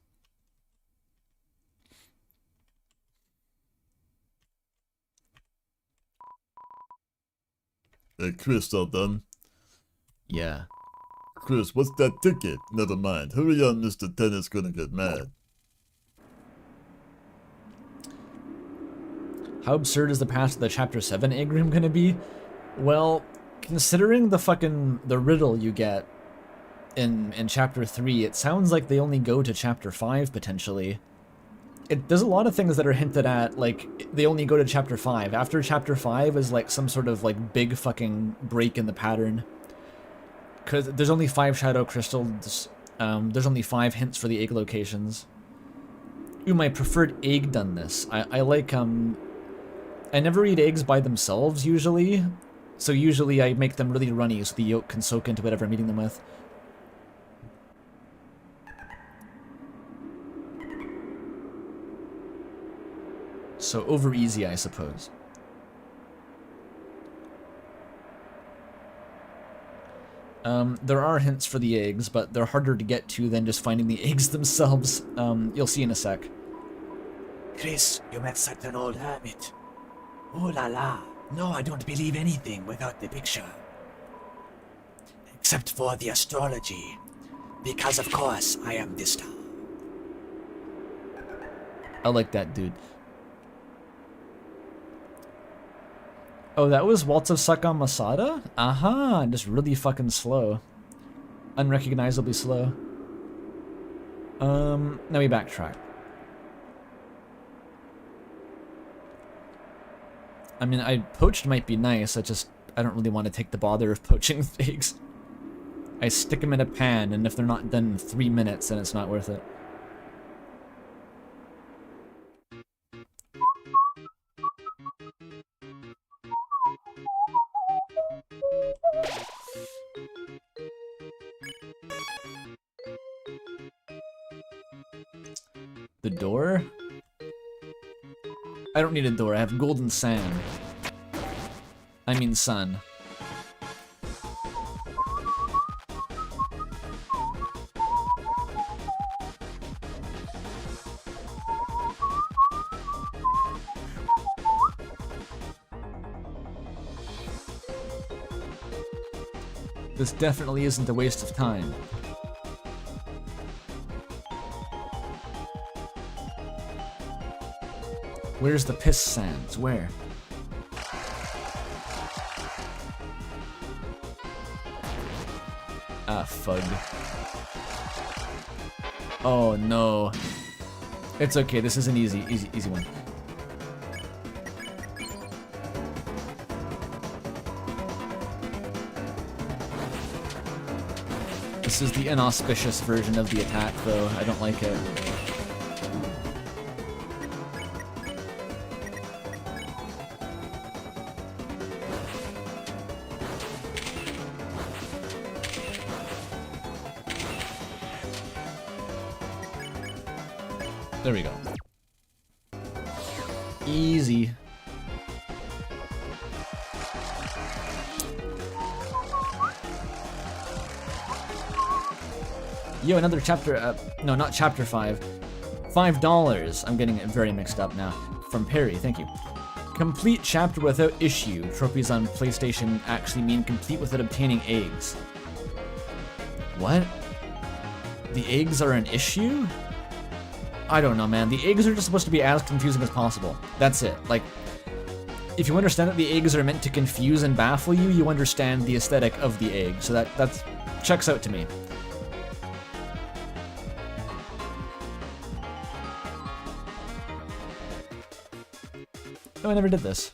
Hey, Chris, all done? Yeah. Chris, what's that ticket? Never mind. Hurry on, Mr. Tennis gonna get mad. How absurd is the path to the Chapter 7 egg room gonna be? Well, considering the riddle you get in Chapter 3, it sounds like they only go to Chapter 5, potentially. There's a lot of things that are hinted at, like, they only go to Chapter 5. After Chapter 5 is, like, some sort of, like, big fucking break in the pattern. Because there's only 5 shadow crystals, there's only 5 hints for the egg locations. Ooh, my preferred egg doneness. I like, I never eat eggs by themselves, usually. So usually I make them really runny so the yolk can soak into whatever I'm eating them with. So over easy, I suppose. There are hints for the eggs, but they're harder to get to than just finding the eggs themselves. You'll see in a sec. Chris, you met such an old hermit. Ooh la la. No, I don't believe anything without the picture. Except for the astrology. Because of course, I am this star. I like that dude. Oh, that was Waltz of Saka Masada? Aha, just really fucking slow. Unrecognizably slow. Now we backtrack. I mean, poached might be nice, I don't really want to take the bother of poaching eggs. I stick them in a pan, and if they're not done in 3 minutes, then it's not worth it. The door? I don't need a door, I have golden sand. I mean sun. This definitely isn't a waste of time. Where's the piss sands? Where? Ah, fug. Oh no. It's okay, this is an easy one. This is the inauspicious version of the attack, though. I don't like it. There we go. Easy. Yo, another chapter, no, not chapter 5. $5. I'm getting it very mixed up now. From Perry, thank you. Complete chapter without issue. Trophies on PlayStation actually mean complete without obtaining eggs. What? The eggs are an issue? I don't know, man. The eggs are just supposed to be as confusing as possible. That's it. Like, if you understand that the eggs are meant to confuse and baffle you, you understand the aesthetic of the egg. So that's checks out to me. Oh, I never did this.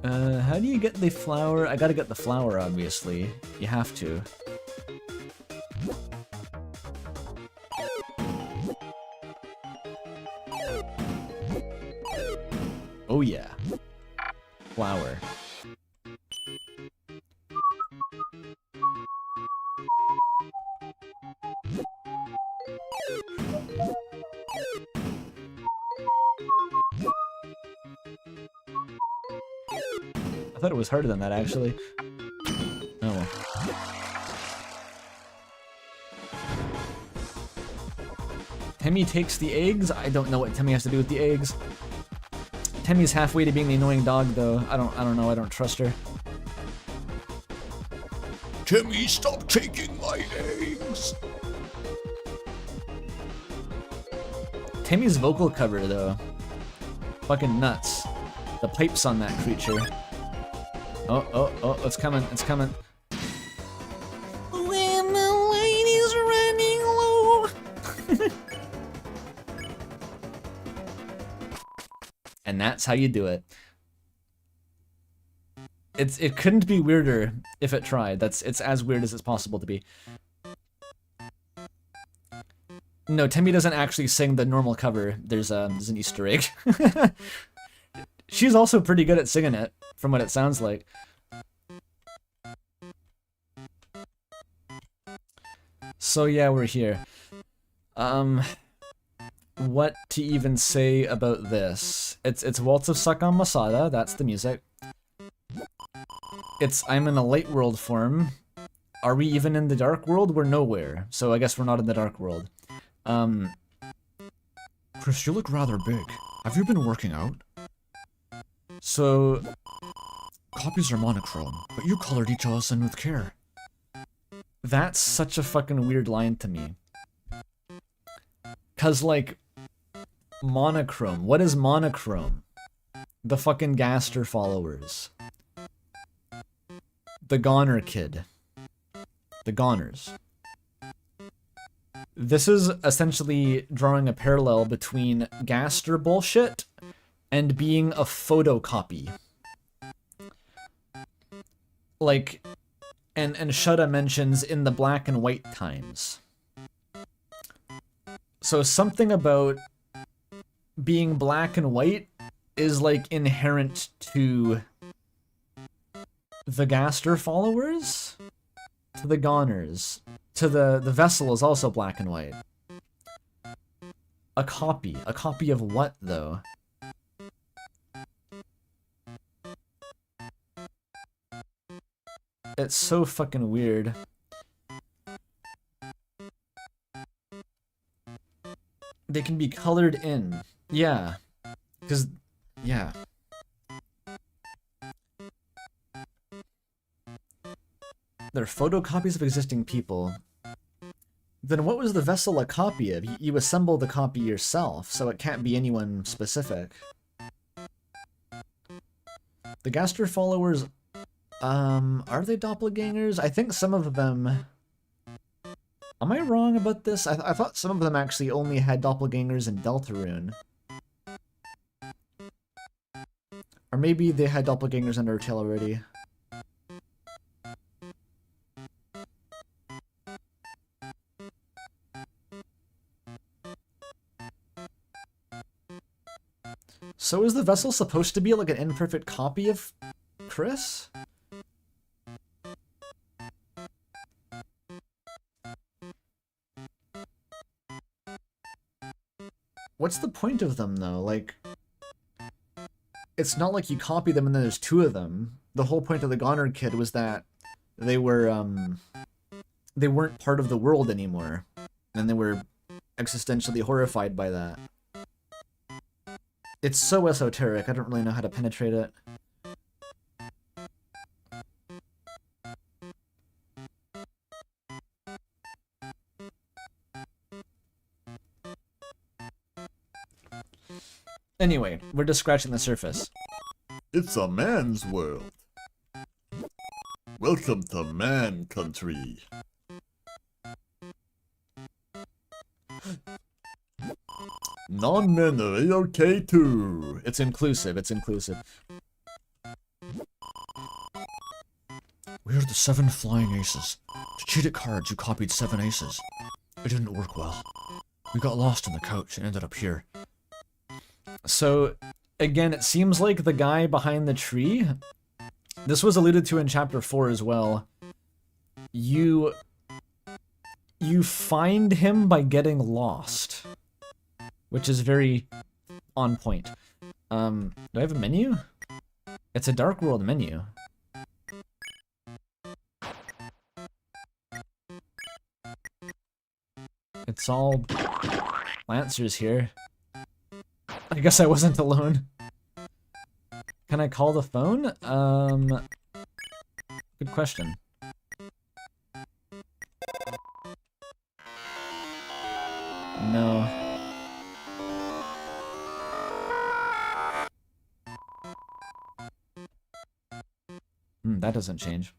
How do you get the flower? I gotta get the flower, obviously. You have to. Oh yeah. Flower. I thought it was harder than that, actually. Oh well. Temmie takes the eggs? I don't know what Temmie has to do with the eggs. Temmie's halfway to being the annoying dog, though. I don't know. I don't trust her. Temmie, stop taking my eggs! Temmie's vocal cover, though. Fucking nuts. The pipes on that creature. Oh, it's coming, it's coming. When the light is running low. And that's how you do it. It couldn't be weirder if it tried. It's as weird as it's possible to be. No, Temmie doesn't actually sing the normal cover. There's an Easter egg. She's also pretty good at singing it, from what it sounds like. So yeah, we're here. What to even say about this? It's Waltz of Sakan Masada, that's the music. It's I'm in a light world form. Are we even in the dark world? We're nowhere, so I guess we're not in the dark world. Chris, you look rather big. Have you been working out? So, Copies are monochrome, but you colored each of us in with care. that's such a fucking weird line to me. 'Cause, like, monochrome. What is monochrome? The fucking Gaster followers. The Goner kid. The Goners. This is essentially drawing a parallel between Gaster bullshit and being a photocopy. Like, and Shudda mentions in the black and white times. So something about being black and white is like inherent to the Gaster followers, to the Goners, to the vessel is also black and white. A copy of what though? It's so fucking weird. They can be colored in. Yeah. Because, yeah. They're photocopies of existing people. Then what was the vessel a copy of? You assemble the copy yourself, so it can't be anyone specific. The Gaster followers, are they doppelgangers? I think some of them... Am I wrong about this? I thought some of them actually only had doppelgangers in Deltarune. Or maybe they had doppelgangers in Undertale already. So is the vessel supposed to be like an imperfect copy of Chris? What's the point of them, though? Like, it's not like you copy them and then there's two of them. The whole point of the Goner kid was that they were, they weren't part of the world anymore. And they were existentially horrified by that. It's so esoteric, I don't really know how to penetrate it. Anyway, we're just scratching the surface. It's a man's world. Welcome to Man Country. Non-men are A-OK too. It's inclusive, it's inclusive. We're the 7 flying aces. To cheat at cards, you copied 7 aces. It didn't work well. We got lost on the couch and ended up here. So, again, it seems like the guy behind the tree, this was alluded to in chapter 4 as well. You find him by getting lost, which is very on point. Do I have a menu? It's a Dark World menu. It's all Lancers here. I guess I wasn't alone. Can I call the phone? Good question. No. That doesn't change.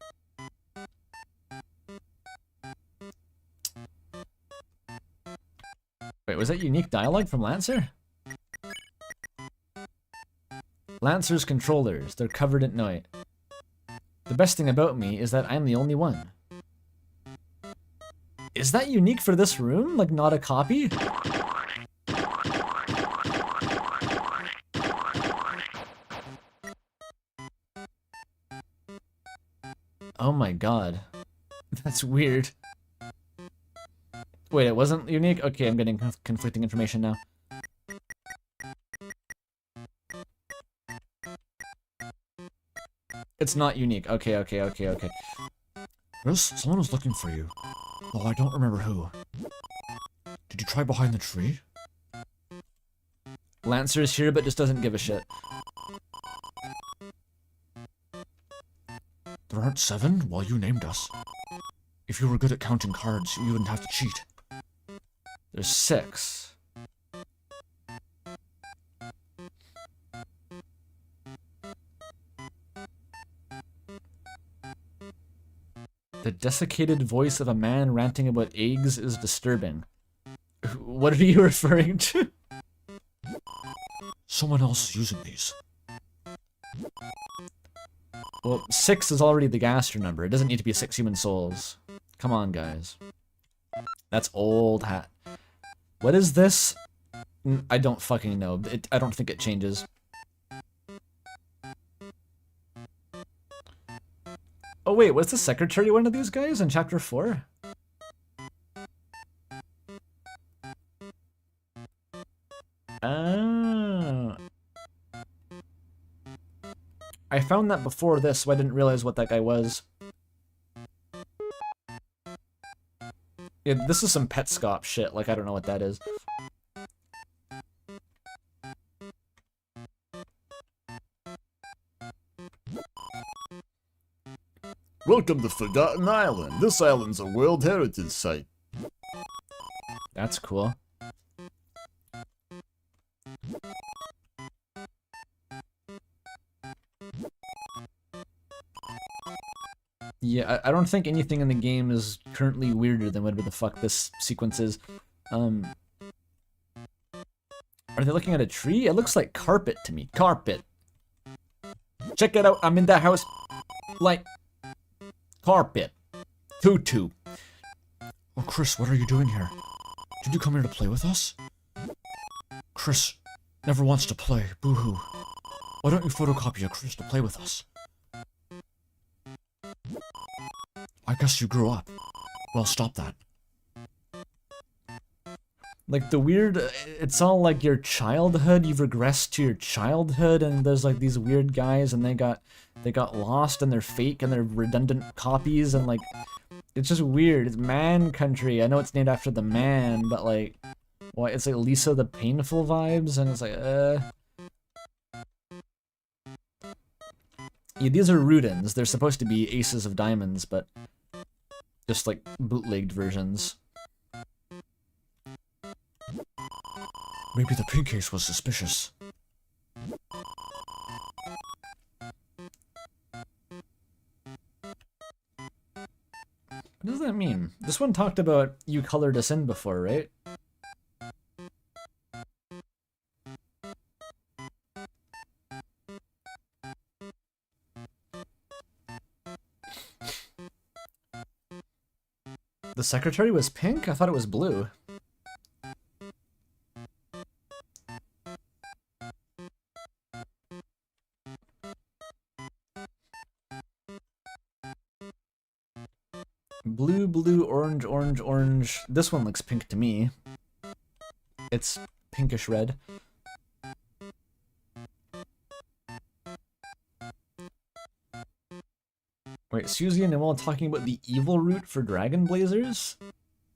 Wait, was that unique dialogue from Lancer? Lancer's controllers, they're covered at night. The best thing about me is that I'm the only one. Is that unique for this room? Like, not a copy? Oh my god. That's weird. Wait, it wasn't unique? Okay, I'm getting conflicting information now. It's not unique. Okay. Chris, someone was looking for you. Oh, I don't remember who. Did you try behind the tree? Lancer's here, but just doesn't give a shit. There aren't 7? Well, you named us. If you were good at counting cards, you wouldn't have to cheat. There's 6. The desiccated voice of a man ranting about eggs is disturbing. What are you referring to? Someone else is using these. Well, 6 is already the Gaster number. It doesn't need to be 6 human souls. Come on, guys. That's old hat. What is this? I don't fucking know. I don't think it changes. Oh wait, was the secretary one of these guys in chapter 4? Oh. I found that before this, so I didn't realize what that guy was. Yeah, this is some Petscop shit, like I don't know what that is. Welcome to Forgotten Island. This island's a World Heritage Site. That's cool. Yeah, I don't think anything in the game is currently weirder than whatever the fuck this sequence is. Are they looking at a tree? It looks like carpet to me. Carpet. Check it out. I'm in the house. Like... carpet. Tutu. Oh, Chris, what are you doing here? Did you come here to play with us? Chris never wants to play. Boo-hoo. Why don't you photocopy a Chris to play with us? I guess you grew up. Well, stop that. Like the weird, it's all like your childhood, you've regressed to your childhood, and there's like these weird guys and they got lost and they're fake and they're redundant copies and like, it's just weird. It's Man Country. I know it's named after the man, but like, what, it's like Lisa the Painful vibes and it's like, Yeah, these are Rudens. They're supposed to be Aces of Diamonds, but just like bootlegged versions. Maybe the pink case was suspicious. What does that mean? This one talked about you colored us in before, right? The secretary was pink? I thought it was blue. Blue, blue, orange, orange, orange. This one looks pink to me. It's pinkish red. Wait, Susie and Noel talking about the evil route for Dragon Blazers?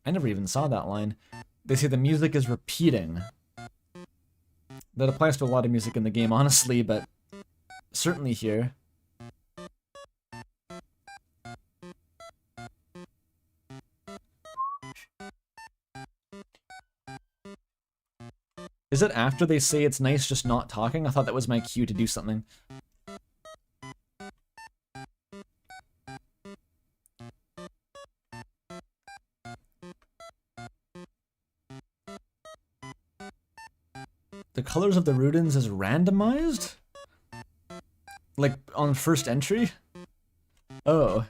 I never even saw that line. They say the music is repeating. That applies to a lot of music in the game, honestly, but certainly here. Is it after they say it's nice just not talking? I thought that was my cue to do something. The colors of the Rudens is randomized? Like, on first entry? Oh.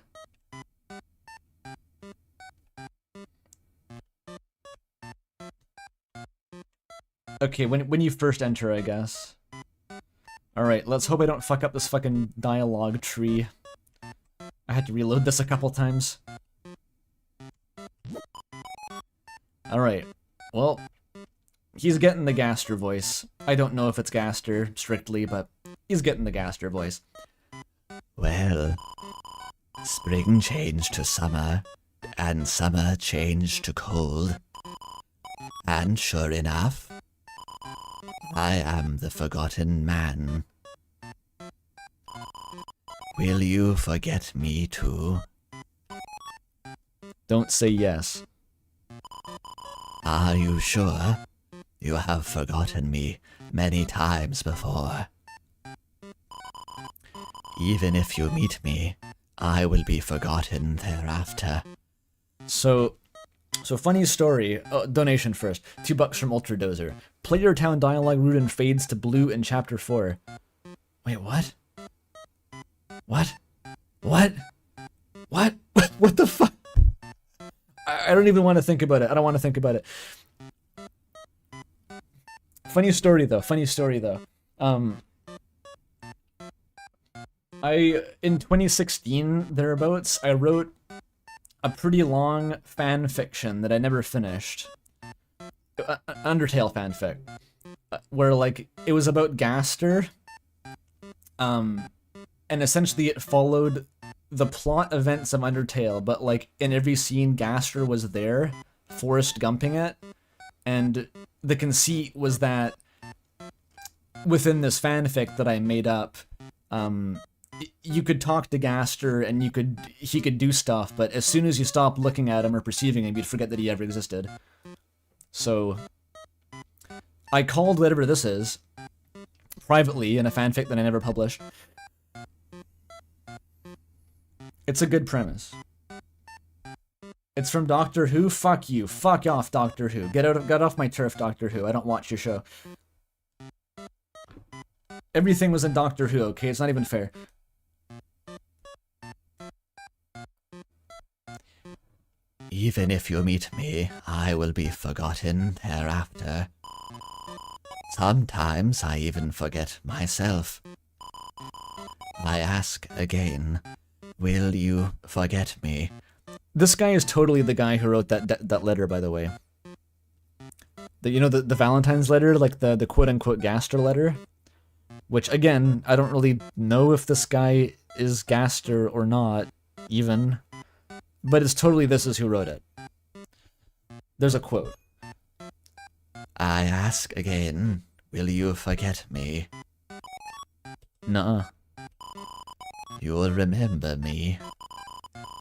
Okay, when you first enter, I guess. Alright, let's hope I don't fuck up this fucking dialogue tree. I had to reload this a couple times. Alright. Well, he's getting the Gaster voice. I don't know if it's Gaster, strictly, but he's getting the Gaster voice. Well, spring changed to summer, and summer changed to cold. And sure enough, I am the forgotten man. Will you forget me too? Don't say yes. Are you sure? You have forgotten me many times before. Even if you meet me, I will be forgotten thereafter. So funny story. Donation first. $2 from Ultradozer. Player Town dialogue Rudin fades to blue in Chapter 4. Wait, what? What? What? What? What the fuck? I don't even want to think about it. I don't want to think about it. Funny story though. In 2016 thereabouts, I wrote a pretty long fan fiction that I never finished. Undertale fanfic, where like it was about Gaster, and essentially it followed the plot events of Undertale, but like in every scene Gaster was there, Forrest Gumping it, and the conceit was that within this fanfic that I made up, you could talk to Gaster and he could do stuff, but as soon as you stopped looking at him or perceiving him, you'd forget that he ever existed. So I called whatever this is privately in a fanfic that I never published. It's a good premise. It's from Doctor Who. Fuck you. Fuck off, Doctor Who. Get off my turf, Doctor Who. I don't watch your show. Everything was in Doctor Who, okay? It's not even fair. Even if you meet me, I will be forgotten thereafter. Sometimes I even forget myself. I ask again, will you forget me? This guy is totally the guy who wrote that letter, by the way. The Valentine's letter, like the quote-unquote Gaster letter? Which, again, I don't really know if this guy is Gaster or not, even. But it's totally this is who wrote it. There's a quote. I ask again, will you forget me? Nuh-uh. You'll remember me.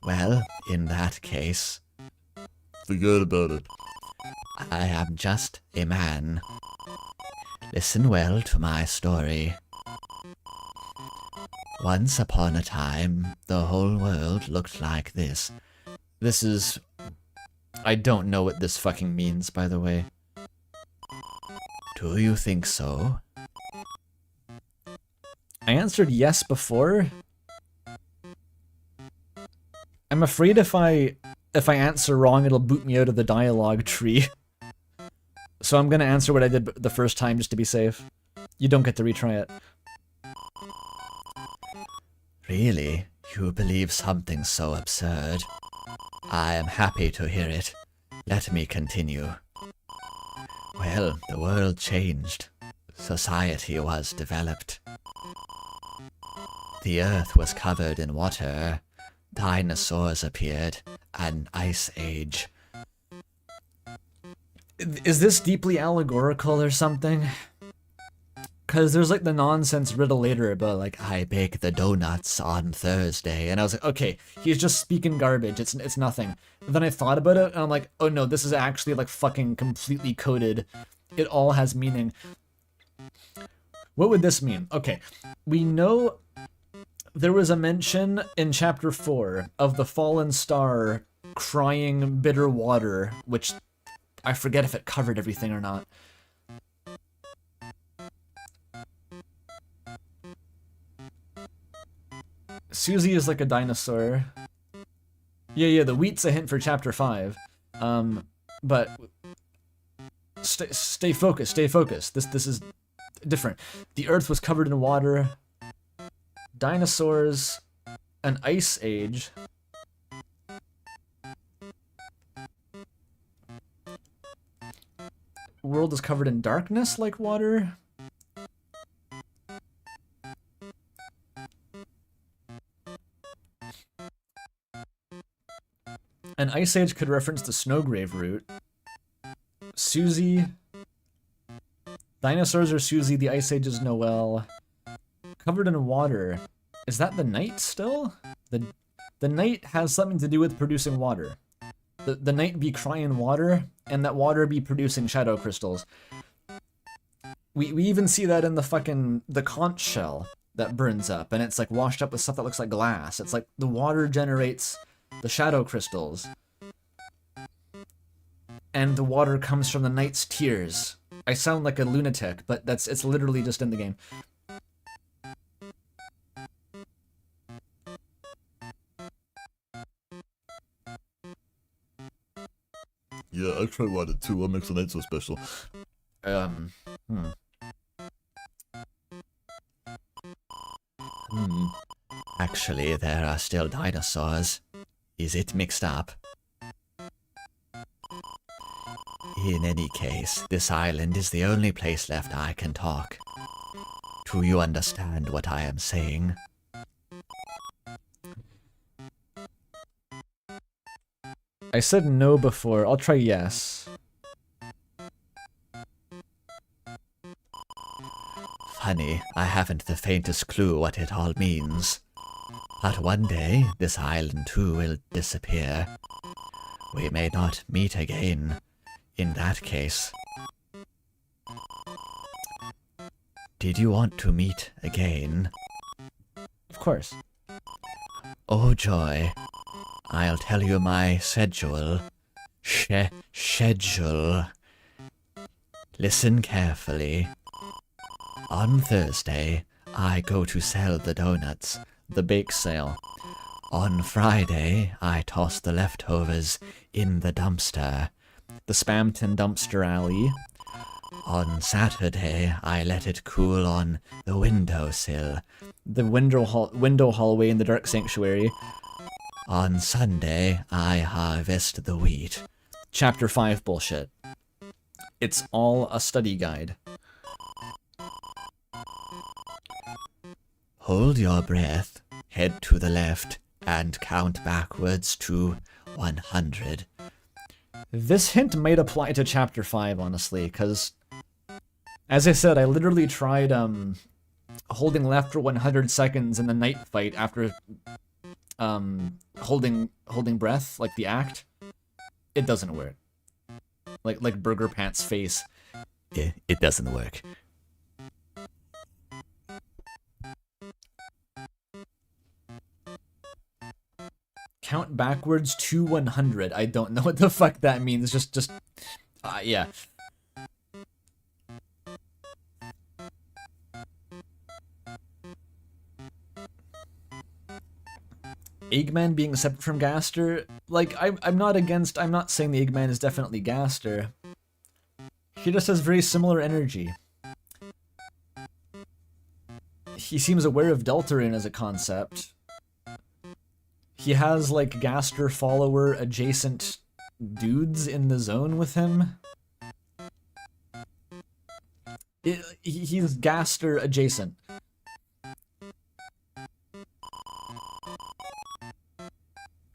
Well, in that case, Forget about it. I am just a man. Listen well to my story. Once upon a time, the whole world looked like this. This is... I don't know what this fucking means, by the way. Do you think so? I answered yes before. I'm afraid if I answer wrong, it'll boot me out of the dialogue tree. So I'm gonna answer what I did the first time just to be safe. You don't get to retry it. Really? You believe something so absurd? I am happy to hear it. Let me continue. Well, the world changed. Society was developed. The earth was covered in water. Dinosaurs appeared. An ice age. Is this deeply allegorical or something? Because there's like the nonsense riddle later about like, I bake the donuts on Thursday. and I was like, okay, he's just speaking garbage, it's nothing. And then I thought about it, and I'm like, oh no, this is actually like fucking completely coded. It all has meaning. What would this mean? Okay, we know there was a mention in Chapter 4 of the fallen star crying bitter water, which I forget if it covered everything or not. Susie is like a dinosaur. Yeah, the wheat's a hint for Chapter 5. But stay focused, This is different. The Earth was covered in water. Dinosaurs, an ice age. world is covered in darkness like water. An Ice Age could reference the Snowgrave route. Susie. Dinosaurs are Susie, the Ice Age is Noel. Covered in water. Is that the night still? The night has something to do with producing water. The night be crying water, and that water be producing shadow crystals. We even see that in the conch shell that burns up, and it's like washed up with stuff that looks like glass. It's like the water generates the shadow crystals. And the water comes from the night's tears. I sound like a lunatic, but it's literally just in the game. Yeah, I tried water too. What makes the night so special? Actually, there are still dinosaurs. Is it mixed up? In any case, this island is the only place left I can talk. Do you understand what I am saying? I said no before. I'll try yes. Funny, I haven't the faintest clue what it all means. But one day, this island too will disappear. We may not meet again. In that case. Did you want to meet again? Of course. Oh joy. I'll tell you my schedule. Schedule. Listen carefully. On Thursday, I go to sell the donuts, The bake sale. On Friday, I toss the leftovers in the dumpster. The Spamton dumpster alley. On Saturday, I let it cool on the windowsill. The window hallway in the Dark Sanctuary. On Sunday, I harvest the wheat. Chapter 5 bullshit. It's all a study guide. Hold your breath, head to the left, and count backwards to 100. This hint might apply to Chapter 5, honestly, because, as I said, I literally tried holding left for 100 seconds in the night fight after holding breath, like the act. It doesn't work. Like Burger Pants' face. It doesn't work. Count backwards to 100. I don't know what the fuck that means. Yeah. Eggman being separate from Gaster, like, I'm not saying the Eggman is definitely Gaster. He just has very similar energy. He seems aware of Deltarune as a concept. He has, like, Gaster follower adjacent dudes in the zone with him. He's Gaster adjacent.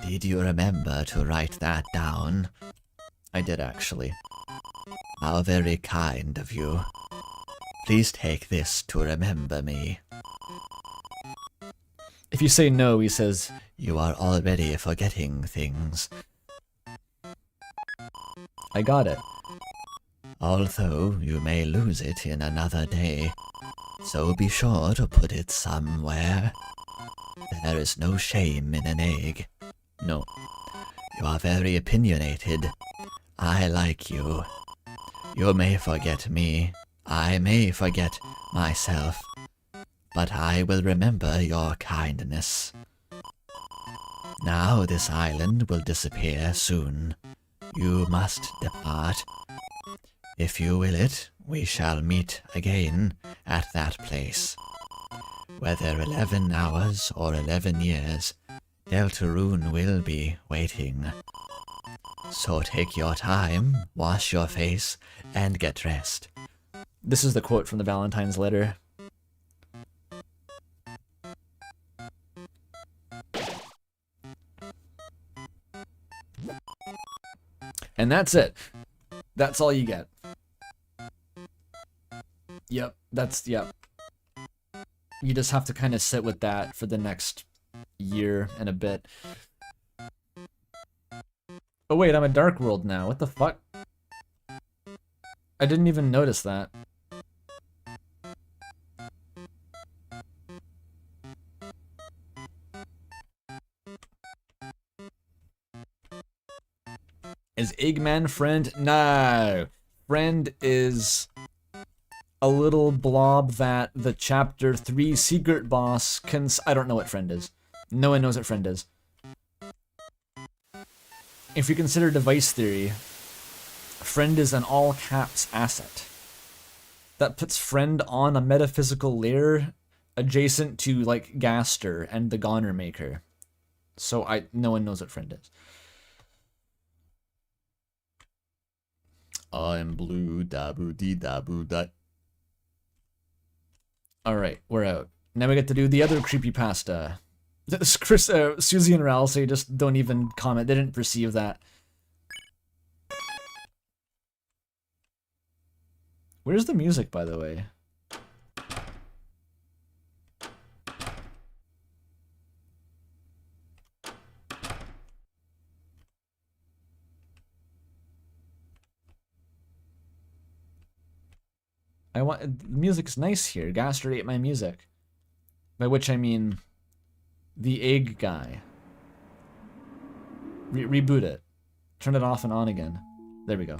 Did you remember to write that down? I did, actually. How very kind of you. Please take this to remember me. If you say no, he says, You are already forgetting things. I got it. Although you may lose it in another day, so be sure to put it somewhere. There is no shame in an egg. No. You are very opinionated. I like you. You may forget me. I may forget myself. But I will remember your kindness. Now this island will disappear soon. You must depart. If you will it, we shall meet again at that place. Whether 11 hours or 11 years, Deltarune will be waiting. So take your time, wash your face, and get dressed. This is the quote from the Valentine's letter. And that's it. That's all you get. Yep, yep. You just have to kind of sit with that for the next year and a bit. Oh wait, I'm a Dark World now. What the fuck? I didn't even notice that. Is Eggman friend? No. Friend is a little blob that the chapter 3 secret boss can... I don't know what friend is. No one knows what friend is. If you consider device theory, friend is an all caps asset. That puts friend on a metaphysical layer adjacent to like Gaster and the Goner Maker. So no one knows what friend is. I'm blue, dabu dee dabu da. Alright, we're out. Now we get to do the other creepypasta. Chris, Susie and Ralsei just don't even comment. They didn't perceive that. Where's the music, by the way? The music's nice here. Gaster ate my music. By which I mean the egg guy. Reboot it. Turn it off and on again. There we go.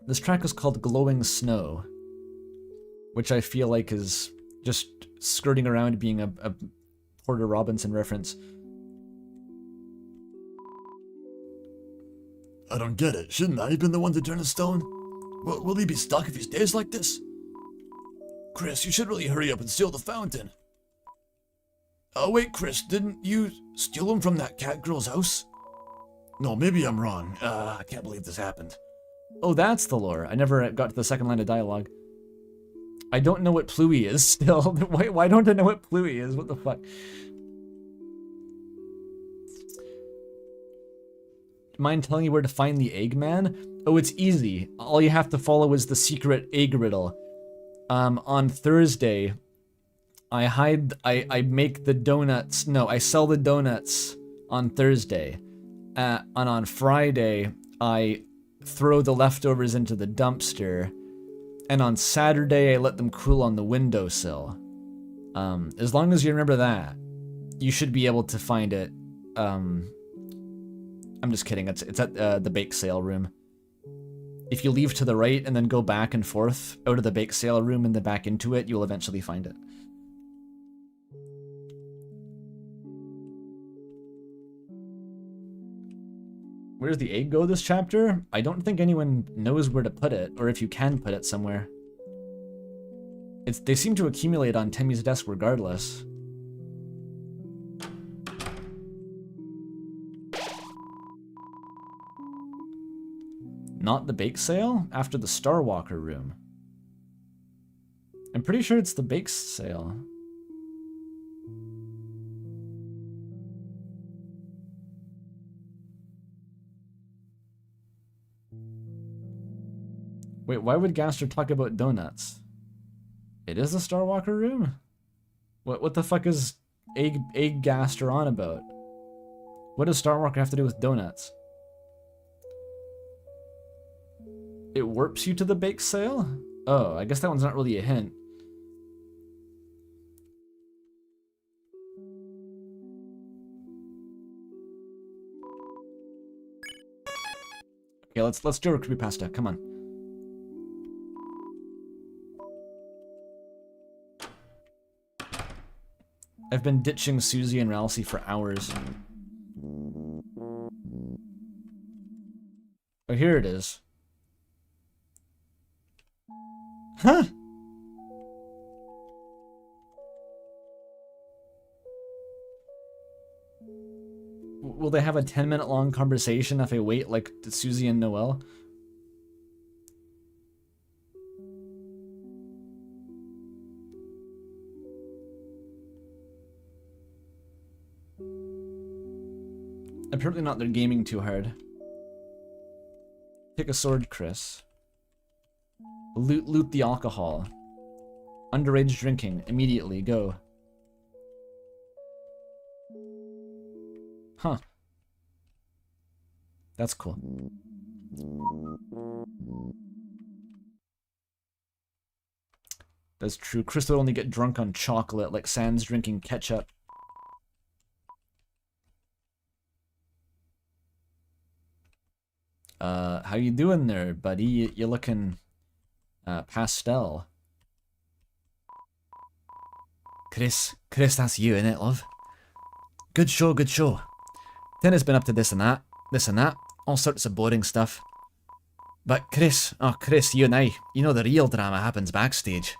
This track is called Glowing Snow, which I feel like is just skirting around being a Porter Robinson reference. I don't get it. Shouldn't I have been the one to turn a stone? Will he be stuck if he stays like this? Chris, you should really hurry up and steal the fountain. Oh wait, Chris, didn't you steal him from that cat girl's house? No, maybe I'm wrong. I can't believe this happened. Oh, that's the lore. I never got to the second line of dialogue. I don't know what Pluie is still. Why don't I know what Pluie is? What the fuck? Mind telling you where to find the Eggman? Oh, it's easy. All you have to follow is the secret egg riddle. On Thursday, I make the donuts. No, I sell the donuts on Thursday. And on Friday, I throw the leftovers into the dumpster. And on Saturday, I let them cool on the windowsill. As long as you remember that, you should be able to find it. I'm just kidding. It's at the bake sale room. If you leave to the right and then go back and forth out of the bake sale room and then back into it, you'll eventually find it. Where does the egg go this chapter? I don't think anyone knows where to put it, or if you can put it somewhere. They seem to accumulate on Temmie's desk regardless. Not the bake sale? After the Starwalker room. I'm pretty sure it's the bake sale. Wait, why would Gaster talk about donuts? It is the Starwalker room? What the fuck is Egg Gaster on about? What does Starwalker have to do with donuts? It warps you to the bake sale? Oh, I guess that one's not really a hint. Okay, let's do our creepypasta. Come on. I've been ditching Susie and Ralsei for hours. Oh, here it is. Huh? Will they have a 10-minute long conversation if I wait like Susie and Noelle? Apparently not, they're gaming too hard. Pick a sword, Chris. Loot the alcohol. Underage drinking, immediately, go. Huh. That's cool. That's true. Chris would only get drunk on chocolate, like Sans drinking ketchup. How you doing there, buddy? You're looking pastel. Chris, that's you, innit, love? Good show, good show. Tinna's been up to this and that, all sorts of boring stuff. But Chris, you and I, you know the real drama happens backstage.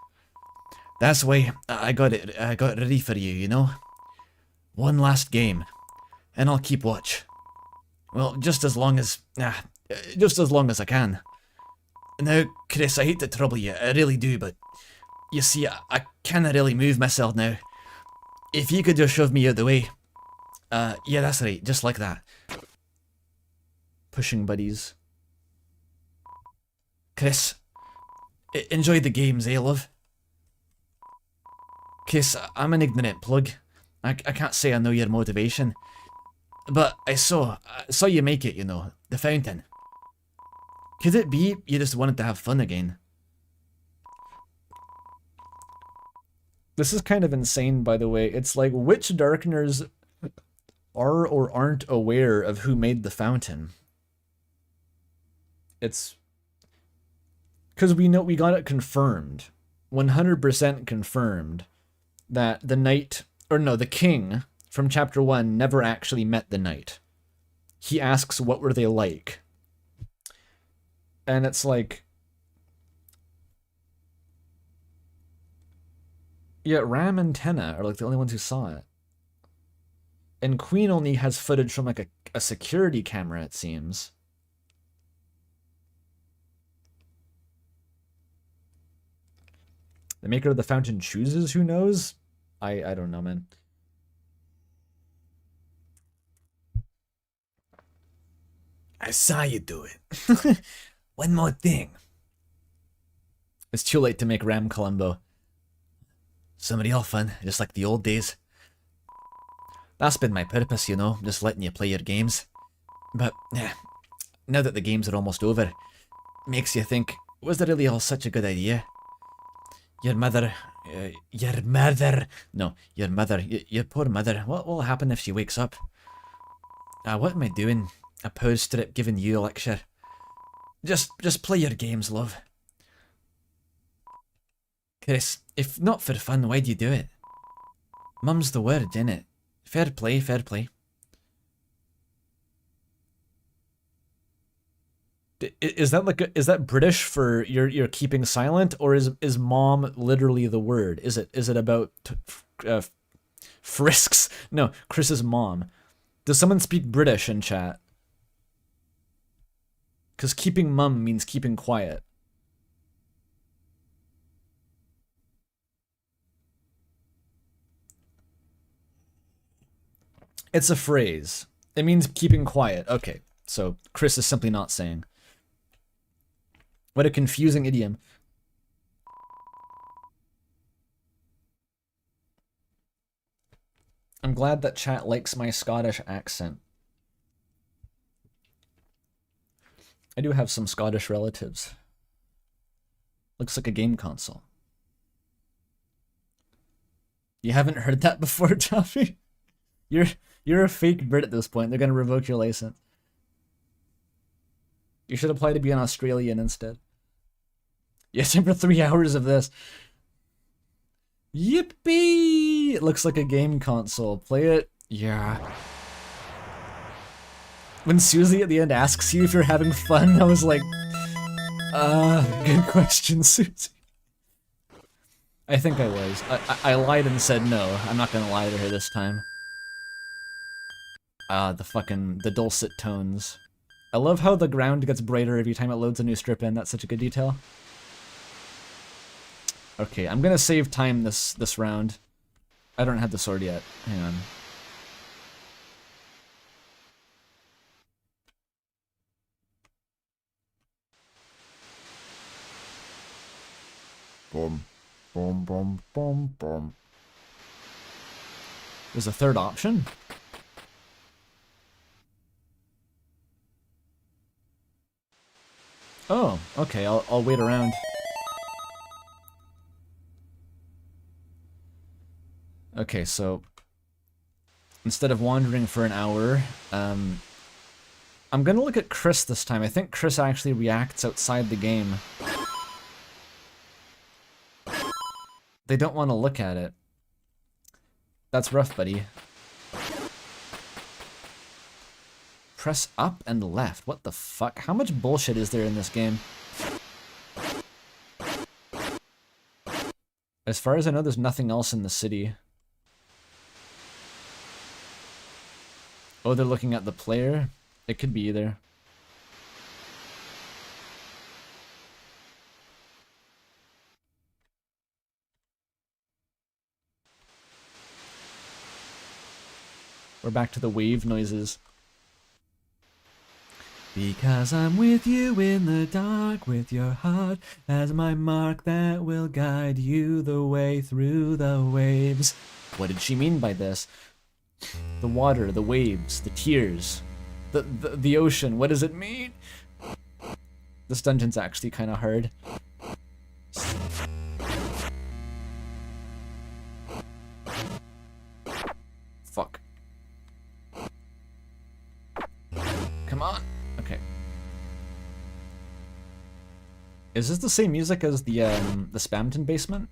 That's why I got it ready for you, you know? One last game, and I'll keep watch. Well, just as long as I can. Now, Chris, I hate to trouble you, I really do, but you see, I can't really move myself now. If you could just shove me out the way. Yeah, that's right, just like that. Pushing buddies. Chris, enjoy the games, eh, love? Chris, I'm an ignorant plug. I can't say I know your motivation. But I saw you make it, you know, the fountain. Could it be you just wanted to have fun again? This is kind of insane, by the way. It's like, which Darkeners are or aren't aware of who made the fountain? It's... because we know we got it confirmed. 100% confirmed that the knight... or no, the king from chapter 1 never actually met the knight. He asks what were they like. And it's like... yeah, Ram and Tenna are like the only ones who saw it. And Queen only has footage from like a security camera, it seems. The maker of the fountain chooses, who knows? I don't know, man. I saw you do it. One more thing. It's too late to make Ram Columbo. Some real fun, just like the old days. That's been my purpose, you know, just letting you play your games. But, now that the games are almost over, makes you think, was that really all such a good idea? Your mother, your poor mother, what will happen if she wakes up? What am I doing? A pause strip giving you a lecture. Just play your games, love. Chris, if not for fun, why do you do it? Mum's the word, innit? Fair play, fair play. Is that like is that British for you're keeping silent, or is mom literally the word? Is it about frisks? No, Chris's mom. Does someone speak British in chat? Because keeping mum means keeping quiet. It's a phrase. It means keeping quiet. Okay, so Chris is simply not saying. What a confusing idiom. I'm glad that chat likes my Scottish accent. I do have some Scottish relatives. Looks like a game console. You haven't heard that before, Toffee? You're a fake Brit at this point. They're gonna revoke your license. You should apply to be an Australian instead. Yes, time for 3 hours of this. Yippee! It looks like a game console. Play it. Yeah. When Susie at the end asks you if you're having fun, I was like, good question, Susie. I think I was. I lied and said no. I'm not gonna lie to her this time. the dulcet tones. I love how the ground gets brighter every time it loads a new strip in. That's such a good detail. Okay, I'm gonna save time this round. I don't have the sword yet. Hang on. Boom, boom, boom, boom, boom. There's a third option? Oh, okay, I'll wait around. Okay, so instead of wandering for an hour, I'm gonna look at Chris this time. I think Chris actually reacts outside the game. They don't want to look at it. That's rough, buddy. Press up and left. What the fuck? How much bullshit is there in this game? As far as I know, there's nothing else in the city. Oh, they're looking at the player? It could be either. We're back to the wave noises. Because I'm with you in the dark, with your heart as my mark that will guide you the way through the waves. What did she mean by this? The water, the waves, the tears, the ocean, what does it mean? This dungeon's actually kind of hard. Fuck. Come on. Okay. Is this the same music as the Spamton basement?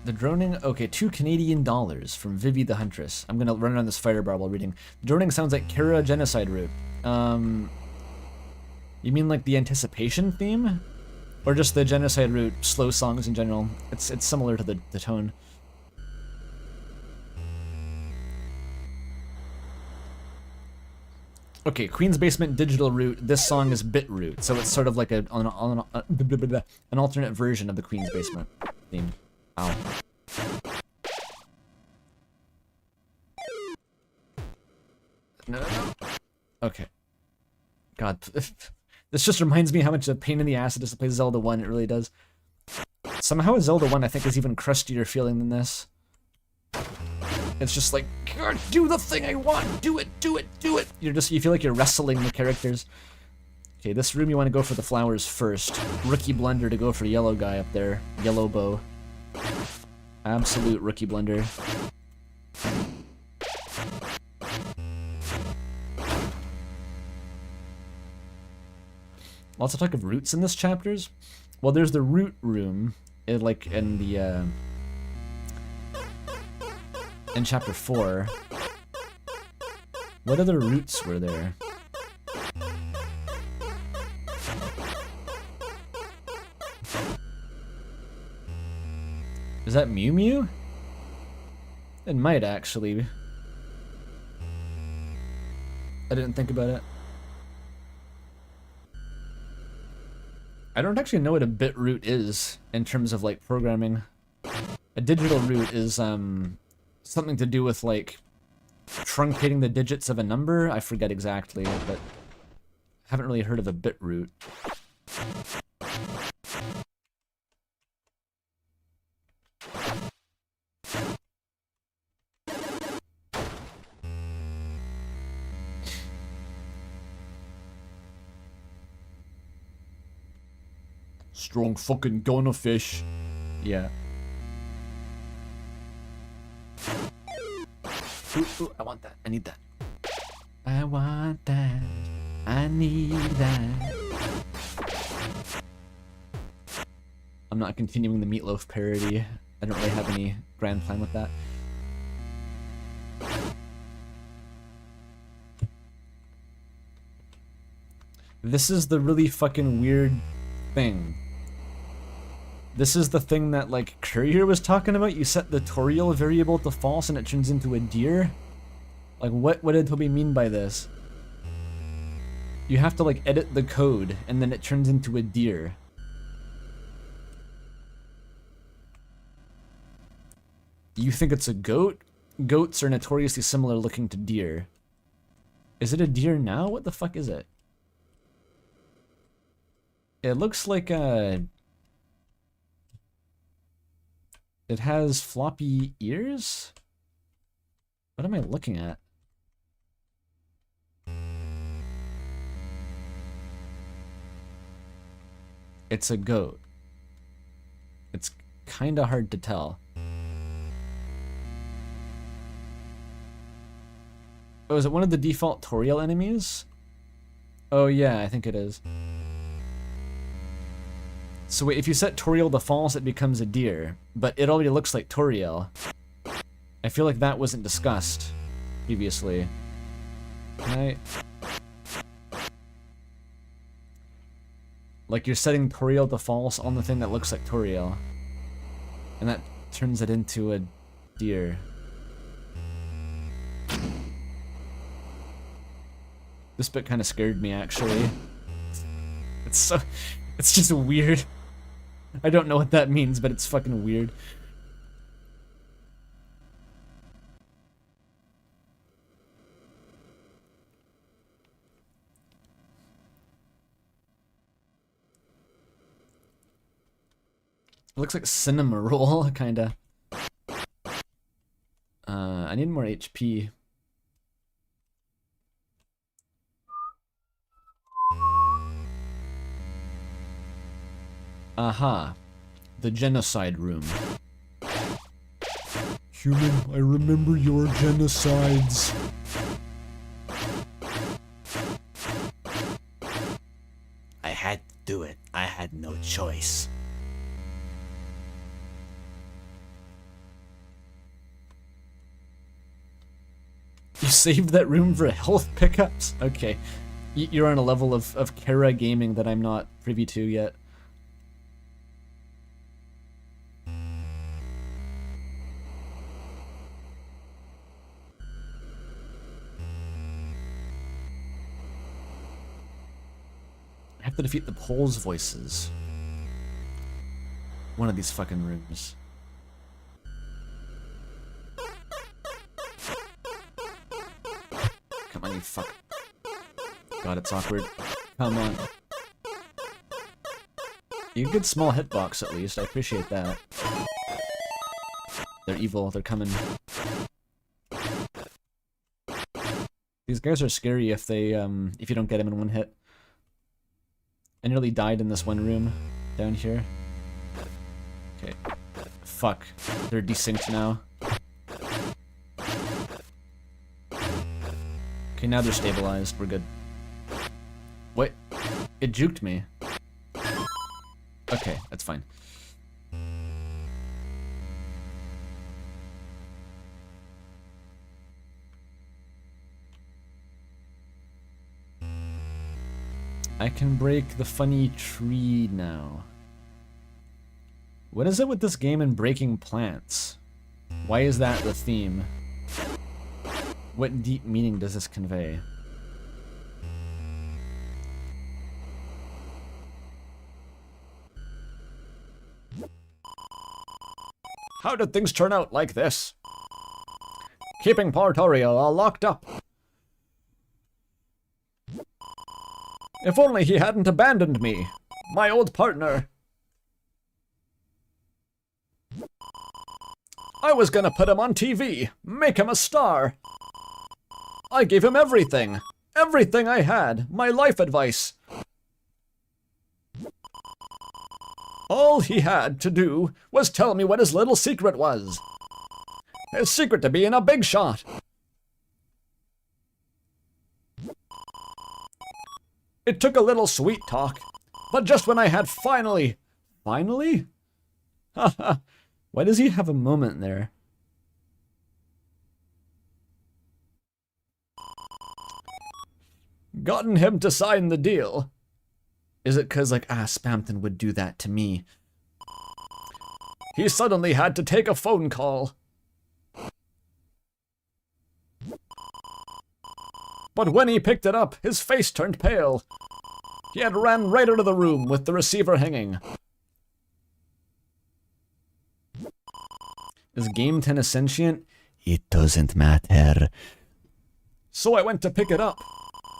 The droning, okay, $2 Canadian from Vivi the Huntress. I'm gonna run around this firebar while reading. The droning sounds like Kira Genocide Route. You mean like the anticipation theme? Or just the Genocide Route slow songs in general? It's similar to the tone. Okay, Queen's Basement Digital Route. This song is Bit Route, so it's sort of like an alternate version of the Queen's Basement theme. Ow. No. Okay. God, this just reminds me how much a pain in the ass it is to play Zelda 1. It really does. Somehow Zelda 1 I think is even crustier feeling than this. It's just like, God, do the thing I want, do it, do it, do it. You feel like you're wrestling the characters. Okay, this room you want to go for the flowers first. Rookie blunder to go for yellow guy up there. Yellow bow. Absolute rookie blunder. Lots of talk of roots in this chapters. Well, there's the root room, like in the in chapter 4. What other roots were there? Is that Mew Mew? It might actually. I didn't think about it. I don't actually know what a bit root is in terms of like programming. A digital root is something to do with like truncating the digits of a number. I forget exactly, but haven't really heard of a bit root. Strong fucking gunner fish. Yeah. Ooh, I want that. I need that. I want that. I need that. I'm not continuing the Meatloaf parody. I don't really have any grand plan with that. This is the really fucking weird thing. This is the thing that, like, Courier was talking about. You set the Toriel variable to false and it turns into a deer. Like, what did Toby mean by this? You have to, like, edit the code and then it turns into a deer. You think it's a goat? Goats are notoriously similar looking to deer. Is it a deer now? What the fuck is it? It looks like a... It has floppy ears? What am I looking at? It's a goat. It's kinda hard to tell. Oh, is it one of the default Toriel enemies? Oh yeah, I think it is. So wait, if you set Toriel to false, it becomes a deer, but it already looks like Toriel. I feel like that wasn't discussed previously. Can I... Like, you're setting Toriel to false on the thing that looks like Toriel. And that turns it into a deer. This bit kind of scared me, actually. It's just weird. I don't know what that means, but it's fucking weird. It looks like cinema roll, kinda. I need more HP. Aha. The genocide room. Human, I remember your genocides. I had to do it. I had no choice. You saved that room for health pickups? Okay. You're on a level of Kara gaming that I'm not privy to yet. I have to defeat the Pole's voices. One of these fucking rooms. Come on, you fuck. God, it's awkward. Come on. You get small hitbox at least. I appreciate that. They're evil. They're coming. These guys are scary if they if you don't get them in one hit. I nearly died in this one room down here. Okay. Fuck. They're desynced now. Okay, now they're stabilized. We're good. What? It juked me. Okay, that's fine. I can break the funny tree now. What is it with this game and breaking plants? Why is that the theme? What deep meaning does this convey? How did things turn out like this? Keeping poor Toriel all locked up. If only he hadn't abandoned me, my old partner. I was gonna put him on TV, make him a star. I gave him everything. Everything I had, my life advice. All he had to do was tell me what his little secret was. His secret to being a big shot. It took a little sweet talk, but just when I had finally... Finally? Haha. Why does he have a moment there? Gotten him to sign the deal. Is it cause like, Spamton would do that to me? he suddenly had to take a phone call. But when he picked it up, his face turned pale. He had ran right out of the room with the receiver hanging. Is Game Tennis sentient? It doesn't matter. So I went to pick it up,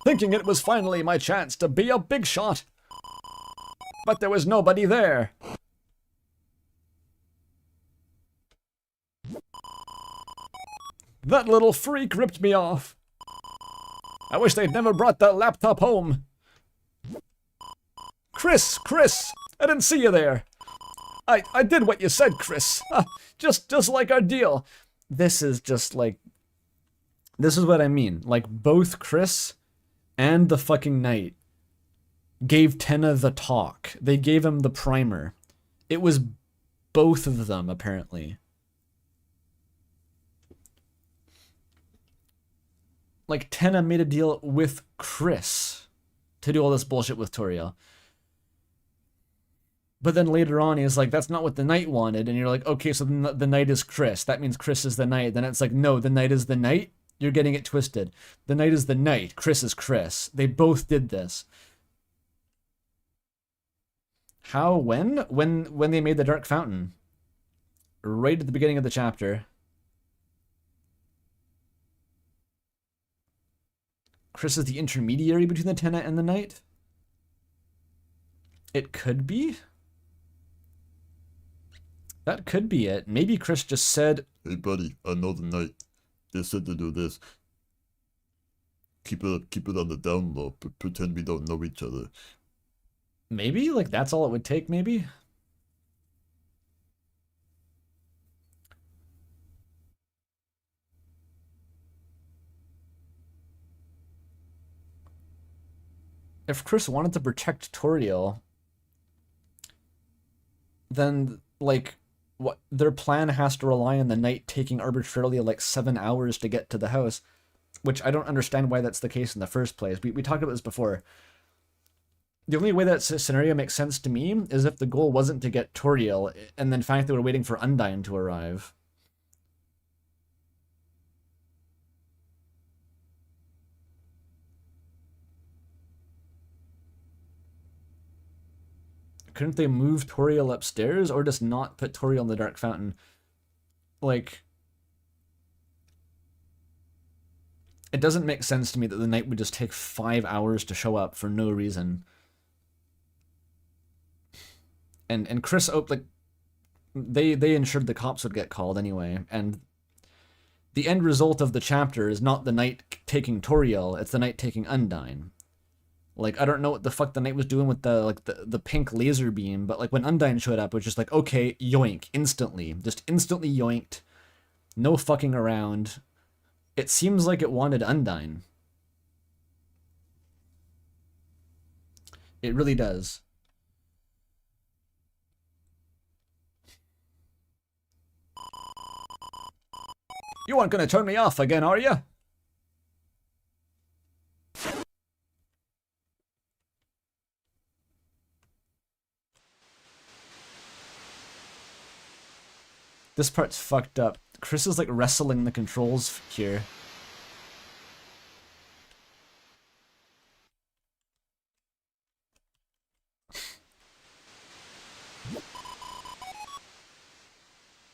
thinking it was finally my chance to be a big shot. But there was nobody there. That little freak ripped me off. I wish they'd never brought that laptop home. Chris, I didn't see you there. I did what you said, Chris. Just like our deal. This is just like... This is what I mean. Like, both Chris and the fucking knight gave Tenna the talk. They gave him the primer. It was both of them, apparently. Like, Tenna made a deal with Chris to do all this bullshit with Toriel. But then later on, he's like, that's not what the knight wanted. And you're like, okay, so the knight is Chris. That means Chris is the knight. Then it's like, no, the knight is the knight. You're getting it twisted. The knight is the knight. Chris is Chris. They both did this. How? When? When they made the Dark Fountain. Right at the beginning of the chapter. Chris is the intermediary between the Tenna and the knight? It could be? That could be it. Maybe Chris just said, Hey buddy, I know the knight. They said to do this. Keep it on the down low. Pretend we don't know each other. maybe? Like, that's all it would take, maybe? If Chris wanted to protect Toriel, then, like, what their plan has to rely on the knight taking arbitrarily like 7 hours to get to the house, which I don't understand why that's the case in the first place. We talked about this before. The only way that scenario makes sense to me is if the goal wasn't to get Toriel, and in fact they were waiting for Undyne to arrive. Couldn't they move Toriel upstairs, or just not put Toriel in the Dark Fountain? Like, it doesn't make sense to me that the knight would just take 5 hours to show up for no reason. And Chris, like, they ensured the cops would get called anyway, and the end result of the chapter is not the knight taking Toriel, it's the knight taking Undyne. Like, I don't know what the fuck the knight was doing with the pink laser beam, but like when Undyne showed up, it was just like, okay, yoink, instantly. Just instantly yoinked. No fucking around. It seems like it wanted Undyne. It really does. You aren't gonna turn me off again, are you? This part's fucked up. Chris is like wrestling the controls here.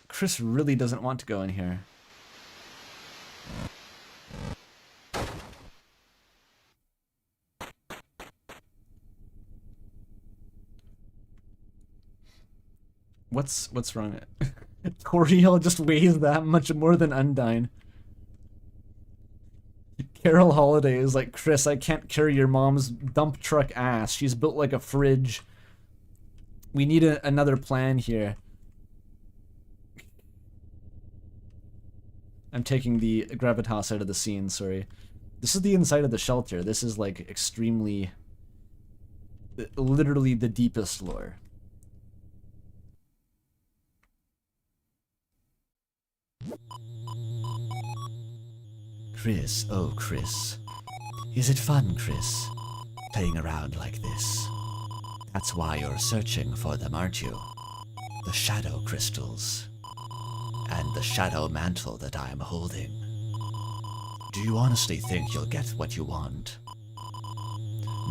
Chris really doesn't want to go in here. What's wrong? Toriel just weighs that much more than Undyne. Carol Holiday is like, Chris, I can't carry your mom's dump truck ass. She's built like a fridge. We need another plan here. I'm taking the gravitas out of the scene, sorry. This is the inside of the shelter. This is like extremely... literally the deepest lore. Chris, oh Chris. Is it fun, Chris? Playing around like this? That's why you're searching for them, aren't you? the shadow crystals and the shadow mantle that I am holding. Do you honestly think you'll get what you want?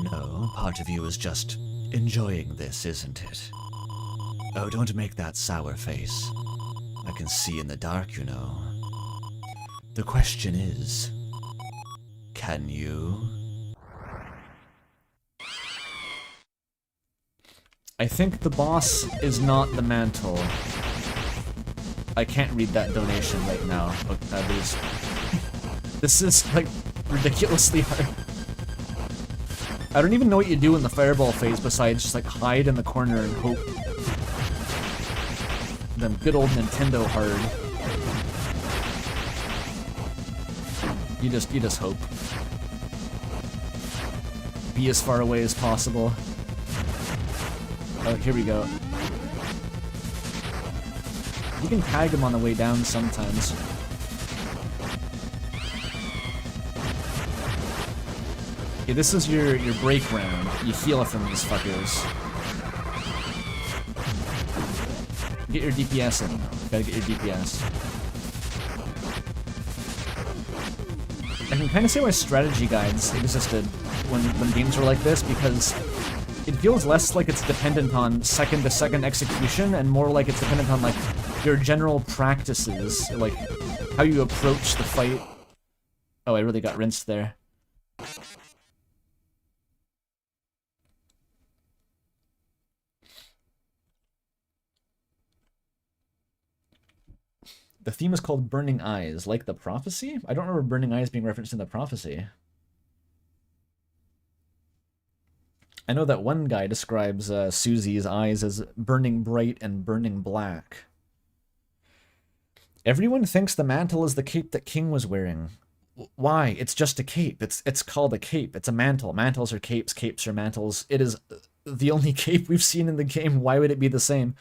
No, part of you is just enjoying this, isn't it? Oh, don't make that sour face. I can see in the dark, you know. The question is, can you? I think the boss is not the mantle. I can't read that donation right now. This is, like, ridiculously hard. I don't even know what you do in the fireball phase besides just, like, hide in the corner and hope. Them good old Nintendo hard. You just hope. Be as far away as possible. Oh, here we go. You can tag him on the way down sometimes. Okay, this is your break round. You heal from these fuckers. Get your DPS in. Gotta get your DPS. I can kind of see why strategy guides existed when games were like this, because it feels less like it's dependent on second-to-second execution and more like it's dependent on, like, your general practices, like, how you approach the fight. Oh, I really got rinsed there. The theme is called Burning Eyes, like the prophecy? I don't remember Burning Eyes being referenced in the prophecy. I know that one guy describes Susie's eyes as burning bright and burning black. Everyone thinks the mantle is the cape that King was wearing. Why? It's just a cape. It's called a cape. It's a mantle. Mantles are capes. Capes are mantles. It is the only cape we've seen in the game. Why would it be the same?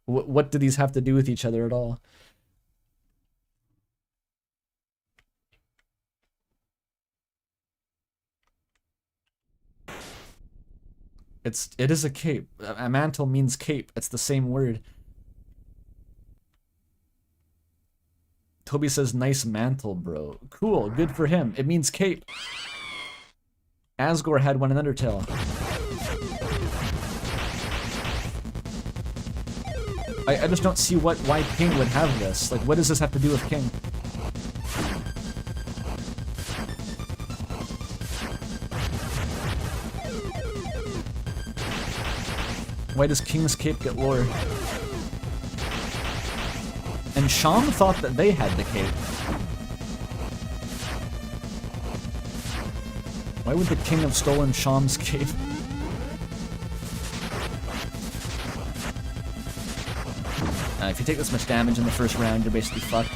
What do these have to do with each other at all? It is a cape. A mantle means cape. It's the same word. Toby says, nice mantle, bro. Cool, good for him. It means cape. Asgore had one in Undertale. I just don't see why King would have this. Like, what does this have to do with King? Why does King's cape get lore? And Sham thought that they had the cape. Why would the king have stolen Sham's cape? If you take this much damage in the first round, you're basically fucked.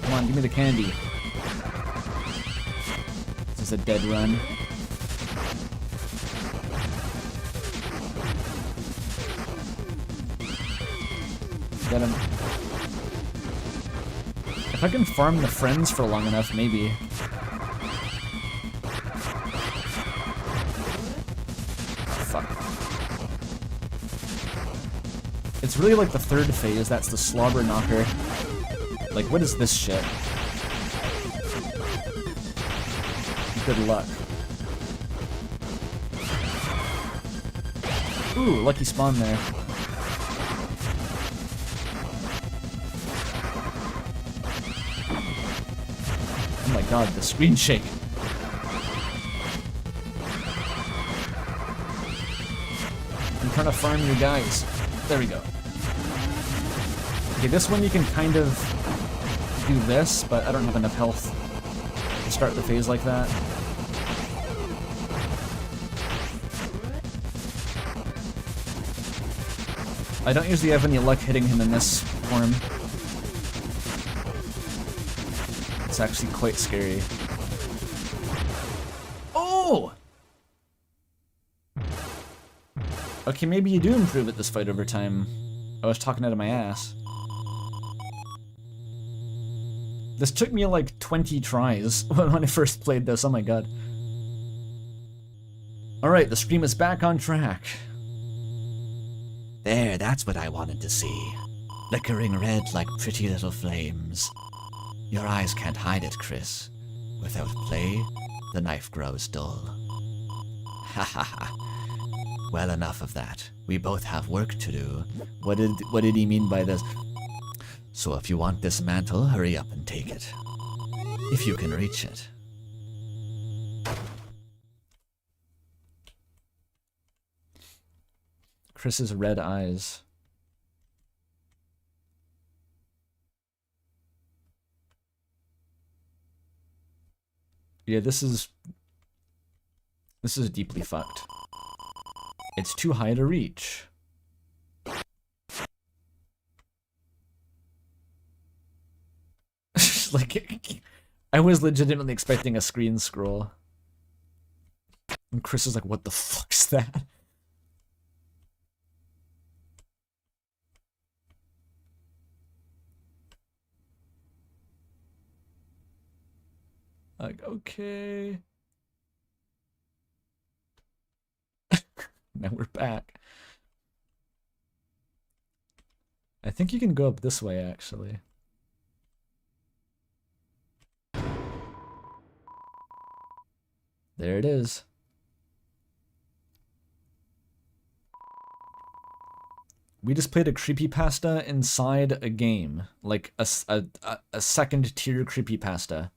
Come on, give me the candy. This is a dead run. Get him. If I can farm the friends for long enough, maybe. Fuck. It's really like the third phase, that's the slobber knocker. Like, what is this shit? Good luck. Ooh, lucky spawn there. Oh my god, the screen shake. I'm trying to farm your guys. There we go. Okay, this one you can kind of do this, but I don't have enough health to start the phase like that. I don't usually have any luck hitting him in this form. It's actually quite scary. Oh! Okay, maybe you do improve at this fight over time. I was talking out of my ass. This took me like 20 tries when I first played this, oh my god. Alright, the stream is back on track. There, that's what I wanted to see. Flickering red like pretty little flames. Your eyes can't hide it, Chris. Without play, the knife grows dull. Ha ha ha. Well, enough of that. We both have work to do. What did he mean by this? So if you want this mantle, hurry up and take it. If you can reach it. Chris's red eyes. Yeah, this is deeply fucked. It's too high to reach. Like, I was legitimately expecting a screen scroll. And Chris is like, what the fuck's that? Like, okay. Now we're back. I think you can go up this way, actually. There it is. We just played a creepypasta inside a game. Like a second tier creepypasta.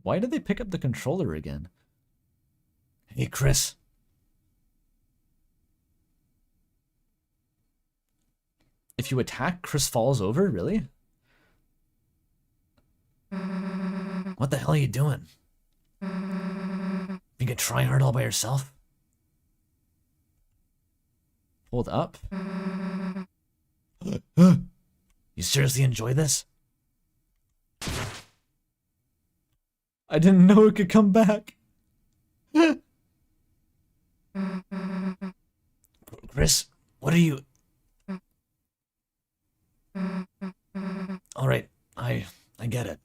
Why did they pick up the controller again? Hey, Chris. If you attack, Chris falls over? Really? What the hell are you doing? You can try hard all by yourself? Hold up. You seriously enjoy this? I didn't know it could come back. Chris, what are you... Alright, I get it.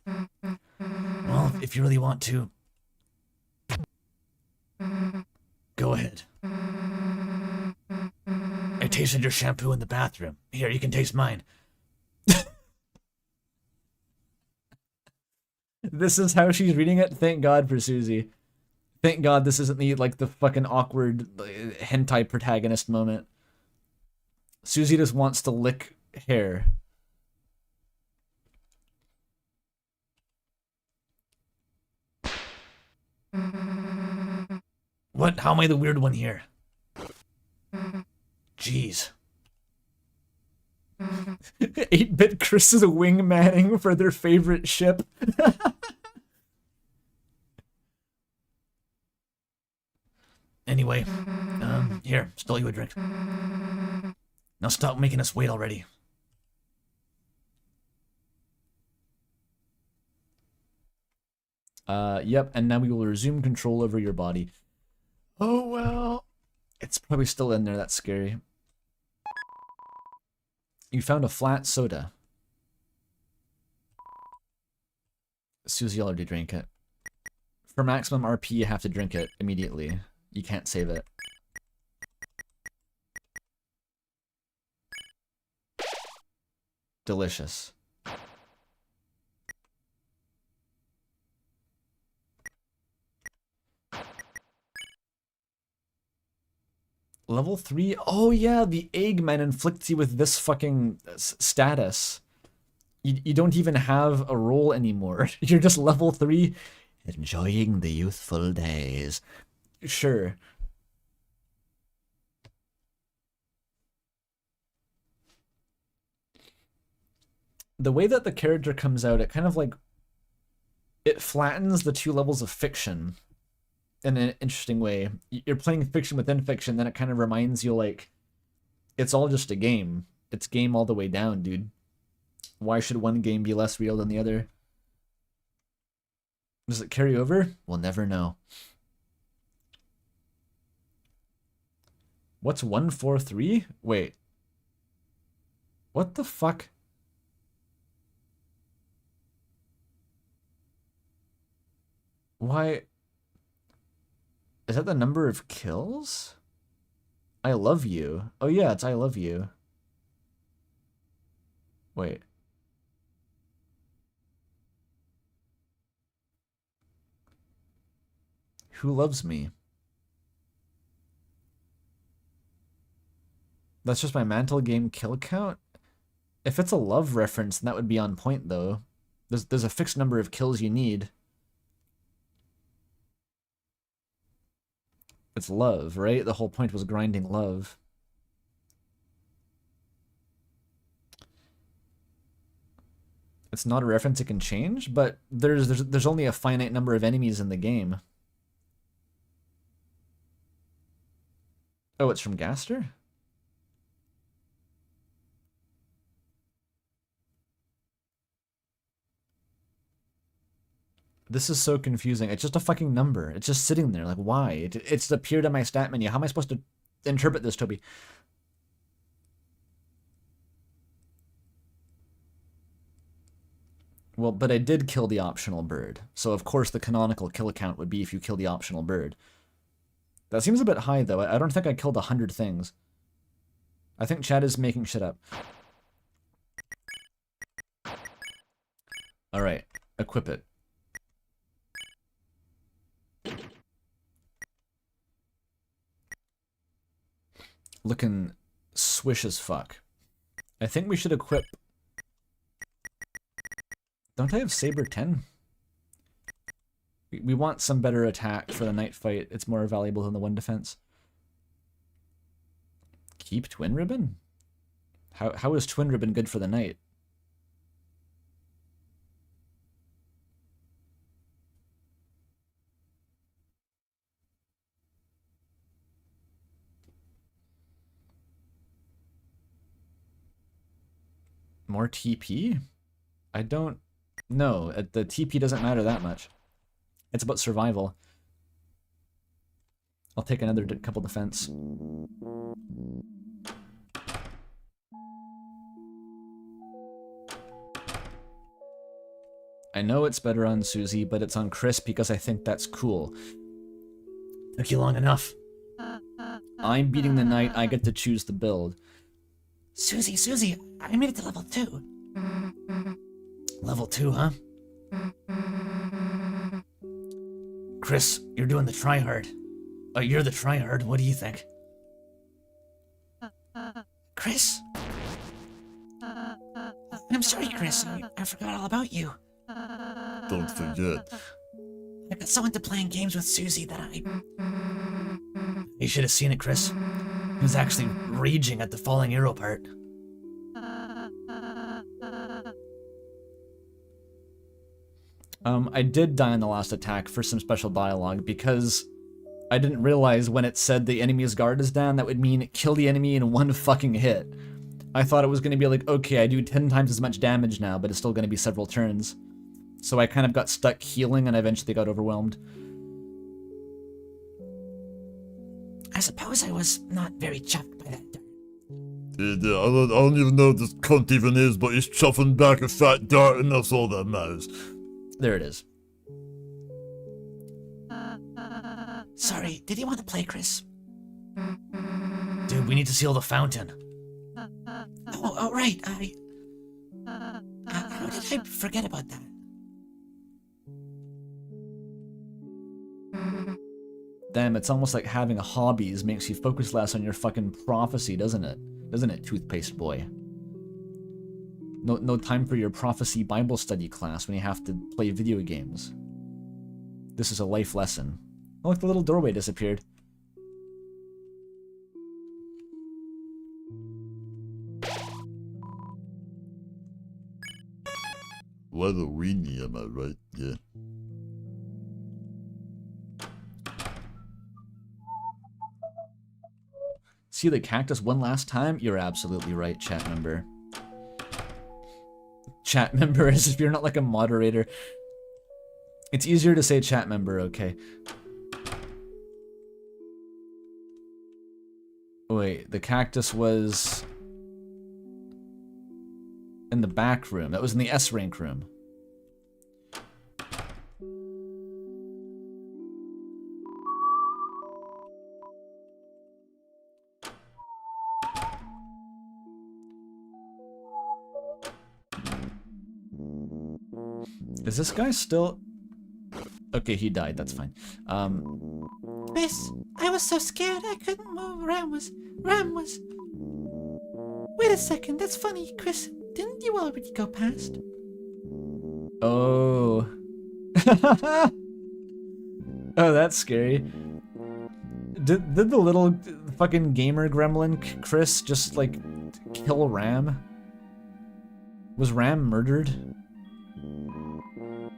Well, if you really want to... Go ahead. I tasted your shampoo in the bathroom. Here, you can taste mine. This is how she's reading it? Thank God for Susie. Thank God this isn't the fucking awkward hentai protagonist moment. Susie just wants to lick hair. What? How am I the weird one here? Jeez. 8-bit Chris is a wingmanning for their favorite ship. Anyway, here, stole you a drink. Now stop making us wait already. Yep, and now we will resume control over your body. Oh, well. It's probably still in there, that's scary. You found a flat soda. Susie already drank it. For maximum RP, you have to drink it immediately. You can't save it. Delicious. Level 3? Oh yeah, the Eggman inflicts you with this fucking status. You don't even have a role anymore. You're just level 3. Enjoying the youthful days. Sure. The way that the character comes out, it kind of like... It flattens the two levels of fiction in an interesting way. You're playing fiction within fiction, then it kind of reminds you, like, it's all just a game. It's game all the way down, dude. Why should one game be less real than the other? Does it carry over? We'll never know. What's 143? Wait. What the fuck? Why? Is that the number of kills? I love you. Oh yeah, it's I love you. Wait. Who loves me? That's just my Mantle game kill count? If it's a love reference, then that would be on point though. There's a fixed number of kills you need. It's love, right? The whole point was grinding love. It's not a reference it can change, but there's only a finite number of enemies in the game. Oh, it's from Gaster? This is so confusing. It's just a fucking number. It's just sitting there. Like, why? It's appeared in my stat menu. How am I supposed to interpret this, Toby? Well, but I did kill the optional bird. So, of course, the canonical kill count would be if you kill the optional bird. That seems a bit high, though. I don't think I killed 100 things. I think Chad is making shit up. Alright. Equip it. Looking swish as fuck. I think we should equip... Don't I have Saber 10? We want some better attack for the night fight. It's more valuable than the one defense. Keep Twin Ribbon? How is Twin Ribbon good for the night? More TP? I don't know. The TP doesn't matter that much. It's about survival. I'll take another couple defense. I know it's better on Susie, but it's on Chris because I think that's cool. Took you long enough. I'm beating the knight, I get to choose the build. Susie, I made it to level 2. Level 2, huh? Chris, you're doing the tryhard. You're the tryhard. What do you think? Chris? I'm sorry, Chris. I forgot all about you. Don't forget. I got so into playing games with Susie that I... You should have seen it, Chris. He was actually raging at the falling arrow part. I did die in the last attack for some special dialogue because I didn't realize when it said the enemy's guard is down, that would mean kill the enemy in one fucking hit. I thought it was going to be like, okay, I do 10 times as much damage now, but it's still going to be several turns. So I kind of got stuck healing and I eventually got overwhelmed. I suppose I was not very chuffed by that dart. Yeah, I don't even know what this cunt even is, but he's chuffing back a fat dart and that's all that matters. There it is. Sorry, did you want to play, Chris? Dude, we need to seal the fountain. Oh, right, how did I forget about that? Damn, it's almost like having hobbies makes you focus less on your fucking prophecy, doesn't it? Doesn't it, toothpaste boy? No time for your prophecy Bible study class when you have to play video games. This is a life lesson. Oh, look, the little doorway disappeared. What a weenie, am I right? Yeah. See the cactus one last time? You're absolutely right, chat member. Chat member, as if you're not like a moderator. It's easier to say chat member, okay. Wait, the cactus was... in the back room. That was in the S rank room. Is this guy still... Okay, he died, that's fine. Chris, I was so scared I couldn't move. Ram was... Wait a second, that's funny. Chris, didn't you already go past? Oh. Oh, that's scary. Did the little fucking gamer gremlin Chris just, like, kill Ram? Was Ram murdered?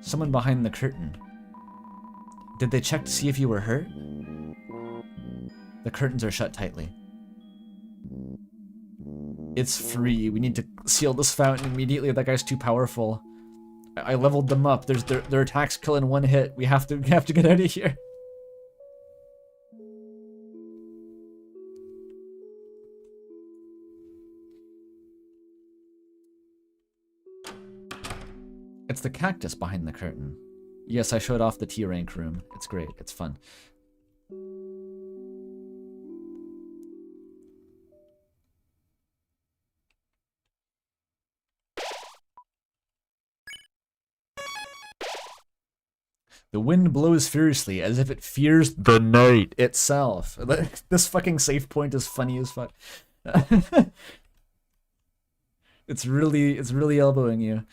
Someone behind the curtain. Did they check to see if you were hurt? The curtains are shut tightly. It's free. We need to seal this fountain immediately. That guy's too powerful. I leveled them up. Their attacks kill in one hit. We have to get out of here. It's the cactus behind the curtain. Yes, I showed off the T rank room. It's great. It's fun. The wind blows fiercely as if it fears the night itself. This fucking save point is funny as fuck. It's really elbowing you.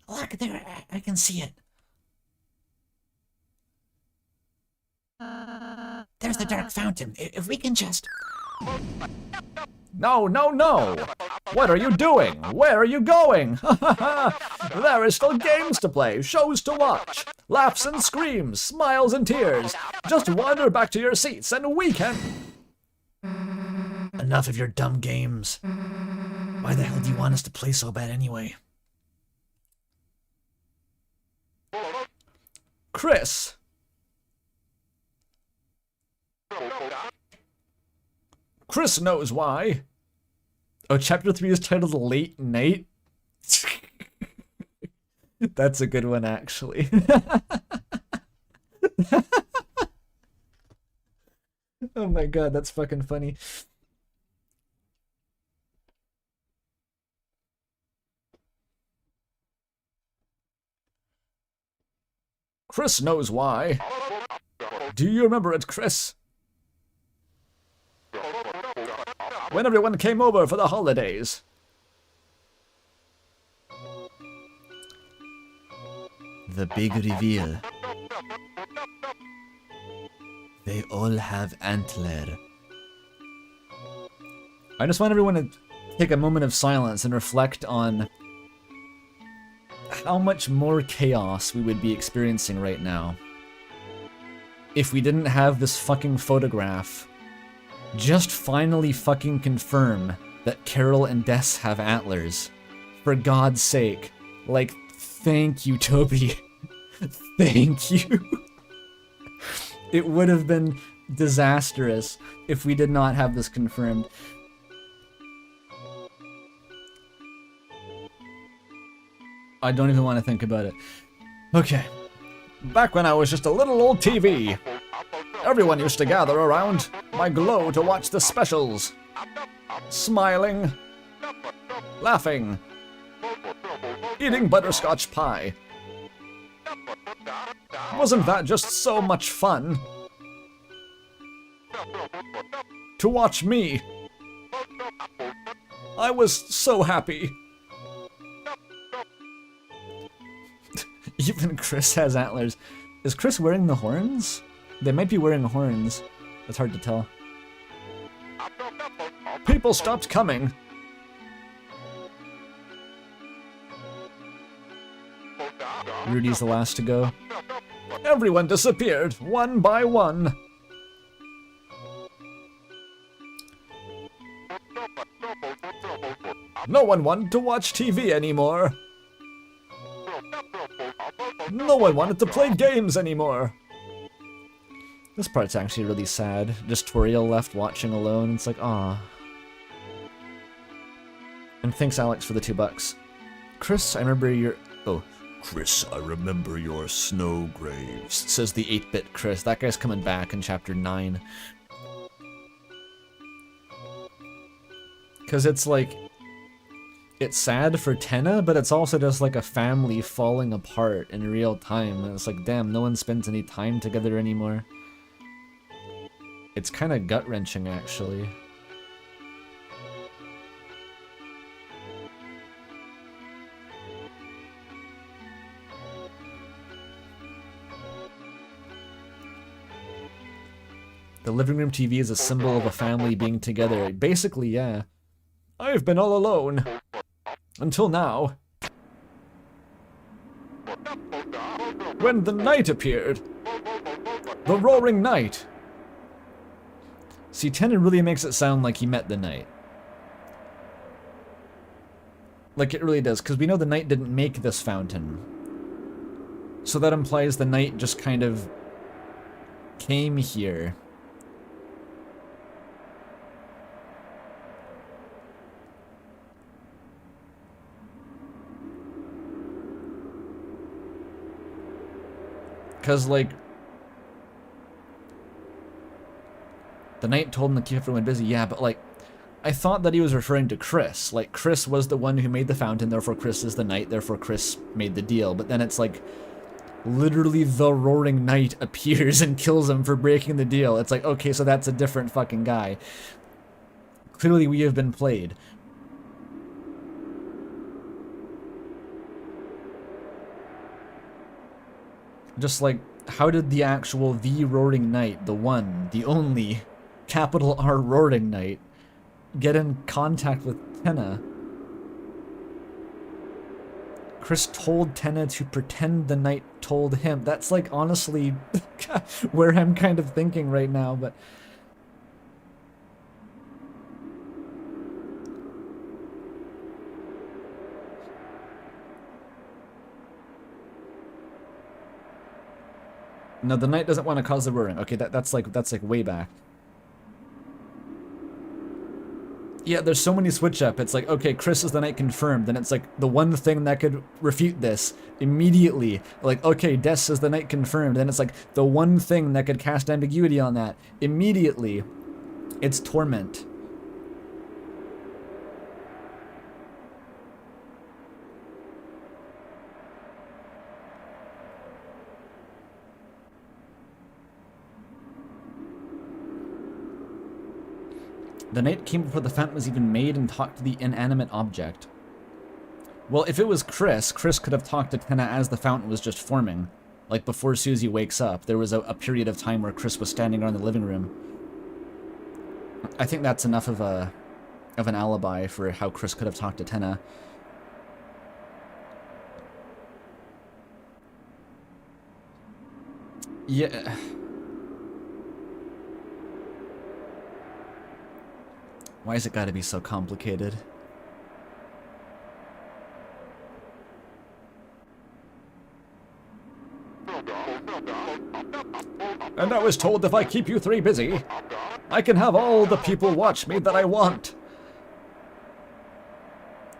Look, there, I can see it. There's the dark fountain. If we can just... No, no, no! What are you doing? Where are you going? There is still games to play, shows to watch, laughs and screams, smiles and tears. Just wander back to your seats and we can... Enough of your dumb games. Why the hell do you want us to play so bad anyway? Chris! Chris knows why. Oh, chapter 3 is titled Late Night? That's a good one, actually. Oh my god, that's fucking funny. Chris knows why. Do you remember it, Chris? When everyone came over for the holidays. The big reveal. They all have antler. I just want everyone to take a moment of silence and reflect on how much more chaos we would be experiencing right now if we didn't have this fucking photograph just finally fucking confirm that Carol and Des have antlers. For God's sake. Like, thank you, Toby. Thank you. It would have been disastrous if we did not have this confirmed. I don't even want to think about it. Okay. Back when I was just a little old TV, everyone used to gather around my glow to watch the specials. Smiling, laughing, eating butterscotch pie. Wasn't that just so much fun? To watch me. I was so happy. Even Chris has antlers. Is Chris wearing the horns? They might be wearing horns. It's hard to tell. People stopped coming. Rudy's the last to go. Everyone disappeared, one by one. No one wanted to watch TV anymore. No one wanted to play games anymore. This part's actually really sad. Just Toriel left watching alone. It's like, ah. And thanks, Alex, for the $2. Chris, I remember your... Oh, Chris, I remember your snow graves. says the 8-bit Chris. That guy's coming back in Chapter 9. Because it's like... It's sad for Tenna, but it's also just like a family falling apart in real time. And it's like, damn, no one spends any time together anymore. It's kind of gut-wrenching, actually. The living room TV is a symbol of a family being together. Basically, yeah. I've been all alone. Until now. When the night appeared. The roaring night. See, Tenna really makes it sound like he met the night. Like it really does, because we know the night didn't make this fountain. So that implies the night just kind of came here. Because, like, the knight told him to keep everyone busy. Yeah, but, like, I thought that he was referring to Chris. Like, Chris was the one who made the fountain, therefore Chris is the knight, therefore Chris made the deal. But then it's like, literally the roaring knight appears and kills him for breaking the deal. It's like, okay, so that's a different fucking guy. Clearly we have been played. Just like, how did the actual The Roaring Knight, the one, the only, capital R Roaring Knight, get in contact with Tenna? Chris told Tenna to pretend the knight told him. That's like, honestly, where I'm kind of thinking right now, but... No, the knight doesn't want to cause the roaring. Okay, that's like way back. Yeah, there's so many switch up. It's like, okay, Chris is the knight confirmed, and it's like the one thing that could refute this immediately. Like, okay, Des is the knight confirmed, and it's like the one thing that could cast ambiguity on that immediately. It's Torment. The knight came before the fountain was even made and talked to the inanimate object. Well, if it was Chris, Chris could have talked to Tenna as the fountain was just forming. Like, before Susie wakes up, there was a period of time where Chris was standing around the living room. I think that's enough of an alibi for how Chris could have talked to Tenna. Yeah... Why has it gotta be so complicated? And I was told if I keep you three busy, I can have all the people watch me that I want.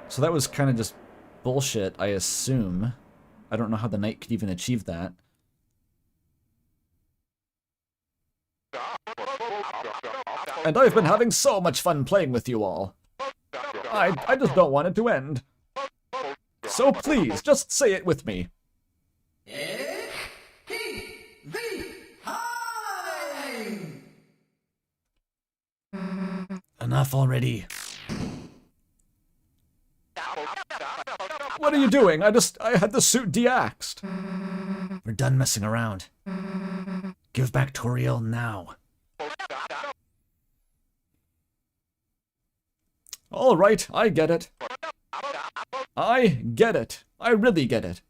So that was kind of just bullshit, I assume. I don't know how the knight could even achieve that. And I've been having so much fun playing with you all. I just don't want it to end. So please, just say it with me. Enough already. What are you doing? I had the suit de-axed. We're done messing around. Give back Toriel now. All right, I get it. I get it. I really get it.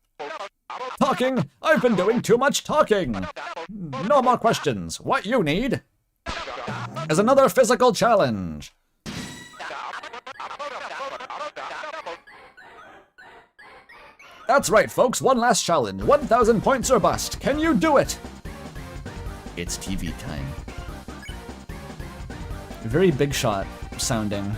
Talking! I've been doing too much talking! No more questions. What you need is another physical challenge. That's right, folks. One last challenge. 1,000 points or bust. Can you do it? It's TV time. Very Big Shot sounding.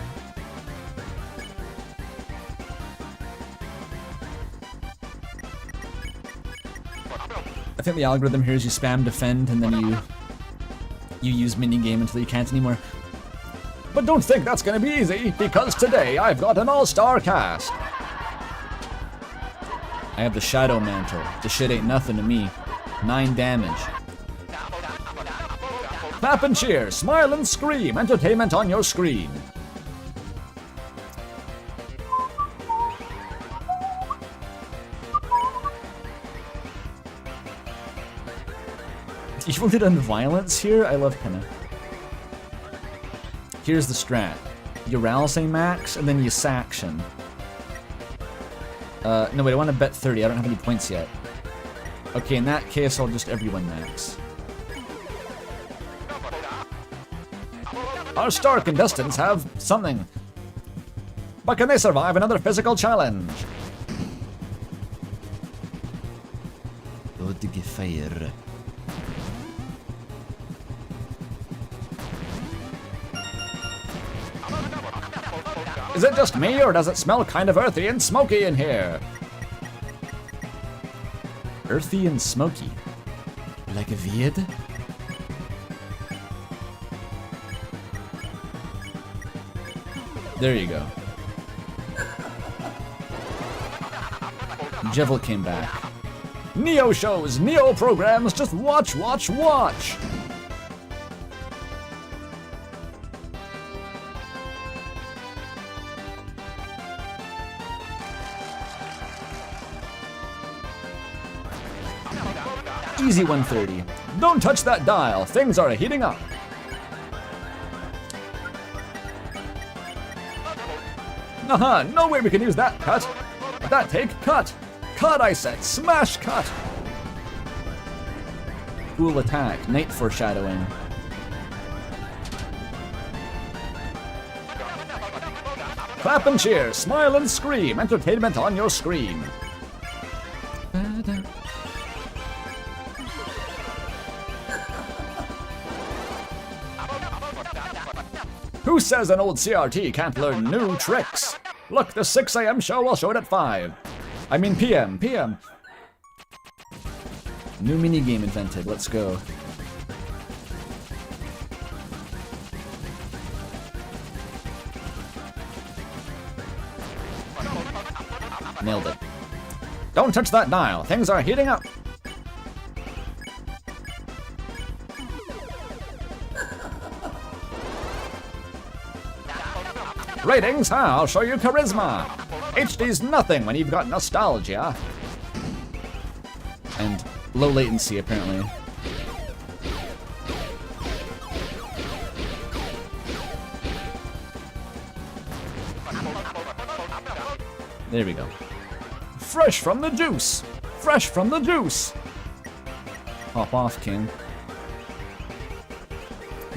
I think the algorithm here is you spam defend and then you use minigame until you can't anymore. But don't think that's gonna be easy, because today I've got an all-star cast. I have the Shadow Mantle. This shit ain't nothing to me. 9 damage. Clap and cheer, smile and scream, entertainment on your screen. Evil did on violence here? I love Pinna. Here's the strat. You Ralsei max, and then you Saction. No wait, I want to bet 30. I don't have any points yet. Okay, in that case, I'll just everyone max. Our star contestants have something. But can they survive another physical challenge? Fire. Is it just me, or does it smell kind of earthy and smoky in here? Earthy and smoky. Like a weird? There you go. Jevil came back. Neo shows, Neo programs, just watch, watch, watch! Easy 130. Don't touch that dial, things are heating up. Aha, no way we can use that cut. That take, cut. Cut, I said, smash cut. Cool attack. Night foreshadowing. Clap and cheer, smile and scream, entertainment on your screen. Who says an old CRT can't learn new tricks? Look, the 6 a.m. show will show it at 5. I mean PM. New minigame invented. Let's go. Nailed it. Don't touch that dial, things are heating up. Ratings? I'll show you charisma. HD's nothing when you've got nostalgia. And low latency, apparently. There we go. Fresh from the juice. Fresh from the juice. Hop off, King.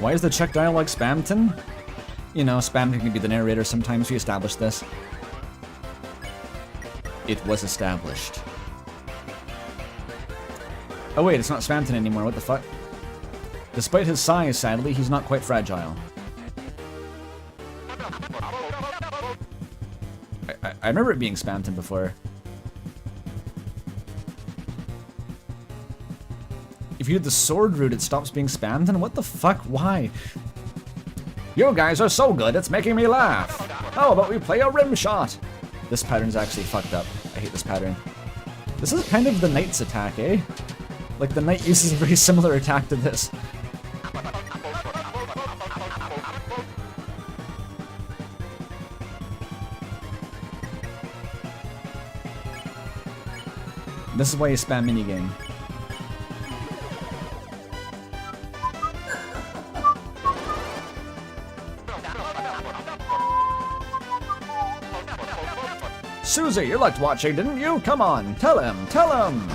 Why is the Czech dialogue Spamton? You know, Spamton can be the narrator sometimes. We established this. It was established. Oh wait, it's not Spamton anymore. What the fuck? Despite his size, sadly, he's not quite fragile. I remember it being Spamton before. If you do the sword route, it stops being Spamton? What the fuck? Why? You guys are so good, it's making me laugh. How about we play a rim shot? This pattern's actually fucked up. I hate this pattern. This is kind of the knight's attack, eh? Like, the knight uses a very similar attack to this. This is why you spam minigame. Susie, you liked watching, didn't you? Come on, tell him, tell him!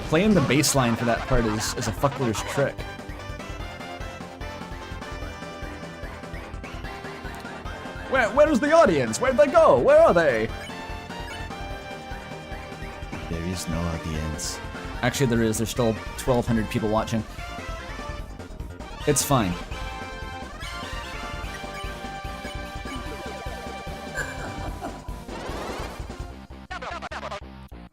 Playing the bass line for that part is a fuckler's trick. Where's the audience? Where'd they go? Where are they? There is no audience. Actually, there is. There's still 1,200 people watching. It's fine.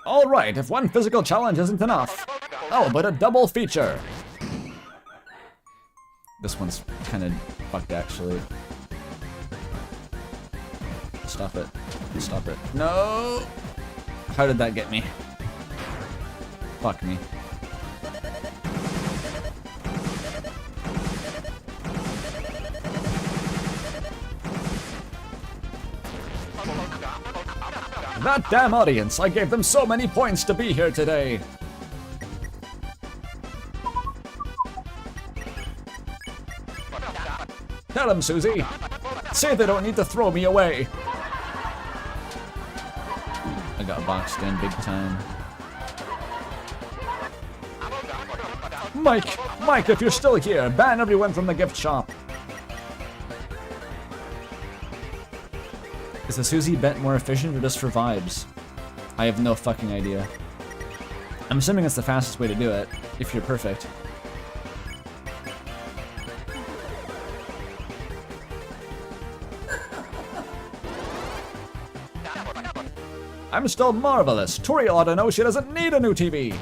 Alright, if one physical challenge isn't enough, how about a double feature? This one's kind of fucked, actually. Stop it. Stop it. No! How did that get me? Fuck me. That damn audience! I gave them so many points to be here today! Tell them, Susie! Say they don't need to throw me away! I got boxed in big time. Mike! Mike, if you're still here, ban everyone from the gift shop! Is the Susie bent more efficient or just for vibes? I have no fucking idea. I'm assuming it's the fastest way to do it, if you're perfect. I'm still marvelous. Tori ought to know she doesn't need a new TV.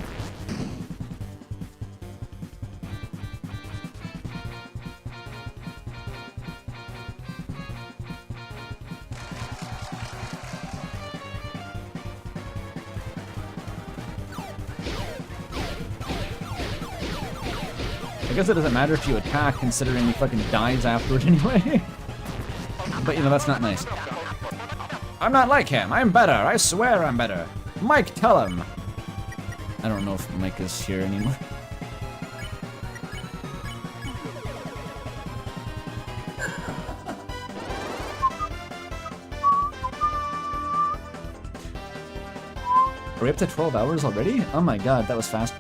I guess it doesn't matter if you attack, considering he fucking dies afterward anyway. But you know, that's not nice. I'm not like him. I'm better. I swear I'm better. Mike, tell him. I don't know if Mike is here anymore. Are we up to 12 hours already? Oh my god, that was fast.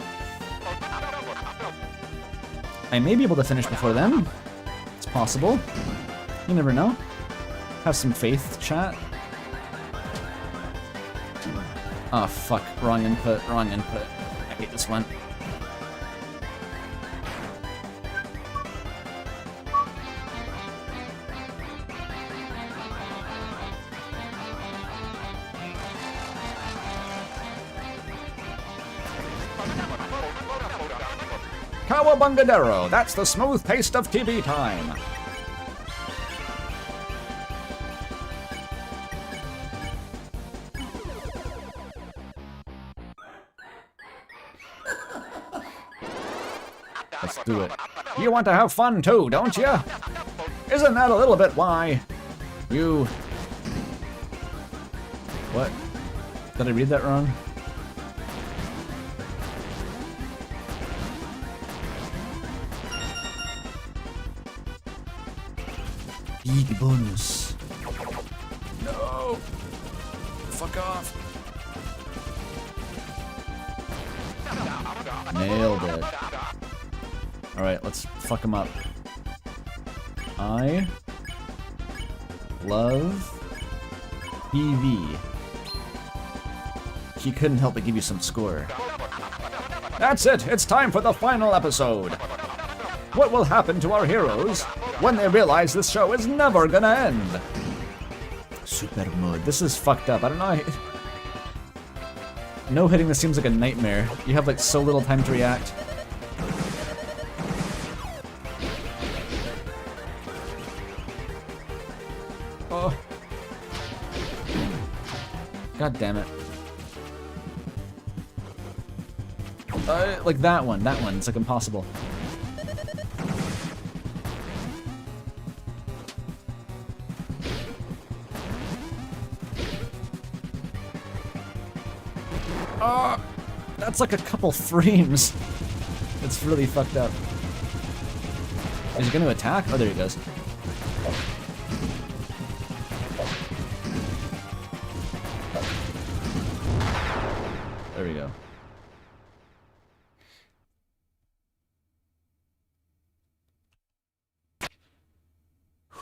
I may be able to finish before then. It's possible. You never know. Have some faith, chat. Oh fuck, wrong input, wrong input. I hate this one. Cowabungadero, that's the smooth taste of TV time. Let's do it. You want to have fun too, don't you? Isn't that a little bit why you... What? Did I read that wrong? Big bonus. No! Fuck off. Nailed it. Alright, let's fuck him up. I love TV. He couldn't help but give you some score. That's it! It's time for the final episode! What will happen to our heroes when they realize this show is never gonna end? Super mode. This is fucked up. I don't know. No hitting this seems like a nightmare. You have like so little time to react. Oh. God damn it. Like that one. That one. It's like impossible. That's like a couple frames. It's really fucked up. Is he gonna attack? Oh, there he goes. There we go.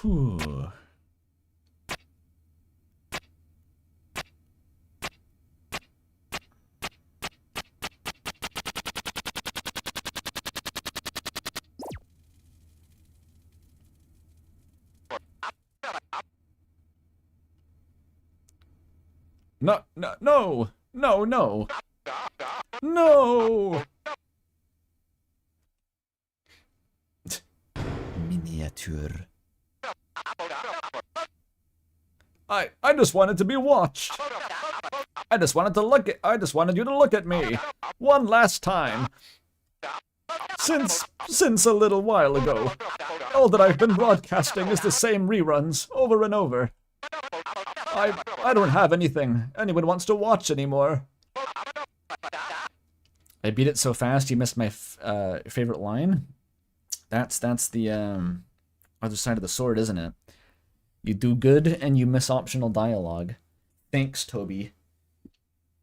Whew. No, no, no, no, no. No! Miniature. I just wanted to be watched. I just wanted you to look at me. One last time. Since a little while ago. All that I've been broadcasting is the same reruns, over and over. I don't have anything anyone wants to watch anymore. I beat it so fast you missed my favorite line. That's the other side of the sword, isn't it? You do good and you miss optional dialogue. Thanks, Toby.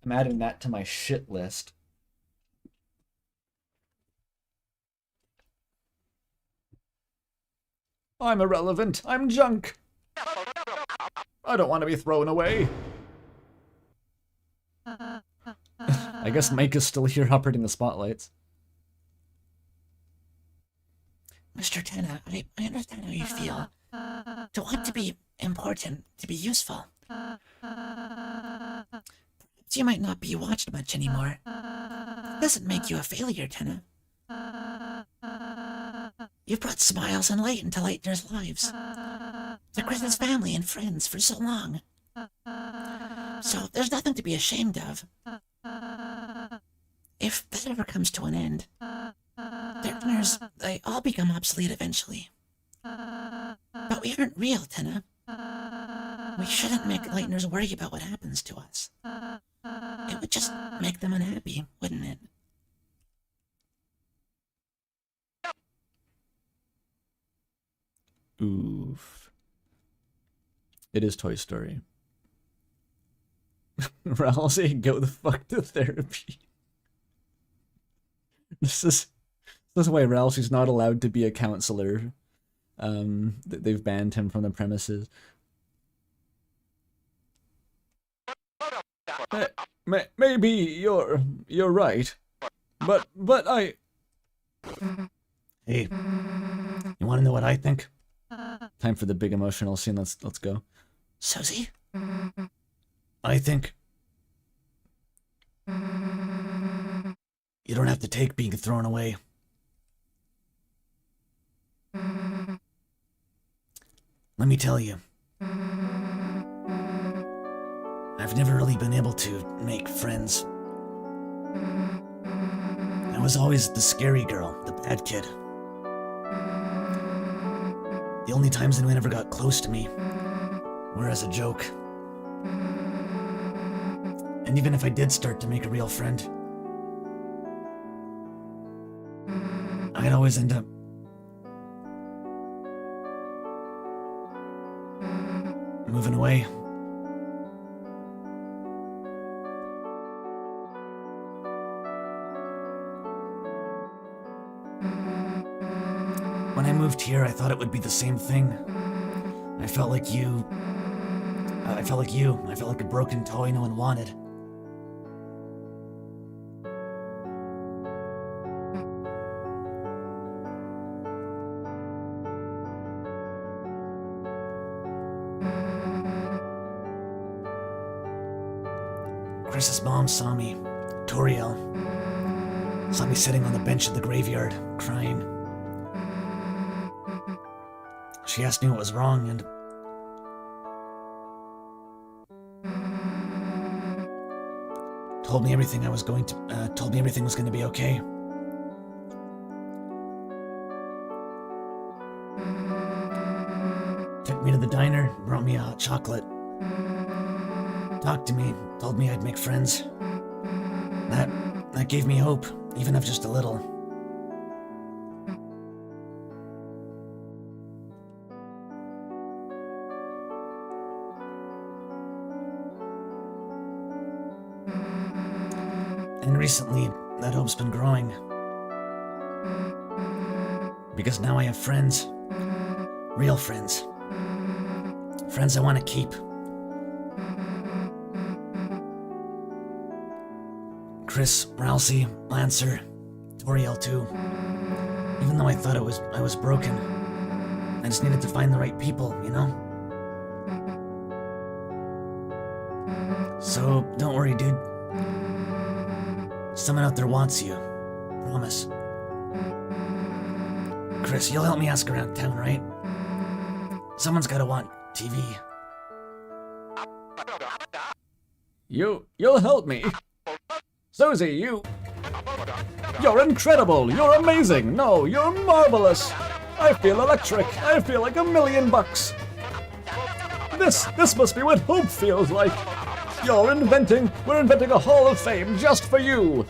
I'm adding that to my shit list. I'm irrelevant. I'm junk. I don't want to be thrown away. I guess Mike is still here operating the spotlights. Mr. Tenna, I understand how you feel. To want to be important, to be useful. Perhaps you might not be watched much anymore. Doesn't make you a failure, Tenna. You've brought smiles and light into Lightner's lives. To Chris's family and friends for so long. So there's nothing to be ashamed of. If that ever comes to an end, Lightners, they all become obsolete eventually. But we aren't real, Tenna. We shouldn't make Lightners worry about what happens to us. It would just make them unhappy, wouldn't it? Oof. It is Toy Story. Rousey, go the fuck to therapy. This is why Rousey's not allowed to be a counselor. They've banned him from the premises. Maybe you're right, but I. Hey, you want to know what I think? Time for the big emotional scene. Let's go. Susie? I think you don't have to take being thrown away. Let me tell you, I've never really been able to make friends. I was always the scary girl, the bad kid. The only times anyone ever got close to me were as a joke. And even if I did start to make a real friend, I'd always end up moving away. When I moved here, I thought it would be the same thing. I felt like you. I felt like a broken toy no one wanted. Chris's mom saw me, Toriel, saw me sitting on the bench of the graveyard, crying. She asked me what was wrong, and told me everything was going to be okay. Took me to the diner, brought me a hot chocolate. Talked to me, told me I'd make friends. That gave me hope, even if just a little. And recently, that hope's been growing. Because now I have friends. Real friends. Friends I want to keep. Chris, Rousey, Lancer, Toriel too. Even though I thought I was broken, I just needed to find the right people, you know? So, don't worry, dude. Someone out there wants you. Promise. Chris, you'll help me ask around town, right? Someone's gotta want TV. You'll help me. Susie, you're incredible. You're amazing. No, you're marvelous. I feel electric. I feel like $1,000,000. This must be what hope feels like. We're inventing a hall of fame just for you.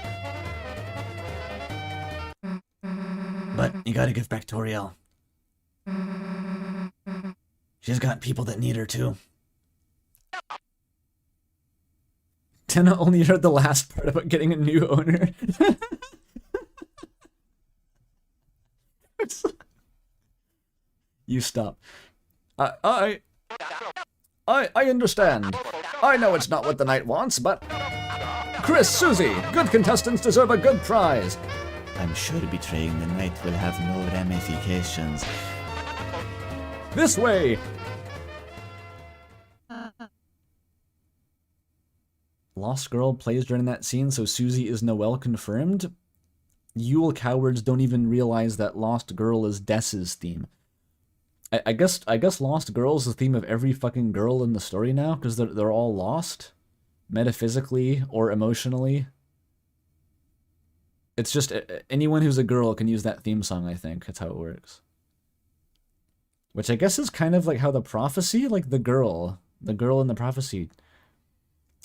But you gotta give back to Toriel. She's got people that need her too. Tenna only heard the last part about getting a new owner. You stop. I understand. I know it's not what the knight wants, but... Chris, Susie, good contestants deserve a good prize. I'm sure betraying the knight will have no ramifications. This way! Lost Girl plays during that scene, so Susie is Noelle confirmed. Yule cowards don't even realize that Lost Girl is Dess's theme. I guess Lost Girl is the theme of every fucking girl in the story now, because they're all lost, metaphysically or emotionally. It's just anyone who's a girl can use that theme song. I think that's how it works. Which I guess is kind of like how the prophecy, like the girl in the prophecy.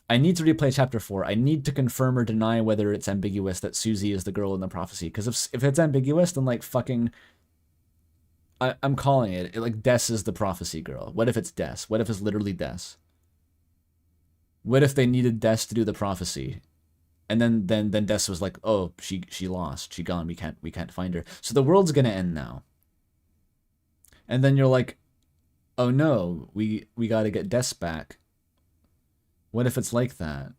I need to replay chapter 4. I need to confirm or deny whether it's ambiguous that Susie is the girl in the prophecy. Because if it's ambiguous, then like fucking... I'm calling it. Like Des is the prophecy girl. What if it's Des? What if it's literally Des? What if they needed Des to do the prophecy? And then Des was like, oh, she lost. She gone. We can't find her. So the world's gonna end now. And then you're like, oh no, we gotta get Des back. What if it's like that?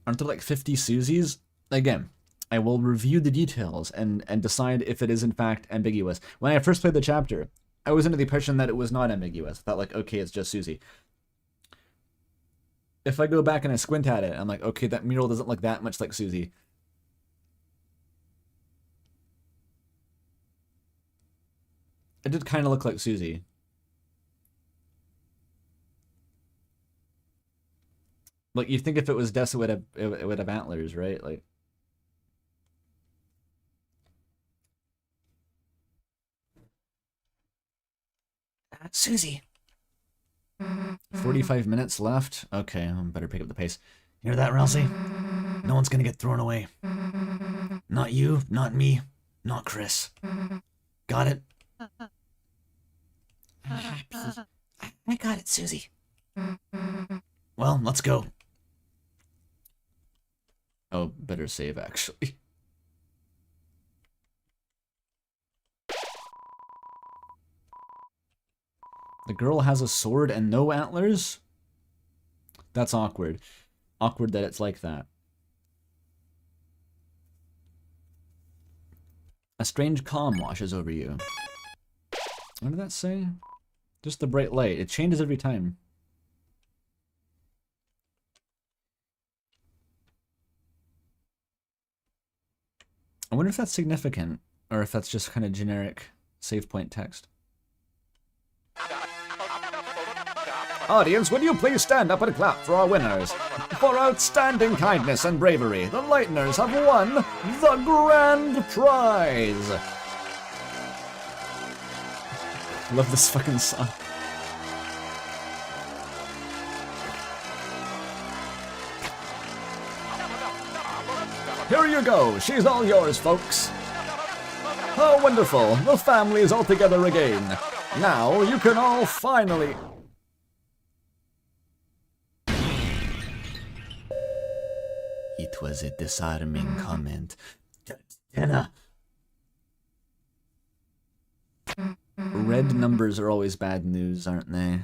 Aren't there like 50 Susies? Again, I will review the details and decide if it is in fact ambiguous. When I first played the chapter, I was under the impression that it was not ambiguous. I thought like, okay, it's just Susie. If I go back and I squint at it, I'm like, okay, that mural doesn't look that much like Susie. It did kind of look like Susie. Like, you'd think if it was Des, it would have antlers, right? Like, Susie. 45 minutes left. Okay, I better pick up the pace. Hear that, Ralsei? No one's gonna get thrown away. Not you, not me, not Chris. Got it? I got it, Susie. Well, let's go. Oh, better save, actually. The girl has a sword and no antlers? That's awkward. Awkward that it's like that. A strange calm washes over you. What did that say? Just the bright light. It changes every time. I wonder if that's significant, or if that's just kind of generic save point text. Audience, would you please stand up and clap for our winners? For outstanding kindness and bravery, the Lighteners have won the grand prize! Love this fucking song. Here you go, she's all yours, folks. How wonderful, the family's all together again. Now you can all finally... It was a disarming comment. Tenna. Red numbers are always bad news, aren't they?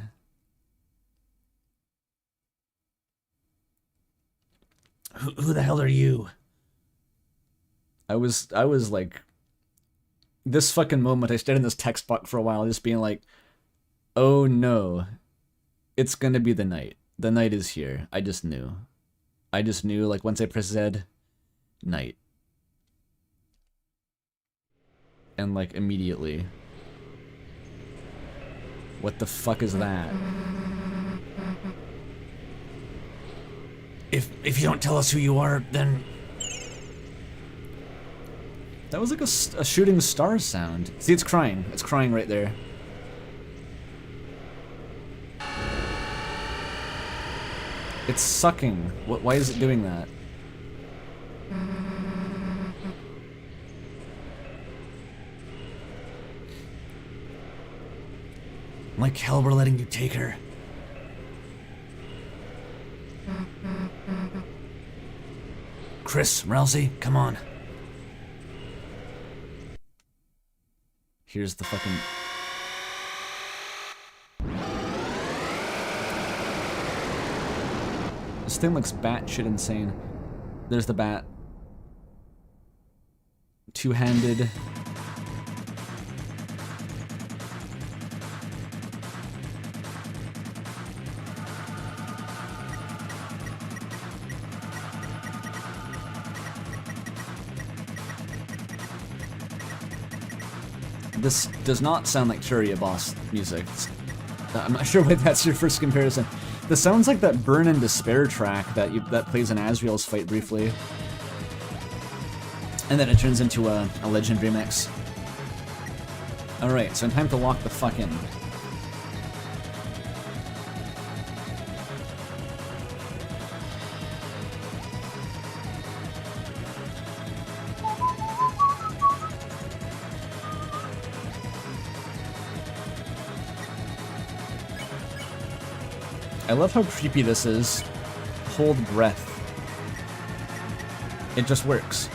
Who the hell are you? I was like, this fucking moment, I stayed in this text box for a while, just being like, oh no, it's gonna be the night. The night is here. I just knew. Like, once I press Z, night. And, like, immediately. What the fuck is that? If you don't tell us who you are, then... That was like a shooting star sound. See, it's crying. It's crying right there. It's sucking. Why is it doing that? Like hell, we're letting you take her. Chris, Rousey, come on. Here's the fucking... This thing looks batshit insane. There's the bat. Two-handed. This does not sound like Furia Boss music. I'm not sure why that's your first comparison. This sounds like that Burn and Despair track that plays in Asriel's fight briefly. And then it turns into a Legend remix. Alright, so time to lock the fuck in. I love how creepy this is. Hold breath. It just works.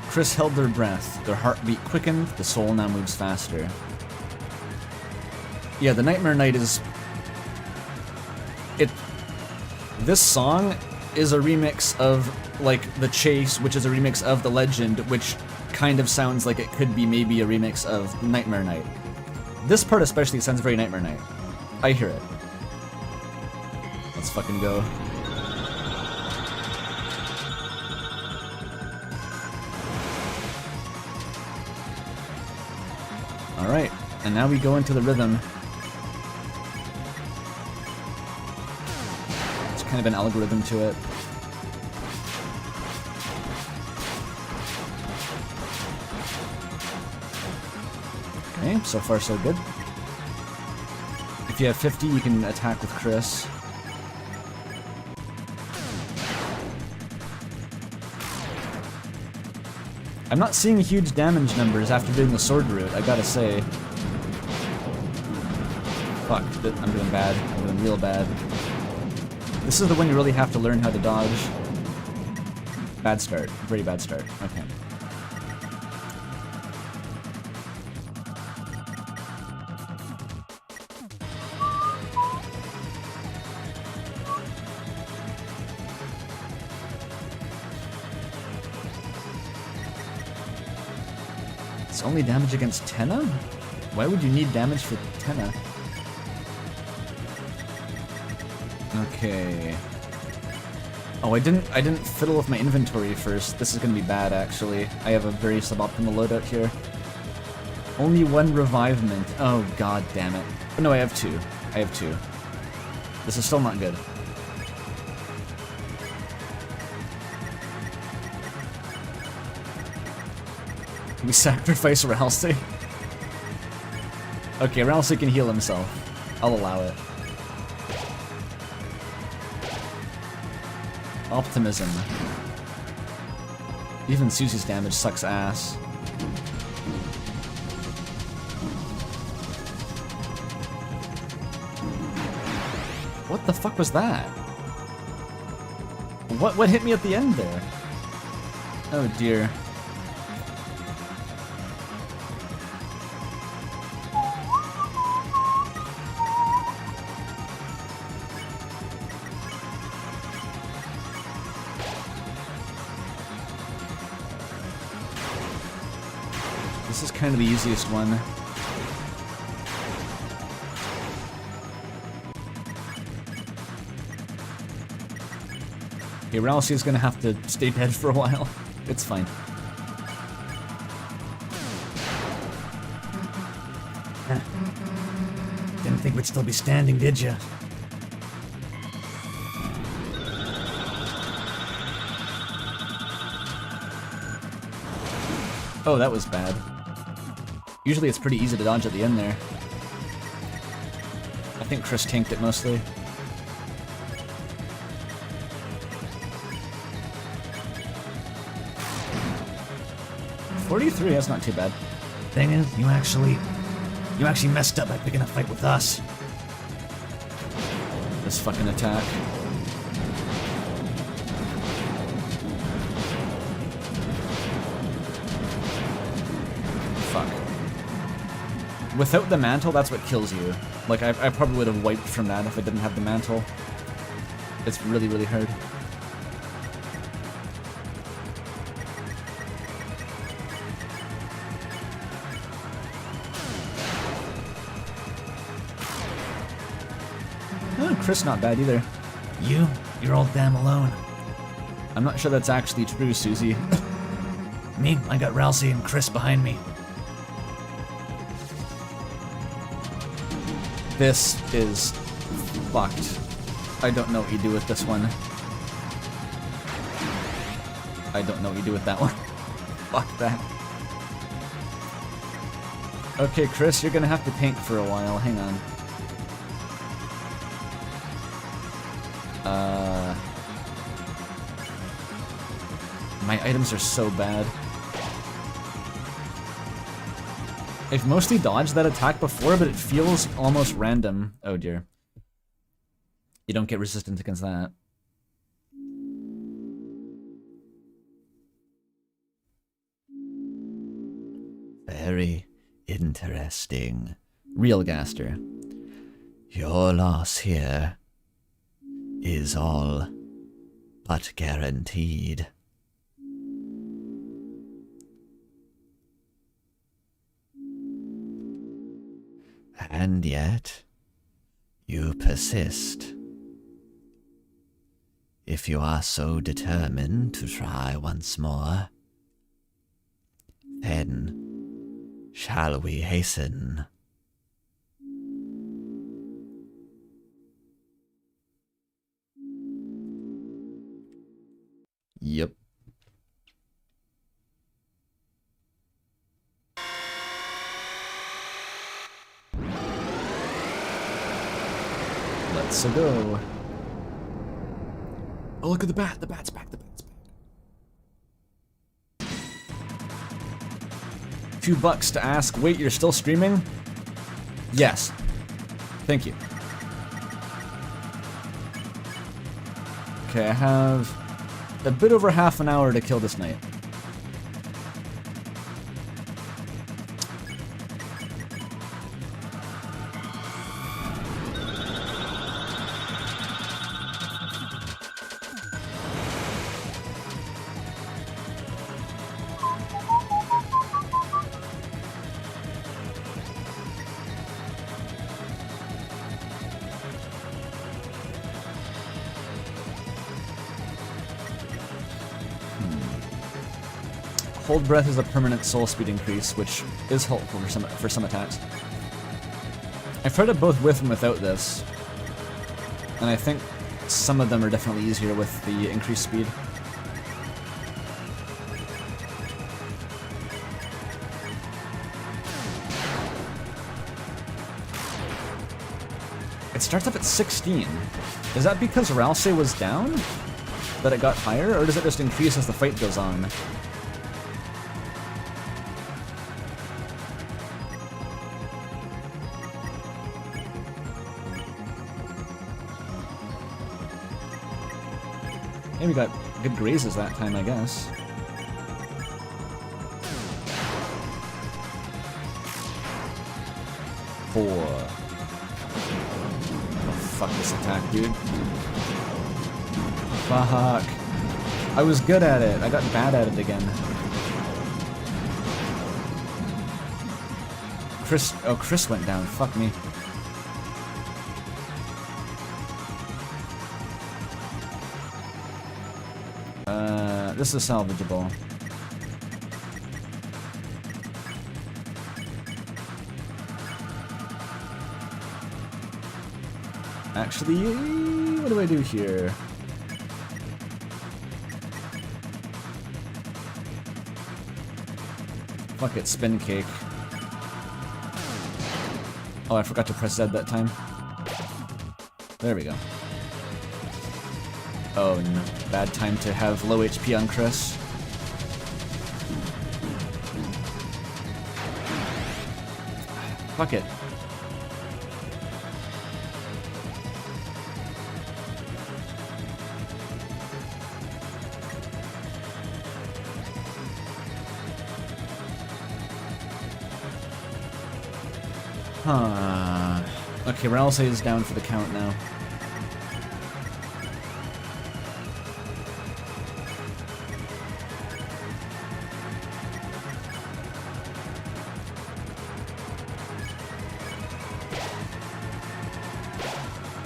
Chris held their breath. Their heartbeat quickened. The soul now moves faster. Yeah, the Nightmare Night is... This song is a remix of, like, The Chase, which is a remix of The Legend, which kind of sounds like it could be maybe a remix of Nightmare Night. This part especially sounds very Nightmare Night. I hear it. Let's fucking go. Alright, and now we go into the rhythm. It's kind of an algorithm to it. Okay, so far so good. If you have 50, you can attack with Chris. I'm not seeing huge damage numbers after doing the sword route, I gotta say. Fuck, I'm doing bad. I'm doing real bad. This is the one you really have to learn how to dodge. Bad start. Very bad start. Okay. It's only damage against Tenna? Why would you need damage for Tenna? Okay. Oh, I didn't fiddle with my inventory first. This is gonna be bad, actually. I have a very suboptimal loadout here. Only one revivement. Oh, god damn it. Oh, no, I have two. I have two. This is still not good. We sacrifice Rousey. Okay, Rousey can heal himself. I'll allow it. Optimism. Even Susie's damage sucks ass. What the fuck was that? What hit me at the end there? Oh dear. This is kind of the easiest one. Okay, Ralsei's gonna have to stay dead for a while. It's fine. Didn't think we'd still be standing, did you? Oh, that was bad. Usually it's pretty easy to dodge at the end there. I think Chris tanked it mostly. $43, that's not too bad. Thing is, you actually messed up by picking a fight with us. This fucking attack. Fuck. Without the mantle, that's what kills you. Like, I probably would have wiped from that if I didn't have the mantle. It's really, really hard. Oh, Chris not bad either. You're all damn alone. I'm not sure that's actually true, Susie. Me, I got Ralsei and Chris behind me. This is fucked. I don't know what you do with this one. I don't know what you do with that one. Fuck that. Okay, Chris, you're gonna have to tank for a while. Hang on. My items are so bad. I've mostly dodged that attack before, but it feels almost random. Oh dear. You don't get resistance against that. Very interesting. Real Gaster. Your loss here is all but guaranteed. And yet, you persist. If you are so determined to try once more, then shall we hasten? Yep. Let's go. Oh, look at the bat. The bat's back. The bat's back. Few bucks to ask. Wait, you're still streaming? Yes. Thank you. Okay, I have a bit over half an hour to kill this knight. Hold breath is a permanent soul speed increase, which is helpful for some attacks. I've tried it both with and without this, and I think some of them are definitely easier with the increased speed. It starts up at 16. Is that because Ralsei was down? That it got higher, or does it just increase as the fight goes on? Hey, we got good grazes that time, I guess. Four. Oh, fuck this attack, dude. Fuck. I was good at it. I got bad at it again. Chris went down. Fuck me. This is salvageable. Actually, what do I do here? Fuck it, spin cake. Oh, I forgot to press Z that time. There we go. Oh no, bad time to have low HP on Chris. Fuck it. Huh. Okay, Ralsei is down for the count now.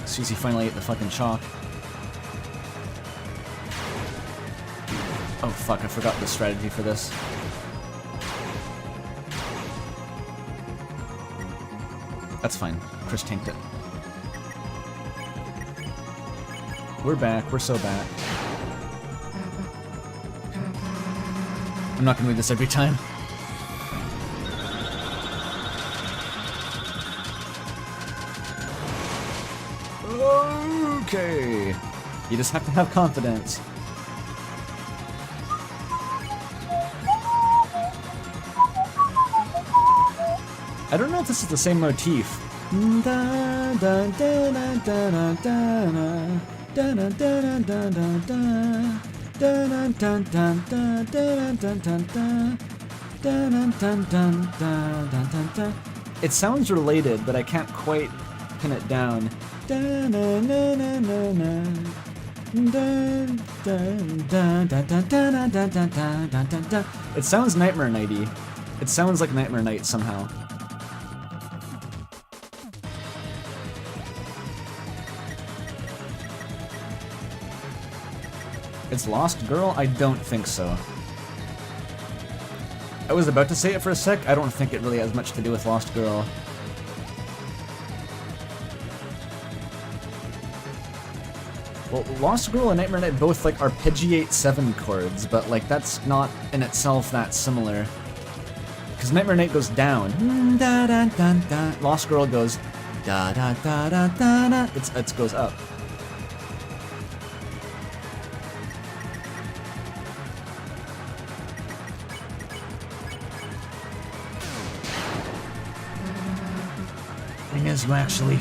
Susie finally ate the fucking chalk. Oh fuck, I forgot the strategy for this. That's fine. Chris tanked it. We're back. We're so back. I'm not gonna do this every time. Okay. You just have to have confidence. I don't know if this is the same motif. It sounds related, but I can't quite pin it down. It sounds Nightmare Nighty. It sounds like Nightmare Night somehow. It's Lost Girl? I don't think so. I was about to say it for a sec. I don't think it really has much to do with Lost Girl. Well, Lost Girl and Nightmare Night both like arpeggiate 7 chords, but like that's not in itself that similar. Because Nightmare Night goes down. Lost Girl goes da da da da da da. It goes up. Thing is, you actually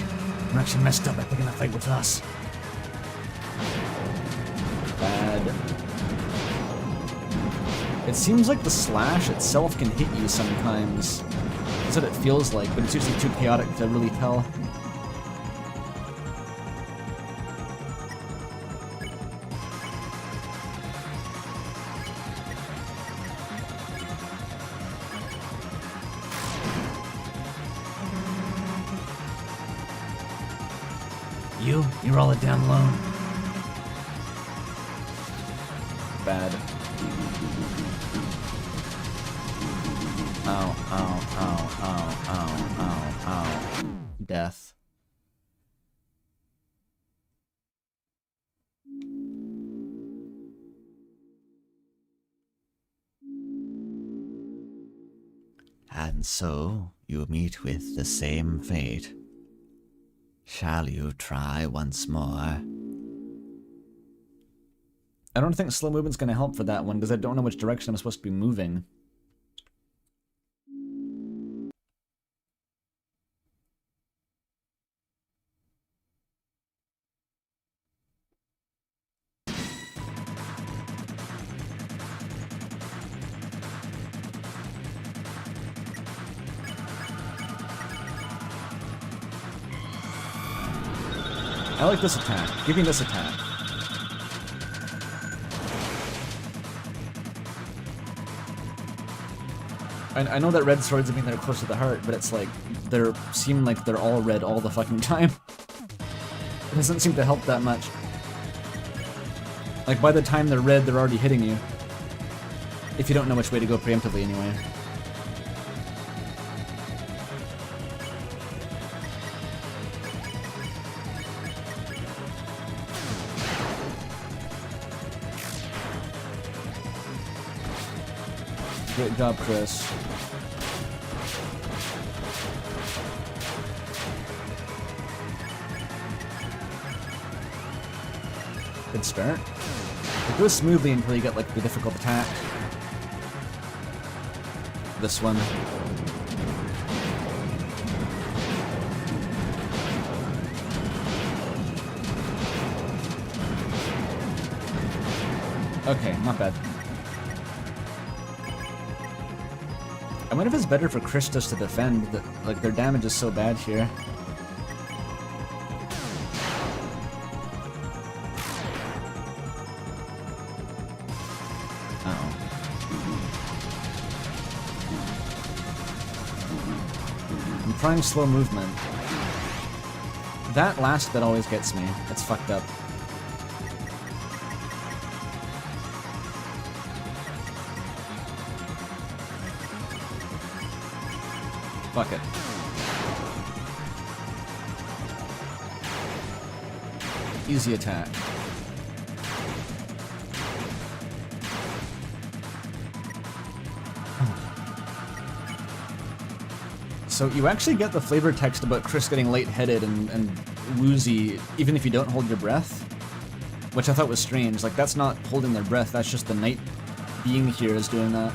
messed up by picking a fight with us. Bad. It seems like the slash itself can hit you sometimes. That's what it feels like, but it's usually too chaotic to really tell. You're all down low. Bad. Ow, ow, ow, ow, ow, ow, ow. Death. And so you meet with the same fate. Shall you try once more? I don't think slow movement's gonna help for that one, because I don't know which direction I'm supposed to be moving. I like this attack. Give me this attack. I know that red swords mean they're close to the heart, but it's like, seem like they're all red all the fucking time. It doesn't seem to help that much. Like, by the time they're red, they're already hitting you. If you don't know which way to go preemptively, anyway. Great job, Chris. Good start. It goes smoothly until you get like the difficult attack. This one. Okay, not bad. I wonder if it's better for Chris just to defend, that like their damage is so bad here. Uh-oh. I'm trying slow movement. That last bit always gets me. It's fucked up. Fuck it. Easy attack. So you actually get the flavor text about Chris getting lightheaded and woozy even if you don't hold your breath, which I thought was strange. Like, that's not holding their breath, that's just the knight being here is doing that.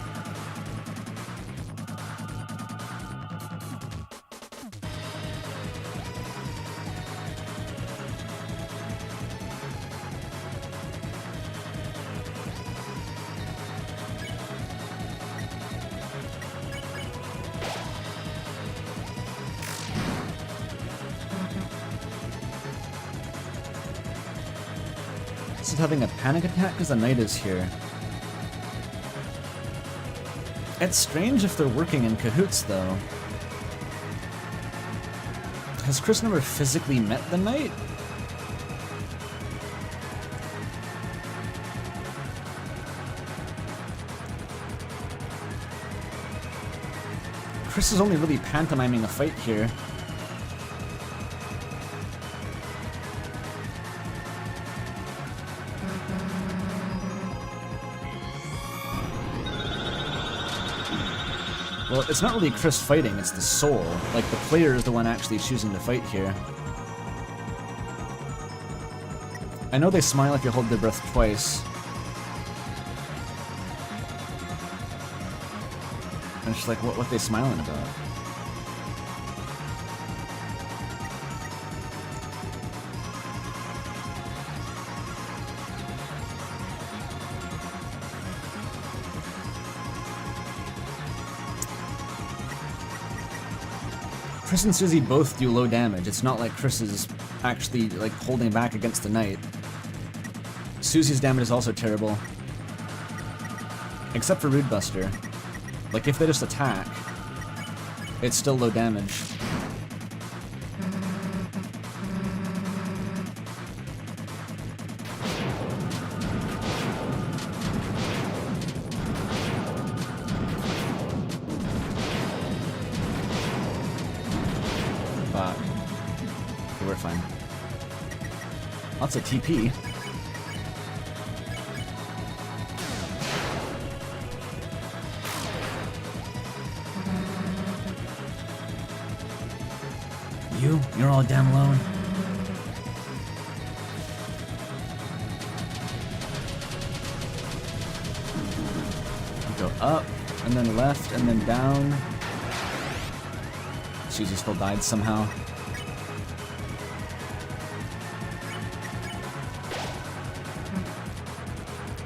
This is having a panic attack because the knight is here. It's strange if they're working in cahoots, though. Has Chris never physically met the knight? Chris is only really pantomiming a fight here. Well, it's not really Chris fighting, it's the soul. Like, the player is the one actually choosing to fight here. I know they smile if you hold their breath twice. And it's just like, what they smiling about? Chris and Susie both do low damage. It's not like Chris is actually like holding back against the knight. Susie's damage is also terrible. Except for Rude Buster. Like, if they just attack, it's still low damage. Fuck. Okay, we're fine. Lots of TP. You're all damn alone. Go up, and then left, and then down. Susie still died somehow.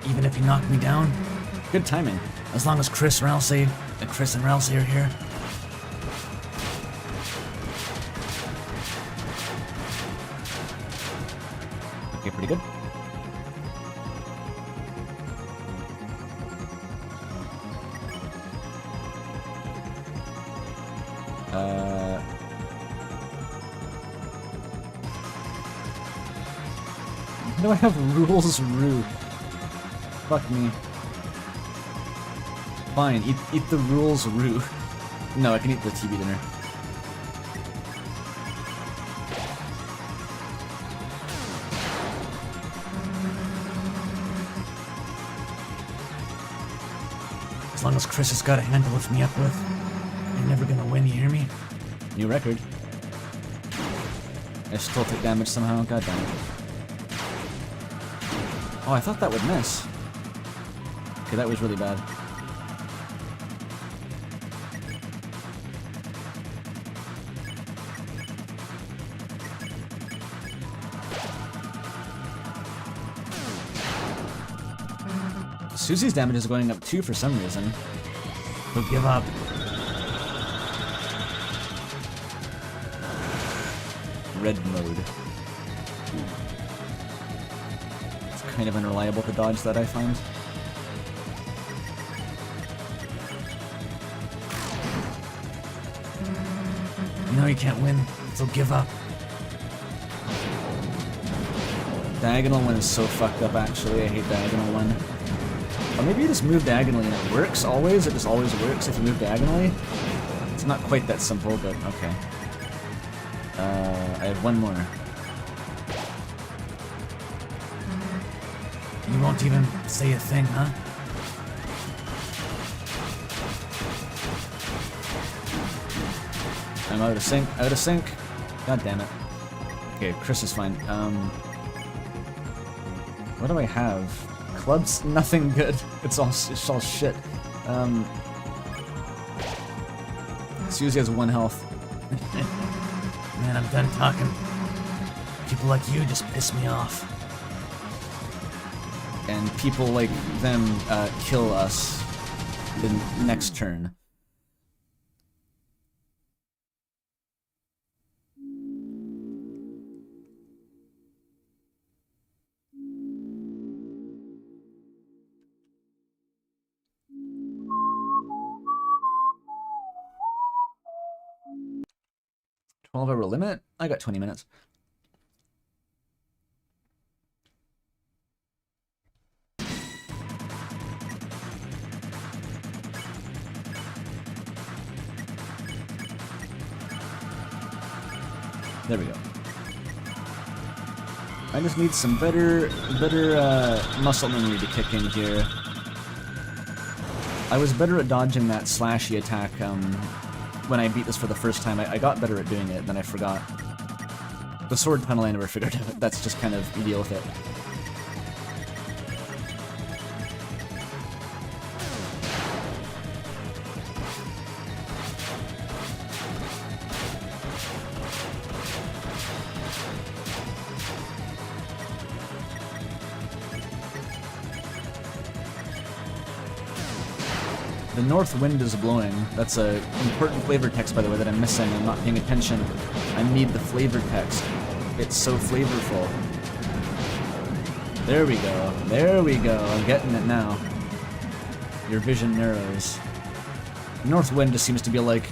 Even if you knock me down? Good timing. As long as Chris and Ralsei are here. Okay, pretty good. Why do I have rules Rue? Fuck me. Fine, eat the rules Rue. No, I can eat the TV dinner. As long as Chris has got a hand to lift me up with, you're never gonna win, you hear me? New record. I still take damage somehow, god damn it. Oh, I thought that would miss. Okay, that was really bad. Susie's damage is going up too for some reason. Don't give up. Red mode. It's kind of unreliable to dodge that, I find. You know you can't win, so give up. Diagonal one is so fucked up, actually. I hate diagonal one. Or maybe you just move diagonally and it works always. It just always works if you move diagonally. It's not quite that simple, but okay. I have one more. You won't even say a thing, huh? I'm out of sync. Out of sync. God damn it. Okay, Chris is fine. What do I have? Clubs? Nothing good. It's all shit. Susie has 1 health. Man, I'm done talking. People like you just piss me off. And people like them kill us the next turn. $12-hour limit? I got 20 minutes. There we go. I just need some better muscle memory to kick in here. I was better at dodging that slashy attack when I beat this for the first time. I got better at doing it, then I forgot. The sword tunnel I never figured out. That's just kind of, you deal with it. The north wind is blowing. That's a important flavor text, by the way, that I'm missing. I'm not paying attention. I need the flavor text. It's so flavorful. There we go. There we go. I'm getting it now. Your vision narrows. North wind just seems to be like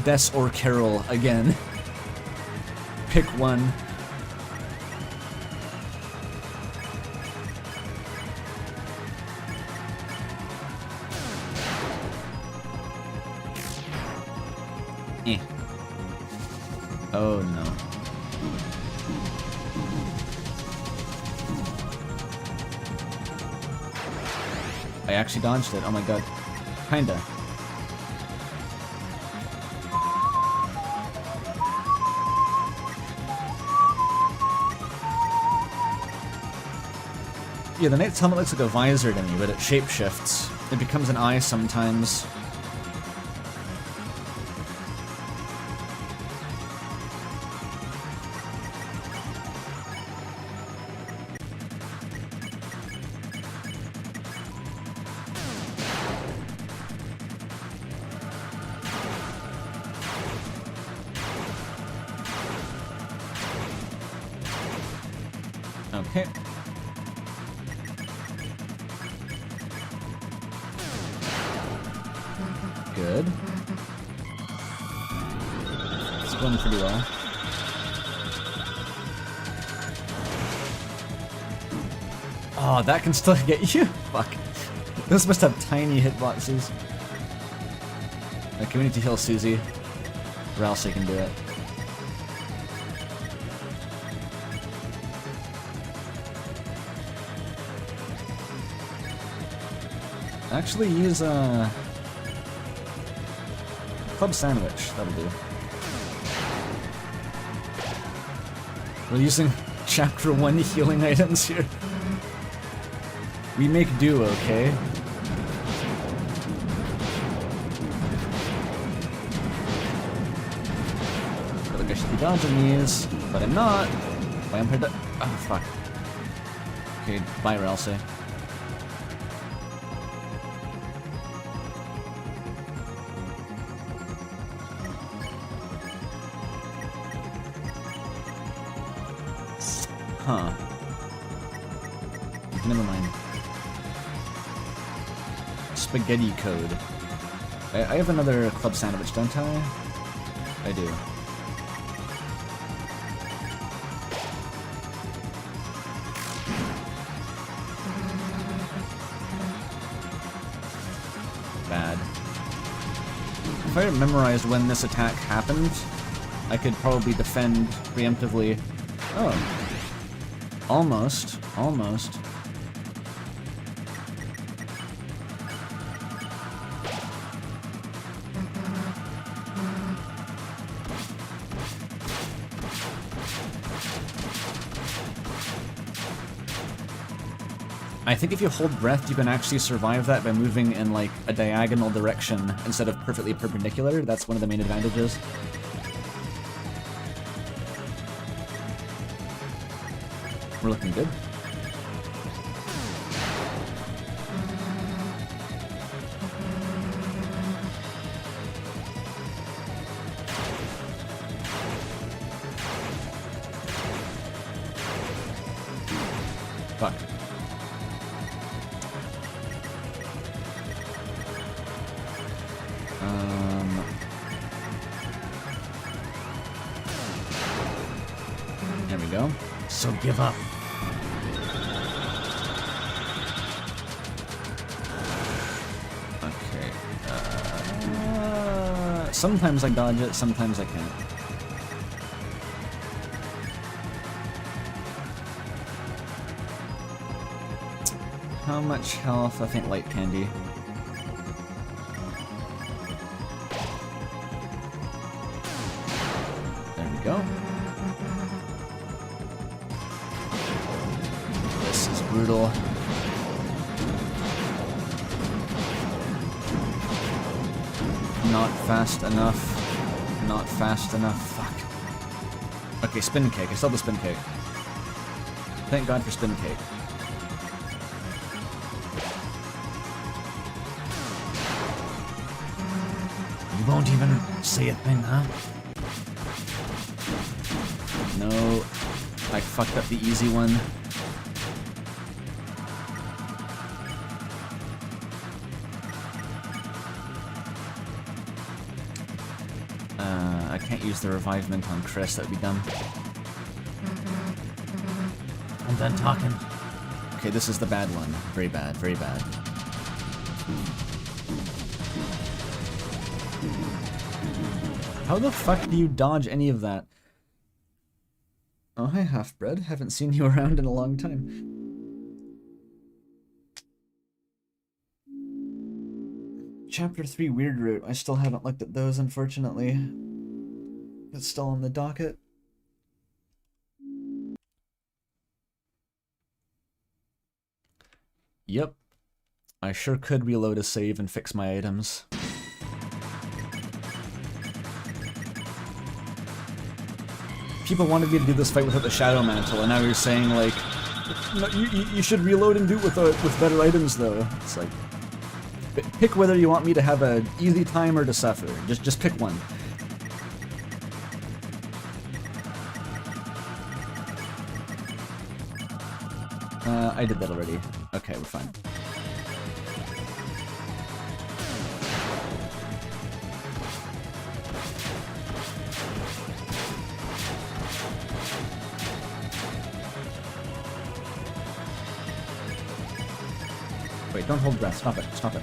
Des or Carol again. Pick one. Oh no. I actually dodged it. Oh my god. Kinda. Yeah, the Knight's helmet looks like a visor to me, but it shapeshifts. It becomes an eye sometimes. Okay. Good. Going pretty well. Oh, that can still get you? Fuck. Those must have tiny hitboxes. Okay, we need to heal Susie. Or else I can do it. Actually use a club sandwich, that'll do. We're using chapter 1 healing items here. We make do, okay? I feel like I should be dodging these, but I'm not. Why am I oh, fuck. Okay, bye, Ralsei. Huh. Never mind. Spaghetti code. I have another club sandwich, don't I? I do. Bad. If I had memorized when this attack happened, I could probably defend preemptively. Oh. Almost. Almost. I think if you hold breath, you can actually survive that by moving in, like, a diagonal direction instead of perfectly perpendicular. That's one of the main advantages. We're looking good. Fuck. There we go. So give up. Okay. Sometimes I dodge it, sometimes I can't. How much health? I think light candy. There we go. This is brutal. Not fast enough. Not fast enough. Fuck. Okay, spin cake. I still have the spin cake. Thank God for spin cake. You won't even say a thing, huh? No. I fucked up the easy one. I can't use the revivement on Chris, that would be dumb. I'm done talking. Okay, this is the bad one. Very bad, very bad. How the fuck do you dodge any of that? Oh, hi, Half-Bread. Haven't seen you around in a long time. Chapter 3 Weird Route. I still haven't looked at those, unfortunately. It's still on the docket. Yep. I sure could reload a save and fix my items. People wanted me to do this fight without the Shadow Mantle, and now you're saying, like, no, you should reload and do it with better items, though. It's like, pick whether you want me to have an easy time or to suffer. Just pick one. I did that already. Okay, we're fine. Wait, don't hold breath. Stop it. Stop it.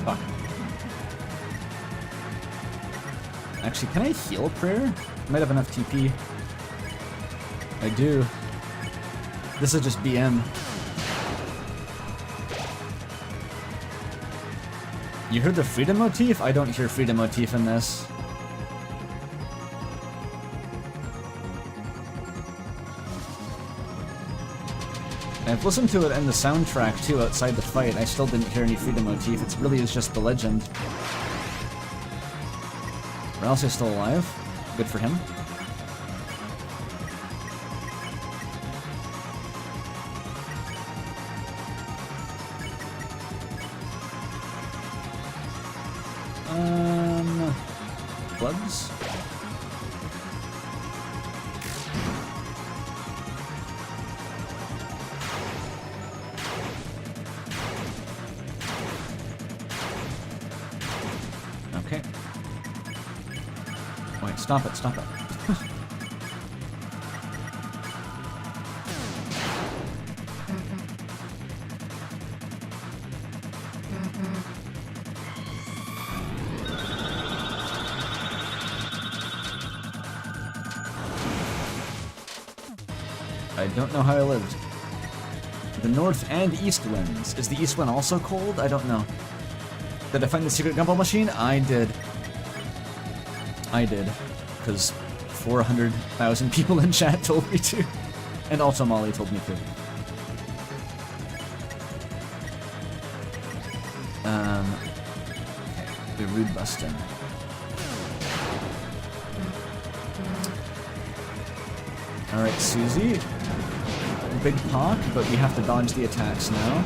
Fuck. Actually, can I heal prayer? I might have enough TP. I do. This is just BM. You heard the freedom motif? I don't hear freedom motif in this. I've listened to it in the soundtrack too outside the fight. I still didn't hear any freedom motif. It really is just the legend. Ralsei's still alive. Good for him. Bloods? Okay. Wait, stop it, stop it. I don't know how I lived. The north and east winds. Is the east wind also cold? I don't know. Did I find the secret gumball machine? I did. I did. Because 400,000 people in chat told me to. And also Molly told me to. Okay, the rude busting. Alright, Susie. Big talk, but we have to dodge the attacks now.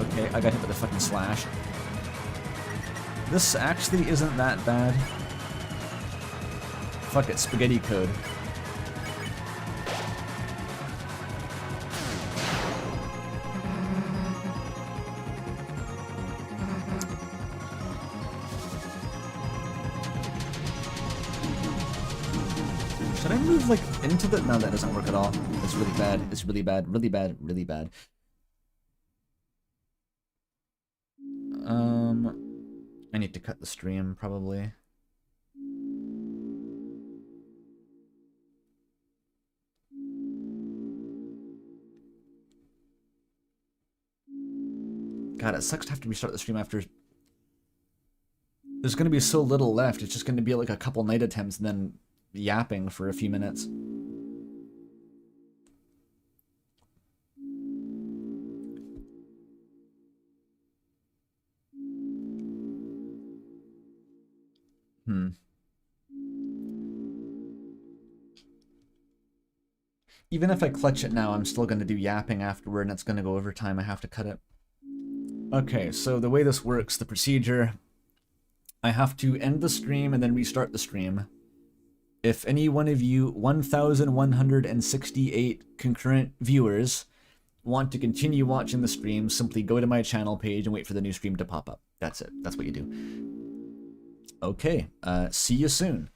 Okay. I got hit with a fucking slash. This actually isn't that bad. Fuck it, spaghetti code. Should I move, like, into the... No, that doesn't work at all. It's really bad. It's really bad. Really bad. Really bad. I need to cut the stream, probably. God, it sucks to have to restart the stream after... There's gonna be so little left. It's just gonna be like a couple night attempts and then yapping for a few minutes. Even if I clutch it now, I'm still going to do yapping afterward, and it's going to go over time. I have to cut it. Okay, so the way this works, the procedure, I have to end the stream and then restart the stream. If any one of you 1,168 concurrent viewers want to continue watching the stream, simply go to my channel page and wait for the new stream to pop up. That's it. That's what you do. Okay, see you soon.